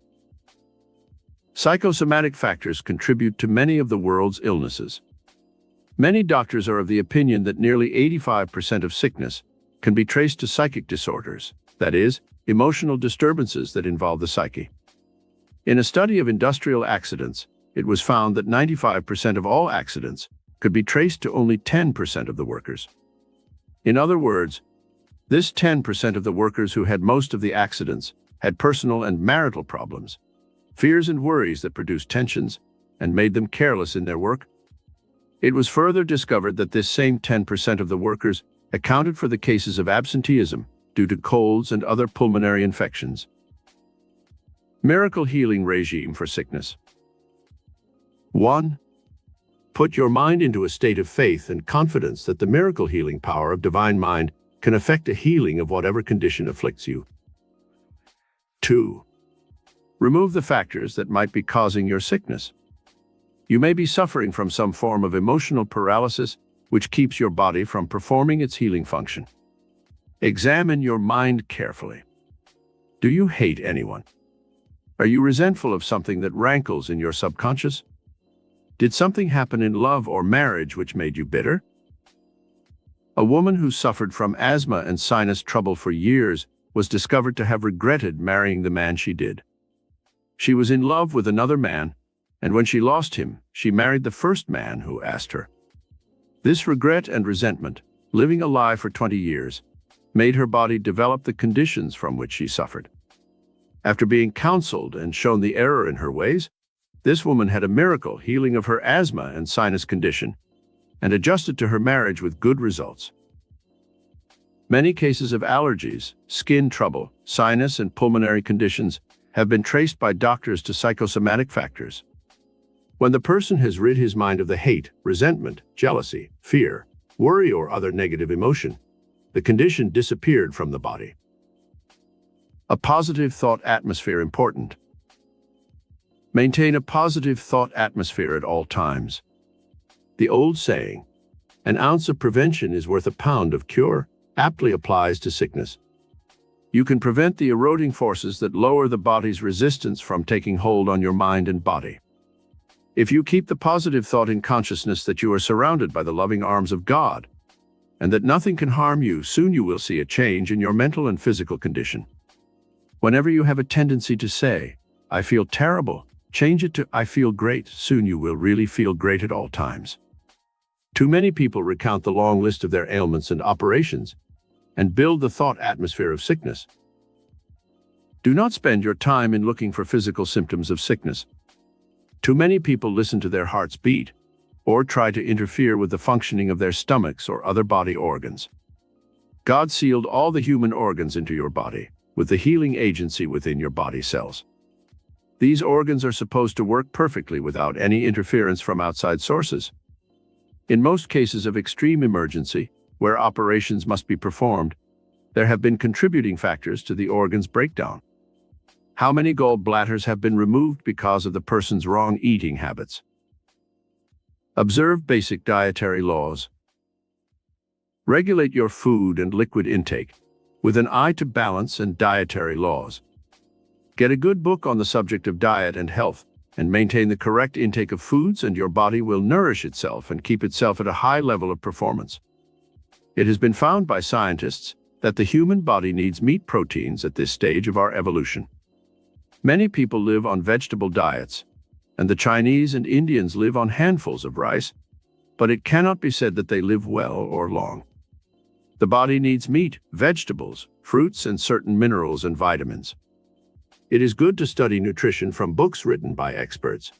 Psychosomatic factors contribute to many of the world's illnesses. Many doctors are of the opinion that nearly 85% of sickness can be traced to psychic disorders, that is, emotional disturbances that involve the psyche. In a study of industrial accidents, it was found that 95% of all accidents could be traced to only 10% of the workers. In other words, this 10% of the workers who had most of the accidents had personal and marital problems, fears and worries that produced tensions and made them careless in their work. It was further discovered that this same 10% of the workers accounted for the cases of absenteeism due to colds and other pulmonary infections. Miracle healing regime for sickness. 1. Put your mind into a state of faith and confidence that the miracle healing power of divine mind can effect a healing of whatever condition afflicts you. 2. Remove the factors that might be causing your sickness. You may be suffering from some form of emotional paralysis which keeps your body from performing its healing function. Examine your mind carefully. Do you hate anyone? Are you resentful of something that rankles in your subconscious? Did something happen in love or marriage which made you bitter? A woman who suffered from asthma and sinus trouble for years was discovered to have regretted marrying the man she did. She was in love with another man, and when she lost him, she married the first man who asked her. This regret and resentment, living a lie for 20 years, made her body develop the conditions from which she suffered. After being counseled and shown the error in her ways, this woman had a miracle healing of her asthma and sinus condition and adjusted to her marriage with good results. Many cases of allergies, skin trouble, sinus and pulmonary conditions have been traced by doctors to psychosomatic factors, When the person has rid his mind of the hate, resentment, jealousy, fear, worry, or other negative emotion, the condition disappeared from the body. A positive thought atmosphere important. Maintain a positive thought atmosphere at all times. The old saying, "An ounce of prevention is worth a pound of cure," aptly applies to sickness. You can prevent the eroding forces that lower the body's resistance from taking hold on your mind and body. If you keep the positive thought in consciousness that you are surrounded by the loving arms of God, and that nothing can harm you, soon you will see a change in your mental and physical condition. Whenever you have a tendency to say, "I feel terrible," change it to "I feel great." Soon you will really feel great at all times. Too many people recount the long list of their ailments and operations and build the thought atmosphere of sickness. Do not spend your time in looking for physical symptoms of sickness. Too many people listen to their heart's beat or try to interfere with the functioning of their stomachs or other body organs. God sealed all the human organs into your body with the healing agency within your body cells. These organs are supposed to work perfectly without any interference from outside sources. In most cases of extreme emergency, where operations must be performed, there have been contributing factors to the organ's breakdown. How many gallbladders have been removed because of the person's wrong eating habits? Observe basic dietary laws. Regulate your food and liquid intake with an eye to balance and dietary laws. Get a good book on the subject of diet and health, and maintain the correct intake of foods, and your body will nourish itself and keep itself at a high level of performance. It has been found by scientists that the human body needs meat proteins at this stage of our evolution. Many people live on vegetable diets, and the Chinese and Indians live on handfuls of rice, but it cannot be said that they live well or long. The body needs meat, vegetables, fruits, and certain minerals and vitamins. It is good to study nutrition from books written by experts,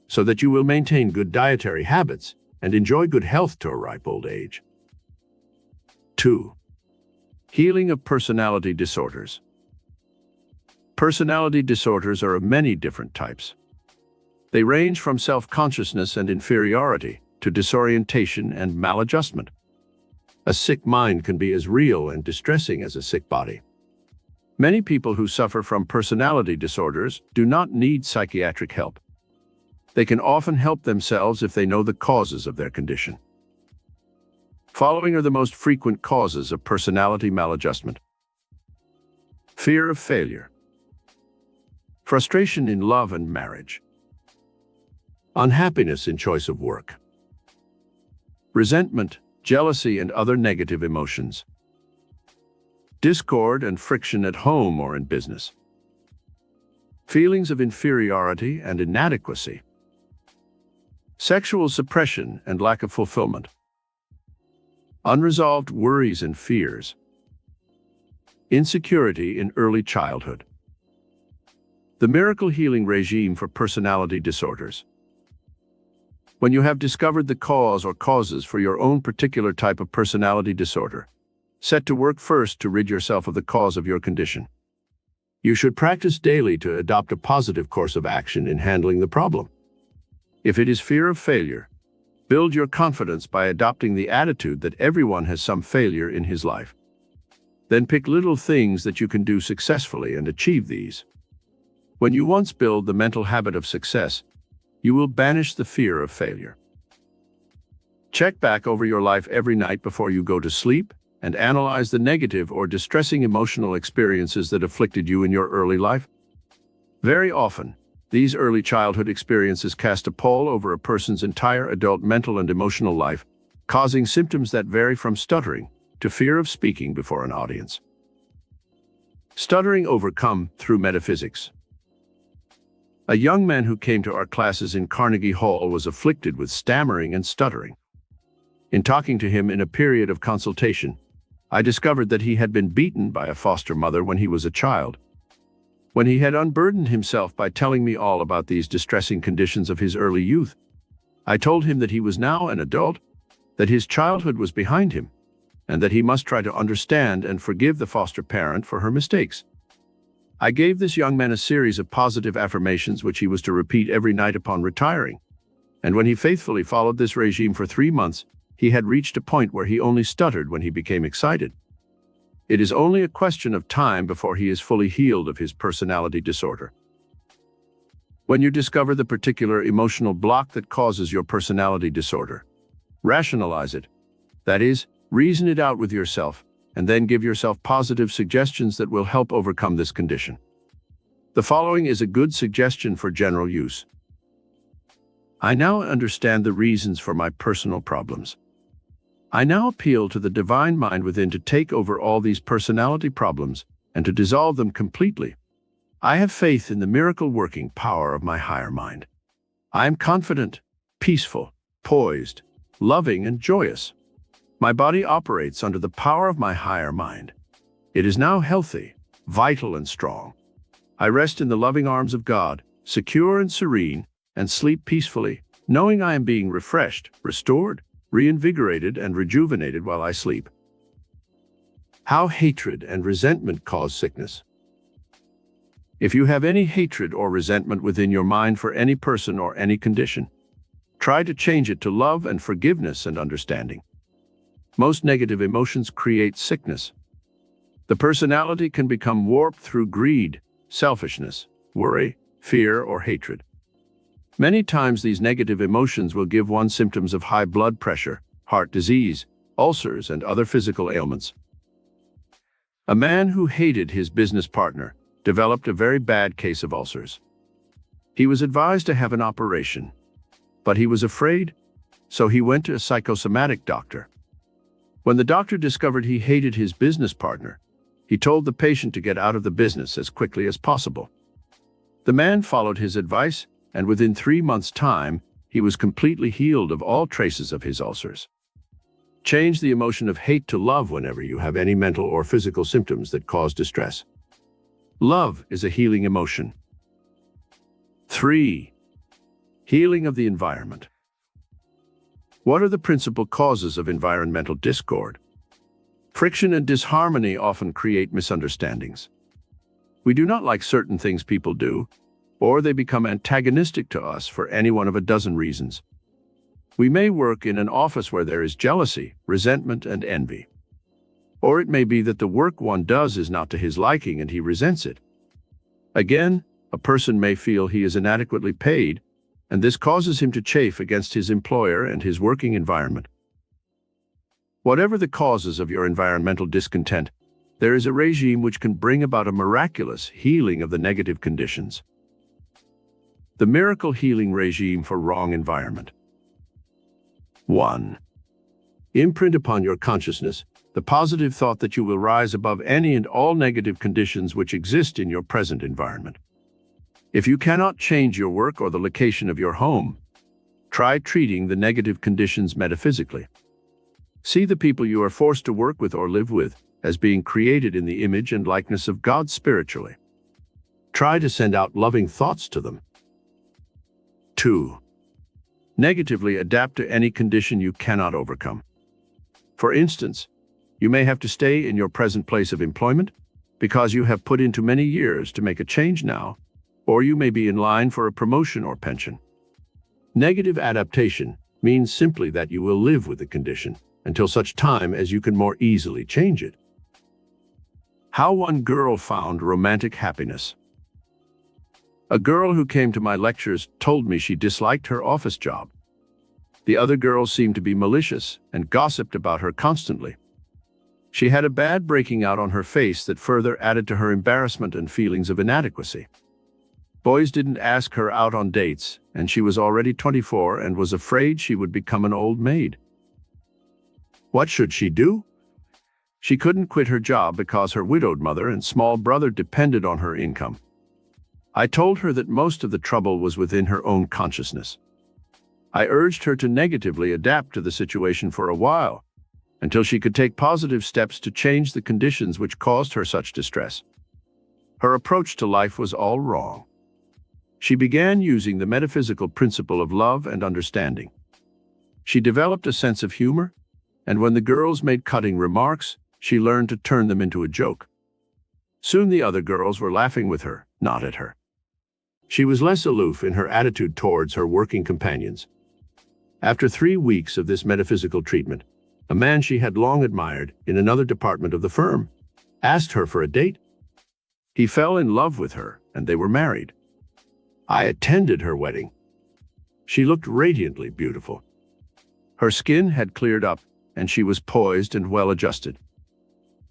so that you will maintain good dietary habits and enjoy good health to a ripe old age. 2. Healing of personality disorders. Personality disorders are of many different types. They range from self-consciousness and inferiority to disorientation and maladjustment. A sick mind can be as real and distressing as a sick body. Many people who suffer from personality disorders do not need psychiatric help. They can often help themselves if they know the causes of their condition. Following are the most frequent causes of personality maladjustment. Fear of failure. Frustration in love and marriage. Unhappiness in choice of work. Resentment, jealousy, and other negative emotions. Discord and friction at home or in business. Feelings of inferiority and inadequacy. Sexual suppression and lack of fulfillment. Unresolved worries and fears. Insecurity in early childhood. The miracle healing regime for personality disorders. When you have discovered the cause or causes for your own particular type of personality disorder, set to work first to rid yourself of the cause of your condition. You should practice daily to adopt a positive course of action in handling the problem. If it is fear of failure, build your confidence by adopting the attitude that everyone has some failure in his life. Then pick little things that you can do successfully and achieve these. When you once build the mental habit of success, you will banish the fear of failure. Check back over your life every night before you go to sleep and analyze the negative or distressing emotional experiences that afflicted you in your early life. Very often, these early childhood experiences cast a pall over a person's entire adult mental and emotional life, causing symptoms that vary from stuttering to fear of speaking before an audience. Stuttering overcome through metaphysics. A young man who came to our classes in Carnegie Hall was afflicted with stammering and stuttering. In talking to him in a period of consultation, I discovered that he had been beaten by a foster mother when he was a child. When he had unburdened himself by telling me all about these distressing conditions of his early youth, I told him that he was now an adult, that his childhood was behind him, and that he must try to understand and forgive the foster parent for her mistakes. I gave this young man a series of positive affirmations which he was to repeat every night upon retiring. And when he faithfully followed this regime for 3 months, he had reached a point where he only stuttered when he became excited. It is only a question of time before he is fully healed of his personality disorder. When you discover the particular emotional block that causes your personality disorder, rationalize it. That is, reason it out with yourself, and then give yourself positive suggestions that will help overcome this condition. The following is a good suggestion for general use. I now understand the reasons for my personal problems. I now appeal to the divine mind within to take over all these personality problems and to dissolve them completely. I have faith in the miracle-working power of my higher mind. I am confident, peaceful, poised, loving, and joyous. My body operates under the power of my higher mind. It is now healthy, vital, and strong. I rest in the loving arms of God, secure and serene, and sleep peacefully, knowing I am being refreshed, restored, reinvigorated, and rejuvenated while I sleep. How hatred and resentment cause sickness. If you have any hatred or resentment within your mind for any person or any condition, try to change it to love and forgiveness and understanding. Most negative emotions create sickness. The personality can become warped through greed, selfishness, worry, fear, or hatred. Many times these negative emotions will give one symptoms of high blood pressure, heart disease, ulcers, and other physical ailments. A man who hated his business partner developed a very bad case of ulcers. He was advised to have an operation, but he was afraid, so he went to a psychosomatic doctor. When the doctor discovered he hated his business partner, he told the patient to get out of the business as quickly as possible. The man followed his advice, and within 3 months' time, he was completely healed of all traces of his ulcers. Change the emotion of hate to love whenever you have any mental or physical symptoms that cause distress. Love is a healing emotion. 3. Healing of the environment. What are the principal causes of environmental discord? Friction and disharmony often create misunderstandings. We do not like certain things people do, or they become antagonistic to us for any one of a dozen reasons. We may work in an office where there is jealousy, resentment, and envy. Or it may be that the work one does is not to his liking and he resents it. Again, a person may feel he is inadequately paid, and this causes him to chafe against his employer and his working environment. Whatever the causes of your environmental discontent, there is a regime which can bring about a miraculous healing of the negative conditions. The miracle healing regime for wrong environment. 1. Imprint upon your consciousness the positive thought that you will rise above any and all negative conditions which exist in your present environment. If you cannot change your work or the location of your home, try treating the negative conditions metaphysically. See the people you are forced to work with or live with as being created in the image and likeness of God spiritually. Try to send out loving thoughts to them. 2. Negatively adapt to any condition you cannot overcome. For instance, you may have to stay in your present place of employment because you have put into many years to make a change now, or you may be in line for a promotion or pension. Negative adaptation means simply that you will live with the condition until such time as you can more easily change it. How one girl found romantic happiness. A girl who came to my lectures told me she disliked her office job. The other girls seemed to be malicious and gossiped about her constantly. She had a bad breaking out on her face that further added to her embarrassment and feelings of inadequacy. Boys didn't ask her out on dates, and she was already 24 and was afraid she would become an old maid. What should she do? She couldn't quit her job because her widowed mother and small brother depended on her income. I told her that most of the trouble was within her own consciousness. I urged her to negatively adapt to the situation for a while, until she could take positive steps to change the conditions which caused her such distress. Her approach to life was all wrong. She began using the metaphysical principle of love and understanding. She developed a sense of humor, and when the girls made cutting remarks, she learned to turn them into a joke. Soon the other girls were laughing with her, not at her. She was less aloof in her attitude towards her working companions. After 3 weeks of this metaphysical treatment, a man she had long admired in another department of the firm asked her for a date. He fell in love with her, and they were married. I attended her wedding. She looked radiantly beautiful. Her skin had cleared up, and she was poised and well-adjusted.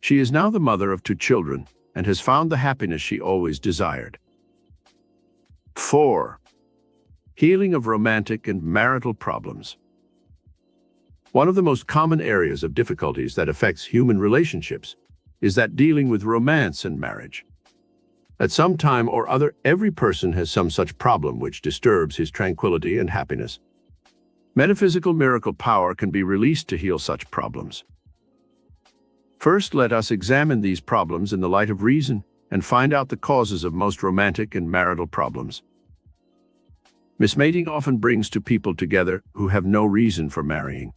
She is now the mother of 2 children and has found the happiness she always desired. 4. Healing of romantic and marital problems. One of the most common areas of difficulties that affects human relationships is that dealing with romance and marriage. At some time or other, every person has some such problem which disturbs his tranquility and happiness. Metaphysical miracle power can be released to heal such problems. First, let us examine these problems in the light of reason and find out the causes of most romantic and marital problems. Mismating often brings 2 people together who have no reason for marrying.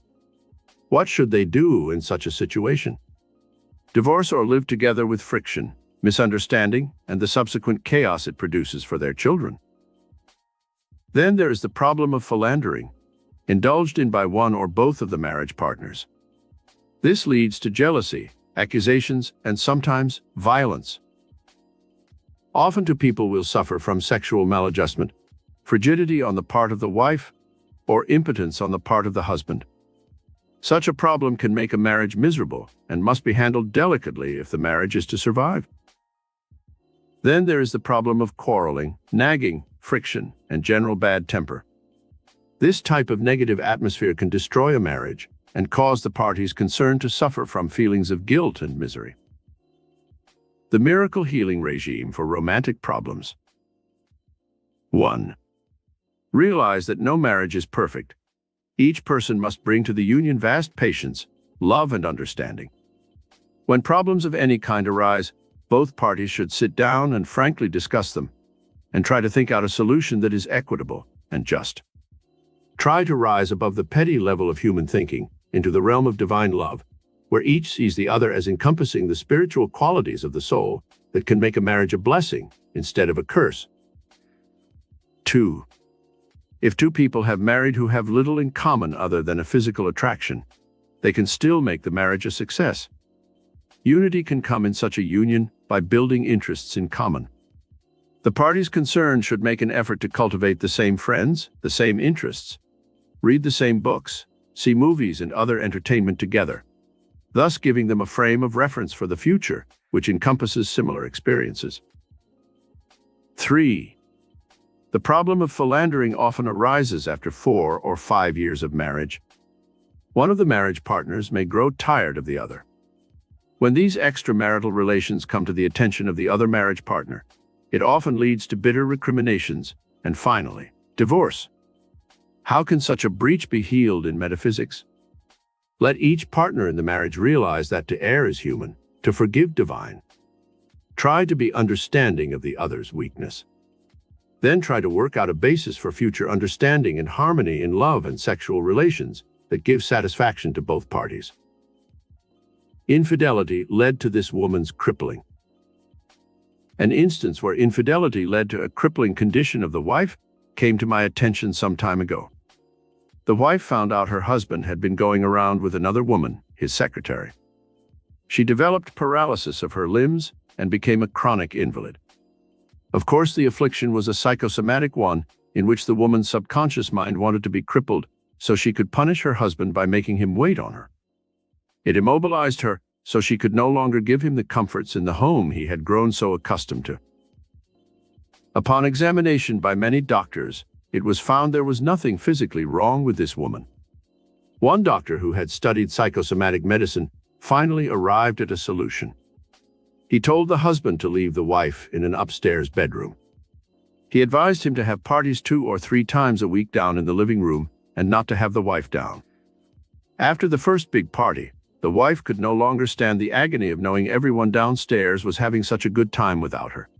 What should they do in such a situation? Divorce or live together with friction, misunderstanding, and the subsequent chaos it produces for their children. Then there is the problem of philandering, indulged in by one or both of the marriage partners. This leads to jealousy, accusations, and sometimes violence. Often 2 people will suffer from sexual maladjustment, frigidity on the part of the wife, or impotence on the part of the husband. Such a problem can make a marriage miserable and must be handled delicately if the marriage is to survive. Then there is the problem of quarreling, nagging, friction, and general bad temper. This type of negative atmosphere can destroy a marriage and cause the parties concerned to suffer from feelings of guilt and misery. The miracle healing regime for romantic problems. 1. Realize that no marriage is perfect. Each person must bring to the union vast patience, love, and understanding. When problems of any kind arise, both parties should sit down and frankly discuss them, and try to think out a solution that is equitable and just. Try to rise above the petty level of human thinking into the realm of divine love, where each sees the other as encompassing the spiritual qualities of the soul that can make a marriage a blessing instead of a curse. 2. If 2 people have married who have little in common other than a physical attraction, they can still make the marriage a success. Unity can come in such a union by building interests in common. The parties concerned should make an effort to cultivate the same friends, the same interests, read the same books, see movies and other entertainment together, thus giving them a frame of reference for the future, which encompasses similar experiences. 3. The problem of philandering often arises after 4 or 5 years of marriage. One of the marriage partners may grow tired of the other. When these extramarital relations come to the attention of the other marriage partner, it often leads to bitter recriminations and finally, divorce. How can such a breach be healed in metaphysics? Let each partner in the marriage realize that to err is human, to forgive divine. Try to be understanding of the other's weakness. Then try to work out a basis for future understanding and harmony in love and sexual relations that give satisfaction to both parties. Infidelity led to this woman's crippling. An instance where infidelity led to a crippling condition of the wife came to my attention some time ago. The wife found out her husband had been going around with another woman, his secretary. She developed paralysis of her limbs and became a chronic invalid. Of course, the affliction was a psychosomatic one in which the woman's subconscious mind wanted to be crippled so she could punish her husband by making him wait on her. It immobilized her so she could no longer give him the comforts in the home he had grown so accustomed to. Upon examination by many doctors, it was found there was nothing physically wrong with this woman. One doctor who had studied psychosomatic medicine finally arrived at a solution. He told the husband to leave the wife in an upstairs bedroom. He advised him to have parties 2 or 3 times a week down in the living room and not to have the wife down. After the first big party, the wife could no longer stand the agony of knowing everyone downstairs was having such a good time without her.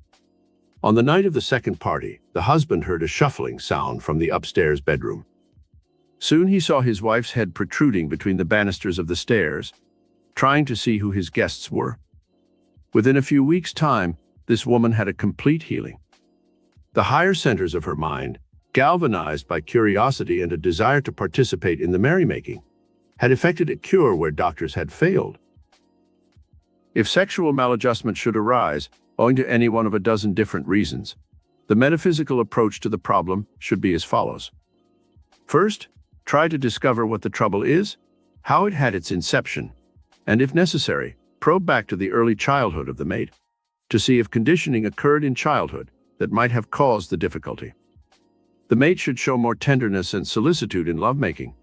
On the night of the second party, the husband heard a shuffling sound from the upstairs bedroom. Soon he saw his wife's head protruding between the banisters of the stairs, trying to see who his guests were. Within a few weeks' time, this woman had a complete healing. The higher centers of her mind galvanized by curiosity and a desire to participate in the merrymaking, had effected a cure where doctors had failed. If sexual maladjustment should arise, owing to any one of a dozen different reasons, the metaphysical approach to the problem should be as follows. First, try to discover what the trouble is, how it had its inception, and if necessary, probe back to the early childhood of the mate to see if conditioning occurred in childhood that might have caused the difficulty. The mate should show more tenderness and solicitude in lovemaking,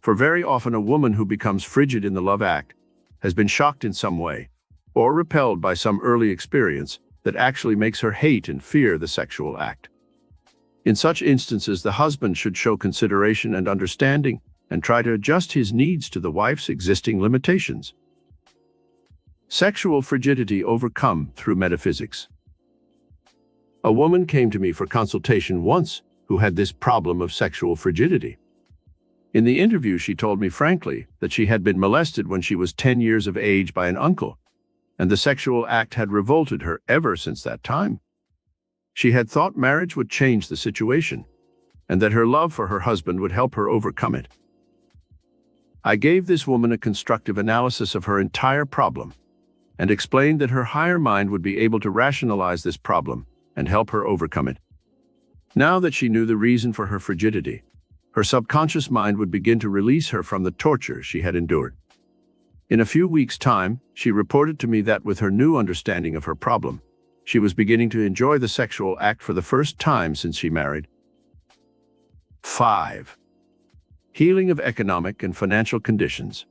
for very often a woman who becomes frigid in the love act has been shocked in some way or repelled by some early experience that actually makes her hate and fear the sexual act. In such instances, the husband should show consideration and understanding and try to adjust his needs to the wife's existing limitations. Sexual frigidity overcome through metaphysics. A woman came to me for consultation once who had this problem of sexual frigidity. In the interview, she told me frankly that she had been molested when she was 10 years of age by an uncle, and the sexual act had revolted her ever since that time. She had thought marriage would change the situation, and that her love for her husband would help her overcome it. I gave this woman a constructive analysis of her entire problem, and explained that her higher mind would be able to rationalize this problem and help her overcome it. Now that she knew the reason for her frigidity, her subconscious mind would begin to release her from the torture she had endured. In a few weeks' time, she reported to me that with her new understanding of her problem, she was beginning to enjoy the sexual act for the first time since she married. 5. Healing of economic and financial conditions.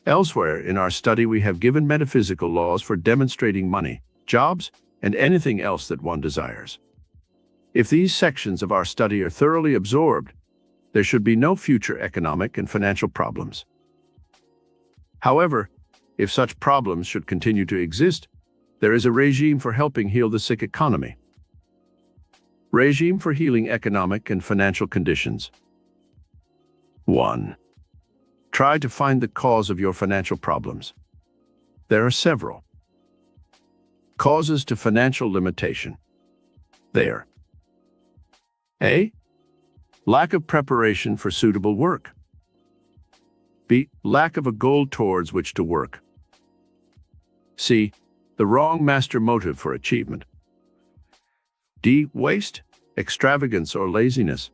Elsewhere in our study, we have given metaphysical laws for demonstrating money, jobs, and anything else that one desires. If these sections of our study are thoroughly absorbed, there should be no future economic and financial problems. However, if such problems should continue to exist, there is a regime for helping heal the sick economy. Regime for healing economic and financial conditions. 1. Try to find the cause of your financial problems. There are several. Causes to financial limitation. There. A. Lack of preparation for suitable work. B. Lack of a goal towards which to work. C. The wrong master motive for achievement. D. Waste, extravagance, or laziness.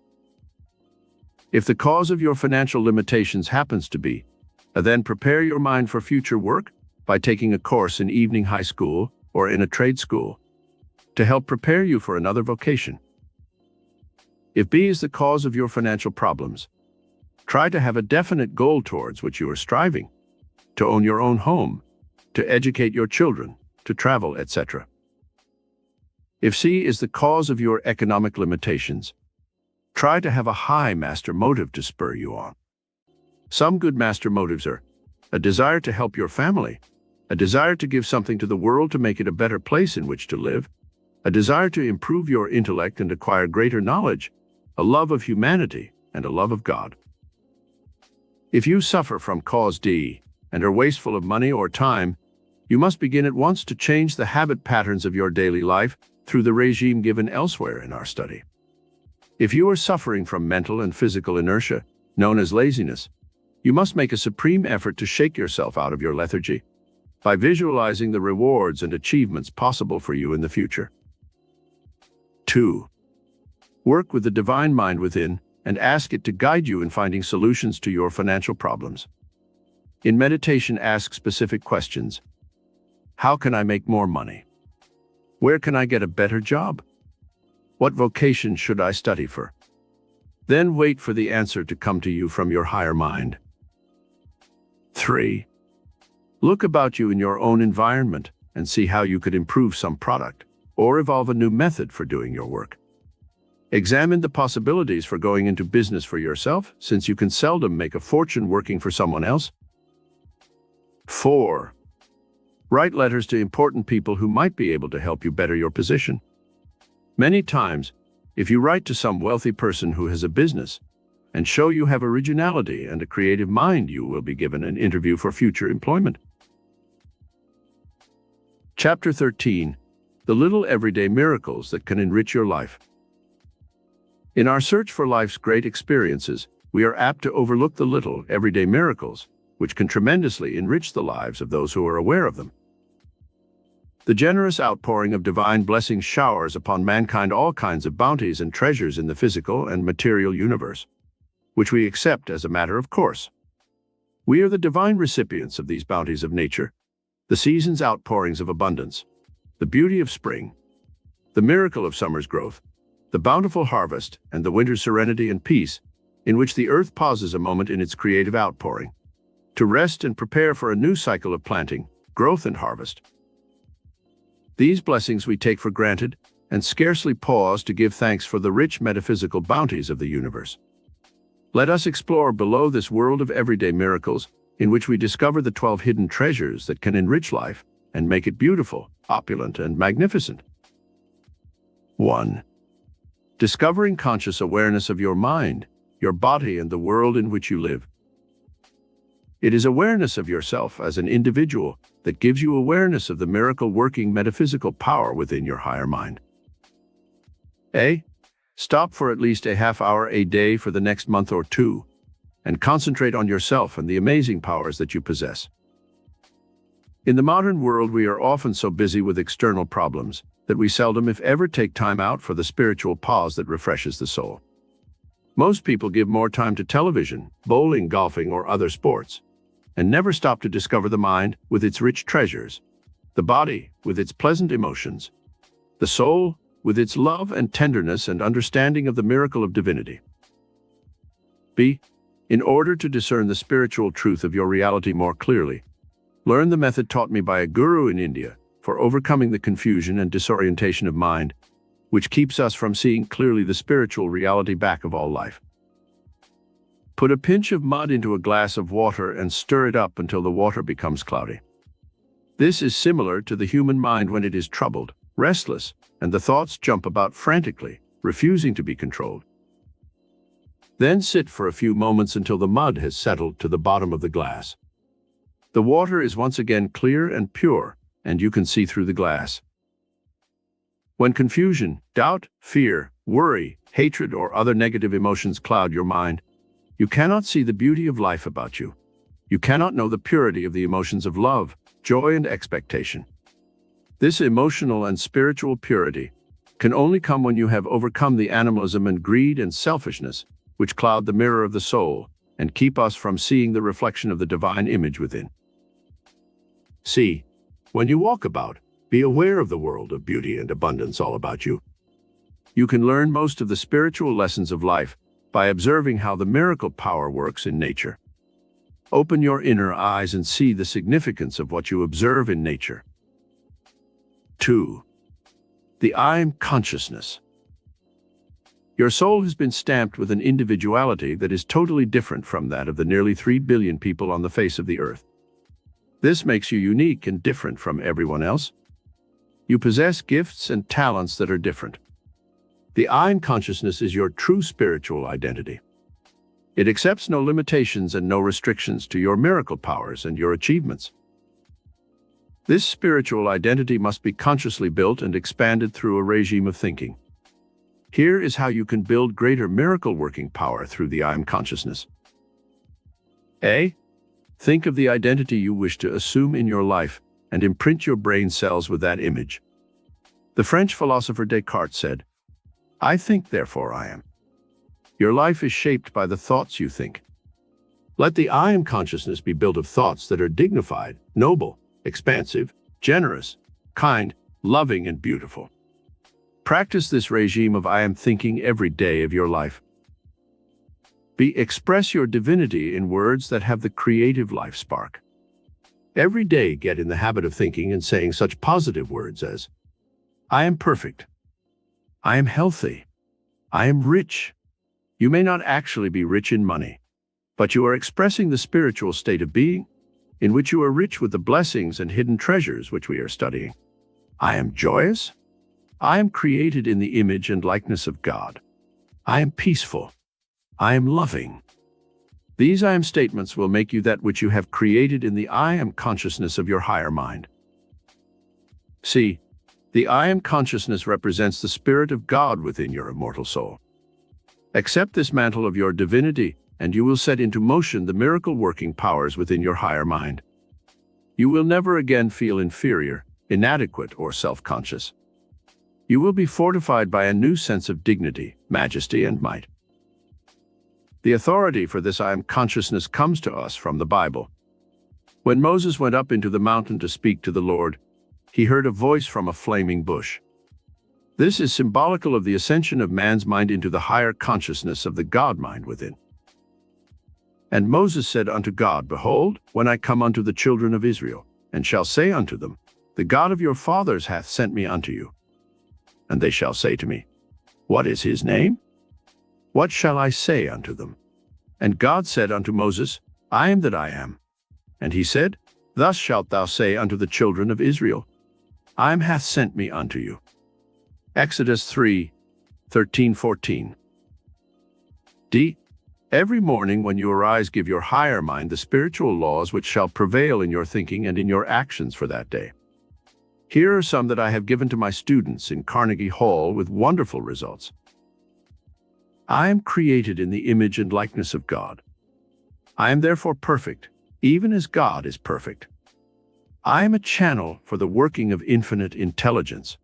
If the cause of your financial limitations happens to be, then prepare your mind for future work by taking a course in evening high school or in a trade school to help prepare you for another vocation. If B is the cause of your financial problems, try to have a definite goal towards which you are striving, to own your own home, to educate your children, to travel, etc. If C is the cause of your economic limitations, try to have a high master motive to spur you on. Some good master motives are a desire to help your family, a desire to give something to the world to make it a better place in which to live, a desire to improve your intellect and acquire greater knowledge, a love of humanity, and a love of God. If you suffer from cause D and are wasteful of money or time, you must begin at once to change the habit patterns of your daily life through the regime given elsewhere in our study. If you are suffering from mental and physical inertia, known as laziness, you must make a supreme effort to shake yourself out of your lethargy by visualizing the rewards and achievements possible for you in the future. 2. Work with the divine mind within and ask it to guide you in finding solutions to your financial problems. In meditation, ask specific questions. How can I make more money? Where can I get a better job? What vocation should I study for? Then wait for the answer to come to you from your higher mind. 3. Look about you in your own environment and see how you could improve some product or evolve a new method for doing your work. Examine the possibilities for going into business for yourself, since you can seldom make a fortune working for someone else. 4. Write letters to important people who might be able to help you better your position. Many times, if you write to some wealthy person who has a business and show you have originality and a creative mind, you will be given an interview for future employment. Chapter 13. The little everyday miracles that can enrich your life. In our search for life's great experiences, we are apt to overlook the little, everyday miracles, which can tremendously enrich the lives of those who are aware of them. The generous outpouring of divine blessings showers upon mankind all kinds of bounties and treasures in the physical and material universe, which we accept as a matter of course. We are the divine recipients of these bounties of nature, the season's outpourings of abundance, the beauty of spring, the miracle of summer's growth, the bountiful harvest, and the winter's serenity and peace, in which the earth pauses a moment in its creative outpouring, to rest and prepare for a new cycle of planting, growth, and harvest. These blessings we take for granted and scarcely pause to give thanks for the rich metaphysical bounties of the universe. Let us explore below this world of everyday miracles, in which we discover the 12 hidden treasures that can enrich life and make it beautiful, opulent, and magnificent. 1. Discovering conscious awareness of your mind, your body, and the world in which you live. It is awareness of yourself as an individual that gives you awareness of the miracle-working metaphysical power within your higher mind. A. Stop for at least a half hour a day for the next month or two, and concentrate on yourself and the amazing powers that you possess. In the modern world, we are often so busy with external problems that we seldom, if ever, take time out for the spiritual pause that refreshes the soul. Most people give more time to television, bowling, golfing, or other sports, and never stop to discover the mind with its rich treasures, the body with its pleasant emotions, the soul with its love and tenderness and understanding of the miracle of divinity. B. In order to discern the spiritual truth of your reality more clearly, learn the method taught me by a guru in India for overcoming the confusion and disorientation of mind, which keeps us from seeing clearly the spiritual reality back of all life. Put a pinch of mud into a glass of water and stir it up until the water becomes cloudy. This is similar to the human mind when it is troubled, restless, and the thoughts jump about frantically, refusing to be controlled. Then sit for a few moments until the mud has settled to the bottom of the glass. The water is once again clear and pure, and you can see through the glass. When confusion, doubt, fear, worry, hatred, or other negative emotions cloud your mind, you cannot see the beauty of life about you. You cannot know the purity of the emotions of love, joy, and expectation. This emotional and spiritual purity can only come when you have overcome the animalism and greed and selfishness which cloud the mirror of the soul and keep us from seeing the reflection of the divine image within. C. When you walk about, be aware of the world of beauty and abundance all about you. You can learn most of the spiritual lessons of life by observing how the miracle power works in nature. Open your inner eyes and see the significance of what you observe in nature. 2. The I am consciousness. Your soul has been stamped with an individuality that is totally different from that of the nearly 3 billion people on the face of the earth. This makes you unique and different from everyone else. You possess gifts and talents that are different. The I am consciousness is your true spiritual identity. It accepts no limitations and no restrictions to your miracle powers and your achievements. This spiritual identity must be consciously built and expanded through a regime of thinking. Here is how you can build greater miracle-working power through the I am consciousness. A. Think of the identity you wish to assume in your life and imprint your brain cells with that image. The French philosopher Descartes said, "I think, therefore I am." Your life is shaped by the thoughts you think. Let the I am consciousness be built of thoughts that are dignified, noble, expansive, generous, kind, loving, and beautiful. Practice this regime of I am thinking every day of your life. B. Express your divinity in words that have the creative life spark. Every day get in the habit of thinking and saying such positive words as, I am perfect. I am healthy. I am rich. You may not actually be rich in money, but you are expressing the spiritual state of being, in which you are rich with the blessings and hidden treasures which we are studying. I am joyous. I am created in the image and likeness of God. I am peaceful. I am loving. These I am statements will make you that which you have created in the I am consciousness of your higher mind. C. The I am consciousness represents the Spirit of God within your immortal soul. Accept this mantle of your divinity, and you will set into motion the miracle-working powers within your higher mind. You will never again feel inferior, inadequate, or self-conscious. You will be fortified by a new sense of dignity, majesty, and might. The authority for this I am consciousness comes to us from the Bible. When Moses went up into the mountain to speak to the Lord, he heard a voice from a flaming bush. This is symbolical of the ascension of man's mind into the higher consciousness of the God mind within. And Moses said unto God, Behold, when I come unto the children of Israel, and shall say unto them, The God of your fathers hath sent me unto you. And they shall say to me, What is his name? What shall I say unto them? And God said unto Moses, I am that I am. And he said, Thus shalt thou say unto the children of Israel, I am hath sent me unto you. Exodus 3:13-14. D. Every morning when you arise, give your higher mind the spiritual laws which shall prevail in your thinking and in your actions for that day. Here are some that I have given to my students in Carnegie Hall with wonderful results. I am created in the image and likeness of God. I am therefore perfect, even as God is perfect. I am a channel for the working of infinite intelligence.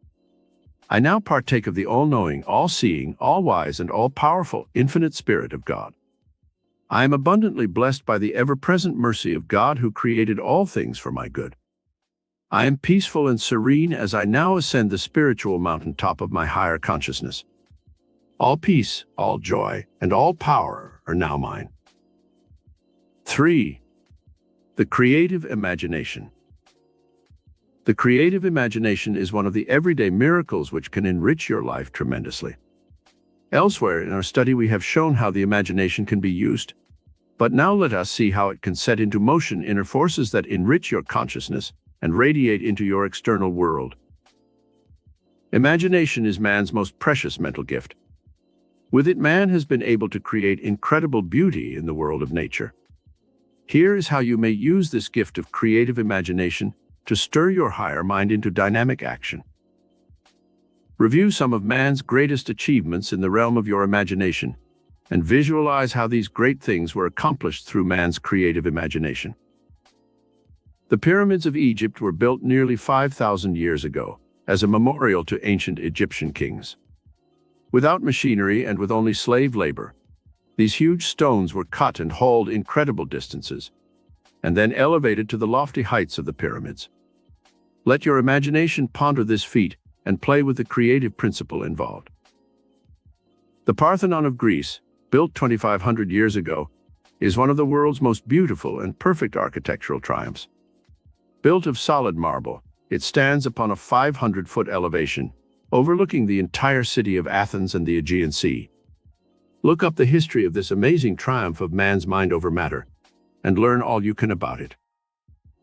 I now partake of the all-knowing, all-seeing, all-wise, and all-powerful infinite Spirit of God. I am abundantly blessed by the ever-present mercy of God who created all things for my good. I am peaceful and serene as I now ascend the spiritual mountaintop of my higher consciousness. All peace, all joy, and all power are now mine. 3. The creative imagination. The creative imagination is one of the everyday miracles which can enrich your life tremendously. Elsewhere in our study we have shown how the imagination can be used, but now let us see how it can set into motion inner forces that enrich your consciousness and radiate into your external world. Imagination is man's most precious mental gift. With it, man has been able to create incredible beauty in the world of nature. Here is how you may use this gift of creative imagination to stir your higher mind into dynamic action. Review some of man's greatest achievements in the realm of your imagination and visualize how these great things were accomplished through man's creative imagination. The pyramids of Egypt were built nearly 5,000 years ago as a memorial to ancient Egyptian kings. Without machinery and with only slave labor, these huge stones were cut and hauled incredible distances, and then elevated to the lofty heights of the pyramids. Let your imagination ponder this feat and play with the creative principle involved. The Parthenon of Greece, built 2,500 years ago, is one of the world's most beautiful and perfect architectural triumphs. Built of solid marble, it stands upon a 500-foot elevation, overlooking the entire city of Athens and the Aegean Sea. Look up the history of this amazing triumph of man's mind over matter, and learn all you can about it.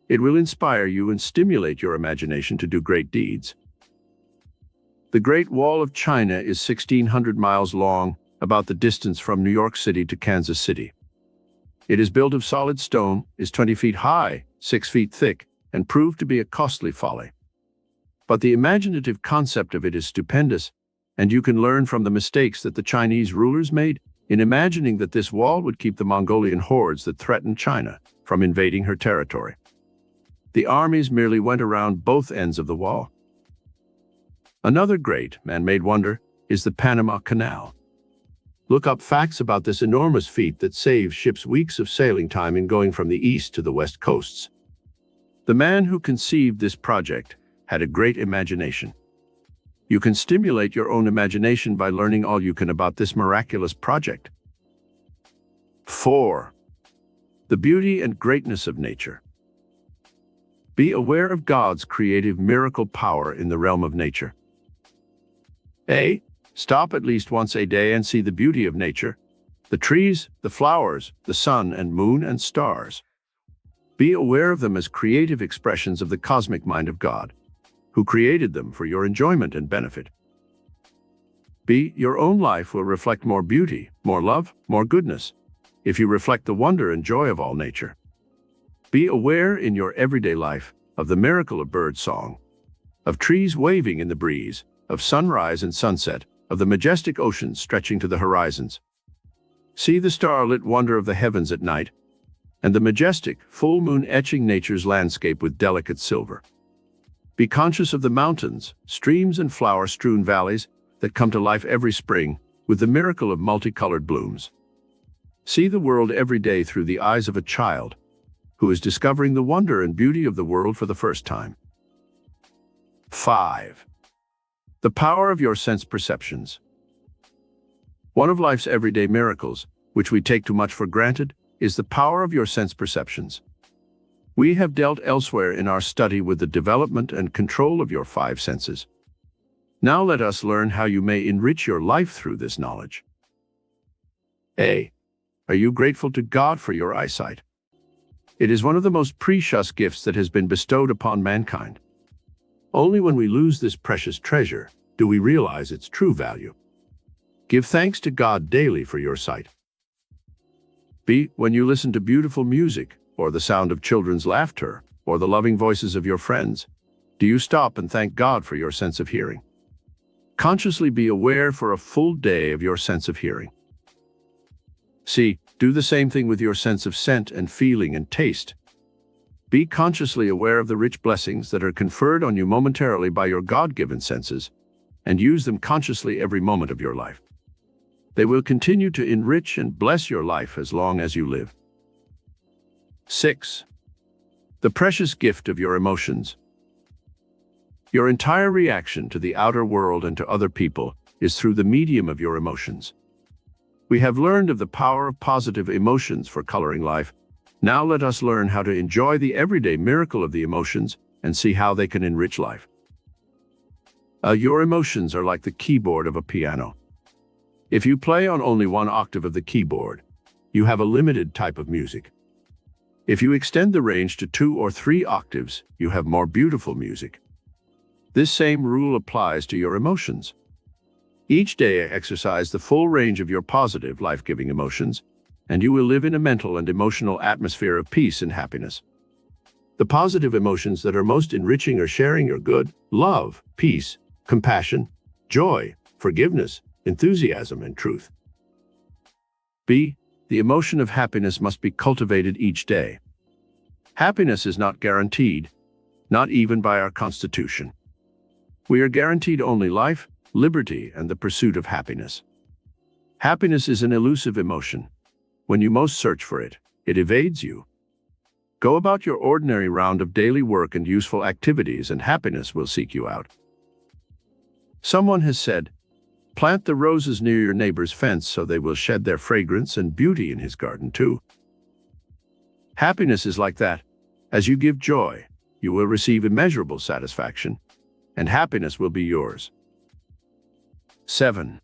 It will inspire you and stimulate your imagination to do great deeds. The Great Wall of China is 1,600 miles long, about the distance from New York City to Kansas City. It is built of solid stone, is 20 feet high, 6 feet thick, and proved to be a costly folly. But the imaginative concept of it is stupendous, and you can learn from the mistakes that the Chinese rulers made in imagining that this wall would keep the Mongolian hordes that threatened China from invading her territory. The armies merely went around both ends of the wall. Another great man-made wonder is the Panama Canal. Look up facts about this enormous feat that saves ships weeks of sailing time in going from the east to the west coasts. The man who conceived this project had a great imagination. You can stimulate your own imagination by learning all you can about this miraculous project. 4. The beauty and greatness of nature. Be aware of God's creative miracle power in the realm of nature. A. Stop at least once a day and see the beauty of nature, the trees, the flowers, the sun and moon and stars. Be aware of them as creative expressions of the cosmic mind of God, who created them for your enjoyment and benefit. B. Your own life will reflect more beauty, more love, more goodness, if you reflect the wonder and joy of all nature. Be aware in your everyday life of the miracle of bird song, of trees waving in the breeze, of sunrise and sunset, of the majestic oceans stretching to the horizons, See the starlit wonder of the heavens at night, and the majestic, full moon etching nature's landscape with delicate silver. Be conscious of the mountains, streams, and flower-strewn valleys that come to life every spring with the miracle of multicolored blooms. See the world every day through the eyes of a child who is discovering the wonder and beauty of the world for the first time. 5. The power of your sense perceptions. One of life's everyday miracles, which we take too much for granted, is the power of your sense perceptions. We have dealt elsewhere in our study with the development and control of your 5 senses. Now let us learn how you may enrich your life through this knowledge. A. Are you grateful to God for your eyesight? It is one of the most precious gifts that has been bestowed upon mankind. Only when we lose this precious treasure do we realize its true value. Give thanks to God daily for your sight. B. When you listen to beautiful music, or the sound of children's laughter, or the loving voices of your friends, do you stop and thank God for your sense of hearing? Consciously be aware for a full day of your sense of hearing. C. Do the same thing with your sense of scent and feeling and taste. Be consciously aware of the rich blessings that are conferred on you momentarily by your God-given senses, and use them consciously every moment of your life. They will continue to enrich and bless your life as long as you live. 6. The precious gift of your emotions. Your entire reaction to the outer world and to other people is through the medium of your emotions. We have learned of the power of positive emotions for coloring life. Now let us learn how to enjoy the everyday miracle of the emotions and see how they can enrich life. Your emotions are like the keyboard of a piano. If you play on only one octave of the keyboard, you have a limited type of music. If you extend the range to 2 or 3 octaves, you have more beautiful music. This same rule applies to your emotions. Each day exercise the full range of your positive, life-giving emotions, and you will live in a mental and emotional atmosphere of peace and happiness. The positive emotions that are most enriching are sharing your good, love, peace, compassion, joy, forgiveness, enthusiasm, and truth. B. The emotion of happiness must be cultivated each day. Happiness is not guaranteed, not even by our Constitution. We are guaranteed only life, liberty, and the pursuit of happiness. Happiness is an elusive emotion. When you most search for it, it evades you. Go about your ordinary round of daily work and useful activities, and happiness will seek you out. Someone has said, "Plant the roses near your neighbor's fence so they will shed their fragrance and beauty in his garden too." Happiness is like that. As you give joy, you will receive immeasurable satisfaction, and happiness will be yours. 7.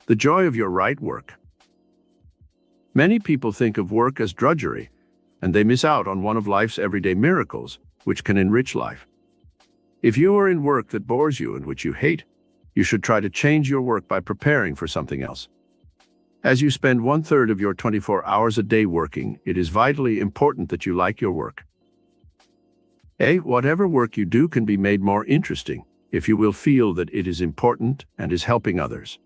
The joy of your right work. Many people think of work as drudgery, and they miss out on one of life's everyday miracles, which can enrich life. If you are in work that bores you and which you hate, you should try to change your work by preparing for something else. As you spend 1/3 of your 24 hours a day working, it is vitally important that you like your work. Whatever work you do can be made more interesting if you will feel that it is important and is helping others.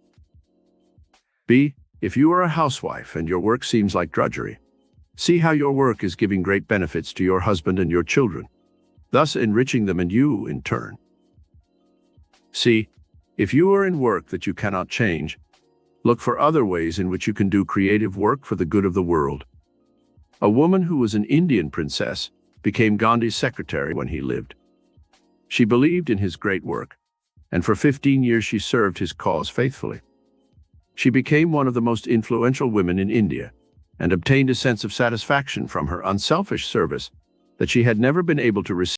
B. If you are a housewife and your work seems like drudgery, see how your work is giving great benefits to your husband and your children, thus enriching them and you in turn. C. If you are in work that you cannot change, look for other ways in which you can do creative work for the good of the world. A woman who was an Indian princess became Gandhi's secretary when he lived. She believed in his great work, and for 15 years she served his cause faithfully. She became one of the most influential women in India, and obtained a sense of satisfaction from her unselfish service that she had never been able to receive